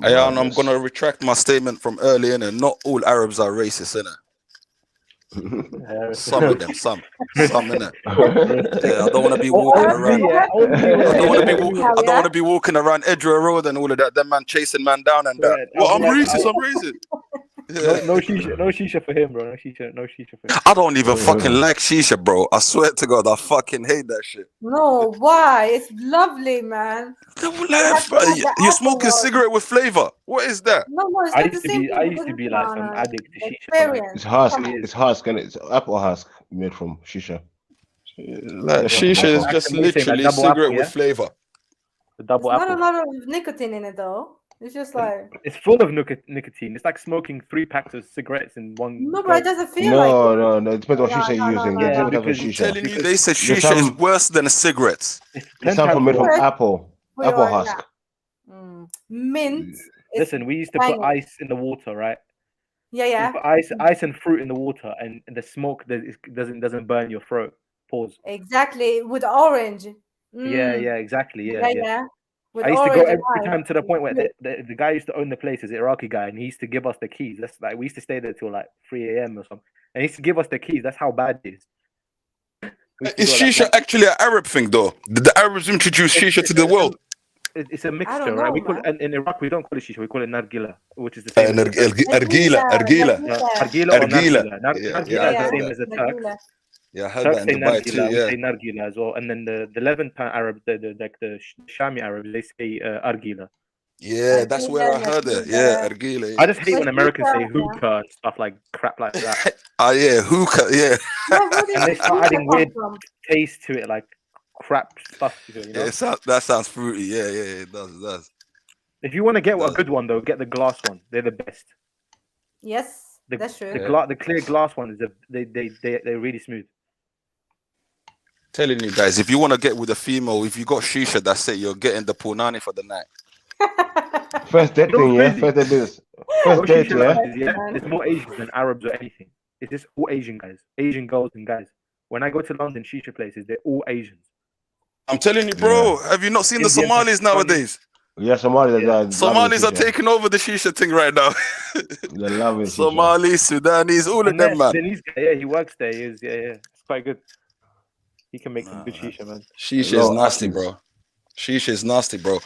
Yeah, and I'm gonna retract my statement from earlier, and not all Arabs are racist, innit? Some of them, some innit? Yeah, I don't want to be walking around. I don't want to be walking around Edgware Road and all of that. That man chasing man down and that. Well, I'm racist. I'm racist. Yeah. No shisha for him, bro. No shisha for him. I don't even fucking like shisha, bro. I swear to God, I fucking hate that shit. No, why? It's lovely, man. You're smoking cigarette with flavor. What is that? No, it's not the same. I used to be like some addict to shisha. It's husk. It's husk, and it's apple husk made from shisha. Like shisha is just literally cigarette with flavor. The double There's apple. not a lot of nicotine in it, though. It's just like it's full of nicotine. It's like smoking 3 packs of cigarettes in one. No, but it doesn't feel like it. No. It depends what shisha you're using. Yeah, because I'm telling you, they said shisha is worse than a cigarette. It's something made from apple husk. Mint. Listen, we used to put ice in the water, right? Yeah. Put ice and fruit in the water, and the smoke doesn't burn your throat. Pause. Exactly, with orange. Yeah, exactly. Yeah. I used to go every time to the point where the guy used to own the place, is an Iraqi guy, and he used to give us the keys. That's like we used to stay there till like 3 a.m. or something, and he used to give us the keys. That's how bad it is. Is shisha actually an Arab thing, though? Did the Arabs introduce shisha to the world? It's a mixture, right? We call it, in Iraq we don't call it shisha, we call it nargila, which is the same. Argila. Argila or nargila. Nargila is the same as the Turks. Yeah, I heard that in Dubai too. We say nargila as well, and then the Levant Arab, the Shami Arabs, they say argila. Yeah, that's where I heard it. Yeah, argila. I just hate when Americans say hookah and stuff like crap like that. Yeah, hookah. Yeah. And they start adding weird taste to it, like crap stuff to it. You know? Yeah, that sounds fruity. Yeah, it does. If you want to get a good one, though, get the glass one. They're the best. Yes, that's true. The clear glass one is they're really smooth. Telling you guys, if you want to get with a female, if you got shisha, that's it. You're getting the punani for the night. First date thing, yeah. First date business. First date, yeah. There's more Asians than Arabs or anything. It's just all Asian guys, Asian girls and guys. When I go to London shisha places, they're all Asians. I'm telling you, bro. Have you not seen the Somalis nowadays? Yeah, Somalis are taking over the shisha thing right now. They're loving Somalis, Sudanese, all of them, man. Yeah, he works there. It's quite good. He can make some good shisha, man. Shisha is nasty, bro. Shisha is nasty, bro.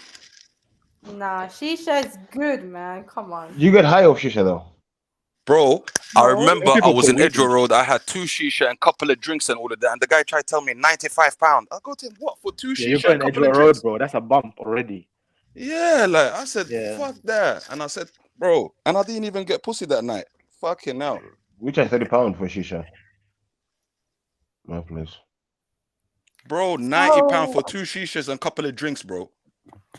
Nah, shisha is good, man. Come on. You get high off shisha, though. Bro, I remember I was in Edgware Road. I had 2 shisha and a couple of drinks and all of that. And the guy tried to tell me £95. I go to him, what, for 2 shisha? You're going Edgware Road, bro. That's a bump already. Yeah, like I said, fuck that. And I said, bro, and I didn't even get pussy that night. Fucking hell. We charge £30 for shisha. My place. Bro, £90 for 2 shishas and a couple of drinks, bro.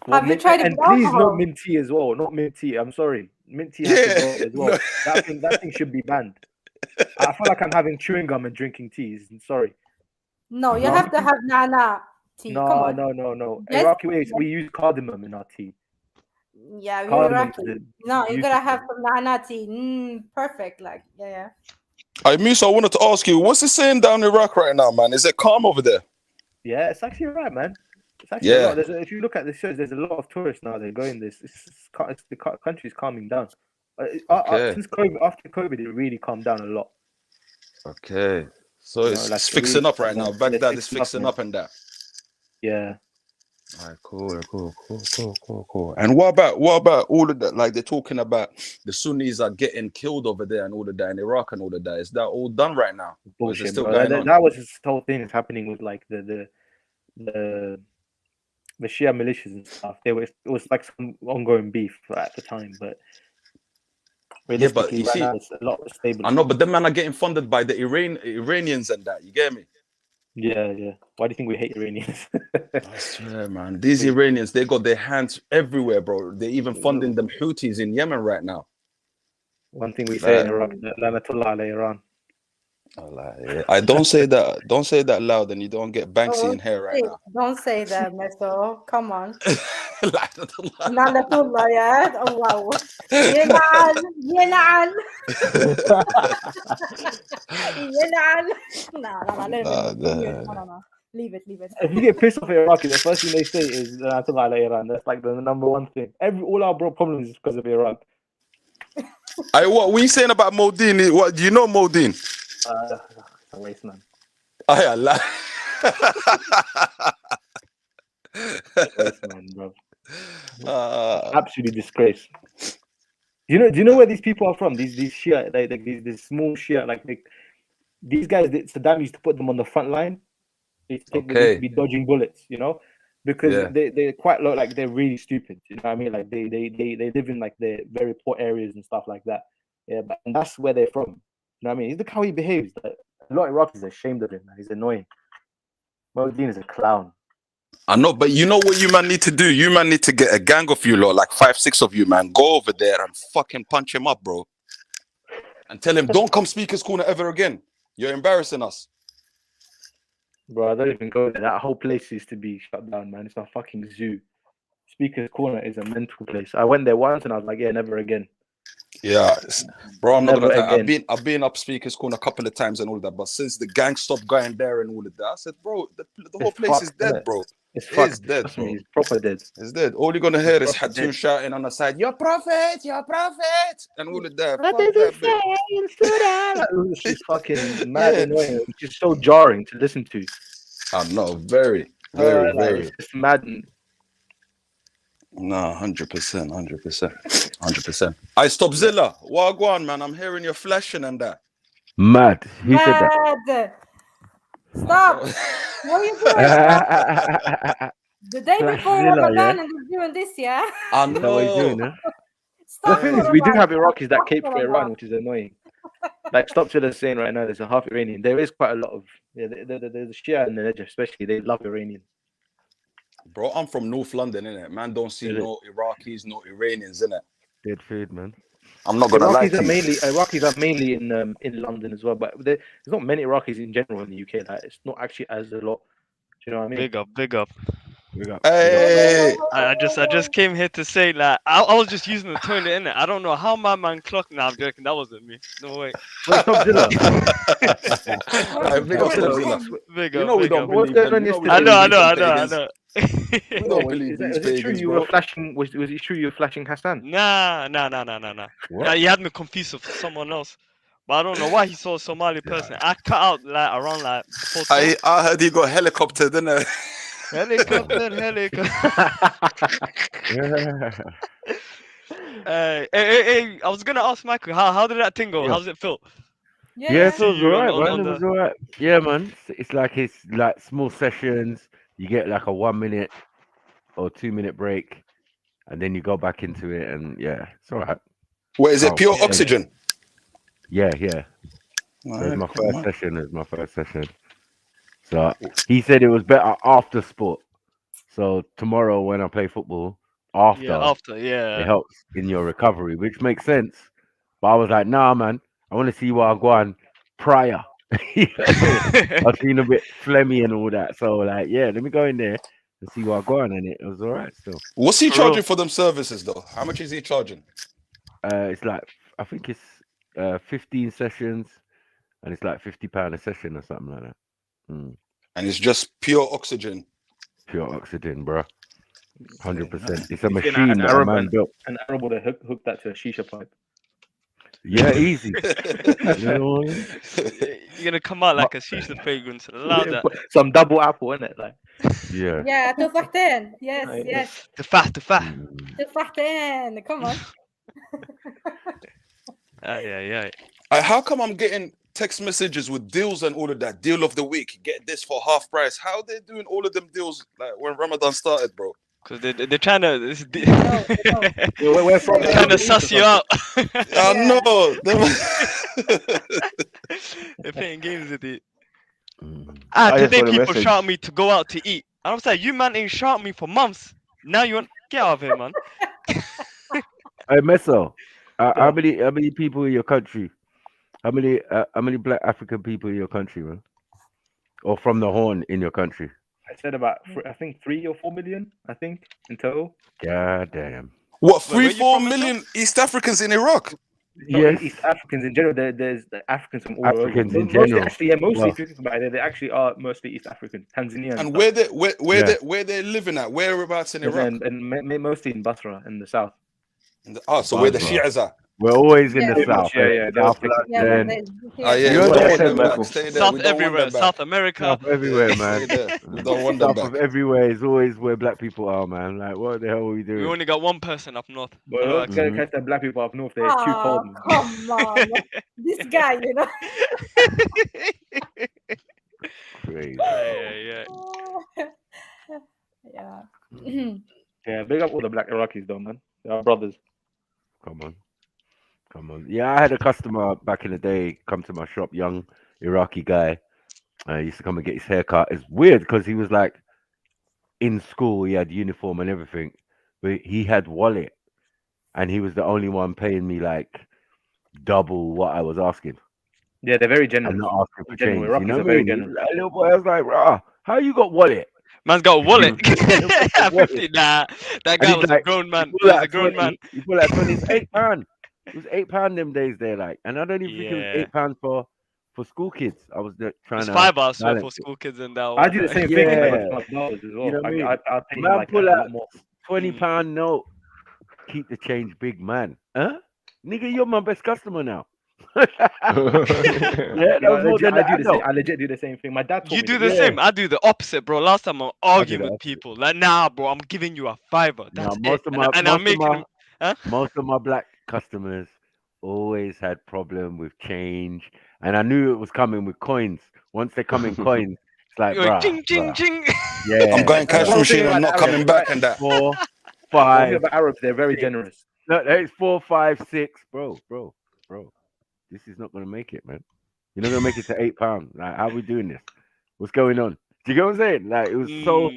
Have you tried it? And please, not mint tea as well. Not mint tea. I'm sorry. Mint tea has to go as well. That thing should be banned. I feel like I'm having chewing gum and drinking teas. I'm sorry. No, you have to have nana tea. No. Yes. Iraqi ways, we use cardamom in our tea. Yeah, we're Iraqi. No, you gotta have some nana tea. Perfect. Like, yeah. Musa, I wanted to ask you, what's it saying down in Iraq right now, man? Is it calm over there? Yeah, it's actually right, man. It's actually a lot. If you look at the shows, there's a lot of tourists now. They're going this. The country's calming down. Since COVID, after COVID, it really calmed down a lot. Okay, so it's fixing up right now. Baghdad is fixing up and that. Yeah. All right, cool. And what about all of that? Like they're talking about the Sunnis are getting killed over there and all of that in Iraq and all of that. Is that all done right now? Bullshit, or is it still bro. going on? That was this whole thing that's happening with like the Shia militias and stuff. It was like some ongoing beef at the time, but realistically, you right see, now it's a lot stable. I know, but them men are getting funded by the Iranians and that. You get me? Yeah. Why do you think we hate Iranians? I swear, man. These Iranians, they got their hands everywhere, bro. They're even funding them Houthis in Yemen right now. One thing we say in Iraq, Lanatullah ala Iran. I don't say that. Don't say that loud, and you don't get Banksy in here right now. Don't say that, Meso. Come on. Lanatullah, yeah. Oh wow. Yenan. No. Leave it. If you get pissed off at Iraqi, the first thing they say is Lanatullah ala Iran. That's like the number one thing. All our problems is because of Iran. What were you saying about Modine? What do you know, Modine? It's a waste, man. Allah. Waste, man, bro. Absolutely disgrace. Do you know where these people are from? These Shia, like these small Shia, like these guys. Saddam used to put them on the front line. They used to be dodging bullets, because they're quite low, like they're really stupid. You know what I mean? Like they live in like the very poor areas and stuff like that. Yeah, and that's where they're from. You know what I mean? Look how he behaves. Like, a lot of Iraqis are ashamed of him, man. He's annoying. Modine is a clown. I know, but you know what you man need to do? You man need to get a gang of you lot, like 5-6 of you, man. Go over there and fucking punch him up, bro. And tell him, don't come Speaker's Corner ever again. You're embarrassing us. Bro, I don't even go there. That whole place used to be shut down, man. It's a fucking zoo. Speaker's Corner is a mental place. I went there once and I was like, yeah, never again. Yeah, bro, I'm not gonna lie. I've been up Speaker's Corner a couple of times and all that, but since the gang stopped going there and all of that, I said, bro, the whole place is dead, bro. It's dead, bro. It's proper dead. It's dead. All you're gonna hear is Hatun shouting on the side, "Your prophet, and all of that. What did he say? It's just fucking mad annoying. It's just so jarring to listen to. I know, very. It's just maddening. No, 100%. I stop Zilla. Wagwan, man. I'm hearing you flashing and that. Mad. Who said that? Stop. What are you doing? The day before Ramadan and you're doing this, yeah? I know what you're doing, huh? The thing is, we do have Iraqis that cape for Iran, which is annoying. Like Stop Zilla saying right now, there's a half Iranian. There is quite a lot of there's a Shia and the Najaf, especially. They love Iranians. Bro, I'm from North London, innit? Man, don't see no Iraqis, no Iranians, innit? Good food, man. I'm not gonna lie to you. Iraqis are mainly in London as well, but there's not many Iraqis in general in the UK. Like, it's not actually as a lot. Do you know what I mean? Big up. Hey, I just came here to say that I was just using the toilet, innit? I don't know how my man clocked. Nah, I'm joking. That wasn't me. No way. Wait, Stop Zilla. Big up, Zilla. Big You up. know we don't believe them. I know. We don't believe these Is it true pagans, you bro. were flashing? Was it true you were flashing Hassan? Nah. What? You had me confused with someone else. But I don't know why he saw a Somali person. I cut out like around like 4 I heard he got helicopter, didn't I? Helicopter. Hey, I was gonna ask Michael, how did that thing go? How does it feel? Yeah, it feels alright, man. It was alright. Yeah, man. It's like small sessions. You get like a 1 minute or 2 minute break, and then you go back into it, and yeah, it's alright. Where is it? Pure oxygen? Yeah. So it's my first session. So he said it was better after sport. So tomorrow when I play football, it helps in your recovery, which makes sense. But I was like, nah, man, I want to see what I go on prior. I've seen a bit phlegmy and all that. So like, yeah, let me go in there and see what I go on, and it was all right still. What's he charging for them services though? How much is he charging? It's like, I think it's 15 sessions, and it's like £50 a session or something like that. And it's just pure oxygen. Pure oxygen, bro. 100%. It's a machine that a man built. An Arab would have hooked that to a shisha pipe. Yeah, easy. You know? You're gonna come out like a shisha fragrance. Allow that. Some double apple in it, like. Yeah. Yeah, تفاحتين. Yes. تفاح. تفاحتين. Come on. Yeah. How come I'm getting text messages with deals and all of that? Deal of the week, get this for half price. How they doing all of them deals like when Ramadan started, bro? Because they're trying to we're from trying to suss you out. I know. They're playing games with it. I just Today got a people message. shout me to go out to eat. I was like, you man ain't shout me for months. Now you want get out of here, man. Hey, Meso, how many people in your country? How many Black African people in your country, man? Or from the Horn in your country? I said about, I think 3 or 4 million, I think, in total. God damn. What, 3-4 million East Africans in Iraq? Yes. East Africans in general. There's the Africans from all Africans over. in general. Mostly, if you think about it, they actually are mostly East African, Tanzania. And where they're living at? Whereabouts in Iraq? And mostly in Basra, in the south. So where the Shias are? We're always in the south. South everywhere, South America. South everywhere, man. We don't want them South back. of everywhere is always where Black people are, man. Like, what the hell are we doing? We only got one person up north. Well, catch the Black people up north. They're too cold. Man. Come on, this guy, you know. Crazy. Yeah. Yeah, big up all the Black Iraqis, though, man. They're our brothers. Come on. Yeah, I had a customer back in the day come to my shop, young Iraqi guy. He used to come and get his haircut. It's weird because he was like in school, he had uniform and everything, but he had wallet, and he was the only one paying me like double what I was asking. Yeah, they're very generous. I'm not asking for change. Iraqis You know are what I very mean? generous. Like, little boy, I was like, rah, how you got wallet? Man's got a wallet. Nah, that guy was a grown man. He was a grown man. You pull that 20, it's £8. It was £8 them days there, like, and I don't even think it was £8 for school kids. I was trying to. It's $5 for school kids and that. I do the same thing. As well. You know what I mean? I pay Man, like pull a out lot more. £20 note. Keep the change, big man. Huh? Nigga, you're my best customer now. I legit do the same thing. My dad told me. You do the same. I do the opposite, bro. Last time I'm arguing with people. Like, nah, bro, I'm giving you a $5. That's it. Most of my Black customers always had problem with change, and I knew it was coming with coins. Once they come in coins, it's like, ching, ching, ching. Yeah, I'm going cash machine. I'm not coming back and that. 4, 5. About Arabs, they're very generous. No, it's 4, 5, 6, bro. This is not gonna make it, man. You're not gonna make it to £8. Like, how are we doing this? What's going on? Do you get what I'm saying? Like, it was so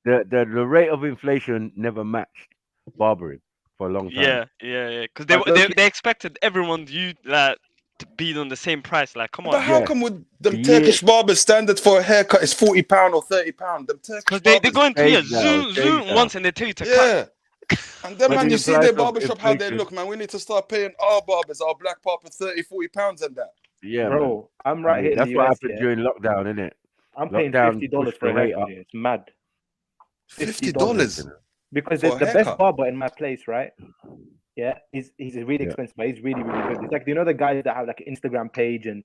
the rate of inflation never matched barbering for a long time. Yeah. Because they expected everyone to be on the same price. Like, come on. But how come with them Turkish barbers standard for a haircut is £40 or £30? Them Turkish because they go into zoom once and they tell you to cut. And then, man, you see their barbershop, how they look, man. We need to start paying our barbers, our Black barber, £30-40 and that. Yeah, bro, man. I'm right here. That's what happened during lockdown, innit? I'm paying $50 for a haircut. It's mad. $50? Because the best barber in my place, right? Yeah, he's really expensive, but he's really, really good. It's like, you know, the guys that have like an Instagram page and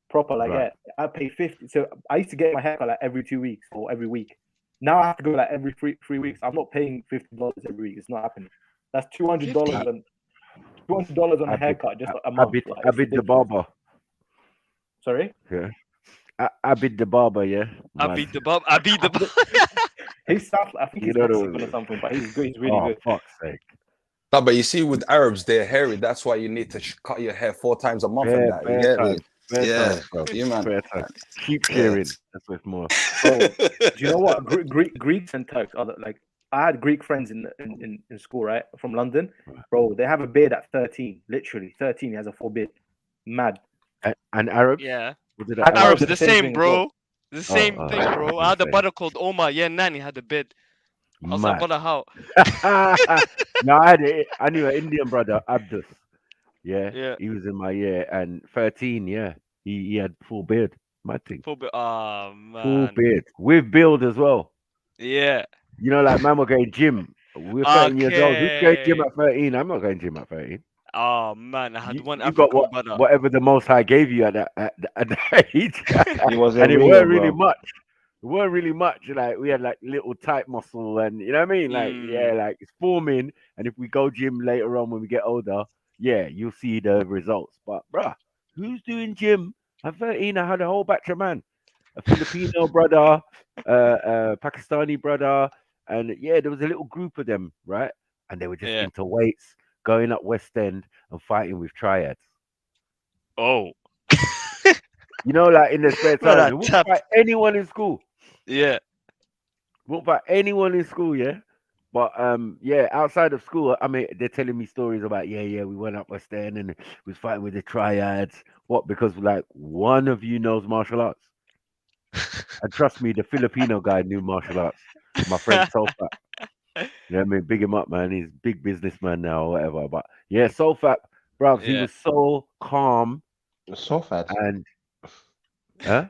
proper, like, I pay $50. So I used to get my haircut like every 2 weeks or every week. Now I have to go like every three weeks. I'm not paying $50 every week. It's not happening. That's $200 on a haircut just a month. Abid the barber. Sorry? Yeah. Abid the barber, yeah. Abid the barber. He's South. I think he's Mexican or something, but he's good. He's really good. Fuck's sake. No, but you see, with Arabs, they're hairy. That's why you need to cut your hair 4 times a month. And that. You get me? Yeah, man. Keep sharing. That's what's more. Bro, do you know what? Greeks and Turks are like. I had Greek friends in school, right, from London. Bro, they have a beard at 13. Literally 13. He has a full beard. Mad. And Arabs? Yeah. Arabs are the same, bro. The same thing, bro. I had a brother called Omar. Yeah, Nani had a beard. I was like, brother, how? No, I knew an Indian brother, Abdus. Yeah. He was in my year, and 13. Yeah, he had full beard. My thing. Full beard. Oh man. Full beard with build as well. Yeah. You know, like man, we're going gym. We're 13 years old. Who's going gym at 13? I'm not going gym at 13. Oh man, I had You, one you got African brother. whatever the Most High gave you at that age, He was a and it ringer, weren't really bro. much. It weren't really much. Like we had like little tight muscle, and you know what I mean. Like yeah, like it's forming. And if we go gym later on when we get older, yeah, you'll see the results. But bruh, who's doing gym? At 13, I had a whole batch of man, a Filipino brother, Pakistani brother, and yeah, there was a little group of them, right? And they were just into weights, going up West End and fighting with triads. Oh. You know, like in their spare Well, time, I they wouldn't tapped. fight anyone in school. Yeah. Won't fight anyone in school, yeah. But yeah, outside of school, I mean, they're telling me stories about we went up West End and was fighting with the triads. What? Because like one of you knows martial arts, and trust me, the Filipino guy knew martial arts. My friend Sofa. Yeah, I mean, big him up, man. He's a big businessman now or whatever. But yeah, Sofat, bruv, he was so calm. So fat. And huh?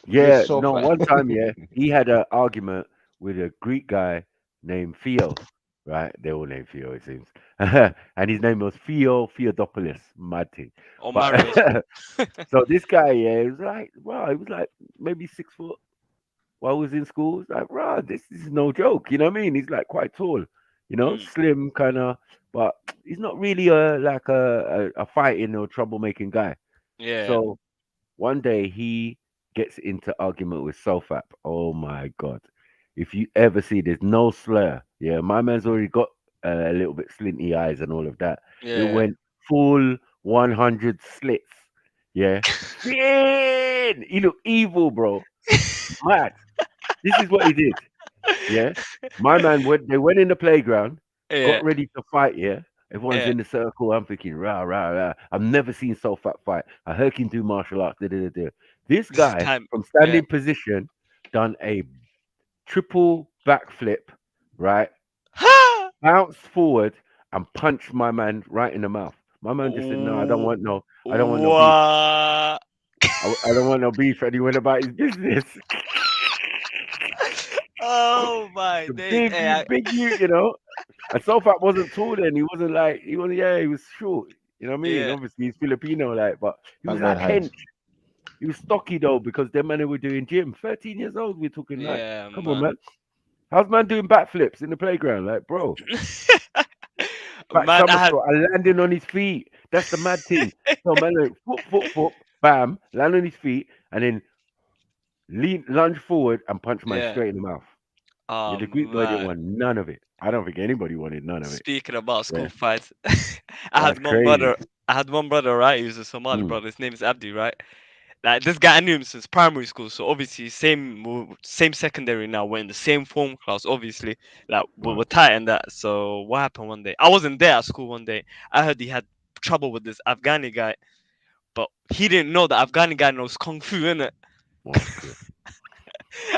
He's Yeah, so no, fat. one time, yeah, he had an argument with a Greek guy named Theo, right? They all named Theo, it seems. And his name was Theodopoulos, mad thing. Oh, But so this guy, yeah, he was like, wow, he was like maybe 6 foot while I was in school. It's like, bro, this is no joke. You know what I mean? He's like quite tall, you know, slim kind of, but he's not really like a fighting or troublemaking guy. Yeah. So one day he gets into argument with Sofap. Oh my God. If you ever see, there's no slur. Yeah, my man's already got a little bit slinty eyes and all of that. It Yeah. went full 100 slits. Yeah. Spin! He looked evil, bro. Mad. This is what he did. Yeah. My man they went in the playground, Yeah. got ready to fight, yeah. Everyone's Yeah. in the circle. I'm thinking, rah, rah, rah. I've never seen so fat fight. I heard him do martial arts. This guy from standing position done a triple backflip, right? Bounced forward and punched my man right in the mouth. My man just said, no, I don't want no beef. I don't want no beef. And he went about his business. Oh my days. Big you know. And Sofat wasn't tall then. He was short. You know what I mean? Yeah. Obviously he's Filipino, like, but he was Bad like height. hench. He was stocky though, because them men were doing gym. 13 years old, we're talking like. Yeah, Come on, man. How's man doing backflips in the playground? Like, bro. Back Man, somersault and landing on his feet. That's the mad thing. So man, like, foot, bam, land on his feet, and then lunge forward and punch man straight in the mouth. Oh, the Greek boy didn't want none of it. I don't think anybody wanted none of it. Speaking about school Yeah. fights, I had one brother, right? He was a Somali brother. His name is Abdi, right? Like this guy, I knew him since primary school, so obviously same secondary now. We're in the same form class, obviously. Like we're tight in that. So what happened one day? I wasn't there at school one day. I heard he had trouble with this Afghani guy, but he didn't know the Afghani guy knows kung fu, innit?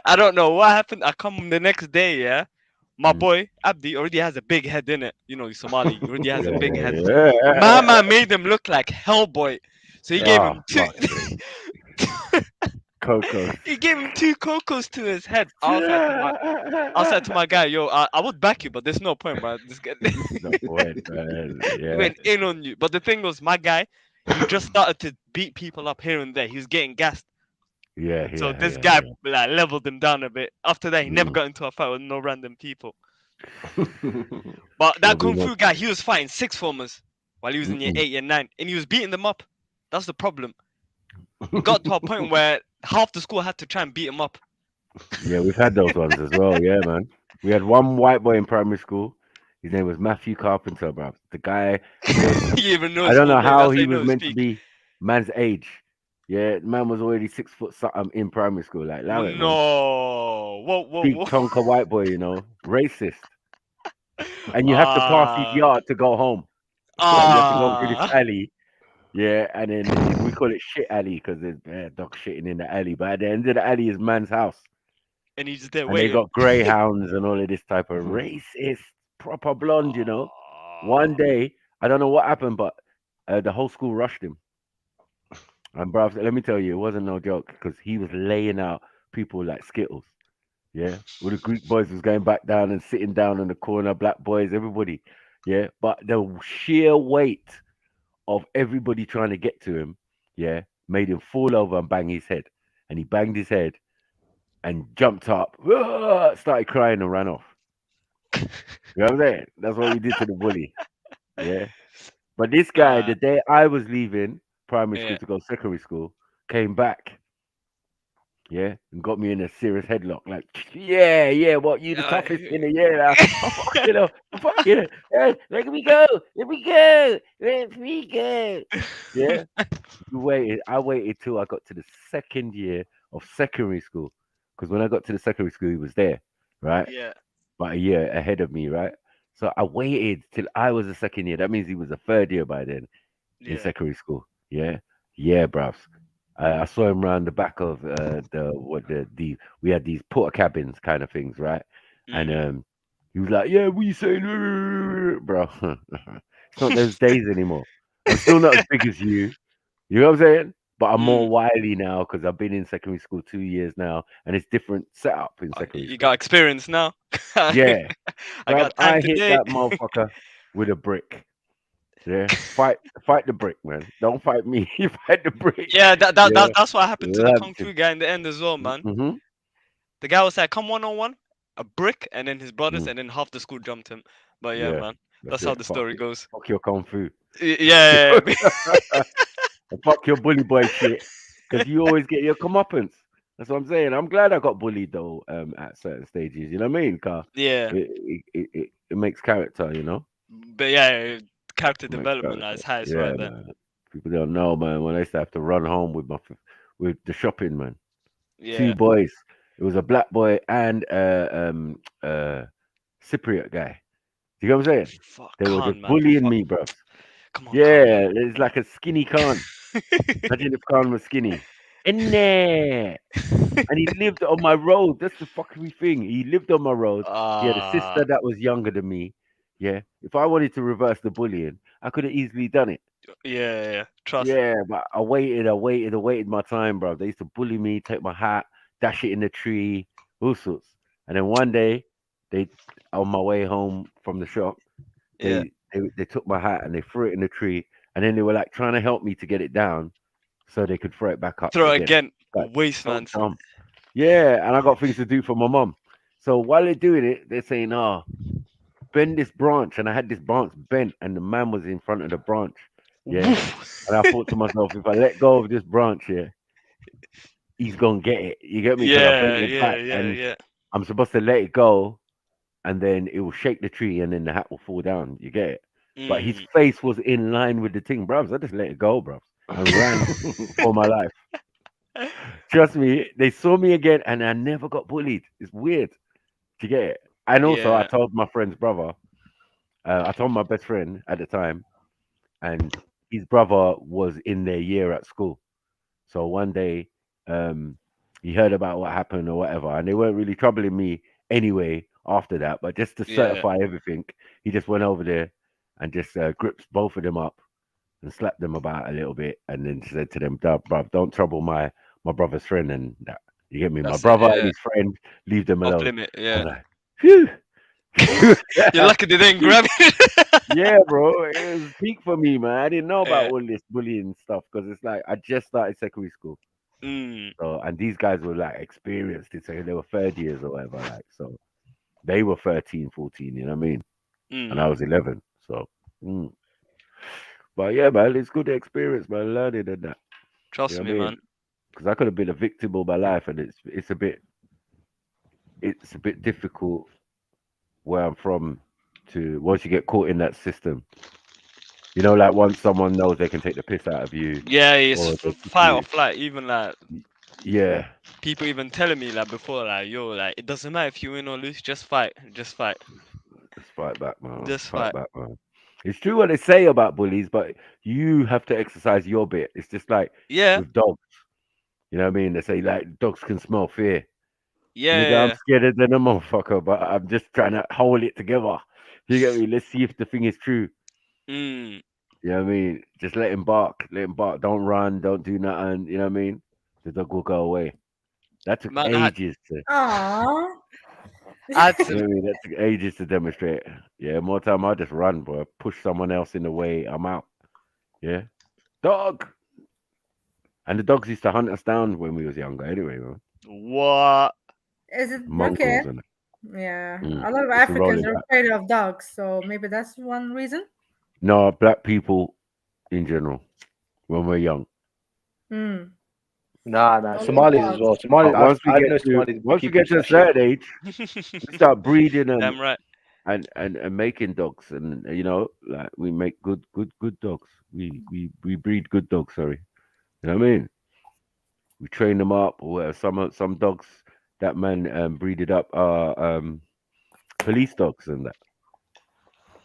I don't know what happened. I come the next day, yeah. My boy Abdi already has a big head in it. You know, he's Somali. He already has a big head. My man made him look like Hellboy. So he gave him two. Cocos. He gave him 2 cocos to his head. I was like to my guy, yo, I would back you, but there's no point, bro. This guy he went in on you. But the thing was, my guy, he just started to beat people up here and there. He was getting gassed. So this guy like leveled him down a bit. After that, he never got into a fight with no random people. But that kung fu guy, he was fighting 6 formers while he was in year 8, year 9, and he was beating them up. That's the problem. It got to a point where half the school had to try and beat him up. Yeah, we've had those ones as well. Yeah, man. We had one white boy in primary school. His name was Matthew Carpenter, bro. The guy. I don't know how he was meant to be man's age. Yeah, man was already 6 foot something in primary school. Like, No, man. whoa. Big tonka white boy, you know, racist. And you have to pass his yard to go home. You have to go through this alley. Yeah, and then we call it shit alley because there's dog shitting in the alley. But at the end of the alley is man's house. And he's there and waiting. they got greyhounds and all of this type of racist, proper blonde, you know. One day, I don't know what happened, but the whole school rushed him. And bruv, let me tell you, it wasn't no joke because he was laying out people like Skittles. Yeah, all the Greek boys was going back down and sitting down in the corner, black boys, everybody. Yeah, but the sheer weight of everybody trying to get to him, yeah, made him fall over and bang his head. And he banged his head and jumped up, started crying and ran off. You know what I'm saying? That's what we did to the bully. Yeah. But this guy, the day I was leaving primary school to go secondary school, came back. Yeah, and got me in a serious headlock. Like, yeah, what, you the toughest in the year now? Oh, fuck you know, fuck you. Let me go. Let me go. Yeah. I waited till I got to the second year of secondary school. Because when I got to the secondary school, he was there, right? Yeah. About a year ahead of me, right? So I waited till I was a second year. That means he was a third year by then in secondary school. Yeah. Yeah, bruv. I saw him around the back of we had these porter cabins kind of things, right? And he was like, "Yeah, what you saying, bro?" It's not those days anymore. I'm still not as big as you. You know what I'm saying? But I'm more wily now because I've been in secondary school 2 years now, and it's different setup in secondary You school. got experience now. Yeah, I got I time hit today. that motherfucker with a brick. Yeah, fight the brick, man. Don't fight me. You fight the brick. Yeah, Yeah. that's what happened to the Kung Lamped Fu him. guy in the end as well, man. Mhm. The guy was like, "Come 1-on-1," a brick, and then his brothers, and then half the school jumped him. But yeah, Yeah, man, that's that's how it. the Fuck story it. goes. Fuck your kung fu. Yeah. And fuck your bully boy shit. Because you always get your comeuppance. That's what I'm saying. I'm glad I got bullied though, at certain stages. You know what I mean? Cause Yeah. it makes character, you know? But yeah, character It makes development at character. its highest Yeah, right there. man. People don't know, man. When I used to have to run home with with the shopping, man. Yeah. 2 boys. It was a black boy and Cypriot guy. Do you know what I'm saying? They were just Khan, man. bullying me, bro. Come on, Yeah, it's like a skinny Khan. Imagine if Khan was skinny. And he lived on my road. That's the fucking thing. He lived on my road. He had a sister that was younger than me. Yeah. If I wanted to reverse the bullying, I could have easily done it. Yeah. Trust. Yeah, but I waited my time, bro. They used to bully me, take my hat, dash it in the tree, all sorts. And then one day, they on my way home from the shop, Yeah. they took my hat and they threw it in the tree, and then they were like trying to help me to get it down, so they could throw it back up Throw again. again. Like, Waste, so man. dumb. Yeah, and I got things to do for my mom. So while they're doing it, they're saying, "Oh, bend this branch," and I had this branch bent, and the man was in front of the branch. Yeah, and I thought to myself, if I let go of this branch here, he's gonna get it. You get me? Because I bent it back, and Yeah. I'm supposed to let it go, and then it will shake the tree, and then the hat will fall down. You get it? But his face was in line with the thing, bros. I just let it go, bros, and ran for my life. Trust me, they saw me again, and I never got bullied. It's weird. Do you get it? And also, I Yeah. told my friend's brother. I told my best friend at the time, and his brother was in their year at school. So one day, he heard about what happened or whatever, and they weren't really troubling me anyway after that. But just to Yeah. certify everything, he just went over there and just gripped both of them up and slapped them about a little bit, and then said to them, "Bruv, don't trouble my brother's friend." And that, you get me? My That's it. brother and Yeah. his friend, leave them Off alone. limit. I'm Yeah. like, phew. You're lucky they didn't grab it. Yeah, bro, it was peak for me, man. I didn't know about Yeah. all this bullying stuff because it's like I just started secondary school. So, and these guys were like experienced in second, they were third years or whatever, like, so they were 13, 14, you know what I mean? And I was 11. So, but yeah, man, it's good experience, man, learning and that. Trust You know me, what I mean? man. Because I could have been a victim all my life, and it's a bit difficult where I'm from to once you get caught in that system. You know, like once someone knows they can take the piss out of you, Yeah, it's or they fight or flight. Even like, yeah, people even telling me like before, like, yo, like it doesn't matter if you win or lose, just fight, just fight. just fight back, man. Just Fight fight. back, man. It's true what they say about bullies, but you have to exercise your bit. It's just like Yeah. with dogs. You know what I mean? They say like dogs can smell fear. Yeah. Nigga, I'm scared than a motherfucker, but I'm just trying to hold it together. You get me? Let's see if the thing is true. You know what I mean? Just let him bark. Let him bark. Don't run. Don't do nothing. You know what I mean? The dog will go away. That took Man, ages to. Aww. I You know what I mean? That took ages to demonstrate. Yeah, more time I just run, bro. Push someone else in the way, I'm out. Yeah. Dog. And the dogs used to hunt us down when we was younger anyway, bro. What? Is it okay? Mongrels and Yeah, Mm. a lot of It's a rolling Africans are back. afraid of dogs, so maybe that's one reason. No, black people in general, when we're young. Mm. Nah. Somalis as well. Somalis. But once we I get know to Somalis once we keeping get to a that shit. certain age, we start breeding Damn right. and making dogs, and you know, like we make good dogs. We breed good dogs. Sorry, you know what I mean? We train them up. Or some dogs that man breeded up are police dogs and that.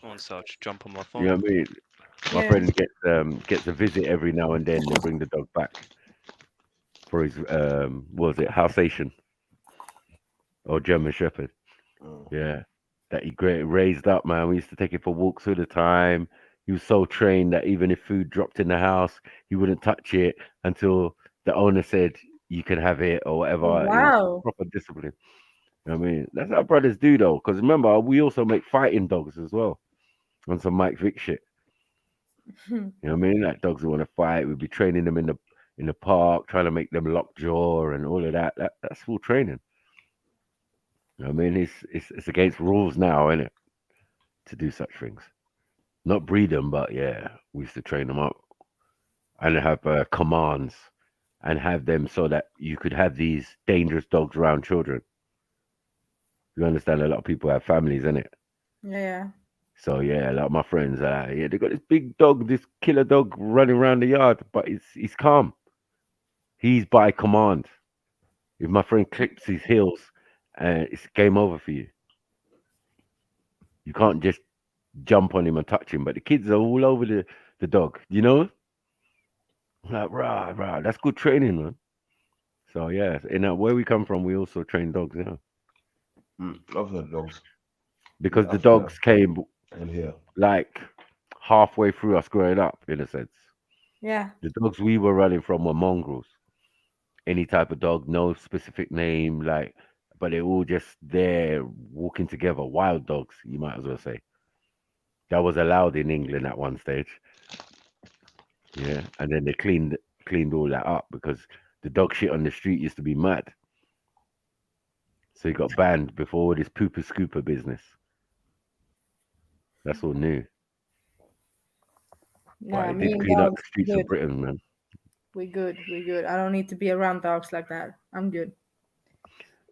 One so I'll just jump on my You phone. know what I mean? My friend gets a visit every now and then. They bring the dog back for his what was it, Alsatian or German Shepherd? Yeah, that he raised up, man. We used to take it for walks all the time. He was so trained that even if food dropped in the house, he wouldn't touch it until the owner said you can have it or whatever. Oh, It was wow. proper discipline. You know what I mean? That's how brothers do though. Because remember, we also make fighting dogs as well on some Mike Vick shit. You know what I mean? Like dogs who want to fight, we'd be training them in the park, trying to make them lock jaw and all of that. That's full training. You know what I mean? It's against rules now, isn't it? To do such things. Not breed them, but yeah, we used to train them up and have commands and have them so that you could have these dangerous dogs around children. You understand? A lot of people have families, innit? Yeah. So yeah, a lot of my friends, yeah, they got this big dog, this killer dog running around the yard, but he's calm. He's by command. If my friend clips his heels, it's game over for you. You can't just jump on him and touch him. But the kids are all over the dog, you know? Like, rah, that's good training, man. So yeah, and where we come from, we also train dogs, yeah. Love the dogs. Because Yeah, the dogs came in here. like halfway through us growing up, in a sense. Yeah. The dogs we were running from were mongrels. Any type of dog, no specific name, like, but they're all just there walking together. Wild dogs, you might as well say. That was allowed in England at one stage. Yeah, and then they cleaned all that up because the dog shit on the street used to be mad. So he got banned before all this pooper scooper business. That's all new. Nah, But it me did and clean up dogs, the streets good. of Britain, man. We good. I don't need to be around dogs like that. I'm good.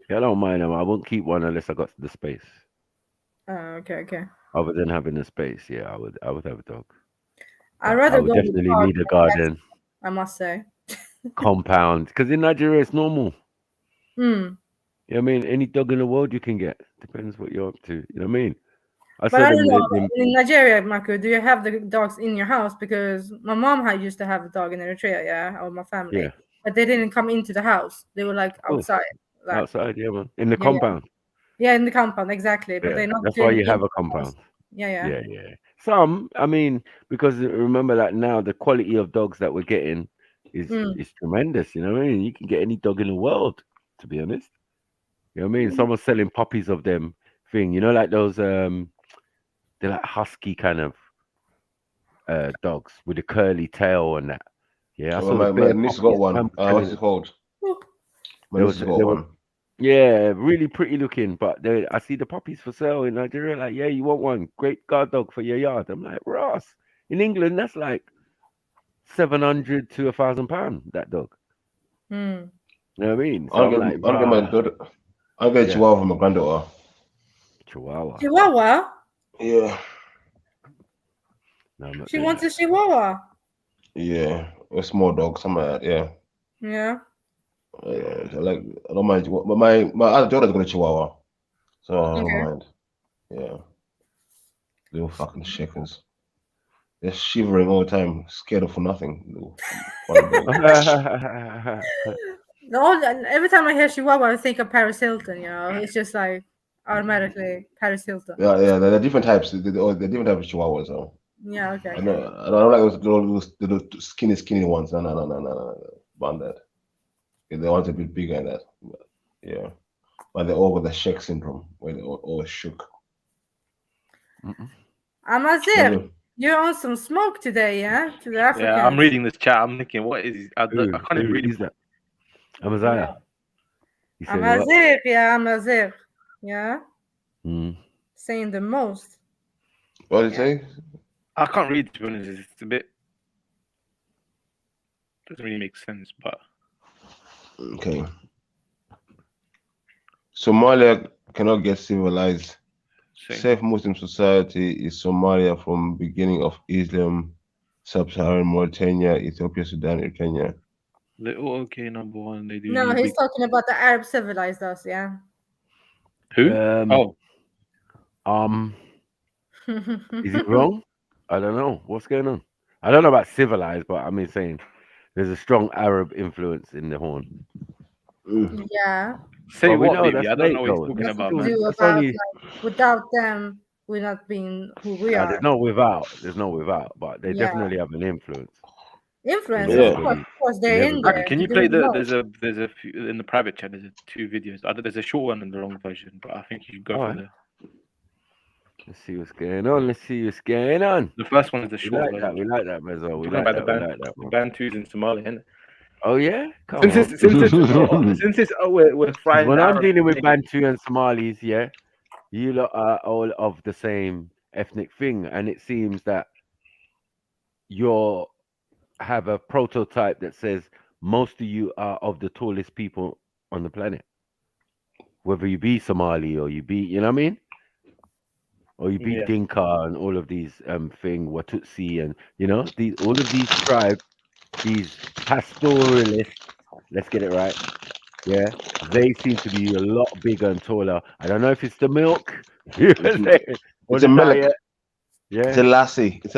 Yeah, I don't mind them. I won't keep one unless I got the space. Okay. Other than having the space, yeah, I would have a dog. I'd But rather I would go to the definitely park need a than garden, pets, I must say. compound. Because in Nigeria, it's normal. Hmm. You know what I mean? Any dog in the world you can get. Depends what you're up to. You know what I mean? I But saw I them. don't know. In Nigeria, Marco, do you have the dogs in your house? Because my mom used to have a dog in Eritrea, yeah, or my family. Yeah. But they didn't come into the house. They were like Oh, outside. Like, outside, yeah, man. In the yeah. compound. Yeah, in the compound, exactly. But Yeah, they're not that's why doing you it have in a the house. compound. Yeah. Yeah. Some, I mean, because remember that now the quality of dogs that we're getting is tremendous. You know what I mean? You can get any dog in the world, to be honest. You know what I mean? Someone's selling puppies of them thing. You know, like those they're like husky kind of dogs with a curly tail and that. Yeah, I saw the my bear niece puppies. got one. What's it called? My niece got one. Yeah, really pretty looking, but I see the puppies for sale in Nigeria. Like, yeah, you want one? Great guard dog for your yard. I'm like, Ross. In England, that's like £700 to £1,000. That dog. You know what I mean? So I'll get a Chihuahua for my granddaughter. Chihuahua? Yeah. No, I'm not She doing wants that. a Chihuahua. Yeah, a small dog, something like that. Yeah. Yeah. I don't mind, but my other daughter's got a Chihuahua, so I don't mind. Yeah, little fucking chickens. They're shivering all the time, scared of for nothing. Every time I hear Chihuahua, I think of Paris Hilton. You know, it's just like automatically Paris Hilton. Yeah. There are different types. There are different types of Chihuahuas. So. Yeah. Okay. I don't like those skinny ones. No. Ban that. The ones a bit bigger than that. Yeah. but they all got the Sheikh syndrome, where they all shook. Amazir, you're on some smoke today, yeah? To the Africans. Yeah, I'm reading this chat. I'm thinking, what is? I can't even read it. Amaziah. Amazir, yeah, Amazir, yeah. Saying the most. What did you say? I can't read, to be honest. It's a bit. Doesn't really make sense, but. Okay. Somalia cannot get civilized. Safe Muslim society is Somalia from beginning of Islam, Sub-Saharan Mauritania, Ethiopia, Sudan, Kenya. Little okay, number one. They do. No, he's talking about the Arab civilized us, yeah. Who? Is it wrong? I don't know. What's going on? I don't know about civilized, but I mean saying there's a strong Arab influence in the Horn. Yeah. Say what, baby? I don't know what he's talking about, man. Like, without them, we're not being who we are. There's no without, but they definitely have an influence. Influence, of course, they're in there. Can you play there's a few in the private chat. There's 2 videos. There's a short one and the long version, but I think you should go for the. Let's see what's going on. The first one is the short version. We like that, Mezzo. We like about that. The Bantus in Somalia, isn't it? Oh yeah. Since we're frying. When I'm dealing with Bantu and Somalis, yeah, you lot are all of the same ethnic thing, and it seems that you have a prototype that says most of you are of the tallest people on the planet, whether you be Somali or you be, you know what I mean, or you be Dinka and all of these thing, Watutsi, and you know all of these tribes, these pastoralists. Let's get it right. Yeah, they seem to be a lot bigger and taller. I don't know if it's the milk. It's a milk. Yeah, it's a lassie. But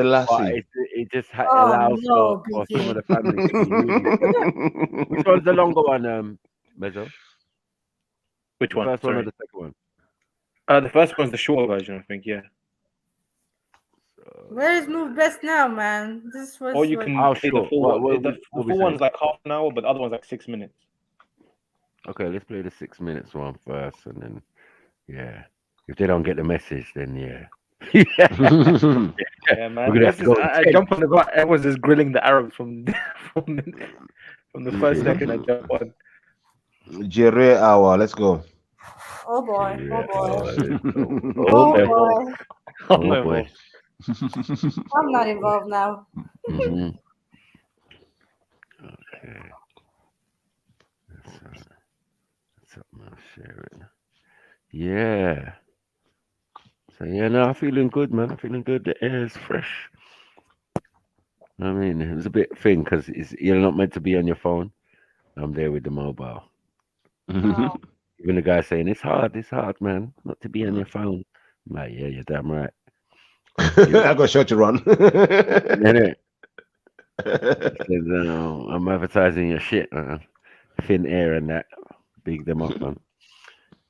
it just allows for some of the families to be really. Which one's the longer one, Mezzo? Which one? The first one or the second one? The first one's the shorter version, I think. Yeah. Where is Move Best now, man? This was. Or you can play the full one. The full one's like half an hour, but the other one's like 6 minutes. Okay, let's play the 6 minutes one first, and then if they don't get the message, then yeah, man. I jump on the bus. I was just grilling the Arabs from the first second I jump on. Jere hour, let's go. Oh boy! Oh boy! I'm not involved now. Okay. That's up my sharing. Yeah. So I'm feeling good, man. I'm feeling good. The air is fresh. I mean, it was a bit thin because you're not meant to be on your phone. I'm there with the mobile. Oh. Even the guy saying it's hard, man, not to be on your phone. I'm like, yeah, you're damn right. I got shot to run. I'm advertising your shit, man. Thin air and that. Big them up, man.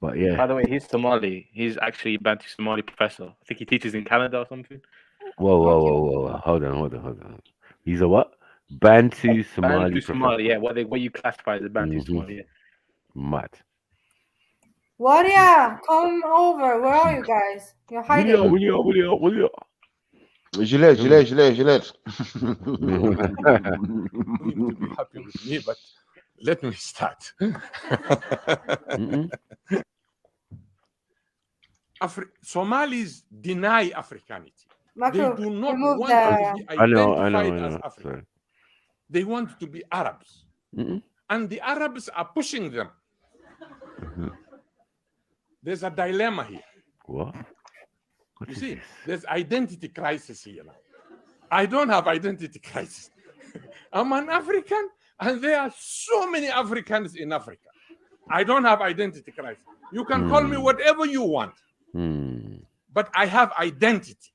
But yeah. By the way, he's Somali. He's actually a Bantu Somali professor. I think he teaches in Canada or something. Whoa. Hold on. He's a what? Bantu Somali. Bantu Somali, yeah. What you classify as a Bantu Somali. Yeah. Mad. Waria, come over. Where are you guys? You're hiding. William. Gillette. You need to be happy with me, but let me start. Somalis deny Africanity. Marco, they do not want to be identified as African. Sorry. They want to be Arabs. And the Arabs are pushing them. There's a dilemma here. What? You see, there's identity crisis here now. I don't have identity crisis. I'm an African, and there are so many Africans in Africa. I don't have identity crisis. You can call me whatever you want, but I have identity.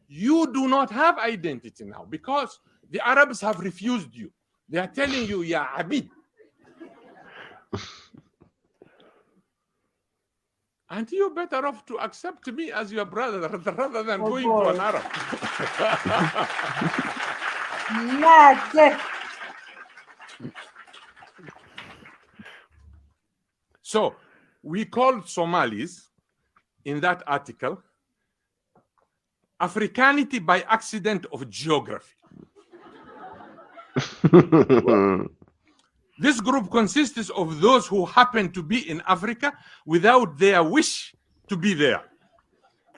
You do not have identity now because the Arabs have refused you. They are telling you, "Ya Abid." And you're better off to accept me as your brother rather than going to an Arab. Mad. So we called Somalis in that article Africanity by accident of geography. This group consists of those who happen to be in Africa without their wish to be there.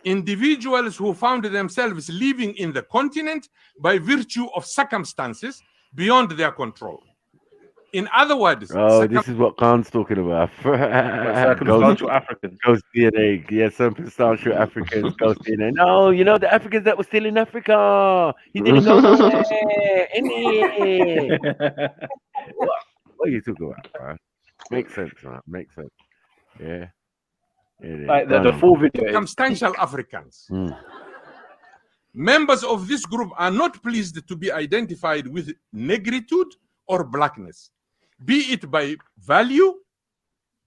Individuals who found themselves living in the continent by virtue of circumstances beyond their control. In other words, this is what Khan's talking about. Circumstantial Africans. Ghost DNA. Yeah, circumstantial Africans, ghost DNA. No, you know, the Africans that were still in Africa. He didn't go nowhere. What are you talking about, man? Makes sense, man. Makes sense. Yeah. Like the full video. Circumstantial Africans. Members of this group are not pleased to be identified with negritude or blackness, be it by value,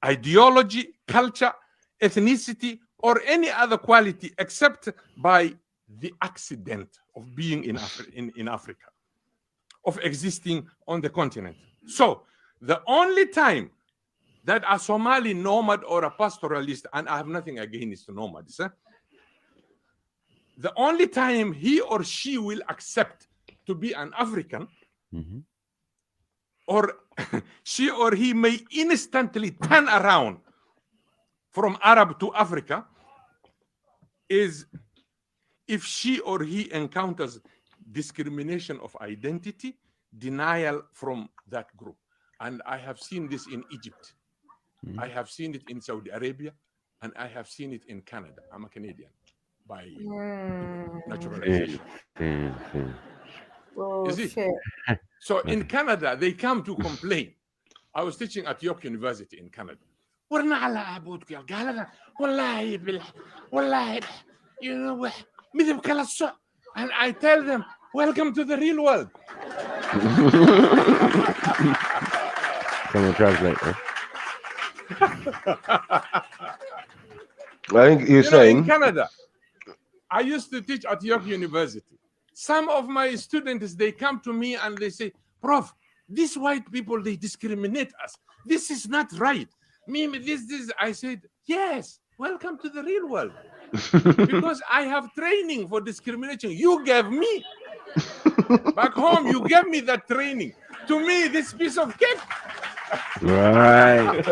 ideology, culture, ethnicity, or any other quality except by the accident of being in Africa, of existing on the continent. So the only time that a Somali nomad or a pastoralist, and I have nothing against nomads, the only time he or she will accept to be an African, or she or he may instantly turn around from Arab to Africa, is if she or he encounters discrimination of identity, denial from that group. And I have seen this in Egypt. I have seen it in Saudi Arabia, and I have seen it in Canada. I'm a Canadian by naturalization. You see? So in Canada, they come to complain. I was teaching at York University in Canada. You know, and I tell them, welcome to the real world. Someone translate, huh? I think you're saying in Canada, I used to teach at York University. Some of my students, they come to me and they say, Prof, these white people, they discriminate us. This is not right. I said, yes, welcome to the real world. Because I have training for discrimination. You gave me. Back home, you gave me that training. To me, this piece of cake. Right.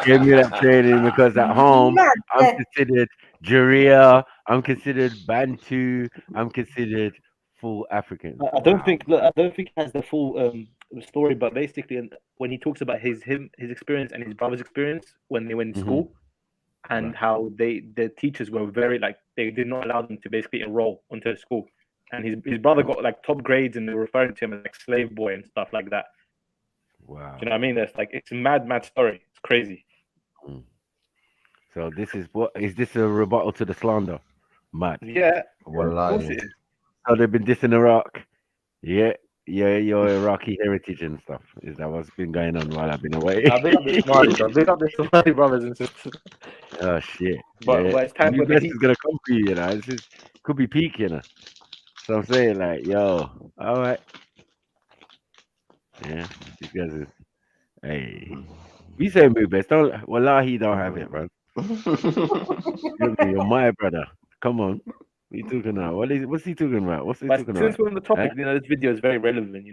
Give me that training because at home, I'm considered Jaria, I'm considered Bantu, I'm considered full African. I don't think it has the full story, but basically when he talks about his experience and his brother's experience when they went to school, and how the teachers were very they did not allow them to basically enroll onto the school, and his brother got top grades and they were referring to him as slave boy and stuff like that. Wow. Do you know what I mean? It's a mad story. It's crazy. So this is this a rebuttal to the slander? Mad. Yeah. Well, of course it is. So they've been dissing Iraq. Yeah, your Iraqi heritage and stuff. Is that what's been going on while I've been away? I've been up the Somali brothers and sisters. Oh shit. But it's time for the heat. Is gonna come for you, It could be peak, So I'm saying yo, all right. Yeah, these guys is. Hey, we say move best. Wallahi, don't have it, bro. You're my brother. Come on. What are you talking about? What's he talking about? What's he talking about? Since we're on the topic, this video is very relevant,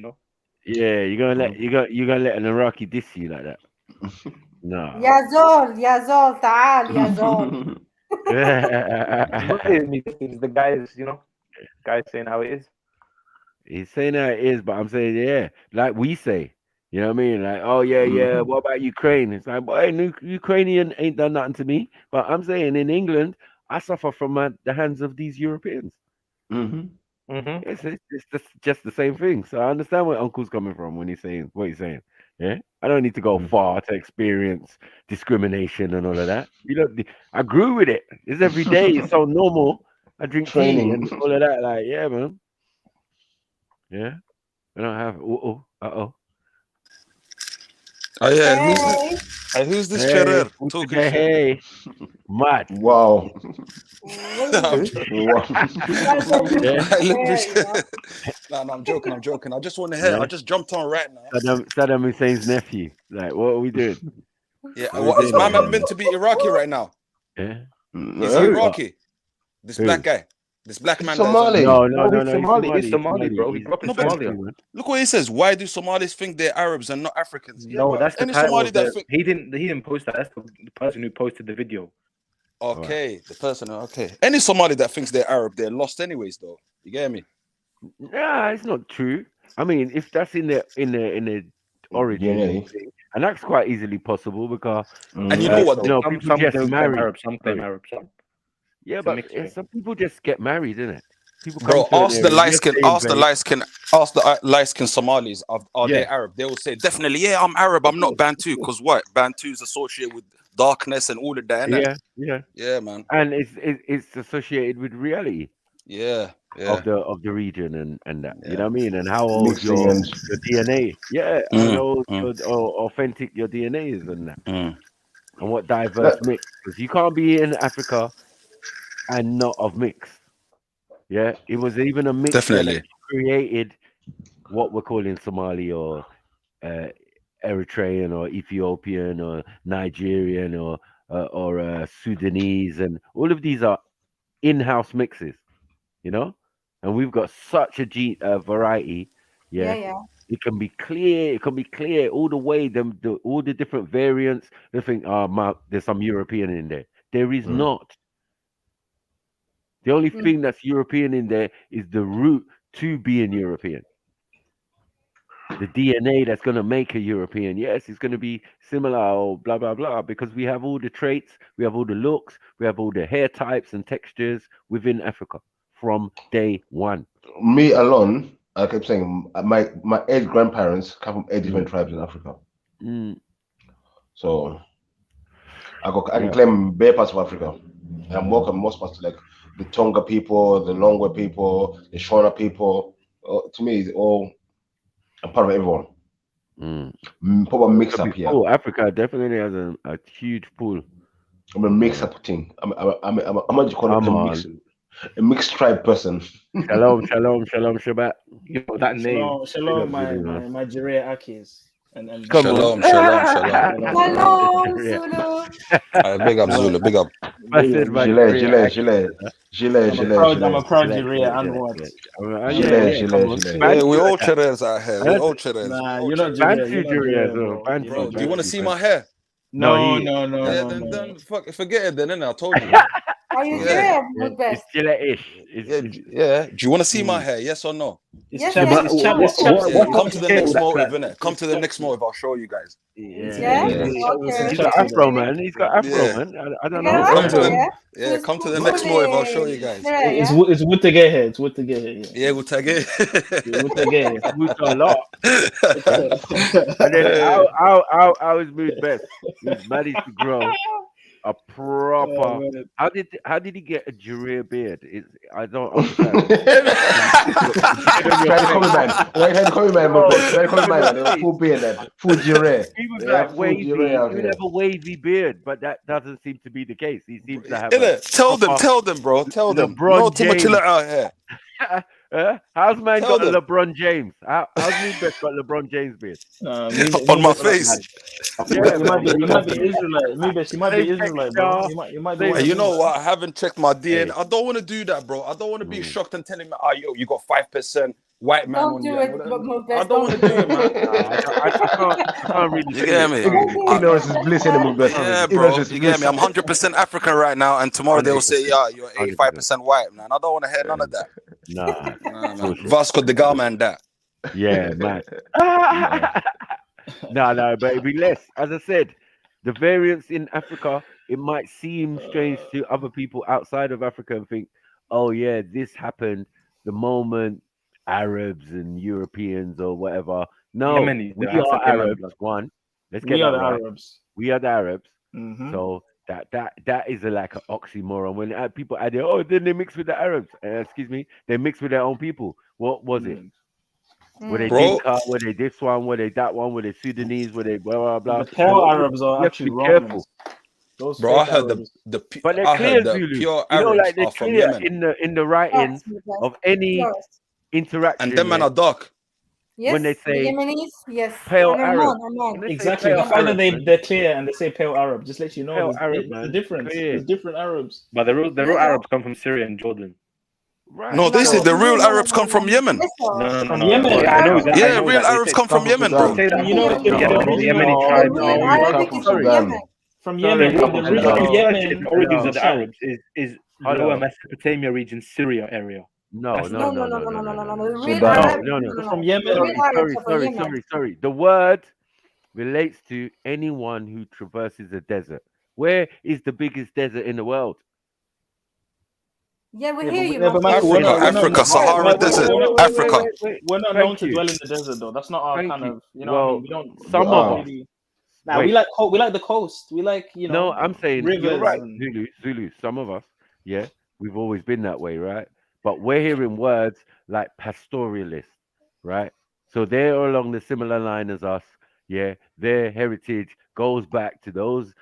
Yeah, you're gonna let an Iraqi diss you like that. No. Ya Zol, ta'al, ya Zol. It's the guys saying how it is. He's saying how it is, but I'm saying, like we say, you know what I mean? Like, oh, yeah, what about Ukraine? It's like, boy, Ukrainian ain't done nothing to me. But I'm saying in England, I suffer from the hands of these Europeans. It's just the same thing. So I understand where Uncle's coming from when he's saying what he's saying. Yeah, I don't need to go far to experience discrimination and all of that. I grew with it. It's every day. It's so normal. I drink tea and all of that. Like, yeah, man. Yeah, I don't have. Oh yeah. Who's this Cherer talking shit? Hey, Matt. Wow. No, I'm joking. I just want to hear. I just jumped on right now. Saddam Hussein's nephew. Like, what are we doing? Yeah, what is my man meant to be Iraqi right now? Yeah. Is he Iraqi? This black guy. This black man. Somali. No, He's Somali, bro. He grew up in Somalia. Look what he says. Why do Somalis think they're Arabs and not Africans? No, that's the any title. Somali that think... He didn't post that. That's the person who posted the video. Okay, the person. Okay, any Somali that thinks they're Arab, they're lost anyways, though. You get me? Yeah, it's not true. I mean, if that's in the origin, and that's quite easily possible because and you know what? People just marry. Arab, some claim Arab, some. Yeah, but some people just get married, isn't it? People bro, ask the light skin Somalis are they Arab? They will say definitely, yeah, I'm Arab. I'm not Bantu, because what? Bantu is associated with darkness and all of that. Yeah, man. And it's associated with reality. Yeah. Of the region and that, you know what I mean, and how old your DNA, how old or authentic your DNA is and that, and what diverse mix, because you can't be in Africa and not of mix. Yeah, it was even a mix that created what we're calling Somali or Eritrean or Ethiopian or Nigerian or Sudanese, and all of these are in-house mixes, you know. And we've got such a variety. Yeah. It can be clear. It can be clear all the way. All the different variants. They think, there's some European in there. There is not. The only thing that's European in there is the root to being European. The DNA that's going to make a European. Yes, it's going to be similar or blah, blah, blah, because we have all the traits, we have all the looks, we have all the hair types and textures within Africa. From day one. Me alone, I kept saying my 8 grandparents come from 8 different tribes in Africa. So I can claim bare parts of Africa. I'm welcome most parts, like the Tonga people, the Longwe people, the Shona people. To me, it's all I'm part of everyone. Probably mix up here. Oh, Africa definitely has a huge pool. I'm a mix up thing. I'm what you call it, a mixed tribe person. Shalom, Shabbat. You know that name. Shalom, my Jirea Akis. And shalom. Zulu. Big up, Zulu. Big up. Gilet. I'm a proud Jirea and what? We all Cherez out here. We all Cherez. Nah, you're not Jirea. Bro, do you want to see my hair? No. Then forget it then, innit? I told you. Are you there? It's Gillette-ish. Yeah. Do you want to see my hair? Yes or no? Yes. Come to the next motive, innit? Come to the next motive. I'll show you guys. Yeah. He's got Afro, man. man. I don't know. Come to the next motive. I'll show you guys. It's wood to get here. It's wood to get here. Yeah, wood to get. Wood to get here. Wood to a lot. And then how is mood best? He's managed to grow a proper. How did he get a Jirea beard? I don't understand. Full beard, full Jirea. He was like wavy. He would have a wavy beard, but that doesn't seem to be the case. He seems to have. Tell them, bro. Tell them. No too much out here. How's man got a LeBron James? How's me best got LeBron James beard? On my face. You might be Israelite. Maybe she might be Israelite, bro. You might be. You know what? I haven't checked my DNA. I don't want to do that, bro. I don't want to be shocked and telling me, yo, you got 5% white man don't on do you. it. I don't want to do it, man. I can't really. You get me? Ignorance is bliss in the movement. Yeah, bro. You get me? I'm 100% African right now, and tomorrow they'll say, yeah, you're 85% white, man. I don't want to hear none of that. Nah, man. Vasco da Gama and that. Yeah, man. No, but it'd be less. As I said, the variance in Africa, it might seem strange to other people outside of Africa and think, oh yeah, this happened the moment Arabs and Europeans or whatever. No, we are Arabs. One, let's get that right. We are the Arabs. So that is like an oxymoron. When people add it, oh, then they mix with the Arabs. Excuse me, they mix with their own people. What was it? Were they Dinka? Were they this one? Were they that one? Were they Sudanese? Were they blah blah blah? The pure Arabs are actually careful. Bro, I heard but they're clear, Zulu. Pure Arabs like they're are from clear Yemen. in the writing of any interaction. And them men are dark. Yes, when they say the Yemenis, yes. pale And Arab. Oman. When they say Exactly. pale The fact that Arab, man, they're clear and they say pale Arab just lets you know pale Arab, there's a man, difference. clear. There's different Arabs. But the real Yeah. Arabs come from Syria and Jordan. Right. No, they say the real Arabs come from Yemen. No. From Yemen. Yeah, I know that. Yeah, I know real that. Arabs come from Yemen, bro. They say that You know, the Yemeni The tribes. real Arabic is from Yemen. From Sorry, Yemen. The original Yemen. The origins of the Sorry. Arabs is Hello. lower Mesopotamia region, Syria area. No. No. The real No, Arab. no. From Yemen. The real Arabs are from Yemen. Sorry. The word relates to anyone who traverses a desert. Where is the biggest desert in the world? Yeah, we Yeah, hear but, you, yeah, but Matthew. Matthew, Africa, Sahara Desert, Africa. We're not known to dwell in the desert, though. That's not our Thank kind you. of, you know what I Well, mean? We don't. some we don't of us. really. Nah, we like the coast. We like, you know. No, I'm saying rivers you're right, and... Zulu. Some of us, yeah, we've always been that way, right? But we're hearing words like pastoralist, right? So they're along the similar line as us, yeah. Their heritage goes back to those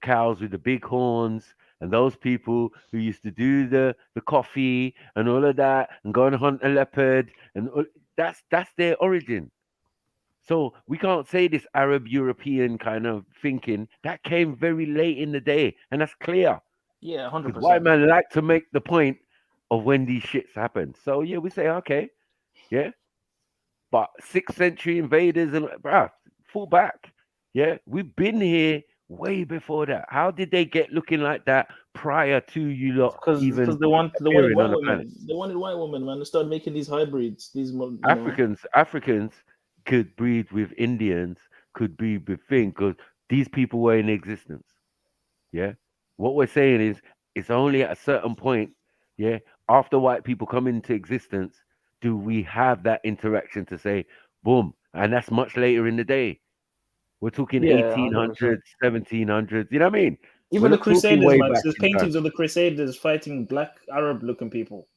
cows with the big horns and those people who used to do the coffee and all of that and go and hunt a leopard and that's their origin. So we can't say this Arab European kind of thinking that came very late in the day, and that's clear. Yeah, 100%. Because white men like to make the point of when these shits happen. So yeah, we say okay, yeah, but 6th century invaders and fall back. Yeah, we've been here way before that. How did they get looking like that prior to you lot even Because they wanted appearing white on the women. planet? They wanted white women, man. They started making these hybrids. These Africans could breed with Indians, could breed with things, because these people were in existence. Yeah. What we're saying is it's only at a certain point, yeah, after white people come into existence, do we have that interaction to say, boom, and that's much later in the day. We're talking 1800s, 1700s, you know what I mean? Even the Crusaders, way man. back There's in time. paintings of the Crusaders fighting black Arab-looking people.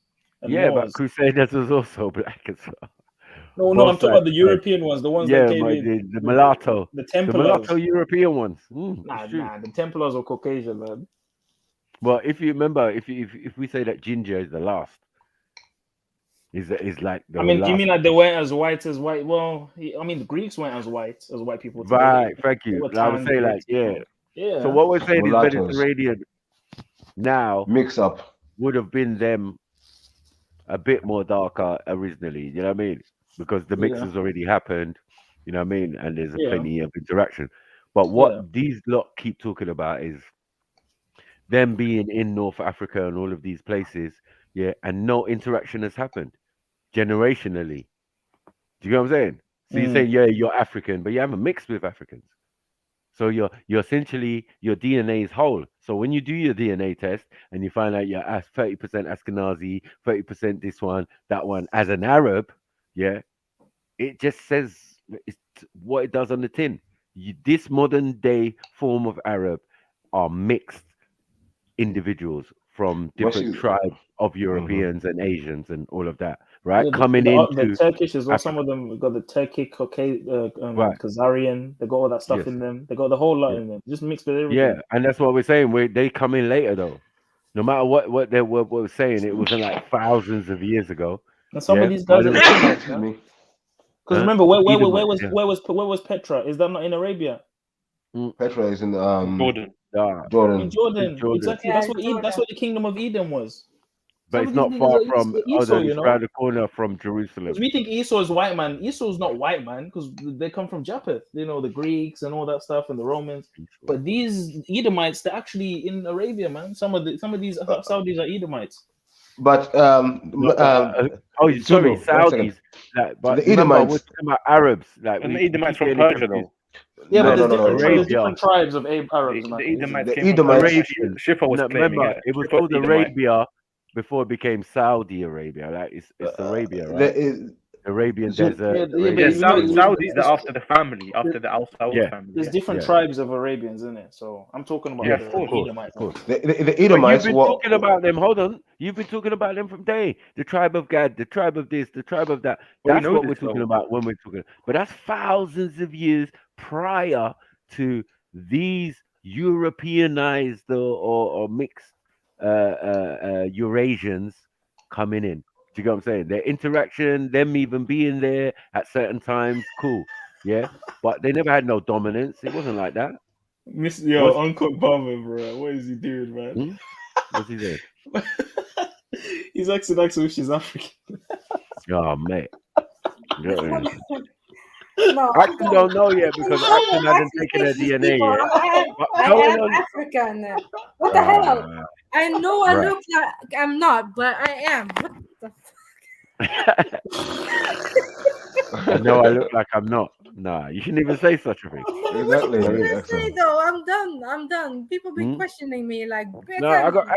And Yeah, Moors. but Crusaders was also black as well. No, I'm talking about the European ones, the ones that came in. The mulatto. The The Templars. mulatto European ones. Nah, the Templars are Caucasian, man. Well, if you remember, if we say that ginger is the last, is like the I mean, last. do you mean like they weren't as white as white? Well, I mean, the Greeks weren't as white people today. Right, thank you. I would say like, yeah. So what we're saying is Mediterranean now mix up would have been them a bit more darker originally, you know what I mean? Because the mix has already happened, you know what I mean? And there's plenty of interaction. But what these lot keep talking about is them being in North Africa and all of these places, yeah, and no interaction has happened generationally. Do you know what I'm saying? So you're saying, yeah, you're African, but you haven't mixed with Africans. So you're essentially, your DNA is whole. So when you do your DNA test and you find out you're 30% Ashkenazi, 30% this one, that one, as an Arab, yeah, it just says it's what it does on the tin. This modern day form of Arab are mixed individuals from different tribes of Europeans and Asians and all of that, right? Yeah, Coming into the Turkish as well. Africa. Some of them got the Turkic, Right. Khazarian. They got all that stuff in them. They got the whole lot in them. Just mixed with everything. Yeah, and that's what we're saying. They come in later though. No matter what we're saying, it wasn't like thousands of years ago. And some of these guys are Edomites, man. Because remember, where was Petra? Is that not in Arabia? Petra is in Jordan. Jordan. In Jordan. Exactly. That's what the kingdom of Edom was. But it's not far from Esau, it's around the corner from Jerusalem. Because we think Esau is white, man. Esau's not white, man, because they come from Japheth, you know, the Greeks and all that stuff, and the Romans. But these Edomites, they're actually in Arabia, man. Some of these Saudis are Edomites. But sorry, Saudis. But the Edomites, we're talking about Arabs, like and the Edomites from Persia, though. Yeah, but there's different tribes of Arabs. The Edomites came Edomites. Schiffer was claiming remember, it was called Arabia before it became Saudi Arabia. Like it's Arabia, right? Arabian Desert. Saudis are after the family, after the Al Saud family. There's different tribes of Arabians in it, so I'm talking about the Edomites. The Edomites. You've been talking about them. Hold on, you've been talking about them from day. The tribe of Gad, the tribe of this, the tribe of that. That's what we're talking about when we're talking. But that's thousands of years prior to these Europeanized or mixed Eurasians coming in. you get what I'm saying? Their interaction, them even being there at certain times, cool. Yeah. But they never had no dominance. It wasn't like that. Uncle Bummer, bro. What is he doing, man? What's he saying? He's asking if she's African. Oh, mate. No, Acton don't know yet because Acton hasn't taken her DNA yet. I am African. What the hell? I know I look like I'm not, but I am. What the fuck? I know I look like I'm not. Nah, you shouldn't even say such a thing. Exactly. What did I say though? I'm done. People be questioning me like. No, I got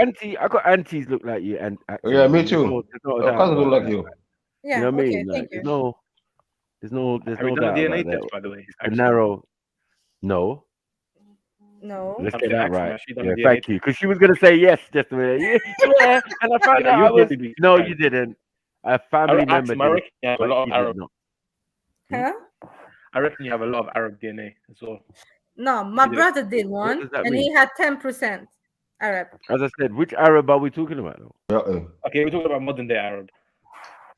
aunties look like you, and yeah, me too. Of course, I look like you. Yeah. You know what I Okay. mean? Thank Like, you. there's no Have you done doubt a DNA about that. test, by the way? It's a narrow. No. No. Let's I'm get saying that Axel, right. has she done Yeah, a DNA thank you. Because she was gonna say yes just a minute. Yeah, and I found out you I was. did be No, surprised. you didn't. A family member Axel, I did, reckon you have a but lot she of did Arab. not. Huh? I reckon you have a lot of Arab DNA as well. No, my You did. brother did What one, does that and mean? he had 10% Arab. As I said, which Arab are we talking about though? Okay, we're talking about modern day Arab.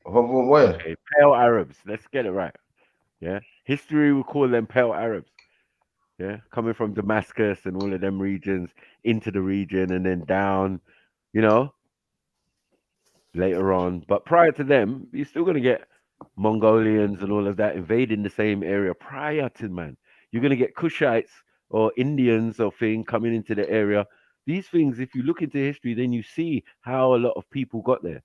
Where? Okay, pale Arabs. Let's get it right. Yeah, history will call them pale Arabs. Yeah, coming from Damascus and all of them regions into the region and then down, you know, later on. But prior to them, you're still going to get Mongolians and all of that invading the same area prior to, man. You're going to get Kushites or Indians or thing coming into the area. These things, if you look into history, then you see how a lot of people got there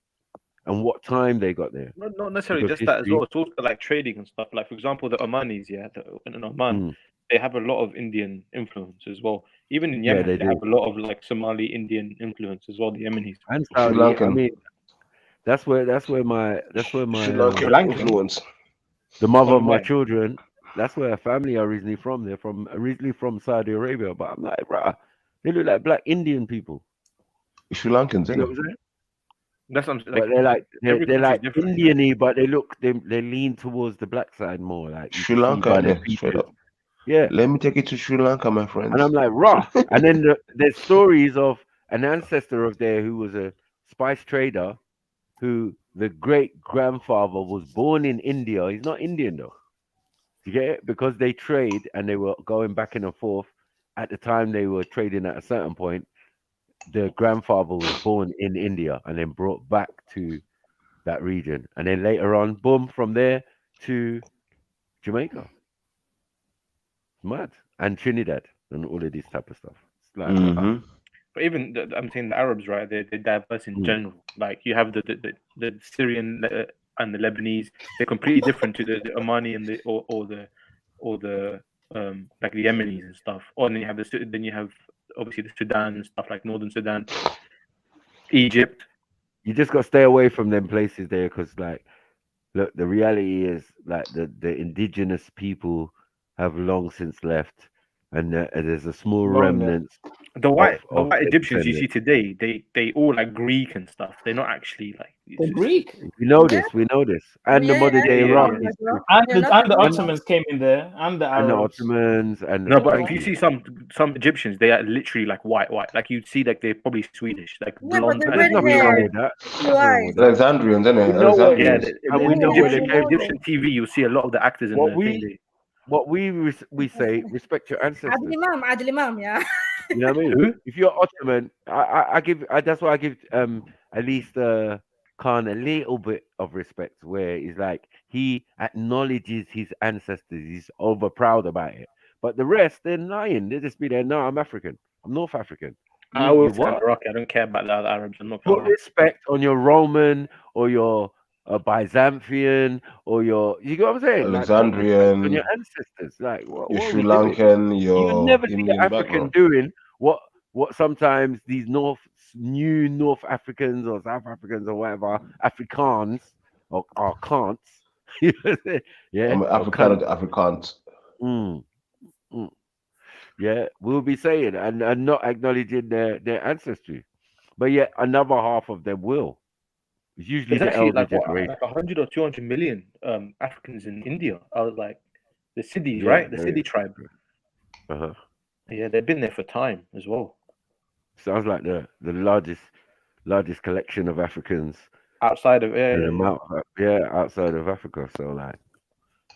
and what time they got there. Not necessarily Because just that as history- well. It's also like trading and stuff. Like, for example, the Omanis, in Oman, they have a lot of Indian influence as well. Even in Yeah, Yemen, they they do. have a lot of like Somali Indian influence as well. The Yemenis And Saudi, I mean, that's where my Sri Lankan influence. the mother of my Why? children, that's where her family are originally from. They're originally from Saudi Arabia. But I'm like, bruh, they look like black Indian people. Sri Lankans, You know what I'm saying? That's what I'm saying. But they're like every they're country like is different. Indian-y, but they lean towards the black side more. Like you Sri can see Lanka, by their yeah, straight features. up. Yeah. Let me take you to Sri Lanka, my friends. And I'm like, rah. And then there's stories of an ancestor of there who was a spice trader, who the great grandfather was born in India. He's not Indian though. You get it? Because they trade and they were going back and forth. At the time they were trading at a certain point, the grandfather was born in India and then brought back to that region. And then later on, boom, from there to Jamaica. Mad. And Trinidad and all of this type of stuff. It's like, But even I'm saying the Arabs, right? They're diverse in general. Like you have the Syrian and the Lebanese. They're completely different to the Omani and the like the Yemenis and stuff. Or then you have obviously the Sudan and stuff like Northern Sudan, Egypt. You just got to stay away from them places there because, like, look, the reality is like the indigenous people have long since left, and there's a small remnant. The white of Egyptians you see descendants. today, they all like Greek and stuff. They're not actually like They're Greek. We know this, and the modern day Iraqis too. And the Ottomans came in there, and the And the Arabs. Ottomans, and No, but if you see some Egyptians, they are literally like white. Like you'd see like they're probably Swedish, like Yeah, but blonde. the There's red nothing wrong hair. with that. Why? Alexandrians, isn't it? We know what- Yeah, Alexandrians. and we know where they came from. Egyptian TV, you'll see a lot of the actors in What the thing. we say, respect your ancestors. Adil Imam, yeah. You know what I mean? If you're Ottoman, I give. That's why I give at least Khan a little bit of respect, where he's like he acknowledges his ancestors. He's over proud about it. But the rest, they're lying. They just be there. No, I'm African. I'm North African. I You always say what? I'm Iraqi. I don't care about the other Arabs. I'm not. Put respect on your Roman or your Byzantine or your. You know what I'm saying? Like, put respect on Alexandrian, your ancestors. Like, what your are Sri we doing? Lankan, You your never see Indian an African background. doing what sometimes these new North Africans or South Africans or whatever Afrikaans or can't. Yeah, I'm or African, can't. Afrikaans. Yeah, we'll be saying and not acknowledging their ancestry, but yet another half of them will. It's usually There's the actually elder like what, generation. like 100 or 200 million Africans in India. I was like, the Siddhis, Yeah, right? The there Siddhi is. tribe. Uh-huh. Yeah, they've been there for time as well. Sounds like the largest collection of Africans outside of outside of Africa. So like,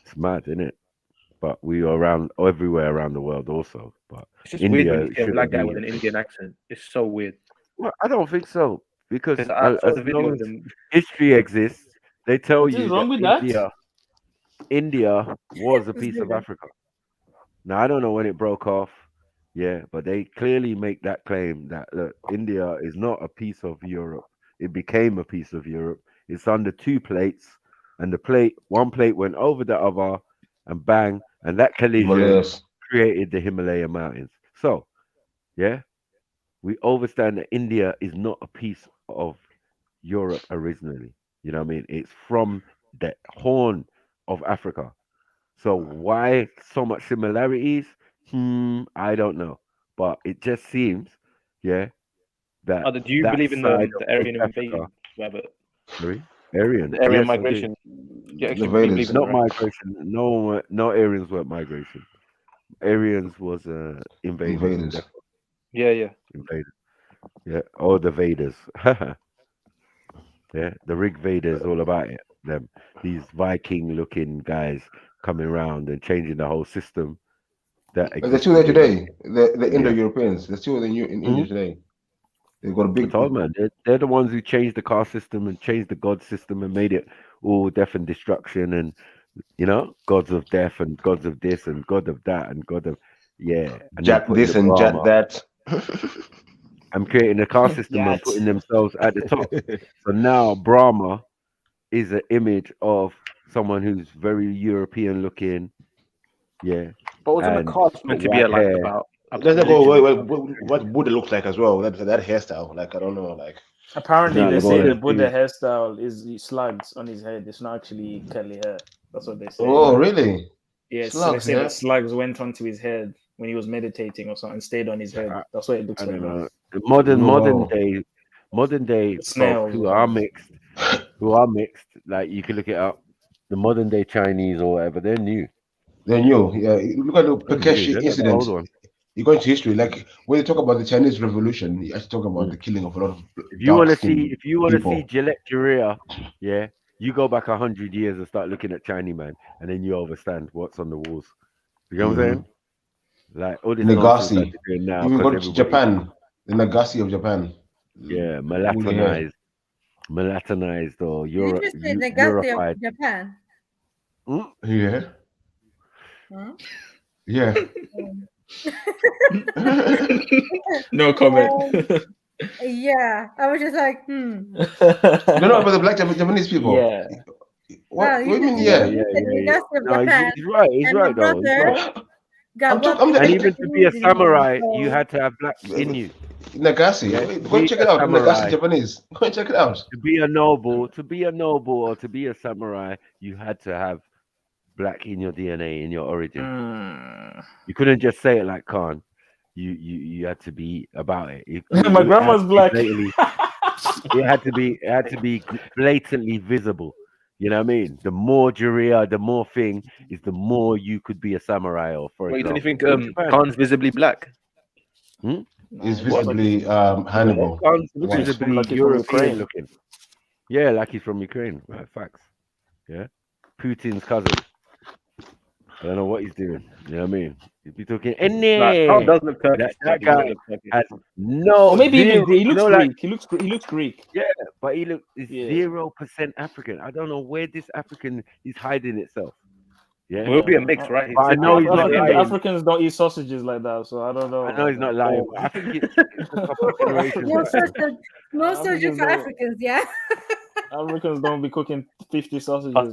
it's mad, isn't it? But we are around everywhere around the world also. But it's just India weird when you see a black guy be. with an Indian accent. It's so weird. Well, I don't think so, because I saw as the video long of as them. history exists, they tell What is you wrong that with that? India was a Let's piece do of that. Africa. Now I don't know when it broke off, but they clearly make that claim that look, India is not a piece of Europe. It became a piece of Europe. It's under two plates, and one plate went over the other, and bang, and that collision Himalayas. created the Himalaya mountains. So, we understand that India is not a piece of Europe originally. You know what I mean? It's from the Horn of Africa. So why so much similarities? I don't know. But it just seems, that Do you that believe in side the of Aryan Africa. invasion? Sorry? Aryan. The Aryan Yes, I do. migration. You actually Invaders. believe in Not it, right? migration. No Aryans weren't migration. Aryans was invaders. Invaders. Yeah. Invaders. Yeah. Or the Vaders. Yeah. The Rig Vaders, all about it. Them. These Viking looking guys coming around and changing the whole system that They're still there existed. today. The Indo-Europeans. They're still in India today. They've got a big. I told man, they're the ones who changed the caste system and changed the god system and made it all death and destruction and gods of death and gods of this and god of that and god of and Jat this and Jat that. I'm creating a caste system and putting themselves at the top. So now Brahma is an image of someone who's very European looking. Yeah. But wasn't the caste meant to be about? Doesn't go what Buddha looks like as well. That hairstyle. Like I don't know. Like apparently they say the Buddha hairstyle is slugs on his head. It's not actually curly hair. That's what they say. Oh really? Yes. So they say that slugs went onto his head when he was meditating or something, stayed on his head. That's what it looks like. Know. The modern day folk who are mixed, like you can look it up. The modern day Chinese or whatever, they're new. They're new. Yeah. Look at the Pakeshi incident. You go into history, like when you talk about the Chinese Revolution, you actually talk about the killing of a lot of. If you want to see Gillette Korea, you go back 100 years and start looking at Chinese man, and then you understand what's on the walls. You know what I'm saying? Like all this Nagasi. Now, you go to Japan, the Nagasi of Japan. Yeah, Malatinized or Did you say Nagasi of Japan? Yeah. Huh? Yeah. No comment. Yeah, I was just like, No, but the black Japanese people. Yeah. What do you mean? Yeah. No, he's right. He's right though. And even to be a samurai, you had to have black in you. Nagasi. Go check it out. Nagasi Japanese. Go check it out. To be a noble, or to be a samurai, you had to have black in your DNA, in your origin. You couldn't just say it like Khan. You had to be about it. My grandma's black. It had to be blatantly visible. You know what I mean? The more Juriya, the more thing is, the more you could be a samurai. Or for example, don't you think Khan's visibly black? He's visibly Hannibal. Khan's visibly European looking. Yeah, like he's from Ukraine. Right, facts. Yeah, Putin's cousin. I don't know what he's doing. You know what I mean? He'd be talking. How does look Turkish? That guy has no. Or maybe he looks Greek. He looks Greek. Yeah, but he looks 0% African. I don't know where this African is hiding itself. Yeah, we'll be a mix, right? But I know he's not lying. Africans don't eat sausages like that, so I don't know. I know he's not lying. But I think it's a couple of generations. No sausage for Africans, yeah. Africans don't be cooking 50 sausages, bro. I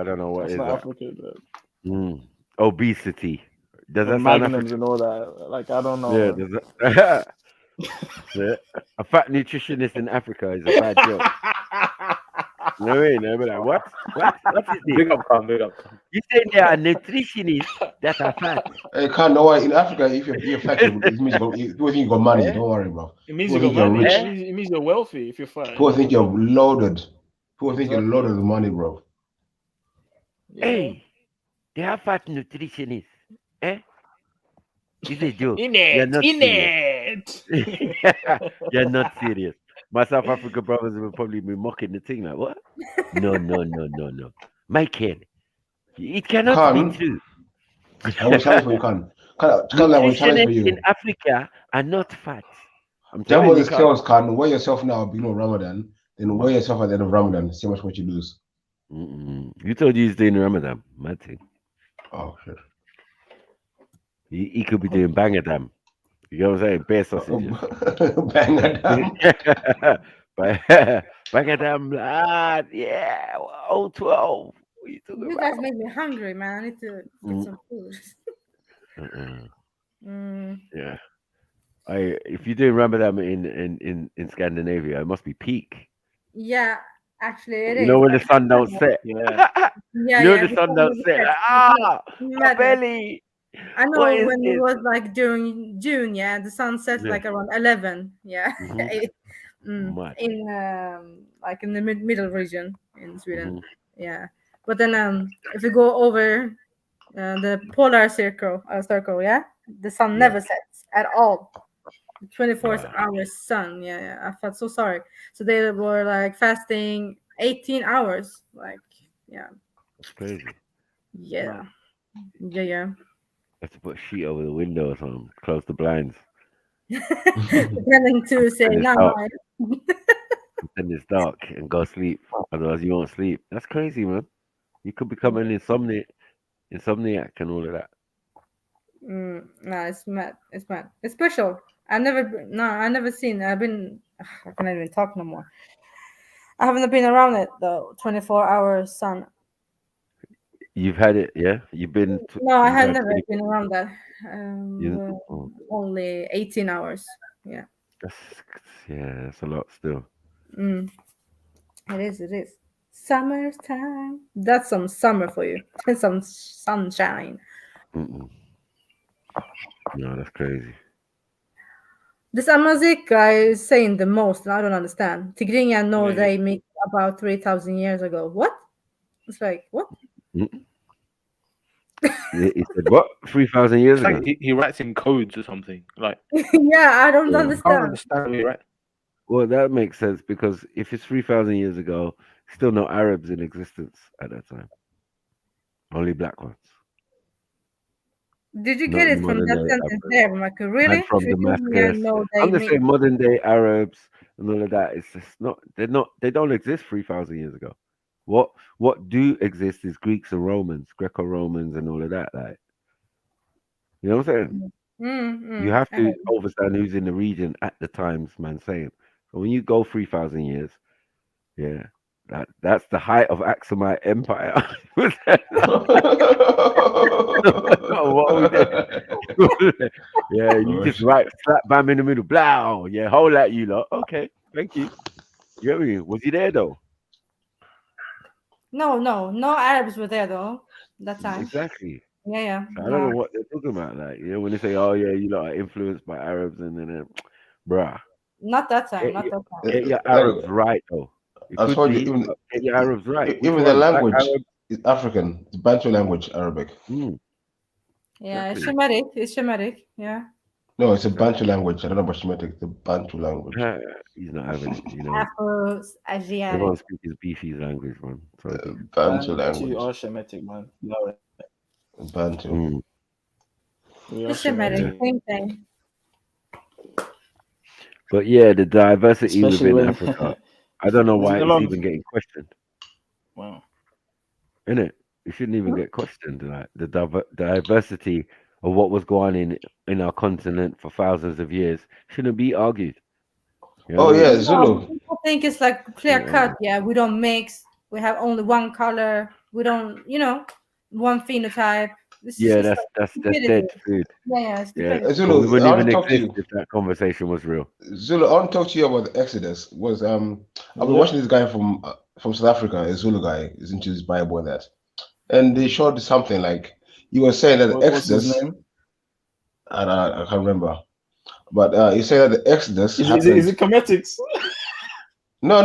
don't know what That's is not that. African, Obesity. Does that sound magnums African? and all that? Like I don't know. Yeah, does that... yeah. A fat nutritionist in Africa is a bad joke. You know what I mean? I'll be like, what? What is this? Big up. You say there are nutritionists that are fat. You can't know why in Africa, if you're fat, it means you got money. Don't worry, bro. It means you got money. It means you're wealthy if you're fat. People think you're loaded. People think you're loaded with money, bro. Yeah. Hey, they are fat nutritionists. It's a joke. You're not serious. You're not serious. my South African brothers will probably be mocking the thing like, what? No. Michael, it cannot be true. I will challenge for you, Khan. Khan, I will challenge for you. In Africa are not fat. I'm Jump telling on you, the scales, Khan. Weigh yourself now, beginning of Ramadan. Then weigh yourself at the end of Ramadan. See how much weight you lose. You told you he's doing Ramadan. Mad thing. Oh, shit. He could be doing Bangadam. You know what I'm saying? Bear sausages. Bangadam. Bangadam, lad. Yeah. 012. What you talking You about? guys make me hungry, man. I need to get some food. Yeah. If you're doing Ramadan in Scandinavia, it must be peak. Yeah, actually, it You is. know when the like, sun don't set. Yeah. Yeah, You know yeah. the sun don't set. Like, my belly. I know What is when it this? was like during June, yeah, the sun sets Yeah. like around 11, yeah, Mad. in like in the middle region in Sweden, yeah. But then if you go over the polar circle, yeah, the sun never sets at all. 24 hours sun, yeah. I felt so sorry. So they were like fasting 18 hours, like, yeah. That's crazy. Yeah. Have to put a sheet over the window or something. Close the blinds. Pretending to say Pretend it's no. dark. Pretend it's dark and go sleep. Otherwise you won't sleep. That's crazy, man. You could become an insomniac and all of that. No, it's mad. It's mad. It's special. I never seen. I can't even talk no more. I haven't been around it though. 24-hour sun. You've had it, yeah? You've been. No, I have never been around that. Only 18 hours. Yeah. That's a lot still. It is. Summertime. That's some summer for you. Some sunshine. No, that's crazy. This Amazic guy is saying the most, and I don't understand. Tigrinya know they made about 3,000 years ago. What? It's like, what? He said what? 3,000 years ago? Like he writes in codes or something. Like yeah, I don't understand. I don't understand me, right? Well, that makes sense because if it's 3,000 years ago, still no Arabs in existence at that time. Only black ones. Did you get it from that sentence there, Michael? Really? And from Damascus. I'm just saying modern day Arabs and all of that. It's just not. They don't exist 3,000 years ago. What do exist is Greeks and Romans, Greco-Romans, and all of that. Like, you know what I'm saying? You have to understand who's in the region at the times, man. Saying so when you go 3,000 years, yeah, that's the height of Aksumite Empire. What we did. Yeah, you just slap bam in the middle, blow. Yeah, hold at you lot. Okay, thank you. You know what I mean? Was he there though? No Arabs were there though that time. Exactly. Yeah. So I don't know what they're talking about. Like, you know, when they say, "Oh yeah, you lot are influenced by Arabs," and then, bruh. Not that time. Get your Arabs right though. As far as even get your Arabs right. Even the language is African. It's Bantu language, Arabic. Yeah, Shemitic. It's Shemitic. Yeah. No, it's a Bantu language. I don't know about Shemitic. The Bantu language. He's not having it. You know. Afro-Asiatic. Everyone speaks his beefy language, man. Bantu language. Or Shemitic, man. Bantu. It's Shemitic. Same thing. But yeah, the diversity within Africa. I don't know why it's even getting questioned. Wow. Innit? It shouldn't even get questioned. Like the diversity of what was going on in our continent for thousands of years shouldn't be argued. You know Zulu. People think it's like clear cut. Yeah, we don't mix. We have only one color. We don't, one phenotype. That's dead food. Yeah. Zulu, we wouldn't even exist if that conversation was real. Zulu, I want to talk to you about the Exodus. I've been watching this guy from South Africa, a Zulu guy, is into his Bible and that, and they showed something like he was saying that the Exodus. What's his name? I can't remember, but he said that the Exodus happened. Is it Cometics? No.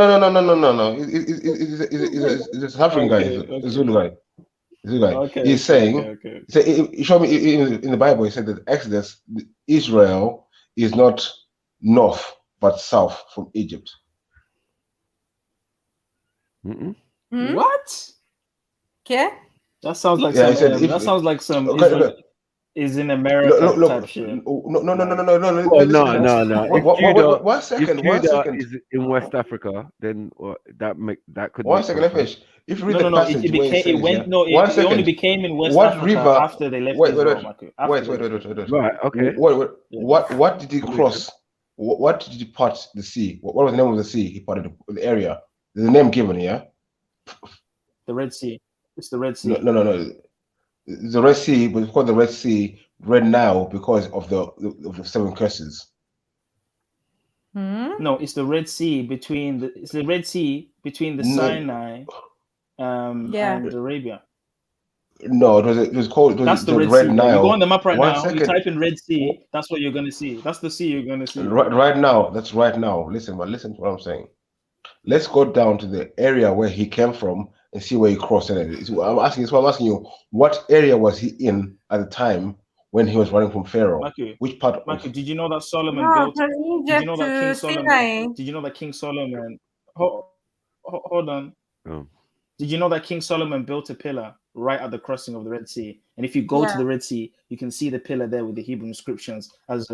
It's a South African guy, a Zulu guy. He's saying, he showed me in the Bible. He said that Exodus, Israel is not north but south from Egypt. What? Okay. That sounds like Yeah, some. I said if That sounds like some okay, Israel okay. is in America type shit. No. Well, no. One second. If Judah is in West Africa, then that could One make second, some let me sense. finish. If you read the passage where it says, It only became in West what Africa river? after they left Israel. Wait. Right. Okay. What did he cross? What did he part the sea? What was the name of the sea he parted the area? There's a name given, yeah. The Red Sea. It's the Red Sea. No. The Red Sea, but it's called the Red Sea red now because of the 7 curses. No, it's the Red Sea between the Sinai and Arabia. No, it was called. That's the Red Red Sea. Nile. You go on the map right One now. second. You type in Red Sea. That's what you're gonna see. That's the sea you're gonna see. Right now. That's right now. Listen to what I'm saying. Let's go down to the area where he came from and see where he crossed. I'm asking you, what area was he in at the time when he was running from Pharaoh? Matthew, Which part? Matthew, did you know that Solomon No, built? from Did you Egypt know that to King Solomon? Sinai. Did you know that King Solomon? Hold on. Oh. Did you know that King Solomon built a pillar right at the crossing of the Red Sea? And if you go to the Red Sea, you can see the pillar there with the Hebrew inscriptions as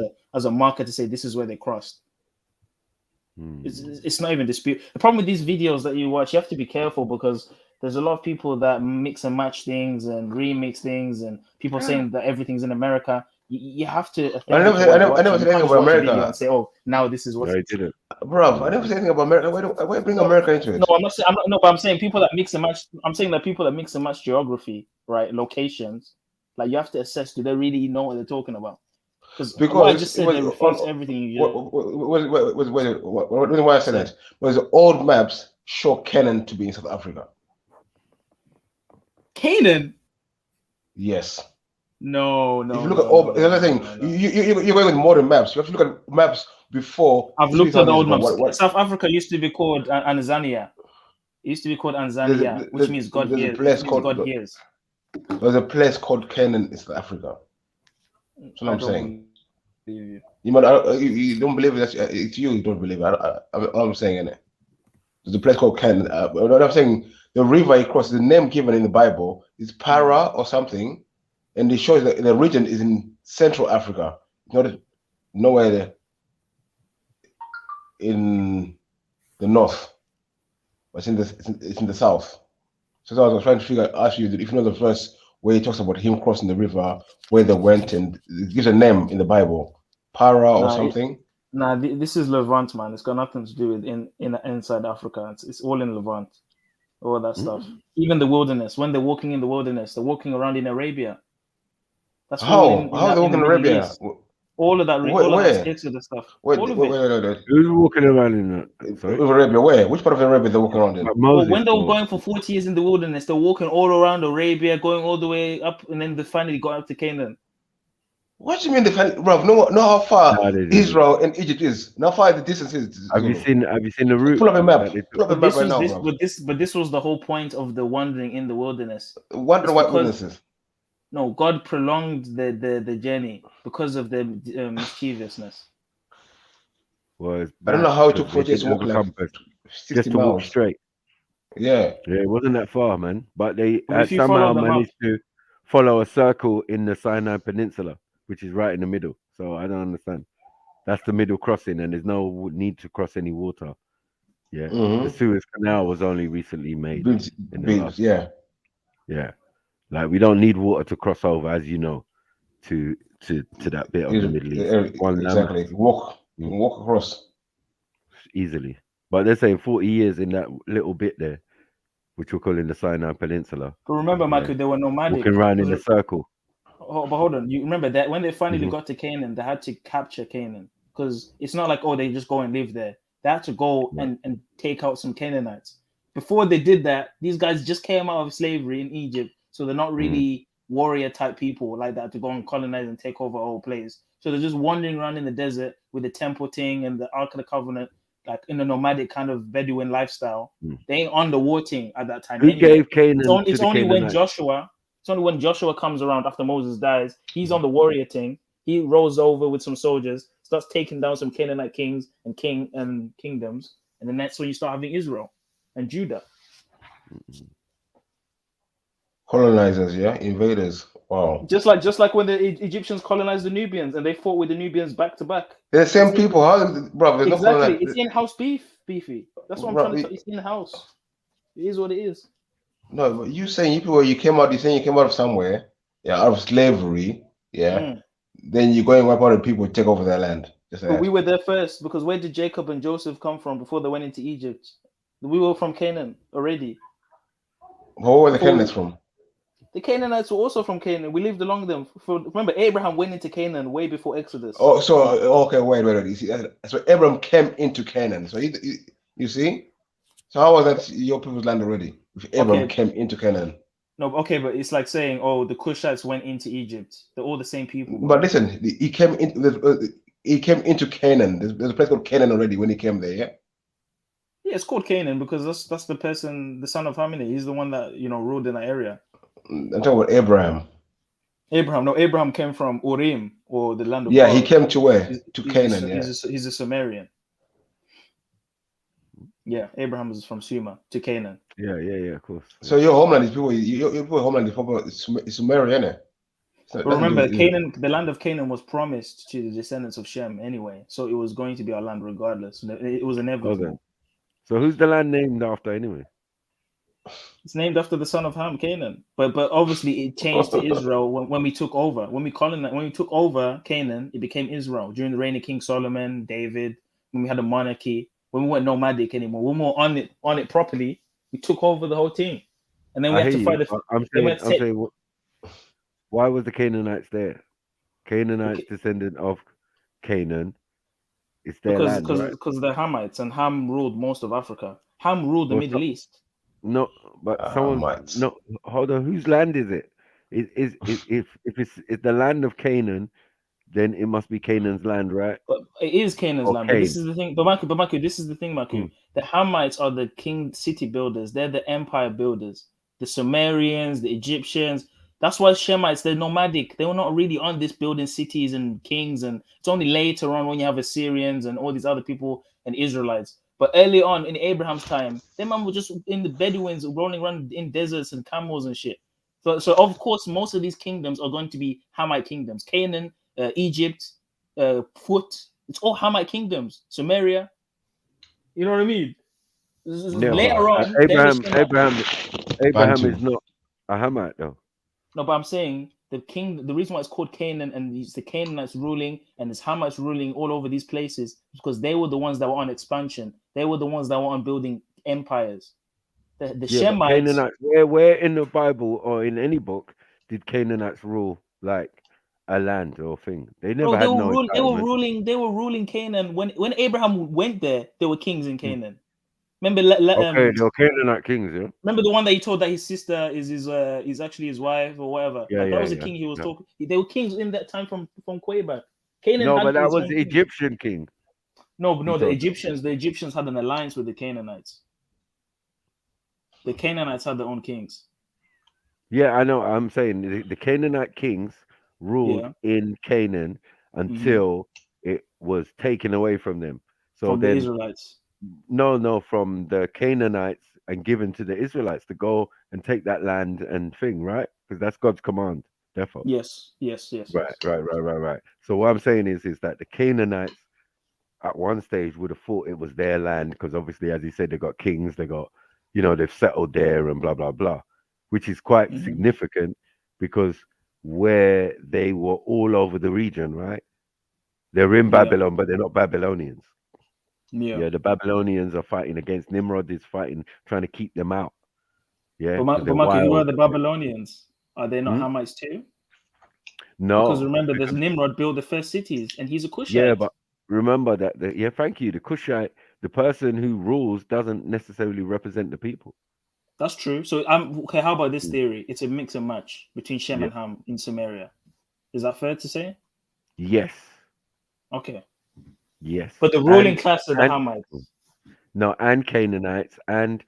a marker to say this is where they crossed. It's not even dispute. The problem with these videos that you watch, you have to be careful because there's a lot of people that mix and match things and remix things, and people saying that everything's in America. You have to. I never said anything about America. And say, oh, now this is what. No, I didn't. Bro, I never said anything about America. Why do you bring America into it? No, I'm not saying. But I'm saying people that mix and match. I'm saying that people that mix and match geography, right, locations, like you have to assess. Do they really know what they're talking about? Because what I just said, they refutes everything you why I said that was the old maps show Canaan to be in South Africa. Canaan? Yes. No. If you look at all the other thing, you're going with modern maps. You have to look at maps before. I've looked at the old maps. South Africa used to be called Anzania. It used to be called Anzania, which means God hears. There's a place called Canaan in South Africa. That's what I'm saying. You don't believe it. It's you don't believe it. I'm saying it. There's a place called Canaan. What I'm saying, the river he crossed, the name given in the Bible is Para or something, and it shows that the region is in Central Africa, not nowhere there in the north. It's in the south. So I was trying to ask you if you know the verse where he talks about him crossing the river, where they went, and it gives a name in the Bible, Para or something. This is Levant, man. It's got nothing to do with inside Africa. It's all in Levant, all that stuff. Even the wilderness. When they're walking in the wilderness, they're walking around in Arabia. That's how they're walking in Arabia. All of that, all of that Exodus stuff. Wait. Who's walking around in that? Sorry? Arabia, where? Which part of Arabia they're walking around in? Well, when they were going for 40 years in the wilderness, they're walking all around Arabia, going all the way up, and then they finally got up to Canaan. What do you mean bro? Know how far Israel and Egypt is? How far the distance is? Have you seen the route? Pull up a map. Pull up a map right now, bro. But this was the whole point of the wandering in the wilderness. Wandering what wilderness? No, God prolonged the journey because of the mischievousness. Well, I don't know how it took 40 years to walk like 60 just to miles. walk straight. Yeah, it wasn't that far, man. But they somehow managed to follow a circle in the Sinai Peninsula, which is right in the middle. So I don't understand. That's the middle crossing, and there's no need to cross any water. Yeah, the Suez Canal was only recently made. Yeah. Like we don't need water to cross over, as you know, to that bit of the Middle East. Exactly. Walk across easily. But they're saying 40 years in that little bit there, which we're calling the Sinai Peninsula. But remember, Michael, they were nomadic. Walking around in a circle. But hold on, you remember that when they finally got to Canaan, they had to capture Canaan because it's not like they just go and live there. They had to go and take out some Canaanites. Before they did that, these guys just came out of slavery in Egypt. So they're not really warrior type people like that to go and colonize and take over a whole place. So they're just wandering around in the desert with the temple thing and the Ark of the Covenant, like in a nomadic kind of Bedouin lifestyle. They ain't on the war thing at that time. Who gave Canaan? It's only when Joshua comes around after Moses dies. He's on the warrior thing. He rolls over with some soldiers, starts taking down some Canaanite kings and kingdoms, and then that's when you start having Israel and Judah. Colonizers, yeah, invaders. Wow. Just like when the Egyptians colonized the Nubians and they fought with the Nubians back to back. They're the same people. How, bro? There's Exactly. no It's in-house beefy. That's what I'm trying to tell. It's in-house. It is what it is. No, but you saying you people, you came out. You saying you came out of somewhere, yeah, out of slavery, yeah. Then you go and wipe out the people, take over their land. But we were there first because where did Jacob and Joseph come from before they went into Egypt? We were from Canaan already. Where were the Canaanites from? The Canaanites were also from Canaan. We lived along them. Remember, Abraham went into Canaan way before Exodus. Oh, so okay, wait. You see, so Abraham came into Canaan. So you see, so how was that your people's land already? If Abraham came into Canaan. No, okay, but it's like saying, oh, the Cushites went into Egypt. They're all the same people. Bro. But listen, he came into Canaan. There's a place called Canaan already when he came there. Yeah. Yeah, it's called Canaan because that's the person, the son of Hamini. He's the one that ruled in that area. I'm talking about Abraham. Abraham came from Urim or the land of God. He came to where? To Canaan. He's a Sumerian. Yeah, Abraham is from Sumer to Canaan. Yeah, of course. So your homeland is people. Your homeland is Sumerian, isn't it? But remember, Canaan, the land of Canaan was promised to the descendants of Shem anyway, so it was going to be our land regardless. It was inevitable. Okay. So who's the land named after anyway? It's named after the son of Ham, Canaan. But obviously it changed to Israel when we took over. When we took over Canaan, it became Israel during the reign of King Solomon, David. When we had a monarchy, when we weren't nomadic anymore, when we were on it properly, we took over the whole thing, and then we had to fight. I'm saying, why was the Canaanites there? Canaanites descendant of Canaan. It's their land, right? Because they're Hamites, and Ham ruled most of Africa. Ham ruled the Middle East. No, but no. Hold on, whose land is it? If it's the land of Canaan, then it must be Canaan's land, right? But it is Canaan's land. But this is the thing. But Maku, this is the thing, Maku. The Hamites are the king city builders. They're the empire builders. The Sumerians, the Egyptians. That's why Shemites, they're nomadic. They were not really on this building cities and kings. And it's only later on when you have Assyrians and all these other people and Israelites. But early on in Abraham's time, them man were just in the Bedouins rolling around in deserts and camels and shit. So of course, most of these kingdoms are going to be Hamite kingdoms. Canaan, Egypt, Phut, it's all Hamite kingdoms. Samaria, you know what I mean? Later on, Abraham is not a Hamite though. No, but I'm saying the reason why it's called Canaan and it's the Canaanites ruling and it's Hamites ruling all over these places is because they were the ones that were on expansion. They were the ones that were on building empires. The Shemites. Canaanites, where in the Bible or in any book did Canaanites rule like a land or thing? They never had no. They were ruling Canaan when Abraham went there. They were kings in Canaan. Remember, they were Canaanite kings, yeah. Remember the one that he told that his sister is actually his wife or whatever. That was the king he was talking. They were kings in that time from way back. Canaan. No, but that was the Egyptian king. No, the Egyptians had an alliance with the Canaanites. The Canaanites had their own kings. Yeah, I know. I'm saying the Canaanite kings ruled in Canaan until it was taken away from them. So from then, the Israelites. No, from the Canaanites and given to the Israelites to go and take that land and thing, right? Because that's God's command. Therefore. Yes. Right. So what I'm saying is that the Canaanites at one stage would have thought it was their land because obviously, as he said, they got kings, they got, they've settled there and blah blah blah, which is quite significant because where they were all over the region, right? They're in Babylon, but they're not Babylonians. Yeah, the Babylonians are fighting against Nimrod. Is fighting, trying to keep them out. Yeah, but who are the Babylonians? Are they not Hamites too? No, because remember, there's Nimrod built the first cities, and he's a Cushite. Yeah, but remember that. Thank you. The Cushite, the person who rules, doesn't necessarily represent the people. That's true. So okay. How about this theory? It's a mix and match between Shem and Ham in Samaria. Is that fair to say? Yes. Okay. Yes. But the ruling class are the Hamites. No, and Canaanites, and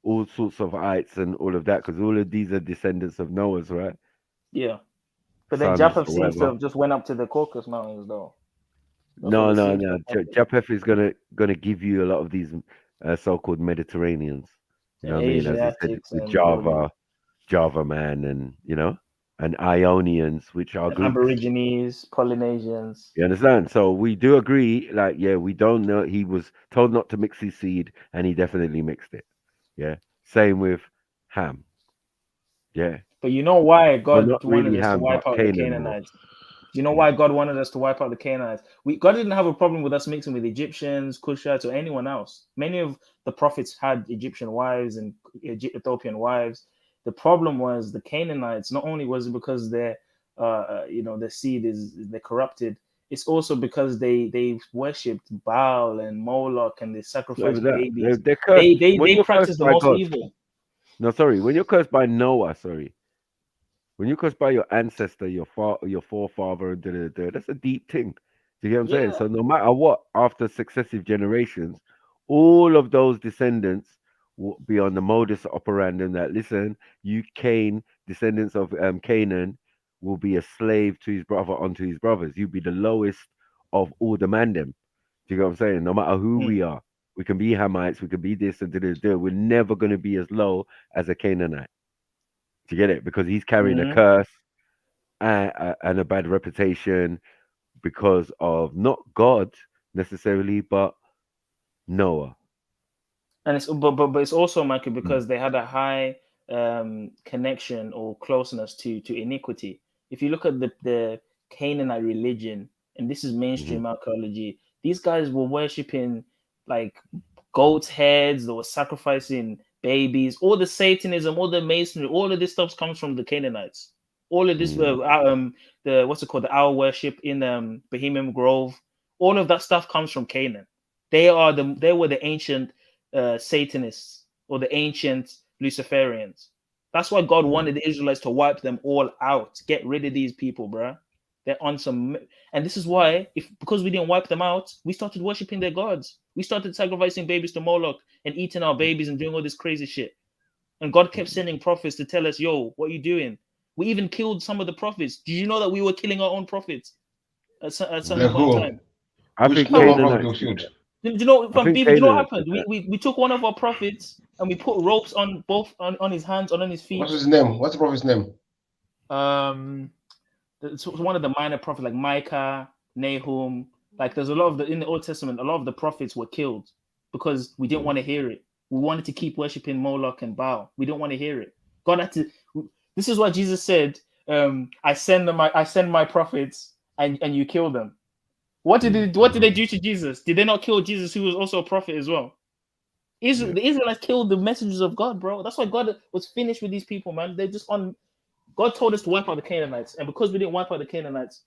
all sorts of ites and all of that, because all of these are descendants of Noah's, right? Yeah. But then Japheth seems to have just went up to the Caucasus Mountains, though. No. Japheth is gonna give you a lot of these so-called Mediterraneans. You know what I mean? As I said, the Java man, and and Ionians, which are Greeks. Aborigines, Polynesians. You understand? So we do agree, like, yeah, we don't know. He was told not to mix his seed, and he definitely mixed it. Yeah. Same with Ham. Yeah. But you know why God not wanted really us to Ham, wipe but out the Canaan more. Canaanites? Do you know why God wanted us to wipe out the Canaanites? God didn't have a problem with us mixing with Egyptians, Cushites, or anyone else. Many of the prophets had Egyptian wives and Ethiopian wives. The problem was the Canaanites. Not only was it because their seed they're corrupted, it's also because they worshipped Baal and Moloch, and they sacrificed babies. They're cursed. They practiced the most evil. No, sorry. When you're cursed by Noah, sorry. When you're cursed by your ancestor, your forefather, that's a deep thing. Do you get what I'm saying? So no matter what, after successive generations, all of those descendants will be on the modus operandi that, listen, you Cain, descendants of Canaan, will be a slave to his brother unto his brothers. You'll be the lowest of all the mandem. Do you get what I'm saying? No matter who we are, we can be Hamites, we can be this and we're never going to be as low as a Canaanite. To get it, because he's carrying a curse and a bad reputation because of not God necessarily, but Noah. And it's but it's also, Michael, because they had a high connection or closeness to iniquity. If you look at the Canaanite religion, and this is mainstream archaeology, these guys were worshipping like goats' heads. They were sacrificing babies. All the Satanism, all the masonry, all of this stuff comes from the Canaanites. All of this, the what's it called, the owl worship in Bohemian Grove. All of that stuff comes from Canaan. They were the ancient Satanists or the ancient Luciferians. That's why God wanted the Israelites to wipe them all out, get rid of these people, bruh. They're on some, and this is why, because we didn't wipe them out, we started worshiping their gods. We started sacrificing babies to Moloch and eating our babies and doing all this crazy shit. And God kept sending prophets to tell us, yo, what are you doing? We even killed some of the prophets. Did you know that we were killing our own prophets at some point in time? I think Canaanites. Do you know from people? Do you know what happened? We took one of our prophets and we put ropes on both on his hands and on his feet. What's his name? What's the prophet's name? It's one of the minor prophets like Micah, Nahum. Like there's a lot of in the Old Testament, a lot of the prophets were killed because we didn't want to hear it. We wanted to keep worshiping Moloch and Baal. We didn't want to hear it. God had to. This is why Jesus said, "I send my prophets and you kill them." What did they do to Jesus? Did they not kill Jesus, who was also a prophet as well? The Israelites killed the messengers of God, bro. That's why God was finished with these people, man. They're just on. God told us to wipe out the Canaanites, and because we didn't wipe out the Canaanites,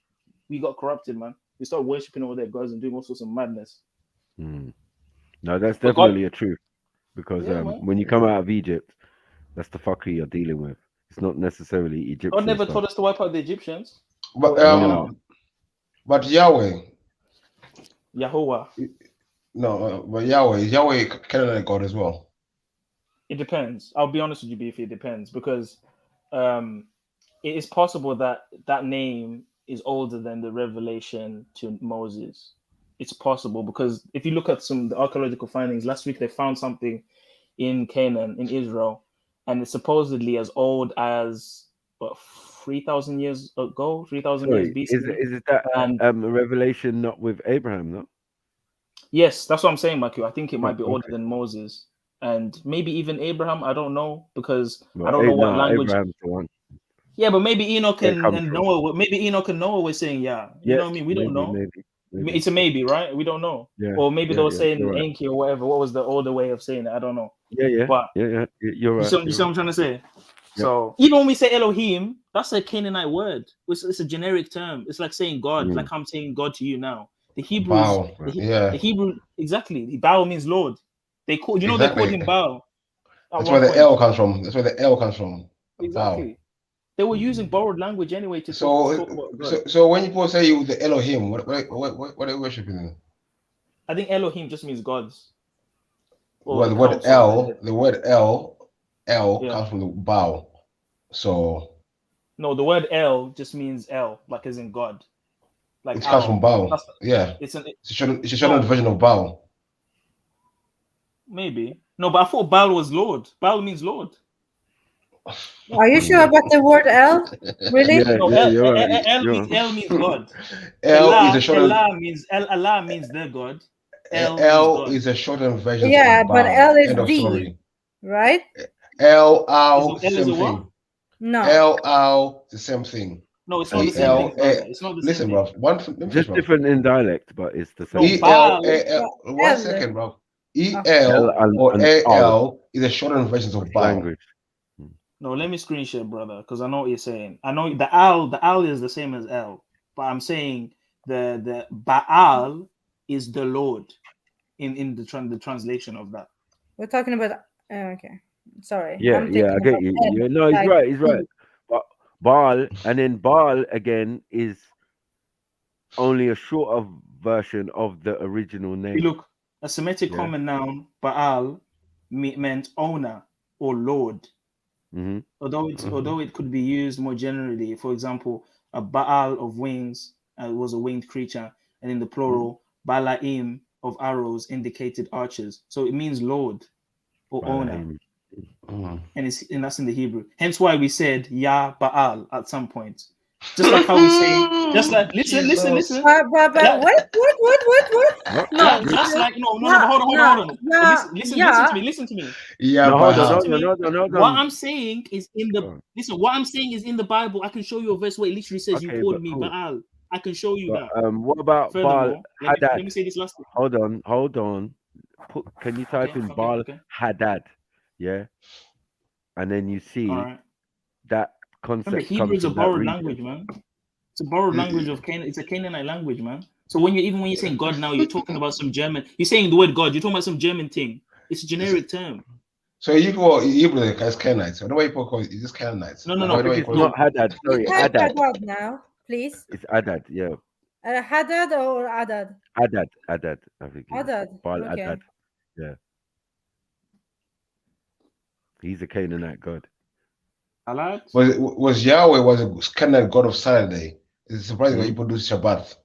we got corrupted, man. We started worshiping all their gods and doing all sorts of madness. No, that's definitely a truth. Because when you come out of Egypt, that's the fuckery you're dealing with. It's not necessarily Egyptian. God never told us to wipe out the Egyptians. But Yahweh. Yahuwah. No, but Yahweh Canaanite God as well. It depends. I'll be honest with you, Beefy. It depends because it is possible that name is older than the revelation to Moses. It's possible because if you look at some of the archaeological findings, last week they found something in Canaan, in Israel, and it's supposedly as old as 3,000 years ago, 3,000 years BC. Is it that revelation not with Abraham, no? Yes, that's what I'm saying, Michael. I think it might be older than Moses and maybe even Abraham. I don't know because I don't know what language. Abraham's the one. Yeah, but maybe Enoch and Noah. Maybe Enoch and Noah were saying, you know what I mean? We don't know. Maybe. It's a maybe, right? We don't know. Yeah, or maybe they were saying Enki or whatever. What was the older way of saying it? I don't know. But You're right. You see what I'm trying to say? Yeah. So even when we say Elohim, that's a Canaanite word. It's a generic term. It's like saying God, like I'm saying God to you now. The Hebrews, the Hebrew, exactly. Baal means Lord. They called they called him Baal. That's where the L comes from. Exactly. Baal. They were using borrowed language anyway to talk about God. So when people say you the Elohim, what are they worshiping then? I think Elohim just means gods. Well, the word L comes from the Baal. So no, the word El just means El, like as in God. Like it comes from Baal. It's a shortened version of Baal. Maybe. No, but I thought Baal was Lord. Baal means Lord. Are you sure about the word El? Really? Yeah, you're right. El means God. El is a shortened. Allah means the God. El means El God. is a shortened version Yeah, of but Baal. L is End of D, story. right? El, L is same a what? thing. No. El, the same thing. No, it's not the same thing, brother. It's not the Listen, same bro. thing. Let me finish, Just bro. different in dialect, but it's the same. E-L-A-L. 1 second, bro. E-L or A-L is a shortened version of Baal. Language. No, let me screenshot, brother, because I know what you're saying. I know the Al is the same as L, but I'm saying the Baal is the Lord in the translation of that. We're talking about. Okay, sorry. Yeah, I'm I get you. Yeah, no, he's right. He's right. But Baal, and then Baal again is only a shorter version of the original name. Look, a Semitic common noun Baal meant owner or lord. Mm-hmm. Although it could be used more generally, for example, a Baal of wings was a winged creature, and in the plural, Balaim of arrows indicated archers. So it means lord or owner, and that's in the Hebrew. Hence why we said Ya Baal at some point. Just like how we say, listen. But what? No, just like no. But hold on. Listen to me. Yeah, no, hold on. What I'm saying is in the What I'm saying is in the Bible. I can show you a verse where it literally says you called me Baal. I can show you that. What about Baal Hadad? Let me say this last thing. Hold on. Can you type in Baal Hadad? Yeah, and then you see that concept. Remember, Hebrew is a borrowed language, man. It's a borrowed language of Canaan. It's a Canaanite language, man. So when you're saying God now, you're talking about some German. You're saying the word God. You're talking about some German thing. It's a generic term. So you call Hebrew as Canaanites. So the way people call it is just Canaanites. No. It's not Hadad. Sorry, Hadad. Hadad now, please. It's Hadad. Yeah. Hadad or Adad? Hadad. I think. Adad. Baal Okay. Hadad. Yeah. He's a Canaanite god. Was Yahweh was a Canaanite god of Saturday? It's surprising that people do Shabbat.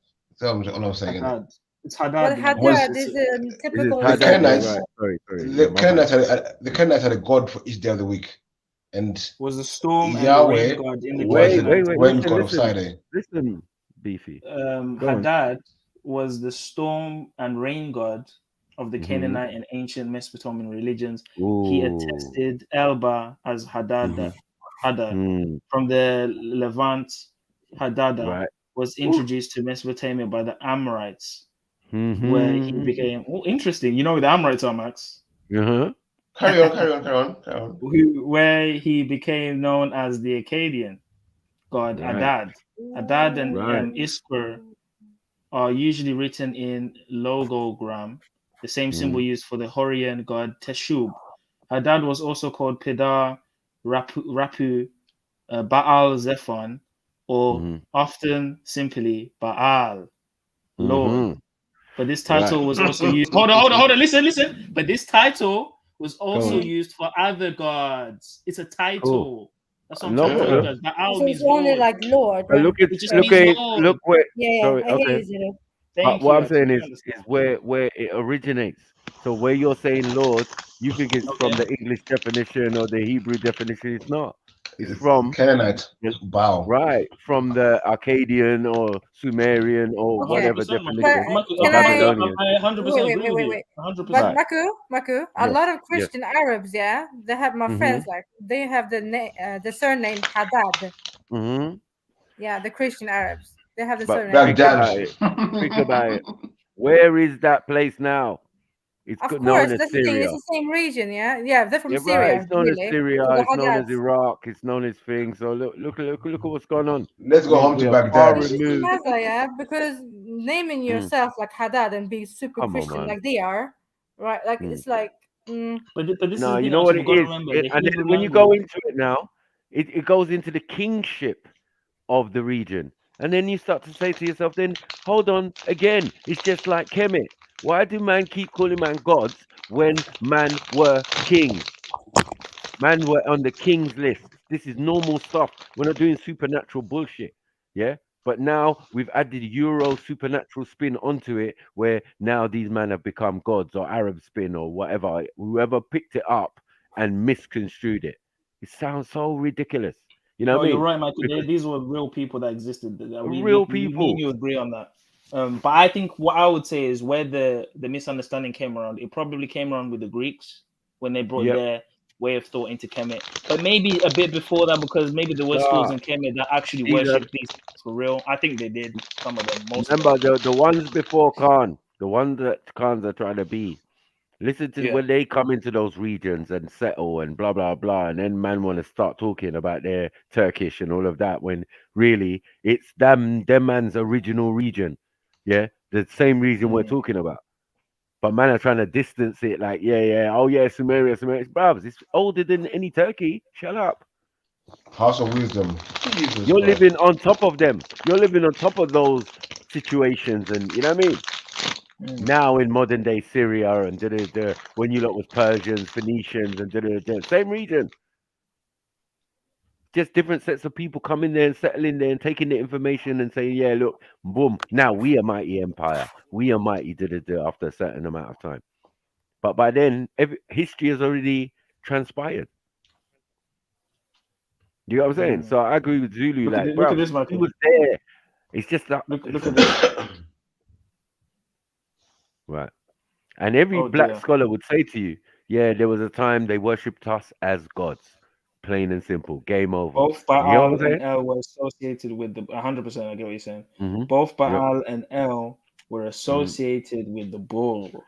That's all I'm saying. Hadad. It's Hadad. But Hadad is a typical. The Canaanites. Sorry. The Canaanites had a god for each day of the week, and was the storm Yahweh and the rain god in the rain god of Saturday. Listen, Beefy. Hadad was the storm and rain god of the Canaanite and ancient Mesopotamian religions. He attested Elba as Hadada. From the Levant. Hadada was introduced to Mesopotamia by the Amorites, where he became interesting. You know who the Amorites are, Max? Carry on. Where he became known as the Akkadian god Adad. Adad and Ispur are usually written in logogram, the same symbol used for the Horian god Teshub. Hadad was also called Pedar, Rapu, Baal Zephon, or often simply Baal, Lord. But this title was also used. Hold on, listen. But this title was also used for other gods. It's a title. That's what I'm trying to tell you guys. Baal means only Lord. like Lord. But look where. Yeah, sorry, I hear okay. you. What I'm saying is where it originates. So where you're saying Lord, you think it's from the English definition or the Hebrew definition. It's not. It's from Canaanite. Baal. Right, from the Akkadian or Sumerian or whatever definition. I 100% agree with you. 100%. But Maku, a lot of Christian Arabs, they have my friends like they have the surname Haddad. Yeah, the Christian Arabs, they have the surname. Think about it. Where is that place now? It's of known course, as that's the thing. Syria. It's the same region, yeah. They're from Yeah, Syria. right. It's known really. as Syria. So It's known as Iraq. It's known as things. So look at what's going on. Let's go home to Baghdad. Yeah, because naming yourself like Haddad and being super Christian like they are, right? Like it's like. But this no, is you know what it is. And then when you go into it now, it goes into the kingship of the region. And then you start to say to yourself, then hold on, again, it's just like Kemet. Why do man keep calling man gods when man were kings? Man were on the king's list. This is normal stuff. We're not doing supernatural bullshit. Yeah? But now we've added Euro supernatural spin onto it, where now these men have become gods, or Arab spin or whatever. Whoever picked it up and misconstrued it. It sounds so ridiculous. You know No, what I you're mean? right, Michael. Because These were real people that existed. We real me and people. you agree on that. But I think what I would say is where the misunderstanding came around. It probably came around with the Greeks when they brought their way of thought into Kemet. But maybe a bit before that, because maybe there were schools in Kemet that actually worshipped these things for real. I think they did. Some of them, most of them. Remember the ones before Khan, the ones that Khans are trying to be. Listen to when they come into those regions and settle and blah blah blah, and then man want to start talking about their Turkish and all of that, when really it's them man's original region. Yeah, the same region we're talking about. But man are trying to distance it, like, oh yeah, Sumeria. Bruv, it's older than any Turkey. Shut up. House of Wisdom. Jesus You're Christ. living on top of them. You're living on top of those situations, and you know what I mean? Now in modern day Syria and when you lot was Persians, Phoenicians, and same region. Just different sets of people coming there and settling there and taking the information and saying, yeah, look, boom, now we are mighty empire. We are mighty after a certain amount of time. But by then, history has already transpired. You know what I'm saying? So I agree with Zulu. Look at this, Michael. He was there. It's just that. Look at this. Right. And every black scholar would say to you, yeah, there was a time they worshipped us as gods. Plain and simple. Game over. Both Baal and El were associated with the 100%. I get what you're saying. Both Baal and El were associated with the bull.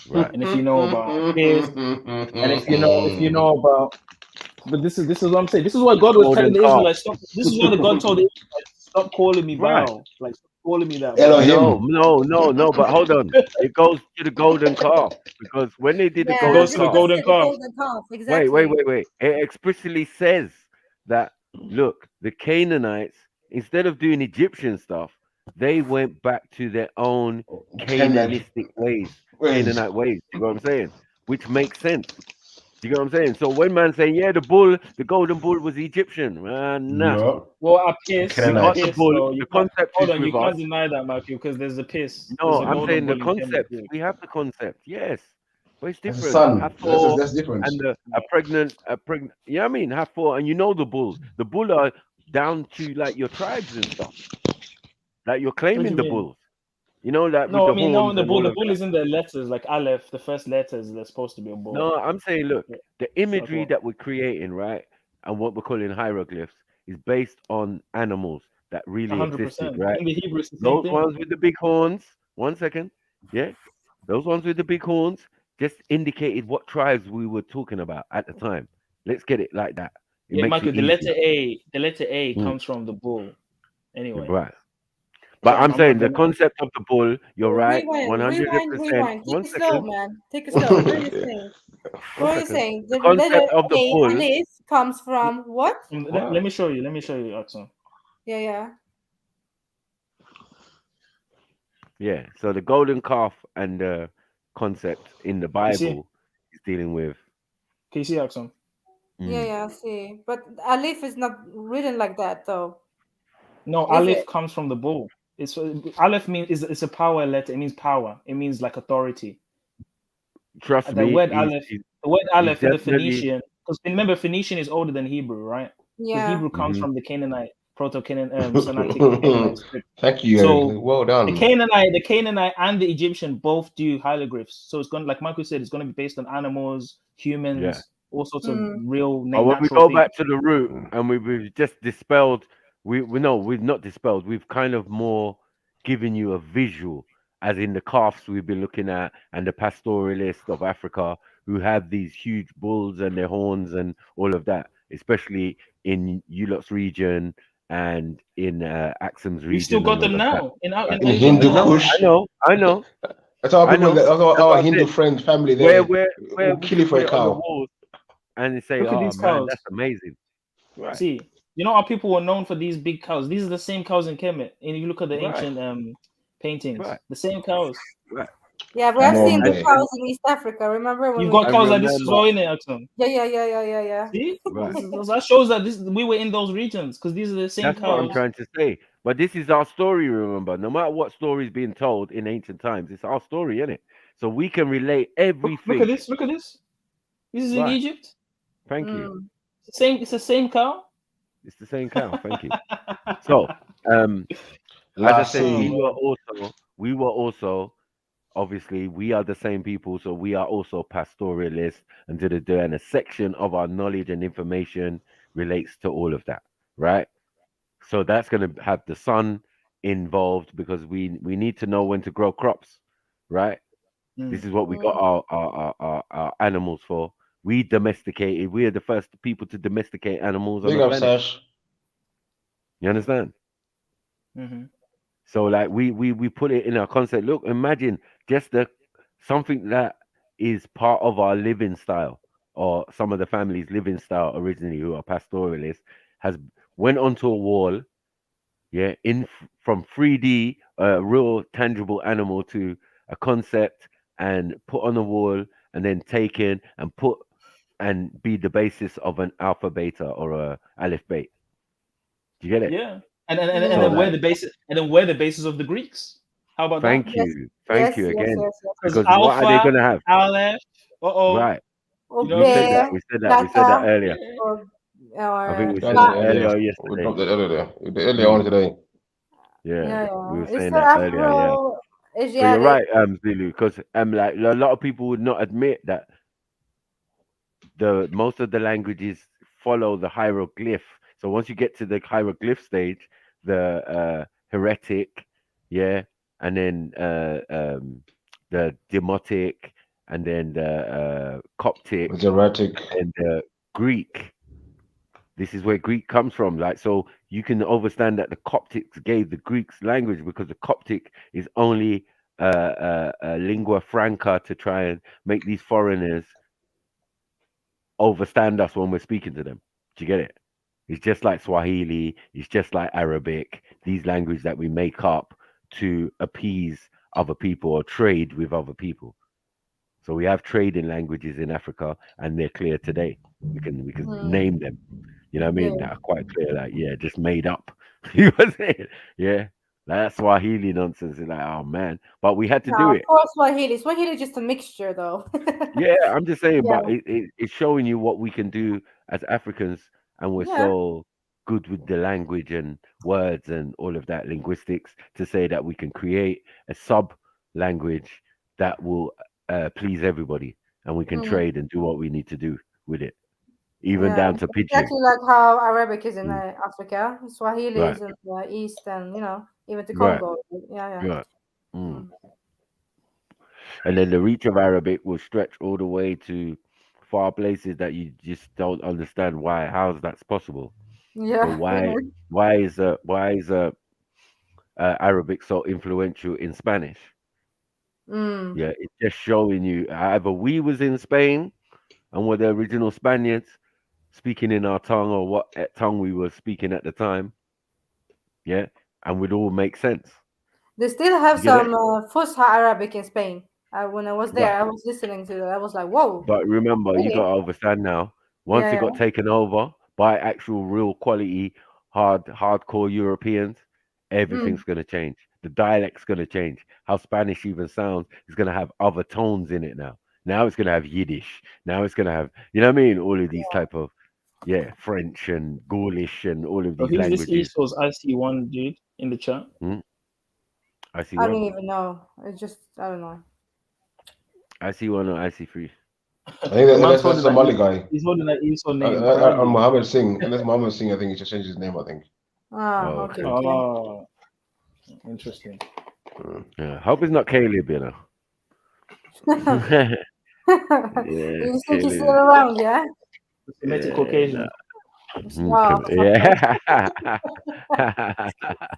Right. And if you know about this, and if you know about, but this is what I'm saying. This is what God was telling the Israelites. Stop. This is what the God told the Israelites. Stop calling me Baal. Like, stop calling me that. No. But hold on. It goes to the golden calf, because when they did the golden calf, exactly. Wait. It explicitly says that, look, the Canaanites, instead of doing Egyptian stuff, they went back to their own Canaanitic ways, Canaanite ways. You know what I'm saying? Which makes sense. You know what I'm saying? So when man saying, yeah, the golden bull was Egyptian, nah. No. Well, a piss. We got the bull. The concept is you with can't us. deny that, Matthew, because there's a piss. No, I'm saying the concept. We have the concept, yes, but it's different. That's different. And a pregnant. You know what I mean? Hathor, and you know the bulls. The bull are down to like your tribes and stuff. Like you're claiming the bulls. You know that. No, with I mean, no, the bull. the The bull is in the letters, like Aleph. The first letters, they're supposed to be a bull. No, I'm saying, look, the imagery that we're creating, right, and what we're calling hieroglyphs, is based on animals that really 100%. existed, right? In the Hebrew, it's the same Those thing. ones with the big horns. 1 second. Yeah, those ones with the big horns just indicated what tribes we were talking about at the time. Let's get it like that. Yeah, Michael. The letter A comes from the bull. Anyway. Right. But I'm saying the concept of the bull, you're right, 100%. Rewind. Take it slow, man. Take it slow. What are you saying? What are you saying? The concept of the bull, Alif comes from what? Let me show you. Axon. Yeah. Yeah. So the golden calf and the concept in the Bible is dealing with. Can you see, Axon? Yeah, I see. But Alif is not written like that, though. No, Aleph comes from the bull. It's Aleph means it's a power letter. It means power. It means like authority. Trust me. The word Aleph in the Phoenician, because remember Phoenician is older than Hebrew, right? Yeah. Hebrew comes from the Canaanite, Proto-Canaanite Canaanite script. Thank you. So well done. The Canaanite and the Egyptian both do hieroglyphs. So it's going, like Michael said, it's going to be based on animals, humans, all sorts of real. But when we go back to the root and we've just dispelled. We've not dispelled. We've kind of more given you a visual, as in the calves we've been looking at, and the pastoralists of Africa who have these huge bulls and their horns and all of that, especially in Ulot's region and in Axum's region. We still got them now in Hindu Kush. I know. That's our Hindu friend family there. Where kill it for a cow. And they say, look at these man, cows. that's amazing. Right. See. You know how people were known for these big cows? These are the same cows in Kemet. And if you look at the ancient paintings, the same cows. Right. Yeah, we have seen the cows in East Africa. Remember when You've we got cows like this as well, innit, Axon? Yeah. See, Right. that shows that we were in those regions because these are the same That's cows. what I'm trying to say. But this is our story, remember. No matter what story is being told in ancient times, it's our story, isn't it? So we can relate everything. Look at this. Look at this. This is in Right. Egypt. Thank you. It's the same cow. It's the same cow. Thank you. So, as I said, we were also obviously we are the same people, so we are also pastoralists and and a section of our knowledge and information relates to all of that, right? So that's going to have the sun involved because we need to know when to grow crops, right? This is what we got our animals for. We domesticated. We are the first people to domesticate animals on the planet. You understand? Mm-hmm. So like we put it in our concept. Look, imagine just something that is part of our living style, or some of the family's living style originally, who are pastoralists, has went onto a wall, yeah, from 3D, real tangible animal to a concept, and put on the wall, and then taken and put and be the basis of an alpha beta or a aleph beta. Do you get it? Yeah, and then we're the basis, of the Greeks. How about Thank that? you. Thank you again. Because Alpha, what are they going to have? Aleph. Right. You know We said that. We said that earlier. I think we said that earlier or yesterday. We dropped it earlier on today. Yeah, we were It's saying the that earlier. Yeah. Afro-Asiatic. So you're right, Zulu, because like a lot of people would not admit that most of the languages follow the hieroglyph. So once you get to the hieroglyph stage, the heretic, yeah, and then the demotic, and then the Coptic, and the Greek. This is where Greek comes from. Like, so you can understand that the Coptics gave the Greeks language because the Coptic is only a lingua franca to try and make these foreigners overstand us when we're speaking to them. Do you get it? It's just like Swahili. It's just like Arabic. These languages that we make up to appease other people or trade with other people. So we have trading languages in Africa, and they're clear today. We can name them. You know what I mean? That are quite clear. Like, yeah, just made up. You know what I'm saying? Yeah. That's Swahili nonsense. It's like, oh man. But we had to do it. Of course, Swahili. Swahili is just a mixture, though. Yeah, I'm just saying, but it's showing you what we can do as Africans, and we're so good with the language and words and all of that linguistics to say that we can create a sub language that will please everybody, and we can trade and do what we need to do with it, even down to pidgin. Exactly like how Arabic is in Africa, Swahili is in the East, and even to Congo. Right. And then the reach of Arabic will stretch all the way to far places that you just don't understand why. How's that's possible? Yeah. So why is Arabic so influential in Spanish? Yeah, it's just showing you either we was in Spain and were the original Spaniards speaking in our tongue, or what tongue we were speaking at the time. Yeah, and would all make sense. They still have some Fusha Arabic in Spain. When I was there, I was listening to it. I was like, whoa. But remember, you got to understand now, once it got taken over by actual real quality, hardcore Europeans, everything's going to change. The dialect's going to change. How Spanish even sounds is going to have other tones in it now. Now it's going to have Yiddish. Now it's going to have, you know what I mean? All of these type of, French and Gaulish and all of these languages. Who's this Esos IC1 dude in the chat? I don't even know. It's just, I don't know. IC1 or IC3? I think that's the Somali guy. He's holding that Eso name. Mohammed Singh. Unless Mohammed Singh, I think he just changed his name, I think. Okay. Oh, interesting. Yeah, hope it's not Caleb, you know. You think he's still around, yeah? Semitic Caucasian. Wow. Yeah.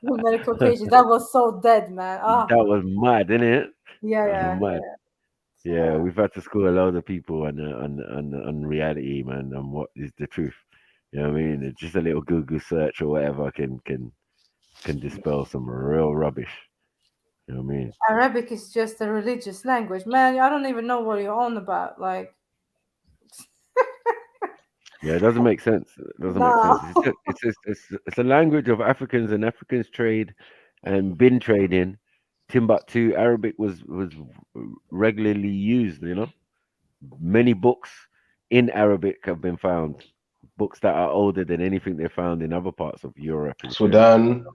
Semitic Caucasian. That was so dead, man. Oh. That was mad, isn't it? Yeah. Mad. Yeah, we've had to school a load of people on reality, man, and what is the truth. You know what I mean? It's just a little Google search or whatever can dispel some real rubbish. You know what I mean? Arabic is just a religious language, man. I don't even know what you're on about. Like, Yeah, it doesn't make sense. It doesn't make no. sense. It's a language of Africans, and Africans trade and been trading. Timbuktu Arabic was regularly used. You know, many books in Arabic have been found. Books that are older than anything they found in other parts of Europe and shit. Sudan.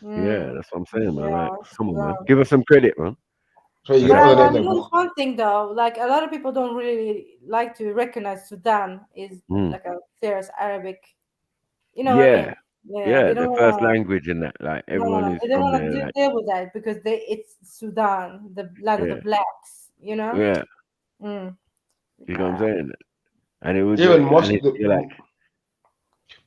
Yeah, that's what I'm saying, man. Yeah, Like, come on, man. Sudan. Give us some credit, man. So you But get I other noticed one thing though, like a lot of people don't really like to recognize Sudan is like a serious Arabic. You know what I Yeah, mean? Yeah, yeah. they The don't first wanna. language in that, like No, everyone who's they don't from want there, to like, deal with that because it's Sudan, the land of the yeah, blacks. You know. yeah. Mm. You know what I'm saying? And it would, even and you're like,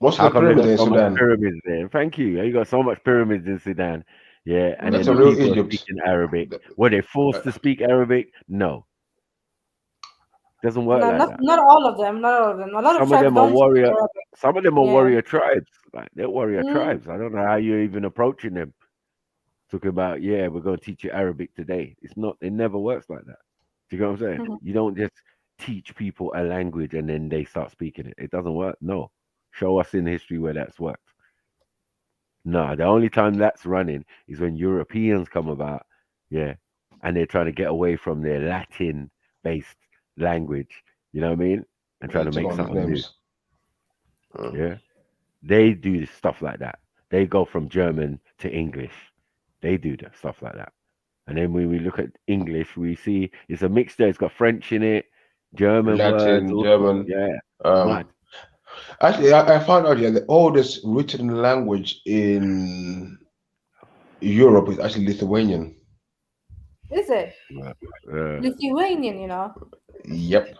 most of how the come they pyramid got in so much Sudan. pyramids there? Thank you. You got so much pyramids in Sudan. Yeah, and That's then a the real people are Egypt. speaking Arabic. Were they forced to speak Arabic? No, doesn't work No, like that. not all of them. Not all of them. A lot of Some of tribes them are don't speak warrior. Arabic. Some of them are Yeah. warrior tribes. Like they're warrior Mm. tribes. I don't know how you're even approaching them. Talking about, yeah, we're going to teach you Arabic today. It's not. It never works like that. Do you know what I'm saying? You don't just teach people a language and then they start speaking it. It doesn't work. No. Show us in history where that's worked. No, the only time that's running is when Europeans come about, yeah, and they're trying to get away from their Latin-based language. You know what I mean? And trying They to took make all these something new. names. Yeah, they do stuff like that. They go from German to English. They do that stuff like that. And then when we look at English, we see it's a mixture. It's got French in it, German words, Latin, all German. yeah, mad. Actually, I found out the oldest written language in Europe is actually Lithuanian. Is it Yeah. Lithuanian? You know. Yep.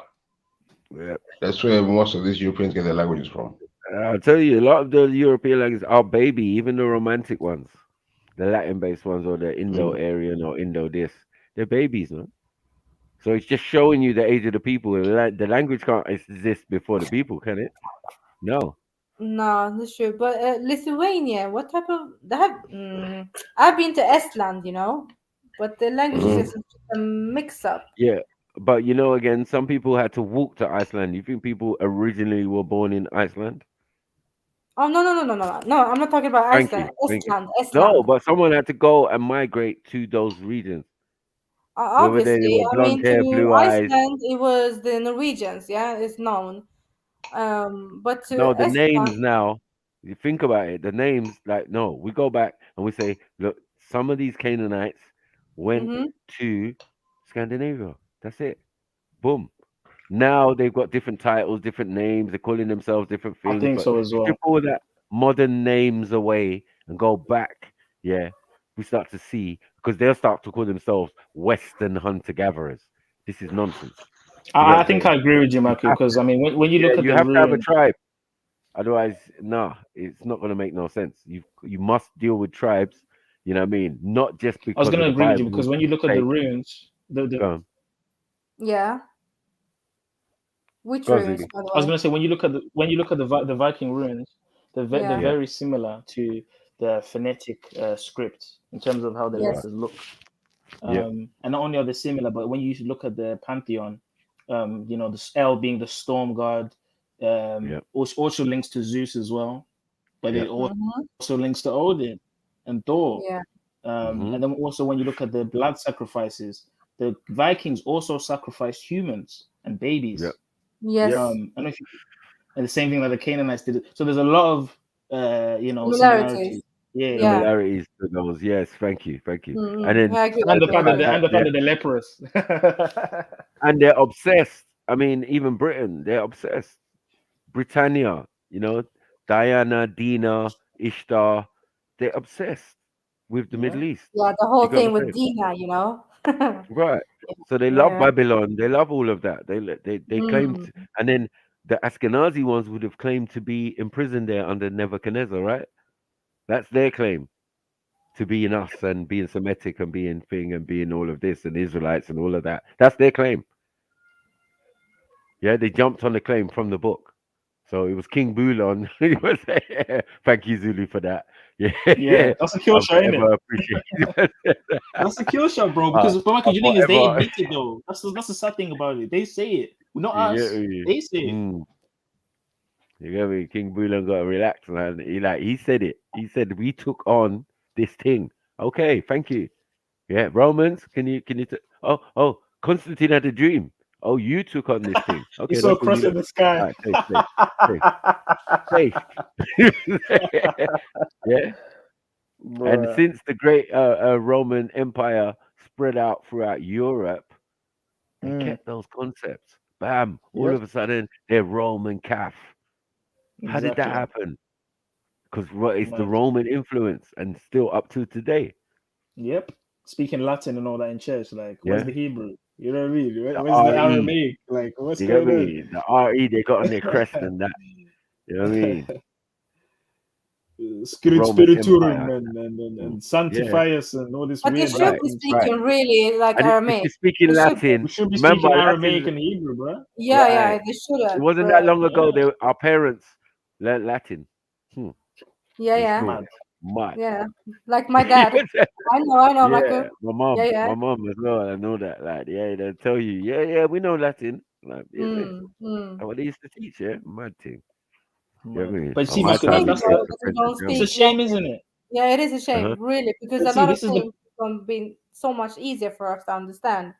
Yep. That's where most of these Europeans get their languages from. I'll tell you, a lot of the European languages are baby, even the romantic ones, the Latin-based ones, or the Indo-Aryan or Indo this, they're babies, man. So it's just showing you the age of the people. The language can't exist before the people, can it? No. No, not sure. But Lithuania, what type of they have? I've been to Estland, you know, but the language is just a mix-up. Yeah, but you know, again, some people had to walk to Iceland. You think people originally were born in Iceland? Oh no! I'm not talking about Thank you, Iceland. thank you. Estland, No, Estland. but someone had to go and migrate to those regions. Whether they Obviously, were I blonde mean, hair, to blue eyes. Iceland, it was the Norwegians. Yeah, it's known. But to No, the Estland, names now, you think about it, the names, like, no, we go back and we say, look, some of these Canaanites went mm-hmm. to Scandinavia. That's it. Boom. Now they've got different titles, different names. They're calling themselves different I things. think But so as strip well. all that modern names away and go back, yeah, we start to see, because they'll start to call themselves Western hunter-gatherers. This is nonsense. You know what I I'm think saying? I agree with you, Maki, because I mean, when you Yeah, look at you the have to have a ruin, tribe. Otherwise, no, it's not going to make no sense. You must deal with tribes. You know what I mean? Not just I was because going of to the agree with you Bible. because when you look at the Sake. ruins, Yeah. Which Go on, ruins, Ziggy. by the I was way? going to say when you look at the Viking ruins, they're Yeah. very similar to the phonetic script in terms of how the Yes. letters look. Yeah. And not only are they similar, but when you look at the pantheon, you know, the L being the storm god, also links to Zeus as well, but it also links to Odin and Thor. Yeah. And then also when you look at the blood sacrifices, the Vikings also sacrificed humans and babies. Yeah. Yes. And the same thing that the Canaanites did. So there's a lot of you know, Similarities. similarities. Yeah. Similarities to those. Yes, thank you. And then Yeah, I agree. And the fact that they're they're leprous. and they're obsessed. I mean, even Britain, they're obsessed. Britannia, you know, Diana, Dina, Ishtar, they're obsessed with the Middle East. Yeah, the whole You got thing what I'm with saying? Dina, you know. Right. So they love Yeah. Babylon. They love all of that. They claim to, Mm. and then the Ashkenazi ones would have claimed to be imprisoned there under Nebuchadnezzar, right? That's their claim to being us and being Semitic and being thing and being all of this and Israelites and all of that. That's their claim. Yeah, they jumped on the claim from the book. So it was King Bulon. Thank you, Zulu, for that. Yeah, Yeah, that's a kill I'll shot, innit? forever appreciate it. That's a kill shot, bro. Because for Michael, I'll the thing is, they forever. admit it though. That's the sad thing about it. They say it, not You get us. me? They say it. You get me? King Bulon got to relax, man. He said it. He said we took on this thing. Okay, thank you. Yeah, Romans, can you oh, Constantine had a dream. Oh, you took on this thing. You Okay, saw a that's what cross you in lot. the sky. All right, safe. Yeah. And Bruh. since the great Roman Empire spread out throughout Europe, they kept those concepts. Bam! All Yep. of a sudden, they're Roman calf. How did that Exactly. happen? Because it's the Mad. Roman influence, and still up to today. Yep. Speaking Latin and all that in church, like, where's Yeah. the Hebrew? You know what I mean? The Where's the RE. Aramaic? Like, what's You get going on? me? The RE they got on their crest and that. You know what I mean? Spirit Roman Spiriturum Empire. and Yeah. Sanctifius and all this But they weird should be things. speaking really like And if Aramaic. you're speaking They should be. Latin, We should be remember speaking Latin. Aramaic and Hebrew, bro. Yeah, yeah, Right. they should have. It wasn't but- that long ago. Our parents learned Latin. Yeah, In yeah. school. Mad. Yeah, like my dad. I know, Yeah, Michael. my mom, Yeah, yeah. my mom as well. I know that. Like, yeah, they'll tell you, yeah, we know Latin. Like, yeah, that's what they used to teach. Yeah, mad thing. You know what I mean? But On see, my Michael, time, that's it though, was because we don't French and it's a German. shame, isn't it? Yeah, it is a shame, Uh-huh. really, because But a see, lot of this is the things gonna be so much easier for us to understand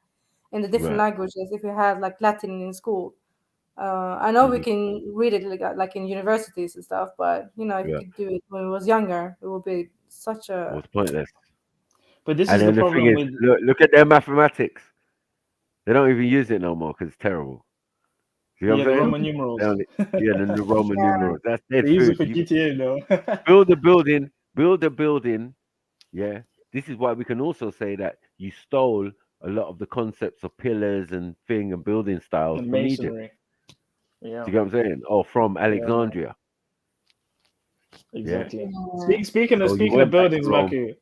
in the different Right. languages if we had like Latin in school. I know we can read it like in universities and stuff, but you know, if Yeah. we could do it when we was younger, it would be such It a. was pointless. But this And is the then the problem thing with. is, look at their mathematics. They don't even use it no more because it's terrible. You know Yeah, what I'm the saying? Roman numerals. Yeah, the Roman numerals. That's dead They use it food. for GTA though. Build a building. Yeah. This is why we can also say that you stole a lot of the concepts of pillars and building styles And from Egypt. masonry. Yeah. Do you get what I'm saying? Or from Alexandria. Exactly. Yeah. Speaking So of you went back to buildings, Rome. Maki,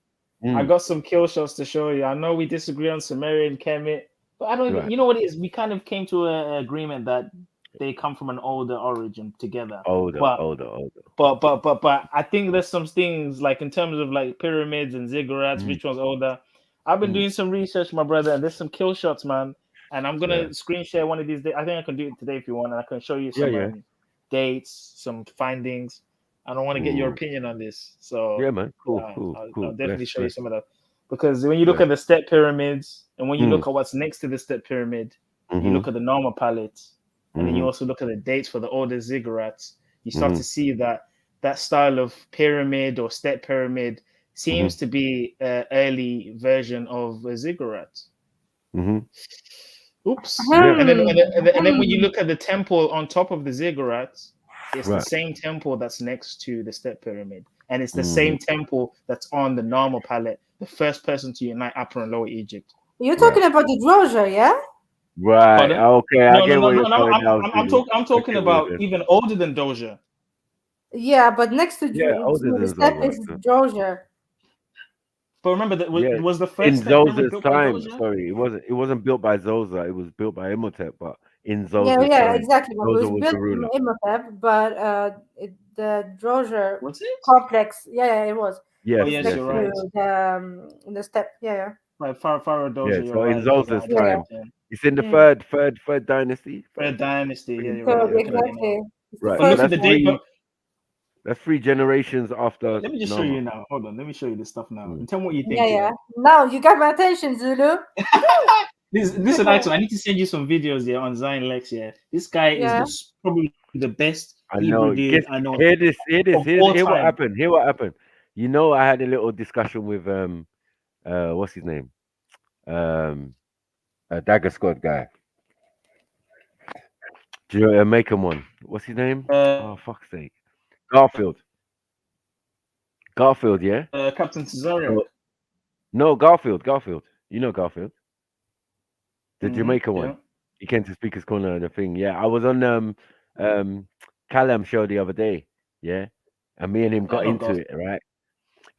I got some kill shots to show you. I know we disagree on Sumerian Kemet, but I don't even. Right. You know what it is? We kind of came to an agreement that they come from an older origin together. Older. But I think there's some things like in terms of like pyramids and ziggurats, which one's older. I've been doing some research, my brother, and there's some kill shots, man. And I'm gonna screen share one of these days. I think I can do it today if you want, and I can show you some dates, some findings. I don't want to get your opinion on this, so yeah, man, cool. I'll definitely show you some of that. Because when you look at the step pyramids, and when you look at what's next to the step pyramid, you look at the normal palette, and then you also look at the dates for the older ziggurats. You start to see that style of pyramid or step pyramid seems to be an early version of a ziggurat. Oops. And then when you look at the temple on top of the ziggurats, it's the same temple that's next to the step pyramid. And it's the same temple that's on the normal palette, the first person to unite Upper and Lower Egypt. You're talking about the Doja, yeah? Right. Pardon? Okay. I get what you're saying now. I'm talking about even older than Doja. Yeah, but next to older the than step Zola. is Doja. But remember that was the first in step pyramid Zosa's built by time. Doja? Sorry, it wasn't built by Zosa. It was built by Imhotep, but in Zosa's Yeah, time, exactly. But it Zosa was was the built ruler. in Imhotep, but the Doja Was it? complex. Yeah, it was. Yes, Oh, yes, yes, you're right. The step. Yeah. Right, Pharaoh Doja. Yeah, You're so right. in Zosa's you're right. time, it's in the third dynasty. Third dynasty. Yeah, you're So right. Looking at it exactly. now. Right, But so look at that's the date. that's 3 generations after. Let me just show you now. Hold on. Let me show you this stuff now. And tell me what you think. Yeah. Now you got my attention, Zulu. Listen, Axel, I need to send you some videos here on Zion Lex. Yeah, this guy is probably the best Hebrew dude I know. Hear this. Hear what time. happened. Hear what happened. You know, I had a little discussion with what's his name? A Dagger Scott guy. Do you know a Macon one? What's his name? Oh fuck's sake. Garfield, yeah? Captain Cesario. No, Garfield. You know Garfield. The Jamaica one. Yeah. He came to Speaker's Corner and the thing. Yeah, I was on Callum show the other day. Yeah. And me and him got into it, right?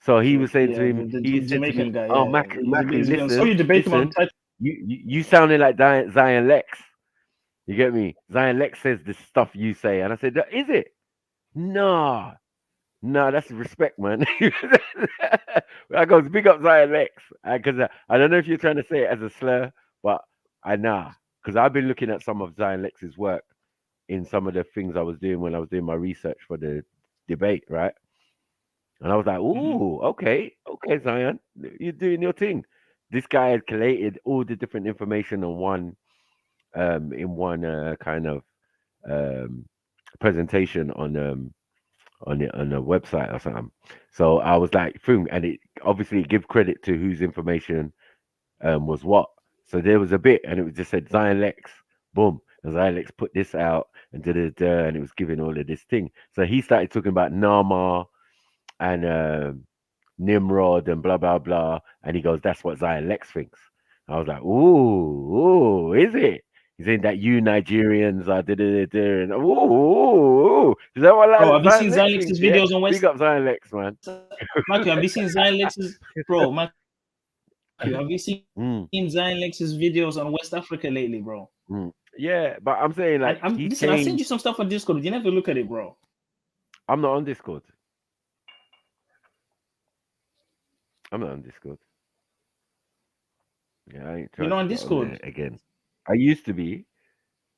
So he was saying to him, the Jamaican guy. "Oh, Maku, So you debate him on listen, you sounded like Zion Lex." You get me? Zion Lex says the stuff you say, and I said, is it? No, that's respect, man. I goes, big up Zion Lex, because I don't know if you're trying to say it as a slur, but because I've been looking at some of Zion Lex's work in some of the things I was doing when I was doing my research for the debate, right? And I was like, ooh, okay, Zion, you're doing your thing. This guy had collated all the different information on one in one kind of presentation on a website or something. So I was like, boom, and it obviously give credit to whose information was what. So there was a bit, and it just said Zion Lex, boom, and Zion Lex put this out and and it was giving all of this thing. So he started talking about Nama and Nimrod and blah blah blah, and he goes, "That's what Zion Lex thinks." I was like, "Ooh, is it?" He's saying that you Nigerians are and ooh, is that what Bro, have you seen Zion Zion Lex Lex's thinks? videos on West? Big up Zion Lex, man. Matthew, have you seen Zion Lex's Matthew, have you seen Zion Lex's videos on West Africa lately, bro? Yeah, but I'm saying like listen, I sent you some stuff on Discord. You never look at it, bro. I'm not on Discord. Yeah, I ain't You're not on Discord again. I used to be.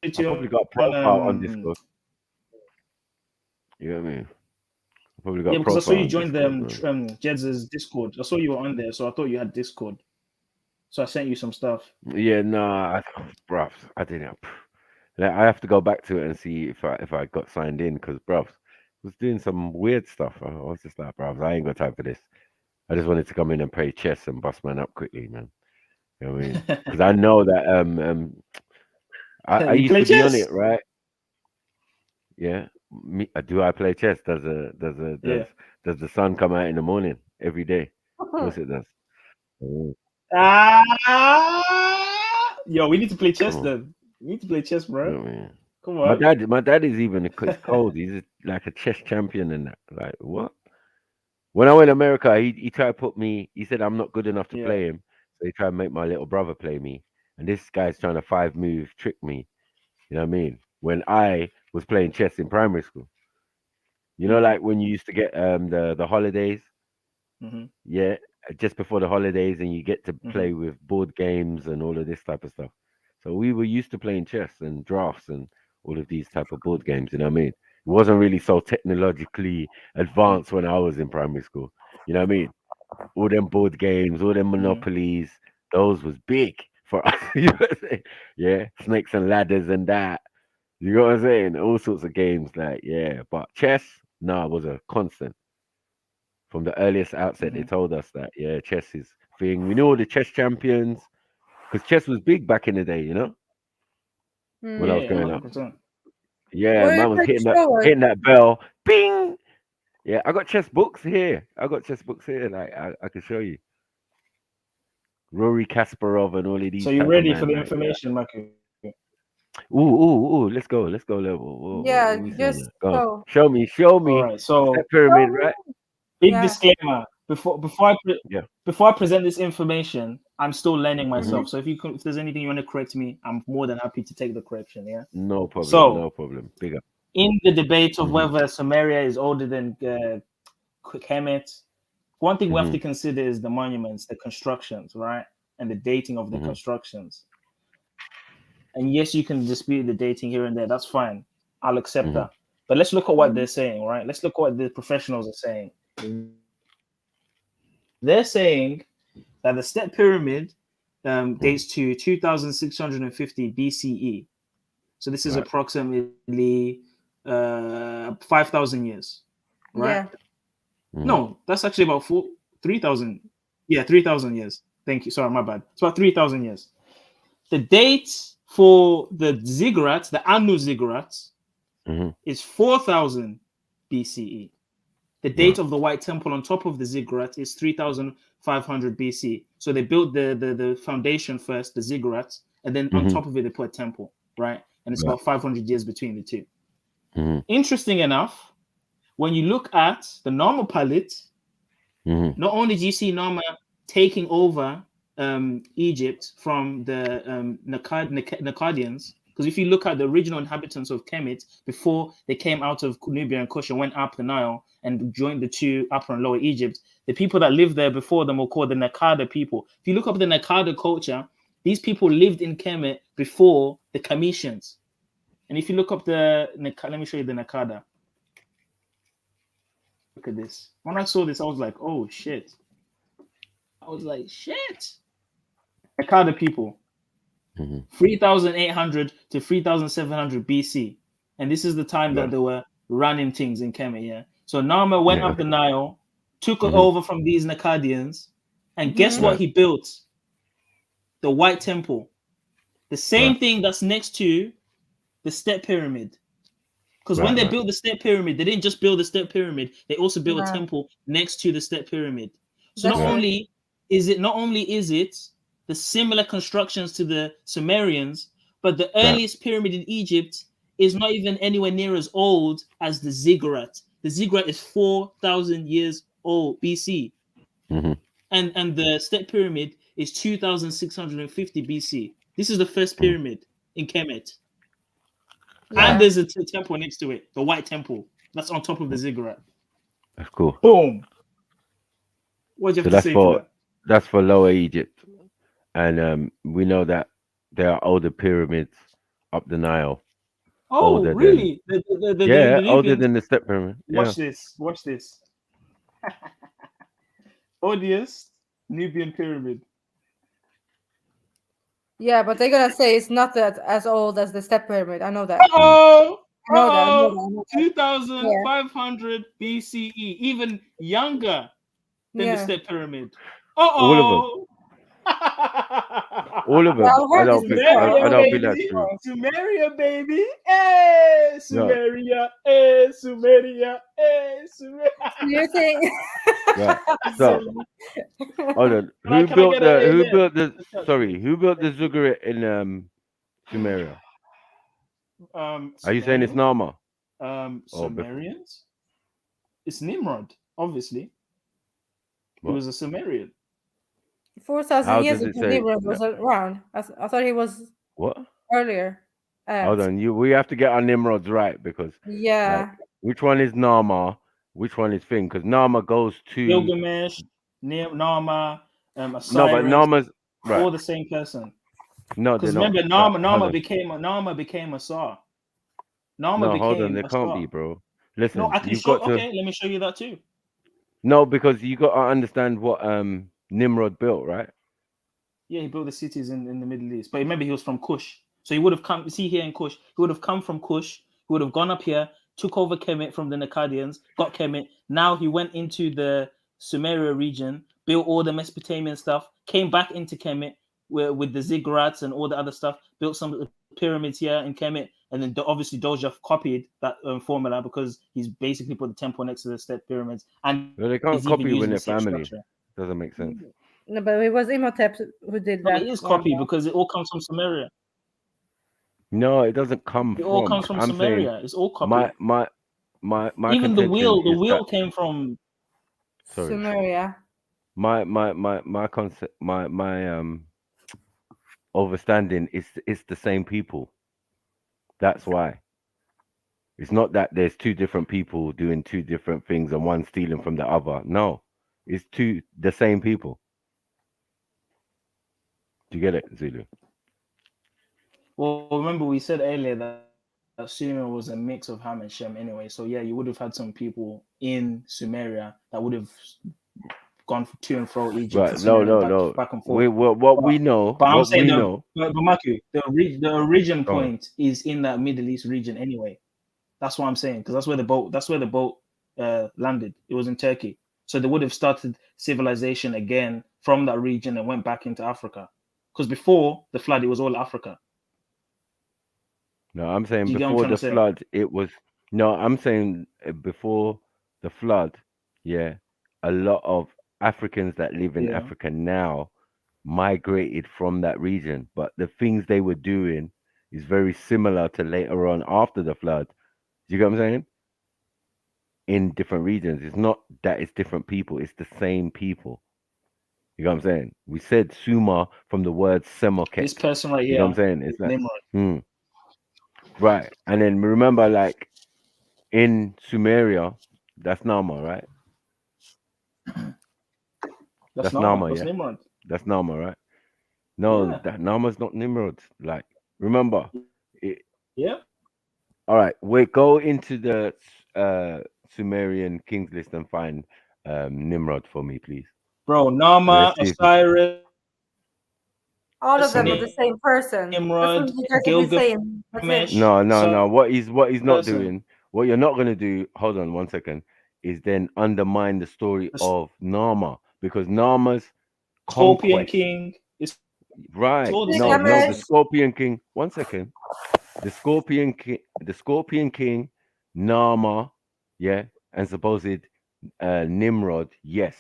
I probably got a profile on Discord. You know what I mean? I probably got because I saw you join Jed's Discord. I saw you were on there, so I thought you had Discord. So I sent you some stuff. Yeah, bruv, I didn't. I have to go back to it and see if I got signed in because bruv was doing some weird stuff. I was just like, bruv, I ain't got time for this. I just wanted to come in and play chess and bust man up quickly, man. You know what I mean? Because I know that I used to be on it, right? Yeah. Do I play chess? Does the sun come out in the morning every day? Of course it does. Yo, we need to play chess then. We need to play chess, bro. You know what I mean? Come on. My dad is even it's cold. He's like a chess champion and that. Like what? When I went to America, he tried to put me. He said I'm not good enough to play him, so he tried to make my little brother play me. And this guy's trying to 5-move trick me. You know what I mean? When I was playing chess in primary school, you know, like when you used to get the holidays, yeah, just before the holidays, and you get to play with board games and all of this type of stuff. So we were used to playing chess and drafts and all of these type of board games. You know what I mean? It wasn't really so technologically advanced when I was in primary school. You know what I mean? All them board games, all them monopolies, those was big for us. You know what I'm saying? Yeah, snakes and ladders and that. You know what I'm saying? All sorts of games, like but chess, was a constant. From the earliest outset, they told us that chess is thing. We knew all the chess champions because chess was big back in the day. You know, when I was growing up. Yeah, man was hitting that bell. Bing. Yeah, I got chess books here. Like I can show you. Rory Kasparov and all of these. So you're ready for the information, Maki? Ooh, let's go level. Yeah, just go. Show me. All right, so that pyramid, right? Big disclaimer before I present this information, I'm still learning myself. So if there's anything you want to correct me, I'm more than happy to take the correction. Yeah. No problem. No problem. Big up. In the debate of whether Samaria is older than Kemet, one thing we have to consider is the monuments, the constructions, right, and the dating of the constructions. And yes, you can dispute the dating here and there. That's fine. I'll accept that. But let's look at what they're saying, right? Let's look at what the professionals are saying. They're saying that the step pyramid dates to 2650 BCE. So this is approximately 5,000 years, right? Yeah. No, that's actually about 3,000. Yeah, 3,000 years. Thank you. Sorry, my bad. It's about 3,000 years. The date for the ziggurats, the Anu ziggurats, is 4,000 BCE. The date of the White Temple on top of the ziggurat is 3,500 BC. So they built the foundation first, the ziggurats, and then on top of it they put a temple, right? And it's about 500 years between the two. Interesting enough, when you look at the Nama palette, not only do you see Nama taking over Egypt from the Akkadians, Because if you look at the original inhabitants of Kemet before they came out of Nubia and Kush and went up the Nile and joined the two Upper and Lower Egypt, the people that lived there before them were called the Nakada people. If you look up the Nakada culture, these people lived in Kemet before the Kametians. And if you look up the, let me show you the Nakada. Look at this. When I saw this, I was like, oh shit. I was like, shit. Nakada people. 3,800 to 3,700 BC. And this is the time that they were running things in Kemet, yeah? So Nama went up the Nile, took it over from these Nakadians, and guess what he built? The White Temple. The same thing that's next to the Step Pyramid. Because when they built the Step Pyramid, they didn't just build the Step Pyramid, they also built a temple next to the Step Pyramid. So not only is it the similar constructions to the Sumerians, but the earliest pyramid in Egypt is not even anywhere near as old as the ziggurat. The ziggurat is 4,000 years old BC. And the Step Pyramid is 2,650 BC. This is the first pyramid in Kemet. And there's a temple next to it, the White Temple. That's on top of the ziggurat. That's cool. Boom. What do you have to say to that? That's for Lower Egypt. And we know that there are older pyramids up the Nile. Oh, really? Older than the Step Pyramid. Watch this. Watch this. Oldest Nubian pyramid. Yeah, but they're gonna say it's not that as old as the Step Pyramid. I know that. Oh, I know that. 2,500 BCE, even younger than the Step Pyramid. All of them. All of them. I don't think that's true. Sumeria, baby. Hey, Sumeria. Hey, Sumeria. Hey, Sumeria. You think? So, hold on. Who built the ziggurat in Sumeria? Are you saying it's Nama? Sumerians? It's Nimrod, obviously. He was a Sumerian. 4,000 years ago, Nimrod was around. I thought he was earlier. Hold on, we have to get our Nimrods right because which one is Nama? Which one is Thing? Because Nama goes to Gilgamesh, Nama, Osiris. No, but Nama's all the same person. No, because remember, Nama became a Sar. Hold on, there can't be, bro. Listen, no, I can show. Okay, let me show you that too. No, because you got to understand what Nimrod built, right? Yeah, he built the cities in the Middle East. But remember, he was from Kush. So he would have come, see here in Kush, he would have come from Kush. He would have gone up here, took over Kemet from the Akkadians, got Kemet. Now he went into the Sumeria region, built all the Mesopotamian stuff, came back into Kemet with the ziggurats and all the other stuff, built some of the pyramids here in Kemet. And then obviously Doja copied that formula because he's basically put the temple next to the Step Pyramids. And they can't copy when they're family. Doesn't make sense. No, but it was Imhotep who did that. It is copy because it all comes from Sumeria. No, it doesn't come from. It all comes from Sumeria. It's all copy. My even the wheel came from Sumeria. My concept, my understanding is it's the same people. That's why. It's not that there's two different people doing two different things and one stealing from the other. No, it's the same people. Do you get it, Zulu? Well, remember we said earlier that Sumer was a mix of Ham and Shem anyway. So yeah, you would have had some people in Sumeria that would have gone to and fro Egypt. Right? No. Back and forth. We know. But I'm saying but Maku, the origin point is in that Middle East region anyway. That's what I'm saying because that's where the boat landed. It was in Turkey, so they would have started civilization again from that region and went back into Africa. Because before the flood, it was all Africa. No, I'm saying before the flood, it was. No, I'm saying before the flood, yeah, a lot of Africans that live in Africa now migrated from that region, but the things they were doing is very similar to later on after the flood. Do you get what I'm saying? In different regions, it's not that it's different people; it's the same people. You know what I'm saying? We said Sumer from the word Semoket. This person right here. You know what I'm saying? It's like, Right. And then remember, like in Sumeria, that's Nama, right? That's Nama, That's yeah. Nimrod. That's Nama, right? No, Yeah. that Nama's not Nimrod. Like, remember. Yeah. All right, wait. Go into the Sumerian kings list and find Nimrod for me, please. Bro, Nama, Osiris. All of them are the same person. That's what you guys have been saying. That's it. No. What he's not doing, what you're not gonna do. Hold on 1 second. Is then undermine the story of Nama, because Nama's Scorpion conquest. King is Right. No, the Scorpion King. 1 second. The Scorpion King, Nama, yeah, and supposed Nimrod, yes,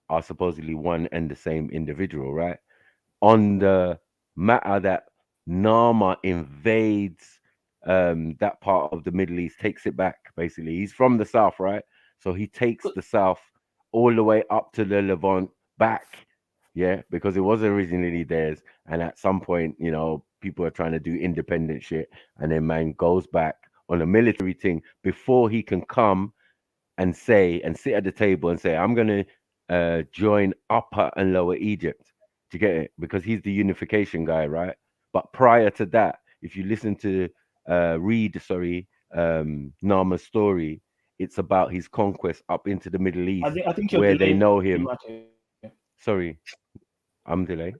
are supposedly one and the same individual, right? On the matter that Nama invades that part of the Middle East, takes it back, basically. He's from the south, right? So he takes the south all the way up to the Levant back, yeah, because it was originally theirs. And at some point, you know, people are trying to do independent shit. And then man goes back on a military thing before he can come and say and sit at the table and say, I'm going to join Upper and Lower Egypt. Do you get it? Because he's the unification guy, right? But prior to that, if you listen to Nama's story, it's about his conquest up into the Middle East, I think you're where they delayed. know him. Sorry, I'm delayed.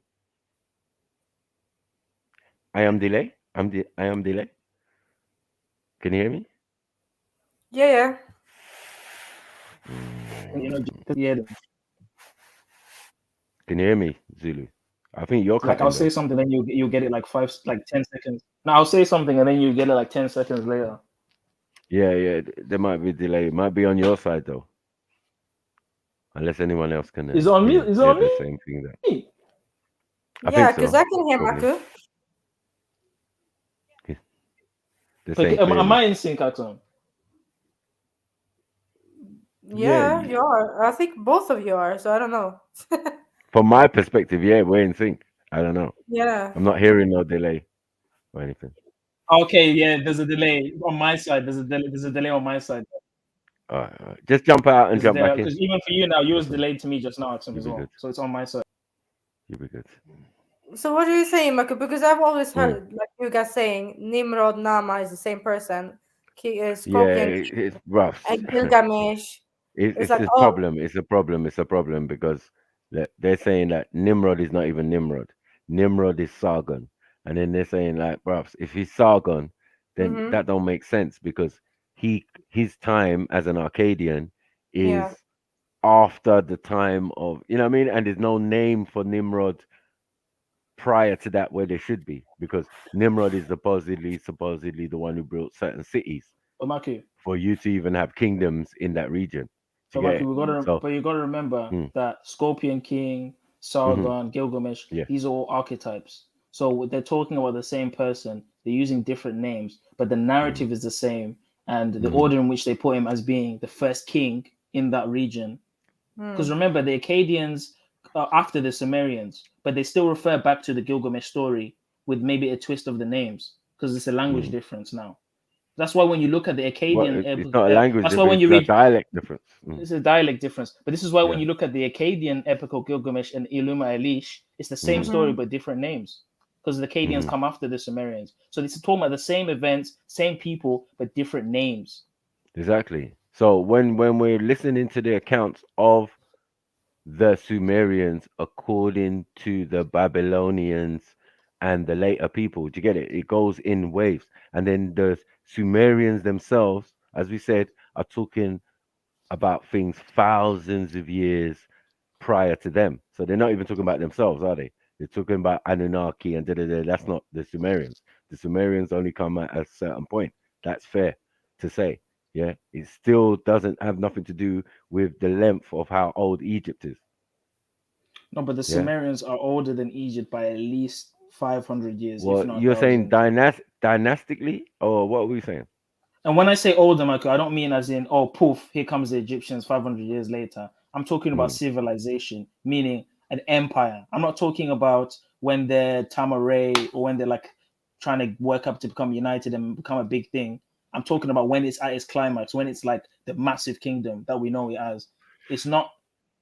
I am delayed. I am delayed. Can you hear me? Yeah. Yeah. Can you hear me, Zulu? I think you're like I'll say something, then you get it like 10 seconds. No, I'll say something and then you get it like 10 seconds later. Yeah. There might be a delay. It might be on your side though, unless anyone else can. Is it on me? Is it on me? Same thing there. Yeah, because I can hear Maku. Am I in sync, Axon? Yeah, you are. I think both of you are, so I don't know. From my perspective, yeah, we're in sync. I don't know. Yeah. I'm not hearing no delay or anything. Okay, yeah, there's a delay on my side. There's a delay on my side. All right. Just jump out and jump back in. Because even for you now, you was delayed to me just now, Axon, as well. So it's on my side. You'll be good. So what are you saying, Maku? Because I've always heard like you guys saying Nimrod, Nama is the same person. Scorpion, it's rough. and Gilgamesh. It's like, a problem. It's a problem because they're saying that Nimrod is not even Nimrod. Nimrod is Sargon, and then they're saying like, bruv, if he's Sargon, then that don't make sense because his time as an Akkadian is after the time of, you know what I mean, and there's no name for Nimrod prior to that where there should be, because Nimrod is supposedly the one who built certain cities for you to even have kingdoms in that region. So you gotta remember that Scorpion King, Sargon, Gilgamesh, these are all archetypes. So they're talking about the same person. They're using different names, but the narrative is the same, and the order in which they put him as being the first king in that region. Because remember, the Akkadians are after the Sumerians, but they still refer back to the Gilgamesh story with maybe a twist of the names because it's a language difference now. That's why when you look at the Akkadian, it's not a language difference. That's why when you read dialect difference. It's a dialect difference. But this is why when you look at the Akkadian epic of Gilgamesh and Iluma Elish, it's the same story but different names because the Akkadians come after the Sumerians. So this is talking about the same events, same people, but different names. Exactly. So when we're listening to the accounts of the Sumerians according to the Babylonians and the later people, do you get it? It goes in waves, and then the Sumerians themselves, as we said, are talking about things thousands of years prior to them. So they're not even talking about themselves, are they? They're talking about Anunnaki and da-da-da. That's not the Sumerians. The Sumerians only come at a certain point. That's fair to say. Yeah, it still doesn't have nothing to do with the length of how old Egypt is. No, but the Sumerians are older than Egypt by at least 500 years. Well, if not you're 1,000. saying dynastically, or what are we saying? And when I say older, Michael, I don't mean as in, oh, poof, here comes the Egyptians 500 years later. I'm talking about civilization, meaning an empire. I'm not talking about when they're Tamaray or when they're like trying to work up to become united and become a big thing. I'm talking about when it's at its climax, when it's like the massive kingdom that we know it as. It's not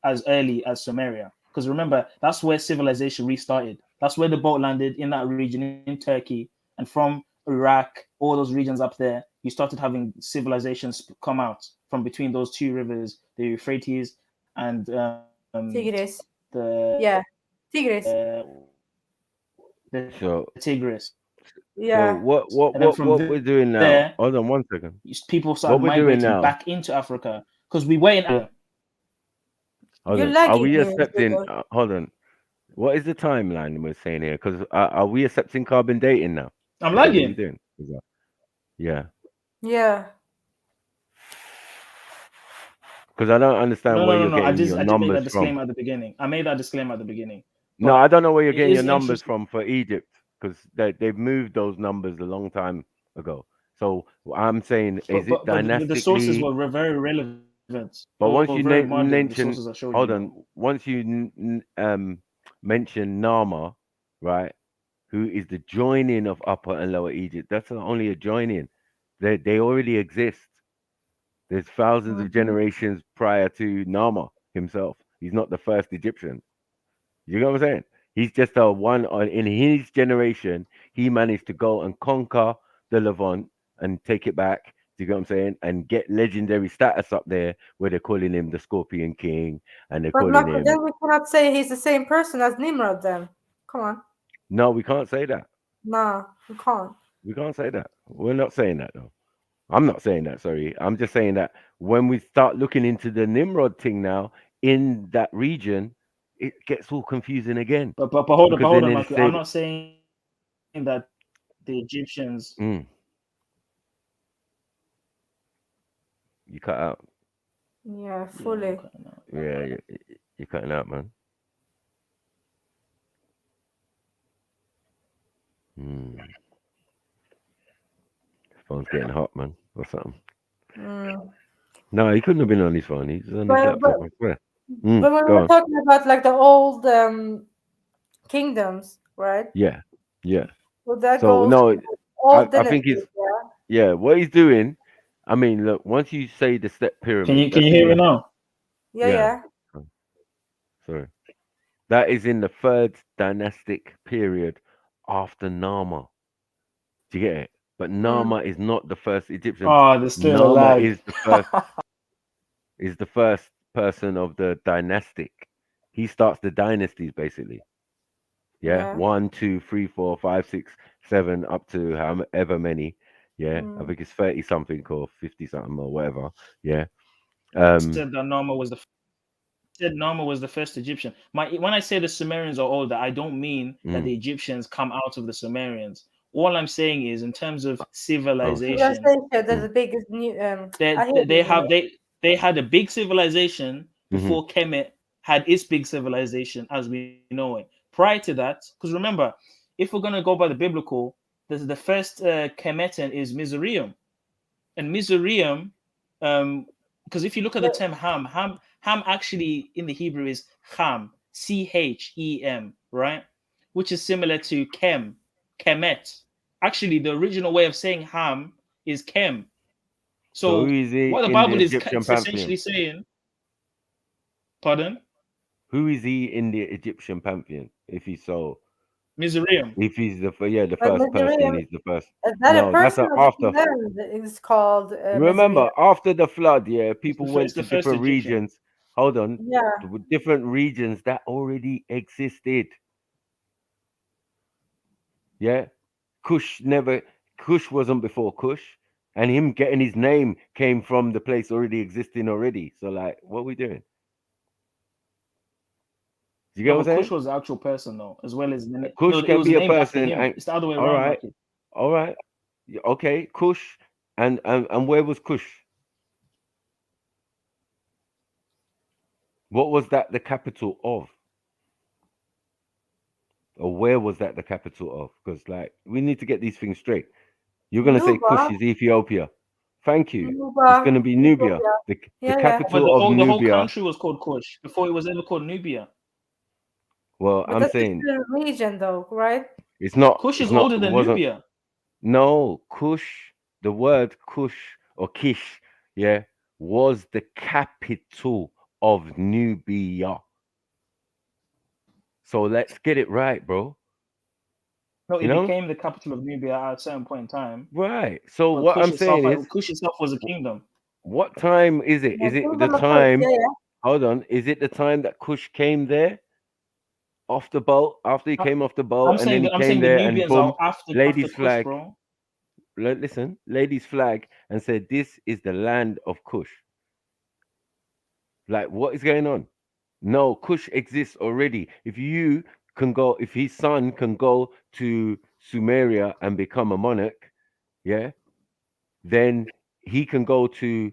as early as Sumeria. Because remember, that's where civilization restarted. That's where the boat landed, in that region in Turkey. And from Iraq, all those regions up there, you started having civilizations come out from between those two rivers, the Euphrates and Tigris. The Tigris. So Tigris. So what we're doing now? There, hold on one second. People started migrating back into Africa because we were in. Are we accepting? Hold on. What is the timeline we're saying here? Because are we accepting carbon dating now? I'm lagging. Yeah. Yeah. Because I don't understand where you're getting your I did make that numbers disclaimer from. at the beginning. I made that disclaimer at the beginning. No, I don't know where you're getting your numbers from for Egypt, because they've moved those numbers a long time ago. So I'm saying, is it dynastically? The sources were very relevant. But once you mention, hold on, once you mention Nama, right, who is the joining of Upper and Lower Egypt, that's not only a joining. They already exist. There's thousands of generations prior to Nama himself. He's not the first Egyptian. You know what I'm saying? He's just a one in his generation. He managed to go and conquer the Levant and take it back. Do you get what I'm saying? And get legendary status up there where they're calling him the Scorpion King and they're calling him. Then we cannot say he's the same person as Nimrod. Then come on. No, we can't say that. No, we can't. We can't say that. We're not saying that though. I'm not saying that. Sorry, I'm just saying that when we start looking into the Nimrod thing now in that region, it gets all confusing again. But hold on, Michael. I'm not saying that the Egyptians. You cut out. Yeah, fully. Yeah, you're cutting out, man. Phone's getting hot, man, or something. No, he couldn't have been on his phone. He's on his laptop. I swear. But when we're talking about like the old kingdoms, right? Yeah. Well, that so goes no, I think he's what he's doing. I mean, look, once you say the step pyramid, can you hear me now? Yeah. Sorry, that is in the third dynastic period after Nama. Do you get it? But Nama is not the first Egyptian. Oh, there's still a lag. Is the first. Is the first person of the dynastic. He starts the dynasties basically. Yeah. 1, 2, 3, 4, 5, 6, 7, up to however many. Yeah. I think it's 30 something or 50 something or whatever. Yeah. Said that Nama was the first Egyptian. When I say the Sumerians are older, I don't mean that the Egyptians come out of the Sumerians. All I'm saying is, in terms of civilization, they're the biggest new. They had a big civilization before Kemet had its big civilization as we know it. Prior to that, because remember, if we're gonna go by the biblical, the first Kemetan is Mizraim, and Mizraim, because if you look at the term Ham actually in the Hebrew is Ham, Chem, right? Which is similar to Kemet. Actually, the original way of saying Ham is Kem. So what the Bible is essentially saying. Pardon? Who is he in the Egyptian pantheon? If he's so. Mizraim. If he's the first person, he's the first. That's after. It's called. Remember, after the flood, people went to different regions. Hold on. Yeah. Different regions that already existed. Yeah. Kush wasn't before Kush, and him getting his name came from the place already existing already. So, like, what are we doing? You get what I'm saying? Kush was the actual person, though, as well as Kush can be a person. It's the other way around. All right. Okay, Kush, and where was Kush? What was that the capital of? Or where was that the capital of? Because we need to get these things straight. You're gonna say Kush is Ethiopia. Thank you. It's gonna be Nubia. The capital of Nubia. The whole country was called Kush before it was ever called Nubia. Well, but I'm saying the region, though, right? It's not. Kush It's is not. older It than wasn't. Nubia. No, Kush. The word Kush or Kish, yeah, was the capital of Nubia. So let's get it right, bro. No, it You know? became the capital of Nubia at a certain point in time. Right. So But what Kush I'm saying is, Kush itself was a kingdom. what time is it? Yeah, Is it the kingdom of Kush, time? yeah, yeah. Hold on. Is it the time that Kush came there off the boat? After he came off the boat, I'm and then saying he I'm came saying the there and Nubians are boom, after ladies' Kush, flag. bro. Listen, ladies' flag, and said, "This is the land of Kush." Like, what is going on? No, Kush exists already. If his son can go to Sumeria and become a monarch, yeah, then he can go to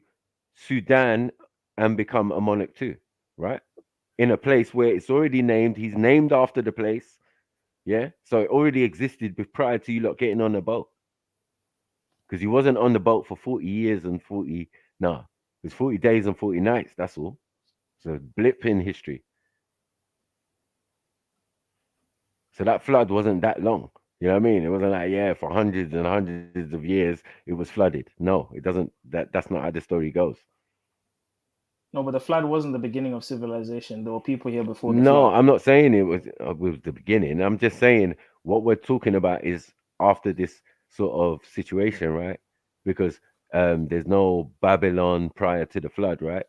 Sudan and become a monarch too, right? In a place where it's already named, he's named after the place, yeah. So it already existed prior to you lot getting on the boat, because he wasn't on the boat for 40 years and 40. No, it was 40 days and 40 nights. That's all. So blip in history. So that flood wasn't that long. You know what I mean? It wasn't like, yeah, for hundreds and hundreds of years it was flooded. No, it doesn't. That's not how the story goes. No, but the flood wasn't the beginning of civilization. There were people here before the No, flood. I'm not saying it was the beginning. I'm just saying what we're talking about is after this sort of situation, right? Because there's no Babylon prior to the flood, right?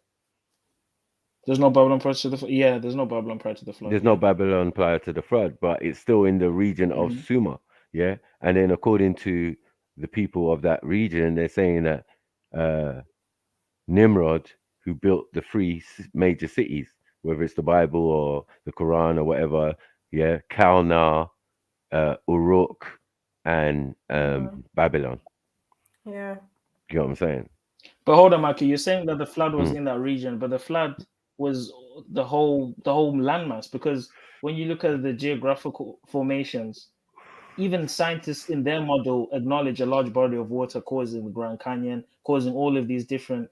There's no Babylon prior to the flood. Yeah, there's no Babylon prior to the flood. There's no Babylon prior to the flood, but it's still in the region of Sumer, yeah. And then according to the people of that region, they're saying that Nimrod, who built the three major cities, whether it's the Bible or the Quran or whatever, yeah, Kalna, Uruk, and Babylon. Yeah. You know what I'm saying? But hold on, Maki, you're saying that the flood was in that region, but the flood was the whole landmass, because when you look at the geographical formations, even scientists in their model acknowledge a large body of water causing the Grand Canyon, causing all of these different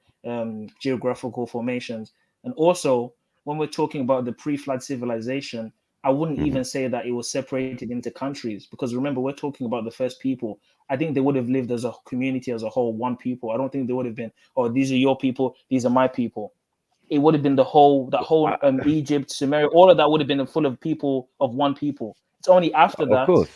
geographical formations. And also, when we're talking about the pre-flood civilization, I wouldn't even say that it was separated into countries, because remember, we're talking about the first people. I think they would have lived as a community as a whole, one people. I don't think they would have been, oh, these are your people, these are my people. It would have been that whole Egypt, Sumeria, all of that would have been full of people of one people. It's only after that, of course,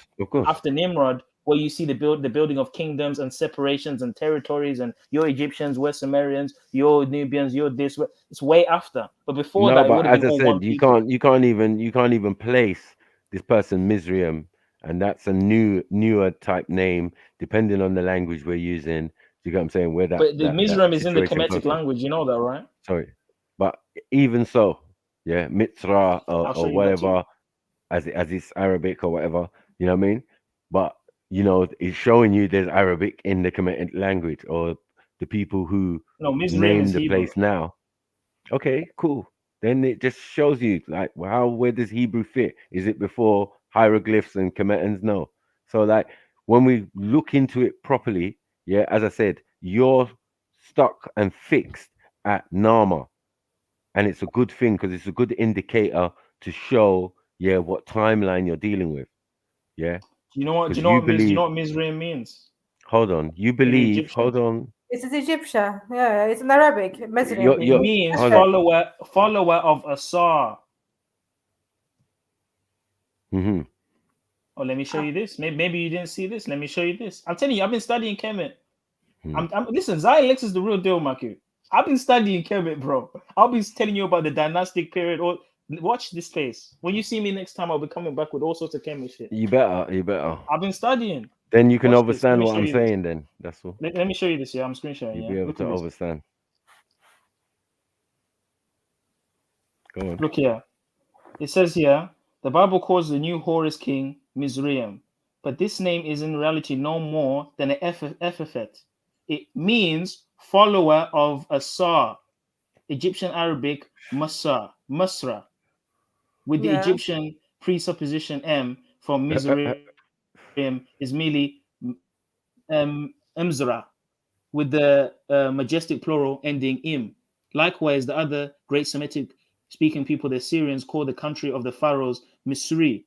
after Nimrod, where you see the building of kingdoms and separations and territories, and you're Egyptians, we're Sumerians, you're Nubians, you're this. It's way after. But before that, it but would have as been I all said, one people. you can't even place this person Mizraim, and that's a newer type name depending on the language we're using. You get what I'm saying? Where But the Mizraim is in the situation Kemetic comes from. language, you know that, right? Sorry, but even so, yeah, Mitra or whatever, as it's Arabic or whatever, you know what I mean? But you know, it's showing you there's Arabic in the Kemetic language, or the people who Mizraim name is the Hebrew. place now. Okay, cool. Then it just shows you like where does Hebrew fit? Is it before hieroglyphs and Kemetans? No. So like when we look into it properly, yeah, as I said, you're stuck and fixed at Nama. And it's a good thing because it's a good indicator to show, yeah, what timeline you're dealing with. Yeah. Do you know what? Do you know what Mizraim means? Hold on. You believe? Hold on. It's Egyptian. Yeah, it's in Arabic. It means follower of Asar. Mm-hmm. Oh, let me show you this. Maybe you didn't see this. Let me show you this. I'm telling you, I've been studying Kemet. Listen, Zilex is the real deal, Maki. I've been studying Kemet, bro. I'll be telling you about the dynastic period. Or watch this space. When you see me next time, I'll be coming back with all sorts of Kemet shit. You better. I've been studying. Then you can Watch understand what I'm saying. Then that's all. Let me show you this. Yeah, I'm screen sharing. You'll be able to understand. Go on. Look here. It says here, the Bible calls the new Horus king Mizraim, but this name is in reality no more than an epithet. It means follower of Asar, Egyptian Arabic Masra, with the Egyptian presupposition M from Mizraim is merely Mzra, with the majestic plural ending im. Likewise, the other great Semitic speaking people, the Syrians, call the country of the pharaohs Musri.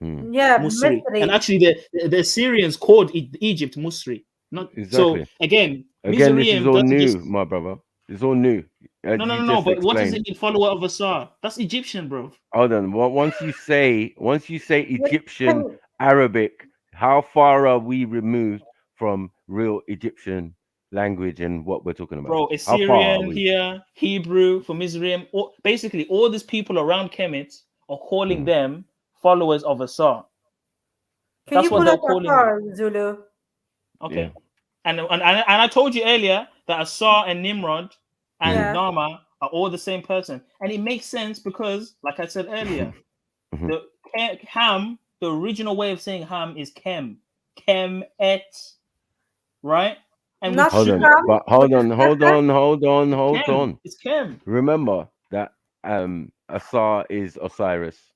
Yeah, Musri. And Misri. actually, the Assyrians called Egypt Musri. Not Exactly. so. Again, This is Mizraim all doesn't new, just. my brother. It's all new. As you No. just But what does explained. it mean? Follower of Asar. That's Egyptian, bro. Hold on. Once you say Egyptian Arabic, how far are we removed from real Egyptian language and what we're talking about? Bro, How far are Assyrian we? here, Hebrew for Mizraim. Basically, all these people around Kemet are calling them followers of Asar. Can you That's what pull they're up a calling them. car, Zulu? Okay. Yeah. And I told you earlier that Asar and Nimrod and Yeah. Nama are all the same person. And it makes sense because, like I said earlier, the Ham, the original way of saying Ham is Kem. Kem et, right? And Not hold on, Ham. but hold on. It's Kem. Remember that Asar is Osiris.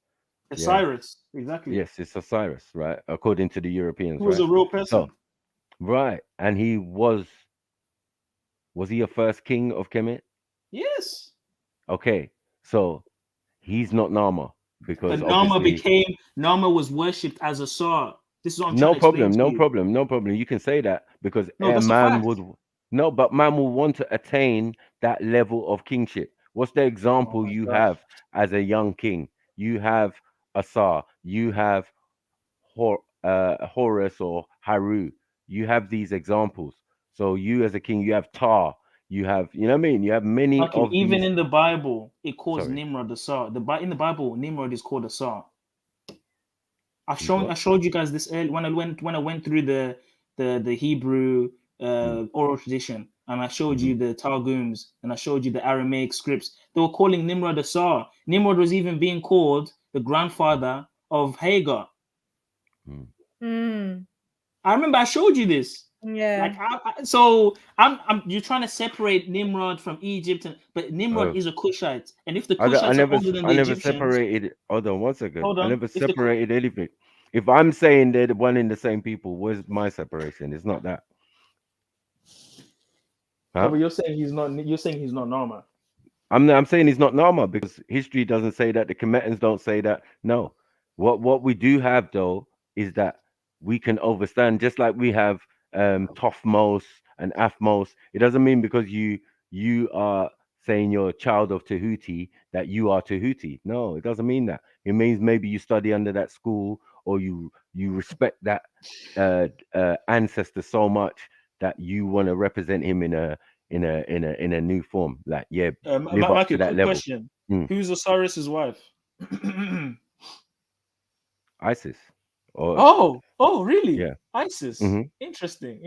Osiris, exactly. Yes, it's Osiris, right? According to the Europeans, He was right? a real person. So, right, and he was he a first king of Kemet? Yes. Okay, so he's not Nama because But Nama obviously Nama was worshipped as Asar. This is what I'm no trying to explain problem, to no you. problem, no problem. You can say that because No, that's a man fact. would but man will want to attain that level of kingship. What's the example you have as a young king? You have Asar, you have Horus or Haru. You have these examples. So you as a king, you have Tar. You have, you know what I mean? You have many Okay, of even these. in the Bible, it calls Sorry. Nimrod Asar. In the Bible, Nimrod is called Asar. I what? showed you guys this earlier when I went through the Hebrew oral tradition, and I showed you the Targums, and I showed you the Aramaic scripts. They were calling Nimrod Asar. Nimrod was even being called the grandfather of Hagar. I remember I showed you this. Yeah. Like so you're trying to separate Nimrod from Egypt, but Nimrod is a Cushite, and if the Cushites are older than the I never Egyptians, separated. Hold on 1 second. hold I on. never separated anything. If I'm saying they're the one in the same people, where's my separation? It's not that. Huh? But you're saying he's not. You're saying he's not Nama. I'm saying he's not Nama because history doesn't say that. The Kemetans don't say that. No. What we do have though is that we can overstand, just like we have Tophmos and Aphmos. It doesn't mean because you are saying you're a child of Tahuti that you are Tahuti. No, it doesn't mean that. It means maybe you study under that school or you respect that ancestor so much that you want to represent him in a new form. Like live up to that level. Question: Who's Osiris's wife? Isis. Oh, really? Yeah. Isis. Interesting.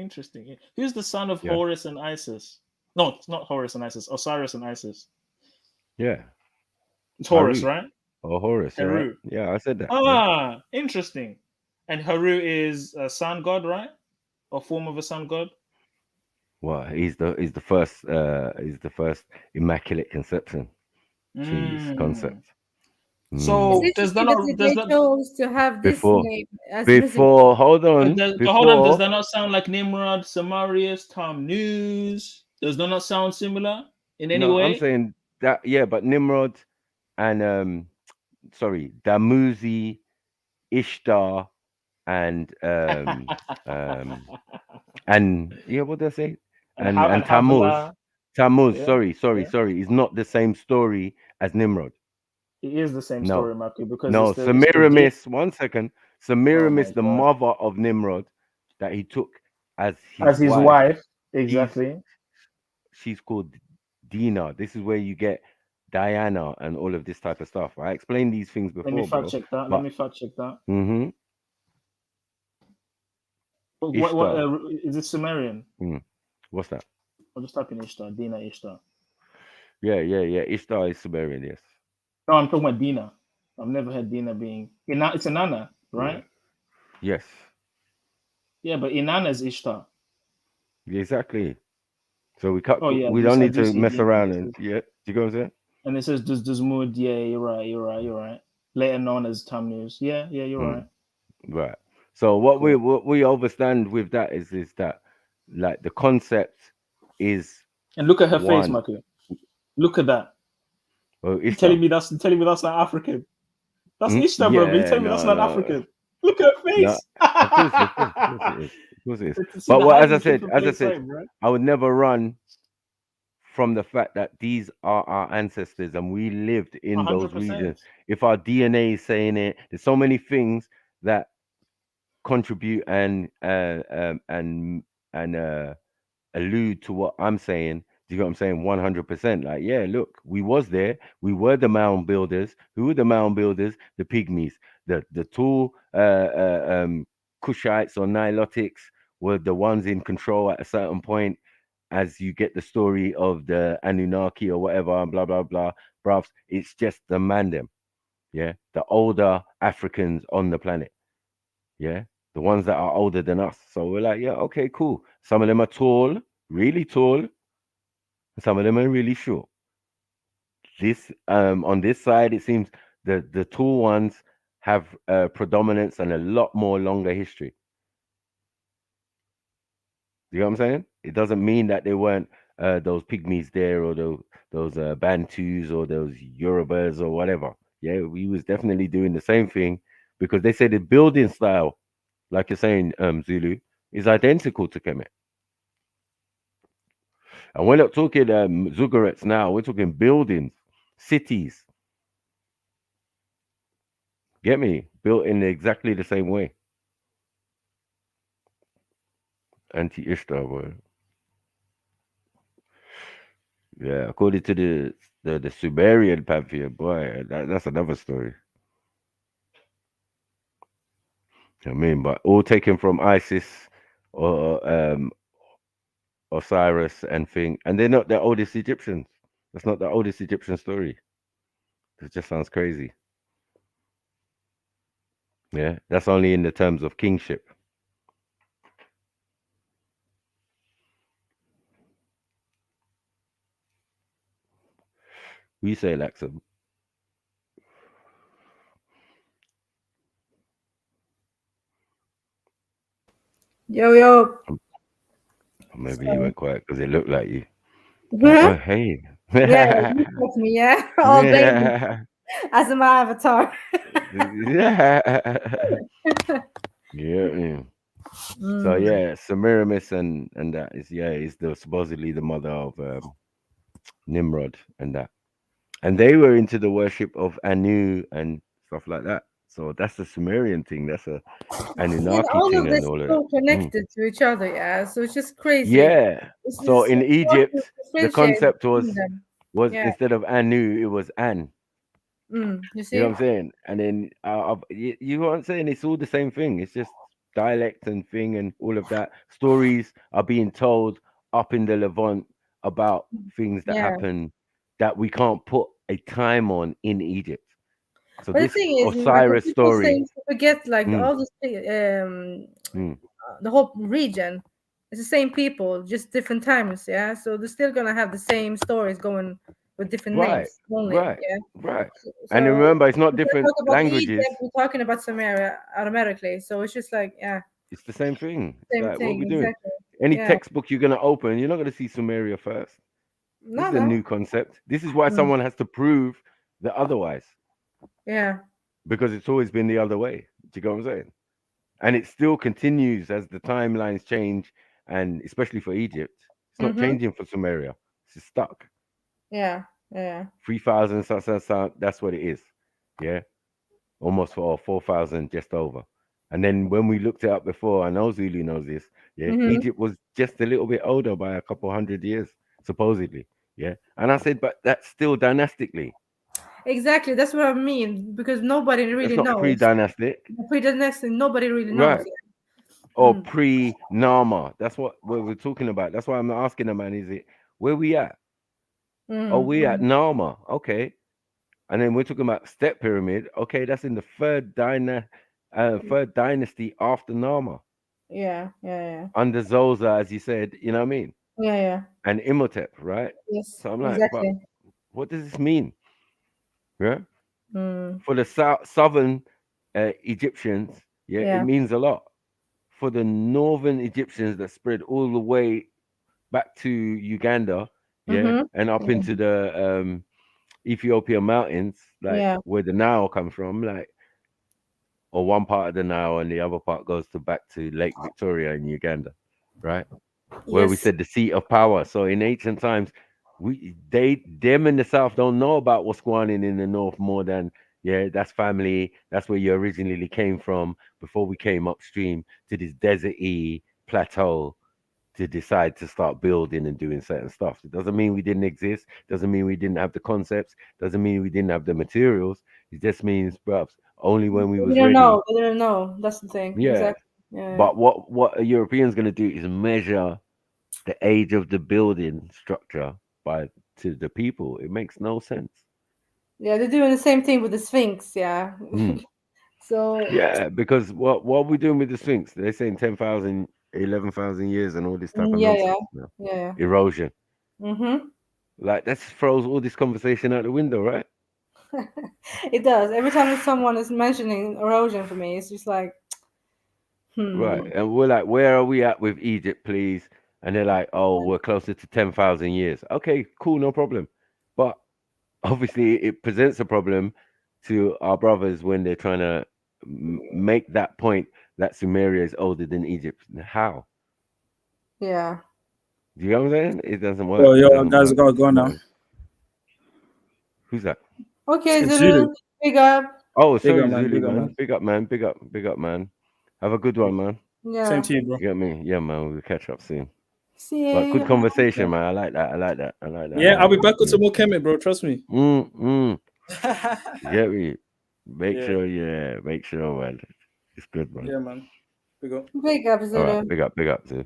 Who's the son of Horus and Isis? No, it's not Horus and Isis. Osiris and Isis. Yeah. It's Horus, Haru. right? Or Horus, Haru. Right? Yeah, I said that. Interesting. And Haru is a sun god, right? Or form of a sun god? Well, he's the first immaculate conception. Jeez, concept. So does they chose to have this name as hold on. Does that not sound like Nimrod, Samarius, Tammuz? Does that not sound similar in any way? I'm saying that but Nimrod and Damuzi, Ishtar, and what did I say? And Tammuz. Tammuz, sorry, is not the same story as Nimrod. It is the same story, Marco, because Semiramis, 1 second. Semiramis, the mother of Nimrod, that he took as his wife. Exactly. She's called Dina. This is where you get Diana and all of this type of stuff. I explained these things before. Let me fact check that. Mm-hmm. What is it Sumerian? What's that? I'll just type in Ishtar. Dina Ishtar. Yeah. Ishtar is Sumerian, yes. No, I'm talking about Dina. I've never heard Dina being it's Inanna, right? Yes. Yeah, but Inanna is Ishtar. Exactly. So we cut. We do don't need to see mess Dina. around and do you go what I'm saying? And it says Duzmud. Yeah, you're right. Later known as Tammuz. Yeah, you're right. Right. So what we understand with that is that like the concept is. And look at her face, Marco. Look at that. Well, you're telling me that's not African. That's Ishtar, bro. You tell me that's not African. Look at her face. Of course it is. Of course it is. But But as I said, I would never run from the fact that these are our ancestors and we lived in those 100%. regions. If our DNA is saying it, there's so many things that contribute and allude to what I'm saying. Do you know what I'm saying? 100%. Like, yeah, look, we was there. We were the mound builders. Who were the mound builders? The pygmies. The tall Kushites or Nilotics were the ones in control at a certain point. As you get the story of the Anunnaki or whatever, and blah blah blah, bruv, it's just the mandem, yeah, the older Africans on the planet, yeah, the ones that are older than us. So we're like, yeah, okay, cool. Some of them are tall, really tall, and some of them are really short. This on this side, it seems the tall ones have predominance and a lot more longer history. You know what I'm saying? It doesn't mean that there weren't those pygmies there or those Bantus or those Yorubas or whatever. Yeah, we was definitely doing the same thing because they say the building style, like you're saying, Zulu, is identical to Kemet. And we're not talking ziggurats now. We're talking buildings, cities. Get me? Built in exactly the same way. Anti-Ishtar, boy. Yeah, according to the Sumerian pantheon, boy, that's another story. I mean, but all taken from Isis or Osiris and thing, and they're not the oldest Egyptians. That's not the oldest Egyptian story. It just sounds crazy. Yeah, that's only in the terms of kingship. We say Laxum. Yo. Maybe you went quiet because it looked like you. Mm-hmm. Oh, hey. Yeah, you touch me, yeah, all day as my avatar. Yeah. So yeah, Semiramis and that is the supposedly the mother of Nimrod and that, and they were into the worship of Anu and stuff like that. So that's the Sumerian thing. That's a Anunnaki all thing of this and all is of so that. connected to each other, yeah. So it's just crazy. Yeah. So in Egypt, the concept was them. Instead of Anu, it was An. You see? You know what I'm saying? And then you know what I'm saying? It's all the same thing. It's just dialect and thing and all of that. Stories are being told up in the Levant about things that happen that we can't put a time on in Egypt. So but this the thing is, Osiris story, forget like all this, the whole region. It's the same people, just different times, yeah. So they're still gonna have the same stories going with different names only, right. So, And remember, it's not different talk about languages. Egypt, we're talking about Samaria automatically. So it's just like, it's the same thing. Same like, thing, what we're doing. exactly. Any textbook you're gonna open, you're not gonna see Sumeria first. This is a new concept. This is why someone has to prove the otherwise. Yeah. Because it's always been the other way. Do you get what I'm saying? And it still continues as the timelines change, and especially for Egypt, it's not changing for Sumeria. It's just stuck. Yeah. 3,000, that's what it is. Yeah. Almost for 4,000, just over. And then when we looked it up before, I know Zulu knows this. Yeah. Egypt was just a little bit older by a couple 100 years, supposedly. Yeah. And I said, but that's still dynastically. Exactly, that's what I mean, because nobody really knows. Pre-dynastic. Pre-dynastic, nobody really knows. Right. Or pre-Nama. That's what we're talking about. That's why I'm asking the man, is it where we at? Oh, we at Nama. Okay. And then we're talking about Step Pyramid. Okay, that's in the third dynasty after Nama. Yeah. Under Zosa, as you said, you know what I mean? Yeah. And Imhotep, right? Yes. So I'm like, exactly. but what does this mean? Yeah. Mm. For the southern Egyptians, it means a lot. For the northern Egyptians that spread all the way back to Uganda, and up into the Ethiopian mountains, like where the Nile comes from, like, or one part of the Nile and the other part goes back to Lake Victoria in Uganda, right? Where we said the seat of power. So in ancient times, them in the south don't know about what's going on in the north more than, that's family. That's where you originally came from before we came upstream to this desert-y plateau to decide to start building and doing certain stuff. It doesn't mean we didn't exist. Doesn't mean we didn't have the concepts. Doesn't mean we didn't have the materials. It just means perhaps only when we was ready. They don't know. That's the thing. Yeah. Exactly. Yeah. But what a European's going to do is measure the age of the building structure to the people. It makes no sense. Yeah, they're doing the same thing with the Sphinx. Yeah. So. Yeah, because what are we doing with the Sphinx? They're saying 10,000, 11,000 years and all this type of nonsense. Yeah. Erosion. Mm-hmm. Like, that throws all this conversation out the window, right? It does. Every time someone is mentioning erosion for me, it's just like, Right. And we're like, where are we at with Egypt, please? And they're like, oh, we're closer to 10,000 years. Okay, cool, no problem. But obviously, it presents a problem to our brothers when they're trying to make that point that Sumeria is older than Egypt. How? Yeah. Do you know what I'm saying? It doesn't work. Oh, yo, guys, I gotta go now. Who's that? Okay, Zulu. Big up. Oh, sorry, Zulu, man. Big up, man. Big up, man. Have a good one, man. Yeah. Same to you, bro. You get me? Yeah, man. We'll catch up soon. See But good you. conversation, man. I like that. Yeah, I'll be back with some more Kemet, bro. Trust me. You get me? Make sure, man. It's good, man. Yeah, man. Big up. Big up, Zulu. All right, big up, Zulu.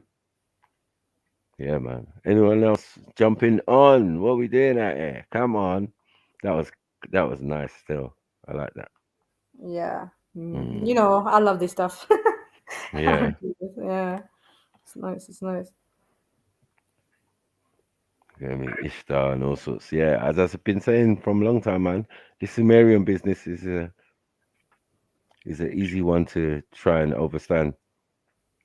Yeah, man. Anyone else jumping on? What we doing out here? Come on. That was nice still. I like that. Yeah. You know, I love this stuff. Yeah. Yeah. It's nice. I mean, Ishtar and all sorts. Yeah, as I've been saying from a long time, man, this Sumerian business is an easy one to try and understand.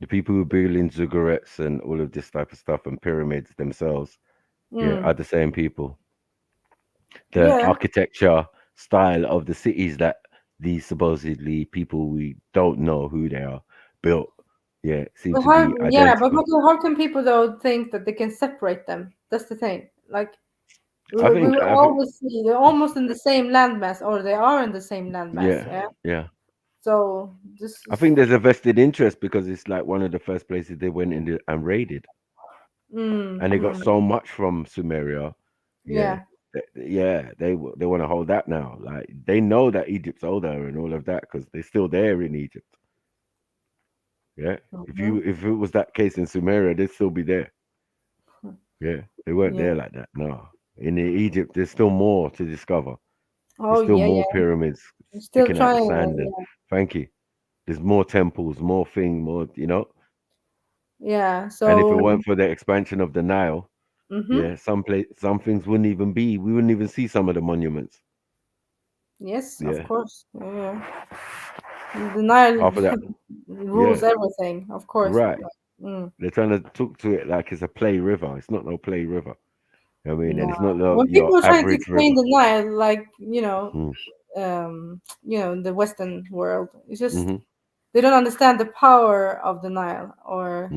The people who build in ziggurats and all of this type of stuff and pyramids themselves, are the same people. The architecture style of the cities that these supposedly people we don't know who they are built, seem to be identical. Yeah, but how can people though think that they can separate them? That's the thing. Like we always see they're almost in the same landmass, or they are in the same landmass. Yeah. So I think there's a vested interest because it's like one of the first places they went in and raided, and they got so much from Sumeria. They want to hold that now. Like they know that Egypt's older and all of that because they're still there in Egypt. Yeah, if it was that case in Sumeria, they'd still be there. Yeah, they weren't there like that. No, in Egypt, there's still more to discover. There's still more pyramids sticking out the sand. Thank you. There's more temples, more things, more. Yeah. So. And if it weren't for the expansion of the Nile, some things wouldn't even be. We wouldn't even see some of the monuments. Yes, of course. Yeah. The Nile rules everything, of course. Right. They're trying to talk to it like it's a play river. It's not no play river. I mean, and it's not when people are trying to explain river. the Nile, like in the Western world, it's just they don't understand the power of the Nile, or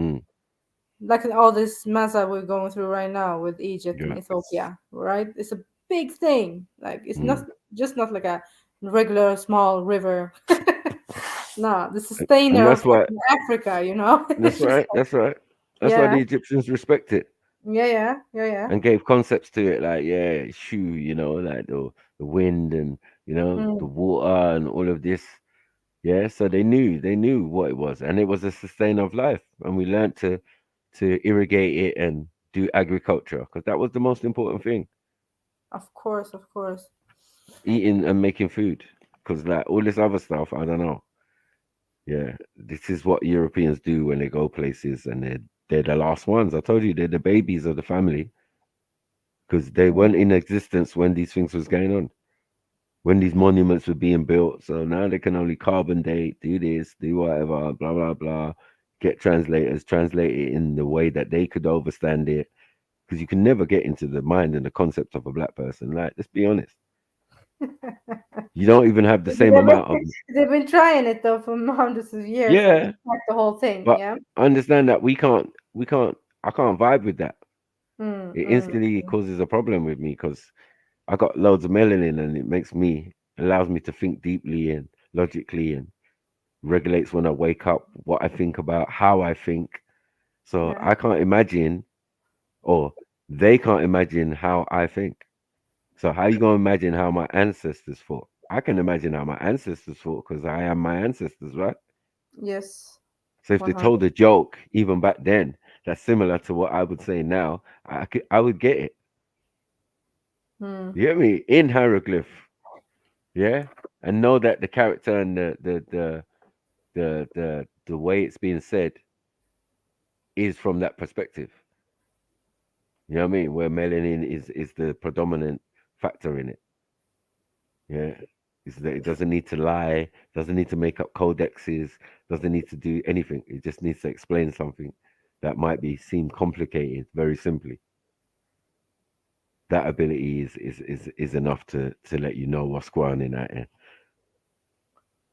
like all this mess that we're going through right now with Egypt and Ethiopia, right? It's a big thing. Like it's not like a regular small river. No, the sustainer of Africa, That's right. That's right. That's why the Egyptians respect it. Yeah. And gave concepts to it, like like the wind and the water and all of this. Yeah, so they knew what it was, and it was a sustainer of life, and we learned to irrigate it and do agriculture because that was the most important thing. Of course. Eating and making food, because like all this other stuff, I don't know. Yeah, this is what Europeans do when they go places, and they're the last ones. I told you, they're the babies of the family because they weren't in existence when these things was going on, when these monuments were being built. So now they can only carbon date, do this, do whatever, blah, blah, blah, get translators, translate it in the way that they could understand it, because you can never get into the mind and the concept of a black person. Like, let's be honest. You don't even have the same amount of. They've been trying it though for hundreds of years. Yeah, Like the whole thing. but Yeah. understand that I can't vibe with that. Mm, It instantly causes a problem with me because I got loads of melanin and it allows me to think deeply and logically and regulates when I wake up, what I think about, how I think. So Yeah. I can't imagine, or they can't imagine how I think. So how you gonna imagine how my ancestors thought? I can imagine how my ancestors thought because I am my ancestors, right? Yes. So if they told a joke even back then that's similar to what I would say now, I would get it. Mm. You get me? In hieroglyph, yeah, and know that the character and the way it's being said is from that perspective. You know what I mean? Where melanin is the predominant factor in it. Yeah. Is that it doesn't need to lie, doesn't need to make up codexes, doesn't need to do anything. It just needs to explain something that might seem complicated very simply. That ability is enough to let you know what's going on in that end.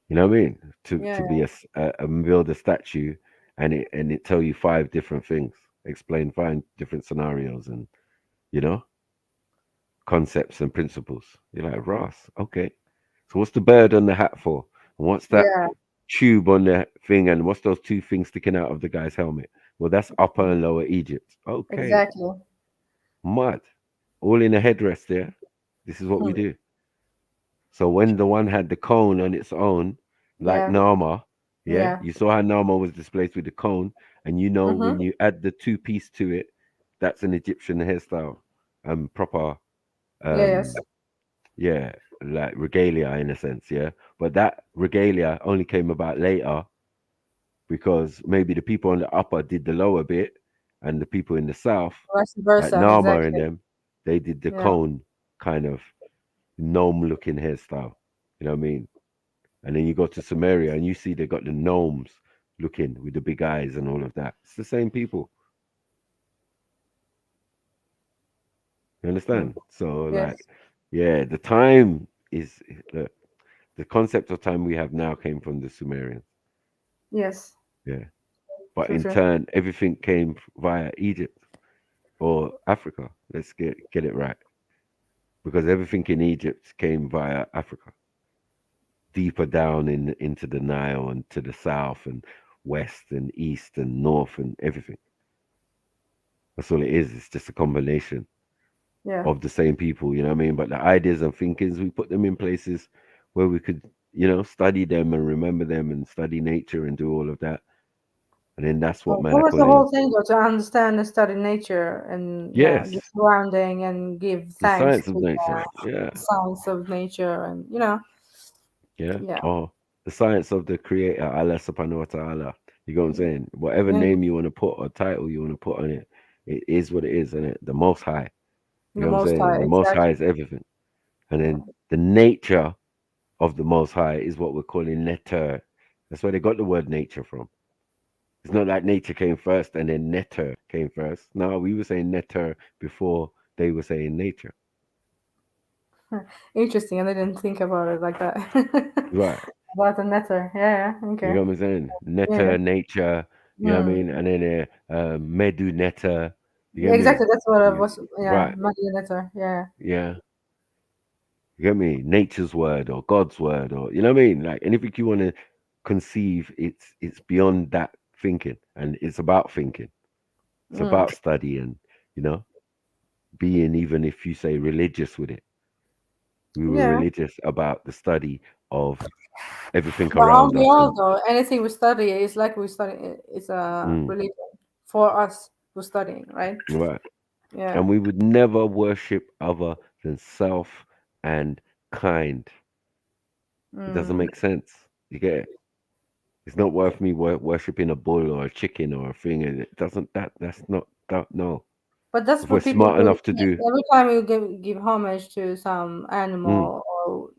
You know what I mean? To be build a statue and it tell you 5 different things, explain 5 different scenarios and concepts and principles. You're like, Ross, okay. So what's the bird on the hat for? And what's that tube on the thing? And what's those 2 things sticking out of the guy's helmet? Well, that's Upper and Lower Egypt. Okay. Exactly. Mud. All in a headrest there. This is what we do. So when the one had the cone on its own, like Nama, you saw how Nama was displaced with the cone, and when you add the 2-piece to it, that's an Egyptian hairstyle, proper, Yes. yeah, like regalia in a sense, yeah. But that regalia only came about later because maybe the people on the upper did the lower bit, and the people in the south, Vice versa, like Nama exactly. and them, they did the cone kind of gnome-looking hairstyle. You know what I mean? And then you go to Sumeria and you see they got the gnomes looking with the big eyes and all of that. It's the same people. You understand? So like, yeah, the time is the concept of time we have now came from the Sumerians. Yes. Yeah. But For in sure. turn, everything came via Egypt or Africa. Let's get it right. Because everything in Egypt came via Africa. Deeper down into the Nile and to the south and west and east and north and everything. That's all it is. It's just a combination of the same people, you know what I mean? But the ideas and thinkings, we put them in places where we could, study them and remember them and study nature and do all of that. And then that's what What was the whole thing though, to understand and study nature and the surrounding and give the thanks science to of nature, the science of nature and or the science of the creator, Allah subhanahu wa ta'ala. You know what I'm saying? Whatever name you want to put or title you want to put on it, it is what it is, and it the most high. You know what I'm saying? The most high is everything. And then the nature of the most high is what we're calling netter. That's where they got the word nature from. It's not like nature came first and then netter came first. No, we were saying netter before they were saying nature. Interesting. I didn't think about it like that. Right. About the netter. Yeah. Okay. You know what I'm saying? Netter, nature, you know what I mean? And then medu netter. You get Exactly. me? That's what I was. Yeah. Right. Netter. Yeah. Yeah. You get me? Nature's word or God's word or you know what I mean? Like anything you want to conceive, it's beyond that thinking, and it's about thinking. It's about study and being, even if you say religious with it. We were religious about the study of everything But aren't around we us. all though? Anything we study is like we study. It's a religion for us who's studying, right? Right. Yeah. And we would never worship other than self and kind. It doesn't make sense. You get it? It's not worth me worshipping a bull or a chicken or a thing. And it doesn't. That's not. No. But that's If what we're people smart do. enough to do. Every time you give homage to some animal, or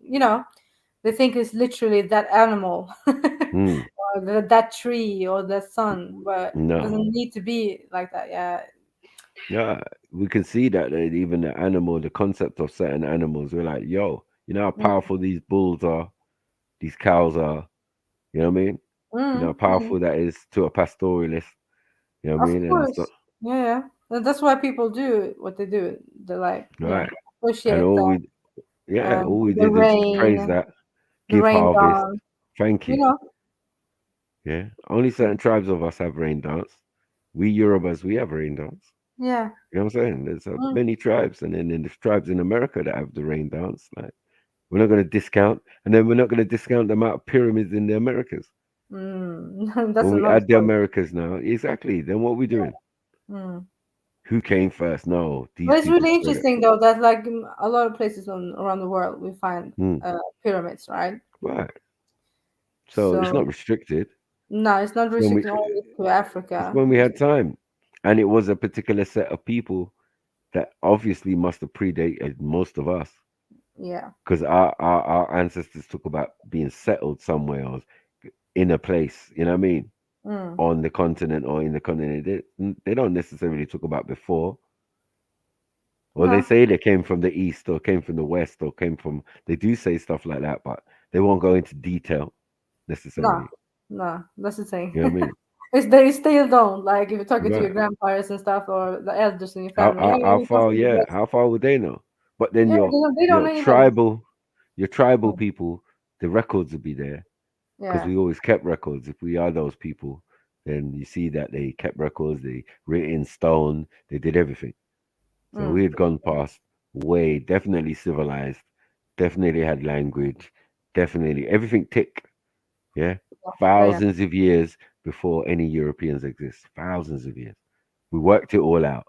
they think it's literally that animal, or that tree, or that sun. But it doesn't need to be like that. Yeah. Yeah, we can see that even the animal, the concept of certain animals, we're like, yo, You know how powerful these bulls are, these cows are. You know what I mean? You know how powerful that is to a pastoralist. You know what I mean? Of course. Yeah. And that's why people do what they do. They like, right. appreciate And all that. all we The did is praise rain, that, the give rain harvest, dance. thank you. You know. Yeah. Only certain tribes of us have rain dance. We Yorubas, we have rain dance. Yeah. You know what I'm saying? There's many tribes, and then there's tribes in America that have the rain dance. Like, we're not going to discount, and then we're not going to discount the amount of pyramids in the Americas. That's When we another add the story. Americas now, exactly. Then what are we doing? Who came first? No, these But it's people really spread it. interesting though that like in a lot of places around the world we find pyramids, right? Right. So it's not restricted. No, it's not restricted only to Africa. It's when we had time, and it was a particular set of people that obviously must have predated most of us. Yeah. Because our ancestors talk about being settled somewhere or in a place, you know what I mean? On the continent or in the continent. They don't necessarily talk about before. Or they say they came from the east or came from the west or they do say stuff like that, but they won't go into detail necessarily. No, that's the thing. You know what I mean? They still don't. Like if you're talking to your Right. grandparents and stuff or the elders in your How family. how far would they know? But then they don't your even. tribal people, the records will be there. Because Yeah. we always kept records. If we are those people, then you see that they kept records, they written in stone, they did everything. So we had gone past way, definitely civilized, definitely had language, definitely everything tick. Yeah. Thousands of years before any Europeans exist. Thousands of years. We worked it all out.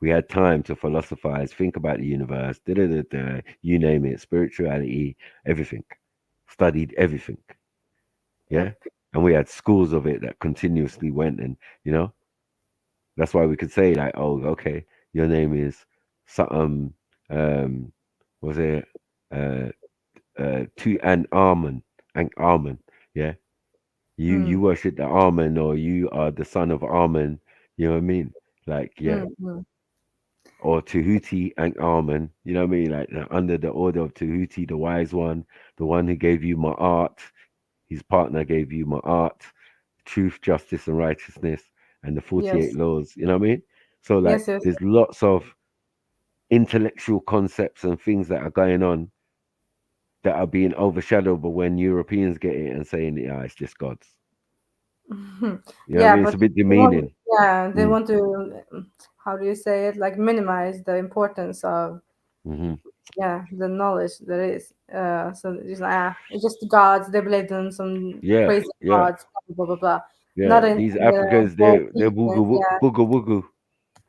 We had time to philosophize, think about the universe, you name it, spirituality, everything. Studied everything. Yeah. And we had schools of it that continuously went, and that's why we could say like, oh, okay, your name is something, was it to an almond, yeah. You worship the almond, or you are the son of almond, you know what I mean? Like, yeah. Or Tahuti and almond, you know what I mean? Like under the order of Tahuti, the wise one, the one who gave you my art. His partner gave you my art, truth, justice, and righteousness, and the 48 laws. You know what I mean? So, like, there's lots of intellectual concepts and things that are going on that are being overshadowed. But when Europeans get it and saying, yeah, it's just God's. You know what I mean? It's a bit demeaning. They want to, how do you say it? Like minimize the importance of the knowledge there is. So it's like it's just gods. They believe in some crazy gods. Blah blah blah. Yeah, these Africans, they're booga wooga.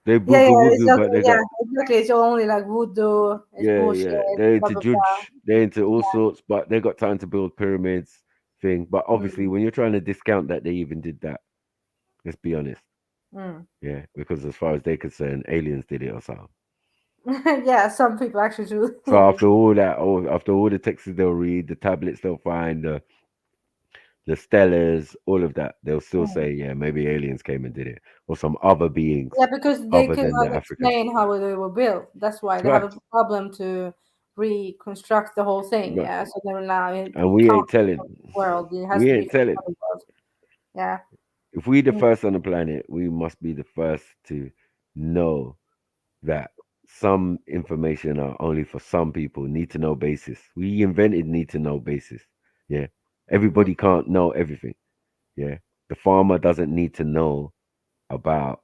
They booga wooga, but they got exactly. It's only like voodoo. It's bullshit. They're Blah, into blah, judge. They're into all sorts, but they got time to build pyramids thing. But obviously, when you're trying to discount that they even did that, let's be honest. Yeah, because as far as they're concerned, aliens did it or something. Yeah, some people actually do. So after all that, after all the texts they'll read, the tablets they'll find, the stellars, all of that, they'll still say, yeah, maybe aliens came and did it, or some other beings. Yeah, because they cannot explain how they were built. That's why they have a problem to reconstruct the whole thing. Right. Yeah, so they're now in and we ain't telling. world. It has We to ain't be telling. world. Yeah. If we the first on the planet, we must be the first to know that some information are only for some people. Need to know basis. We invented need to know basis. Yeah. Everybody can't know everything. Yeah. The farmer doesn't need to know about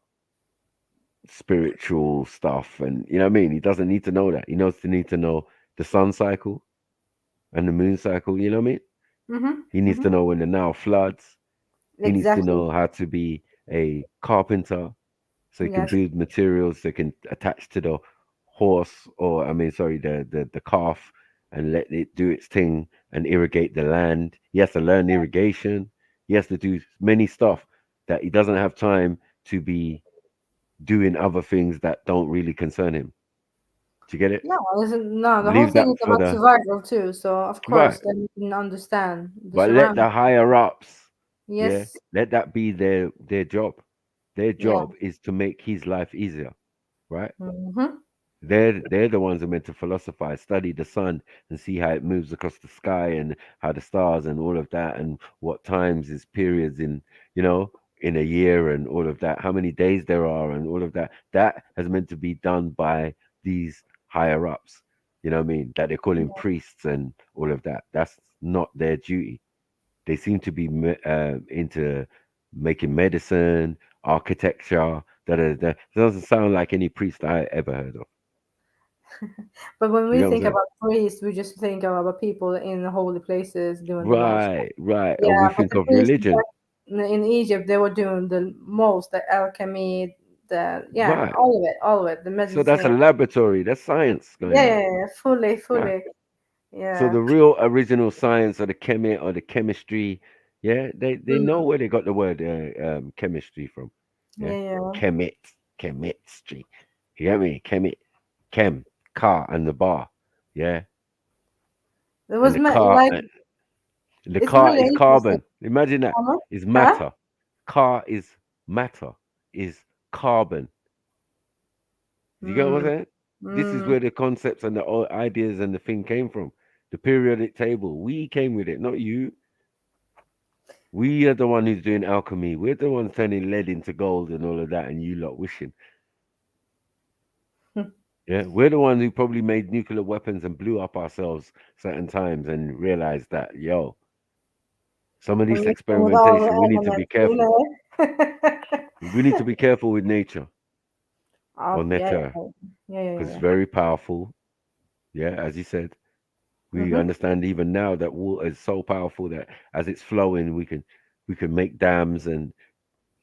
spiritual stuff, and you know what I mean? He doesn't need to know that. He need to know the sun cycle and the moon cycle, you know what I mean? He needs to know when the Nile floods. He needs to know how to be a carpenter, so he can build materials, so he can attach to the horse, or the calf, and let it do its thing and irrigate the land. He has to learn irrigation. He has to do many stuff that he doesn't have time to be doing other things that don't really concern him. Do you get it? No, the whole Leave thing that is for about survival too. So of course they can understand the But let the surroundings. higher ups, Yes. let that be their job. Their job is to make his life easier, right? They're the ones who are meant to philosophize, study the sun and see how it moves across the sky and how the stars and all of that, and what times is periods in, in a year and all of that, how many days there are and all of that. That has meant to be done by these higher ups, you know what I mean? That they're calling priests and all of that. That's not their duty. They seem to be into making medicine, architecture. It doesn't sound like any priest I ever heard of. But when we You know think about priests, we just think about people in holy places doing the most. Right. Yeah, And we but think the of priests religion. in Egypt, they were doing the most, the alchemy, Right. all of it, the So that's a medicine. laboratory. That's science going on. Yeah, fully. Right. Yeah. So the real original science or the or the chemistry, they know where they got the word chemistry from. Yeah. Chemistry. You get me? Chem, car, and the bar. Yeah. It was And the it's car really is interesting. carbon. Imagine that. Uh-huh. Is matter. Car is matter. Is carbon. You get what I'm saying? This is where the concepts and the ideas and the thing came from. The periodic table. We came with it, not you. We are the one who's doing alchemy. We're the ones turning lead into gold and all of that, and you lot wishing. Yeah, we're the ones who probably made nuclear weapons and blew up ourselves certain times and realized that, some of these experimentation, we need to be careful. We need to be careful with nature or nature, because it's very powerful. Yeah, as you said, we understand even now that water is so powerful that as it's flowing, we can make dams and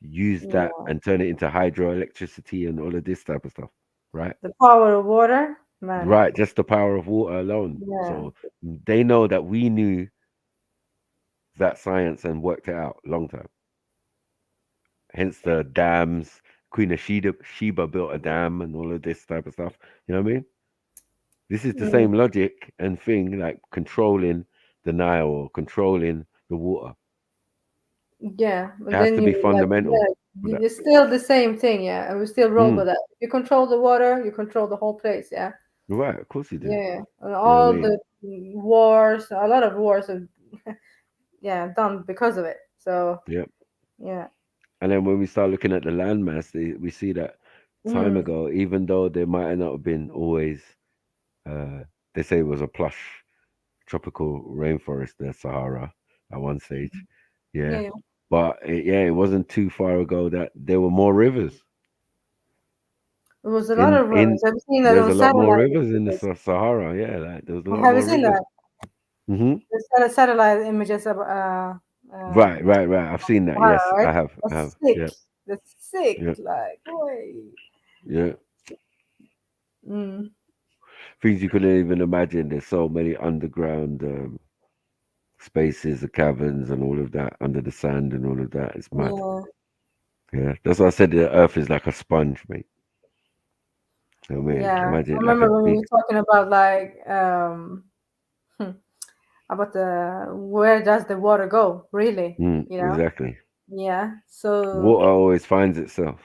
use that and turn it into hydroelectricity and all of this type of stuff, right? The power of water, man. Right, just the power of water alone. Yeah. So they know that we knew that science and worked it out long time. Hence the dams. Queen of Sheba built a dam and all of this type of stuff. You know what I mean? This is the same logic and thing, like controlling the Nile or controlling the water. Yeah, but It has then to be fundamental. it's still the same thing, yeah, and we still roll with that. You control the water, you control the whole place, yeah. Right, of course you do. Yeah, and all the wars, a lot of wars have, done because of it. So yeah. And then when we start looking at the landmass, we see that time ago, even though there might not have been always, they say it was a plush tropical rainforest, the Sahara, at one stage. Yeah. But it wasn't too far ago that there were more rivers. There was a lot of rivers. Have you seen that There's on a lot more satellite? rivers in the Sahara. Yeah, like there was a lot Have more you seen rivers. that? The satellite images of Right. I've seen that. Sahara, Yes, right? I have. That's sick. Yeah. That's sick. Yeah. Like, boy. Yeah. Things you couldn't even imagine. There's so many underground spaces, the caverns, and all of that under the sand and all of that. It's mad. Yeah, that's why I said the Earth is like a sponge, mate. I mean, imagine I remember like when we were talking about about where does the water go, really? Exactly. Yeah. So Water always finds itself.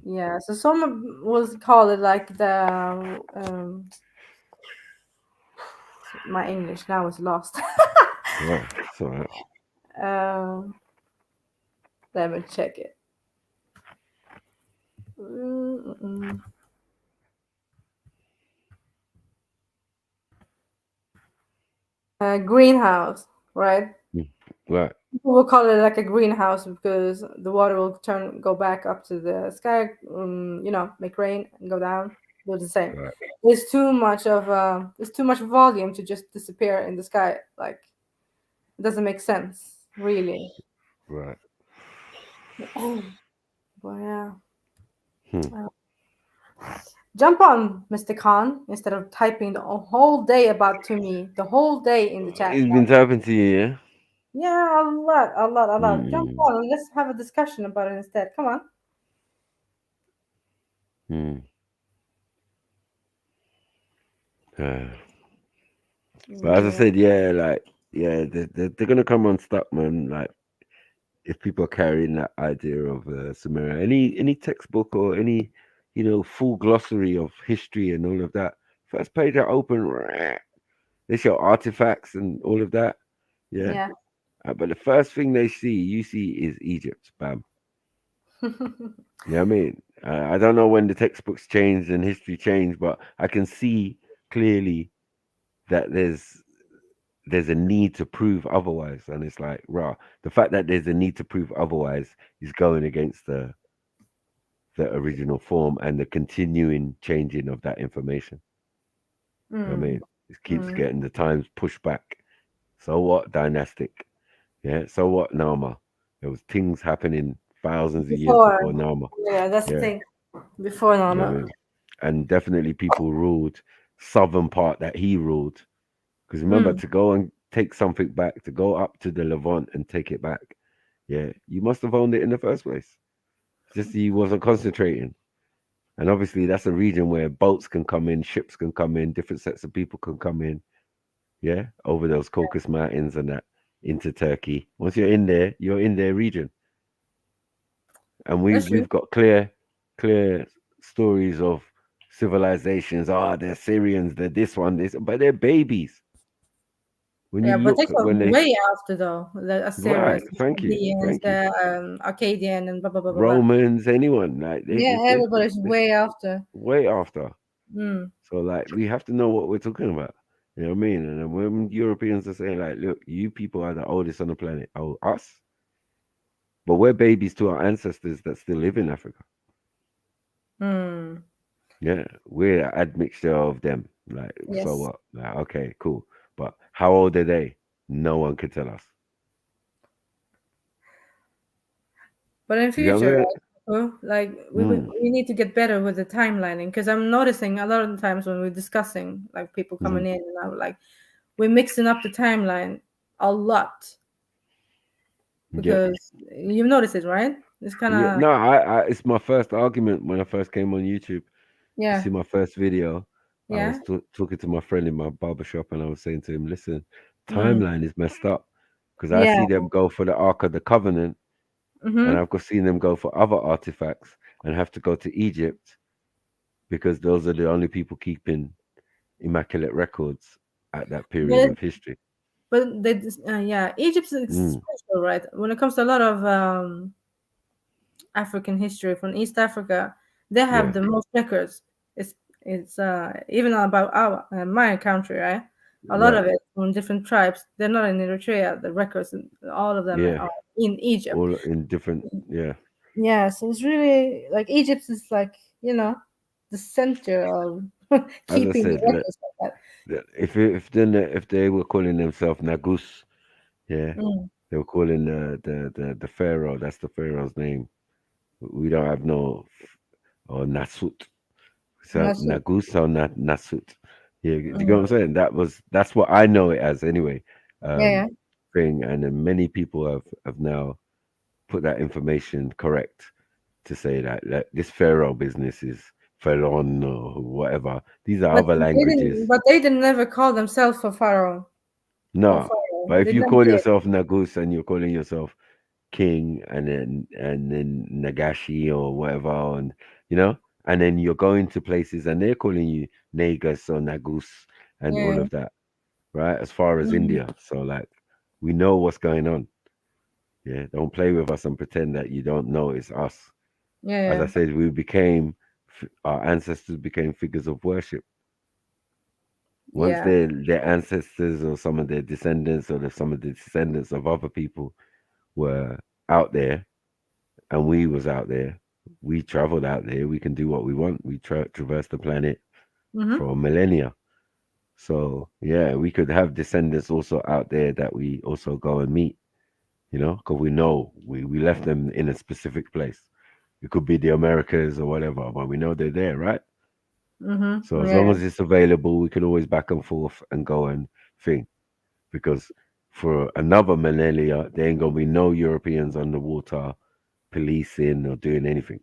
Yeah. So some was call it like the my English now is lost. Right. It's all right. Let me check it. Greenhouse, right? Right. People will call it like a greenhouse because the water will go back up to the sky, make rain and go down. Do the same. Right. There's too much volume to just disappear in the sky. Like, it doesn't make sense, really. Right. Well, yeah. Jump on, Mr. Khan, instead of typing the whole day to me, the whole day in the chat. It's been typing to you, yeah? Yeah, a lot. Jump on and let's have a discussion about it instead. Come on. But as I said, they're gonna come unstuck, man. Like, if people are carrying that idea of Sumeria, any textbook or any full glossary of history and all of that. First page I open, they show artifacts and all of that. Yeah. But the first thing you see is Egypt. Bam. Yeah, I mean, I don't know when the textbooks changed and history changed, but I can see clearly that there's a need to prove otherwise, and it's like, the fact that there's a need to prove otherwise is going against the original form and the continuing changing of that information. You know what I mean, it keeps getting the times pushed back. So what, dynastic? Yeah. So what, Nama? There was things happening thousands of years before Nama. Yeah, that's the thing. Before Nama. You know what I mean? And definitely people ruled southern part that he ruled. Because remember, to go and take something back, to go up to the Levant and take it back, you must have owned it in the first place. Just he wasn't concentrating. And obviously that's a region where boats can come in, ships can come in, different sets of people can come in, over those Caucasus Mountains and that into Turkey. Once you're in there, you're in their region. And we've got clear stories of civilizations. They're Syrians, they're this, but they're babies. When you but look, they way after though. The Assyrians, thank you. the Akkadian and blah blah blah. Romans, anyone like everybody's way after. Way after. So like we have to know what we're talking about. You know what I mean? And when Europeans are saying like, look, you people are the oldest on the planet. Oh, us? But we're babies to our ancestors that still live in Africa. Yeah, we're an admixture of them. Like, so what? Like, okay, cool. But how old are they? No one can tell us. But in future, we need to get better with the timelining, because I'm noticing a lot of the times when we're discussing, like people coming in and out, like we're mixing up the timeline a lot. Because you've noticed it, right? It's kind of no. It's my first argument when I first came on YouTube. Yeah. You see my first video. Yeah. I was talking to my friend in my barbershop, and I was saying to him, "Listen, timeline is messed up because I see them go for the Ark of the Covenant, and I've seen them go for other artifacts and have to go to Egypt because those are the only people keeping immaculate records at that period of history." But Egypt is special, right? When it comes to a lot of African history from East Africa, they have the most records. It's even about my country, right? A lot of it from different tribes. They're not in Eritrea. The records, all of them are in Egypt. All in different, Yeah, so it's really like Egypt is like, the center of keeping the records like that. If they were calling themselves Nagus, they were calling the pharaoh. That's the pharaoh's name. We don't have no or Nasut. So Nagus or Nasut. Yeah, you know what I'm saying? That's what I know it as anyway. Thing, and then many people have now put that information correct to say that this pharaoh business is Pharaoh or whatever. These are other languages. But they didn't never call themselves a pharaoh. No, but if you call yourself Nagus and you're calling yourself king, and then Nagashi or whatever, and and then you're going to places and they're calling you Negus or Nagus and all of that, right? As far as India, so like we know what's going on. Yeah, don't play with us and pretend that you don't know it's us. As I said, our ancestors became figures of worship. Once their ancestors or some of their descendants or some of the descendants of other people were out there and we was out there, we traveled out there, we can do what we want. We traverse the planet for millennia. So we could have descendants also out there that we also go and meet, because we know we left them in a specific place. It could be the Americas or whatever, but we know they're there, right? So as long as it's available, we can always back and forth and go and think. Because for another millennia, there ain't gonna be no Europeans on the water policing or doing anything.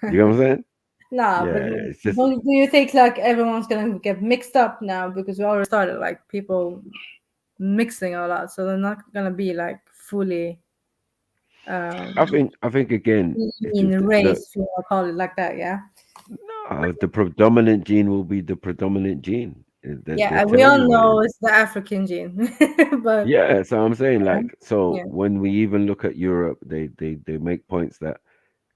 You know what I'm saying? But do you think like everyone's gonna get mixed up now, because we already started like people mixing a lot, so they're not gonna be like fully I think again, in race, if you want to call it like that, yeah. The predominant gene will be the predominant gene. Yeah, we all know it's the African gene, but yeah, so I'm saying like, so yeah. when we even look at Europe, they make points that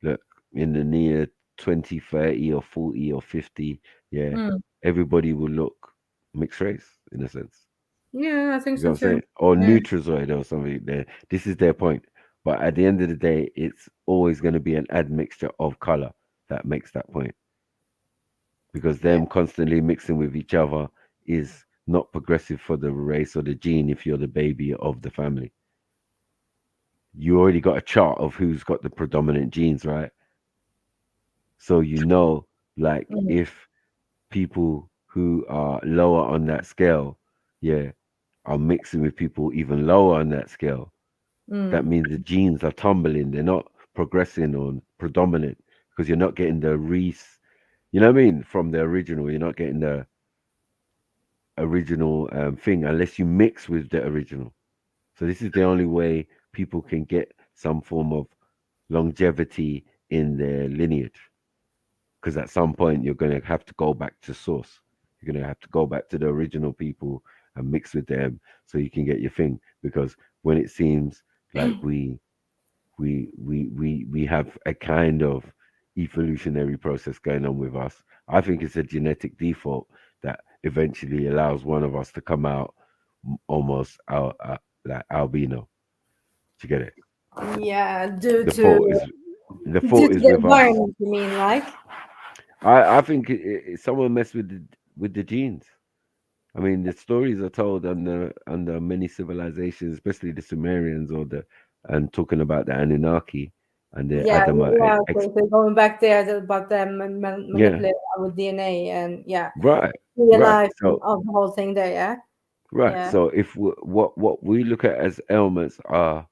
look in the near 20, 30 or 40 or 50, yeah, everybody will look mixed race in a sense. Yeah, I think You know so what I'm too. saying? Or Yeah. Nutrazoid or something there. This is their point. But at the end of the day, it's always going to be an admixture of color that makes that point. Because them constantly mixing with each other is not progressive for the race or the gene if you're the baby of the family. You already got a chart of who's got the predominant genes, right? So you know, like if people who are lower on that scale, yeah, are mixing with people even lower on that scale, that means the genes are tumbling. They're not progressing on predominant because you're not getting the you know what I mean, from the original. You're not getting the original thing unless you mix with the original. So this is the only way people can get some form of longevity in their lineage. Because at some point you're going to have to go back to source. You're going to have to go back to the original people and mix with them so you can get your thing. Because when it seems like we have a kind of evolutionary process going on with us, I think it's a genetic default that eventually allows one of us to come out almost like albino. Do you get it? Yeah, due The to fault is due to with the us. environment, you mean, like? I think someone messed with the genes. I mean, the stories are told under many civilizations, especially the Sumerians and talking about the Anunnaki and the Yeah, Adamite. okay. So going back there about them manipulating our DNA and Right. realize So of the whole thing there, yeah. right. Yeah. So if what we look at as ailments are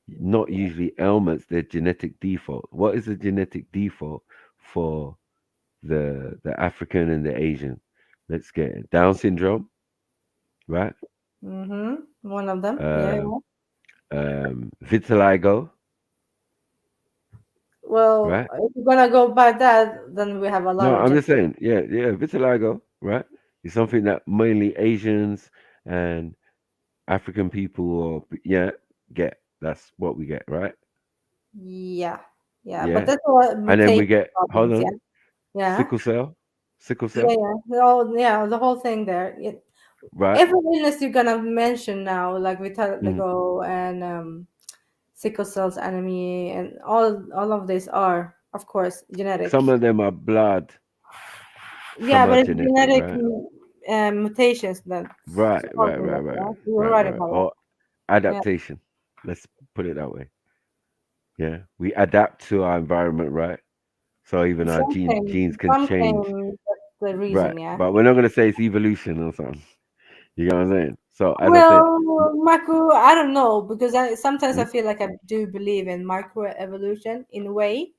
not usually ailments, they're genetic default. What is the genetic default for the African and the Asian? Let's get it. Down syndrome, right? One of them. Vitiligo. Well, Right. if you're gonna go by that, then we have a lot No, of I'm just saying, yeah, vitiligo, right? Is something that mainly Asians and African people get. That's what we get, right? Yeah. But Yeah. that's what And then we mutation get problems, yeah. sickle cell. Yeah, the whole thing there. Right. Every illness you're gonna mention now, like vitiligo and sickle cells anemia, and all of these are, of course, genetic. Some of them are blood. Yeah, Some but are it's genetic right? mutations then. Right. You were right about Or adaptation. Let's put it that way. Yeah, we adapt to our environment, right? So even our genes can change. The reason, right. yeah. But we're not gonna say it's evolution or something. You know what I'm saying? So as well, I said, Marco, I don't know, because sometimes I feel like I do believe in microevolution in a way,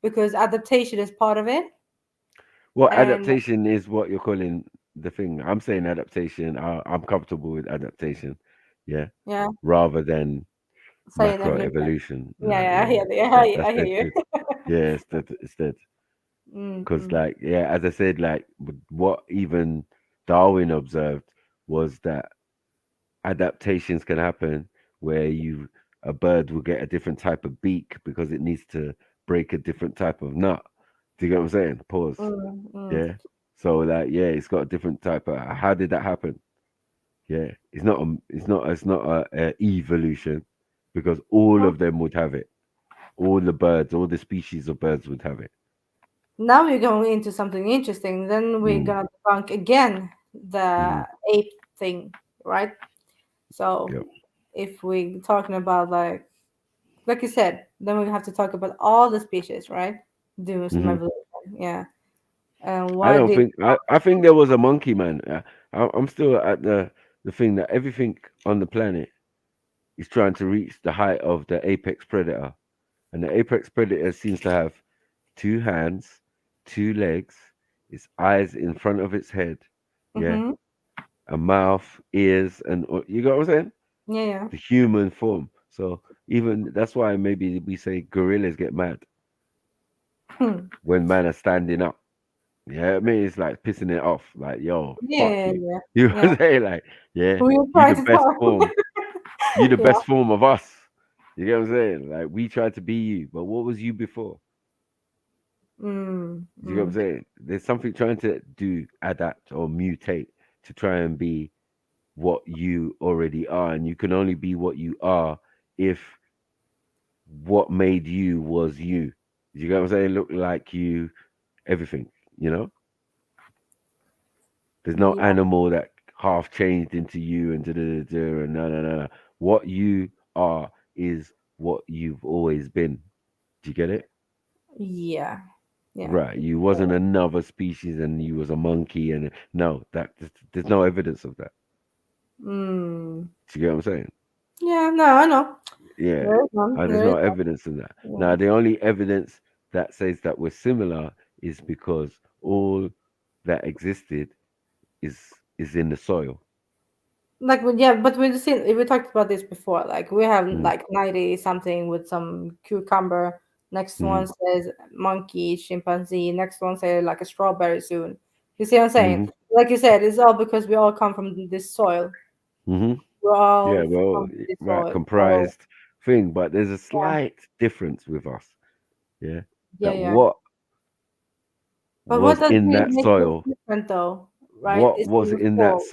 because adaptation is part of it. Well, adaptation is what you're calling the thing. I'm saying adaptation. I'm comfortable with adaptation. Yeah. Rather than macroevolution. I hear you. Yeah, it's that. Because as I said, like what even Darwin observed was that adaptations can happen where a bird will get a different type of beak because it needs to break a different type of nut. Do you get what I'm saying? Pause. Yeah. So it's got a different type of. How did that happen? Yeah, it's not a evolution, because all of them would have it. All the species of birds would have it. Now we're going into something interesting. Then we're gonna debunk again the ape thing, right? So if we're talking about like you said, then we have to talk about all the species, right? Doing some evolution, yeah. And why I think there was a monkey, man. I'm still at the thing that everything on the planet is trying to reach the height of the apex predator, and the apex predator seems to have 2 hands, 2 legs, its eyes in front of its head, a mouth, ears, and you got what I'm saying? Yeah. The human form. So even that's why maybe we say gorillas get mad when man are standing up. Yeah, I mean it's like pissing it off, like yo, fuck you. You know what I'm saying? Like, yeah, Who you you try the to best tell? form. You the Yeah. best form of us. You get what I'm saying? Like we tried to be you, but what was you before? You get what I'm saying? There's something trying to adapt or mutate to try and be what you already are, and you can only be what you are if what made you was you. You get what I'm saying? Look like you, everything. You know, there's no animal that half changed into you and and no. What you are is what you've always been. Do you get it? Yeah. Right. You wasn't another species and you was a monkey and no, there's no evidence of that. Mm. Do you get what I'm saying? Yeah, no, I know. Yeah. There's There is no none. evidence in that. Yeah. Now the only evidence that says that we're similar is because all that existed is in the soil. Like, but we talked about this before. Like, we have Mm. like 90 something with some cucumber. Next one says monkey, chimpanzee. Next one says like a strawberry soon. You see what I'm saying? Like you said, it's all because we all come from this soil. We're all Yeah, well, from this right, soil. comprised thing, but there's a slight difference with us. Yeah. Yeah, That yeah. what But was what does in it that make us soil, different though? Right? what It's was in the in that soil.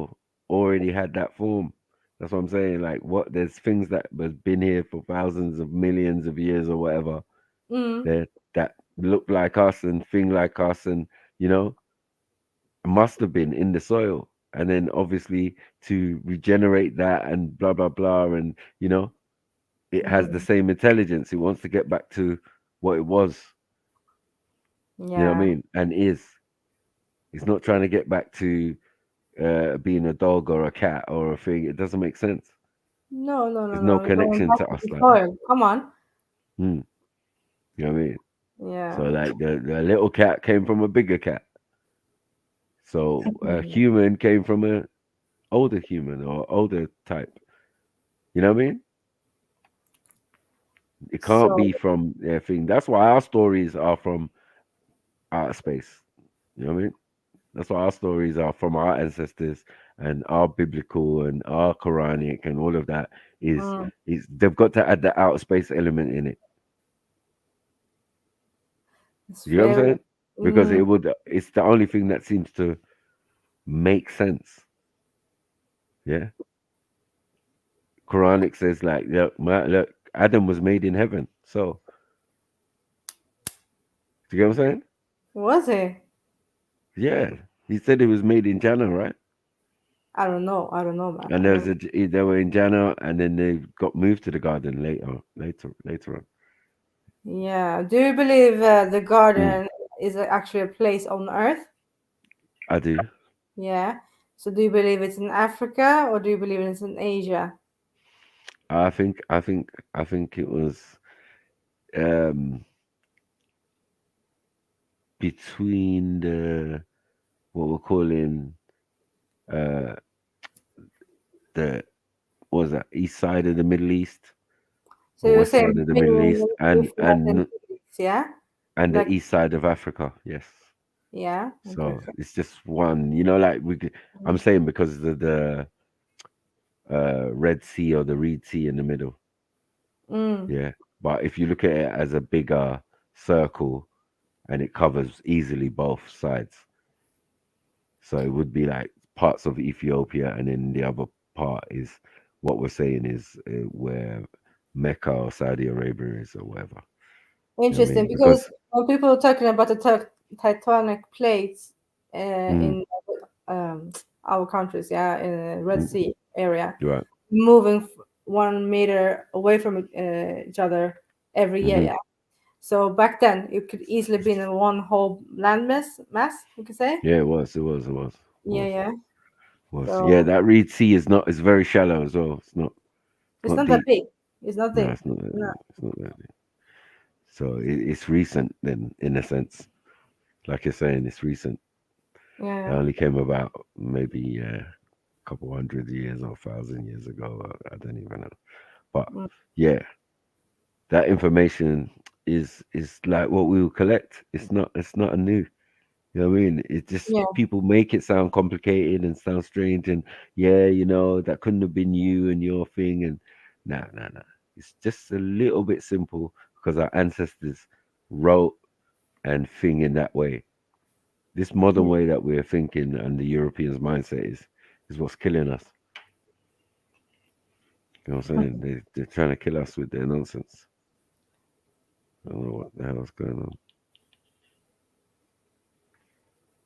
soil already had that form. That's what I'm saying. Like what there's things that have been here for thousands of millions of years or whatever. That look like us and thing like us and must have been in the soil. And then obviously to regenerate that and blah blah blah and it has the same intelligence. It wants to get back to what it was. You know what I mean? And it's not trying to get back to being a dog or a cat or a thing. It doesn't make sense. No. There's no You're going connection back to to us the like that. soil. Come on. You know what I mean? Yeah. So like the little cat came from a bigger cat. So a human came from a older human or older type. You know what I mean? It can't be from their thing. That's why our stories are from outer space. You know what I mean? That's why our stories are from our ancestors and our biblical and our Quranic and all of that is they've got to add the outer space element in it. You know what I'm saying? Because it's the only thing that seems to make sense. Yeah. Quranic says like, look, Adam was made in heaven. So do you get what I'm saying? Was he? Yeah. He said he was made in Jannah, right? I don't know, man. And they were in Jannah and then they got moved to the garden later on. Yeah. Do you believe the garden is actually a place on Earth? I do. Yeah. So do you believe it's in Africa or do you believe it's in Asia? I think it was between the what we're calling the what was that east side of the Middle East So or you're west saying side of the between Middle East Euphrates and Tigris, yeah? and Like, the east side of Africa, yes. yeah. So it's just one, like I'm saying because of the Red Sea or the Reed Sea in the middle. Yeah. But if you look at it as a bigger circle and it covers easily both sides. So it would be like parts of Ethiopia and then the other part is what we're saying is where Mecca or Saudi Arabia is or whatever. Interesting, you know what I mean? because when people are talking about the tectonic plates in our countries, in the Red Sea area, right. moving 1 meter away from each other every year, yeah. So back then, it could easily be in one whole landmass, you could say. Yeah, it was. Yeah. Yeah, that Reed Sea is very shallow as well. It's not that big. It's No, nothing. it's not that big. So it's recent then, in a sense. Like you're saying, it's recent. Yeah. It only came about maybe a couple hundred years or 1,000 years ago. I don't even know. But yeah, that information is like what we will collect. It's not a new. You know what I mean? It's just people make it sound complicated and sound strange, and that couldn't have been you and your thing, and nah. It's just a little bit simple because our ancestors wrote and think in that way. This modern way that we're thinking and the Europeans' mindset is what's killing us. You know what I'm saying? They're trying to kill us with their nonsense. I don't know what the hell's going on.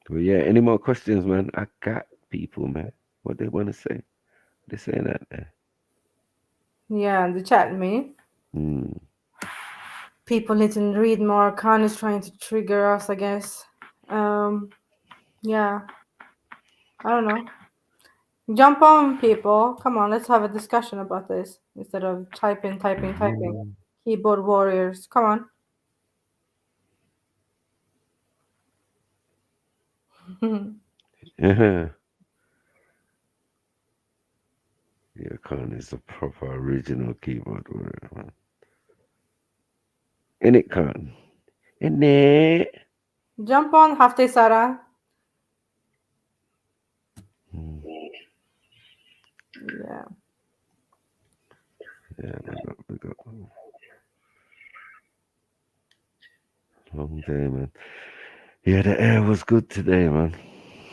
But yeah, any more questions, man? I got people, man. What they want to say? They're saying that there. Yeah, the chat me. People need to read more. Khan is trying to trigger us, I guess. Yeah. I don't know. Jump on, people. Come on, let's have a discussion about this instead of typing. Keyboard warriors. Come on. Yeah, Khan is a proper original keyboard warrior, man. In it, Khan. In it. Jump on, Hafte Sara. Yeah. Yeah, we got long day, man. Yeah, the air was good today, man.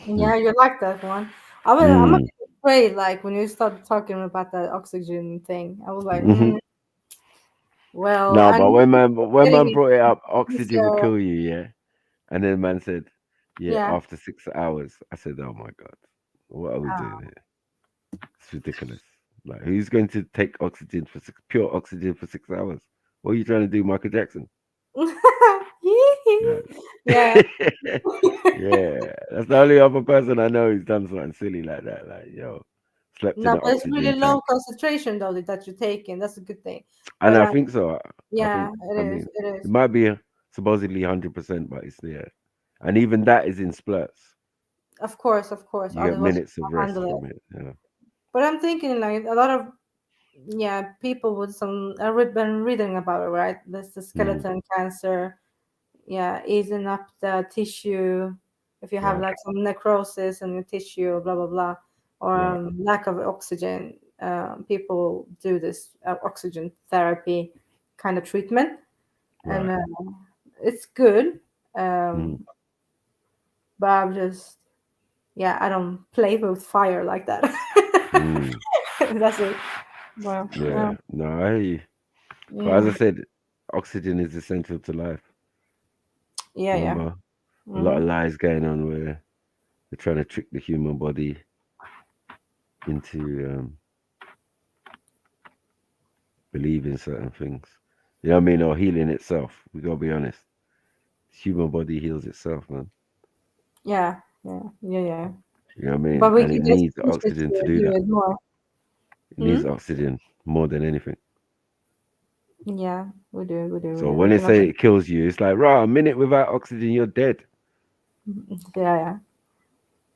Yeah, you like that one. I'm a bit afraid, like when you started talking about that oxygen thing. I was like, well, no, but when man brought it up, so, oxygen will kill you, yeah. And then man said, after 6 hours. I said, oh my god, what are we doing here? It's ridiculous. Like, who's going to take oxygen pure oxygen for 6 hours? What are you trying to do, Michael Jackson? Yeah. Yeah, that's the only other person I know who's done something silly like that. Like, slept in No, an but it's oxygen really tank. low concentration though that you're taking. That's a good thing. And But, I think so. Yeah, I it mean, is. It is. it might be supposedly 100%, but it's there. And even that is in splurts. Of course. You get minutes of rest from it. Yeah. But I'm thinking like a lot of people with some I've been reading about it, right? There's the skeleton cancer, easing up the tissue if you have like some necrosis in the tissue, blah blah blah, or lack of oxygen. People do this oxygen therapy kind of treatment, and it's good. But I'm just I don't play with fire like that. That's it. Well, No, I hear you. But as I said, oxygen is essential to life. Remember, a lot of lies going on where they're trying to trick the human body into believing certain things. You know what I mean? Or healing itself. We gotta be honest. The human body heals itself, man. Yeah. You know what I mean? But we and can it just needs oxygen to do that. It needs oxygen more than anything. Yeah, we do. So when they say it kills you, it's like, a minute without oxygen, you're dead. Yeah.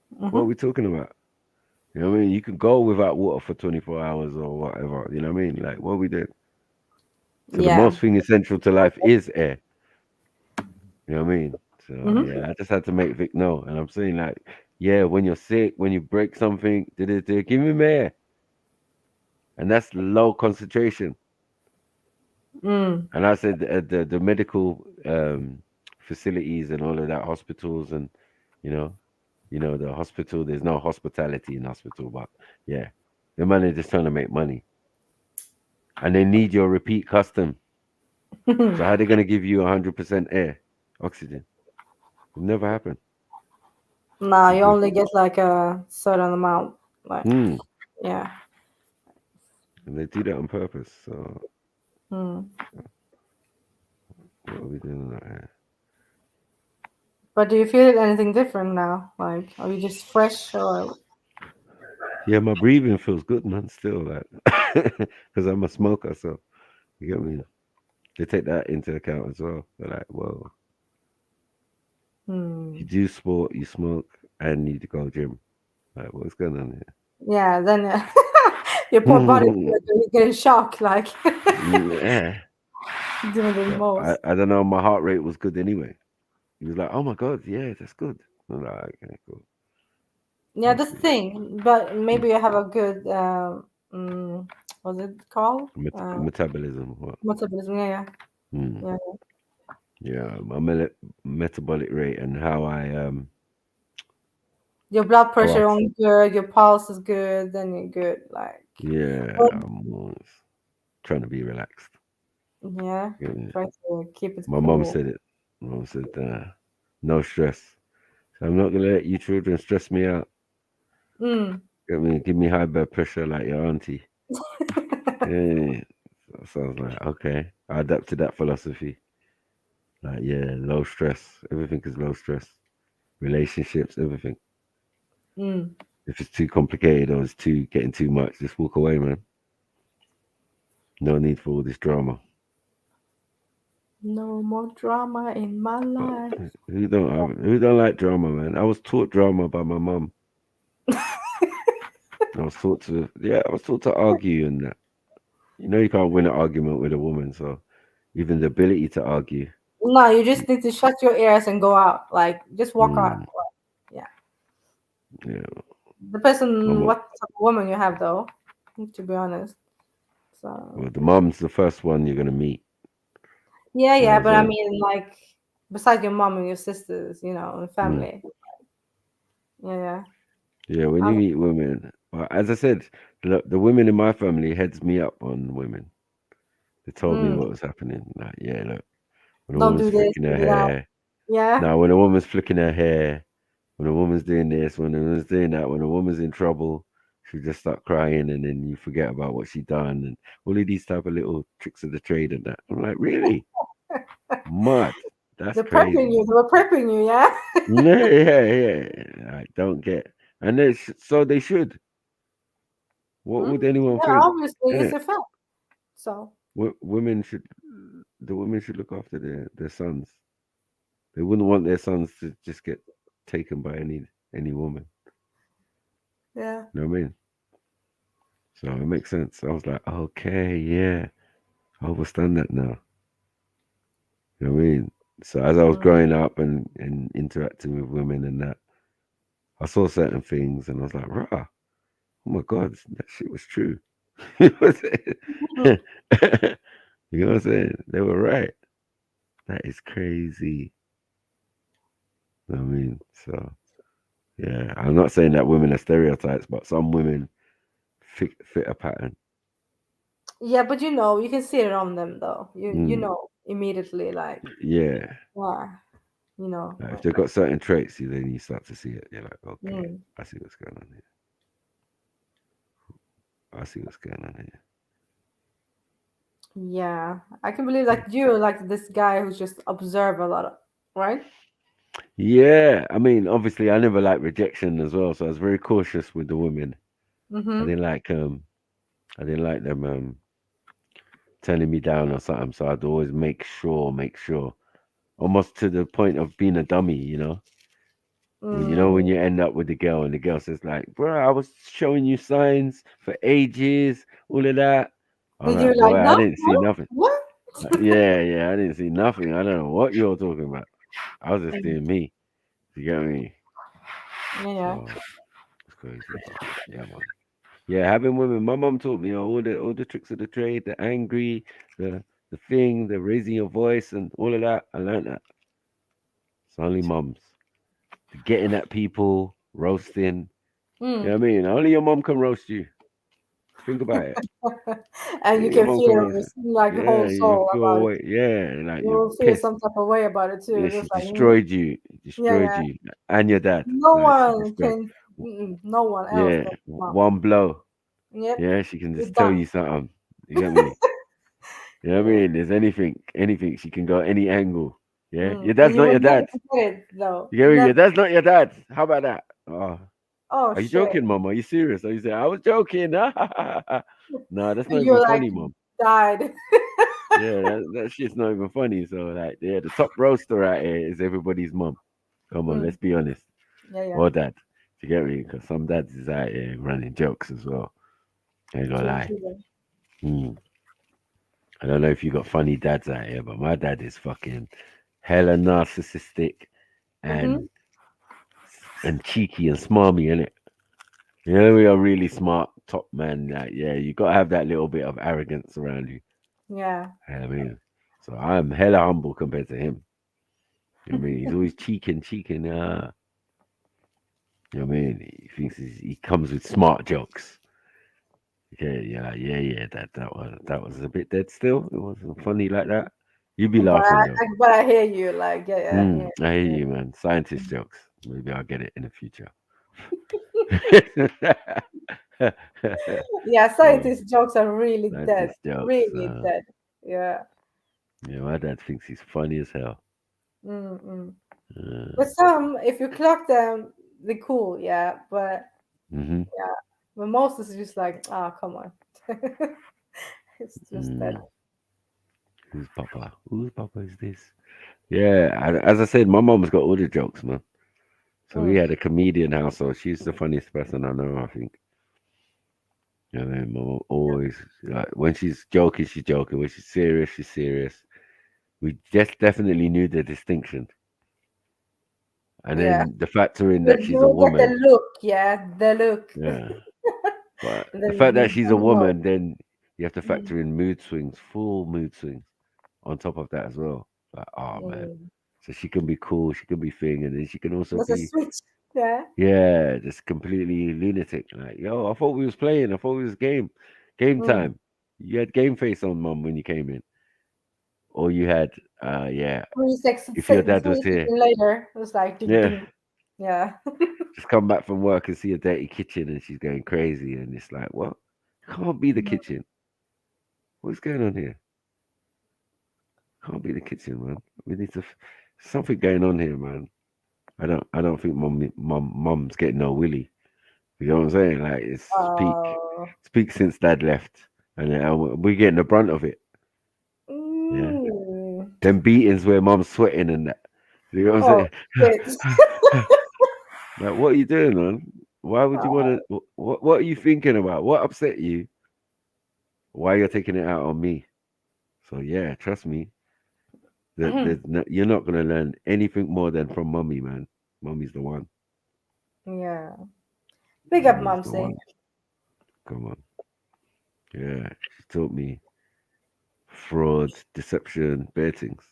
What are we talking about? You know what I mean? You can go without water for 24 hours or whatever. You know what I mean? Like, what we did. So the most thing essential to life is air. You know what I mean? So I just had to make Vic know. And I'm saying like, when you're sick, when you break something, give him air. And that's low concentration. And I said the medical facilities and all of that, hospitals and the hospital, there's no hospitality in hospital, but the man is just trying to make money. And they need your repeat custom. So how are they going to give you 100% air, oxygen? It'll never happen. No, you only get like a certain amount. Like, yeah. And they do that on purpose. So what are we doing with that air? But do you feel anything different now? Like, are you just fresh or? Yeah, my breathing feels good, man. Still, like, because I'm a smoker, so you get me. They take that into account as well. They're like, whoa, you do sport, you smoke, and you go gym. Like, what's going on here? Yeah, then Your poor body is getting shocked, like Yeah. doing the most. I don't know. My heart rate was good anyway. He was like, "Oh my god, yeah, that's good." I'm like, "Okay, cool." Yeah, that's the thing. But maybe you have a good what's it called? Metabolism. What? Metabolism. Yeah, Hmm. yeah. Yeah, my metabolic rate and how I Your blood how I pressure on good, your pulse is good, then you're good. Like yeah, but, I'm always trying to be relaxed. yeah, try to keep it My cool. mom said it. My mom said, "No stress." So I'm not gonna let you children stress me out. Give me high blood pressure like your auntie. Yeah. So I was like, okay, I adapted that philosophy. Like, yeah, low stress. Everything is low stress. Relationships, everything. If it's too complicated or it's getting too much, just walk away, man. No need for all this drama. No more drama in my life. Who don't like drama, man? I was taught drama by my mum. I was taught to argue and that. You know, you can't win an argument with a woman, so even the ability to argue. No, you just need to shut your ears and go out. Like just walk out. Yeah. Yeah. Depends on what type of woman you have, though. To be honest. So. Well, the mom's the first one you're gonna meet. Yeah, but I mean, like, besides your mom and your sisters, and family. Yeah. Yeah, when you meet women, well, as I said, the women in my family heads me up on women. They told me what was happening. Like, yeah, look, when a Don't woman's do this, flicking her do that. hair. Yeah. No, when a woman's flicking her hair, when a woman's doing this, when a woman's doing that, when a woman's in trouble, she just start crying and then you forget about what she done and all of these type of little tricks of the trade and that. I'm like, really? Mud. That's They're crazy. prepping you. They were prepping you, yeah. Yeah. I don't get, and so they should. What would anyone Yeah, think? obviously, it's a fact. So the women should look after their sons. They wouldn't want their sons to just get taken by any woman. Yeah. You know what I mean? So it makes sense. I was like, okay, yeah, I understand that now. You know what I mean? So as I was growing up and interacting with women and that, I saw certain things and I was like, rah, oh my God, that shit was true. You know what I'm saying? You know what I'm saying? They were right. That is crazy. You know what I mean? So, yeah, I'm not saying that women are stereotypes, but some women fit a pattern. Yeah, but you can see it on them though. You know immediately, like yeah. Like, if they've got certain traits, then you start to see it. You're like, okay, I see what's going on here. I see what's going on here. Yeah, I can believe like you're like this guy who's just observe a lot, right? Yeah, I mean, obviously, I never liked rejection as well, so I was very cautious with the women. I didn't like them turning me down or something. So I'd always make sure, almost to the point of being a dummy, you know. When you end up with the girl and the girl says like, "Bro, I was showing you signs for ages, all of that." I'm like, boy, I didn't see nothing. What? Yeah, I didn't see nothing. I don't know what you're talking about. I was just doing me. You get me? Yeah. So, it's crazy. Yeah, man. Yeah, having women. My mom taught me all the tricks of the trade, the angry, the thing, the raising your voice, and all of that. I learned that. It's only mums. Getting at people, roasting. You know what I mean? Only your mom can roast you. Think about it. And you can feel it, like your whole you soul feel about away. it. Yeah, like You you're will feel pissed. some type of way about it too. Yeah, Just she like destroyed you, yeah. and your dad. No Like, one can. No one else. Yeah, one blow. Yep. Yeah, she can It's just tell done. you something. You get me? You know what I mean? There's anything. She can go any angle. Yeah, your dad's not your dad. It, though. You get me? Your dad's not your dad. How about that? Oh, are you joking, Mom? Are you serious? Are you saying I was joking? No, that's not even funny, Mom. Died. Yeah, that shit's not even funny. So like, yeah, the top roaster out here is everybody's mom. Come on, let's be honest. Yeah. Or dad. You get me? Because some dads is out here running jokes as well. ain't gonna to the lie. children. I don't know if you got funny dads out here, but my dad is fucking hella narcissistic and cheeky and smarmy, innit? You know, we are really smart top man. Like, yeah, you gotta have that little bit of arrogance around you. Yeah. I mean, so I'm hella humble compared to him. You know what I mean? He's always cheeking. You know what I mean? He thinks he comes with smart jokes. Yeah. That was a bit dead still. It wasn't funny like that. You'd be laughing though. But I hear you, like, yeah. I hear you, man. Scientist jokes. Maybe I'll get it in the future. Yeah, scientist jokes are really dead. Scientist jokes, Really dead. Yeah. Yeah, my dad thinks he's funny as hell. But some, if you clock them, they're cool, yeah. But yeah, but most is just like, come on. It's just that. Who's Papa? Whose Papa is this? Yeah, as I said, my mom's got all the jokes, man. So we had a comedian household. She's the funniest person I know, I think. You know what I mean? Mom always, like, when she's joking, she's joking. When she's serious. We just definitely knew the distinction. And then the factor in that she's a woman. The look, the look. Yeah. But the fact that she's a woman, then you have to factor in mood swings, full mood swings on top of that as well. Like, man. So she can be cool, she can be thing, and then she can also be a switch. Yeah, just completely lunatic. Like, yo, I thought we was playing. I thought it was game time. You had game face on, mum, when you came in. Or you had, if your dad was here. Later, it was like, yeah. Just come back from work and see a dirty kitchen and she's going crazy. And it's like, what? Can't be the kitchen. What's going on here? Can't be the kitchen, man. We need to, something going on here, man. I don't think mum's getting no willy. You know what I'm saying? Like, it's peak since dad left, and we're getting the brunt of it. Yeah, them beatings where mum's sweating and that. You know what I'm saying? Like, what are you doing, man? Why would you want to? What are you thinking about? What upset you? Why you're taking it out on me? So yeah, trust me. You're not gonna learn anything more than from mummy, man. Mummy's the one. Yeah. Big up, Mumsy. Come on. Yeah, she taught me fraud, deception, bad things.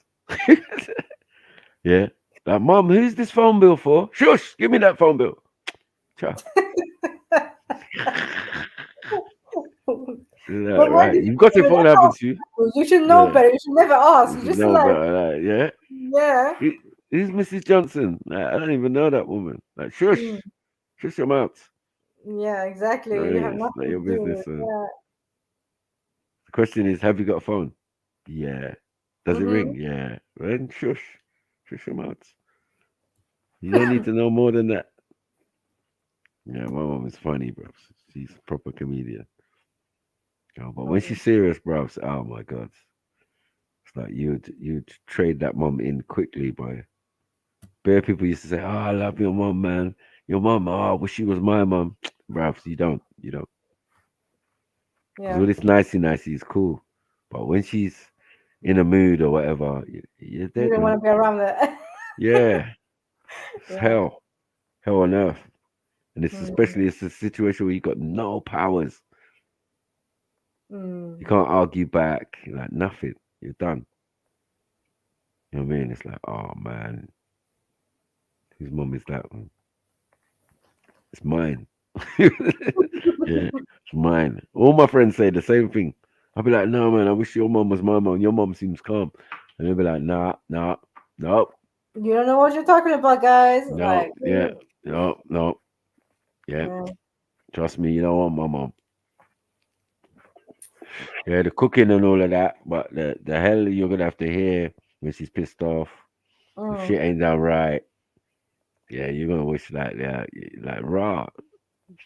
Yeah. Like, Mum, who's this phone bill for? Shush, give me that phone bill. Ciao. Right. You've got it for what happens to you. You should know better. You should never ask. You just know like, better, yeah. Yeah. Who's Mrs. Johnson? Like, I don't even know that woman. Like, shush. Shush your mouth. Yeah, exactly. No, you have it's nothing not your to do business. with it. Yeah. The question is, have you got a phone? Yeah. Does it ring? Yeah. Then shush. Shush your mouth. You don't need to know more than that. Yeah, my mom is funny, bro. She's a proper comedian. Oh, but when she's serious, bro, oh my God. It's like you'd trade that mom in quickly, boy. Bare people used to say, "Oh, I love your mom, man. Your mom, I wish she was my mom." Bro, you don't. Yeah. All this nicey is cool. But when she's in a mood or whatever, you're dead. You don't want to be around that. Yeah. It's hell. Hell on earth. And it's especially it's a situation where you got no powers. You can't argue back, like nothing. You're done. You know what I mean? It's like, oh man, his mom is that one. It's mine. Yeah, it's mine. All my friends say the same thing. I'll be like, no man, I wish your mom was my mom. Your mom seems calm. And they'll be like, nah, nope. You don't know what you're talking about, guys. No, like, yeah, no. Yeah. Trust me, you don't want my mom. Yeah, the cooking and all of that, but the hell you're gonna have to hear when she's pissed off. If shit ain't done right. Yeah, you're gonna wish like raw.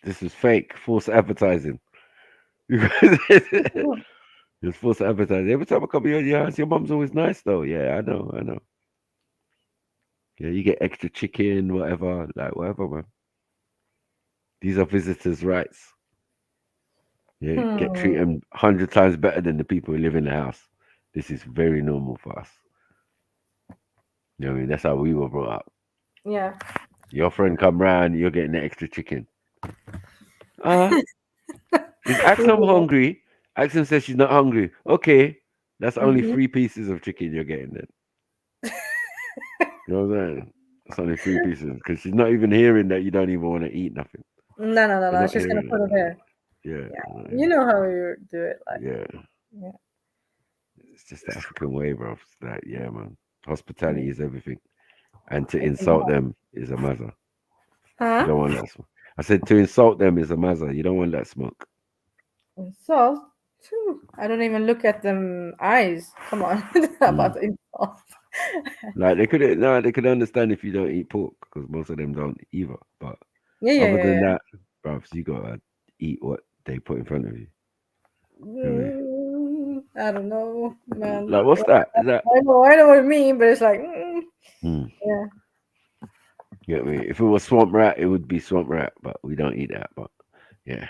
This is fake, false advertising. It's false advertising. Every time I come to your house, your mom's always nice though. Yeah, I know. Yeah, you get extra chicken, whatever, like whatever, man. These are visitors' rights. Yeah, get treated 100 times better than the people who live in the house. This is very normal for us. You know what I mean? That's how we were brought up. Yeah. Your friend come round, you're getting the extra chicken. Is Axel hungry? Axel says she's not hungry. Okay, that's only 3 pieces of chicken you're getting then. You know what I'm saying? It's only 3 pieces because she's not even hearing that you don't even want to eat nothing. No. She's gonna put it there. Yeah. You know how you do it. Like. Yeah. It's just the African way, bro. It's like, yeah, man. Hospitality is everything, and to insult them is a mazza. You don't want that smoke. I said to insult them is a mazza. You don't want that smoke. Insult? I don't even look at them eyes. Come on, about insult. Like they could understand if you don't eat pork because most of them don't either. But other than that, bro, you gotta eat what they put in front of you. I don't know, man. Like what's that? Is that? I know what you mean, but it's like, yeah. You get me? If it was swamp rat, it would be swamp rat, but we don't eat that. But yeah,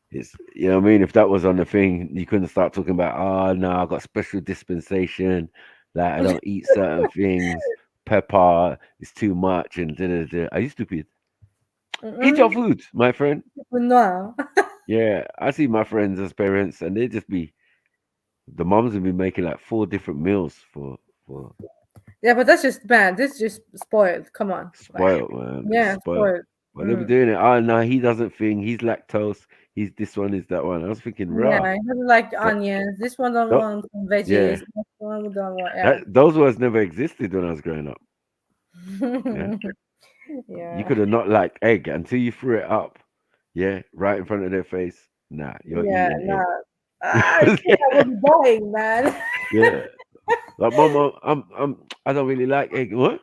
it's you know what I mean. If that was on the thing, you couldn't start talking about, oh no, I got special dispensation, like I don't eat certain things. Pepper is too much, and Are you stupid? Eat your food, my friend. No. Yeah, I see my friends as parents, and they just be the moms will be making like 4 different meals for. Yeah, but that's just bad. This is just spoiled. Come on. Spoiled, man. Yeah, spoiled. But they be doing it. Oh no, he doesn't think he's lactose. He's this one, is that one. I was thinking, Yeah, raw. I doesn't like onions. This one don't want some veggies. Yeah. This one don't want. Those words never existed when I was growing up. Yeah. You could have not liked egg until you threw it up. Yeah, right in front of their face. Nah, you're eating egg. I was dying, man. Yeah. Like, Mama, I don't really like egg. What?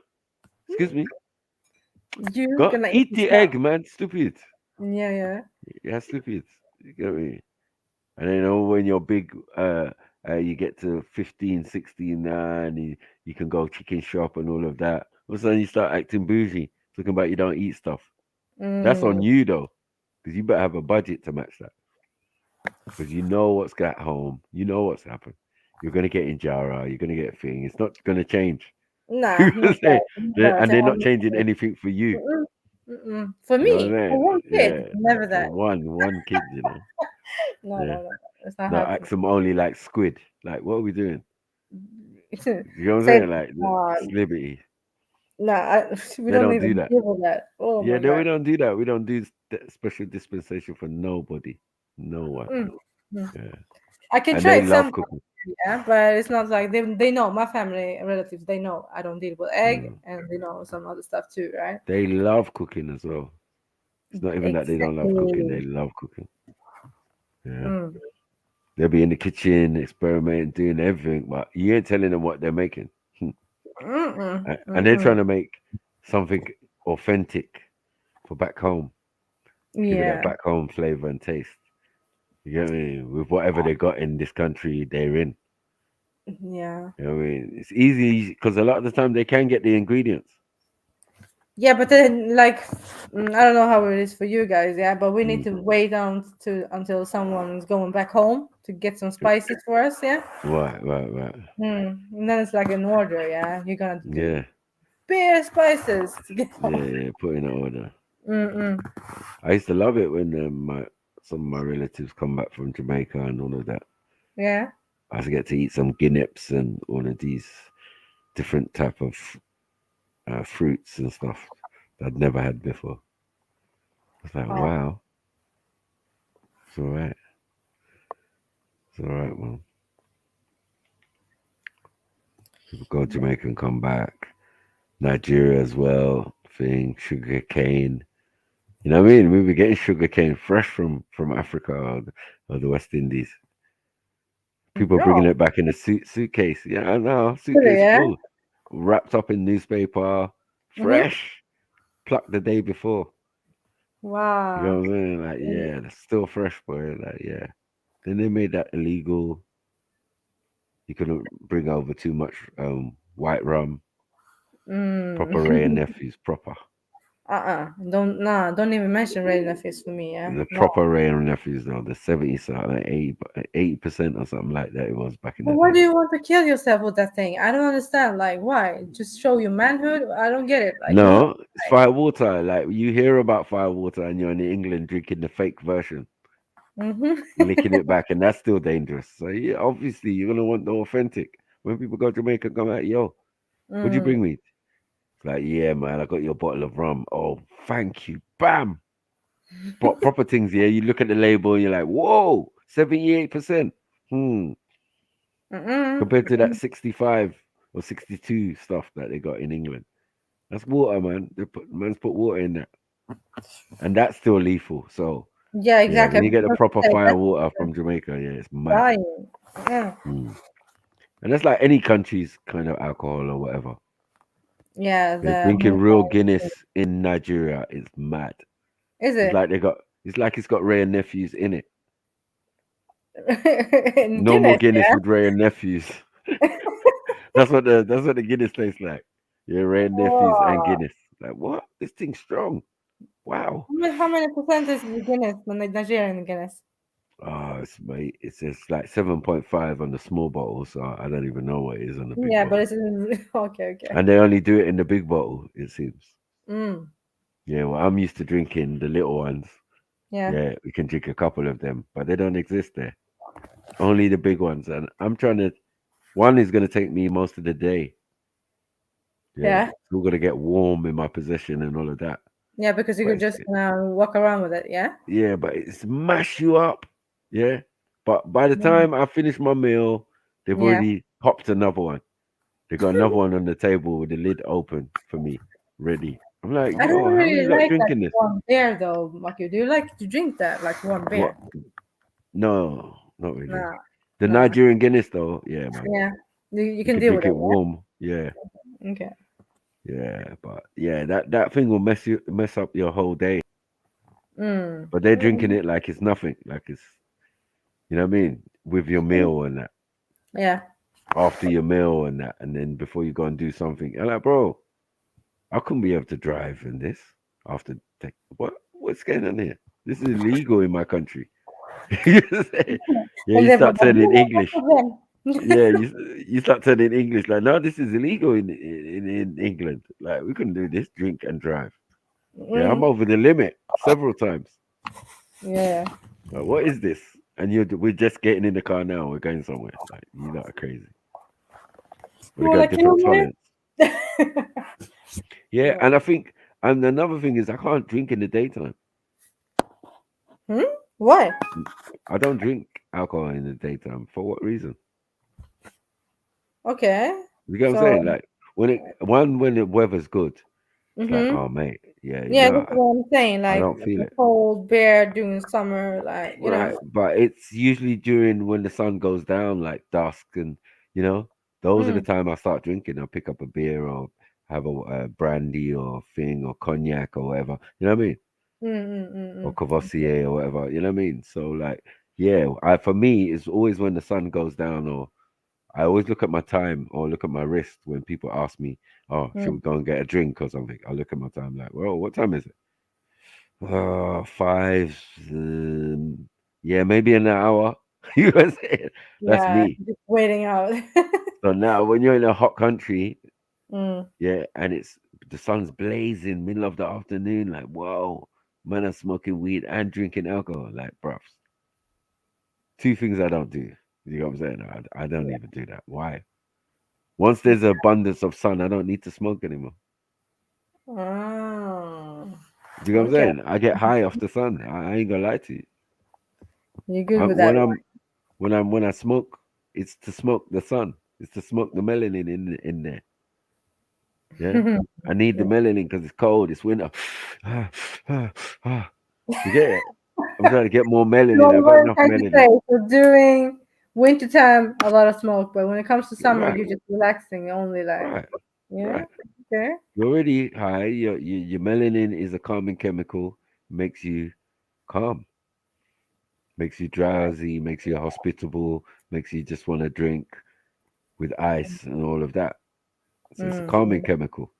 Excuse me. You Go gonna eat the egg, man. Stupid. Yeah. Yeah, stupid. You get me? And then when you're big, you get to 15, 16 now, and you can go chicken shop and all of that. All of a sudden you start acting bougie, talking about you don't eat stuff. That's on you though, because you better have a budget to match that. Because you know what's got home, you know what's happened. You're gonna get injera, you're gonna get a thing. It's not gonna change. Nah, and they're not changing anything for you. For me, you know for one kid, never for that. One kid, you know. No, it's not No, happening. ask them only like squid. Like, what are we doing? You know what I'm Say, saying? Like celebrity. Nah, we don't even do that. Oh yeah, my God. we don't do that. We don't do special dispensation for nobody. No one. Yeah. I can and try they some, love cooking. yeah, but it's not like they know, my family relatives, they know I don't deal with egg, and they know some other stuff too, right? They love cooking as well. It's not even that they don't love cooking; they love cooking. Yeah, they'll be in the kitchen experimenting, doing everything, but you ain't telling them what they're making. And they're trying to make something authentic for back home. Give it that back home flavor and taste. You get me? With whatever they got in this country they're in. Yeah. You know what I mean? It's easy because a lot of the time they can get the ingredients. Yeah, but then like I don't know how it is for you guys, yeah, but we need to wait until someone's going back home to get some spices for us, yeah. Right. And then it's like an order, yeah. You're gonna do Yeah. bare spices to get home. Yeah, put in an order. I used to love it when some of my relatives come back from Jamaica and all of that. Yeah. I used to get to eat some guineps and all of these different type of fruits and stuff that I'd never had before. I was like, wow. It's all right. It's all right, man. People go to Jamaica and come back. Nigeria as well. Sugar cane. You know what I mean? We were getting sugar cane fresh from Africa or the West Indies. People bringing it back in a suitcase. Yeah, I know. Suitcase full. Wrapped up in newspaper. Fresh. Plucked the day before. Wow. You know what I'm saying? Like, yeah, they're still fresh, boy. Like, yeah. Then they made that illegal. You couldn't bring over too much white rum. Proper Ray and Nephews, proper. Don't even mention Ray nephews for me. Yeah. The proper Ray and nephews though, the 70s, like 80% or something like that. It was back in But the why day. do you want to kill yourself with that thing? I don't understand. Like, why? Just show your manhood? I don't get it. Like, No, it's firewater. Like you hear about firewater, and you're in England drinking the fake version, licking it back, and that's still dangerous. So yeah, obviously you're gonna want the authentic. When people go to Jamaica, come out, yo, what'd you bring me? It's like, yeah, man, I got your bottle of rum. Oh, thank you. Bam. Proper things, yeah. You look at the label and you're like, whoa, 78%. Compared to that 65 or 62 stuff that they got in England. That's water, man. Man's put water in that. And that's still lethal. So yeah, exactly. when you get the proper fire water from Jamaica, yeah, it's mad. Yeah. And that's like any country's kind of alcohol or whatever. Yeah, Drinking real Guinness in Nigeria is mad. Is it? It's like it's got Ray and nephews in it. No Guinness, more Guinness yeah? with Ray and nephews. That's what the Guinness tastes like. Yeah, Ray and nephews and Guinness. Like what? This thing's strong. Wow. How many percent is the Guinness, the Nigerian Guinness? Oh, it's just like 7.5 on the small bottle, so I don't even know what it is on the big Yeah, bottle. but it's okay. And they only do it in the big bottle, it seems. Mm. Yeah, well, I'm used to drinking the little ones. Yeah. Yeah, we can drink a couple of them, but they don't exist there. Only the big ones. And I'm trying to, one is going to take me most of the day. Yeah. Still going to get warm in my possession and all of that. Yeah, because you could just walk around with it, yeah? Yeah, but it's mash you up. Yeah. But by the time I finish my meal, they've already popped another one. They got another one on the table with the lid open for me, ready. I'm like, I don't yo, how are really you like like drinking that this? warm beer though, Maki. Do you like to drink that, like warm beer? What? No, not really. No. The Nigerian Guinness though, yeah, man. Yeah. You You can can deal drink with it it, warm. Yeah. Okay. Yeah, but yeah, that thing will mess up your whole day. Mm. But they're drinking it like it's nothing, like it's, you know what I mean, with your meal and that. Yeah. After your meal and that, and then before you go and do something, I'm like, bro, I couldn't be able to drive in this after. What's going on here? This is illegal in my country. Yeah, you start turning English. Yeah, you start turning English. Like, no, this is illegal in England. Like, we couldn't do this, drink and drive. Yeah, I'm over the limit several times. Yeah. Like, what is this? And we're just getting in the car now. We're going somewhere. Like, you lot are crazy. We got different tolerance. Yeah, and I think, and another thing is, I can't drink in the daytime. Why? I don't drink alcohol in the daytime. For what reason? Okay. You get what I'm saying? Like when the weather's good, it's like, oh mate, yeah, nah, that's what I'm saying. Like I don't feel it. Cold beer during summer, like you know. But it's usually during when the sun goes down, like dusk, and those are the time I start drinking. I'll pick up a beer or have a brandy or thing or cognac or whatever. You know what I mean? Or Courvoisier or whatever. You know what I mean? So like, yeah, for me, it's always when the sun goes down, or I always look at my time or look at my wrist when people ask me, "Oh, should we go and get a drink or something?" I look at my time like, "Well, what time is it?" 5. Yeah, maybe an hour. You know what I'm saying? That's me. Just waiting out. So now, when you're in a hot country, yeah, and the sun's blazing, middle of the afternoon, like, whoa, man, I'm smoking weed and drinking alcohol, like, bruv. 2 things I don't do. You know what I'm saying? I don't even do that. Why? Once there's abundance of sun, I don't need to smoke anymore. Oh. You know what I'm saying? I get high off the sun. I ain't gonna lie to you. You're good with that. When I smoke, it's to smoke the sun. It's to smoke the melanin in there. Yeah, I need the melanin because it's cold. It's winter. You get it? I'm trying to get more melanin. I've got enough melanin. So during wintertime, a lot of smoke, but when it comes to summer, you're just relaxing, only like Okay. You're already high. Your melanin is a calming chemical. Makes you calm. Makes you drowsy. Makes you hospitable. Makes you just want to drink with ice and all of that. So it's a calming chemical.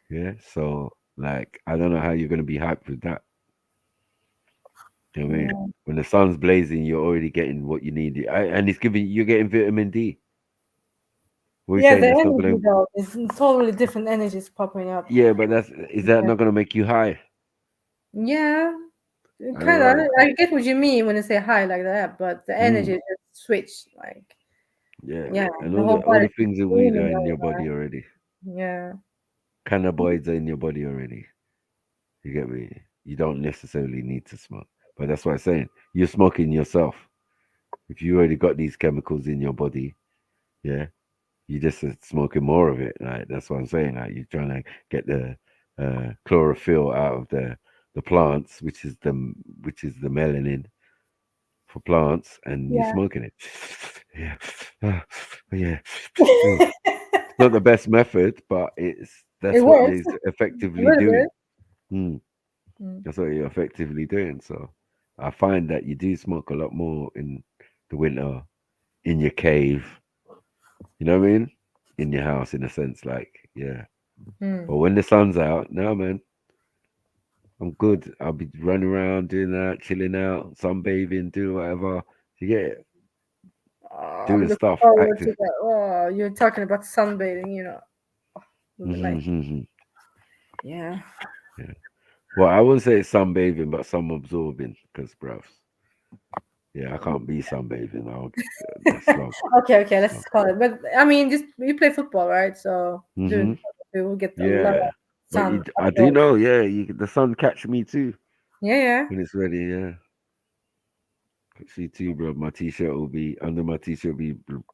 Yeah. So Like, I don't know how you're gonna be hyped with that. You know what I mean? Yeah. When the sun's blazing, you're already getting what you need, and it's giving you're getting vitamin D. What are you Yeah, saying? the That's not energy gonna. though is totally different energies popping up. Yeah, but is that Yeah. not gonna make you high? Yeah, I don't kind of. know. I get what you mean when you say high like that, but the energy just switched. Like, Yeah, and the all whole the body things that weed are screaming in your over. body already. Yeah. Cannabinoids are in your body already. You get me? You don't necessarily need to smoke, but that's what I'm saying. You're smoking yourself. If you already got these chemicals in your body, yeah, you just are smoking more of it. Like that's what I'm saying. Like you're trying to get the chlorophyll out of the plants, which is the melanin for plants, and you're Yeah. smoking it. Yeah, yeah. It's not the best method, but that's It what works. you're effectively A little doing. bit. That's what you're effectively doing. So I find that you do smoke a lot more in the winter in your cave. You know what I mean? In your house, in a sense, like yeah. But when the sun's out, no man, I'm good. I'll be running around doing that, chilling out, sunbathing, doing whatever. You get it? I'm Doing looking stuff forward to active. that. Oh, you're talking about sunbathing, you know. Would be nice. Yeah. Yeah. Well, I wouldn't say it's sunbathing, but sun absorbing, because, bruv, yeah, I can't be sunbathing. That's long. Okay, let's call it. But I mean, just you play football, right? So doing we will get a lot of Yeah. But sun. I do know, yeah, the sun catch me too. Yeah. When it's ready, yeah. See too, bro. My t-shirt will be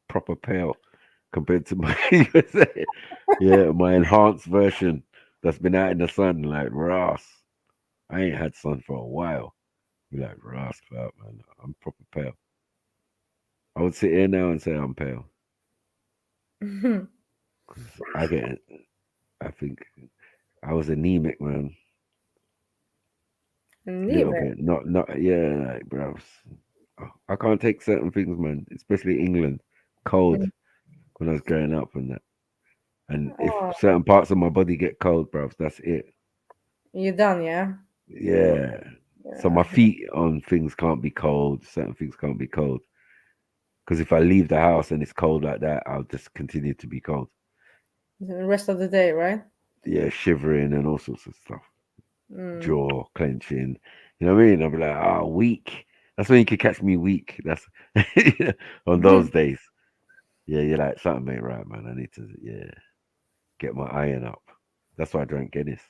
proper pale compared to my my enhanced version that's been out in the sun. Like Ross, I ain't had sun for a while. Be like Ross, clout, man. I'm proper pale. I would sit here now and say I'm pale. I think I was anemic, man. Little bit, not like, bro. I can't take certain things, man. Especially England, cold. When I was growing up and that, and if certain parts of my body get cold, bro, that's it. You're done, yeah. Yeah. So my feet on things can't be cold. Certain things can't be cold. Because if I leave the house and it's cold like that, I'll just continue to be cold. The rest of the day, right? Yeah, shivering and all sorts of stuff. Jaw clenching. You know what I mean? I'll be like, weak. That's when you could catch me weak. That's on those days. Yeah, you're like, something ain't right, man. I need to, get my iron up. That's why I drank Guinness.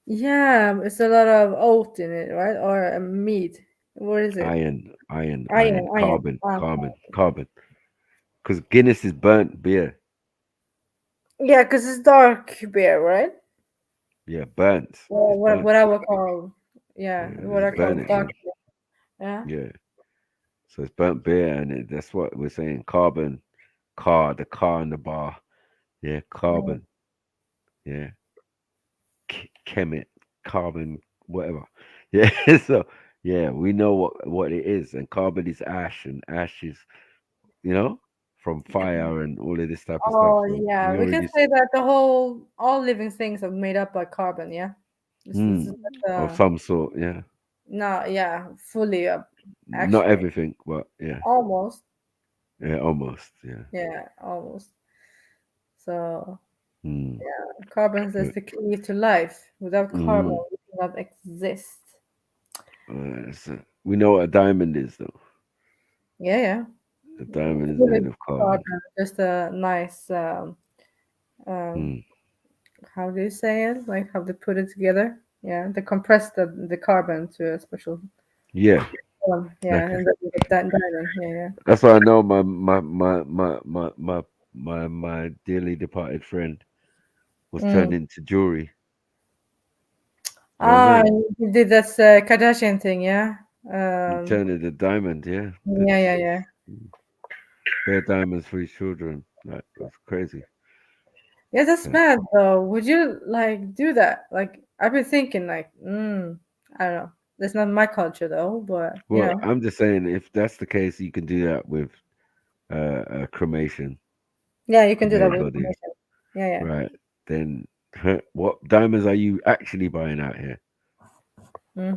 Yeah, it's a lot of oat in it, right? Or meat. What is it? Iron, Iron. carbon. Because Guinness is burnt beer. Yeah, because it's dark beer, right? Yeah, burnt. What I would call, what I call dark beer. Yeah. Yeah. So it's burnt beer, and that's what we're saying. Carbon, the car in the bar. Yeah, carbon. Yeah. Chemit, carbon, whatever. Yeah. So yeah, we know what it is, and carbon is ash, and ash is, from fire and all of this type of stuff. So yeah, we can say that all living things are made up by carbon. Yeah. Of some sort, yeah. No, yeah, fully up. Not everything, but yeah. Almost. Yeah, almost. Yeah. Yeah, almost. So carbon is the key to life. Without carbon, we cannot exist. We know what a diamond is, though. Yeah. A diamond is made of carbon. Just a nice. How do you say it? Like how they put it together? Yeah, they compress the carbon to a special. Yeah. Yeah, and then you get that diamond. Yeah. That's why I know my dearly departed friend was turned into jewelry. You did that Kardashian thing, yeah. He turned into diamond, yeah. Yeah. Bare diamonds for his children. Like, that's crazy. Yeah, that's mad though. Would you do that? Like, I've been thinking, I don't know. That's not my culture though, but I'm just saying, if that's the case, you can do that with cremation. Yeah, you can do that with cremation. Yeah. Right. Then What diamonds are you actually buying out here? We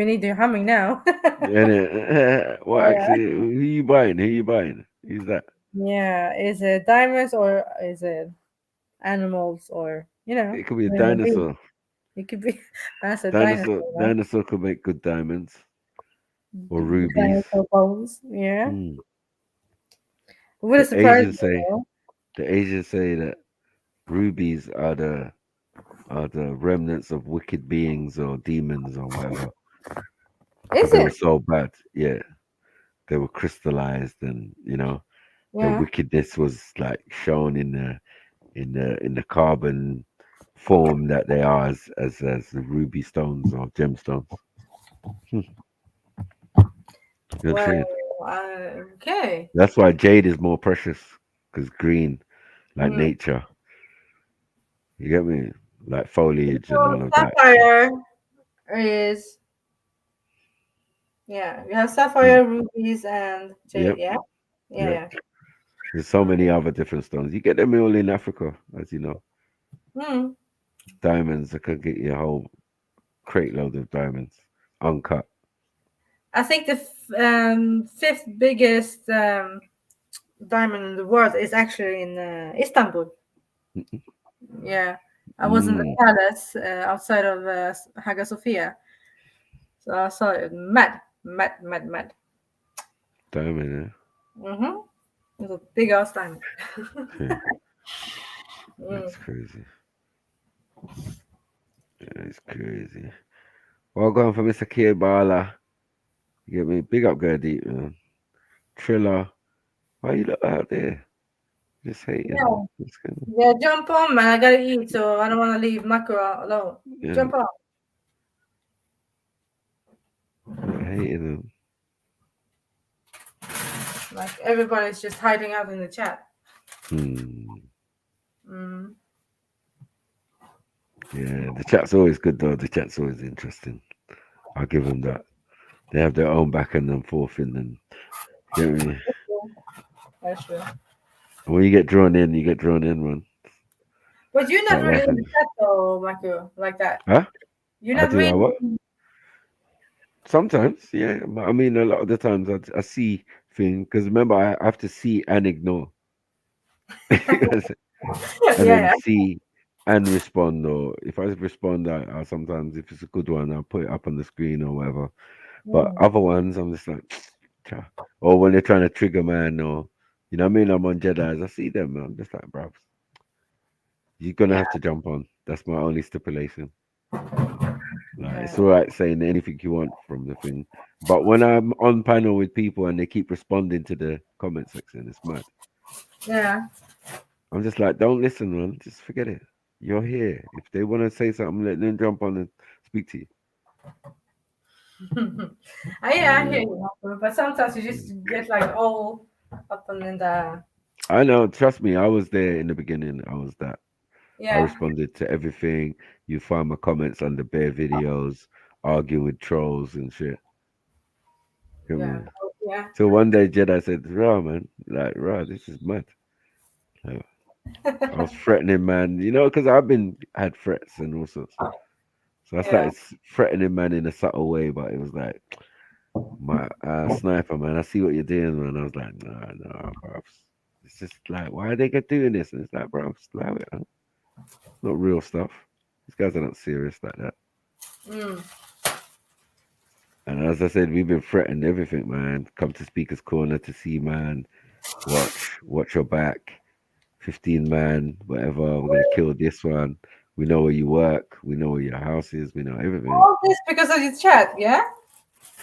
need your humming now. What actually? Who you buying? Who you buying? Who's that? Yeah, is it diamonds or is it animals or It could be a dinosaur. It could be. That's a dinosaur. Dinosaur could make good diamonds or rubies. Dinosaur bones. Yeah. Would The surprise Asians say that rubies are the remnants of wicked beings or demons or whatever. They were so bad. Yeah, they were crystallized, and the wickedness was like shown in the carbon form that they are as the ruby stones or gemstones. Okay. That's why jade is more precious, because green, like nature. You get me? Like foliage and all of that. Sapphire is you have sapphire, rubies, and jade. Yep. Yeah. There's so many other different stones. You get them all in Africa, as you know. Diamonds, I could get you a whole crate load of diamonds, uncut. I think the fifth biggest diamond in the world is actually in Istanbul. Yeah, I was in the palace outside of Hagia Sophia, so I saw it. Mad. Diamond, yeah. It's a big ass diamond. That's crazy. It's crazy. Well, going for Mr. Kibala. You get me? Big up, Gurdeep, man. Triller. Why you look out there? Just hating. Yeah, jump on, man. I gotta eat, so I don't want to leave Makura alone. Yeah. Jump on. I hating them. Like everybody's just hiding out in the chat. Yeah, the chat's always good though. The chat's always interesting. I'll give them that. They have their own back and forth in them. Get me? That's true. And when you get drawn in, man. But you're not really in the chat though, Maku, like that. Huh? You're not really. What? Sometimes, yeah. I mean, a lot of the times I see things because remember I have to see and ignore, and then see and respond. Or if I respond, I sometimes if it's a good one, I'll put it up on the screen or whatever. But other ones, I'm just like, or when they're trying to trigger man, or you know what I mean. I'm on Jedi's, I see them, I'm just like, bro, you're gonna have to jump on. That's my only stipulation. Like, it's all right saying anything you want from the thing, but when I'm on panel with people and they keep responding to the comment section, it's mad. Yeah. I'm just like, don't listen, man. Just forget it. You're here. If they want to say something, let them jump on and speak to you. I hear you, but sometimes you just get like all up and in the. I know. Trust me. I was there in the beginning. I was that. Yeah. I responded to everything. You find my comments under bare videos, arguing with trolls and shit. Yeah. So one day Jedi said, "Raw man, like raw, this is mad." Like, I was threatening man, because I've had threats and all sorts. So I started threatening man in a subtle way, but it was like, my sniper man, I see what you're doing, man. I was like, nah, bro. It's just like, why are they doing this? And it's like, bro, allow it. Huh? It's not real stuff. These guys are not serious like that. And as I said, we've been threatened everything, man. Come to Speaker's Corner to see, man. Watch your back. 15 man, whatever. We're gonna kill this one. We know where you work. We know where your house is. We know everything. All this because of your chat, yeah?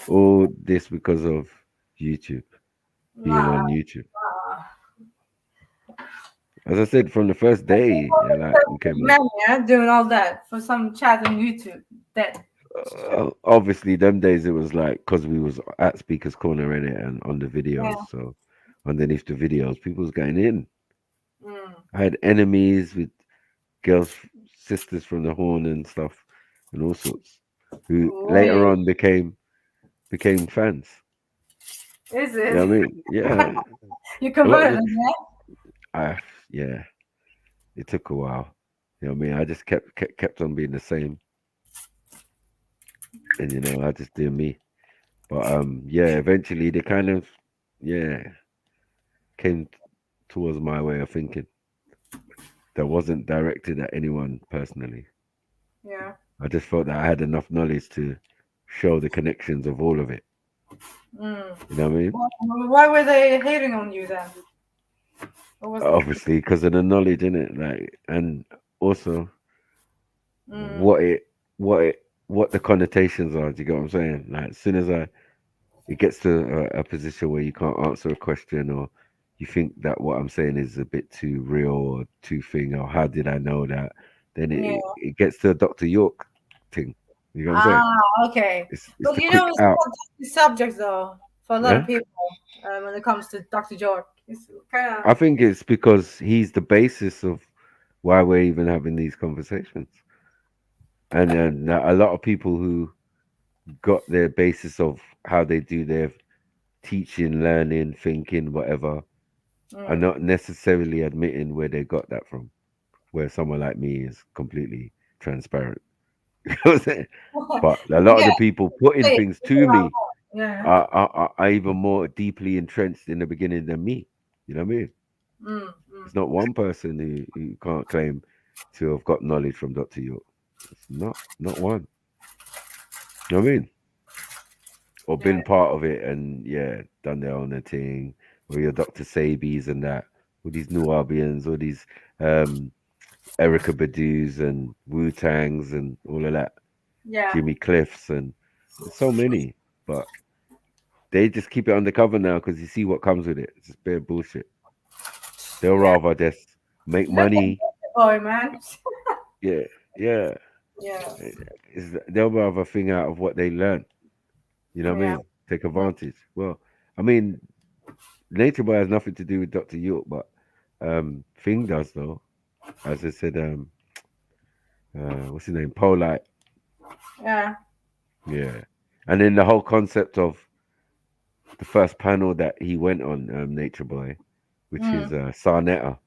All this because of YouTube. Being on YouTube. As I said, from the first day, doing all that for some chat on YouTube. Obviously, them days it was like because we was at Speaker's Corner in it and on the videos. Yeah. So underneath the videos, people was getting in. I had enemies with girls, sisters from the Horn and stuff, and all sorts, who later on became fans. Is it? You know what I mean? Yeah. You converted them, yeah. it took a while. You know what I mean? I just kept on being the same, and you know, I just doing me. But yeah, eventually they kind of came towards my way of thinking that wasn't directed at anyone personally. Yeah. I just felt that I had enough knowledge to show the connections of all of it. Mm. You know what I mean? Why were they hating on you then? Obviously, because of the knowledge in it, like, and also what the connotations are. Do you get what I'm saying? Like, as soon as it gets to a position where you can't answer a question, or you think that what I'm saying is a bit too real or too thing, or how did I know that? Then it gets to a Dr. York thing. You know what I'm saying? Okay. It's But the you quick know, it's out. a subject though for a lot Yeah? of people when it comes to Dr. York. It's kind of. I think it's because he's the basis of why we're even having these conversations. And then a lot of people who got their basis of how they do their teaching, learning, thinking, whatever, are not necessarily admitting where they got that from. Where someone like me is completely transparent. You know what I'm saying? But a lot of the people putting things to me are even more deeply entrenched in the beginning than me. You know what I mean? It's not one person who can't claim to have got knowledge from Dr. York. It's not one. You know what I mean? Or been part of it and done their own thing. Or your Dr. Sabies and that. All these Nubians, all these Erica Badu's and Wu Tangs and all of that. Yeah. Jimmy Cliffs and there's so many. But they just keep it undercover now because you see what comes with it. It's just bare bullshit. They'll rather just make money. Boy, man. Yeah. Yeah. They'll rather thing out of what they learn. You know what I mean? Take advantage. Well, I mean, Nature Boy has nothing to do with Dr. York, but Thing does though. As I said, what's his name? Polite. Yeah. Yeah. And then the whole concept of the first panel that he went on, Nature Boy, which is Sarnetta.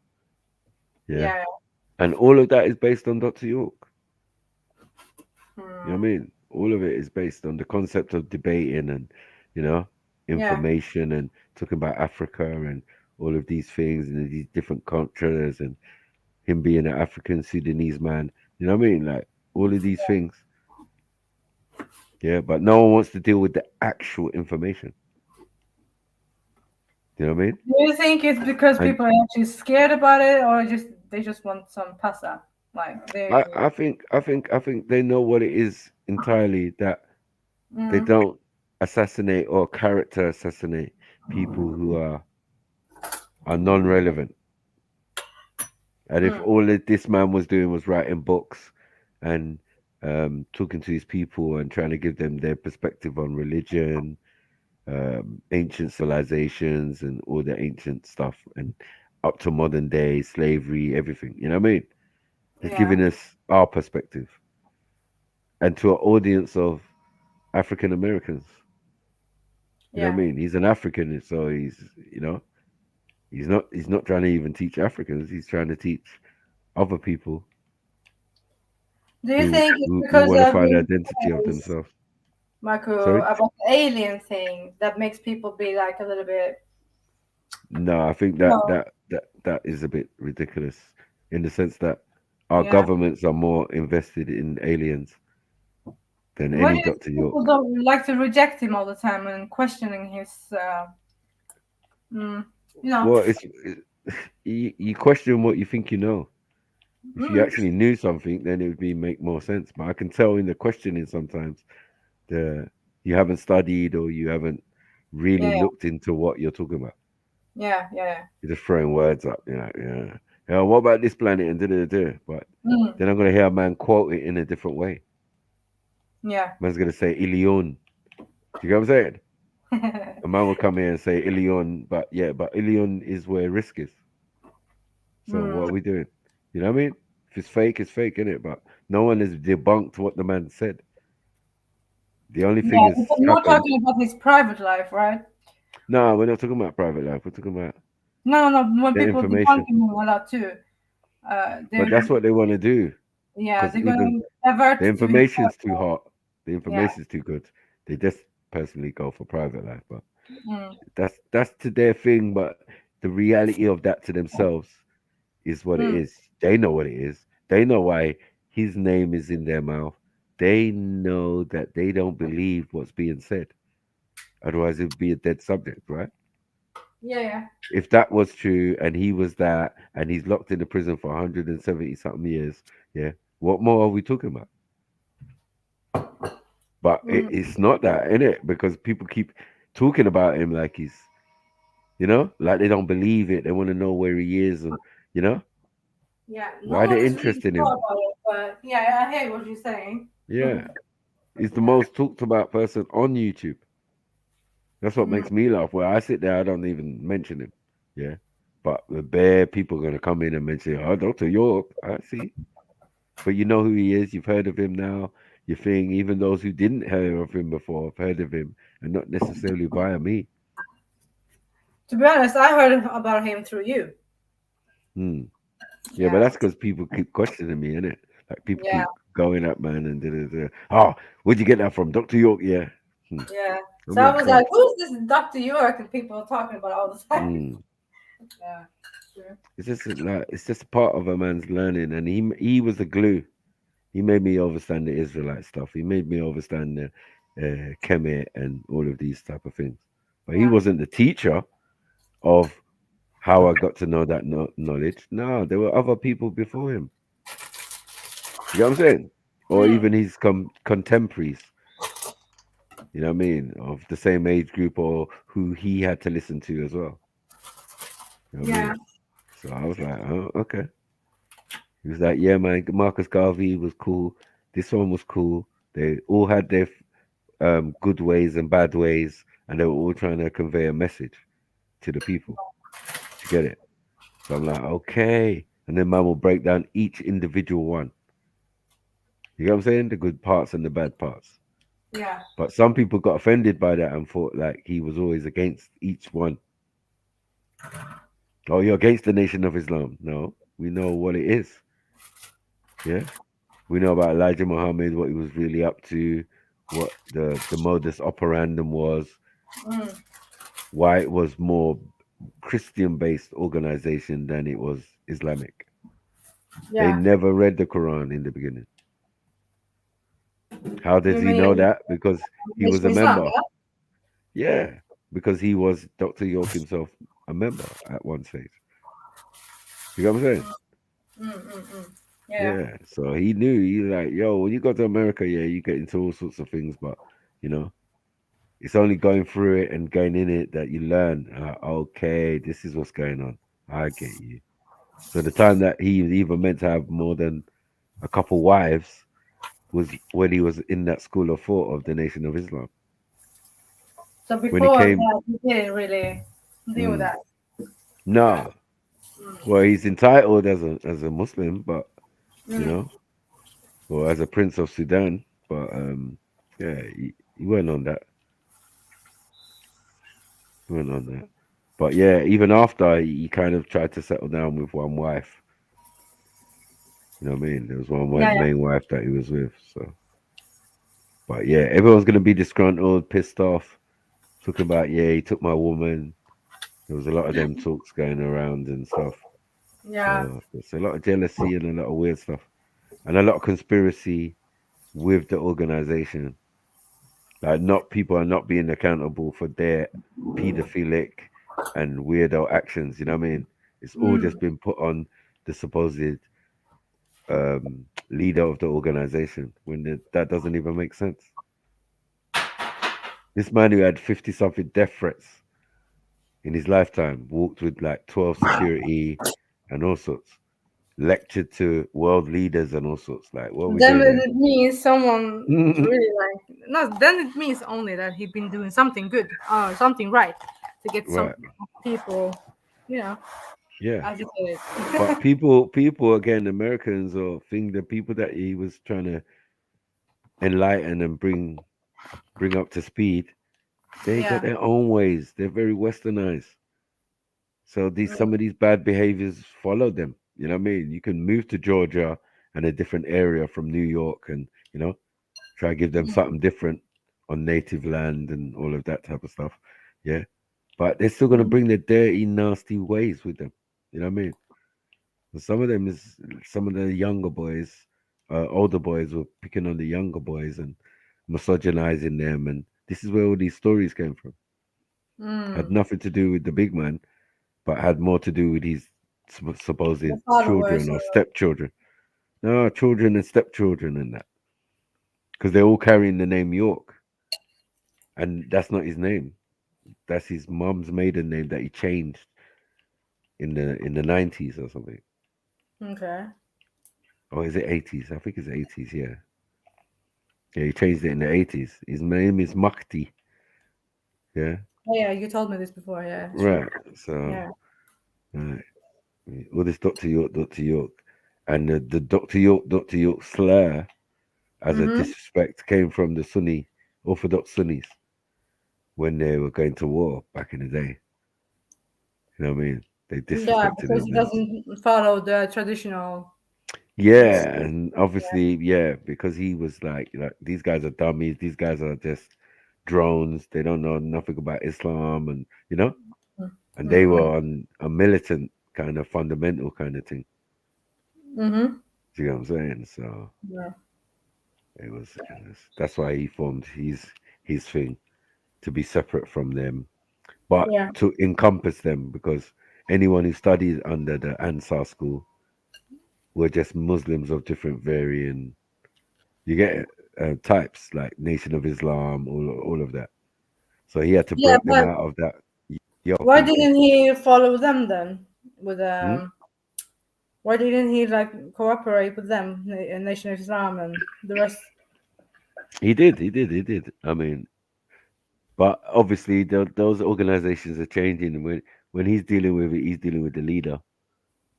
Yeah. And all of that is based on Dr. York. You know what I mean? All of it is based on the concept of debating and, you know, information and talking about Africa and all of these things and these different cultures and him being an African Sudanese man. You know what I mean? Like all of these things. Yeah, but no one wants to deal with the actual information. You know what I mean? Do you think it's because people are actually scared about it, or they just want some pasta? Like I think they know what it is entirely, that they don't assassinate or character assassinate people who are non-relevant. And if all that this man was doing was writing books and talking to his people and trying to give them their perspective on religion, ancient civilizations and all the ancient stuff and up to modern day slavery, everything, you know what I mean? He's giving us our perspective and to an audience of African Americans. You know what I mean? He's an African, so he's, you know, he's not trying to even teach Africans. He's trying to teach other people. Do you think it's who because want to of find identity of themselves? Marco, about the alien thing that makes people be like a little bit? No, I think that is a bit ridiculous in the sense that our governments are more invested in aliens than any Dr. York. People don't like to reject him all the time and questioning his, you know. Well, you question what you think you know. If you actually knew something, then it would make more sense. But I can tell in the questioning sometimes you haven't studied or you haven't really looked into what you're talking about. Yeah. You're just throwing words up. You're like, yeah, what about this planet and da-da-da-da? But then I'm going to hear a man quote it in a different way. Yeah. Man's going to say Ilion. Do you get what I'm saying? A man will come here and say Ilion, but Ilion is where risk is. So what are we doing? You know what I mean? If it's fake, isn't it? But no one has debunked what the man said. The only thing is, we're not talking about his private life, right? No, we're not talking about private life. We're talking about no. When people information. debunk him a lot too. they're But that's what they want to do. yeah, Because they're gonna even divert the to information's too hot. The Yeah. information's too good. They just personally go for private life, but Mm. that's to their thing. But the reality of that to themselves is what it Mm. is. They know what it is. They know why his name is in their mouth. They know that they don't believe what's being said. Otherwise, it'd be a dead subject, right? Yeah. If that was true and he was that and he's locked in the prison for 170 something years, yeah, what more are we talking about? But it's not that, innit? Because people keep talking about him like he's, like they don't believe it. They want to know where he is, and Yeah. why No are one they is really interested in sure him? about it, but yeah, I hear what you're saying. Yeah, he's the most talked about person on YouTube. That's what makes me laugh. Where I sit there, I don't even mention him. Yeah, but the bare people are gonna come in and mention, oh, Dr. York. I see, but you know who he is. You've heard of him now. You think even those who didn't hear of him before have heard of him, and not necessarily via me. To be honest, I heard about him through you. Yeah, but that's because people keep questioning me, innit? Like people Yeah. keep going up, man, and oh, where'd you get that from, Dr. York? Yeah. Yeah. I'm So I was like, "Fuck." who's this Dr. York? And people are talking about all the time. Yeah. Sure. It's just a part of a man's learning, and he was the glue. He made me understand the Israelite stuff. He made me understand the Kemet and all of these type of things. But he wasn't the teacher of how I got to know that knowledge. No, there were other people before him. You know what I'm saying? Or even his contemporaries. You know what I mean? Of the same age group or who he had to listen to as well. You know what I mean? So I was like, oh, okay. He was like, yeah, man, Marcus Garvey was cool. This one was cool. They all had their good ways and bad ways, and they were all trying to convey a message to the people. To get it? So I'm like, okay. And then man will break down each individual one. You know what I'm saying? The good parts and the bad parts. Yeah. But some people got offended by that and thought like he was always against each one. Oh, you're against the Nation of Islam. No, we know what it is. Yeah. We know about Elijah Muhammad, what he was really up to, what the modus operandum was, why it was more Christian-based organization than it was Islamic. Yeah. They never read the Quran in the beginning. How does he know that? Because he was a member. Yeah, because he was Dr. York himself, a member at one stage. You know what I'm saying? Yeah. So he knew. He's like, yo, when you go to America, yeah, you get into all sorts of things, but it's only going through it and going in it that you learn. Okay, this is what's going on. I get you. So the time that he was even meant to have more than a couple wives was when he was in that school of thought of the Nation of Islam. So before that, he didn't really do that. No. Well, he's entitled as a Muslim, but or as a Prince of Sudan, but yeah, he went on that. He went on that. But yeah, even after he kind of tried to settle down with one wife. You know what I mean? There was one main wife that he was with. So, but yeah, everyone's gonna be disgruntled, pissed off, talking about he took my woman. There was a lot of them talks going around and stuff. Yeah. So it's a lot of jealousy and a lot of weird stuff, and a lot of conspiracy with the organization. Like, people are not being accountable for their pedophilic and weirdo actions. You know what I mean? It's all just been put on the supposed leader of the organization when that doesn't even make sense. This man who had 50-something death threats in his lifetime walked with like 12 security and all sorts, lectured to world leaders and all sorts. Like, what are we Then doing it means someone really then it means only that he's been doing something good or something right to get some people, Yeah. agitated. But people again, Americans or think the people that he was trying to enlighten and bring up to speed, they got their own ways. They're very westernized. So some of these bad behaviors follow them. You know what I mean? You can move to Georgia and a different area from New York, and try to give them something different on native land and all of that type of stuff. Yeah, but they're still gonna bring their dirty, nasty ways with them. You know what I mean? And some of the younger boys, older boys were picking on the younger boys and misogynizing them, and this is where all these stories came from. Had nothing to do with the big man, but had more to do with his supposed children or stepchildren. No, children and stepchildren and that. Because they're all carrying the name York. And that's not his name. That's his mom's maiden name that he changed in the 90s or something. Okay. Or is it 80s? I think it's 80s, yeah. Yeah, he changed it in the 80s. His name is Mahdi. Yeah. Oh, yeah, you told me this before, yeah. Right. So yeah. Right. All this Dr. York. And the Dr. York slur as a disrespect came from the Sunni, Orthodox Sunnis when they were going to war back in the day. You know what I mean? They disrespected because him. he doesn't follow the traditional. Yeah, and obviously, because he was like these guys are dummies. These guys are just drones. They don't know nothing about Islam, and and they were on a militant kind of fundamental kind of thing. Mm-hmm. Do you know what I'm saying? So it was that's why he formed his thing to be separate from them, but to encompass them, because anyone who studied under the Ansar school were just Muslims of different varying. You get types like Nation of Islam, all of that. So he had to break them out of that. Why didn't he follow them then? With why didn't he cooperate with them, Nation of Islam and the rest? He did. I mean, but obviously those organizations are changing. When he's dealing with it, he's dealing with the leader.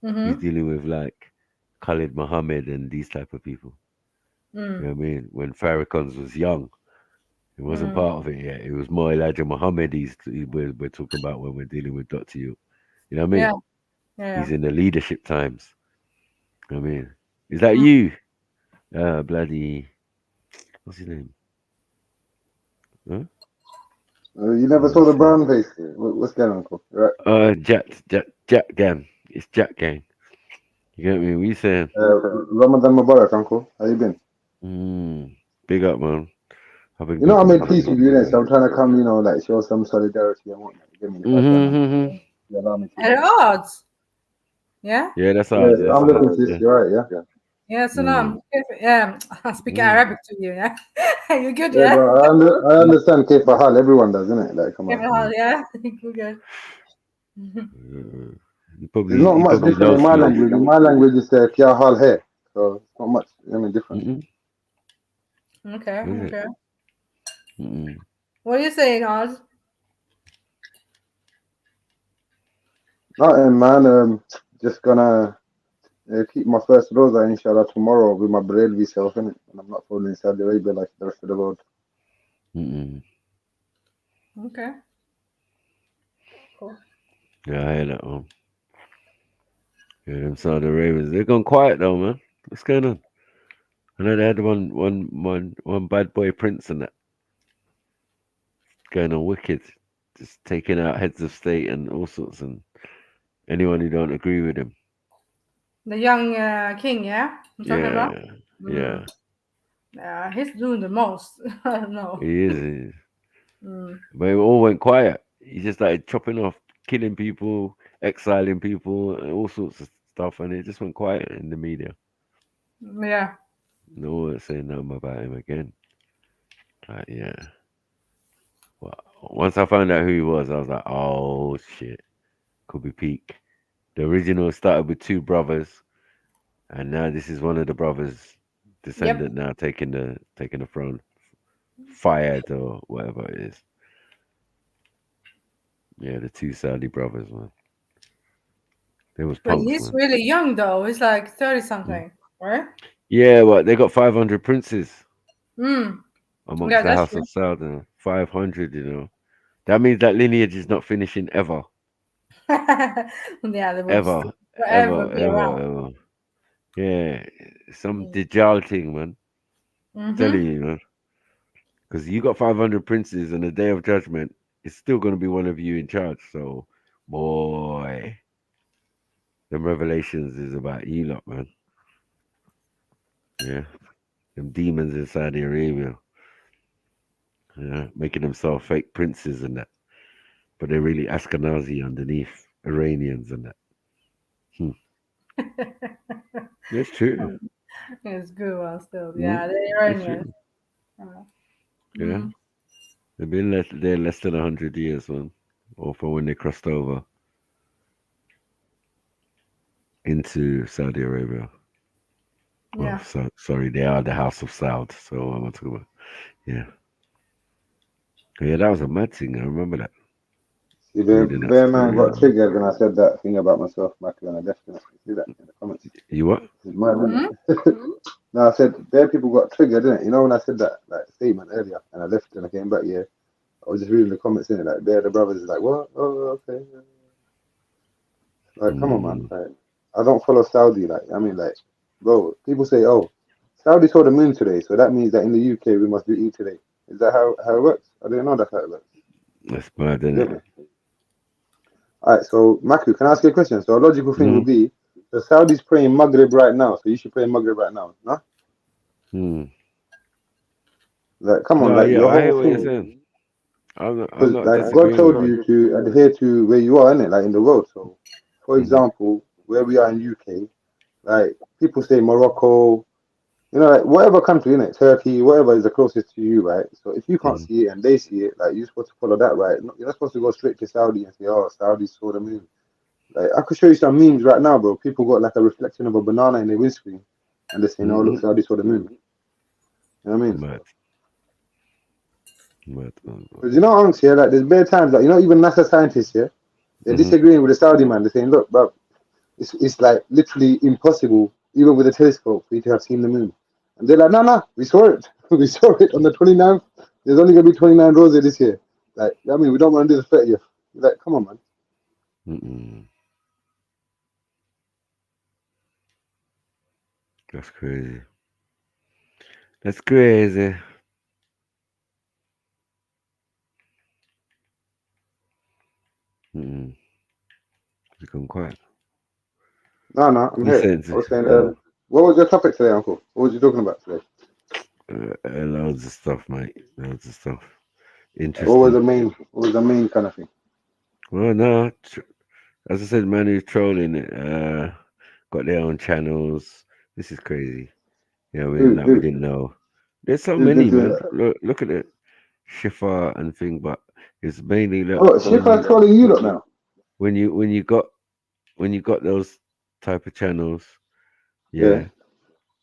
He's dealing with like Khalid Muhammad and these type of people. You know what I mean? When Farrakhan's was young, he wasn't part of it yet. It was more Elijah Muhammad we're talking about when we're dealing with Dr. Yu. You know what I mean? Yeah. He's in the leadership times. I mean, is that you? Bloody, what's his name? Huh? You never saw the brown face. What's going on, Uncle? Right. Jack Gang. It's Jack Gang. You get me? What you saying? Ramadan Mubarak, Uncle. How you been? Big up, man. I made peace with you next. I'm trying to come, show some solidarity and whatnot. You get me? You allow me to. At odds. Yeah? Yeah, that's ours. Yeah, I'm looking to this. You're right, yeah. Yeah, salam. I speak Arabic to you, yeah? You good, yeah? Bro, I understand Kayf Hal. Everyone does, isn't it? Like, come on. Yeah, you're good. It's not much different in my language. In my language, it's Kya Hal Hai. So it's not much different. Okay. What are you saying, Oz? Nothing, man. Just gonna keep my first rosa, inshallah, tomorrow with my Barelvi self, innit? And I'm not following Saudi Arabia like the rest of the world. Okay. Cool. Yeah, I hear that one. Yeah, them Saudi Arabians, they're gone quiet though, man. What's going on? I know they had one bad boy prince and that going on wicked, just taking out heads of state and all sorts, and anyone who don't agree with him. The young king, yeah? I'm talking about? Yeah. Yeah, he's doing the most. I don't know. He is. But it all went quiet. He just started chopping off, killing people, exiling people, and all sorts of stuff, and it just went quiet in the media. Yeah. No one saying nothing about him again. Yeah. Well, once I found out who he was, I was like, oh shit, could be peak. The original started with two brothers, and now this is one of the brothers' descendant now taking the throne, fired or whatever it is. Yeah, the two Saudi brothers, man. They was punks, he's man. really young though. He's like 30 something, right? Yeah, but they got 500 princes amongst the House true. of Saudi. 500, That means that lineage is not finishing ever. Yeah, Ever. ever. Yeah, some Dajjal thing, man. Telling you, man. Because you got 500 princes, and the day of judgment, it's still going to be one of you in charge. So, boy, them revelations is about you lot, man. Yeah, them demons in Saudi Arabia. Yeah, making themselves fake princes and that, but they're really Ashkenazi underneath, Iranians and that. That's true. It's good one still. Yeah, the Iranians. Yeah, they've been there less than 100 years, man, or for when they crossed over into Saudi Arabia. Yeah. Well, sorry, they are the House of Saud. So I'm talking about. Yeah, that was a mad thing. I remember that. See, Bear Man got triggered when I said that thing about myself, Matthew, and I left him. See that in the comments? You what? No, I said Bear people got triggered, didn't it? You know when I said that statement earlier, and I left and I came back here. I was just reading the comments in it, like Bear the brothers is like, what? Oh, okay. Like, come on, man. Like, I don't follow Saudi. Like, I mean, like, bro, people say, oh, Saudi saw the moon today, so that means that in the UK we must do Eid today. Is that how it works? I didn't know that's how it works. That's bad, isn't it? All right, so Maku, can I ask you a question? So a logical thing would be, the Saudis praying Maghrib right now, so you should pray Maghrib right now, no? Like, come on, like your whole thing. Because like God told you to adhere to where you are, innit? Like in the world. So, for example, where we are in UK, like people say Morocco, you know, like whatever country, innit? Turkey, whatever is the closest to you, right? So if you can't see it and they see it, like you're supposed to follow that, right? You're not supposed to go straight to Saudi and say, oh, Saudi saw the moon. Like I could show you some memes right now, bro. People got like a reflection of a banana in their windscreen, and they're saying, "Oh, look, Saudi saw the moon." You know what I mean? Because you know, Unks here, like there's bare times, like you know, even NASA scientists here, they're disagreeing with the Saudi man. They're saying, "Look, bro, it's like literally impossible, even with a telescope, for you to have seen the moon." And they're like, "No, we saw it. We saw it on the 29th. There's only gonna be 29 roses this year. Like, I mean, we don't want to do the 30th. Like, come on, man." That's crazy. That's crazy. It's gone quiet. No, I'm here. I was saying, what was your topic today, Uncle? What was you talking about today? Loads of stuff, mate. Loads of stuff. Interesting. What was the main kind of thing? Well, no, as I said, man who's trolling it, got their own channels. This is crazy. Yeah, we didn't know. There's so many, man. Look at it. Shifa and thing, but it's mainly Shifa's trolling you lot now. When you got those type of channels, yeah.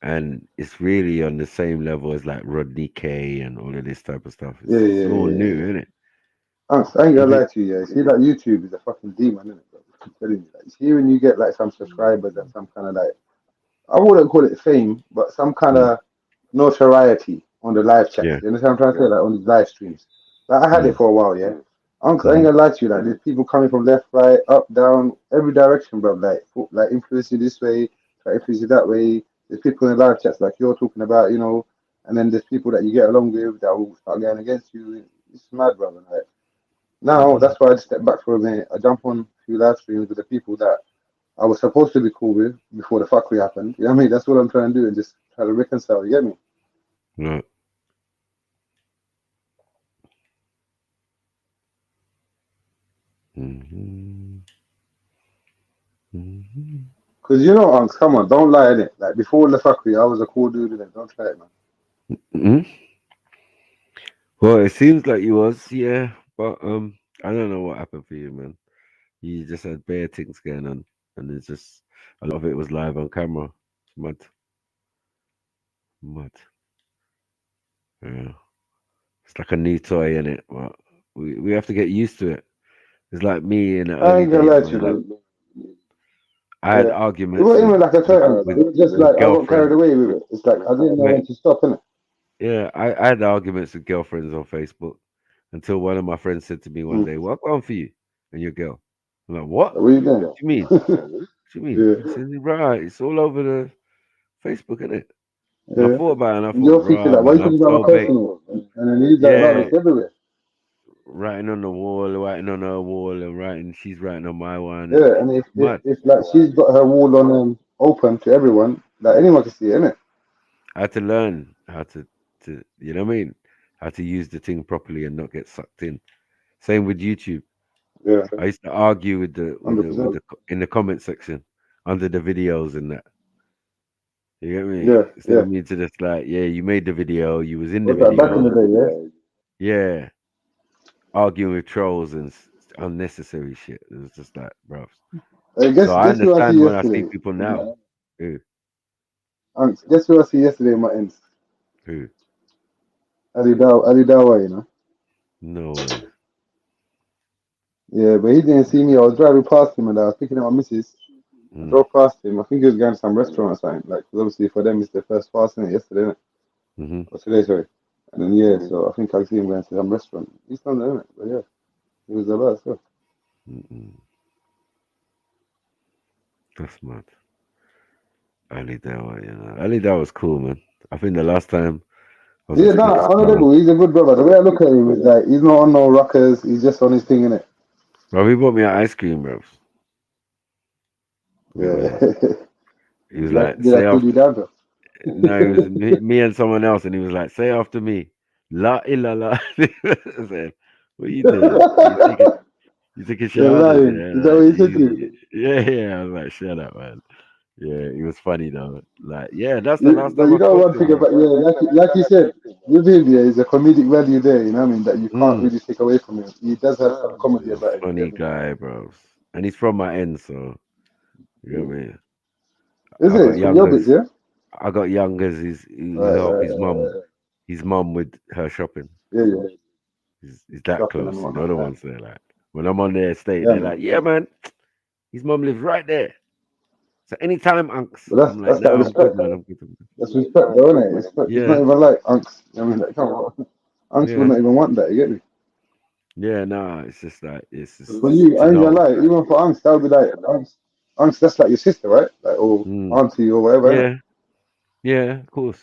And it's really on the same level as like Rodney K and all of this type of stuff. It's all new, isn't it? I ain't gonna lie to you, yeah. See, like YouTube is a fucking demon, isn't it? Bro? I'm telling you, like, see when you get like some subscribers and some kind of like, I wouldn't call it fame, but some kind of notoriety on the live chat. You understand what I'm trying to say? Like on these live streams. Like I had it for a while, yeah. I ain't gonna lie to you, like there's people coming from left, right, up, down, every direction, bro. Like influence you this way, influence you that way. There's people in live chats like you're talking about, you know, and then there's people that you get along with that will start going against you. It's mad, brother. Like, now that's why I just step back for a minute. I jump on a few live streams with the people that I was supposed to be cool with before the fuckery happened. You know what I mean? That's what I'm trying to do and just try to reconcile. You get me? Right. Because you know, come on, don't lie, innit? Like before the fuckery, I was a cool dude, innit? Don't try it, man. Well, it seems like you was, yeah, but I don't know what happened for you, man. You just had bare things going on, and it's just a lot of it was live on camera. Mad. Yeah, it's like a new toy, innit? But we have to get used to it. It's like me in the early days. I had arguments. It wasn't even like a toy. It was just like I got carried away with it. It's like I didn't know when to stop, innit? Yeah, I had arguments with girlfriends on Facebook until one of my friends said to me one day, "What on for you and your girl?" I'm like, "What? What are you doing? What do you mean?" What do you mean? He says, right, it's all over the Facebook, isn't it? And I thought about it and I thought, You're thinking like, why man, you I'm talking about so my bait. personal? And then he's like, no, it's everywhere. Writing on the wall, writing on her wall, and she's writing on my one. Yeah, and if like she's got her wall on open to everyone, like anyone can see it, innit? I had to learn how to you know what I mean? How to use the thing properly and not get sucked in. Same with YouTube. Yeah. I used to argue with the 100%. in the comment section under the videos and that. You get me? Yeah, Instead yeah. of me to just like, yeah, you made the video, you was in the What's that back in the video. day, Yeah. Arguing with trolls and unnecessary shit. It was just like, bro. Guess So I who I see understand when I see yesterday? people now. Who? Guess who I see yesterday in my ends? Who? Ali Dawa, you know? No way. Yeah, but he didn't see me. I was driving past him and I was picking up my missus. I drove past him. I think he was going to some restaurant or something. Like, 'cause obviously for them it's their first fast, innit? Yesterday, innit? Or today, sorry. And then, yeah, so I think I see him going to some restaurant. He's not there, innit? But yeah, he was about stuff. That's mad. Ali Dawa, you know. Ali Dawa was cool, man. I think the last time I was Yeah, at no, Speaker's honorable. He's a good brother. The way I look at him is like, he's not on no rockers. He's just on his thing, innit? Bro, he bought me an ice cream, bro. Yeah. He was like, Did I say cool you after. down, though? No, it was me and someone else, and he was like, say after me. La illallah. I said, what are you doing? You taking You're shahadas? lying. Is that what he said to you? Yeah. I was like, shut up, man. Yeah, it was funny though. Like, yeah, that's the last But time you I know spoke one to thing him. about, like you said, with him, yeah, there's a comedic value there, you know what I mean, that you can't really take away from him. He does have some comedy about him. Funny guy, bro. And he's from my end, so you know what I mean. Is it? It's from your bits, yeah? I got youngers. He Right, help right. his mum with her shopping. Yeah. He's that Shopping and close. You know whatnot, the yeah. ones there, like when I'm on their estate, Yeah, they're man. like, yeah, man, his mum lives right there. So anytime, unks. But I'm like, that's that no, I'm respect, good, man. though. I'm good. That's respect, though, isn't it? It's not Yeah. even like unks. I mean, like, come on. Unks would not even want that, you get me? Yeah, no, it's just like it's just But you, to I ain't gonna know. lie, even for unks, that would be like, unks, that's like your sister, right? Like, or auntie or whatever, innit? Yeah, of course.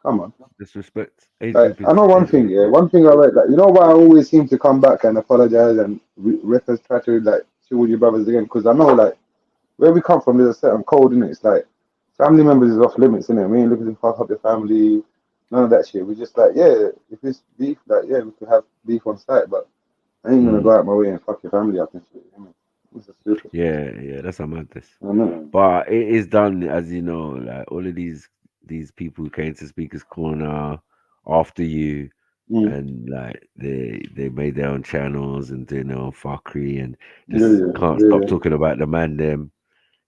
Come on. Disrespect. Age Like, group I is know one age thing, group. yeah. One thing I like, like, you know why I always seem to come back and apologize and records try to like chill with your brothers again? Because I know, like, where we come from, there's a certain code in it. It's like family members is off limits, innit? We ain't looking to fuck up your family, none of that shit. We just like, yeah, if it's beef, like, yeah, we can have beef on site, but I ain't gonna go out my way and fuck your family up and shit. You know? This is stupid. Yeah, that's a madness. I know. But it is done, as you know, like all of these people who came to Speaker's Corner after you, and like they made their own channels and doing their own fuckery and just can't stop talking about the man them.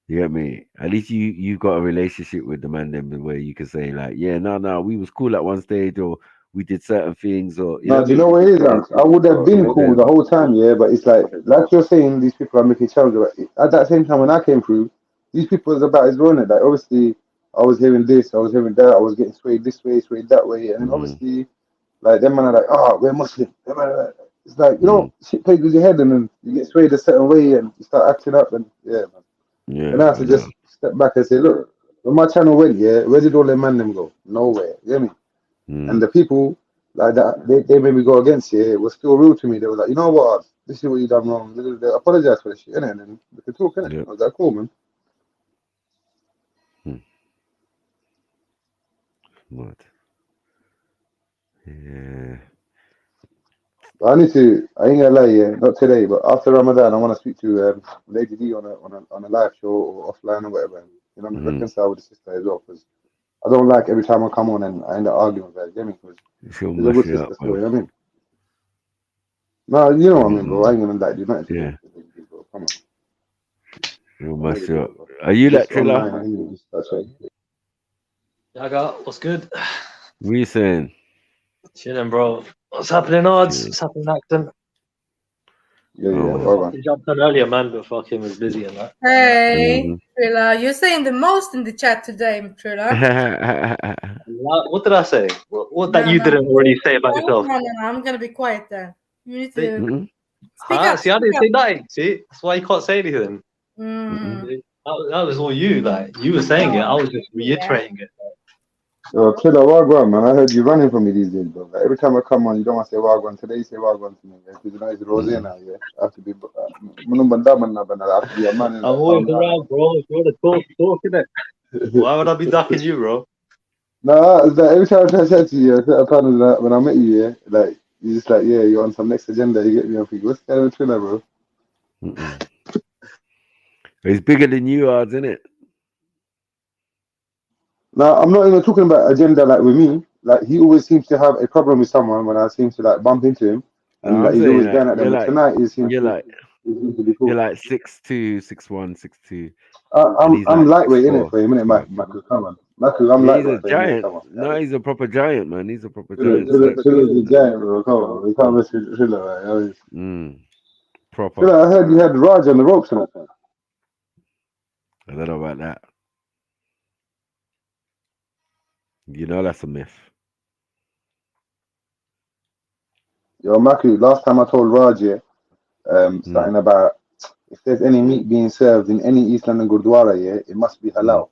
You get me? At least you've got a relationship with the man them where you can say like, yeah, no, we was cool at one stage, or we did certain things, or No, do you know what it is, Unc? I would have been cool the whole time, yeah, but it's like you're saying, these people are making challenges. At that same time, when I came through, these people was about his running. Like, obviously, I was hearing this, I was hearing that, I was getting swayed this way, swayed that way, and then obviously, like, them man are like, oh, we're Muslim. Them man are like, it's like, you know, shit plays with your head, and then you get swayed a certain way, and you start acting up, and yeah, man. And I have to just step back and say, look, when my channel went, yeah, where did all them man them go? Nowhere. You get me? And the people like that, they made me go against you. It was still real to me. They were like, you know what? This is what you done wrong. They apologize for this shit, innit? And then we could talk, innit? I was like, cool, man. What? Yeah. But I ain't gonna lie, yeah, not today, but after Ramadan, I want to speak to Lady D on a live show or offline or whatever. You know, reconcile with the sister as well, because I don't like every time I come on and I end up arguing with her. You get me? Because she'll she's a good sister still, you know what I mean? No, you know what I mean, bro. I ain't gonna lie, do nothing to Yeah. do, bro. Come on. She'll mess you up. Are you Just that Triller? online, anyway, just that's right. Yaga, what's good? What are you saying? Chilling, bro. What's happening, odds? What's happening, Acton? Yeah, I jumped on earlier, man, but fucking was busy and that. Hey, Trilla, you're saying the most in the chat today, Trilla. What did I say? What that you didn't already say about yourself? No, I'm gonna be quiet then. You need to speak up. See, I didn't say nothing. See, that's why you can't say anything. That was all you. Like you were saying it, I was just reiterating it. Yo, Killer Wagwan, man. I heard you running from me these days, bro. Like, every time I come on, you don't want to say Wagwan. Today you say Wagwan to me, yeah? Because you know it's Rose now, yeah? I have to be, I have to be a man in I'm always around, bro. If you want to talk, innit? Why would I be ducking you, bro? Nah, it's like every time I say to you, I set a panel that when I met you, yeah, like, you just like, yeah, you're on some next agenda, you get me off. What's kind of a thriller, bro? He's bigger than you are, isn't it? No, I'm not even talking about agenda like with me. Like, he always seems to have a problem with someone when I seem to like bump into him, No, and I'm like he's saying always that going at them. But tonight he seems you're to, like he seems to be cool. you're like 6'2", 6'1", 6'2". I'm lightweight in it 6'4". for him, innit, Maku? Come on, Maku, I'm Yeah, he's a lightweight for him, innit? giant. Come on. No, he's a proper giant, man. He's a proper Chill, giant. So chill, giant, bro. Come on, we can't mess with Triller, right? proper. Triller, I heard you had Raj on the ropes, innit? I don't know about that. You know that's a myth. Yo, Maku, last time I told Raj, yeah, something about if there's any meat being served in any East London Gurdwara, yeah, it must be halal.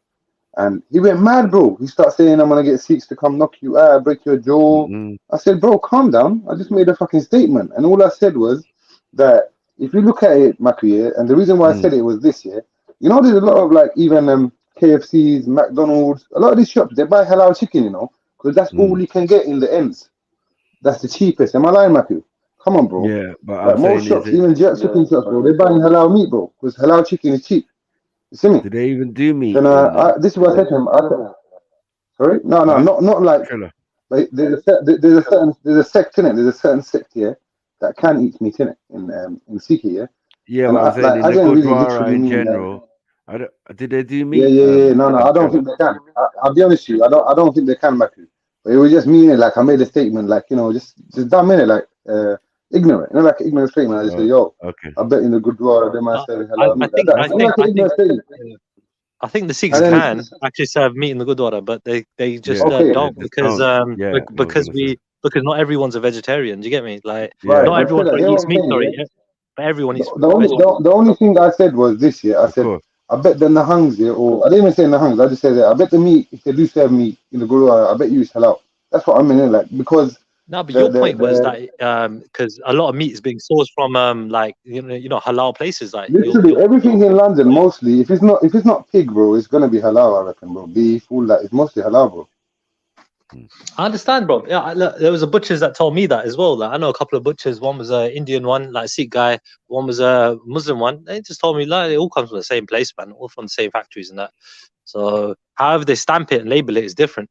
And he went mad, bro. He started saying, I'm going to get Sikhs to come knock you out, break your jaw. I said, bro, calm down. I just made a fucking statement. And all I said was that if you look at it, Maku, yeah, and the reason why I said it was this, yeah, you know, there's a lot of like even KFCs, McDonald's, a lot of these shops, they buy halal chicken, you know, because that's all you can get in the ends. That's the cheapest. Am I lying, Maku? Come on, bro. Yeah, but like I'm most saying shops, even jerk chicken shops, bro, they're buying halal meat, bro, because halal chicken is cheap. You see me? Do they even do meat? Then this is what I said to him. Sorry, no, not like. Like there's a sect in it. There's a certain sect here that can eat meat in it in Sikh, yeah. Yeah, And but I'm saying in I the didn't really Gurdwara literally in mean general, did they do meat? Yeah. No, I don't think they can. I'll be honest with you. I don't think they can, Maku. But it was just me, like I made a statement, like just dumb in it, like ignorant, like an ignorant statement. I just say, yo, I bet in the Gurdwara they might say halal meat. I think the Sikhs can actually serve meat in the Gurdwara, but they just don't because because not everyone's a vegetarian. Do you get me? Like not everyone eats meat. Sorry, but everyone eats. The only thing I said was this year. I said I bet the Nahangs here, or I didn't even say Nahangs. I just said that I bet the meat, if they do serve meat in the Gurdwara, I bet you it's halal. That's what I mean, like because. No, but your point was that because a lot of meat is being sourced from like you know halal places like literally everything in London mostly if it's not pig, bro, it's gonna be halal. I reckon, bro. Beef, all that, it's mostly halal, bro. I understand, bro. Yeah, look, there was a butchers that told me that as well. Like, I know a couple of butchers. One was a Indian one, like Sikh guy. One was a Muslim one. They just told me like it all comes from the same place, man. All from the same factories and that. So however they stamp it and label it is different.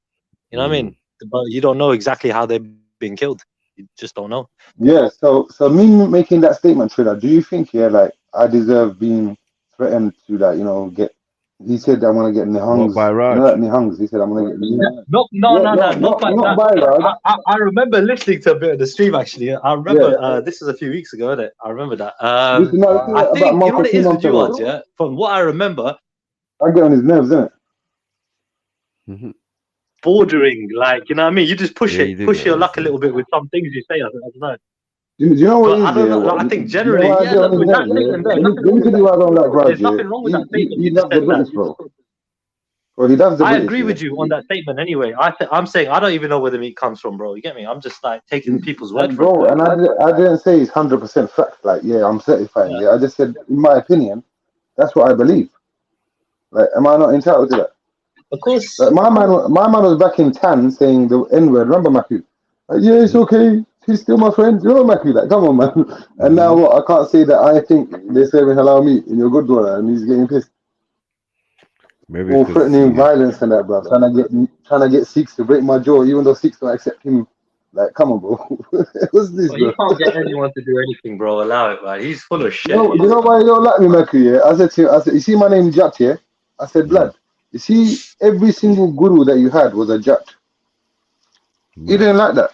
You know what I mean? But you don't know exactly how they're being killed. You just don't know. Yeah. So me making that statement, Triller, do you think like I deserve being threatened to get? He said I want to get Nihangs. By Raj? You know that Nihangs. He said I'm gonna get. Not by Raj. I remember listening to a bit of the stream actually. I remember this is a few weeks ago, isn't it? I remember that. I think you know what it is with you odds, yeah. From what I remember, I get on his nerves, isn't it? Bordering, like, you know what I mean? You just push your luck a little bit with some things you say. I don't know. Do you know what? I don't know. Like, I think generally, with that statement there, there's nothing wrong with that statement. You just said that. Bro. Well, he does. I agree with you on that statement. Anyway, I'm saying I don't even know where the meat comes from, bro. You get me? I'm just like taking people's word for it. And I didn't say it's 100% fact. Like, I'm certifying. Yeah, I just said, in my opinion, that's what I believe. Like, am I not entitled to that? Of course. Like, my man was back in Tan saying the N-word. Remember, Maku? Like, yeah, it's okay. He's still my friend. You know, Maku? Like, come on, man. And now what? I can't say that I think they're serving halal meat in your good door, and he's getting pissed. Maybe all threatening violence and that, bro. Trying to get Sikhs to break my jaw, even though Sikhs don't accept him. Like, come on, bro. What's this, bro? You can't get anyone to do anything, bro. Allow it, man. He's full of shit. You know why you don't like me, Maku? Yeah, I said to him, you see my name Jat, yeah? I said, blood. You see, every single guru that you had was a Jat. He didn't like that.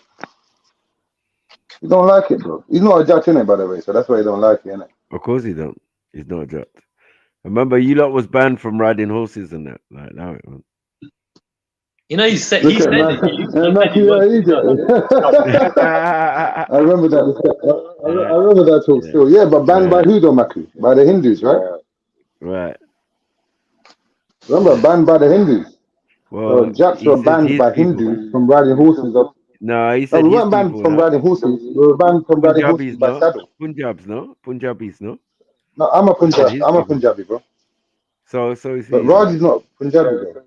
He don't like it, bro. He's not a Jat, innit, by the way, so that's why he don't like it, innit? Of course he don't. He's not a Jat. Remember, you lot was banned from riding horses and that. Like, now it won't. You know, he said it. I remember that. I remember that talk still. Yeah, but banned by who though, Maku? By the Hindus, right? Right. Remember, banned by the Hindus. Well, Japs he were said banned his by people. Hindus from riding horses. No, he No, said we his weren't banned people. from No? riding horses. We were banned from riding horses Punjabis, by no? saddle. Punjabs, no? Punjabis, no? No, I'm a He said Punjabi. his I'm a people. Punjabi, bro. So is But he. Raj Then? is not Punjabi, bro.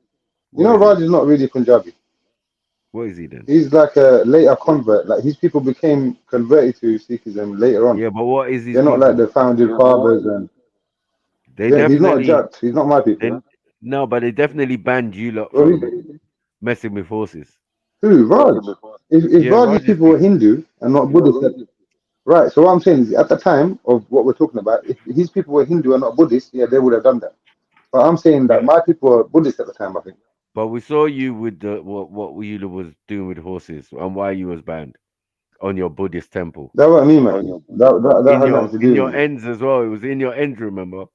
You What know, is he? Raj is not really Punjabi. What is he then? He's like a later convert. Like his people became converted to Sikhism later on. Yeah, but what is his They're not people? like the founding fathers, and They he's not a definitely. Jat. He's not my people. No, but they definitely banned you lot Well, from messing with horses. who? Raj. If Yeah, Raj's Raj's people were people. Hindu and not Buddhist, right? So what I'm saying is, at the time of what we're talking about, if his people were Hindu and not Buddhist, yeah, they would have done that. But I'm saying that my people were Buddhist at the time, I think. But we saw you with the what you was doing with horses and why you was banned on your Buddhist temple. That what I mean, man. That had nothing to do in with your me. ends as well. It was in your ends, remember?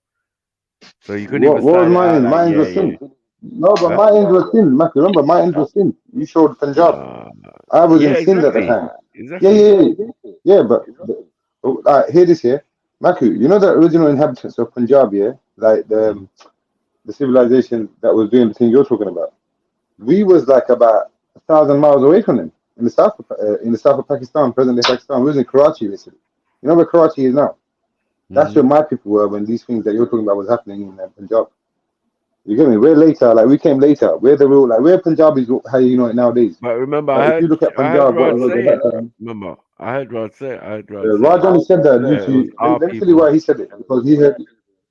So you couldn't What even was style it my out end? like, My end was sin. No, but my end was sin, Matthew. Remember, my end was sin. You showed Punjab. I was in sin at the time. Yeah, but hear this here, Maku. You know the original inhabitants of Punjab, yeah, like the civilization that was doing the thing you're talking about. We was like about 1,000 miles away from them in the south of Pakistan, present-day Pakistan. We was in Karachi, basically. You know where Karachi is now? That's where my people were when these things that you're talking about was happening in Punjab. You get me? We're later, like we came later. We're the real, like we're Punjabis, how you know it nowadays. But remember, Like, if you look at Punjab, what Raj it was say at it. that time. Remember, I heard Raj say it. Raj only said that due it was to. our Let me tell you people. why he said it, because he heard.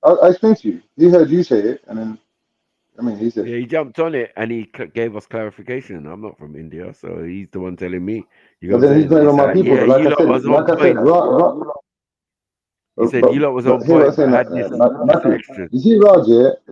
I explained to you. He heard you say it, and then he said. Yeah, he jumped on it and he gave us clarification. I'm not from India, so he's the one telling me. You But got then he's not even my people. yeah, Like you I lot said, was on point. He said you lot was on But hear what I'm point, but saying, had this Matthew. restriction. You see, Raj, yeah,